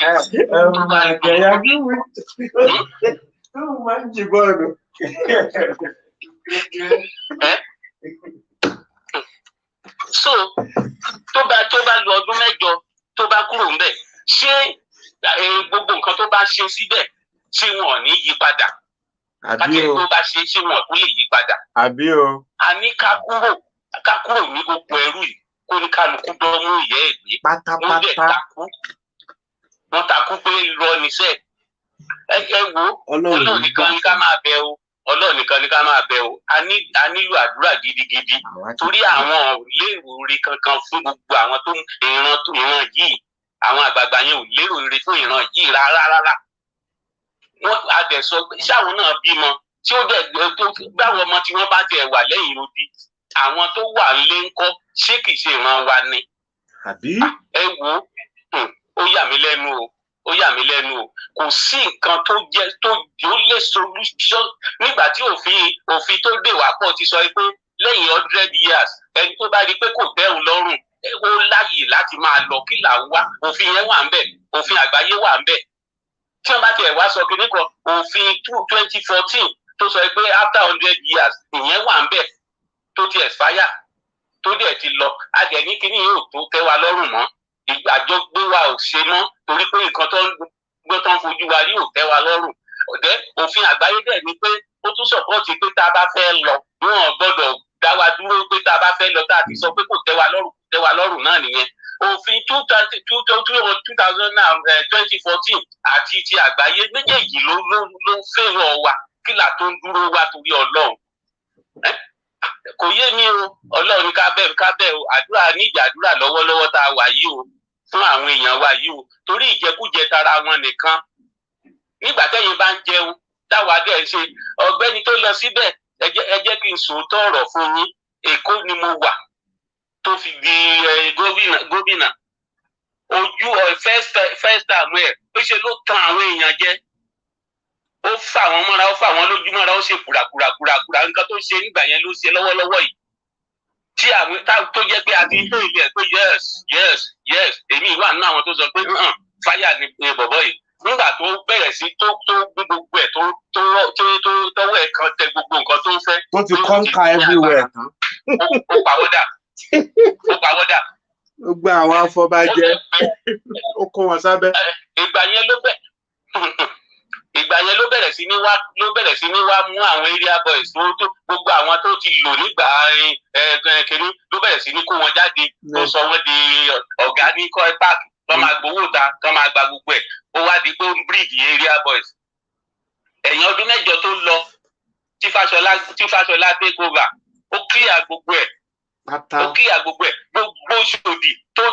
so tó bá lo ọdún mẹ́jọ tó bá kúrò ń bẹ̀ ṣé gbogbo nǹkan tó bá ṣe síbẹ̀ ṣé wọn ò ní yí padà? àbí o tó bá ṣe wọn kó lè yí padà. àbí o. a ní ká kúrò ní gbogbo ẹrú yìí kó ní kálukú dánmú ìyá ẹ̀ gbé. pátápátá. wọ́n takú pé irọ́ níṣẹ́. ẹ wo Ọlọ́run nìkan ni ká máa bẹ o Ọlọ́run nìkan ni ká máa bẹ o a nílò àdúrà gidigidi torí àwọn ò lérò ire kankan fún gbogbo àwọn tó ìran yìí àwọn àgbààgbà yẹn ò lérò ire fún ìran yìí rárá. wọ́n adẹ̀sọ ṣáwọn náà bímọ tí ó dẹ̀ báwọn ọmọ tí wọ́n bá tiẹ̀ wà lẹ́yìn odi àwọn tó wà lé ńkọ́ ṣé kìí ṣe ìran wa ni. ẹ wo ó yà mí lẹ́nu o kò sí nǹkan tó lè solution nígbà tí òfin tó dè wá pọ̀ ti sọ pé lẹ́yìn 100 years ẹni tó bá rí pé kò tẹ́hùn lọ́rùn ó láyè láti máa lọ kí là ń wá òfin yẹn wà ń bẹ̀ òfin àgbáyé wà ń bẹ̀. tí wọ́n bá tiẹ̀ wá sọ kínní kan òfin 2014 tó sọ pé after 100 years ìyẹn wà ń bẹ̀ tó ti expire tó dẹ̀ ti lọ adẹ̀ní kínní yóò tó tẹ́ wa lọ́rùn mọ́ ìgbàjọ gbé wa ò ṣe mọ́ torí pé nǹkan tó ń fojú wa rí ò tẹ́ wa lọ́rùn ọ̀dẹ́ òfin àgbáyé dẹ̀ ni pé ó tún sọ̀pọ̀tì pé tá a bá fẹ́ lọ wọn gbọ́dọ̀ dá wa dúró pé tá a bá fẹ́ lọ tá a ti sọ pé kò tẹ́ wa lọ́rùn náà nìyẹn òfin 2014 àti ti àgbáyé méjèèjì ló fẹ́ràn wa kí là tó ń dúró wa torí Ọlọ́run kò yé mi o Ọlọ́run ká bẹ̀ o àdúrà níjà àdúrà lọ́wọ́lọ́wọ́ tá a wà yìí o fún àwọn èèyàn wa yìí o torí ìjẹkújẹ tara wọn nìkan nígbà tẹ́yin bá ń jẹun táwa dẹ̀ ṣe ọ̀gbẹ́ni tó lọ síbẹ̀ ẹ jẹ́ kí n sòótọ́ ọ̀rọ̀ fún yín Èkó ni mo wà tó fi di gómìnà ojú first time ẹ̀ ó ṣe ló tan àwọn èèyàn jẹ ó fà wọ́n mọ́ra ó fà wọ́n lójú mọ́ra ó ṣe kùràkùrà nǹkan tó ṣe nígbà yẹn ló ṣe lọ́wọ́lọ́wọ́ yìí tí àwọn tó jẹ́ pé a ti hé ilé ẹ̀ pé yes èmi wà nínú àwọn tó sọ pé fáyà ni bọ̀bọ̀ yìí nígbà tó bẹ̀rẹ̀ sí tó gbogbo ẹ̀ tó tọwọ́ ẹ̀ kan tẹ gbogbo nǹkan tó ń fẹ́. tó ti conquer everywhere tán. ó pàwọ́dà. ó gba àwọn afọbajẹ ó kó wọn sábẹ́. ìgbà yẹn ló bẹ̀rẹ̀ sí ní wá mú àwọn area boys tó gbogbo àwọn tó ti lò nígbà kínní ló bẹ̀rẹ̀ sí ní kó wọn jáde tó sọ wọ́n di ọ̀gá ní koi park tó máa gbowó ta tó máa gba gbogbo ẹ̀ ó wá di pé ó ń bíríìdì area boys. ẹ̀yìn ọdún mẹ́jọ tó lọ tí Fáṣọlá take over ó clear gbogbo ẹ̀ gbogbo Ṣòdì tó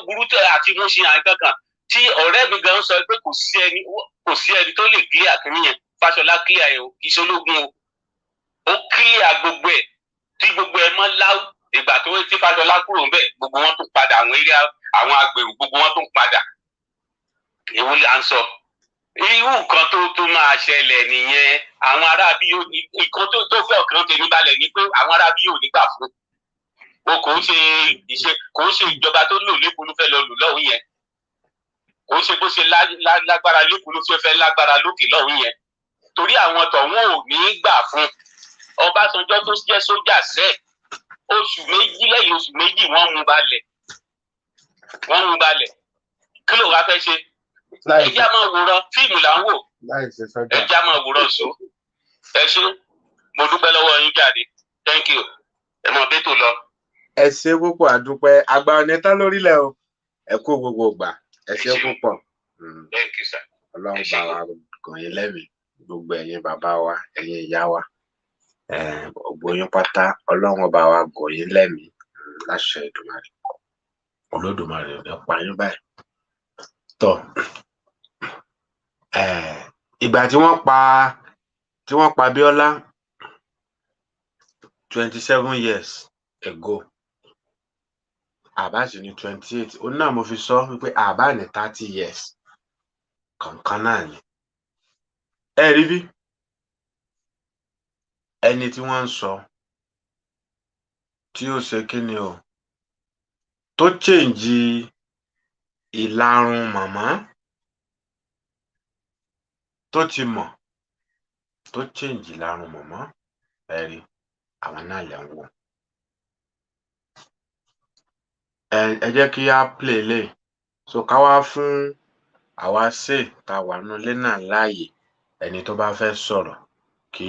burú tẹ àti Mùṣín àìkankan tí ọ̀rẹ́ mi gan sọ pé kò sí ẹni tó lè clear kìíní yẹn Fáṣọlá clear ẹ̀ o kì í ṣológun o ó clear gbogbo ẹ̀ tí gbogbo ẹ̀ mọ́ láwù ìgbà tó ti Fáṣọlá kúrò ń bẹ̀ gbogbo wọn tún padà àwọn agbèrò gbogbo wọn tún padà èwo là ń sọ irú nǹkan tó máa ṣẹlẹ̀ nìyẹn àwọn aráabí nǹkan tó fẹ́ ọkàn tèmi balẹ̀ ni pé àwọn aráabí yóò nígbà fún o kò ń ṣe ìjọba tó lò lẹ́kọ̀ọ́ ló fẹ́ lọ lò lọ́hùn yẹn kò ń ṣe bó ṣe lágbára lẹ́kọ̀ọ́ ló fẹ́ lágbára lókè lọ́hùn yẹn torí àwọn tọ̀hún ò ní gbà fún Ọbásanjọ́ tó jẹ́ sójà sẹ́ẹ̀ oṣù méjì lẹ́yìn oṣù méjì wọ́n mú balẹ̀ kí ló wá fẹ́ ṣe ẹjẹ́ máa wòran fíìmù là ń wò ẹjẹ́ máa wòran so ẹ ṣé mo dúpẹ́ lọ́wọ́ yín jáde thank you ẹ mọ bí tó lọ. ẹ ṣé púpọ̀ àdúpẹ́ àgbà ọ̀nẹ́tán lórílẹ̀ o ẹ kú gbogbo ìgbà ẹ ṣé púpọ̀ Ọlọ́run bá wa gàn yín lẹ́mìí gbogbo ẹ̀yin bàbá wa ẹ̀yin ìyá wa gbogbo yín pátá Ọlọ́run bá wa gàn yín lẹ́mìí láṣẹ Èdùmàrè Olódùmarè ẹ pa yín báyìí tọ ìgbà tí wọ́n pa Abíọ́lá 27 years ago àbá sì ní 28 ó náà mo fi sọ wípé àbá ní 30 years kankan náà ni ẹ rí bí ẹni tí wọ́n ń sọ tí ó ṣe kí ni o tó change ìlarun màmá tó ti mọ̀ tó change ìlarun màmá ẹ rí àwọn náà lè ń wò ẹ jẹ́ kí á play lè so ká wá fún àwa ṣe tá wà nínú ilé náà láàyè ẹni tó bá fẹ́ sọ̀rọ̀ kí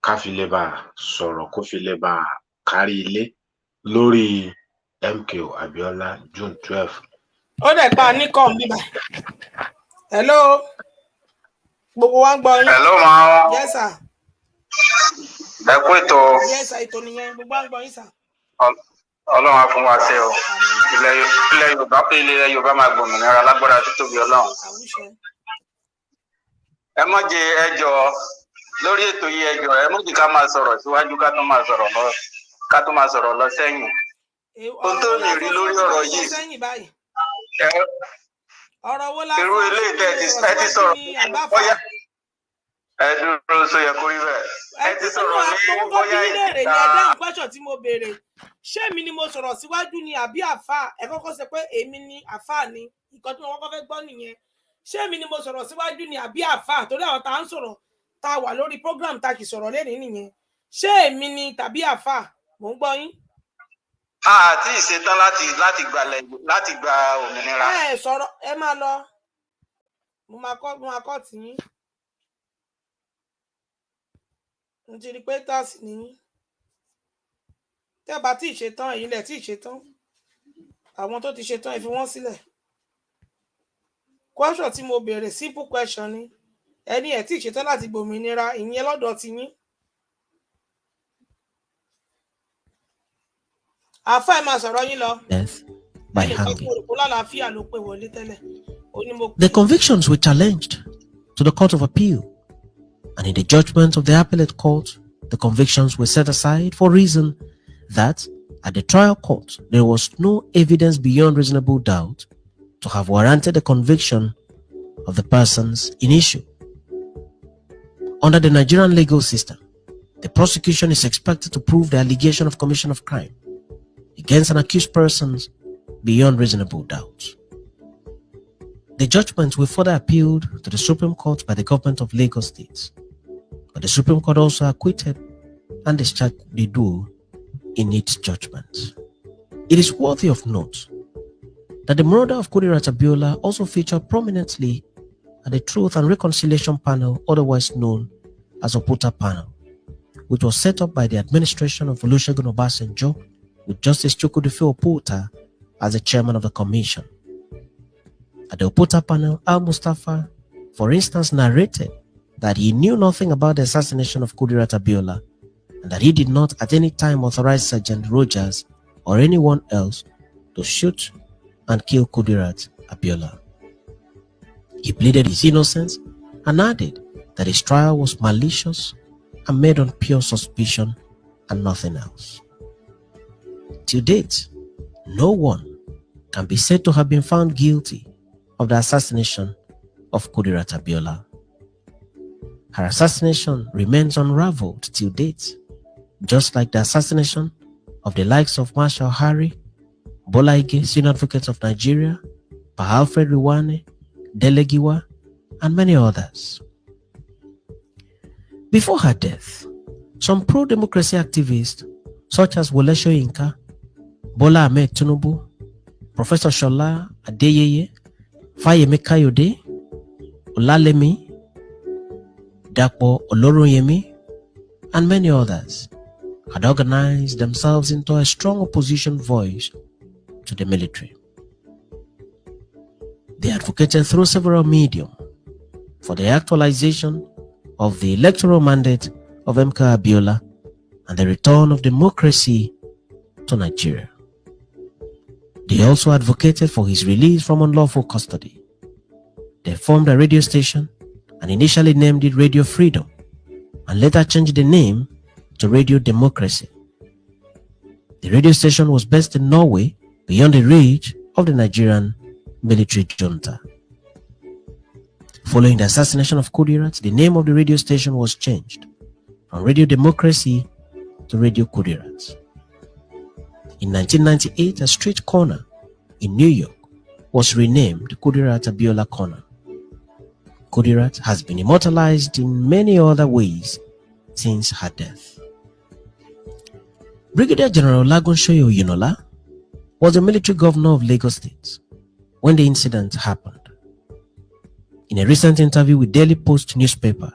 ká fi lè bá sọ̀rọ̀ kó fi lè bá kárí ilé lórí MKO Abiola June 12. ó dẹ̀ pa níkọ̀ bíbá hello gbogbo wa ń gbọ́ yín. hello ma. yes sir. ẹ kú ètò. yes sir ètò nìyẹn gbogbo wa ń gbọ́ yín sir. Ọlọ́run á fún wa ṣe o ilẹ̀ Yorùbá máa gbòmìnira lágbára títóbi Ọlọ́run. ẹ mọ̀ jẹ́ ẹjọ́ lórí ètò yìí ẹjọ́ ẹ mọ̀ jẹ́ ká máa sọ̀rọ̀ síwájú ká tó máa sọ̀rọ̀ lọ sẹ́yìn. ohun tó mi rí lórí ọ̀rọ̀ yìí irú ilé ẹ ti sọ̀rọ̀ bóyá ẹ dúró sọ yẹ kó rí bẹ́ẹ̀ ẹ ti sọ̀rọ̀ ní bóyá ìta. ẹ dáhùn pẹ́sọ̀ tí mo béèrè ṣé èmi ni mo sọ̀rọ̀ síwájú ni àbí àfà ẹ kọ́kọ́ sọ pé èmi ni àfà ni nǹkan tí mo kọ́kọ́ fẹ́ gbọ́ nìyẹn ṣé èmi ni mo sọ̀rọ̀ síwájú ni àbí àfà torí àwọn tá à ń sọ̀rọ̀ tá a wà lórí program tá a kì í sọ̀rọ̀ lẹ́nìí nìyẹn ṣé èmi ni tàbí àfà mò ń gbọ́ yín. àti ìṣetán láti gba òmìnira. ẹ sọ̀rọ̀ ẹ máa lọ mo máa kọ́ tì yín n ti rí pé táàsì nìyí tẹ́ bá tí ì ṣetán èyí lẹ̀ tí ì ṣetán àwọn tó ti ṣetán ẹ fi wọ́n sílẹ̀ question tí mo béèrè simple question ni ẹni ẹ tí ì ṣetán láti gbòmìnira ìyẹn lọ́dọ̀ ti yín àfáà ẹ máa sọ̀rọ̀ yín lọ by hanging. ló pè wọlé tẹ́lẹ̀ The convictions were challenged to the Court of Appeal, and in the judgment of the appellate court, the convictions were set aside for reason that at the trial court there was no evidence beyond reasonable doubt to have warranted the conviction of the persons in issue. Under the Nigerian legal system, the prosecution is expected to prove the allegation of commission of crime against an accused person beyond reasonable doubt. The judgments were further appealed to the Supreme Court by the government of Lagos State, but the Supreme Court also acquitted and discharged the duo in its judgment. It is worthy of note that the murder of Kudirat Abiola also featured prominently at the Truth and Reconciliation Panel, otherwise known as Oputa Panel, which was set up by the administration of Olusegun Obasanjo with Justice Chukwudufe Oputa as the chairman of the commission. At the Oputa panel, Al-Mustafa, for instance, narrated that he knew nothing about the assassination of Kudirat Abiola and that he did not at any time authorize Sergeant Rogers or anyone else to shoot and kill Kudirat Abiola. He pleaded his innocence and added that his trial was malicious and made on pure suspicion and nothing else. To date, no one can be said to have been found guilty of the assassination of Kudirat Abiola. Her assassination remains unraveled till date, just like the assassination of the likes of Marshal Harry, Bola Ige, Senior Advocate of Nigeria, Pa Alfred Riwane, Delegiwa, and many others. Before her death, some pro-democracy activists such as Wole Soyinka, Bola Ahmed Tinubu, Professor Shola Adeyeye, Fayemi Kayode, Olalemi, Dapo Oloroyemi, and many others had organized themselves into a strong opposition voice to the military. They advocated through several mediums for the actualization of the electoral mandate of MK Abiola and the return of democracy to Nigeria. They also advocated for his release from unlawful custody. They formed a radio station and initially named it Radio Freedom and later changed the name to Radio Democracy. The radio station was based in Norway, beyond the reach of the Nigerian military junta. Following the assassination of Kudirat, the name of the radio station was changed from Radio Democracy to Radio Kudirat. In 1998, a street corner in New York was renamed Kudirat Abiola Corner. Kudirat has been immortalized in many other ways since her death. Brigadier General Olagunshoye Oyinola was the military governor of Lagos State when the incident happened. In a recent interview with Daily Post newspaper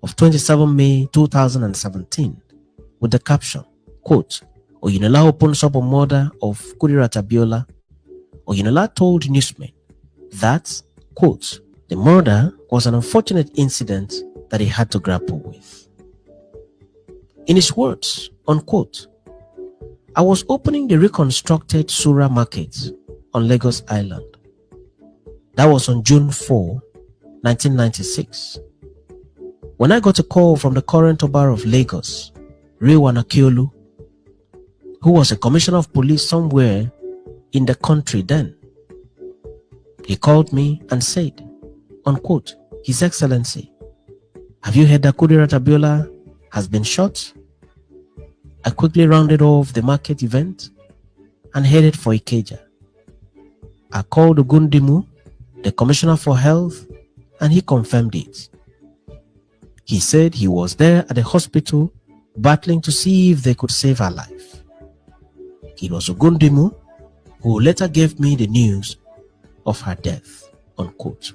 of 27 May 2017 with the caption, quote, Oyinola opens up a murder of Kudirat Abiola, Oyinola told newsmen that, quote, the murder was an unfortunate incident that he had to grapple with. In his words, unquote, I was opening the reconstructed Sura Market on Lagos Island. That was on June 4, 1996. When I got a call from the current Oba of Lagos, Rewan Akiolu, who was a commissioner of police somewhere in the country then. He called me and said, unquote, His Excellency, have you heard that Kudirat Abiola has been shot? I quickly rounded off the market event and headed for Ikeja. I called Ogundimu, the Commissioner for Health, and he confirmed it. He said he was there at the hospital battling to see if they could save her life. It was Ogundimu who later gave me the news of her death, unquote.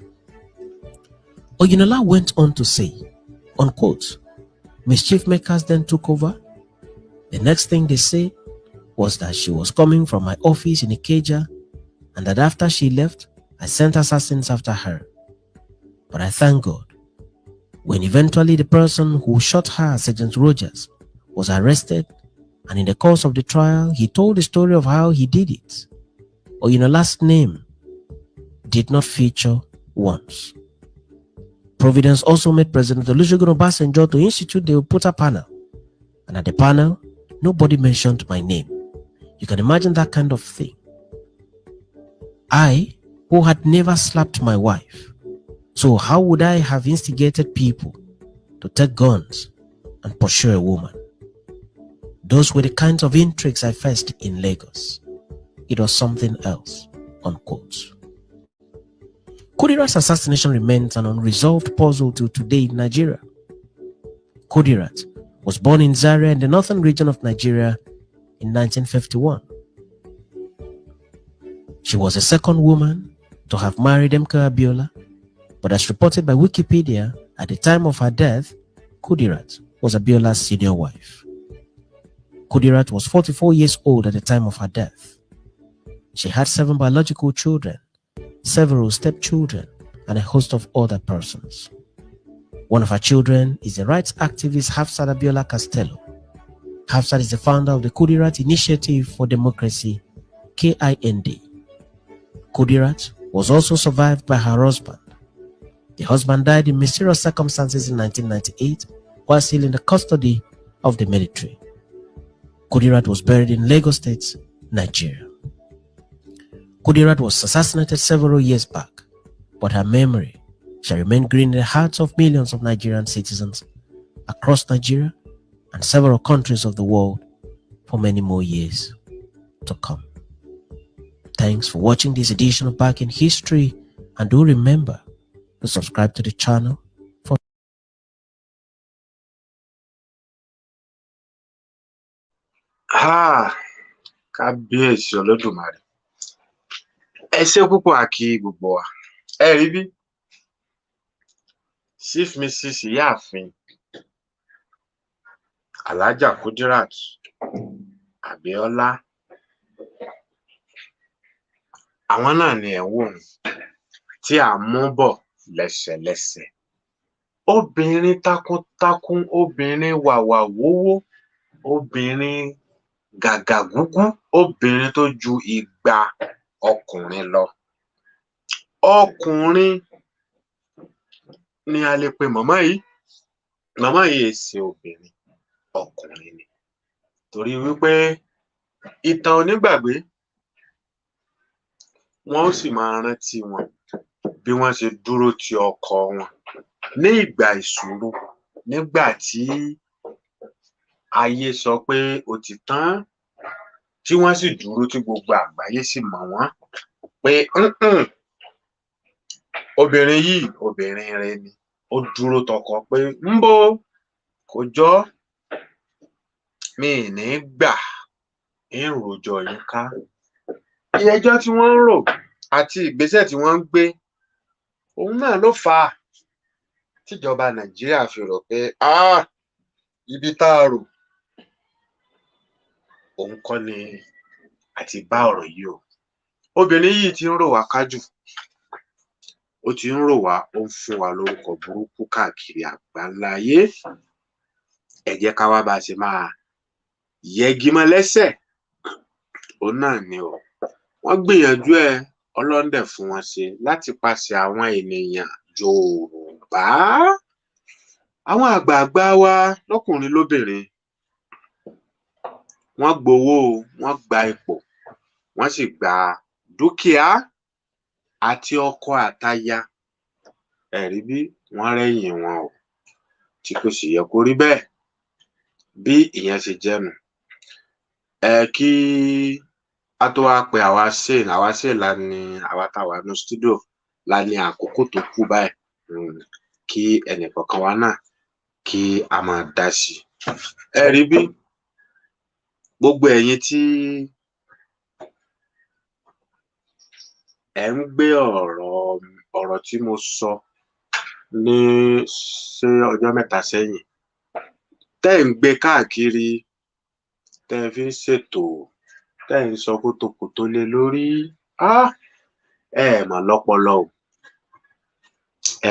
Oyinola went on to say, unquote, mischief makers then took over. The next thing they said was that she was coming from my office in Ikeja and that after she left, I sent assassins after her. But I thank God, when eventually the person who shot her, Sergeant Rogers, was arrested, and in the course of the trial, he told the story of how he did it. Oyinola's name did not feature once. Providence also made President Olusegun Obasanjo to institute the Oputa panel, and at the panel, nobody mentioned my name. You can imagine that kind of thing. I, who had never slapped my wife, so how would I have instigated people to take guns and pursue a woman? Those were the kinds of intrigues I faced in Lagos. It was something else, unquote. Kudirat's assassination remains an unresolved puzzle till today in Nigeria. Kudirat was born in Zaria in the northern region of Nigeria in 1951. She was the second woman to have married MK Abiola, but as reported by Wikipedia, at the time of her death, Kudirat was Abiola's senior wife. Kudirat was 44 years old at the time of her death. She had 7 biological children, several stepchildren, and a host of other persons. One of her children is the rights activist Hafsat Abiola Castello. Hafsat is the founder of the Kudirat Initiative for Democracy, KIND. Kudirat was also survived by her husband. The husband died in mysterious circumstances in 1998 while still in the custody of the military. Kudirat was buried in Lagos State Nigeria. Kudirat was assassinated several years back, but her memory shall remain green in the hearts of millions of Nigerian citizens across Nigeria and several countries of the world for many more years to come. Thanks for watching this edition of Back in History, and do remember to subscribe to the channel for kábíyèsí Olódùmarè. Ẹ ṣé púpọ̀ àkí gbogbo wa. Ẹ rí bí Chief Mrs. Ìyáàfin Alhaja Kudirat Abíọ́lá, àwọn náà ni ẹ̀ ń wò tí à ń mú bọ̀ lẹ́sẹ̀lẹ́sẹ̀. Obìnrin takuntakun, obìnrin wàwà wówó, obìnrin gàgàgúgú, obìnrin tó ju igba ọkùnrin lọ. Ọkùnrin ni a lè pe màmá yìí. Màmá yìí ṣe obìnrin, ọkùnrin ni. Torí wípé ìtàn onígbàgbé, wọ́n ó sì máa rántí wọn bí wọ́n ṣe dúró ti ọkọ wọn ní ìgbà ìṣòro, nígbà tí ayé sọ pé ó ti tán, tí wọ́n sì dúró tí gbogbo àgbáyé sì mọ̀ wọ́n pé obìnrin yìí obìnrin rere ni. Ó dúró tọkọ pé ńbó kò jọ, mi ì ní gbà ń rojọ́ yín ká. Ẹjọ́ tí wọ́n ń rò àti ìgbésẹ̀ tí wọ́n ń gbé, òun náà ló fà á tíjọba Nàìjíríà fi rò pé ibi tá a rò òun kọ́ ni àti bá ọ̀rọ̀ yìí o. Obìnrin yìí ti ń rò wá kájù, ó ti ń rò wá, ó ń fún wa lórúkọ burúkú káàkiri àgbáńlá ayé. Ẹ jẹ́ ká wá bá a ṣe máa yẹgi mọ́ lẹ́sẹ̀. Òun náà ni o. Wọ́n gbìyànjú ẹ̀, Ọlọ́run dẹ̀ fún wọn ṣe láti pàṣẹ àwọn ènìyàn Yorùbá. Àwọn àgbààgbà wa lọ́kùnrin lóbìnrin, wọ́n gbowó, wọ́n gba ipò, wọ́n sì gba dúkìá àti ọkọ àtaya. Ẹ rí bí wọ́n rẹ́yìn wọn o, tí kò sì yẹ kó rí bẹ́ẹ̀. Bí ìyẹn ṣe jẹ́ nù. Kí a tó wá pe àwa ṣe la ní àwa táwa ní studio la ní àkókò tó kù báyìí, kí ẹnìkọ̀ọ̀kan wa náà kí a máa dá sí. Ẹ rí bí gbogbo ẹ̀yin tí ẹ ń gbé ọ̀rọ̀ tí mo sọ ní ọjọ́ mẹ́ta sẹ́yìn, tẹ́ ń gbé káàkiri, tẹ́ fi ń ṣètò, tẹ́ ń sọ kótókótó lé lórí, ẹ mà lọ́pọlọ o.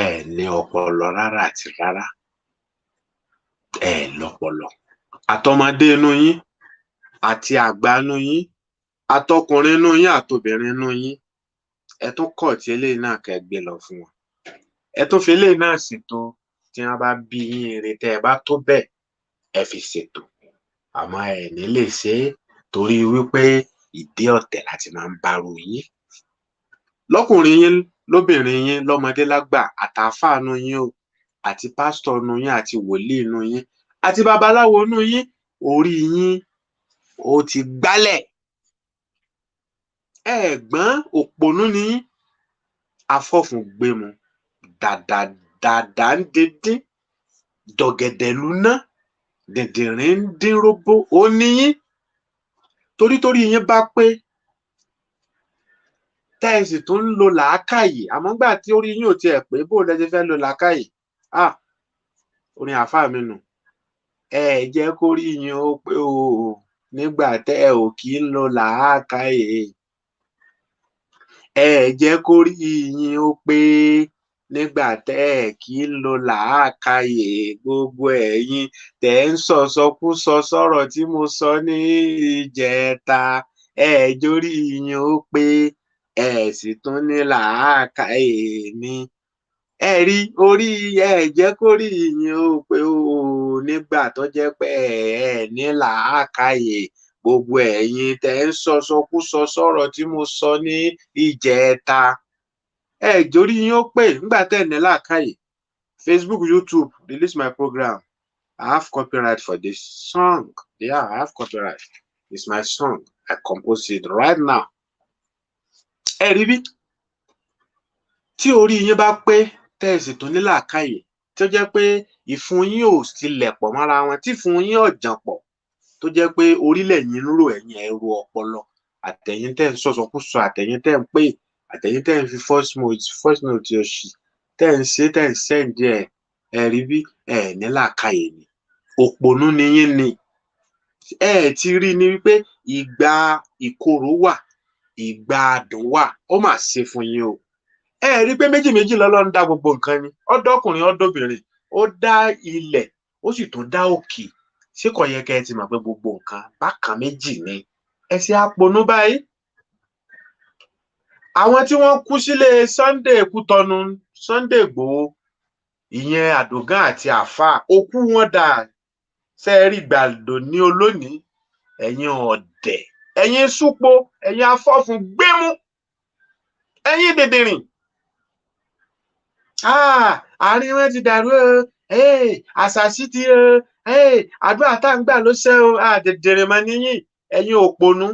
Ẹ ní ọpọlọ rárá àti rárá. Ẹ lọ́pọlọ. Àtọmọdé inú yín àti àgbà inú yín, àtọkùnrin inú yín àtobìnrin inú yín, ẹ tún kọ̀ tí eléyìí náà kẹ́ gbé lọ fún wọn. Ẹ tún fi eléyìí náà ṣètò, tí wọ́n bá bí yín ire, tẹ́ ẹ bá tó bẹ́ẹ̀, ẹ fi ṣètò. Àmọ́ ẹ ní lè ṣe é torí wípé ìdí ọ̀tẹ̀ láti máa ń bárò yín. Lọ́kùnrin yín, lóbìnrin yín, lọ́mọdé lágbà, àtàfáà inú yín o, àti pásítọ̀ inú yín, àti wòlíì inú yín, àti babaláwo inú yín, orí yín ó ti gbálẹ̀. Ẹ̀gbọ́n òpònú ni yín, afọ́fun gbému, dàdà ń díndín, dọ̀gẹ̀dẹ̀ lúná, dìndìnrín ń dín róbó, ó ní yín. Torí yín bá pé, tẹ́ ẹ sì tún ń lo làákàyè, àmọ́ gbà tí orí yín ò tiẹ̀ pé, bó lẹ ṣe fẹ́ lo làákàyè? Orin àáfàá mi nù. Ẹ jẹ́ kó rí yín ó pé o, nígbà tẹ́ ẹ ò kí ń lo làákàyè. Ẹ jẹ́ kó rí yín ó pé nígbà tẹ́ ẹ kì í lo làákàyè. Gbogbo ẹ̀yin tẹ́ ń sọ̀sọkúsọ sọ̀rọ̀ tí mo sọ ní ìjẹta, ẹ jórí yín ó pé, ẹ sì tún ní làákàyè ni. Ẹ rí orí, ẹ jẹ́ kó rí yín ó pé o, nígbà tó jẹ́ pé ẹ ní làákàyè. gbogbo ẹ̀yin tẹ́ ń sọsọkúsọ sọ̀rọ̀ tí mo sọ ní ìjẹta jórí yín ó pè nígbà tẹ́ ní làákàyè. Facebook, YouTube, release my program. I have copyright for this song. Yeah, I have copyright. It's my song. I compose it right now. Rí bí tí orí yín bá pé tẹ́ ẹ sì tún ní làákàyè tó jẹ́ pé ìfun yín ò tilẹ̀ pọ̀ mọ́ra wọn tí ìfun yín ò jàn pọ̀ tó jẹ́ pé orílẹ̀ yín ń rò ẹ̀yin ẹ̀rù ọpọlọ àtẹ̀yin tẹ́ ń sọ̀sọ̀kúsọ àtẹ̀yin tẹ́ ń pè àtẹ̀yin tẹ́ ń fi voice note òṣì tẹ́ ń ṣe tẹ́ ń sẹ́ǹdì rí bí ní làákàyè ni òpònú ni yín ni ti rí ni wípé ìgbà ìkorò wà ìgbà àdùn wà ó mà ṣe fún yín o rí pé méjì lọ́lọ́run dá gbogbo nǹkan ni ọdọkùnrin ọdọbìnrin ó dá ilẹ̀ ó sì tún dá òkè ṣé kò yẹ kẹ́ ẹ ti mọ̀ pé gbogbo nǹkan bákan méjì ni ẹ ṣe àpònú báyìí. Àwọn tí wọ́n kú sílé Sunday Kútọnu Sunday Ìgbòho ìyẹn Àdògán àti Àfáà òkú wọn dà sẹ́ẹ̀rì gbàdò ní olónìí ẹ̀yin ọ̀dẹ̀ ẹ̀yin súpo ẹ̀yin afọ́fun gbémú ẹ̀yin dèdèrìn. Àárín wọn ti dàrú àṣàṣì ti àdúrà tá à ń gbà ló ṣe o dèdèrìn mọ́ níyìn ẹ̀yin òpònú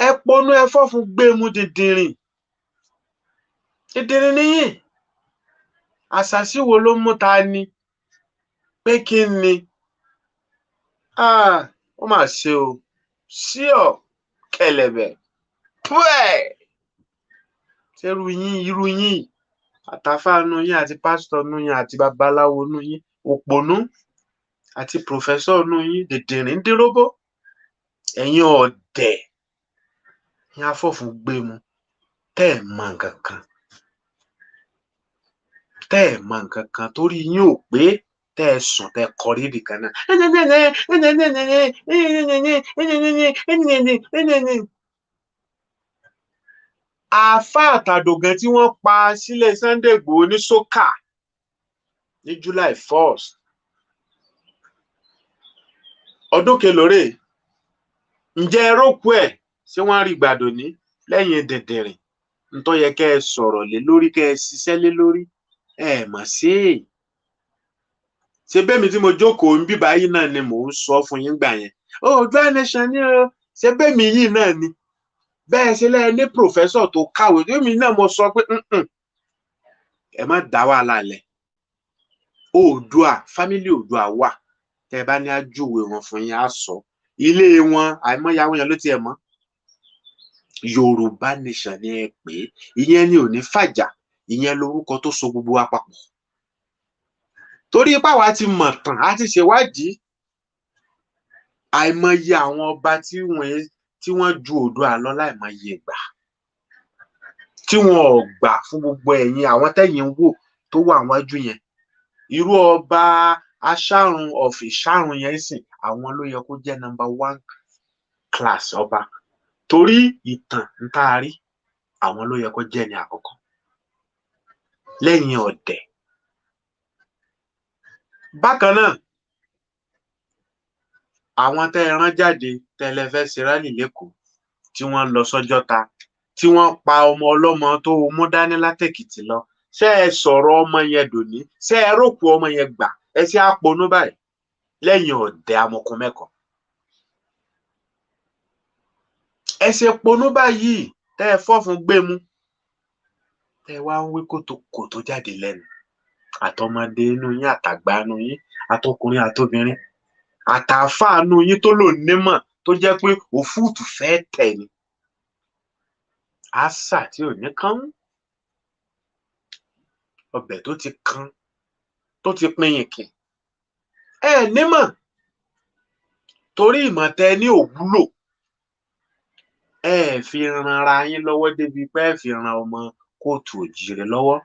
ẹ ponú ẹ fọ́fun gbémú dèdèrìn níyìn àṣàṣì wo ló mú ta ni pé kí ni ó mà ṣe o sí ọ kẹlẹbẹ ṣerú yín irú yín àtàfáànú yín àti pásítọ̀ nú yín àti babaláwo nú yín òpònú àti pòfẹ́sọ̀ nú yín dèdèrìn dínróbó ẹ̀yin ọ̀dẹ̀ ẹ̀yin afọ́fun gbému tẹ́ ẹ̀ mọ nǹkan kan torí yín ò pé tẹ́ ẹ sùn tẹ́ ẹ kọrí ibìkan náà. Àáfàá àtàdògán tí wọ́n pa sílé Sunday Ìgbòho ní sókà ní July 1st ọdún kelòrè ǹjẹ́ ẹ rókù ẹ̀ ṣé wọ́n rí gbàdò ní lẹ́yìn dẹ̀dẹ̀rìn ntọ́ yẹ kẹ́ ẹ sọ̀rọ̀ lé lórí kẹ́ ẹ ṣiṣẹ́ lé lórí mọ̀ sí ṣe bẹ́ẹ̀mi tí mo jókòó ń bíbá yìí náà ni mò ń sọ fún yín gbà yẹn Oòduà Nation ni o ṣe bẹ́ẹ̀mi yìí náà ni bẹ́ẹ̀ ṣe lẹ́yìn ní pòfẹ́sọ̀ tó kàwé tèmi náà mo sọ pé ẹ má dá wàhálà lẹ̀ Oòduà fámílì Oòduà wà tẹ́ ẹ bá ní àjúwe wọn fún yín á sọ ilé wọn àìmọye àwọn èèyàn ló tiẹ̀ mọ̀ Yorùbá Nation ni ẹ pè é ìyẹn ni ò ní fàjà ìyẹn lorúkọ tó so gbogbo wa papọ̀ torí ipá wa ti mọ̀ tán á ti ṣèwádìí àìmọye àwọn ọba tí wọ́n ju Oòduà lọ láìmọye ìgbà tí wọn ò gbà fún gbogbo ẹ̀yin àwọn tẹ́yin wò tó wà wájú yẹn irú ọba Aṣárun of Ìṣárun yẹn sìn àwọn ló yẹ kó jẹ́ number 1 class ọba torí ìtàn ń tá a rí àwọn ló yẹ kó jẹ́ ní àkọ́kọ́ lẹ́yìn ọ̀dẹ̀. Bákan náà àwọn tẹ́ ẹ rán jáde tẹ́lẹ̀ fẹ́ ṣe rálì lẹ́kọ̀ọ́ tí wọ́n lọ sọ́jọ́ta tí wọ́n pa ọmọ ọlọ́mọ tó mú dání látẹ̀kìtì lọ ṣé ẹ sọ̀rọ̀ ọmọ yẹn dòní ṣé ẹ rókù ọmọ yẹn gbà ẹ ṣe àponú báyìí lẹ́yìn ọ̀dẹ̀ amọ̀kùn mẹ́kọ̀ọ́ ẹ ṣe ponú báyìí tẹ́ ẹ fọ́fun gbému tẹ́ ẹ wá ń wí kòtò jáde lẹ́nu àtọmọdé inú yín àtàgbà inú yín àtọkùnrin àtobìnrin àtàáfàá inú yín tó lò nímọ̀ tó jẹ́ pé òfúùtù fẹ́ tẹ̀ ni àṣà tí ò ní kán ọbẹ̀ tó ti kan tó ti pinyìnkì nímọ̀ torí ìmọ̀tẹ́ ní òwúlò fi ran ara yín lọ́wọ́ débi pé fi ran ọmọ kóòtù òjìrè lọ́wọ́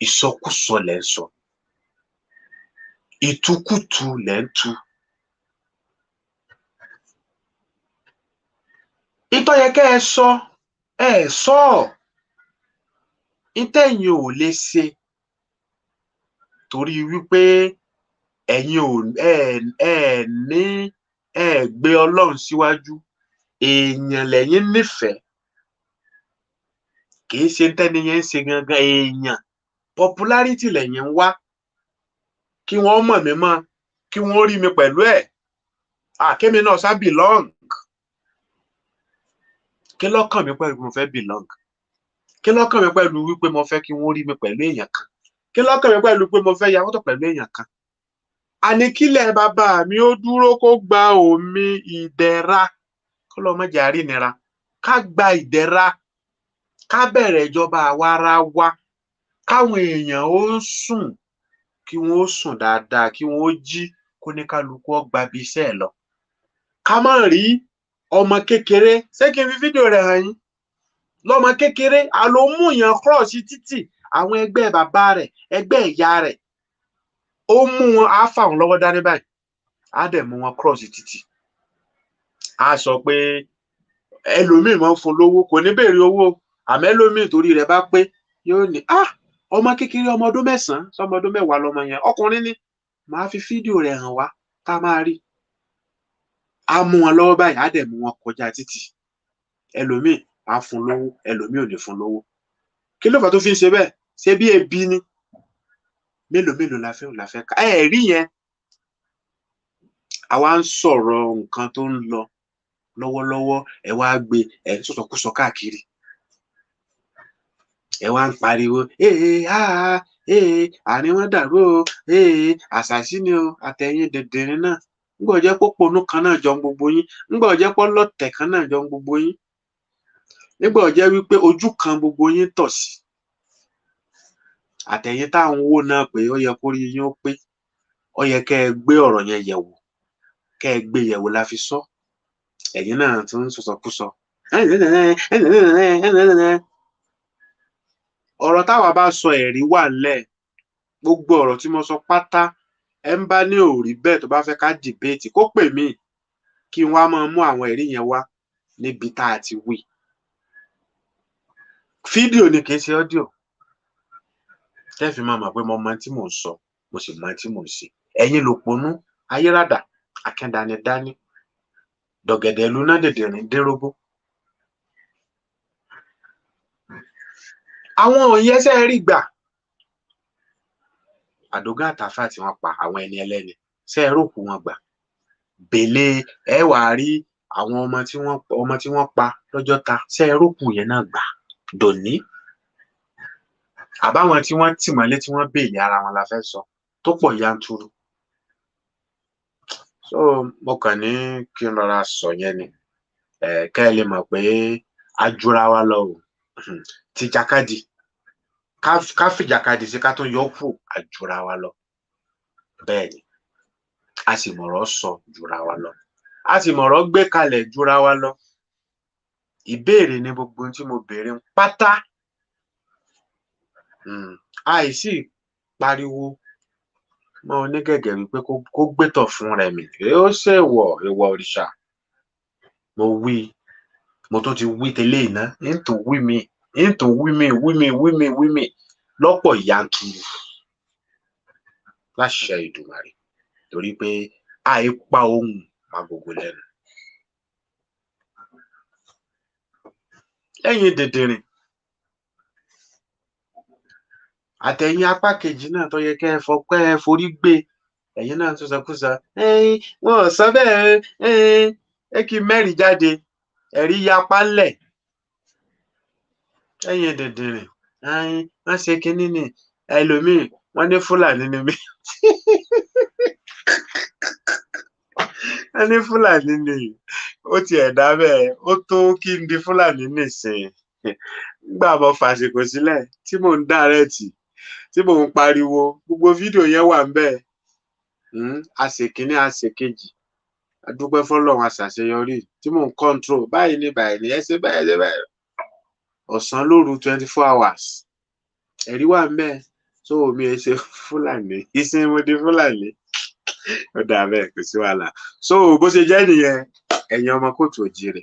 ìsọkúsọ lẹ̀ ń sọ ìtukùtù lẹ̀ ń tu ìtọ́yẹ kẹ́ ẹ sọ sọ ìtẹ̀yìn ò lè ṣe torí wípé ẹ̀yin ẹ gbé Ọlọ́run síwájú èèyàn lẹ́yìn nífẹ̀ẹ́ kì í ṣe tẹ́ni yẹn ń ṣe gangan èèyàn popularity lẹ́yìn ń wá kí wọ́n mọ̀ mí mọ́ kí wọ́n rí mi pẹ̀lú ẹ̀ àkémi náà sá belong kí lọ́kàn mi pẹ̀lú mo fẹ́ belong kí lọ́kàn mi pẹ̀lú wípé mo fẹ́ kí wọ́n rí mi pẹ̀lú èèyàn kan kí lọ́kàn mi pẹ̀lú pé mo fẹ́ ya fọ́tò pẹ̀lú èèyàn kan àní kílẹ̀ bàbá mi ó dúró kó gba omi ìdẹ̀ra kó lọ́ mọ́jà rí nira ká gba ìdẹ̀ra ká bẹ̀rẹ̀ ìjọba àwarawa káwọn èèyàn ó sùn kí wọ́n ó sùn dáadáa kí wọ́n ó jí kó ní kálukú ó gba ibi iṣẹ́ ẹ̀ lọ ká má rí ọmọ kékeré ṣé kí n fi fídíò rẹ̀ hàn yín lọ́mọ kékeré àló mú yàn cross títì àwọn ẹgbẹ́ bàbá rẹ̀ ẹgbẹ́ ìyá rẹ̀ ó mú wọn á fà wọn lọ́wọ́ dání báyìí á dẹ̀ mú wọn cross títì á sọ pé ẹlòmíì máa ń fún lówó kò ní béèrè owó àmọ́ ẹlòmíì torí rẹ̀ bá pé yóò ní ọmọ kékeré ọmọ ọdún 9 sọmọ ọdún 10 lọmọ yẹn ọkùnrin ni màá fi fídíò rẹ̀ hàn wá ká máa rí á mú wọn lọ́wọ́ báyìí á dẹ̀ mú wọn kọjá títì ẹlòmíì á fún lówó ẹlòmíì ò ní fún lówó kí ló fà tó fi ń ṣe bẹ́ẹ̀ ṣé bí ebi ni mélòó la fẹ́ ká rí yẹn àwa ń sọ̀rọ̀ nǹkan tó ń lọ lọ́wọ́lọ́wọ́ ẹ wá gbé ẹ ń sọ̀sọ̀kúsọ káàkiri ẹ wá ń pariwo àní wọn dàrú o àṣàṣì ni o àtẹ̀yìn dẹ̀dẹ̀rin náà ńgbọ́ jẹ́ pópónú kan náà jọ gbogbo yín ńgbọ́ jẹ́ pọ́lọ́tẹ̀ kan náà jọ gbogbo yín nígbà jẹ́ wípé ojú kan gbogbo yín tọ̀ sí àtẹ̀yìn táwọn owó náà pé ó yẹ kó rí yín ó pé ó yẹ kẹ́ ẹ gbé ọ̀rọ̀ yẹn yẹ̀wò kẹ́ ẹ gbé yẹ̀wò la fi sọ ẹ̀yin náà tún ń sọ̀sọ̀kúsọ ọ̀rọ̀ táwa bá sọ ẹ̀rí wà ńlẹ̀ gbogbo ọ̀rọ̀ tí mo sọ pátá ẹ ń bá ní òrí bẹ́ẹ̀ tó bá fẹ́ ká dìbéètì kó pè mí kí n wá máa mú àwọn ẹ̀rí yẹn wá níbi tá a ti wí fídíò ni kì í ṣe ọ́díò tẹ́ẹ̀fì máa mọ̀ pé mo mọ tí mò ń sọ mo sì mọ tí mò ń ṣe ẹ̀yin ló ponú ayérádà akẹ́dánidání dọ̀gẹ̀dẹ̀ lúná dèdèrìn dérógbó àwọn òyìnbó rí gbà àdógán àtàfà tí wọ́n pa àwọn ẹni ẹlẹ́ni ṣe é rògbò wọn gbà bèlè ẹ wàá rí àwọn ọmọ tí wọ́n pa lọ́jọ́ ta ṣe é rògbò yẹn náà gbà dòní àbáwọn tí wọ́n tì mọ́lé tí wọ́n béèlì ara wọn la fẹ́ sọ tó pọ̀ yanturu so mo kàn ní kí n rọra sọ yẹn ni kẹ́ ẹ lè mọ̀ pé ajúra wa lọ o ti jàkadì ká fìjàkadì sí ká tó yọ kù ajúra wa lọ bẹ́ẹ̀ ni a sì mọ̀rọ̀ sọ jura wa lọ a sì mọ̀rọ̀ gbé kalẹ̀ jura wa lọ ìbéèrè ni gbogbo tí mo béèrè ń pátá àìsí pariwo mọ onígẹ̀gẹ̀ wípé kó gbétọ̀ fún rẹ̀ mi ó ṣèwọ̀ ìwọ òrìṣà mo wí mo tó ti wí tẹ́lẹ̀ iná into wí mi lọ́pọ̀ yanturu láṣẹ Ìdùmarè torí pé àìpa ohun agogo lẹ́nu lẹ́yìn dèdèrìn àtẹ̀yìn apá kejì náà tó yẹ kẹ́ ẹ forí gbé ẹ̀yin náà tó sọkúsọ wọn ò sọ bẹ́ẹ̀ kí mẹ́rin jáde ẹ̀rí yapa ńlẹ̀ lẹ́yìn dèdèrìn wọ́n ṣe kínní ni ẹlòmíì wọ́n ní Fúlàní ni mí wọ́n ní Fúlàní ni ó tiẹ̀ dá bẹ́ẹ̀ ó tó kí n di Fúlàní nìsín gbà mo fàṣìkò sílẹ̀ tí mò ń dárẹ́tì tí mò ń pariwo gbogbo fídíò yẹn wà ń bẹ́ẹ̀ àṣekínní àṣekejì adúpẹ́ fọlọ́run àṣàṣeyọrí tí mò ń control báyìí ní ẹsẹ̀ báyìí ọ̀sán lóru 24 hours ẹ̀rí wà ń bẹ́ẹ̀ tó omi ẹ ṣe Fúlàní ìsìn mo di Fúlàní ó dà bẹ́ẹ̀ kò sí wàhálà so bó ṣe jẹ́ nìyẹn ẹ̀yin ọmọ kóòtù òjìrè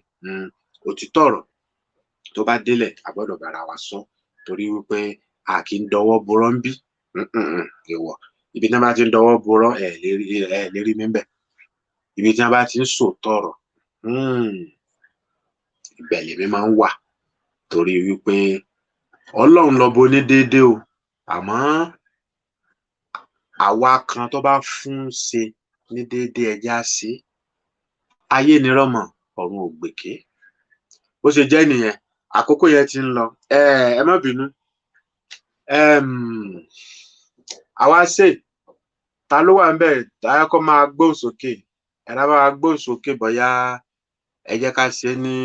òtítọ́ ọ̀rọ̀ tó bá délẹ̀ a gbọ́dọ̀ bára wa sọ torí wípé a kì í dọwọ́ borọ́ ń bí ìwọ ibi náà bá ti ń dọwọ́ borọ́ ẹ̀ lérí mi bẹ̀ ibi tí wọ́n bá ti ń sòótọ́ ọ̀rọ̀ ibẹ̀ lèmi máa ń wà torí wípé Ọlọ́run lọ́ba onídéédé o àmọ́ àwa kan tó bá fún ṣe ní déédé ẹja sí ayé ni rọmọ ọ̀run ògbèké bó ṣe jẹ́ nìyẹn àkókò yẹn ti ń lọ ẹ má bínú àwa ṣe ta ló wà ń bẹ̀ táyà kó máa gbóhùn sókè ẹ̀rọ bá wa gbóhùn sókè bóyá ẹ jẹ́ ká ṣe ní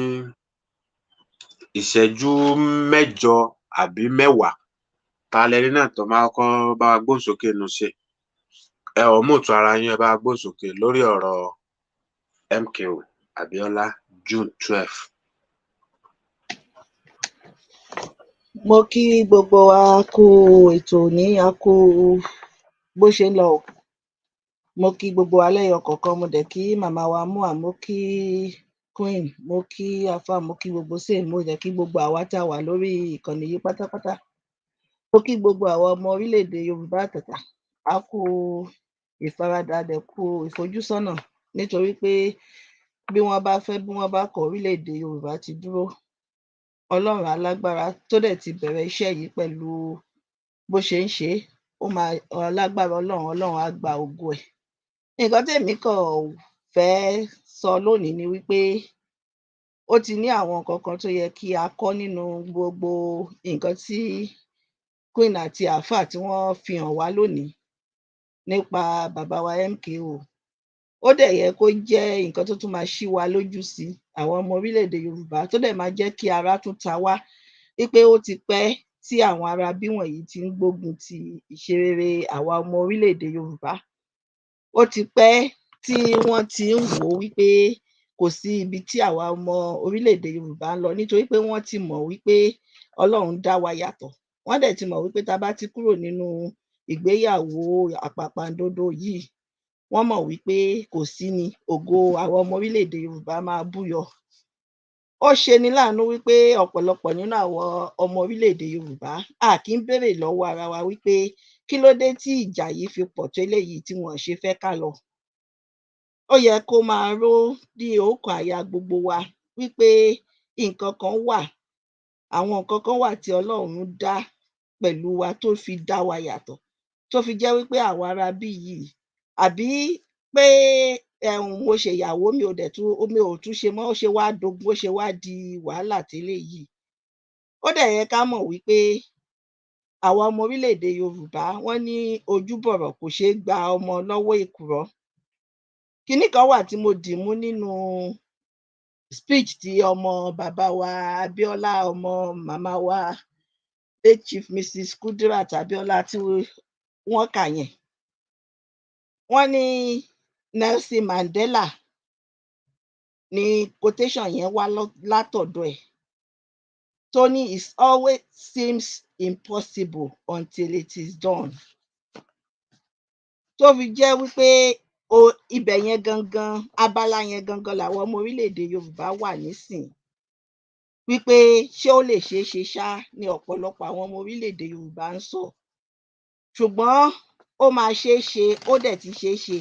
ìṣẹ́jú 8 àbí 10 ta lẹni náà tó máa kọ́ bá wa gbóhùn sókè nù ṣe ẹ ò mú ìtú ara yín ẹ bá wa gbóhùn sókè lórí ọ̀rọ̀ MKO Abiola June 12. Mo kí gbogbo wa kú ètò ní a kú bó ṣe ń lọ o. Mo kí gbogbo wa lẹ́yọ kọ̀ọ̀kan, mo dẹ̀ kí màmá wa Mua, mo kí Queen, mo kí Afa, mo kí gbogbo sèé, mo dẹ̀ kí gbogbo àwa tá a wà lórí ìkànnì yìí pátápátá. Mo kí gbogbo àwọn ọmọ orílẹ̀-èdè Yorùbá àtàtà. A kú ìfaradà dẹ̀ kú ìfojúsọ́nà nítorí pé bí wọ́n bá fẹ́ bí wọ́n bá kọ̀ orílẹ̀-èdè Yorùbá ti dúró. Ọlọ́run alágbára tó dẹ̀ ti bẹ̀rẹ̀ iṣẹ́ yìí pẹ̀lú bó ṣe ń ṣe é, ó máa lágbára Ọlọ́run á gba ògo ẹ̀. Nǹkan tèmi kàn fẹ́ sọ lónìí ni wípé ó ti ní àwọn nǹkan kan tó yẹ kí a kọ́ nínú gbogbo nǹkan tí Queen àti Alfa tí wọ́n fi hàn wá lónìí nípa bàbá wa MKO. Ó dẹ̀ yẹ kó jẹ́ nǹkan tó tún máa ṣí wa lójú sí àwọn ọmọ orílẹ̀-èdè Yorùbá tó dẹ̀ máa jẹ́ kí ara tún ta wá wípé ó ti pẹ́ tí àwọn aráabí wọ̀nyí ti ń gbógun ti ìṣerere àwa ọmọ orílẹ̀-èdè Yorùbá. Ó ti pẹ́ tí wọ́n ti ń wò ó wípé kò sí ibi tí àwa ọmọ orílẹ̀-èdè Yorùbá ń lọ nítorí pé wọ́n ti mọ̀ wípé Ọlọ́run dá wa yàtọ̀. Wọ́n dẹ̀ ti mọ̀ wípé tá a bá ti kúrò nínú ìgbéyàwó àpàpàǹdodo yìí, wọ́n mọ̀ wípé kò sí ni ògo àwọn ọmọ orílẹ̀-èdè Yorùbá máa búyọ. Ó ṣeni láàánú wípé ọ̀pọ̀lọpọ̀ nínú àwọn ọmọ orílẹ̀-èdè Yorùbá a kì í béèrè lọ́wọ́ ara wa wípé kí ló dé tí ìjà yìí fi pọ̀ tó eléyìí tí wọ́n ṣe fẹ́ ká lọ. Ó yẹ kó máa ró ní ọkàn àyà gbogbo wa wípé nǹkan kan wà, àwọn nǹkan kan wà tí Ọlọ́run dá pẹ̀lú wa tó fi dá wa yàtọ̀, tó fi jẹ́ wípé àwọn aráabí yìí àbí pé mo ṣèyàwó mi ò tún ṣe mọ́, ó ṣe wá dogun, ó ṣe wá di wàhálà tẹ́lẹ̀ yìí. Ó dẹ̀ yẹ ká mọ̀ wípé àwa ọmọ orílẹ̀-èdè Yorùbá wọ́n ní ojúbọ̀rọ̀ kò ṣeé gba ọmọ lọ́wọ́ èkùrọ́. Kinní kan wà tí mo dì mú nínú speech tí ọmọ bàbá wa Abiola, ọmọ màmá wa late Chief Mrs. Kudirat Abiola tí wọ́n kà yẹn. Wọ́n ní Nelson Mandela ní quotation yẹn wá látọ̀dọ̀ ẹ̀ tó ní it always seems impossible until it is done. Tó fi jẹ́ wípé ibẹ̀ yẹn gangan, abala yẹn gangan làwọn ọmọ orílẹ̀-èdè Yorùbá wà nísìn. Wípé ṣé ó lè ṣeé ṣe ṣá ni ọ̀pọ̀lọpọ̀ àwọn ọmọ orílẹ̀-èdè Yorùbá ń sọ. Ṣùgbọ́n ó máa ṣeé ṣe, ó dẹ̀ ti ṣeé ṣe.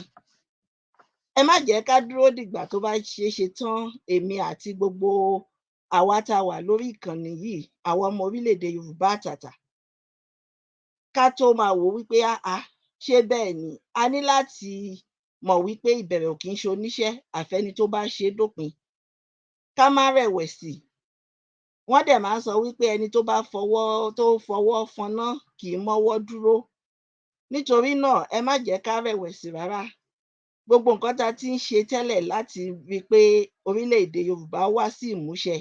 Ẹ má jẹ́ ká dúró dìgbà tó bá ṣeé ṣe tán èmi àti gbogbo àwa tá a wà lórí ìkànnì yìí, àwọn ọmọ orílẹ̀-èdè Yorùbá àtàtà, ká tó máa wò wípé ṣé bẹ́ẹ̀ ni. A ní láti mọ̀ wípé ìbẹ̀rẹ̀ ò kì í ṣe oníṣẹ́ àfẹ́ni tó bá ṣe é dópin. Ká má rẹ̀wẹ̀sì. Wọ́n dẹ̀ máa ń sọ wípé ẹni tó fọwọ́ fọná kì í mọ́wọ́ dúró. Nítorí náà ẹ má jẹ́ ká rẹ̀wẹ̀sì rárá. Gbogbo nǹkan tá a ti ń ṣe tẹ́lẹ̀ láti rí i pé orílẹ̀-èdè Yorùbá wá sí ìmúṣẹ,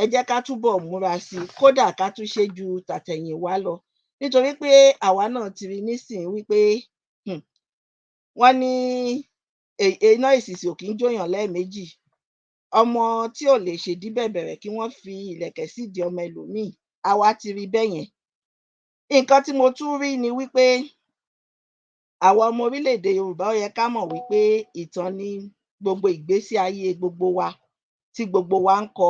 ẹ jẹ́ ká túbọ̀ múra sí i, kódà ká tún ṣe ju tàtẹ̀yìnwá lọ. Nítorí pé àwa náà ti rí nísìnyí wípé wọ́n ní iná ìsìsì ò kì í jóyàn lẹ́ẹ̀méjì. Ọmọ tí ò lè ṣèdí bẹ̀bẹ̀rẹ̀ kí wọ́n fi ìlẹ̀kẹ̀ sídìí ọmọ ẹlòmíì, àwa ti rí bẹ́yẹn. Nǹkan tí mo tún rí ni wípé àwa ọmọ orílẹ̀-èdè Yorùbá ó yẹ ká mọ̀ wípé ìtàn ni gbogbo ìgbésí ayé gbogbo wa tí gbogbo wa ń kọ.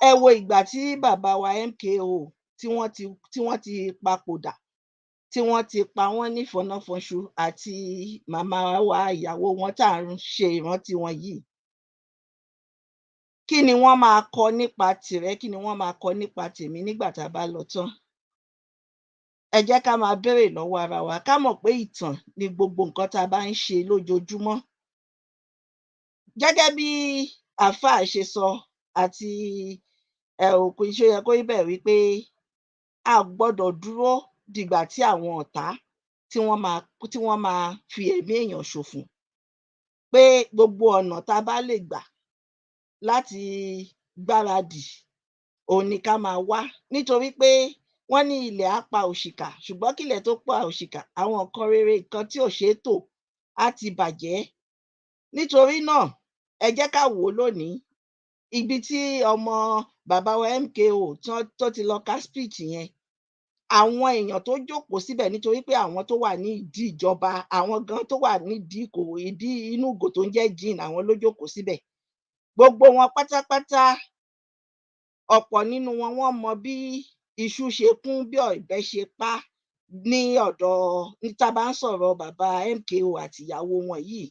Ẹ wo ìgbà tí bàbá wa MKO tí wọ́n ti papòdà. tí wọ́n ti pa wọ́n ní fọnáfọnṣu àti màmá wa ìyàwó wọn tá à ń ṣe ìrántí wọn yìí. Kí ni wọ́n máa kọ nípa tìrẹ? Kí ni wọ́n máa kọ nípa tèmi nígbà tá a bá lọ tán? Ẹ jẹ́ ká máa béèrè lọ́wọ́ ara wa, ká mọ̀ pé ìtàn ni gbogbo nǹkan tá a bá ń ṣe lójoojúmọ́. Gẹ́gẹ́ bí àáfàá ṣe sọ àti òkú iṣẹ́ yẹ kó ibẹ̀ wípé a gbọ́dọ̀ dúró dìgbà tí àwọn ọ̀tá tí wọ́n máa fi ẹ̀mí èèyàn ṣòfò. Pé gbogbo ọ̀nà tá a bá lè gbà láti gbáradì òun ni ká máa wá, nítorí pé wọ́n ní ilẹ̀ á pa òṣìkà, ṣùgbọ́n kílẹ̀ tó pa òṣìkà, àwọn nǹkan rere, nǹkan tí ò ṣeé tò á ti bàjẹ́. Nítorí náà, ẹ jẹ́ ká wò ó lónìí, ibi tí ọmọ bàbá wa MKO tó ti lọ ká speech yẹn, àwọn èèyàn tó jókòó síbẹ̀, nítorí pé àwọn tó wà ní ìdí ìjọba, àwọn gan tó wà nídìí ìdí inú ìgò tó ń jẹ́ gin, àwọn ló jókòó síbẹ̀. Gbogbo wọn pátápátá, ọ̀pọ̀ nínú wọn wọ́n mọ bí iṣu ṣe kún, bí ọ̀bẹ ṣe pá ní ọ̀dọ̀ tá a bá ń sọ̀rọ̀ bàbá MKO àti ìyàwó wọn yìí.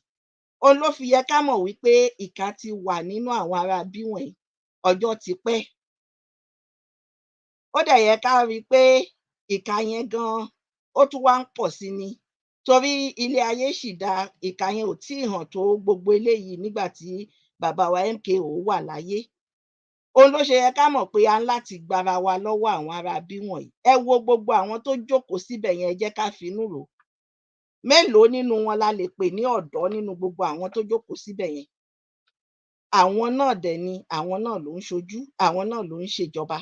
Òun ló fi yẹ ká mọ̀ wípé ìkà ti wà nínú àwọn ará bí wọ̀nyí ọjọ́ ti pẹ́. Ó dẹ̀ yẹ ká rí i pé ìkà yẹn gan ó tún wá ń pọ̀ sí ni, torí ilé ayé ṣì dá, ìkà yẹn ò tí ì hàn tó gbogbo eléyìí nígbà tí bàbá wa MKO wà láyé. Òun ló ṣe yẹ ká mọ̀ pé a ń láti gbara wa lọ́wọ́ àwọn ará bí wọ̀nyí. Ẹ wo gbogbo àwọn tó jókòó síbẹ̀ yẹn, ẹ jẹ́ ká finú rò ó. Mélòó nínú wọn la lè pè ní ọ̀dọ́ nínú gbogbo àwọn tó jókòó síbẹ̀ yẹn? Àwọn náà dẹ̀ ni, àwọn náà ló ń ṣojú, àwọn náà ló ń ṣèjọba,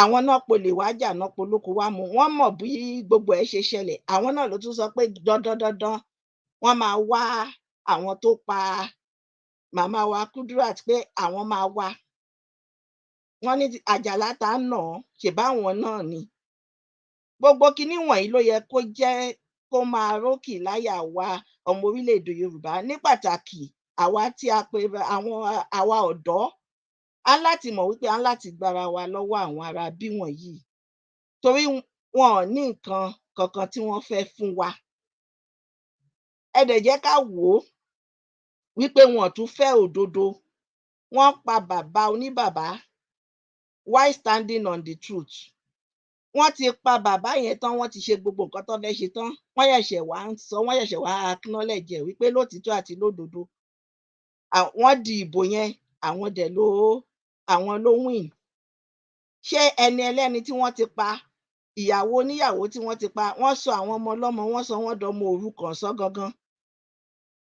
àwọn náà polè wá jà, náà polóko wá mu. Wọ́n mọ̀ bí gbogbo ẹ̀ ṣe ṣẹlẹ̀, àwọn náà ló tún sọ pé dandan wọ́n máa wá àwọn tó pa màmá wa Kudirat, pé àwọn máa wá. Wọ́n ní àjàlá tá ń nà án, ṣèbáwọn náà ni. Gbogbo kinní wọ̀nyí ló yẹ kó jẹ́ kó máa rókì láyà wa ọmọ orílẹ̀-èdè Yorùbá, ní pàtàkì àwa tí a pe àwa ọ̀dọ́. A ń láti mọ̀ wípé a ń láti gbara wa lọ́wọ́ àwọn ará bí wọ̀nyí, torí wọn ò ní nǹkan kankan tí wọ́n fẹ́ fún wa. Ẹ dẹ̀ jẹ́ ká wò ó wípé wọn ò tún fẹ́ òdodo. Wọ́n pa bàbá oníbàbá, while standing on the truth. Wọ́n ti pa bàbá yẹn tán, wọ́n ti ṣe gbogbo nǹkan tó fẹ́ ṣe tán. Wọ́n ṣẹ̀ṣẹ̀ wá ń sọ, wọ́n ṣẹ̀ṣẹ̀ wá acknowledge ẹ̀ wípé lótìítọ́ àti lódodo wọ́n di ìbò yẹn, àwọn dẹ̀ àwọn ló win. Ṣé ẹni ẹlẹ́ni tí wọ́n ti pa, ìyàwó oníyàwó tí wọ́n ti pa, wọ́n sọ àwọn ọmọ ọlọ́mọ, wọ́n sọ wọ́n dọmọ òrukàn sọ́ gangan.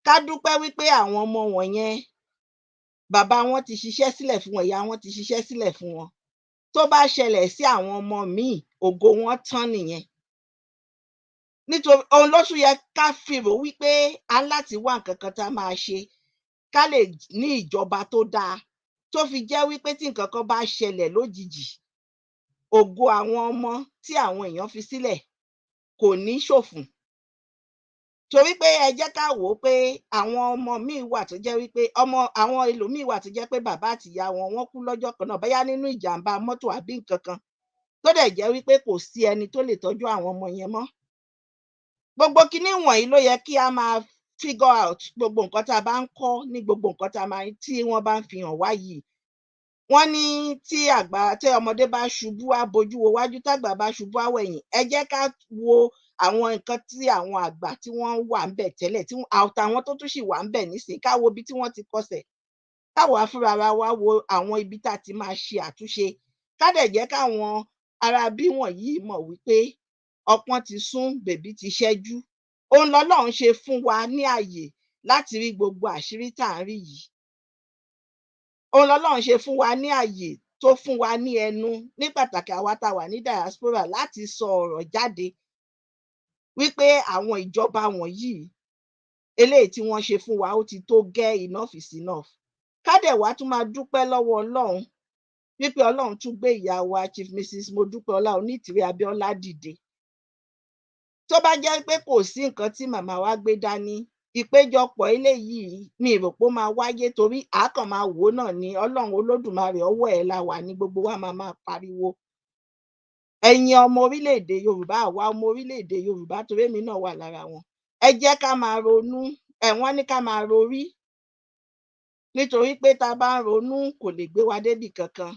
Ká dúpẹ́ wípé àwọn ọmọ wọ̀nyẹn, bàbá wọn ti ṣiṣẹ́ sílẹ̀ fún wọn, ìyá wọn ti ṣiṣẹ́ sílẹ̀ fún wọn. Tó bá ṣẹlẹ̀ sí àwọn ọmọ míì, ògo wọn tán nìyẹn. Nítorí òun ló tún yẹ ká fi rò wípé a ń láti wá nǹkan kan tá a máa ṣe ká lè ní ìjọba tó dáa, tó fi jẹ́ wípé tí nǹkan kan bá ṣẹlẹ̀ lójijì, ògo àwọn ọmọ tí àwọn èèyàn fi sílẹ̀ kò ní ṣòfò. Torí pé ẹ jẹ́ ká wò ó pé àwọn ọmọ míì wà tó jẹ́ wípé àwọn ẹlòmíì wà tó jẹ́ pé bàbá àti ìyá wọn wọ́n kú lọ́jọ́ kan náà, bóyá nínú ìjàmbá mọ́tò àbí nǹkan kan, tó dẹ̀ jẹ́ wípé kò sí ẹni tó lè tọ́jú àwọn ọmọ yẹn mọ́. Gbogbo kinní wọ̀nyí ló yẹ kí a máa figure out gbogbo nǹkan tá a bá ń kọ́, ní gbogbo nǹkan tí wọ́n bá ń fi hàn wá yìí. Wọ́n ní tí ọmọdé bá ṣubú á bojú wo wájú, tágbà bá ṣubú á wẹ̀yìn. Ẹ jẹ́ ká wo àwọn nǹkan tí àwọn àgbà tí wọ́n wà ńbẹ̀ tẹ́lẹ̀, àtàwọn tó tún ṣì wà ńbẹ̀ nísìnyí, ká wo ibi tí wọ́n ti kọsẹ̀. Káwa fúnra wa wo àwọn ibi tá a ti máa ṣe àtúnṣe. Ká dẹ̀ jẹ́ káwọn ará bí wọ̀nyí mọ̀ wípé ọpọ́n ti sún, bèbí ti ṣẹ́jú. Òun lọ́lọ́run ṣe fún wa ní àyè láti rí gbogbo àṣírí tá à ń rí yìí. Òun lọ́lọ́run ṣe fún wa ní àyè tó fún wa ní ẹnu, ní pàtàkì àwa tá a wà ní diaspora, láti sọ ọ̀rọ̀ jáde wípé àwọn ìjọba wọ̀nyí, eléyìí tí wọ́n ṣe fún wa ó ti tó gẹ́, enough is enough. Ká dẹ̀ wá tún máa dúpẹ́ lọ́wọ́ Ọlọ́run wípé Ọlọ́run tún gbé ìyá wa Chief Mrs. Modúpẹ́ọlá Onítìrí Abíọ́lá dìde. Tó bá jẹ́ pé kò sí nǹkan tí màmá wa gbé dání, ìpéjọpọ̀ eléyìí mi rò pé ó máa wáyé, torí àákàn máa wò náà ni. Ọlọ́run Olódùmarè ọwọ́ ẹ̀ la wà ní gbogbo wa máa pariwo. ẹ̀yin ọmọ orílẹ̀-èdè Yorùbá, àwa ọmọ orílẹ̀-èdè Yorùbá, torí èmi náà wà lára wọn, ẹ jẹ́ ká máa ronú, wọ́n ní ká máa rorí, nítorí pé tá a bá ń ronú kò lè gbé wa débì kankan.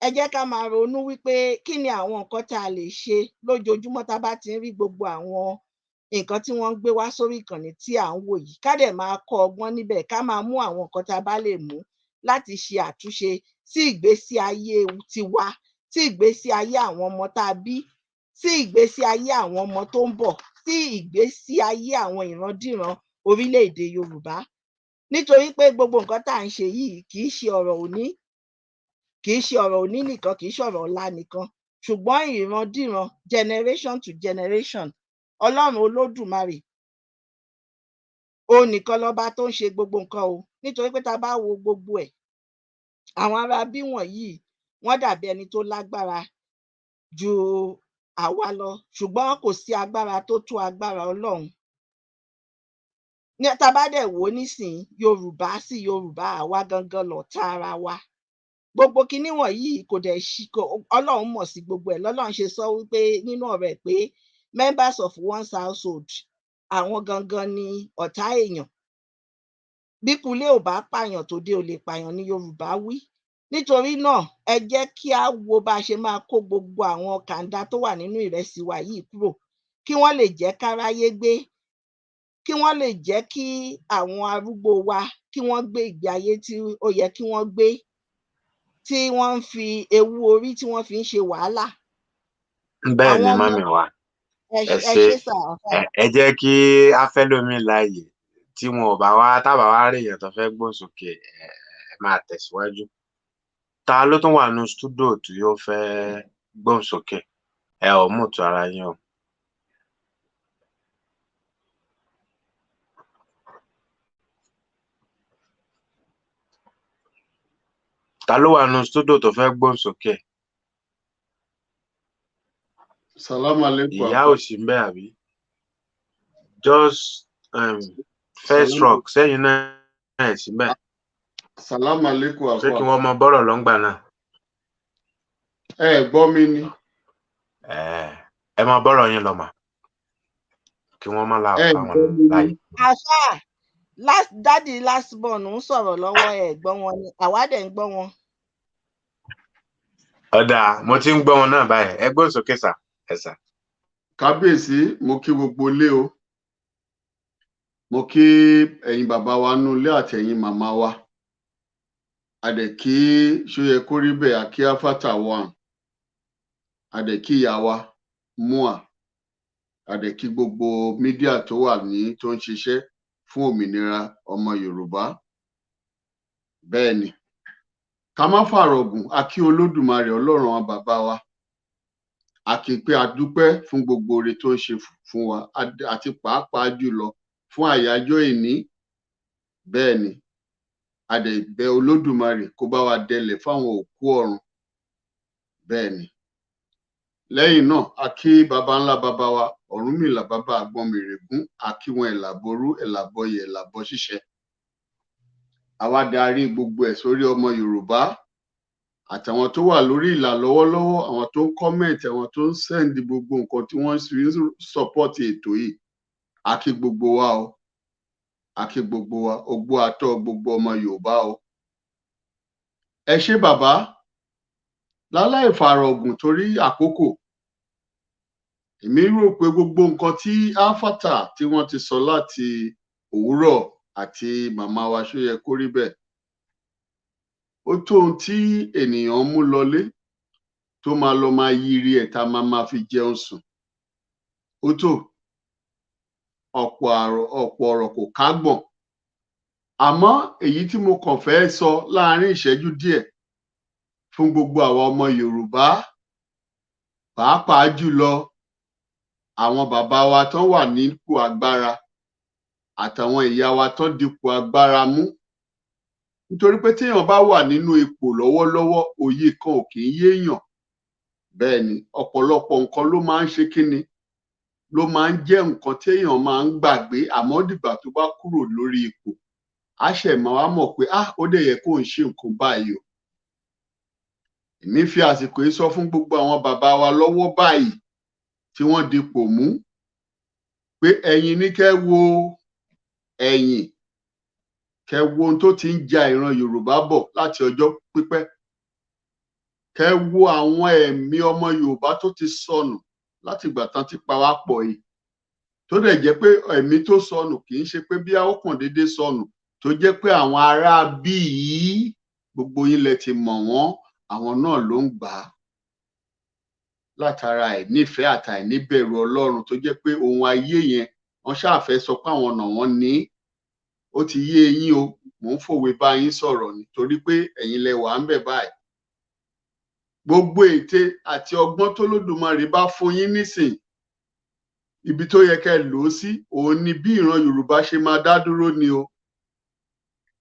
Ẹ jẹ́ ká máa ronú wípé kí ni àwọn nǹkan tá a lè ṣe lójoojúmọ́ tá a bá ti ń rí gbogbo àwọn nǹkan tí wọ́n ń gbé wá sórí ìkànnì tí à ń wò yìí, ká dẹ̀ máa kọ́ ọgbọ́n níbẹ̀, ká máa mú àwọn nǹkan tá a bá lè mú láti ṣe àtúnṣe sí ìgbésí ayé tiwa, sí ìgbésí ayé àwọn ọmọ tá a bí, sí ìgbésí ayé àwọn ọmọ tó ń bọ̀, sí ìgbésí ayé àwọn ìrandíran orílẹ̀-èdè Yorùbá. Nítorí pé gbogbo nǹkan tá à ń ṣe yìí kì í ṣe ọ̀rọ̀ òní, kì í ṣe ọ̀rọ̀ òní nìkan, kì í ṣe ọ̀rọ̀ ọ̀la nìkan, ṣùgbọ́n ìrandíran, generation to generation. Ọlọ́run Olódùmarè òun nìkan lọ́ba tó ń ṣe gbogbo nǹkan o. Nítorí pé tá a bá wo gbogbo ẹ̀, àwọn ará bí wọ̀nyí wọ́n dàbí ẹni tó lágbára ju àwa lọ, ṣùgbọ́n kò sí agbára tó tó agbára Ọlọ́run. Tá a bá dẹ̀ wò ó nísìnyí, Yorùbá sí Yorùbá, àwa gangan lọ̀tá ara wa. Gbogbo kinní wọ̀nyí kò dẹ̀ Ọlọ́run mọ̀ sí gbogbo ẹ̀. Lọ́lọ́run ṣe sọ wípé nínú ọ̀rọ̀ ẹ̀ pé members of one's household, àwọn gangan ni ọ̀tá èèyàn. Bí kulé ò bá pààyàn tòde ò lè pààyàn ní Yorùbá wí. Nítorí náà ẹ jẹ́ kí á wo bá a ṣe máa kó gbogbo àwọn kàńdá tó wà nínú ìrẹsì wa yìí kúrò, kí wọ́n lè jẹ́ káráyé gbé, kí wọ́n lè jẹ́ kí àwọn arúgbó wa kí wọ́n gbé ìgbé ayé tí ó yẹ kí wọ́n gbé, tí wọ́n ń fi ewu orí tí wọ́n fi ń ṣe wàhálà. Bẹ́ẹ̀ ni mọ́mì wa, ẹ ṣe ẹ jẹ́ kí a fẹ́ lómi láàyè tí wọn ò bá wá tábà wá rí èèyàn tó fẹ́ gbóhùn sókè, ẹ máa tẹ̀síwájú. Ta ló tún wà ní stúdíò tí ó fẹ́ gbóhùn sókè? Ẹ ò mú tu ara yín o. Ta ló wà ní stúdíò tó fẹ́ gbóhùn sókè? Salaam alaikum. Ìyá ò sí mbẹ̀ àbí? Just first rock sẹ́yìn náà ẹ̀ síbẹ̀. Salaam alaikum. Ṣé kí wọ́n mọ bọ́rọ̀ lọ́ngbà náà? Ẹ gbọ́ mi ni. Ẹ mọ bọ́rọ̀ yín lọ mà. Kí wọ́n má la pa wọn láyé. Àṣà dádì last born ń sọ̀rọ̀ lọ́wọ́, ẹ̀ gbọ́ wọn ni, àwa dẹ̀ ń gbọ́ wọn. Ọ̀dà mo ti ń gbọ́ wọn náà báyìí, ẹ gbóhùn sókè sà, ẹ sà. Kábíyèsí, mo kí gbogbo ilé o. Mo kí ẹ̀yin bàbá wa nú ilé àti ẹ̀yin màmá wa. A dẹ̀ kí ṣóyẹ kó rí bẹ́ẹ̀, àkí áfátà wọn. A dẹ̀ kí ìyá wa Mua. A dẹ̀ kí gbogbo mídíà tó wà tó ń ṣiṣẹ́ fún òmìnira ọmọ Yorùbá. Bẹ́ẹ̀ ni, ká má fàrọ̀gùn, a kí Olódùmarè Ọlọ́run àwọn bàbá wa. A kí pé a dúpẹ́ fún gbogbo oore tó ń ṣe fún wa, àti pàápàá jùlọ fún àyájọ́ ìní. Bẹ́ẹ̀ ni, a dẹ̀ bẹ̀ Olódùmarè kó bá wa dẹlẹ̀ fáwọn òkú ọ̀run. Bẹ́ẹ̀ ni, lẹ́yìn náà a kí baba ńlá baba wa Ọ̀rúnmìlà baba Àgbọnmìrègún, a kí wọn ẹ̀làbọ̀rú ẹ̀làbọ̀yè ẹ̀làbọ̀ ṣíṣẹ. Àwa darí gbogbo ẹ̀ sórí ọmọ Yorùbá àtàwọn tó wà lórí ìlà lọ́wọ́lọ́wọ́, àwọn tó ń kọ́mẹ̀ntì, àwọn tó ń sẹ́ndì gbogbo nǹkan tí wọ́n fi ń sọ́pọ́tì ètò yìí. A kí gbogbo wa o, a kí gbogbo wa, ogbó atọ́ gbogbo ọmọ Yorùbá o. Ẹ ṣé bàbá, láláì fàrọ̀gùn torí àkókò. Èmi rò pé gbogbo nǹkan tí áfátà tí wọ́n ti sọ láti òwúrọ̀ àti màmá wa ṣóyẹ kó rí bẹ́ẹ̀. Ó tó ohun tí ènìyàn mú lọlé tó máa lọ máa yiri ẹ̀ tá máa fi jẹun sùn. Ó tó ọ̀pọ̀ ọ̀rọ̀ kò kágbọ̀n. Àmọ́ èyí tí mo kàn fẹ́ sọ láàárín ìṣẹ́jú díẹ̀ fún gbogbo àwa ọmọ Yorùbá, pàápàá jùlọ àwọn bàbá wa tán wà nípò agbára àtàwọn ìyá wa tán dipò agbára mú. Nítorí pé téèyàn bá wà nínú ipò lọ́wọ́lọ́wọ́, òye kan ò kì í yéèyàn. Bẹ́ẹ̀ ni, ọ̀pọ̀lọpọ̀ nǹkan ló máa ń ṣe kíni, ló máa ń jẹ́ nǹkan téèyàn máa ń gbàgbé, àmọ́ dìgbà tó bá kúrò lórí ipò, á ṣẹ̀ máa wá mọ̀ pé ó dẹ̀ yẹ kó ń ṣe nǹkan báyìí o. èmi fi àsìkò yìí sọ fún gbogbo àwọn bàbá wa lọ́wọ́ báyìí tí wọ́n dipò mú pé ẹ̀yin ní kẹ́ wo ẹ̀yìn, kẹ́ wo ohun tó ti ń ja ìran Yorùbá bọ̀ láti ọjọ́ pípẹ́, kẹ́ wo àwọn ẹ̀mí ọmọ Yorùbá tó ti sọnù láti ìgbà tán ti pa wá pọ̀ yìí, tó dẹ̀ jẹ́ pé ẹ̀mí tó sọnù kì í ṣe pé bí ó kàn déédéé sọnù, tó jẹ́ pé àwọn ará bí yìí gbogbo yín lẹ ti mọ̀ wọ́n, àwọn náà ló ń gbà á látara àìnífẹ̀ẹ́ àti àìníbẹ̀rù Ọlọ́run, tó jẹ́ pé ohun ayé yẹn wọ́n ṣáà fẹ́ sọ pé àwọn ọ̀nà wọn ní. Ó ti yé yín o, mò ń fòwe bá yín sọ̀rọ̀ nítorí pé ẹ̀yin lẹ wà ń bẹ̀ báyìí. Gbogbo ète àti ọgbọ́n tó lódùmarè bá fún yín nísìn, ibi tó yẹ kẹ́ lò ó sí òun ni bí ìran Yorùbá ṣe máa dá dúró ni o.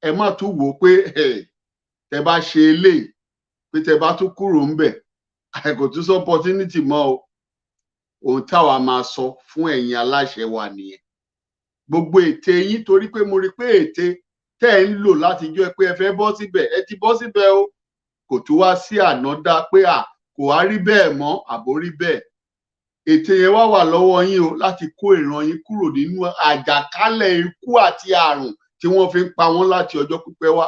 Ẹ má tún wò ó pé tẹ bá ṣe eléyìí pé tẹ bá tún kúrò ń bẹ̀ kò tún sọ opportunity mọ́ o. Ohun táwa máa sọ fún ẹ̀yin aláṣẹ wa nìyẹn. Gbogbo ète yín, torí pé mo rí pé ète tẹ́ ẹ ń lò látijọ́ pé ẹ fẹ́ bọ́ síbẹ̀, ẹ ti bọ́ síbẹ̀ o. Kò tún wá sí ànádá pé kò wá rí bẹ́ẹ̀ mọ́ àbó rí bẹ́ẹ̀. Ète yẹn wà lọ́wọ́ yín o láti kó ìran yín kúrò nínú àjàkálẹ̀ ikú àti àrùn tí wọ́n fi ń pa wọ́n láti ọjọ́ pípẹ́ wá.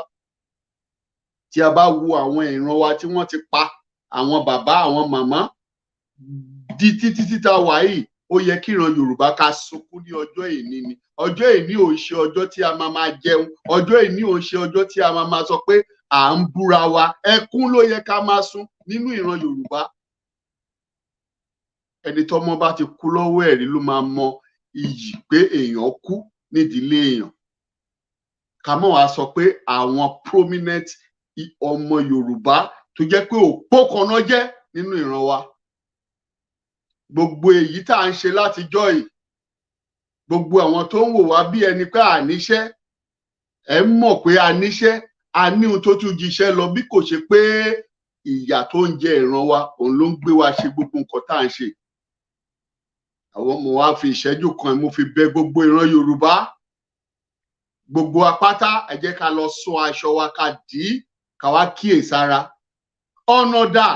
Tí a bá wo àwọn ìran wa tí wọ́n ti pa, àwọn bàbá, àwọn màmá, di títí tá a wà yìí, ó yẹ kí ìran Yorùbá ká sunkún ní ọjọ́ ìní ni. Ọjọ́ ìní ò ń ṣe ọjọ́ tí a máa jẹun, ọjọ́ ìní ò ń ṣe ọjọ́ tí a máa sọ pé à ń búra wa. Ẹkún ló yẹ ká máa sun nínú ìran Yorùbá. Ẹni tọ́mọ bá ti kú lọ́wọ́ ẹ̀rí ló máa mọ iyì pé èèyàn kú nídìílé èèyàn. Ká mọ̀ wá sọ pé àwọn prominent ọmọ Yorùbá tó jẹ́ pé òpó kan náà jẹ́ nínú ìran wa. Gbogbo èyí tá à ń ṣe látijọ́ yìí, gbogbo àwọn tó ń wò wá bí ẹni pé àníṣẹ́, ẹ mọ̀ pé àníṣẹ́, a ní ohun tó tún jíṣẹ́ lọ, bí kò ṣe pé ìyà tó ń jẹ ìran wa òun ló ń gbé wa ṣe gbogbo nǹkan tá à ń ṣe. Àwọn ọmọ wa fi ìṣẹ́jú kan mo fi bẹ̀ gbogbo ìran Yorùbá, gbogbo apáta, ẹ jẹ́ ká lọ sọ aṣọ wa, ká dì í, ká wá kíyèsára. Ọ̀nà dà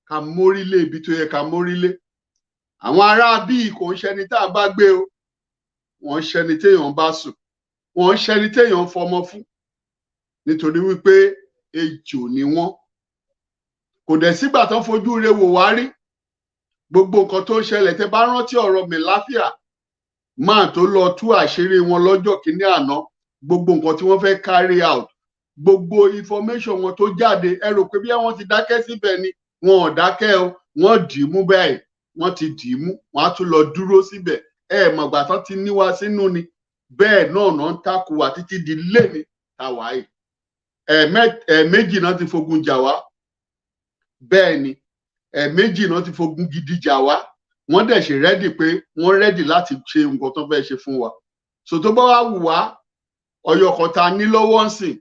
ká mórílé ibi tó yẹ ká mórílé. Àwọn ará bíi kò ń ṣẹni tá a bá gbé o, wọ́n ń ṣẹni téèyàn bá sùn, wọ́n ń ṣẹni téèyàn fọmọ fún, nítorí wípé ejò ni wọ́n. Kò dẹ̀ sígbà tán fojú re wò wá rí. Gbogbo nǹkan tó ń ṣẹlẹ̀, tẹ́ bá rántí ọ̀rọ̀ Mẹ̀láfíà máa tó lọ tú àṣírí wọn lọ́jọ́ kìíní àná, gbogbo nǹkan tí wọ́n fẹ́ carry out, gbogbo information wọn tó jáde, ẹ rò pé bí wọ́n ti dákẹ́ síbẹ̀ ni? Wọn ò dákẹ́ o, wọ́n dì í mú báyìí, wọ́n ti dì í mú, wọ́n á tún lọ dúró síbẹ̀. Mọ̀gbà tán ti ní wa sínú ni. Bẹ́ẹ̀ náà ń takò wá títí di léni táwa yìí. Ẹ̀ẹ̀méjì náà ti fogun jà wá. Bẹ́ẹ̀ ni, ẹ̀ẹ̀méjì náà ti fogun gidi jà wá. Wọ́n dẹ̀ ṣe rẹ́dì pé wọ́n rẹ́dì láti ṣe nǹkan tó fẹ́ ṣe fún wa. So tó bá wá wù wá, ọyọ kan ta ní lọ́wọ́ ń sìn,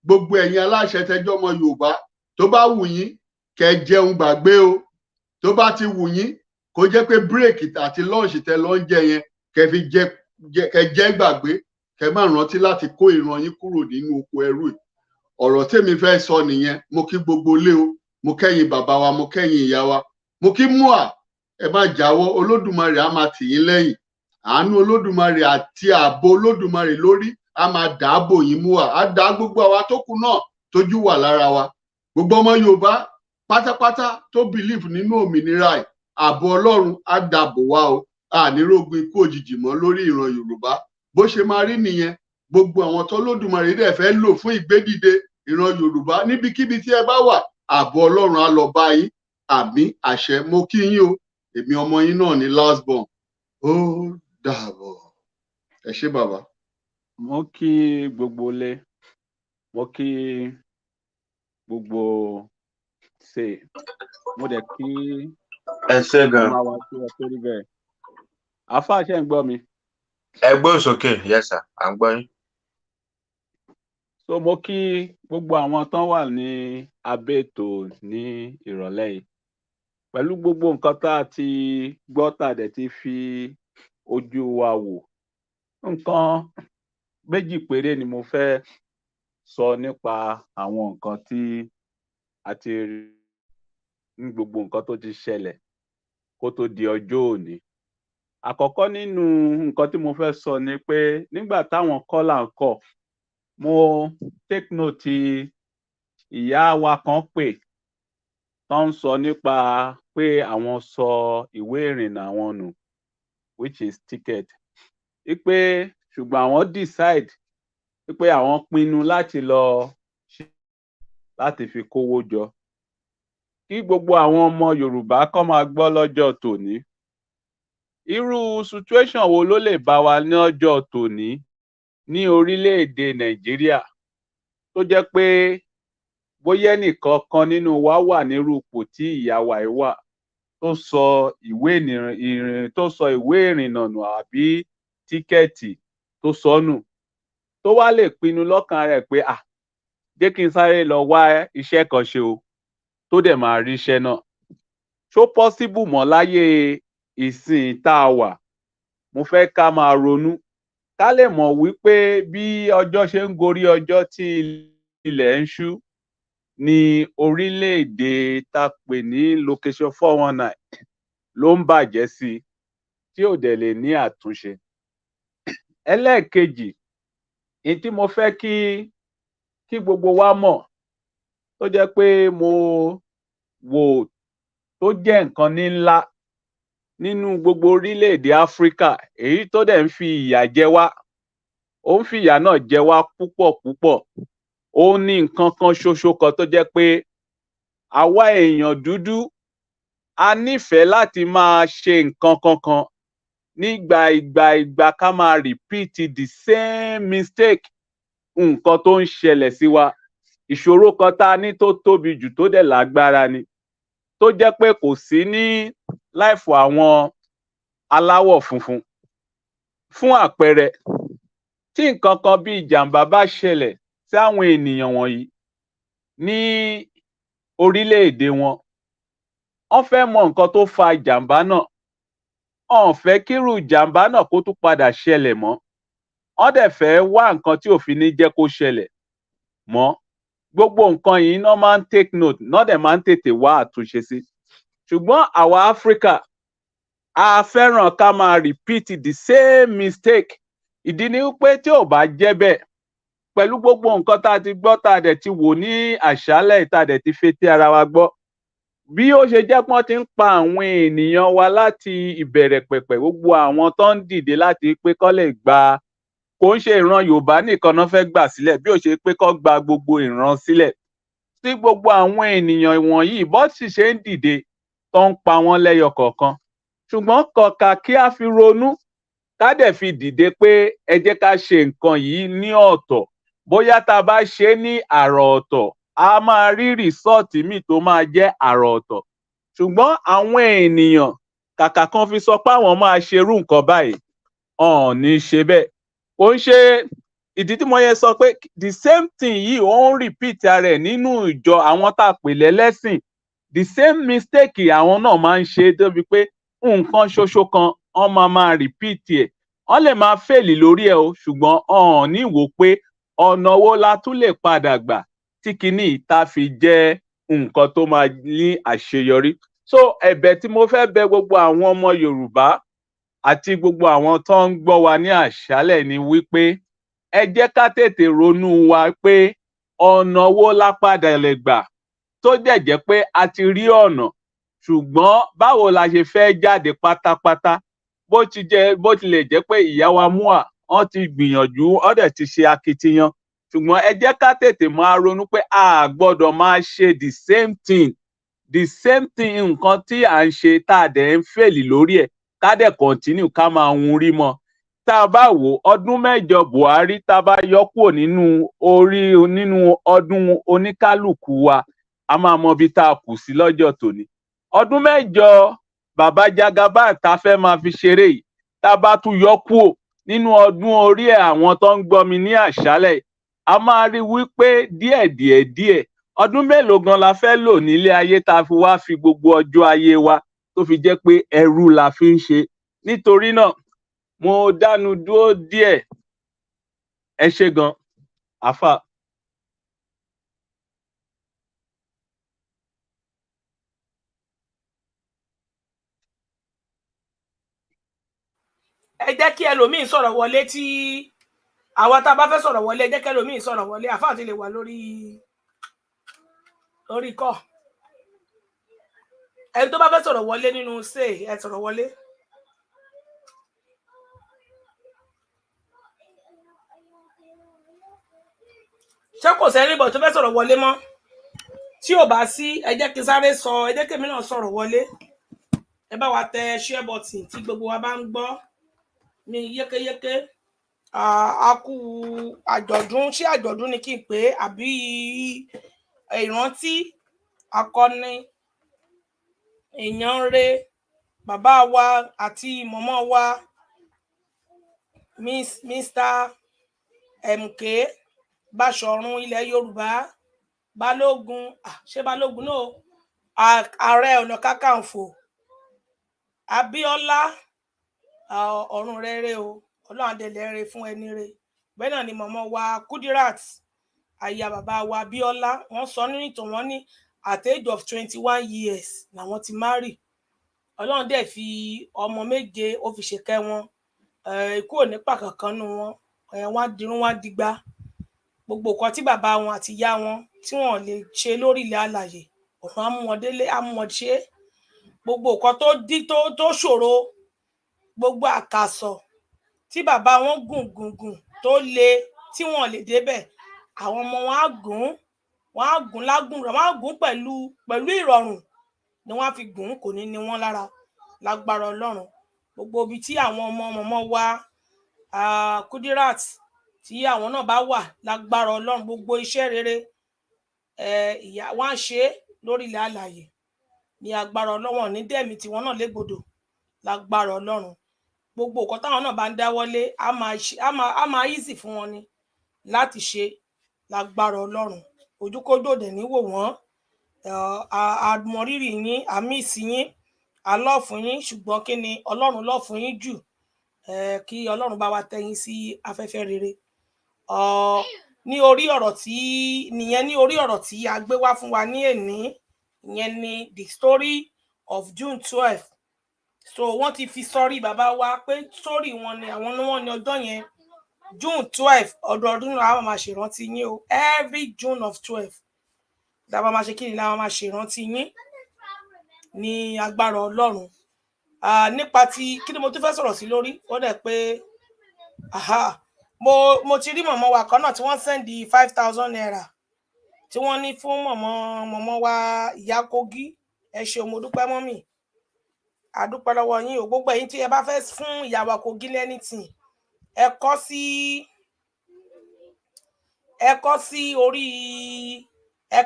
gbogbo ẹ̀yin aláṣẹ tẹjọ́ ọmọ Yorùbá, tó bá wù yín kẹ́ jẹun gbàgbé o. Tó bá ti wù yín kó jẹ́ pé bírèkì àti lọ́ọ̀ṣì tẹ lọ ń jẹ yẹn kẹ́ fi jẹ́ gbàgbé, kẹ́ má rántí láti kó ìran yín kúrò nínú oko ẹrú yìí. Ọ̀rọ̀ tèmi fẹ́ sọ nìyẹn. Mo kí gbogbo ilé o, mo kẹ́yìn bàbá wa, mo kẹ́yìn ìyá wa, mo kí múà, ẹ má jáwọ́, Olódùmarè á máa tì yín lẹ́yìn. Àánú Olódùmarè àti ààbò Olódùmarè lórí á máa dáàbò yín múà, á dá gbogbo àwa tó kù náà tójú wà lára wa. Gbogbo ọmọ Yorùbá pátápátá tó bìlíìfù nínú òmìnira ẹ̀, ààbò Ọlọ́run á dàbò wá o. Ànírógun ikú òjijì mọ́ lórí ìran Yorùbá. Bó ṣe máa rí nìyẹn. Gbogbo àwọn tó Olódùmarè dẹ̀ fẹ́ lò fún ìgbédìde ìran Yorùbá níbikíbi tí ẹ bá wà, ààbò Ọlọ́run á lọ bá yín. Àmín àṣẹ. Mo kí yín o. Èmi ọmọ yín náà ní last born. Ó dàbọ̀. Ẹ ṣé bàbá. Mo kí gbogbo ilé, mo kí gbogbo ṣe, mo dẹ̀ kí ẹ ṣé gan. ọmọ wa tí wọ́n tó rí bẹ́ẹ̀. Àfáà ṣe ń gbọ́ mi? Ẹ gbóhùn sókè, yes sir, à ń gbọ́ yín. So mo kí gbogbo àwọn tán wà ní abẹ́ ètò ní ìrọ̀lẹ́ yìí. Pẹ̀lú gbogbo nǹkan tá a ti gbọ́, tá a dẹ̀ ti fi ojú wa wò. Nǹkan méjì péré ni mo fẹ́ sọ nípa àwọn nǹkan tí a ti rí ní gbogbo nǹkan tó ti ṣẹlẹ̀ kó tó di ọjọ́ òní. Àkọ́kọ́ nínú nǹkan tí mo fẹ́ sọ ni pé nígbà táwọn kọ́là ń kọ̀, mo take note ìyá wa kan pè tó ń sọ nípa pé àwọn sọ ìwé ìrìnnà àwọn nù, which is ticket. Wípé ṣùgbọ́n àwọn decide wípé àwọn pinnu láti lọ láti fi kówó jọ. Kí gbogbo àwọn ọmọ Yorùbá kó máa gbọ́ lọ́jọ́ tòní. Irú situation wo ló lè bá wa ní ọjọ́ tòní ní orílẹ̀-èdè Nàìjíríà tó jẹ́ pé bóyá ẹnìkan kan nínú wa wà nírú ipò tí ìyá wa yìí wà tó sọ ìwé ìrìnnà nù àbí tíkẹ́ẹ̀tì tó sọnù, tó wá lè pinnu lọ́kàn rẹ̀ pé jẹ́ kí n sáré lọ wá iṣẹ́ kan ṣe o, tó dẹ̀ máa rí iṣẹ́ náà. Ṣó possible mọ́ láyé ìsìn tá a wà? Mo fẹ́ ká máa ronú ká lè mọ̀ wípé bí ọjọ́ ṣe ń gorí ọjọ́ tí ilẹ̀ ń ṣú ní orílẹ̀-èdè tá a pè ní location 419 ló ń bàjẹ́ sí tí ò dẹ̀ lè ní àtúnṣe. Ẹlẹ́ẹ̀kejì, èyí tí mo fẹ́ kí gbogbo wa mọ̀ tó jẹ́ pé mo wò tó jẹ́ nǹkan ní ńlá nínú gbogbo orílẹ̀-èdè Áfíríkà, èyí tó dẹ̀ ń fi ìyà jẹ wá, ó ń fi ìyà náà jẹ wá púpọ̀ púpọ̀. Ó ní nǹkan kan ṣoṣo kan tó jẹ́ pé àwa èèyàn dúdú a nífẹ̀ẹ́ láti máa ṣe nǹkan kankan nígbà ìgbà ká máa repeat the same mistake. Nǹkan tó ń ṣẹlẹ̀ sí wa, ìṣòro kan tá a ní tó tóbi jù tó dẹ̀ lágbára ni, tó jẹ́ pé kò sí ní láìfù àwọn aláwọ̀ funfun. Fún àpẹẹrẹ, tí nǹkan kan bí ìjàmbá bá ṣẹlẹ̀ sí àwọn ènìyàn wọ̀nyí ní orílẹ̀-èdè wọn, wọ́n fẹ́ mọ nǹkan tó fa ìjàmbá náà, wọ́n fẹ́ kírú ìjàmbá náà kó tún padà ṣẹlẹ̀ mọ́, wọ́n dẹ̀ fẹ́ wá nǹkan tí ò fi ní jẹ́ kó ṣẹlẹ̀ mọ́. Gbogbo nǹkan yìí náà máa ń take note, náà dẹ̀ máa ń tètè wá àtúnṣe sí. Ṣùgbọ́n àwa Áfíríkà a fẹ́ràn ká máa repeat the same mistake. Ìdí ni wípé tí ò bá jẹ́ bẹ́ẹ̀, pẹ̀lú gbogbo nǹkan tá a ti gbọ́, tá a dẹ̀ ti wò ní àṣálẹ̀, tá a dẹ̀ ti fetí ara wa gbọ́, bí ó ṣe jẹ́ pọ́n ti ń pa àwọn ènìyàn wa láti ìbẹ̀rẹ̀ pẹ̀pẹ̀, gbogbo àwọn tó ń dìde láti pé kó lè gba, kò ń ṣe ìran Yorùbá nìkan náà fẹ́ gbà sílẹ̀, bí ó ṣe pé kó gba gbogbo ìran sílẹ̀. Tí gbogbo àwọn ènìyàn wọ̀nyí bó sì ṣe ń dìde tó ń pa wọ́n lẹ́yọ kọ̀ọ̀kan. Ṣùgbọ́n kàkà kí a fi ronú, ká dẹ̀ fi dìde pé ẹ jẹ́ ká ṣe nǹkan yìí ní ọ̀tọ̀. Bóyá tá a bá ṣe ní àrà ọ̀tọ̀, a máa rí rìsọ́ọ̀tì míì tó máa jẹ́ àrà ọ̀tọ̀. Ṣùgbọ́n àwọn ènìyàn kàkà kan fi sọ pé àwọn máa ṣerú nǹkan báyìí, wọn ò ní ṣe bẹ́ẹ̀. Kò ń ṣe ìdí tí mo yẹ sọ pé the same thing yìí ó ń repeat ara ẹ̀ nínú ìjọ àwọn tá a pè lẹ́lẹ́sìn. The same mistake àwọn náà máa ń ṣe débi pé nǹkan ṣoṣo kan wọ́n máa repeat ẹ̀. Wọ́n lè máa fail lórí ẹ̀ o, ṣùgbọ́n wọn ò ní wò pé ọ̀nà wo la tún lè padà gbà tí kinní ìta fi jẹ́ nǹkan tó máa ní àṣeyọrí. So ẹ̀bẹ̀ tí mo fẹ́ bẹ̀ gbogbo àwọn ọmọ Yorùbá àti gbogbo àwọn tó ń gbọ́ wa ní àṣálẹ̀ ni wípé ẹ jẹ́ ká tètè ronú wa pé ọ̀nà wo la padà lè gbà tó dẹ̀ jẹ́ pé a ti rí ọ̀nà, ṣùgbọ́n báwo la ṣe fẹ́ jáde pátápátá. Bó tilẹ̀ jẹ́ pé ìyá wa Múà wọ́n ti gbìyànjú, wọ́n dẹ̀ ti ṣe akitiyan, ṣùgbọ́n ẹ jẹ́ ká tètè máa ronú pé a gbọ́dọ̀ máa ṣe the same thing nǹkan tí à ń ṣe tá a dẹ̀ ń fèlì lórí ẹ̀, ká dẹ̀ continue ká máa hun rí mọ́. Tá a bá wò ọdún 8 Buhari, tá a bá yọ kúrò nínú ọdún oníkálùkù wa, a máa mọ ibi tá a kù sí lọ́jọ́ tòní. Ọdún 8 Bàbá Jagaban tá a fẹ́ máa fi ṣeré yìí, tá a bá tún yọ kúrò nínú ọdún orí ẹ̀ àwọn tó ń gbọ́ mi ní àṣálẹ̀, a máa rí wípé díẹ̀ ọdún mélòó gan la fẹ́ lò nílé ayé tá a fi wá fi gbogbo ọjọ́ ayé wa tó fi jẹ́ pé ẹrú la fi ń ṣe. Nítorí náà mo dánu dúró díẹ̀. Ẹ ṣé gan, àfà. ẹ jẹ́ kí ẹlòmíín sọ̀rọ̀ wọlé tí àwa tá a bá fẹ́ sọ̀rọ̀ wọlé ẹ jẹ́ kí ẹlòmíín sọ̀rọ̀ wọlé àfáà ti lè wà lórí kọ́ ẹni tó bá fẹ́ sọ̀rọ̀ wọlé nínú ṣe ẹ sọ̀rọ̀ wọlé. ṣé kò sẹ́ni bọ̀ tó fẹ́ sọ̀rọ̀ wọlé mọ́ tí ò bá sí ẹ jẹ́ kí sáré sọ ẹ jẹ́ kí èmi náà sọ̀rọ̀ wọlé ẹ bá wa tẹ share button tí gbogbo wa bá ń gbọ́ ní yékéyéké. A kú àjọ̀dún ṣé àjọ̀dún ni kí n pè é àbí ìrántí akọni èèyàn rẹ bàbá wa àti mọ̀mọ́ wa Mr. MK Báṣọ̀run ilẹ̀ Yorùbá Balógun ṣé Balógun náà Ààrẹ Ọ̀nà Kakanfò Abíọ́lá ọ̀run rere o Ọlọ́run adẹ̀lẹ̀ rere fún ẹni rere bẹ́ẹ̀ náà ni mọ̀mọ́ wa Kudirat aya bàbá wa Abíọ́lá wọ́n sọ nínú ìtàn wọn ní at age of 21 years làwọn ti marry Ọlọ́run dẹ̀ fi ọmọ 7 ó fi ṣèkẹ́ wọn ikú ò ní pa kankan nù wọn wọ́n dirun wọ́n digba gbogbo nǹkan tí bàbá wọn àti ìyá wọn tí wọ́n lè ṣe lórí ilẹ̀ alàyè ọ̀run á mú wọn délé á mú wọn ṣe gbogbo nǹkan tó ṣòro gbogbo àkàsọ̀ tí bàbá wọn gùn tó le tí wọ́n lè débẹ̀ àwọn ọmọ wọn á gùn lágùn rẹ̀ wọ́n á gùn pẹ̀lú ìrọ̀rùn ni wọ́n á fi gùn kò ní ní wọ́n lára lágbára Ọlọ́run gbogbo ibi tí àwọn ọmọ wa Kudirat tí àwọn náà bá wà lágbára Ọlọ́run gbogbo iṣẹ́ rere ìyá wọn á ṣe lórí ilẹ̀ alàyè ní agbára Ọlọ́run ní dẹ̀mí tí wọ́n náà légbodò lágbára Ọlọ́run gbogbo nǹkan táwọn náà bá ń dáwọ́lé á máa easy fún wọn ni láti ṣe lágbára Ọlọ́run ojúkójú òdẹ níwò wọ́n àmọrírì yín àmísì yín alọ́fún yín ṣùgbọ́n kí ni Ọlọ́run lọ́fún yín jù kí Ọlọ́run bá wa tẹ́yìn sí afẹ́fẹ́ rere ní orí ọ̀rọ̀ tí a gbé wá fún wa ní èní ìyẹn ni the story of June 12 so wọ́n ti fi sọrí bàbá wa pé sórí wọn ni àwọn ní ọjọ́ yẹn June 12 ọdọọdún làwọn máa ṣèrántí yín o every June of 12 làwọn máa ṣe kí ni làwọn máa ṣèrántí yín ní agbára Ọlọ́run nípa ti kí ni mo tún fẹ́ sọ̀rọ̀ sí lórí ó dẹ̀ pé mo ti rí mọ̀mọ́ wa kan náà tí wọ́n sẹ́ndì 5,000 naira tí wọ́n ní fún mọ̀mọ́ wa ìyá Kogi ẹ ṣeun mo dúpẹ́ mọ́mì àdúpẹ́ lọ́wọ́ yín o gbogbo ẹ̀yin tí ẹ bá fẹ́ fún ìyá wa Kogi anything ẹ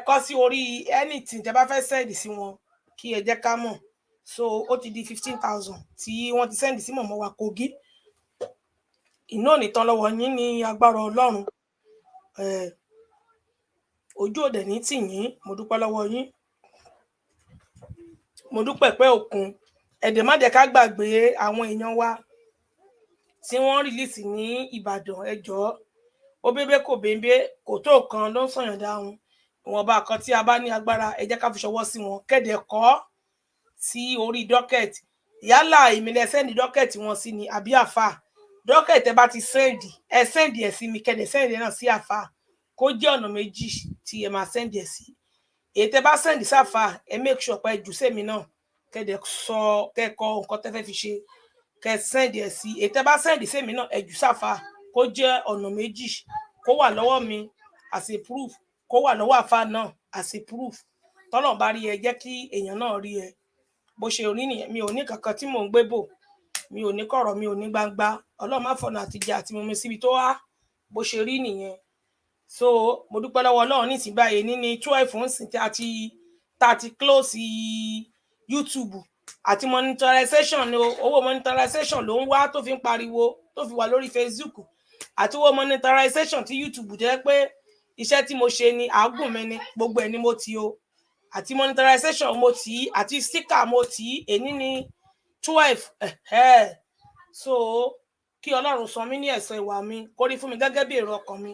kọ sí orí anything tẹ́ bá fẹ́ sẹ́ndì sí wọn kí ẹ jẹ́ ká mọ̀ so ó ti di 15,000 tí wọ́n ti sẹ́ndì sí mọ̀mọ́ wa Kogi iná nìtàn lọ́wọ́ yín ní agbára Ọlọ́run ojú òdẹ ní tì yín mo dúpẹ́ lọ́wọ́ yín mo dúpẹ́ pé òkun ẹ̀dẹ̀ má jẹ́ ká gbàgbé àwọn èèyàn wa tí wọ́n rìlíìsì ní Ìbàdàn ẹjọ́ ó bébé kò bébé kò tó kan ló ń sọ̀yàn dáhùn ìwọ̀nba kan tí a bá ní agbára ẹ jẹ́ ká fi ṣọwọ́ sí wọn kéde kọ́ sí orí docket yálà ìmìlẹ̀ sẹ́ndì docket wọn sí ni àbí àfà docket ẹ bá ti sẹ́ndì ẹ sẹ́ndì ẹ̀ sí mi kéde sẹ́ndì náà sí àfà kó jẹ́ ọ̀nà méjì tí ẹ máa sẹ́ndì ẹ̀ sí èyí tẹ́ bá sẹ́ndì sáfà ẹ make sure pé jù sẹ́mi náà kéde sọ kẹ́kọ̀ọ́ nǹkan tẹ́ fẹ́ fi ṣe kẹ́ sẹ́ndì ẹ̀ sí èyí tẹ́ bá sẹ́ndì sẹ́mi náà ẹ jù sáfà kó jẹ́ ọ̀nà méjì kó wà lọ́wọ́ mi as a proof kó wà lọ́wọ́ àfà náà as a proof tọ́nà bá rí ẹ jẹ́ kí èèyàn náà rí ẹ bó ṣe rí nìyẹn mi ò ní kankan tí mò ń gbé bò mi ò ní kọ̀rọ̀ mi ò ní gbangba Ọlọ́run má fọ̀nà àtijọ́ àti mumi síbi tó wá bó ṣe rí nìyẹn so mo dúpẹ́ lọ́wọ́ Ọlọ́run nísìnyí báyìí ní 12 ń sìn tá a ti close YouTube àti monetization ni owó monetization ló ń wá tó fi ń pariwo tó fi wà lórí Facebook àti owó monetization tí YouTube jẹ́ pé iṣẹ́ tí mo ṣe ni àágùn mi ni gbogbo ẹ̀ ni mo ti o àti monetization mo ti àti sticker mo ti èní ní 12 so kí Ọlọ́run san mí ní ẹ̀san ìwà mi kó rí fún mi gẹ́gẹ́ bí èrò ọkàn mi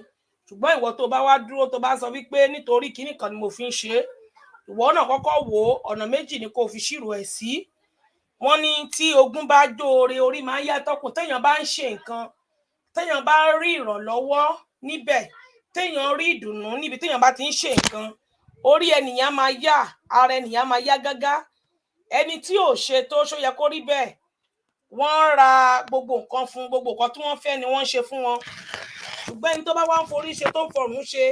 ṣùgbọ́n ìwọ tó bá wá dúró tó bá sọ wípé nítorí kíní kan ni mo fi ń ṣe ìwọ náà kọ́kọ́ wò ó ọ̀nà méjì ni kò fi ṣírò ẹ̀ sí wọ́n ní tí ogun bá dóore orí máa ń yàtọ̀kùn téèyàn bá ń ṣe nǹkan téèyàn bá rí ìrànlọ́wọ́ níbẹ̀ téèyàn rí ìdùnnú níbi téèyàn bá ti ń ṣe nǹkan orí ènìyàn máa yá ara ènìyàn máa yá gágá ẹni tí ò ṣe tó ṣó yẹ kó rí bẹ́ẹ̀ wọ́n ra gbogbo nǹkan fún gbogbo nǹkan tí wọ́n fẹ́ ni wọ́n ń ṣe fún wọn ṣùgbọ́n ẹni tó bá wá ń forí ṣe tó ń fọ̀rùn ṣe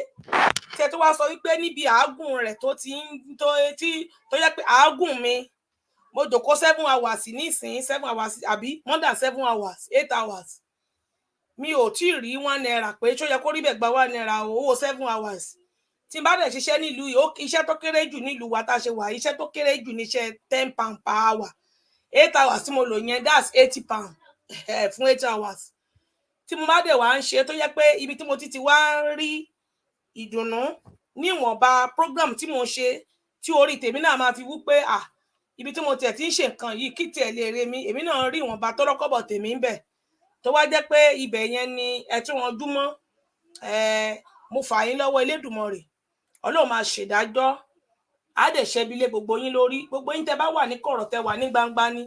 tẹ tó wá sọ wípé níbi àágùn rẹ̀ tó ti ń tó yẹ pé àágùn mi mo jókòó 7 hours nísìnyí 7 hours àbí more than 7 hours 8 hours mi ò tí ì rí 1 naira pé ṣó yẹ kó rí bẹ́ẹ̀ gba 1 naira owó 7 hours tí n bá dẹ̀ ṣiṣẹ́ nílùú yìí iṣẹ́ tó kéré jù nílùú wa tá a ṣe wà iṣẹ́ tó kéré jù níṣẹ́ £10 per hour 8 hours tí mo lò yẹn that's £80 fún 8 hours tí mo bá dẹ̀ wá ń ṣe tó yẹ pé ibi tí mo ti wá ń rí ìdùnnú níwọ̀nba program tí mo ṣe tí orí tèmi náà máa fi wú pé ibi tí mo tiẹ̀ ti ń ṣe nǹkan yìí kí tiẹ̀ lè re mi èmi náà rí ìwọ̀nba tọ́rọ́kọ́bọ̀ tèmi ń bẹ̀ tó wá jẹ́ pé ibẹ̀ yẹn ni ẹ tún wọn dúmọ́ mo fà yín lọ́wọ́ Elédùmarè Ọlọ́run máa ṣèdájọ́ á dẹ̀ ṣẹ́bi lé gbogbo yín lórí gbogbo yín tẹ́ bá wà ní kọ̀rọ̀ tẹ́ wà ní gbangba ní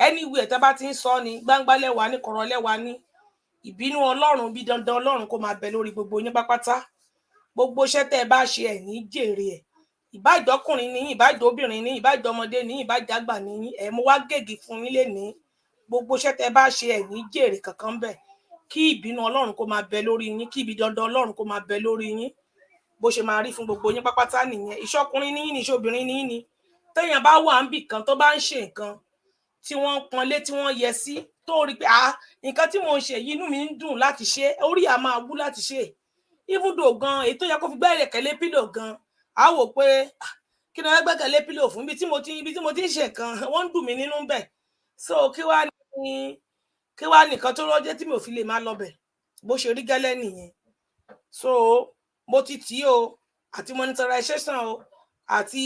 anywhere tẹ́ bá ti ń sọ ní gbangba lẹ́wà ní kọ̀rọ̀ lẹ́wà ní ìbínú Ọlọ́run bí dandan Ọlọ́run kó máa bẹ lórí gbogbo yín pápátá gbogbo iṣẹ́ tẹ́ bá ṣe ẹ̀ ní jèrè ẹ̀ ìbájọkùnrin ní ìbájọbìnrin ní ìbájọmọdé ní ìbájàgbà ní mo wá gègé fún yín lénìí gbogbo iṣẹ́ tẹ́ bá ṣe ẹ̀ ní jèrè kankan bẹ̀ kí ìbínú Ọlọ́run kó máa bẹ lórí yín kí ibi dandan Ọlọ́run kó máa bẹ lórí yín bó ṣe máa rí fún gbogbo yín pápátá nìyẹn ìṣọkùnrin ní yín ní ìṣobìnrin ní yín ni téèyàn bá wà níbì kan tó bá ń ṣe nǹkan tí wọ́n pọ́nlé tí wọ́n yẹ sí tó rí pé nǹkan tí mo ń ṣe yìí inú mi ń dùn láti ṣe orí à máa wú láti ṣe even though gan èyí tó yẹ kó fi gbẹ́rẹ̀ kẹ́lé pílò gan á wò pé kí ni wọ́n gbẹ́kẹ̀lé pílò fún ibi tí mo ti ń ṣe nǹkan wọ́n ń dùn mí nínú bẹ̀ so kí wá nìkan tó rọ́jẹ́ tí mi ò fi lè máa lọ bẹ̀ bó ṣe rí gẹ́lẹ́ nìyẹn so mo ti tì í o àti monetization o àti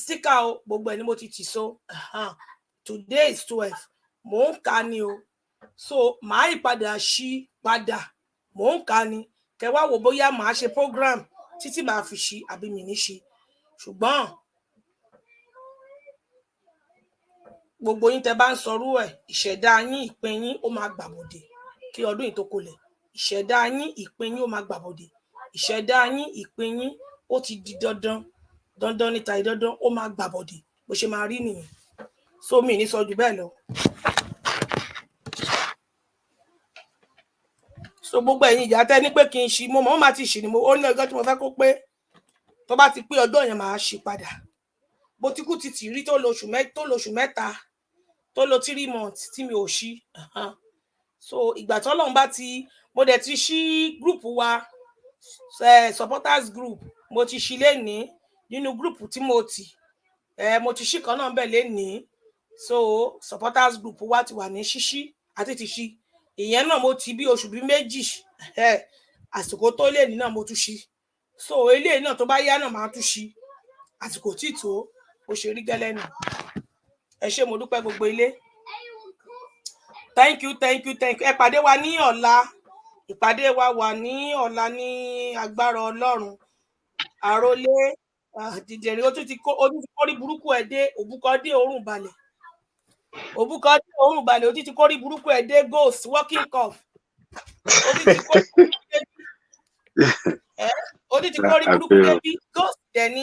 sticker o gbogbo ẹ̀ ni mo ti tì so today is 12 mò ń kà ni o so màá ìpadà ṣí padà mò ń kà ni kẹ wá wò bóyá màá ṣe program títí màá fi ṣí àbí mi ní ṣí ṣùgbọ́n gbogbo yín tẹ bá ń sọrú ẹ̀ ìṣẹ̀dá yín ìpín yín ó máa gbàbọ̀dè kí ọdún yìí tó kolẹ̀ ìṣẹ̀dá yín ìpín yín ó máa gbàbọ̀dè ìṣẹ̀dá yín ìpín yín ó ti di dandan níta ìdandan ó máa gbàbọ̀dè bó ṣe máa rí nìyẹn so mi ní sọ jù bẹ́ẹ̀ lọ. so gbogbo ẹ̀yin ìyá tẹ́ ní pé kí n ṣí mo mọ̀ máa ti ṣì ni ó ní ọjọ́ tí mo fẹ́ kó pé tó bá ti pé ọjọ́ yẹn máa ṣí padà bó ti kú ti tì rí tó lo oṣù mẹ́ta tó lo 3 months tí mi ò ṣí so ìgbà tí Ọlọ́run bá ti mo dẹ̀ ti ṣí group wa supporters group mo ti ṣí lénìí nínú group tí mo ti ṣí kan náà bẹ̀ lénìí so supporters group wa ti wà ní ṣíṣí àti ti ṣí ìyẹn náà mo ti bí oṣù bí méjì àsìkò tó lè ní náà mo tún ṣí so eléyìí náà tó bá yá náà máa tún ṣí àsìkò tí tó ó ṣe rí gẹ́lẹ́ nù ẹ ṣé mo dúpẹ́ gbogbo ilé thank you ẹ pàdé wa ní ọ̀la ìpàdé wa wà ní ọ̀la ní agbára Ọlọ́run àròlé dìdẹ̀rẹ̀ ó tún ti kórí burúkú ẹ̀ dé òbúkọ dé òórùn balẹ̀ ó ti kórí burúkú ẹ̀ dé ghost working cough ó ti kórí burúkú débi ghost dẹ̀ ní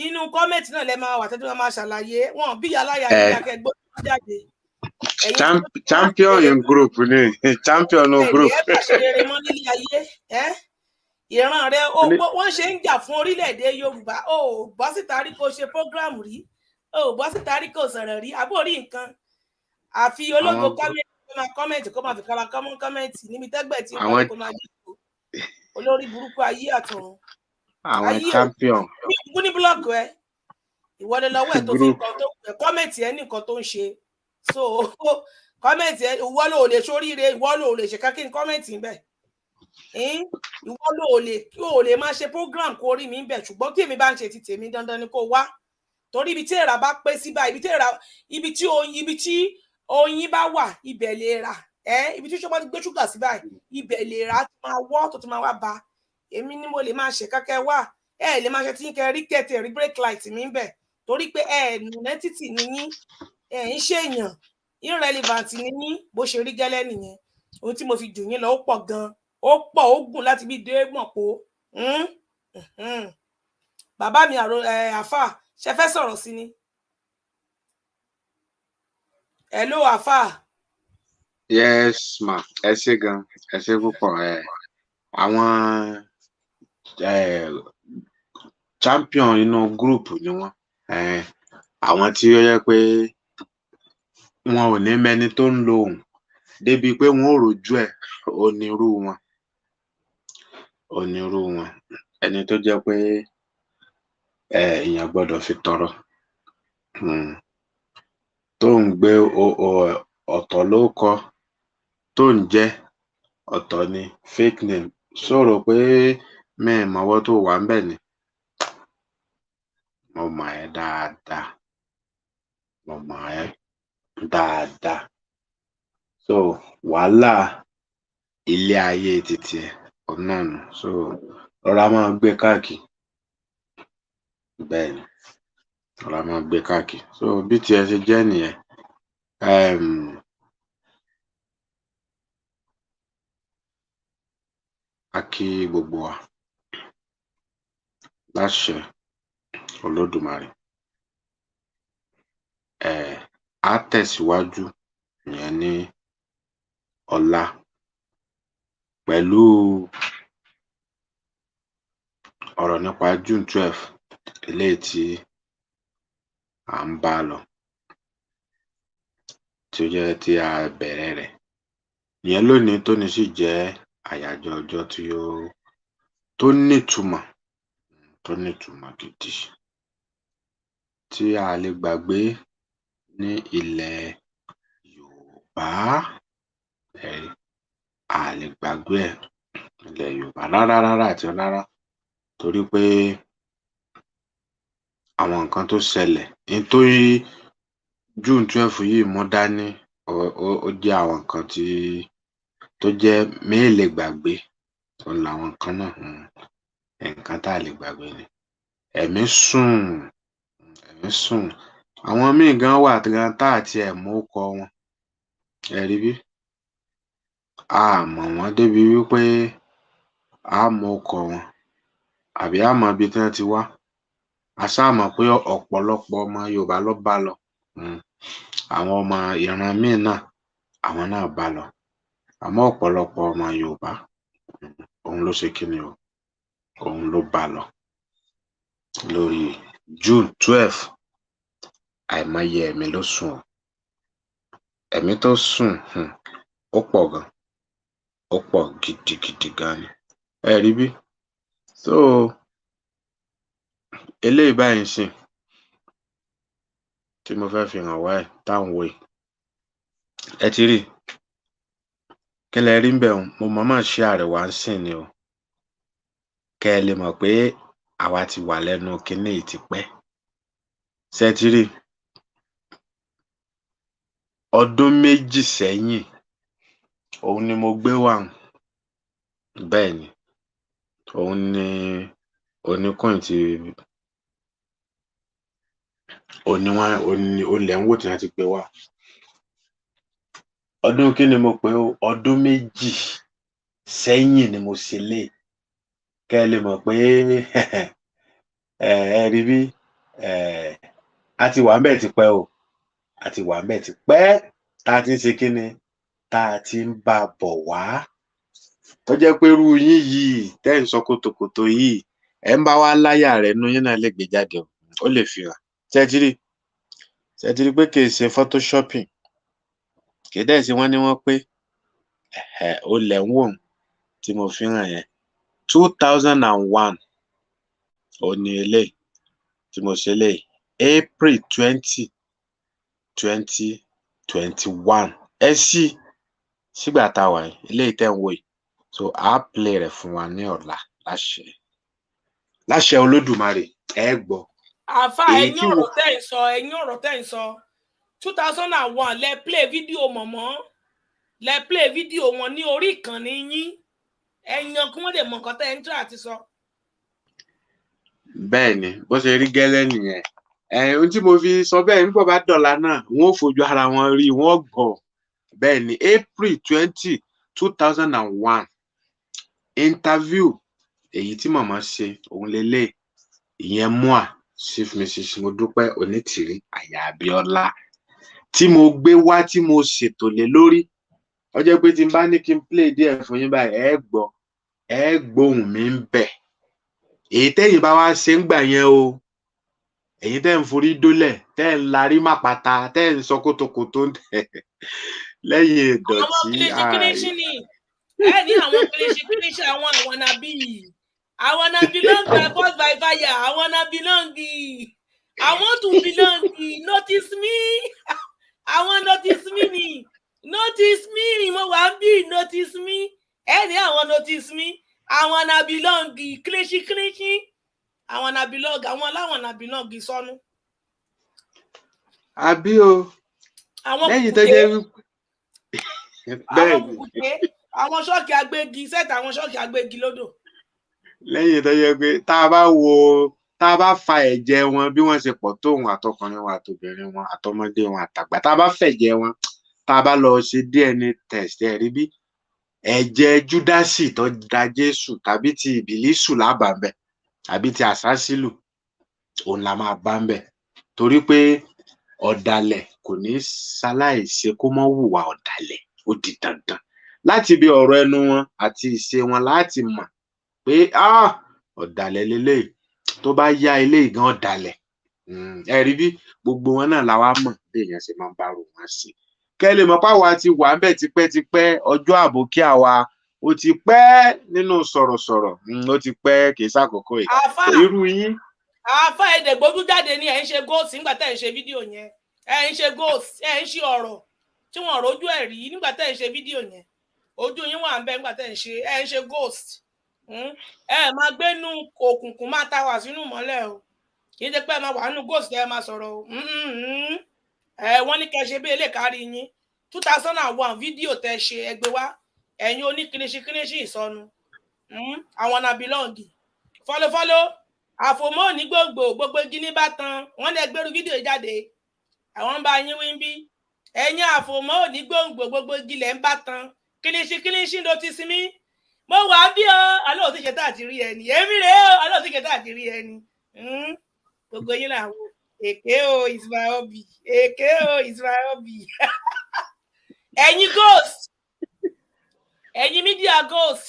inú kọ́mẹ̀tì náà lẹ máa wà tẹ́tí wọn máa ṣàlàyé wọn bí aláya ní akẹgbẹ́ jáde. champion in group ni champion no group. ẹ bá ṣe rere mọ́ nílé ayé ìran rẹ wọ́n ṣe ń jà fún orílẹ̀-èdè Yorùbá ó bọ́ síta rí kó ṣe program rí ó bọ́ síta rí kó sọ̀rọ̀ rí àbórí nǹkan àfi ológo kọ́mẹ̀tì kó máa fi kára kọ́mẹ̀tì níbi tẹ́gbẹ̀ tí wọ́n kó máa dìbò olórí burúkú ayé àtọ̀run àwọn champion ní blọọkù ẹ ìwọlé lọ́wọ́ ẹ tó fi nǹkan tó kọ́mẹ̀tì ẹ ní nǹkan tó ń ṣe so kọ́mẹ̀tì ẹ ìwọ ló lè ṣoríire ìwọ ló lè ṣe kákí ní kọ́mẹ̀tì ń bẹ̀ ìwọ ló lè máa ṣe program kó rí mi ń bẹ̀ ṣùgbọ́n tí èmi bá ń ṣe ti tèmi dandan ni kó wá torí ibi tí èèrà bá pé sí báyìí ibi tí oyin bá wà ibẹ̀ lè rà ibi tí ṣọpọ́ ti gbé ṣúgà sí báyìí ibẹ̀ lè rà tó máa wọ́ tó máa wá ba èmi ni mo lè máa ṣe kákẹ́ wá lè máa ṣe tí ń kẹ rí kẹtẹ rí break light mi ń bẹ̀ torí pé nẹ́tìtì ni yín ń ṣèyàn irrelevant ni yín bó ṣe rí gẹ́lẹ́ nìyẹn ohun tí mo fi jù yín lọ ó pọ̀ gan ó pọ̀ ó gùn láti bí dé mọ̀ pó bàbá mi àfà ṣe fẹ́ sọ̀rọ̀ sí ni. Hello àfà. Yes ma, ẹ ṣé gan, ẹ ṣé púpọ̀. Àwọn champion inú gúrùpù ni wọ́n. Àwọn tí ó yẹ pé wọn ò ní mẹni tó ń lo ohùn débi pé wọn ò rojú ẹ̀ onírú wọn. Ẹni tó jẹ́ pé èèyàn gbọ́dọ̀ fi tọrọ. Tó ń gbé ọ̀tọ̀ ló kọ tó ń jẹ́ ọ̀tọ̀ ni fake name. Sọ̀rọ̀ pé mọ̀wọ́ tó wà ń bẹ̀ ni. Mo mọ̀ ẹ́ dáadáa. So wàhálà ilé ayé títí ẹ̀ ọ̀nà nù. So rọra máa gbé káàkiri. Bẹ́ẹ̀ ni, rọra máa gbé káàkiri. So bí tiẹ̀ ṣe jẹ́ nìyẹn. A kí gbogbo wa láṣẹ Olódùmarè. Á tẹ̀síwájú ìyẹn ní ọ̀la pẹ̀lú ọ̀rọ̀ nípa June 12 eléyìí tí à ń bá lọ, tí ó jẹ́ tí a bẹ̀rẹ̀ rẹ̀. Ìyẹn lónìí tóní sì jẹ́ àyájọ́ ọjọ́ tó nítumọ̀ gidi tí a lè gbàgbé ní ilẹ̀ Yorùbá. A lè gbàgbé ẹ̀ ilẹ̀ Yorùbá rárá àti rárá, torí pé àwọn nǹkan tó ṣẹlẹ̀ nítorí June 12 yìí mú dání ó jẹ́ àwọn nǹkan tó jẹ́ mélè gbàgbé. Òun làwọn nǹkan náà nǹkan tá a lè gbàgbé ni. Ẹ̀mí sùn. Àwọn míì gan wà gan tá àti ẹ̀ mọ orúkọ wọn. Ẹ rí bí? A mọ̀ wọ́n débi wípé a mọ orúkọ wọn àbí a mọ ibi tí wọ́n ti wá. A ṣáà mọ̀ pé ọ̀pọ̀lọpọ̀ ọmọ Yorùbá ló bá lọ. Àwọn ọmọ ìran míì náà àwọn náà bá lọ. Àmọ́ ọ̀pọ̀lọpọ̀ ọmọ Yorùbá òun ló ṣe kíni o, òun ló bá lọ lórí June 12. Àìmọye ẹ̀mí ló sùn o. Ẹ̀mí tó sùn ó pọ̀ gan, ó pọ̀ gidigidi gan ni. Ẹ rí bí? So eléyìí báyìí sìn tí mo fẹ́ fi hàn wá ẹ̀ táwọn wò yìí. Ẹ ti rí kí lẹ rí ń bẹ̀ o. Mo mọ̀ọ́mọ̀ share wá ń sìn ni o, kẹ́ ẹ lè mọ̀ pé àwa ti wà lẹ́nu kinní yìí tipẹ́. Ṣé ẹ ti rí? Ọdún 2 sẹ́yìn òun ni mo gbé wá. Bẹ́ẹ̀ ni, òun ni Oníkóyìn ti olè ń wò tí wọ́n ti gbé wá. Ọdún kí ni mo pè o? Ọdún 2 sẹ́yìn ni mo ṣe lé. Kẹ́ ẹ lè mọ̀ pé ẹ rí bí? A ti wà ń bẹ̀ tipẹ́ o. A ti wà ń bẹ̀ tipẹ́ tá a ti ń ṣe kíni? Tá a ti ń bá a bọ̀ wá. Tó jẹ́ pé irú yín yìí tẹ́ ń sọ kòtòkòtò yìí, ẹ̀ ń bá wá láyà rẹ̀ nínú yín náà lè gbé jáde o. Ó lè fi hàn. Ṣé ẹ ti rí? Ṣé ẹ ti rí pé kì í ṣe photoshopping? Kì í dẹ̀ ṣe wọ́n ní wọ́n pé olè ń wò tí mo fi hàn yẹn. 2001 òun ni eléyìí tí mo ṣe léyìí. April 20, 2021. Ẹ ṣí sígbà tá a wà yìí, eléyìí tẹ́ ń wò yìí. So a play rẹ̀ fún wa ní ọ̀la láṣẹ Olódùmarè. Ẹ gbọ́. Àfà ẹ̀yin ọ̀rọ̀ tẹ́ ń sọ 2001 lẹ play fídíò mọ̀mọ́, lẹ play fídíò wọn ní orí ìkànnì yín. Ẹ̀yàn kí wọ́n lè mọ nǹkan tẹ́ ń try àti sọ. Bẹ́ẹ̀ ni, bó ṣe rí gẹ́lẹ́ nìyẹn. ohun tí mo fi sọ bẹ́ẹ̀ nígbà bá dọ̀la náà wọ́n ò fojú ara wọn rí wọ́n gbọ́ bẹ́ẹ̀ ni April 20, 2001 interview èyí tí màmá ṣe òun lélẹ̀ ìyẹn mua Chief Mrs. Modúpẹ́ Onítìrí Aya Abíọ́lá tí mo gbé wá tí mo ṣètò lé lórí ó jẹ́ pé tí n bá ní kí n play díẹ̀ fún yín báyìí ẹ gbóhùn mi ń bẹ̀ èyí tẹ́yìn bá wá ṣe ń gbà yẹn o èyí tẹ́ ń forí dólẹ̀ tẹ́ ń larí màpàtà tẹ́ ń sọ kótókótó lẹ́yìn ìdọ̀tí. àwọn kìlìṣì ni ẹ ní àwọn kìlìṣì àwọn nàbí belong by force by fire àwọn belong I want to belong notice me àwọn notice me ni notice me mo wà ń bí notice me ẹ ní àwọn notice me àwọn belong kìlìṣì àwọn belong àwọn láwọn belong sọnù. àbí o lẹ́yìn tó jẹ́ àwọn kùkùté àwọn ṣọ́ọ̀kì agbégi sẹ́ẹ̀tì àwọn ṣọ́ọ̀kì agbégi lódò. lẹ́yìn tó jẹ́ pé tá a bá fa ẹ̀jẹ̀ wọn bí wọ́n ṣe pọ̀ tóun àtọkùnrin wọn àtobìnrin wọn àtọmọdé wọn àtàgbà tá a bá fẹ̀jẹ̀ wọn tá a bá lọ ṣe DNA test ẹ̀ rí bí ẹ̀jẹ̀ Júdásì tó da Jésù tàbí ti Ìbílísù lábàámbẹ̀ tàbí ti Àsásílù òun la máa bá ń bẹ̀ torí pé ọ̀dàlẹ̀ kò ní ṣaláìṣe kó mọ́ hùwà ọ̀dàlẹ̀ ó di dandan láti bí ọ̀rọ̀ ẹnu wọn àti ìṣe wọn láti mọ̀ pé ọ̀dàlẹ̀ lélẹ́yìí tó bá yá eléyìí gan ọ̀dàlẹ̀ ẹ rí bí gbogbo wọn náà làwa mọ̀ bí èèyàn ṣe máa ń bárò wọn sí kẹ́ lè mọ̀ páwa ti wà ń bẹ̀ tipẹ́tipẹ́ ọjọ́ àbòkí àwa ó ti pẹ́ nínú sọ̀rọ̀sọ̀rọ̀ ó ti pẹ́ kì í ṣàkókò yìí irú yín. àáfà ẹ̀dẹ̀gbójú jáde ni ẹ̀ ń ṣe góòsì nígbà tẹ́ ẹ̀ ń ṣe fídíò yẹn ẹ̀ ń ṣe góòsì ẹ̀ ń ṣe ọ̀rọ̀ tí wọ́n rojú ẹ̀ rí nígbà tẹ́ ẹ̀ ń ṣe fídíò yẹn ojú yín wà ń bẹ nígbà tẹ́ ẹ̀ ń ṣe ghost ẹ̀ máa gbénú òkùnkùn máa ta wà sínú mọ́lẹ̀ o kì í ṣe pé ẹ máa wà nínú ghost ẹ máa sọ̀rọ̀ o wọ́n ní kẹ́ ṣe bí eléyìí kárí yín 2001 fídíò tẹ́ ṣe ẹgbẹ́ wá ẹ̀yin oníkíníṣíkíníṣí ìsọnù àwọn belong fọlọfọlọ àfòmọ́ ní gbogbo igi ní bàtàn wọ́n lè gbèrú fídíò jáde àwọn ń bá yín wí ń bí ẹ̀yin àfòmọ́ ní gbogbo igi lẹ̀ ń bàtàn kíníṣíkíníṣí ló ti sinmi mo wà bí ọ alẹ́ òsì ṣe tá àti rí ẹni èmi rèé o alẹ́ òsì ṣe tá àti rí ẹni gbogbo yín làwọn èké o is my hobby èké o is my hobby ẹ̀yin ghost ẹ̀yin media ghost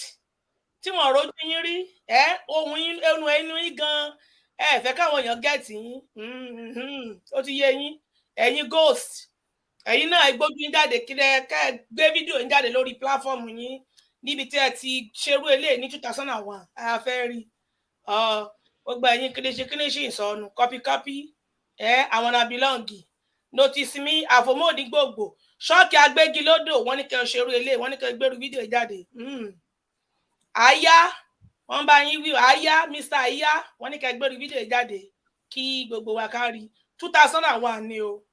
tí wọ́n rojú yín rí ohun yín ẹnu yín gan fẹ́ káwọn èèyàn gẹ̀ẹ́tì yín ó ti yé yín ẹ̀yin ghost ẹ̀yin náà gbójú yín jáde kílẹ̀ kẹ́ gbé fídíò yín jáde lórí pláfọ́ọ̀mù yín níbi tí ẹ ti ṣerú eléyìí ní 2001 a fẹ́ rí gbogbo ẹ̀yin kíníṣí ìsọnù kọ́píkọ́pí àwọn belong notice me àfòmọ́ọ̀dì gbogbo ṣọ́ọ̀kì agbégi lódò wọ́n ní kẹ́ ṣerú eléyìí wọ́n ní kẹ́ gbérú fídíò jáde àyà wọ́n bá yín wí àyà Mr. àyà wọ́n ní kẹ́ gbérú fídíò jáde kí gbogbo wa kárí 2001 ni o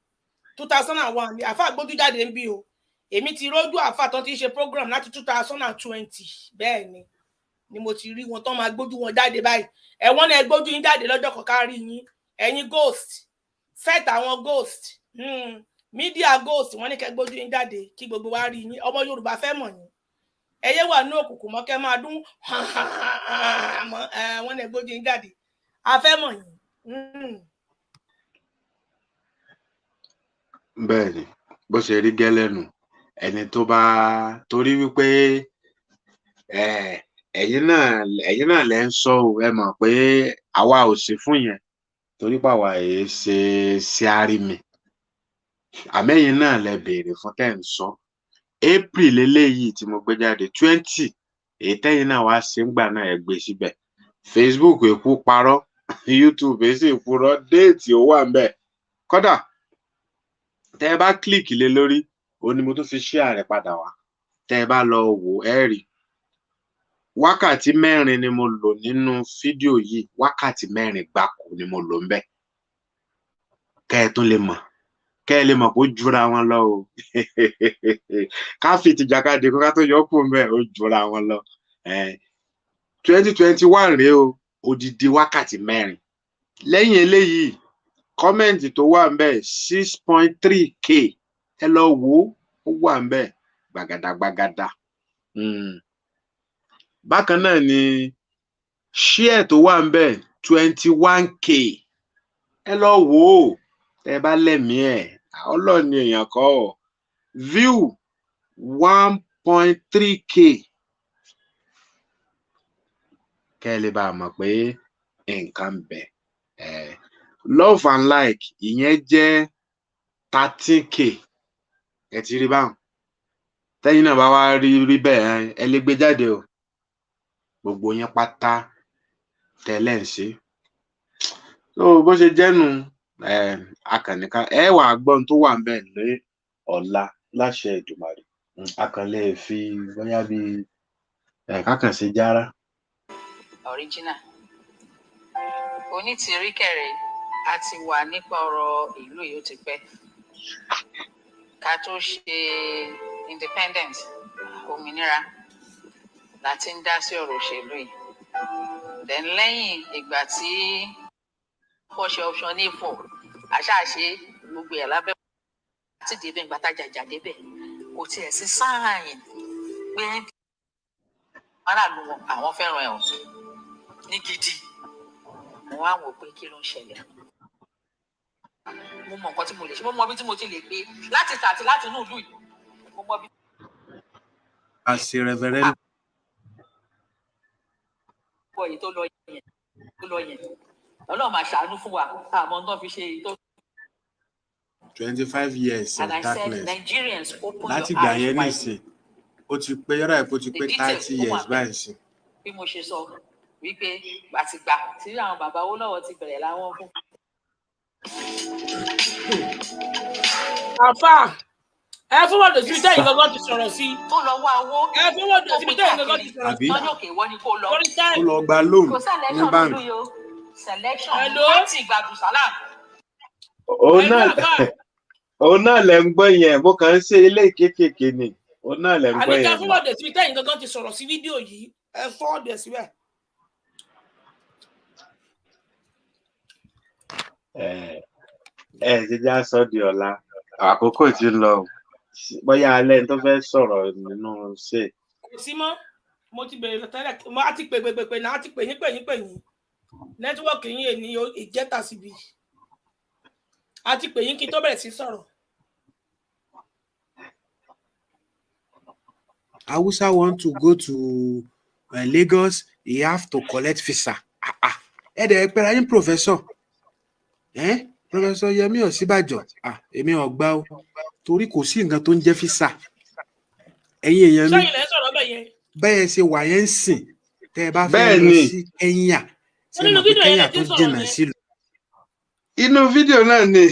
2001 ni àfa gbójú jáde ń bí o èmi ti rójú àfa tó ti ṣe program láti 2020 bẹ́ẹ̀ ni mo ti rí wọn tó máa gbójú wọn jáde báyìí ẹ̀wọ́n náà gbójú yín jáde lọ́jọ́ kọ̀ọ̀kan rí yín ẹ̀yin ghost set àwọn ghost media ghost wọ́n ní kẹ́ gbójú yín jáde kí gbogbo wa rí yín ọmọ Yorùbá fẹ́ mọ̀ yín ẹyẹ wà ní òkùnkùn mọ́kẹ́ máa dún wọ́n ní gbójú yín jáde a fẹ́ mọ̀ yín. bẹ́ẹ̀ ni bó ṣe rí gẹ́lẹ́ nù ẹni tó bá torí wípé ẹ̀yin náà lẹ ń sọ ò ẹ mọ̀ pé àwa ò sí fún yẹn torí pàwà èé ṣe àrími àmẹ́yìn náà lẹ béèrè fún tẹ́ ń sọ April eléyìí tí mo gbé jáde 20 èyí tẹ́yìn náà wá ṣe ń gbà náà ẹ gbé síbẹ̀ Facebook èkú parọ́ YouTube èsì ìpurọ́ déètì ó wà ń bẹ̀ kódà tẹ́ ẹ bá kílìkì lé lórí ó ní mo tún fi share rẹ̀ padà wá tẹ́ ẹ bá lọ wò ẹ rí wákàtí 4 ni mo lò nínú fídíò yìí wákàtí 4 gbáko ni mo lò ń bẹ̀ kẹ́ ẹ tún lè mọ̀ kẹ́ ẹ lè mọ̀ pé ó jura wọn lọ o ká fi tìjàkadì kó ká tó yọ kù ń bẹ̀ ó jura wọn lọ 2021 rèé o odidi wákàtí 4 lẹ́yìn eléyìí kọ́mẹ̀ntì tó wà ńbẹ̀ 6.3k ẹ lọ wò ó wà ńbẹ̀ gbàgàdàgbàgàdà. Bákan náà ni share tó wà ńbẹ̀ 21k ẹ lọ wò ó tẹ́ bá lẹ́mìí ẹ̀ ọlọ́ọ̀ni èèyàn kọ́ view 1.3k kẹ́ ẹ lè bá a mọ̀ pé nǹkan ń bẹ. Love and like ìyẹn jẹ́ 13k ẹ ti rí báwọn tẹ́yìn náà bá wá rí bẹ́ẹ̀ ẹ lè gbé jáde o gbogbo yẹn pátá tẹ́lẹ̀ ń ṣe. So bó ṣe jẹ́ nu akànnìkan ẹ wà gbọ́n tó wà ń bẹ̀ ní ọ̀la láṣẹ Èdùmàrè akànlẹ̀ fi bóyá bí kákànṣe jára. Original onítìrí kẹrẹ a ti wà nípa ọ̀rọ̀ ìlú yìí ó ti pẹ́ ká tó ṣe independence òmìnira láti ń dá sí ọ̀rọ̀ òṣèlú yìí then lẹ́yìn ìgbà tí wọ́n ṣe option A4 àṣàṣe gbogbo ẹ̀ lábẹ́ àti débẹ̀ ìgbà tájàjà débẹ̀ kò tiẹ̀ sí sáàyìn pé aráàlú wọn àwọn fẹ́ràn ẹ̀ ní gidi mo wá wò pé kí ló ń ṣẹlẹ̀ mo mọ nǹkan tí mo lè ṣe mo mọ bí tí mo ti lè gbé láti tàti láti inú ìlú yìí mo mọ bí. àṣì rẹ̀vẹ̀rẹ̀. bọ́ èyí tó lọ yẹn ọlọ́run máa ṣàánú fún wa àmọ́ tó fi ṣe èyí tó. 25 years of darkness láti gbà gbà yẹn nìsín ó ti pé yàrá ẹ̀ kó ti pé 30 years báyìí sí. bí mo ṣe sọ wípé àtìgbà tí àwọn bàbá owó lọ́wọ́ ti bẹ̀rẹ̀ láwọn fún. àfà ẹ fún wọn dòsí tẹ̀yìn gangan ti sọ̀rọ̀ sí. tó lọ wá owó ẹ fún wọn dòsí tẹ̀yìn gangan ti sọ̀rọ̀ sí. lọ́jọ́ kèwọ́ ni kó lọ. ó lọ gba loan ní báńkì. selection láti ìgbàdùn sálà. òun náà lẹ ń gbọ́ yẹn mo kàn ń ṣe ilé kéékèèké ni òun náà lẹ ń gbọ́ yẹn. àníkà fún wọn dòsí tẹ̀yìn gangan ti sọ̀rọ̀ sí fídíò yìí ẹ fọ́ ọ̀dẹ̀ síbẹ̀. Ṣe já sọ di ọ̀la àkókò tí ń lọ bóyá alẹ́ tó fẹ́ sọ̀rọ̀ nínú ṣe. kò sí mọ́ mo ti bèrè tẹ́lẹ̀ mo á ti pè náà á ti pè yín nẹ́tíwọ́ọ̀kì yín èní ìjẹ́ta síbi á ti pè yín kí n tó bẹ̀rẹ̀ sí sọ̀rọ̀. Hausa want to go to Lagos, he have to collect visa. Ẹ̀dẹ̀ pẹ̀lú ayé professor. Professor Yemi Ọ̀sínbàjò èmi ò gbà o torí kò sí nǹkan tó ń jẹ́ físà ẹ̀yin èèyàn mi bẹ́ẹ̀ ṣe wà yẹn ń sìn tẹ́ ẹ bá fẹ́ lọ sí Kenya ṣe mọ̀ pé Kenya tó jìnnà sílùú. Inú fídíò náà ni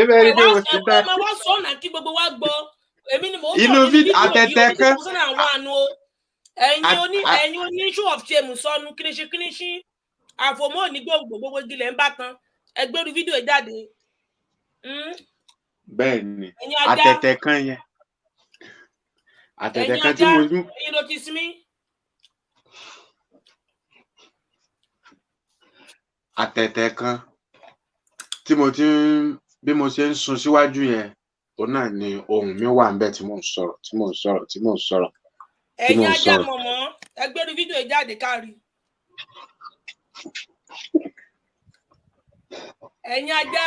ọmọ wa sọ náà kí gbogbo wa gbọ́ èmi ni mò ń sọ fídíò àtẹ̀tẹ̀ kan ẹ̀yin oní show of shame sọnù kíníṣí àfòmọ́ ní gbogbo gilẹ̀ ń bá tán ẹgbẹ́rú fídíò jáde. bẹ́ẹ̀ ni àtẹ̀tẹ̀ kan yẹn àtẹ̀tẹ̀ kan tí mo mú. ẹ̀yin ló ti sinmi. àtẹ̀tẹ̀ kan tí mo ti ń bí mo ṣe ń sun síwájú yẹn òun náà ni ohùn mi wà níbẹ̀ tí mò ń sọ̀rọ̀. ẹ̀yin ajá mọ̀mọ́ ẹgbẹ́rú fídíò jáde kárí. ẹ̀yin ajá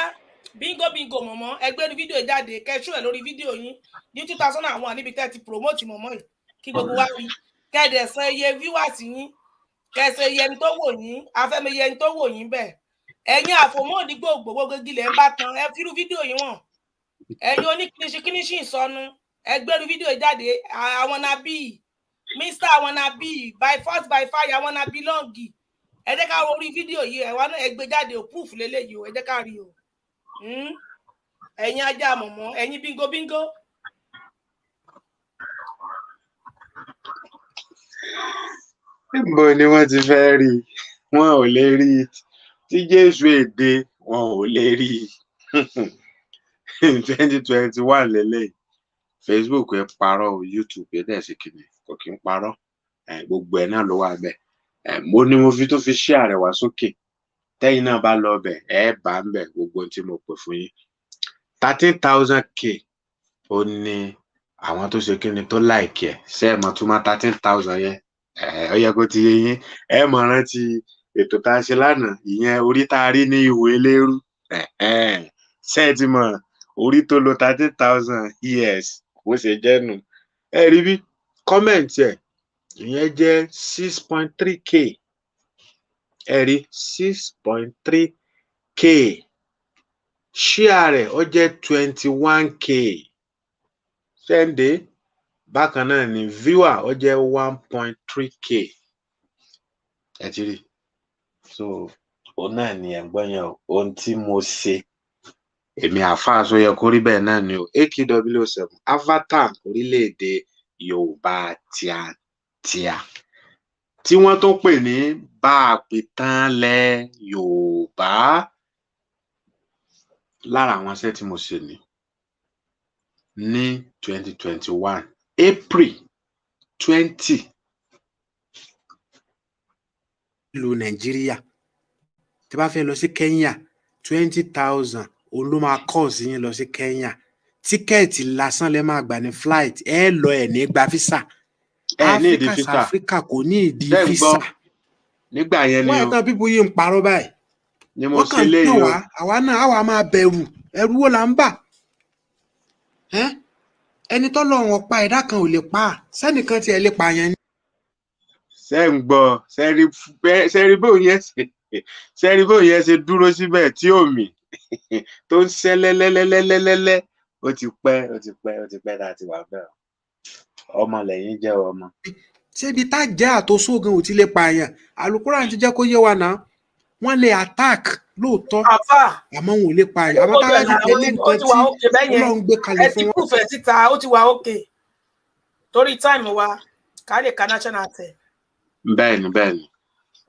bingo mọ̀mọ́ ẹgbẹ́rú fídíò jáde kẹ́ṣú ẹ̀ lórí fídíò yín ní 2001 níbi tẹ́ ti promote mọ̀mọ́ yìí kí gbogbo wa rí kẹ́ẹ̀dẹ̀ san iye viewers yín kẹ́ẹ̀sẹ̀ iye ẹni tó wò yín afẹ́mi iye ẹni tó wò yín bẹ́ẹ̀ ẹ̀yin àfòmọ́ ní gbogbo gilẹ̀ ń bá tan ẹ fírú fídíò yín wọ̀n ẹ̀yin oníkíníṣí ìsọnù ẹgbẹ́rú fídíò jáde àwọn nàbí Mr. àwọn nàbí by force by fire àwọn nàbí lọ́ọ̀gì ẹ jẹ́ ká orí fídíò yìí ẹ̀wá náà ẹ gbé jáde ò proof lélẹ́yìí o ẹ jẹ́ ká rí o ẹ̀yin ajá mọ̀mọ́ ẹ̀yin bingo. níbo ni wọ́n ti fẹ́ rí wọn ò lè rí tí Jésù èdè wọn ò lè rí 2021 lélẹ̀ Facebook ẹ parọ́ o YouTube ẹ dẹ̀ sí kìnnì kò kí ń parọ́ gbogbo ẹ̀ náà ló wà bẹ́ẹ̀ mo ní mo fi tó fi share rẹ̀ wá sókè tẹ́yìn náà bá lọ bẹ̀ ẹ bá ń bẹ̀ gbogbo ohun tí mo pè fún yín 13,000k ó ní àwọn tó ṣe kíni tó láìkì ẹ̀ ṣe é mọ̀ túmọ̀ 13,000 yẹn ó yẹ kó ti yé yín ẹ mọ̀ rántí ètò tá a ṣe lánàá ìyẹn orí tá a rí ní ìwé eléérú ṣe é ti mọ̀ orí tó lo 13,000 years bó ṣe jẹ́ nù ẹ rí bí kọ́mẹ̀ntì ẹ̀ ìyẹn jẹ́ 6.3k ẹ rí 6.3k ṣíà rẹ̀ ó jẹ́ 21k ṣẹ́ǹdé bákan náà ni viewer ó jẹ́ 1.3k ẹ ti rí so òun náà ni ẹ̀gbọ́n yẹn ohun tí mo ṣe èmi àáfàá sọ yẹ kó rí bẹ́ẹ̀ náà ni o AKW07 avatar orílẹ̀-èdè Yorùbá tíátíá tí wọ́n tó pè ní bá a pè tán lẹ Yorùbá lára àwọn iṣẹ́ tí mo ṣe ní 2021 April 20 ìlú Nàìjíríà tí bá fẹ́ lọ sí Kenya 20,000 òun ló máa kọ́ sí yín lọ sí Kenya tíkẹ́ẹ̀tì lásán lẹ máa gbà ní flight ẹ lọ ẹ ní gba visa Africa South Africa kò ní ìdí visa nígbà yẹn ni o wọ́n ẹ̀tàn pípọ̀ yìí ń parọ́ báyìí ni mo ṣe léyìí o àwa náà àwa máa bẹ̀rù ẹ̀rù wo là ń bà ẹni tó lọ wọn pa ẹ̀dá kan ò lè pa sẹ́nìkan tiẹ̀ lè pa yẹn. ṣé ń gbọ́ sẹ́rí bóun yẹn ṣe dúró síbẹ̀ tí ò mì tó ń ṣẹ́ lẹ́lẹ́lẹ́lẹ́lẹ́lẹ́ ó ti pẹ́ láti wà bẹ́ẹ̀ ọmọ lẹ́yìn jẹ́ ọmọ. ṣébi tá jẹ́ àtòsógan ò ti lè pààyàn Al-Qur'an ti jẹ́ kó yé wa náà wọ́n lè attack lóòótọ́ àmọ́ wọn ò lè pààyàn àmọ́ táwa ti tẹ̀lé nǹkan tí Ọlọ́run gbé kalẹ̀ fún wọn. ẹ ti proof ẹ síta ó ti wà òkè torí táìmù wa ká lè ka national tẹ. bẹ́ẹ̀ni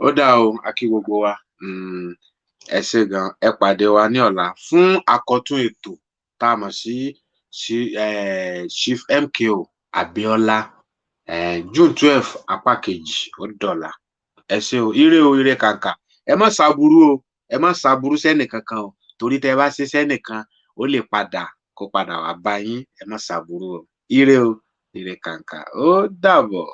ó dá o a kí gbogbo wa ẹ ṣé gan ẹ pàdé wa ní ọ̀la fún àkọ́tún ètò tá a mọ̀ sí Chief MKO Abiola June 12 apá kejì ó dọ̀la ẹ ṣé o ire kàǹkà ẹ má ṣàbúrú sẹ́nì kankan o torí tẹ́ bá ṣe sẹ́nìkan ó lè kó padà wá bá yín ẹ má ṣàbúrú o ire kàǹkà ó dàbọ̀.